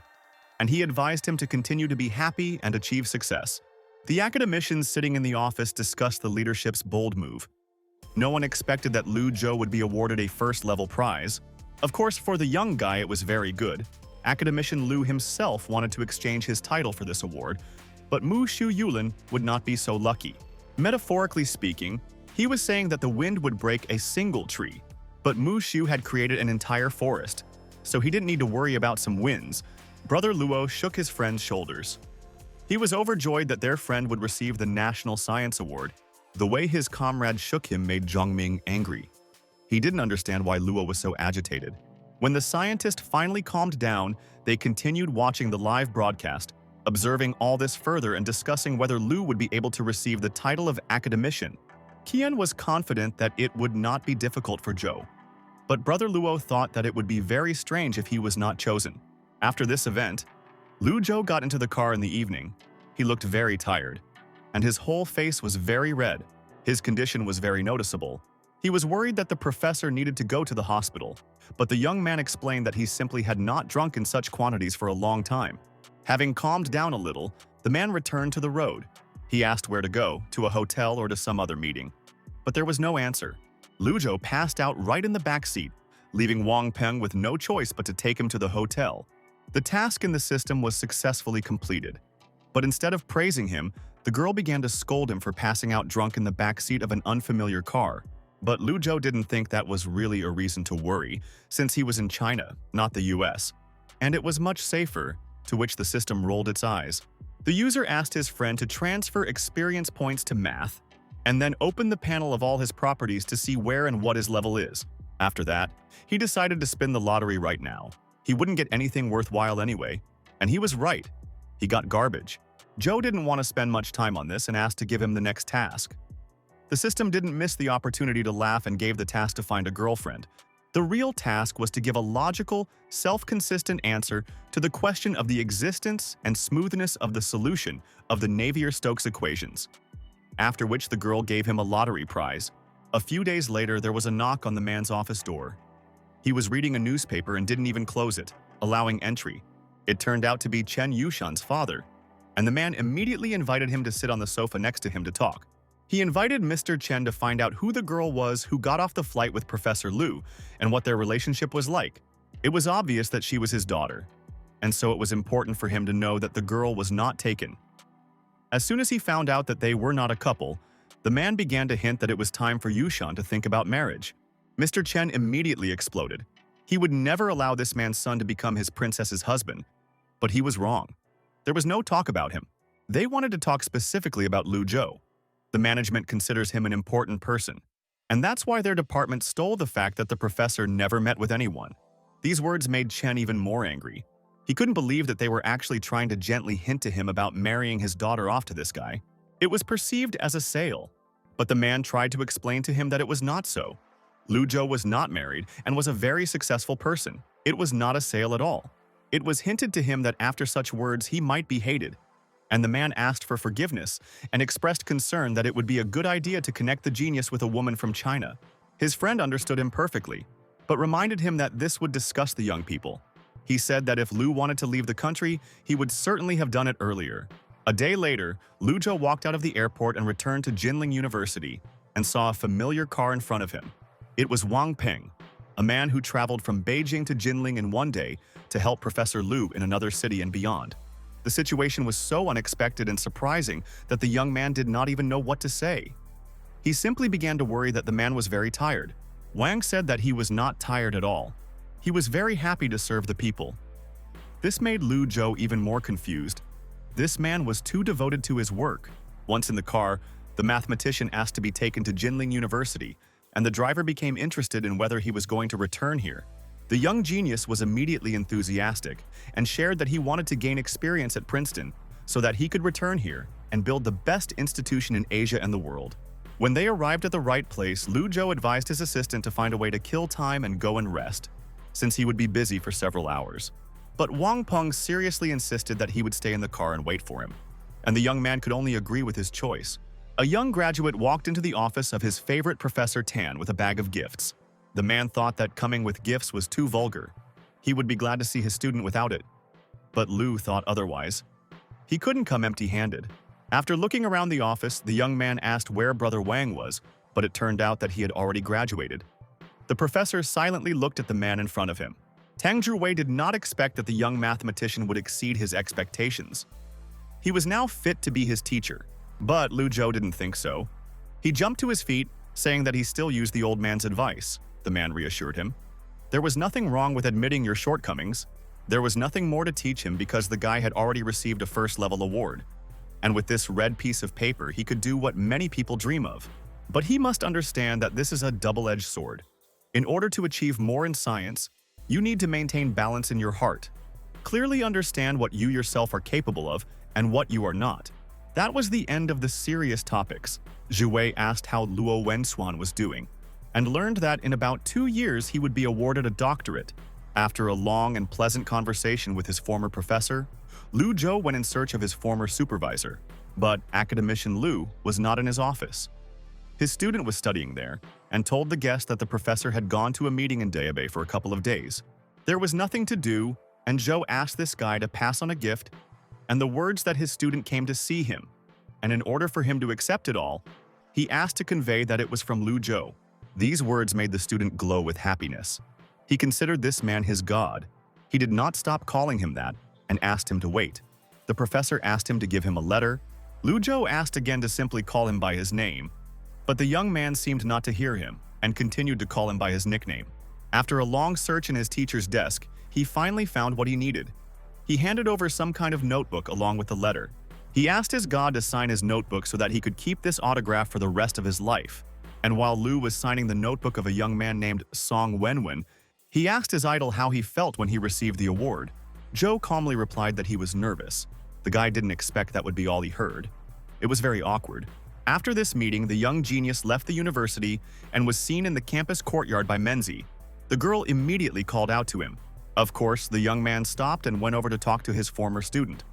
and he advised him to continue to be happy and achieve success. The academicians sitting in the office discussed the leadership's bold move. No one expected that Lu Zhou would be awarded a first-level prize. Of course, for the young guy, it was very good. Academician Lu himself wanted to exchange his title for this award, but Mu Shu Yulin would not be so lucky. Metaphorically speaking, he was saying that the wind would break a single tree, but Mu Shu had created an entire forest, so he didn't need to worry about some winds. Brother Luo shook his friend's shoulders. He was overjoyed that their friend would receive the National Science Award. The way his comrade shook him made Zhongming angry. He didn't understand why Luo was so agitated. When the scientist finally calmed down, they continued watching the live broadcast, observing all this further and discussing whether Lu would be able to receive the title of academician. Qian was confident that it would not be difficult for Zhou. But Brother Luo thought that it would be very strange if he was not chosen. After this event, Lu Zhou got into the car in the evening. He looked very tired, and his whole face was very red. His condition was very noticeable. He was worried that the professor needed to go to the hospital, but the young man explained that he simply had not drunk in such quantities for a long time. Having calmed down a little, the man returned to the road. He asked where to go, to a hotel or to some other meeting. But there was no answer. Lu Zhou passed out right in the back seat, leaving Wang Peng with no choice but to take him to the hotel. The task in the system was successfully completed. But instead of praising him, the girl began to scold him for passing out drunk in the back seat of an unfamiliar car. But Lu Zhou didn't think that was really a reason to worry, since he was in China, not the US. And it was much safer, to which the system rolled its eyes. The user asked his friend to transfer experience points to math, and then open the panel of all his properties to see where and what his level is. After that, he decided to spin the lottery right now. He wouldn't get anything worthwhile anyway, and he was right. He got garbage. Zhou didn't want to spend much time on this and asked to give him the next task. The system didn't miss the opportunity to laugh and gave the task to find a girlfriend. The real task was to give a logical, self-consistent answer to the question of the existence and smoothness of the solution of the Navier-Stokes equations. After which the girl gave him a lottery prize. A few days later, there was a knock on the man's office door. He was reading a newspaper and didn't even close it, allowing entry. It turned out to be Chen Yushan's father, and the man immediately invited him to sit on the sofa next to him to talk. He invited Mr. Chen to find out who the girl was who got off the flight with Professor Lu and what their relationship was like. It was obvious that she was his daughter, and so it was important for him to know that the girl was not taken. As soon as he found out that they were not a couple, the man began to hint that it was time for Yushan to think about marriage. Mr. Chen immediately exploded. He would never allow this man's son to become his princess's husband, but he was wrong. There was no talk about him. They wanted to talk specifically about Lu Zhou. The management considers him an important person, and that's why their department stole the fact that the professor never met with anyone. These words made Chen even more angry. He couldn't believe that they were actually trying to gently hint to him about marrying his daughter off to this guy. It was perceived as a sale, but the man tried to explain to him that it was not so. Lu Zhou was not married and was a very successful person. It was not a sale at all. It was hinted to him that after such words he might be hated, and the man asked for forgiveness and expressed concern that it would be a good idea to connect the genius with a woman from China. His friend understood him perfectly, but reminded him that this would disgust the young people. He said that if Lu wanted to leave the country, he would certainly have done it earlier. A day later, Lu Zhou walked out of the airport and returned to Jinling University and saw a familiar car in front of him. It was Wang Peng, a man who traveled from Beijing to Jinling in one day to help Professor Lu in another city and beyond. The situation was so unexpected and surprising that the young man did not even know what to say. He simply began to worry that the man was very tired. Wang said that he was not tired at all. He was very happy to serve the people. This made Lu Zhou even more confused. This man was too devoted to his work. Once in the car, the mathematician asked to be taken to Jinling University, and the driver became interested in whether he was going to return here. The young genius was immediately enthusiastic and shared that he wanted to gain experience at Princeton so that he could return here and build the best institution in Asia and the world. When they arrived at the right place, Lu Zhou advised his assistant to find a way to kill time and go and rest, since he would be busy for several hours. But Wang Peng seriously insisted that he would stay in the car and wait for him, and the young man could only agree with his choice. A young graduate walked into the office of his favorite Professor Tan with a bag of gifts. The man thought that coming with gifts was too vulgar. He would be glad to see his student without it. But Lu thought otherwise. He couldn't come empty-handed. After looking around the office, the young man asked where Brother Wang was, but it turned out that he had already graduated. The professor silently looked at the man in front of him. Tang Zhuwei did not expect that the young mathematician would exceed his expectations. He was now fit to be his teacher, but Lu Zhou didn't think so. He jumped to his feet, saying that he still used the old man's advice. The man reassured him. There was nothing wrong with admitting your shortcomings. There was nothing more to teach him because the guy had already received a first-level award. And with this red piece of paper, he could do what many people dream of. But he must understand that this is a double-edged sword. In order to achieve more in science, you need to maintain balance in your heart. Clearly understand what you yourself are capable of and what you are not. That was the end of the serious topics. Zhu Wei asked how Luo Wenxuan was doing, and learned that in about 2 years he would be awarded a doctorate. After a long and pleasant conversation with his former professor, Lu Zhou went in search of his former supervisor. But academician Lu was not in his office. His student was studying there, and told the guest that the professor had gone to a meeting in Daebei for a couple of days. There was nothing to do, and Zhou asked this guy to pass on a gift and the words that his student came to see him, and in order for him to accept it all, he asked to convey that it was from Lu Zhou. These words made the student glow with happiness. He considered this man his god. He did not stop calling him that and asked him to wait. The professor asked him to give him a letter. Lu Zhou asked again to simply call him by his name, but the young man seemed not to hear him and continued to call him by his nickname. After a long search in his teacher's desk, he finally found what he needed. He handed over some kind of notebook along with the letter. He asked his god to sign his notebook so that he could keep this autograph for the rest of his life. And while Lu was signing the notebook of a young man named Song Wenwen, he asked his idol how he felt when he received the award. Zhou calmly replied that he was nervous. The guy didn't expect that would be all he heard. It was very awkward. After this meeting, the young genius left the university and was seen in the campus courtyard by Menzi. The girl immediately called out to him. Of course, the young man stopped and went over to talk to his former student.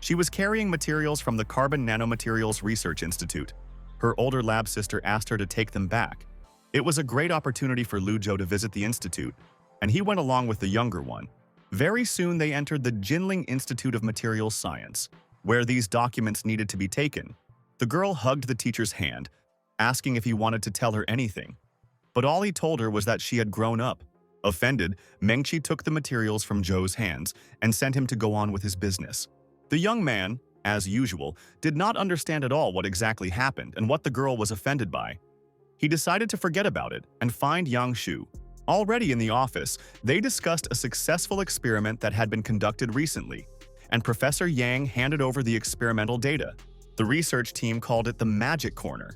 She was carrying materials from the Carbon Nanomaterials Research Institute. Her older lab sister asked her to take them back. It was a great opportunity for Lu Zhou to visit the institute, and he went along with the younger one. Very soon they entered the Jinling Institute of Materials Science, where these documents needed to be taken. The girl hugged the teacher's hand, asking if he wanted to tell her anything. But all he told her was that she had grown up. Offended, Mengqi took the materials from Zhou's hands and sent him to go on with his business. The young man, as usual, did not understand at all what exactly happened and what the girl was offended by. He decided to forget about it and find Yang Shu. Already in the office, they discussed a successful experiment that had been conducted recently, and Professor Yang handed over the experimental data. The research team called it the Magic Corner,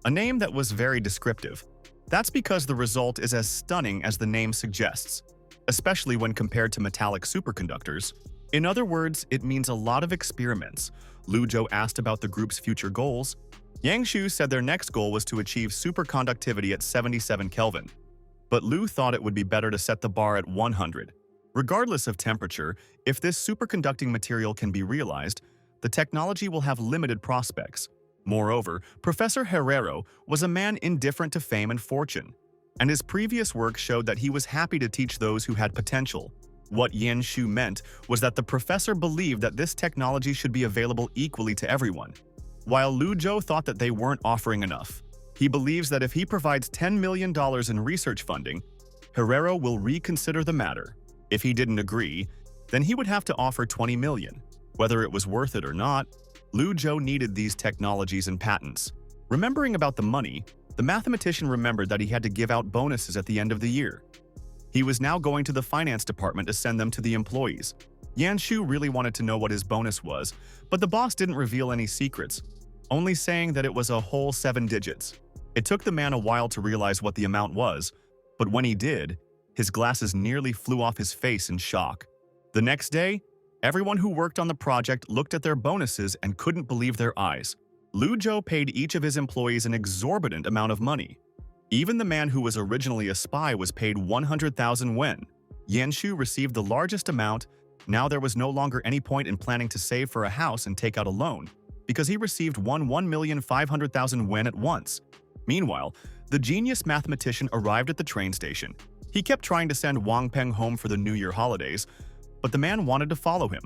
a name that was very descriptive. That's because the result is as stunning as the name suggests, especially when compared to metallic superconductors. In other words, it means a lot of experiments. Lu Zhou asked about the group's future goals. Yang Shu said their next goal was to achieve superconductivity at 77 Kelvin. But Lu thought it would be better to set the bar at 100. Regardless of temperature, if this superconducting material can be realized, the technology will have limited prospects. Moreover, Professor Herrero was a man indifferent to fame and fortune, and his previous work showed that he was happy to teach those who had potential. What Yan Shu meant was that the professor believed that this technology should be available equally to everyone. While Lu Zhou thought that they weren't offering enough, he believes that if he provides $10 million in research funding, Herrero will reconsider the matter. If he didn't agree, then he would have to offer $20 million. Whether it was worth it or not, Lu Zhou needed these technologies and patents. Remembering about the money, the mathematician remembered that he had to give out bonuses at the end of the year. He was now going to the finance department to send them to the employees. Yan Shu really wanted to know what his bonus was, but the boss didn't reveal any secrets, only saying that it was a whole 7 digits. It took the man a while to realize what the amount was, but when he did, his glasses nearly flew off his face in shock. The next day, everyone who worked on the project looked at their bonuses and couldn't believe their eyes. Lu Zhou paid each of his employees an exorbitant amount of money. Even the man who was originally a spy was paid 100,000 wen. Yan Shu received the largest amount. Now there was no longer any point in planning to save for a house and take out a loan, because he received 1,500,000 wen at once. Meanwhile, the genius mathematician arrived at the train station. He kept trying to send Wang Peng home for the New Year holidays, but the man wanted to follow him.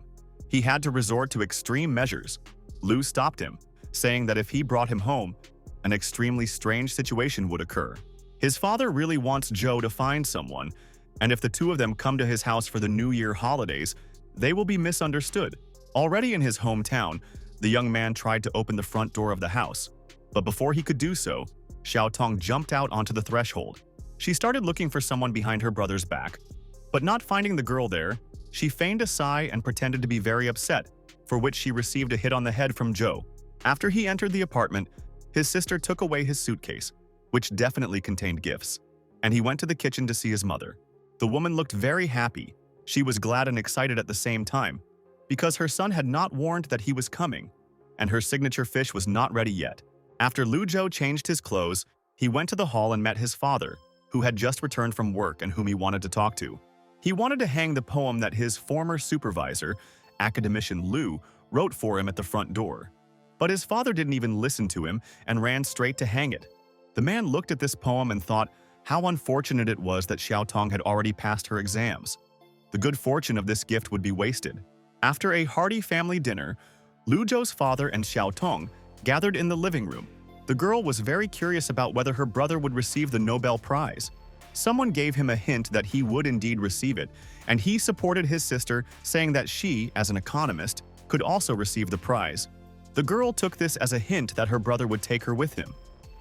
He had to resort to extreme measures. Lu stopped him, saying that if he brought him home, an extremely strange situation would occur. His father really wants Zhou to find someone, and if the two of them come to his house for the New Year holidays, they will be misunderstood. Already in his hometown, the young man tried to open the front door of the house, but before he could do so, Xiao Tong jumped out onto the threshold. She started looking for someone behind her brother's back, but not finding the girl there, she feigned a sigh and pretended to be very upset, for which she received a hit on the head from Zhou. After he entered the apartment, his sister took away his suitcase, which definitely contained gifts, and he went to the kitchen to see his mother. The woman looked very happy. She was glad and excited at the same time, because her son had not warned that he was coming, and her signature fish was not ready yet. After Lu Zhou changed his clothes, he went to the hall and met his father, who had just returned from work and whom he wanted to talk to. He wanted to hang the poem that his former supervisor, academician Lu, wrote for him at the front door. But his father didn't even listen to him and ran straight to hang it. The man looked at this poem and thought how unfortunate it was that Xiao Tong had already passed her exams. The good fortune of this gift would be wasted. After a hearty family dinner, Lu Zhou's father and Xiao Tong gathered in the living room. The girl was very curious about whether her brother would receive the Nobel Prize. Someone gave him a hint that he would indeed receive it, and he supported his sister, saying that she, as an economist, could also receive the prize. The girl took this as a hint that her brother would take her with him.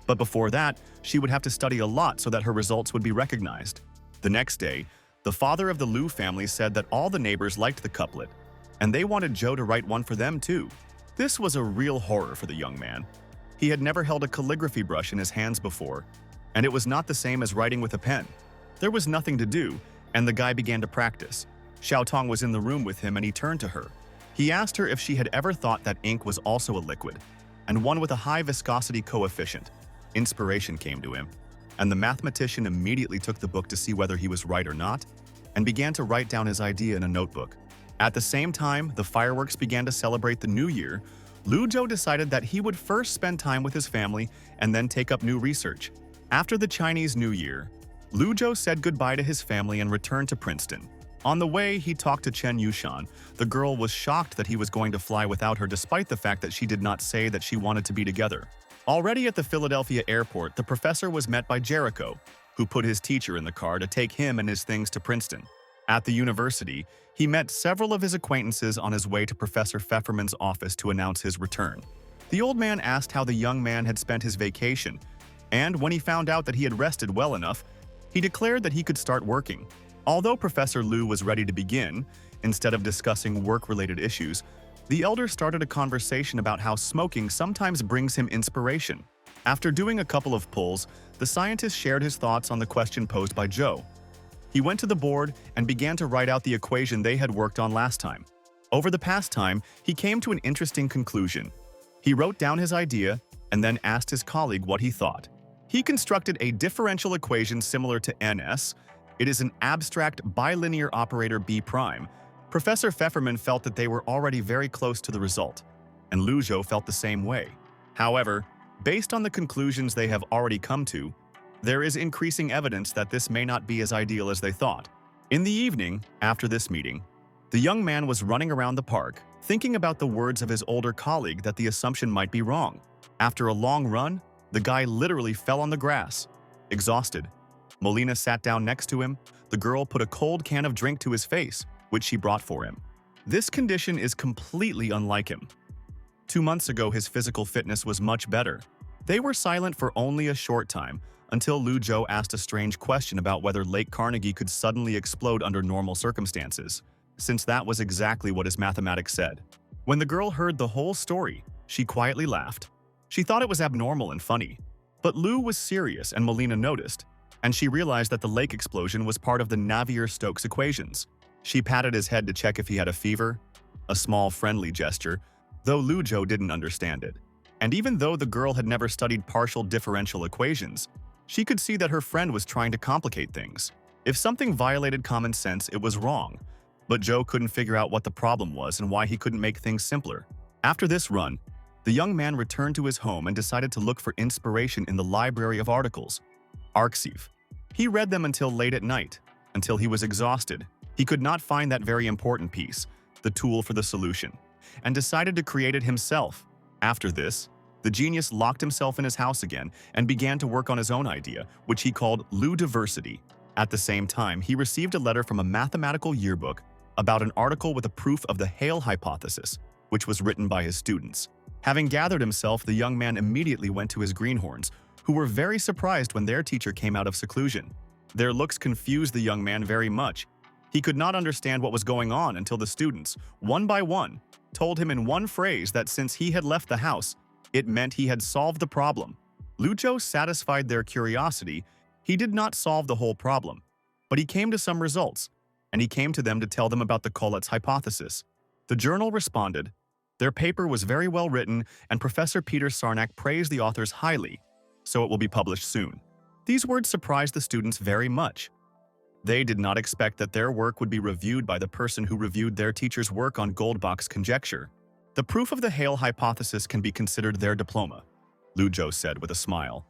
But before that, she would have to study a lot so that her results would be recognized. The next day, the father of the Lu family said that all the neighbors liked the couplet, and they wanted Zhou to write one for them too. This was a real horror for the young man. He had never held a calligraphy brush in his hands before, and it was not the same as writing with a pen. There was nothing to do, and the guy began to practice. Xiao Tong was in the room with him and he turned to her. He asked her if she had ever thought that ink was also a liquid, and one with a high viscosity coefficient. Inspiration came to him, and the mathematician immediately took the book to see whether he was right or not, and began to write down his idea in a notebook. At the same time, the fireworks began to celebrate the new year. Lu Zhou decided that he would first spend time with his family and then take up new research. After the Chinese New Year, Lu Zhou said goodbye to his family and returned to Princeton. On the way, he talked to Chen Yushan. The girl was shocked that he was going to fly without her despite the fact that she did not say that she wanted to be together. Already at the Philadelphia airport, the professor was met by Jericho, who put his teacher in the car to take him and his things to Princeton. At the university, he met several of his acquaintances on his way to Professor Pfefferman's office to announce his return. The old man asked how the young man had spent his vacation, and when he found out that he had rested well enough, he declared that he could start working. Although Professor Lu was ready to begin, instead of discussing work-related issues, the elder started a conversation about how smoking sometimes brings him inspiration. After doing a couple of pulls, the scientist shared his thoughts on the question posed by Zhou. He went to the board and began to write out the equation they had worked on last time. Over the past time, he came to an interesting conclusion. He wrote down his idea and then asked his colleague what he thought. He constructed a differential equation similar to NS. It is an abstract bilinear operator B'. Professor Pfefferman felt that they were already very close to the result, and Lu Zhou felt the same way. However, based on the conclusions they have already come to, there is increasing evidence that this may not be as ideal as they thought. In the evening, after this meeting, the young man was running around the park, thinking about the words of his older colleague that the assumption might be wrong. After a long run, the guy literally fell on the grass, exhausted. Molina sat down next to him. The girl put a cold can of drink to his face, which she brought for him. This condition is completely unlike him. 2 months ago, his physical fitness was much better. They were silent for only a short time, until Lu Zhou asked a strange question about whether Lake Carnegie could suddenly explode under normal circumstances, since that was exactly what his mathematics said. When the girl heard the whole story, she quietly laughed. She thought it was abnormal and funny. But Lu was serious and Molina noticed, and she realized that the lake explosion was part of the Navier-Stokes equations. She patted his head to check if he had a fever, a small friendly gesture, though Lu Zhou didn't understand it. And even though the girl had never studied partial differential equations, she could see that her friend was trying to complicate things. If something violated common sense, it was wrong. But Zhou couldn't figure out what the problem was and why he couldn't make things simpler. After this run, the young man returned to his home and decided to look for inspiration in the library of articles, Arxiv. He read them until late at night, until he was exhausted. He could not find that very important piece, the tool for the solution, and decided to create it himself. After this, the genius locked himself in his house again and began to work on his own idea, which he called Lu Diversity. At the same time, he received a letter from a mathematical yearbook about an article with a proof of the Hale hypothesis, which was written by his students. Having gathered himself, the young man immediately went to his greenhorns, who were very surprised when their teacher came out of seclusion. Their looks confused the young man very much. He could not understand what was going on until the students, one by one, told him in one phrase that since he had left the house, It meant he had solved the problem. Lu Zhou satisfied their curiosity. He did not solve the whole problem, but he came to some results, and he came to them to tell them about the Collatz hypothesis. The journal responded. Their paper was very well written, and Professor Peter Sarnak praised the authors highly, so it will be published soon. These words surprised the students very much. They did not expect that their work would be reviewed by the person who reviewed their teacher's work on Goldbach's conjecture. The proof of the Hale hypothesis can be considered their diploma, Lu Zhou said with a smile.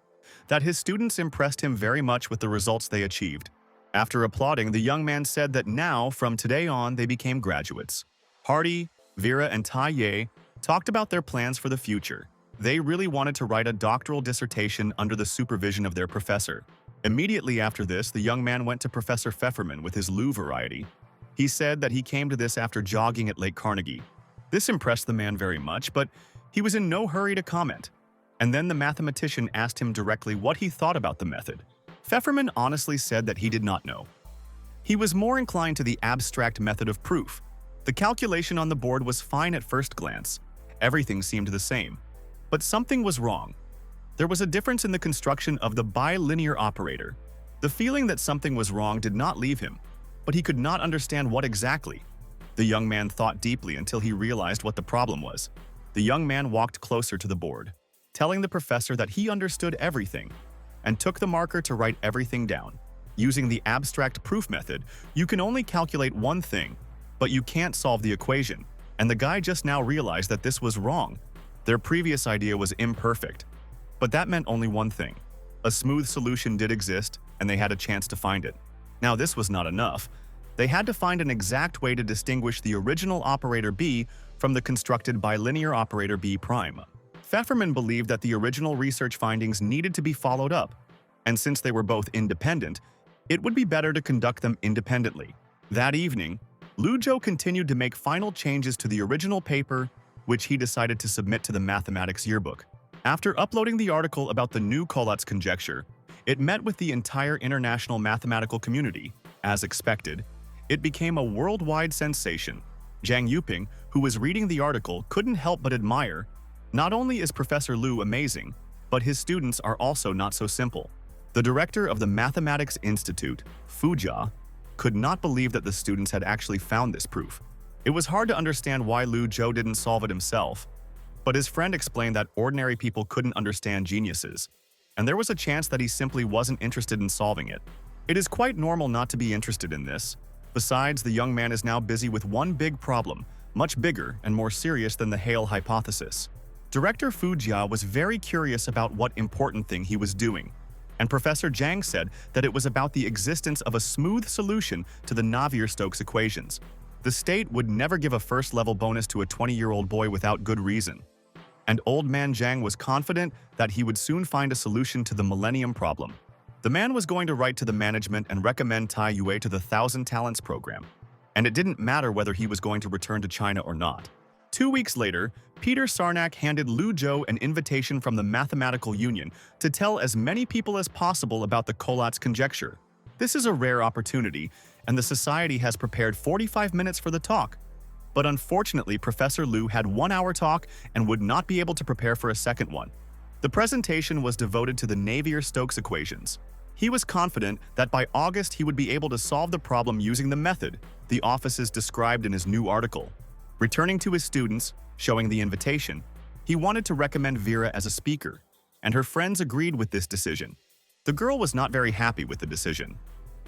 That his students impressed him very much with the results they achieved. After applauding, the young man said that now, from today on, they became graduates. Hardy, Vera, and Tai Ye talked about their plans for the future. They really wanted to write a doctoral dissertation under the supervision of their professor. Immediately after this, the young man went to Professor Pfefferman with his Lu variety. He said that he came to this after jogging at Lake Carnegie. This impressed the man very much, but he was in no hurry to comment. And then the mathematician asked him directly what he thought about the method. Pfefferman honestly said that he did not know. He was more inclined to the abstract method of proof. The calculation on the board was fine at first glance. Everything seemed the same. But something was wrong. There was a difference in the construction of the bilinear operator. The feeling that something was wrong did not leave him, but he could not understand what exactly. The young man thought deeply until he realized what the problem was. The young man walked closer to the board, telling the professor that he understood everything, and took the marker to write everything down. Using the abstract proof method, you can only calculate one thing, but you can't solve the equation, and the guy just now realized that this was wrong. Their previous idea was imperfect, but that meant only one thing. A smooth solution did exist, and they had a chance to find it. Now this was not enough. They had to find an exact way to distinguish the original operator B from the constructed bilinear operator B prime. Pfefferman believed that the original research findings needed to be followed up, and since they were both independent, it would be better to conduct them independently. That evening, Lu Zhou continued to make final changes to the original paper, which he decided to submit to the mathematics yearbook. After uploading the article about the new Collatz conjecture, it met with the entire international mathematical community. As expected, it became a worldwide sensation. Zhang Yuping, who was reading the article, couldn't help but admire. Not only is Professor Lu amazing, but his students are also not so simple. The director of the Mathematics Institute, Fu Jia, could not believe that the students had actually found this proof. It was hard to understand why Lu Zhou didn't solve it himself, but his friend explained that ordinary people couldn't understand geniuses, and there was a chance that he simply wasn't interested in solving it. It is quite normal not to be interested in this. Besides, the young man is now busy with one big problem, much bigger and more serious than the Hale hypothesis. Director Fu Jia was very curious about what important thing he was doing, and Professor Zhang said that it was about the existence of a smooth solution to the Navier-Stokes equations. The state would never give a first-level bonus to a 20-year-old boy without good reason. And old man Zhang was confident that he would soon find a solution to the millennium problem. The man was going to write to the management and recommend Tai Yue to the 1,000 Talents program. And it didn't matter whether he was going to return to China or not. 2 weeks later, Peter Sarnak handed Lu Zhou an invitation from the Mathematical Union to tell as many people as possible about the Collatz conjecture. This is a rare opportunity, and the society has prepared 45 minutes for the talk. But unfortunately, Professor Lu had 1 hour talk and would not be able to prepare for a second one. The presentation was devoted to the Navier-Stokes equations. He was confident that by August he would be able to solve the problem using the method the offices described in his new article. Returning to his students, showing the invitation, he wanted to recommend Vera as a speaker, and her friends agreed with this decision. The girl was not very happy with the decision.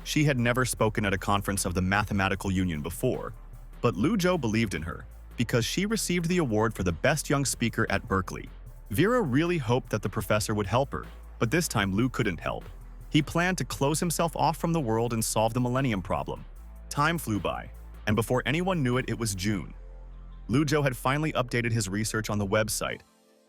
She had never spoken at a conference of the Mathematical Union before, but Lu Zhou believed in her because she received the award for the best young speaker at Berkeley. Vera really hoped that the professor would help her, but this time Lu couldn't help. He planned to close himself off from the world and solve the millennium problem. Time flew by, and before anyone knew it, it was June. Lu Zhou had finally updated his research on the website,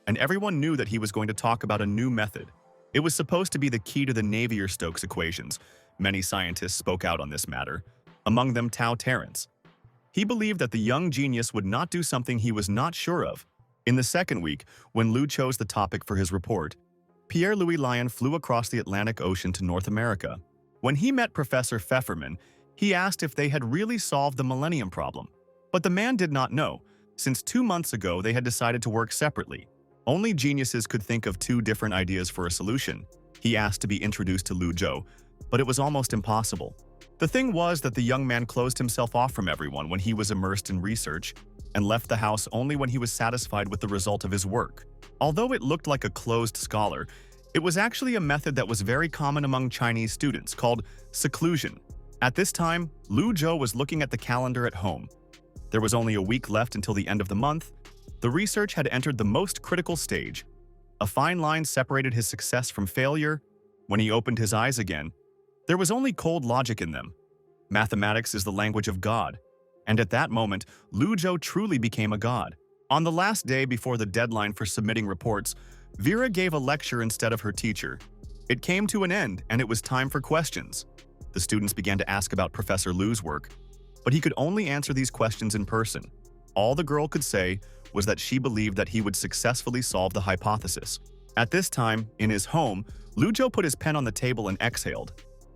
and everyone knew that he was going to talk about a new method. It was supposed to be the key to the Navier-Stokes equations. Many scientists spoke out on this matter, among them Tao Terrence. He believed that the young genius would not do something he was not sure of. In the second week, when Lu chose the topic for his report, Pierre-Louis Lyon flew across the Atlantic Ocean to North America. When he met Professor Pfefferman, he asked if they had really solved the millennium problem. But the man did not know, since 2 months ago they had decided to work separately. Only geniuses could think of two different ideas for a solution. He asked to be introduced to Lu Zhou, but it was almost impossible. The thing was that the young man closed himself off from everyone when he was immersed in research and left the house only when he was satisfied with the result of his work. Although it looked like a closed scholar, it was actually a method that was very common among Chinese students called seclusion. At this time, Lu Zhou was looking at the calendar at home. There was only a week left until the end of the month. The research had entered the most critical stage. A fine line separated his success from failure. When he opened his eyes again, there was only cold logic in them. Mathematics is the language of God. And at that moment, Lu Zhou truly became a god. On the last day before the deadline for submitting reports, Vera gave a lecture instead of her teacher. It came to an end, and it was time for questions. The students began to ask about Professor Lu's work, but he could only answer these questions in person. All the girl could say was that she believed that he would successfully solve the hypothesis. At this time, in his home, Lu Zhou put his pen on the table and exhaled.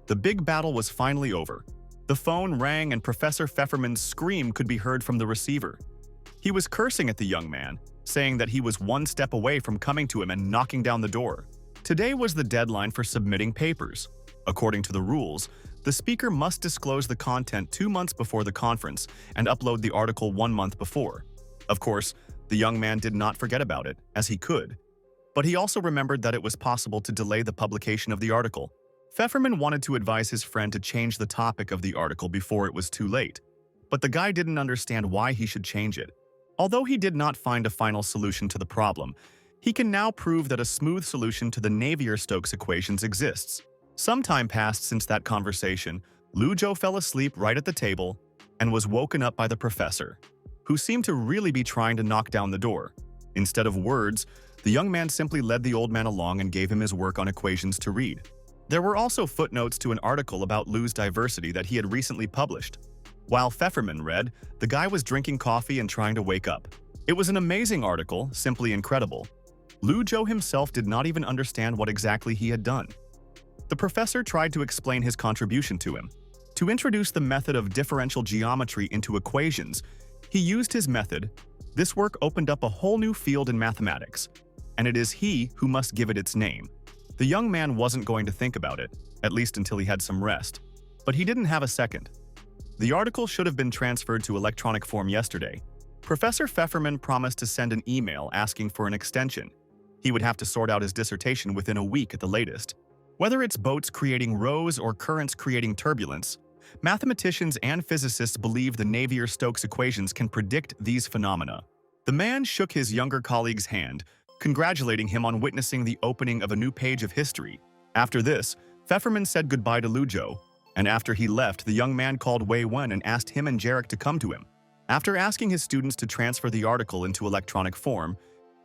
The big battle was finally over. The phone rang and Professor Pfefferman's scream could be heard from the receiver. He was cursing at the young man, saying that he was one step away from coming to him and knocking down the door. Today was the deadline for submitting papers. According to the rules, the speaker must disclose the content 2 months before the conference and upload the article 1 month before. Of course, the young man did not forget about it, as he could. But he also remembered that it was possible to delay the publication of the article. Pfefferman wanted to advise his friend to change the topic of the article before it was too late. But the guy didn't understand why he should change it. Although he did not find a final solution to the problem, he can now prove that a smooth solution to the Navier-Stokes equations exists. Some time passed since that conversation. Lu Zhou fell asleep right at the table and was woken up by the professor, who seemed to really be trying to knock down the door. Instead of words, the young man simply led the old man along and gave him his work on equations to read. There were also footnotes to an article about Lu's diversity that he had recently published. While Pfefferman read, the guy was drinking coffee and trying to wake up. It was an amazing article, simply incredible. Lu Zhou himself did not even understand what exactly he had done. The professor tried to explain his contribution to him. To introduce the method of differential geometry into equations, he used his method. This work opened up a whole new field in mathematics, and it is he who must give it its name. The young man wasn't going to think about it, at least until he had some rest. But he didn't have a second. The article should have been transferred to electronic form yesterday. Professor Pfefferman promised to send an email asking for an extension. He would have to sort out his dissertation within a week at the latest. Whether it's boats creating rows or currents creating turbulence, mathematicians and physicists believe the Navier-Stokes equations can predict these phenomena. The man shook his younger colleague's hand, congratulating him on witnessing the opening of a new page of history. After this, Pfefferman said goodbye to Lu Zhou, and after he left, the young man called Wei Wen and asked him and Jarek to come to him. After asking his students to transfer the article into electronic form,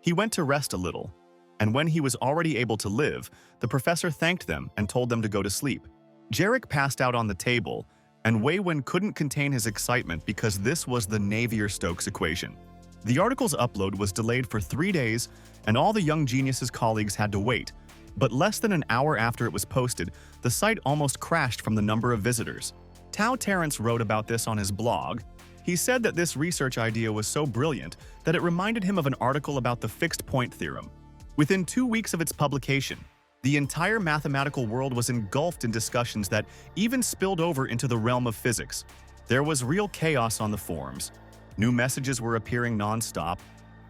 he went to rest a little. And when he was already able to live, the professor thanked them and told them to go to sleep. Jarek passed out on the table, and Wei Wen couldn't contain his excitement because this was the Navier-Stokes equation. The article's upload was delayed for 3 days, and all the young genius's colleagues had to wait. But less than an hour after it was posted, the site almost crashed from the number of visitors. Tao Terrence wrote about this on his blog. He said that this research idea was so brilliant that it reminded him of an article about the fixed point theorem. Within 2 weeks of its publication, the entire mathematical world was engulfed in discussions that even spilled over into the realm of physics. There was real chaos on the forums. New messages were appearing non-stop.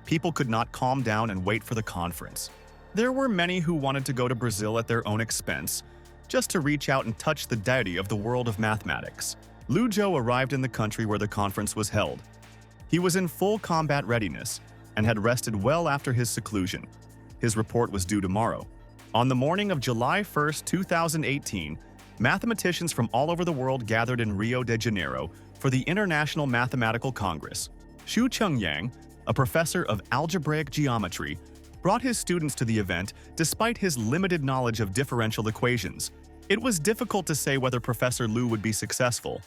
People could not calm down and wait for the conference. There were many who wanted to go to Brazil at their own expense, just to reach out and touch the deity of the world of mathematics. Lu Zhou arrived in the country where the conference was held. He was in full combat readiness and had rested well after his seclusion. His report was due tomorrow. On the morning of July 1, 2018, mathematicians from all over the world gathered in Rio de Janeiro for the International Mathematical Congress. Xu Chengyang, a professor of algebraic geometry, brought his students to the event despite his limited knowledge of differential equations. It was difficult to say whether Professor Lu would be successful,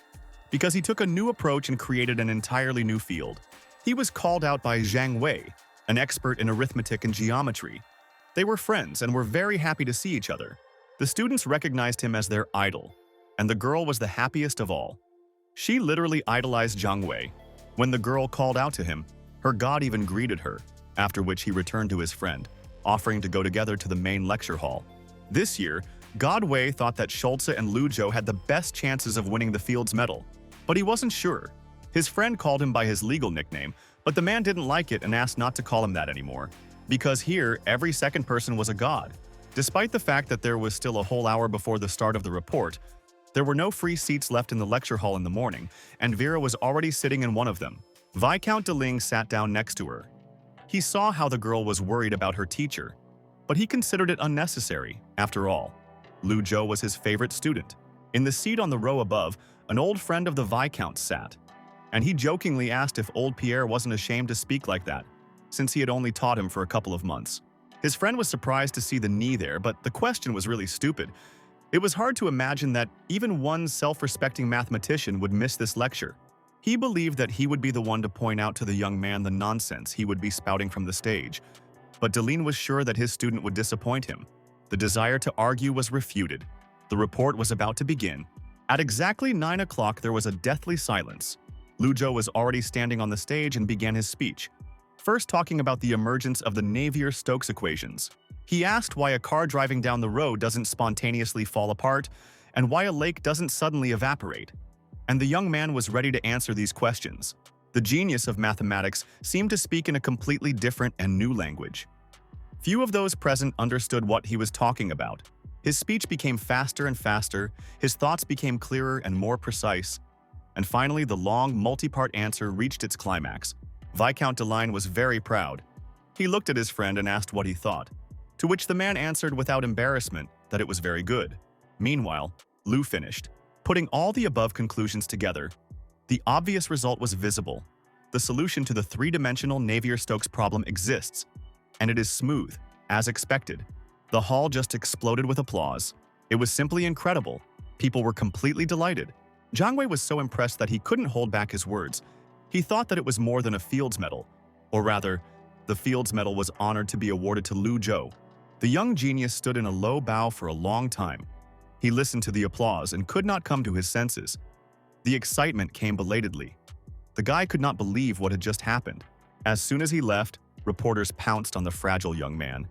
because he took a new approach and created an entirely new field. He was called out by Zhang Wei, an expert in arithmetic and geometry. They were friends and were very happy to see each other. The students recognized him as their idol, and the girl was the happiest of all. She literally idolized Zhang Wei. When the girl called out to him, her god even greeted her. after which he returned to his friend, offering to go together to the main lecture hall. This year, Godwei thought that Schulze and Lu Zhou had the best chances of winning the Fields Medal, but he wasn't sure. His friend called him by his legal nickname, but the man didn't like it and asked not to call him that anymore, because here, every second person was a god. Despite the fact that there was still a whole hour before the start of the report, there were no free seats left in the lecture hall in the morning, and Vera was already sitting in one of them. Viscount Deling sat down next to her. He saw how the girl was worried about her teacher, but he considered it unnecessary. After all, Lu Zhou was his favorite student. In the seat on the row above, an old friend of the Viscount sat, and he jokingly asked if old Pierre wasn't ashamed to speak like that, since he had only taught him for a couple of months. His friend was surprised to see the knee there, but the question was really stupid. It was hard to imagine that even one self-respecting mathematician would miss this lecture. He believed that he would be the one to point out to the young man the nonsense he would be spouting from the stage. But Deline was sure that his student would disappoint him. The desire to argue was refuted. The report was about to begin. At exactly 9 o'clock, there was a deathly silence. Lu Zhou was already standing on the stage and began his speech, first talking about the emergence of the Navier-Stokes equations. He asked why a car driving down the road doesn't spontaneously fall apart, and why a lake doesn't suddenly evaporate. And the young man was ready to answer these questions. The genius of mathematics seemed to speak in a completely different and new language. Few of those present understood what he was talking about. His speech became faster and faster, his thoughts became clearer and more precise, and finally the long, multi-part answer reached its climax. Viscount Deline was very proud. He looked at his friend and asked what he thought, to which the man answered without embarrassment that it was very good. Meanwhile, Lu finished. Putting all the above conclusions together, the obvious result was visible. The solution to the three-dimensional Navier-Stokes problem exists, and it is smooth, as expected. The hall just exploded with applause. It was simply incredible. People were completely delighted. Jiang Wei was so impressed that he couldn't hold back his words. He thought that it was more than a Fields Medal, or rather, the Fields Medal was honored to be awarded to Lu Zhou. The young genius stood in a low bow for a long time. He listened to the applause and could not come to his senses. The excitement came belatedly. The guy could not believe what had just happened. As soon as he left, reporters pounced on the fragile young man.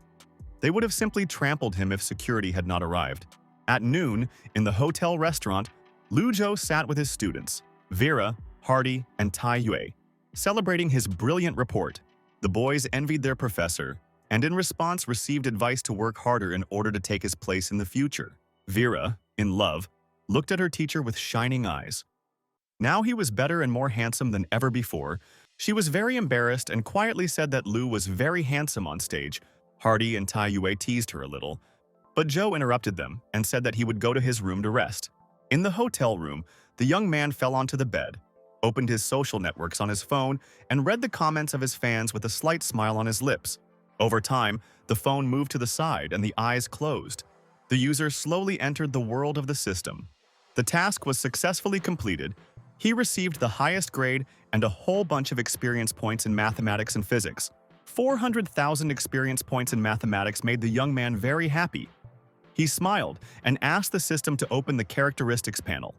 They would have simply trampled him if security had not arrived. At noon, in the hotel restaurant, Lu Zhou sat with his students, Vera, Hardy, and Tai Yue, celebrating his brilliant report. The boys envied their professor, and in response received advice to work harder in order to take his place in the future. Vera, in love, looked at her teacher with shining eyes. Now he was better and more handsome than ever before. She was very embarrassed and quietly said that Lu was very handsome on stage. Hardy and Tai Yue teased her a little, but Zhou interrupted them and said that he would go to his room to rest. In the hotel room, the young man fell onto the bed, opened his social networks on his phone, and read the comments of his fans with a slight smile on his lips. Over time, the phone moved to the side and the eyes closed. The user slowly entered the world of the system. The task was successfully completed. He received the highest grade and a whole bunch of experience points in mathematics and physics. 400,000 experience points in mathematics made the young man very happy. He smiled and asked the system to open the characteristics panel.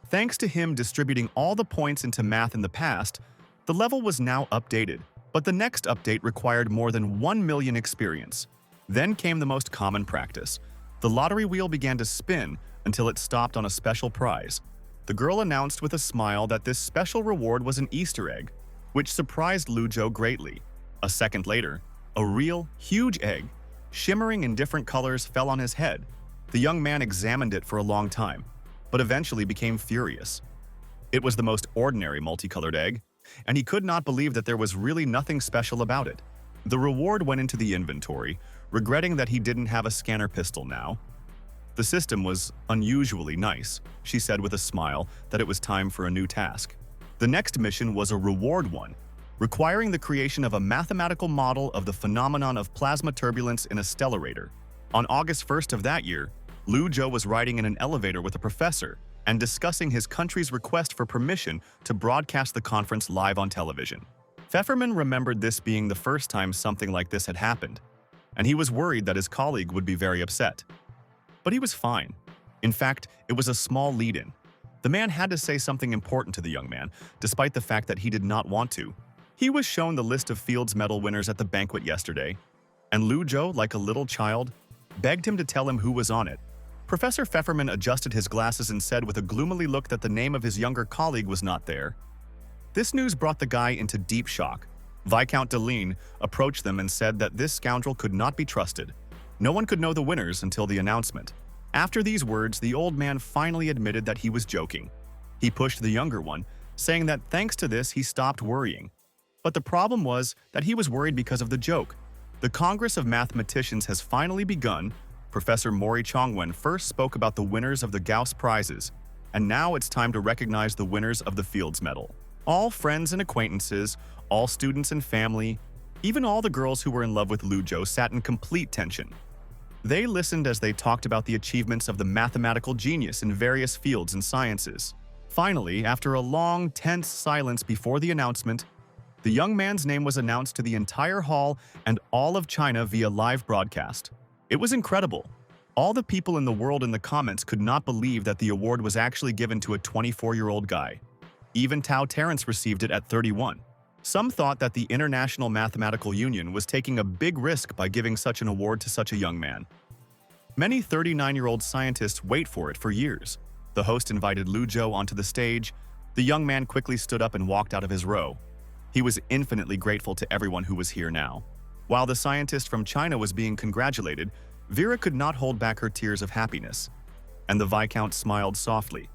Thanks to him distributing all the points into math in the past, the level was now updated, but the next update required more than 1 million experience. Then came the most common practice. The lottery wheel began to spin until it stopped on a special prize. The girl announced with a smile that this special reward was an Easter egg, which surprised Lu Zhou greatly. A second later, a real, huge egg, shimmering in different colors, fell on his head. The young man examined it for a long time, but eventually became furious. It was the most ordinary multicolored egg, and he could not believe that there was really nothing special about it. The reward went into the inventory, regretting that he didn't have a scanner pistol now. The system was unusually nice. She said with a smile that it was time for a new task. The next mission was a reward one, requiring the creation of a mathematical model of the phenomenon of plasma turbulence in a stellarator. On August 1st of that year, Lu Zhou was riding in an elevator with a professor and discussing his country's request for permission to broadcast the conference live on television. Pfefferman remembered this being the first time something like this had happened, and he was worried that his colleague would be very upset. But he was fine. In fact, it was a small lead-in. The man had to say something important to the young man, despite the fact that he did not want to. He was shown the list of Fields Medal winners at the banquet yesterday, and Lu Zhou, like a little child, begged him to tell him who was on it. Professor Pfefferman adjusted his glasses and said with a gloomily look that the name of his younger colleague was not there. This news brought the guy into deep shock. Viscount Deline approached them and said that this scoundrel could not be trusted. No one could know the winners until the announcement. After these words, the old man finally admitted that he was joking. He pushed the younger one, saying that thanks to this he stopped worrying. But the problem was that he was worried because of the joke. The Congress of Mathematicians has finally begun. Professor Mori Chongwen first spoke about the winners of the Gauss Prizes, and now it's time to recognize the winners of the Fields Medal. All friends and acquaintances, all students and family, even all the girls who were in love with Lu Zhou sat in complete tension. They listened as they talked about the achievements of the mathematical genius in various fields and sciences. Finally, after a long, tense silence before the announcement, the young man's name was announced to the entire hall and all of China via live broadcast. It was incredible. All the people in the world in the comments could not believe that the award was actually given to a 24-year-old guy. Even Tao Terrence received it at 31. Some thought that the International Mathematical Union was taking a big risk by giving such an award to such a young man. Many 39-year-old scientists wait for it for years. The host invited Lu Zhou onto the stage. The young man quickly stood up and walked out of his row. He was infinitely grateful to everyone who was here now. While the scientist from China was being congratulated, Vera could not hold back her tears of happiness. And the Viscount smiled softly.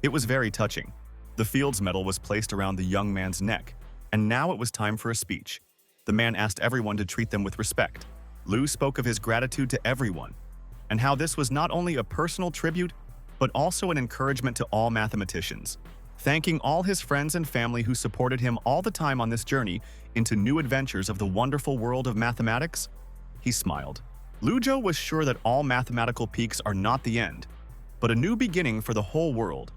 It was very touching. The Fields Medal was placed around the young man's neck, and now it was time for a speech. The man asked everyone to treat them with respect. Lu spoke of his gratitude to everyone, and how this was not only a personal tribute, but also an encouragement to all mathematicians. Thanking all his friends and family who supported him all the time on this journey into new adventures of the wonderful world of mathematics, he smiled. Lu Zhou was sure that all mathematical peaks are not the end, but a new beginning for the whole world.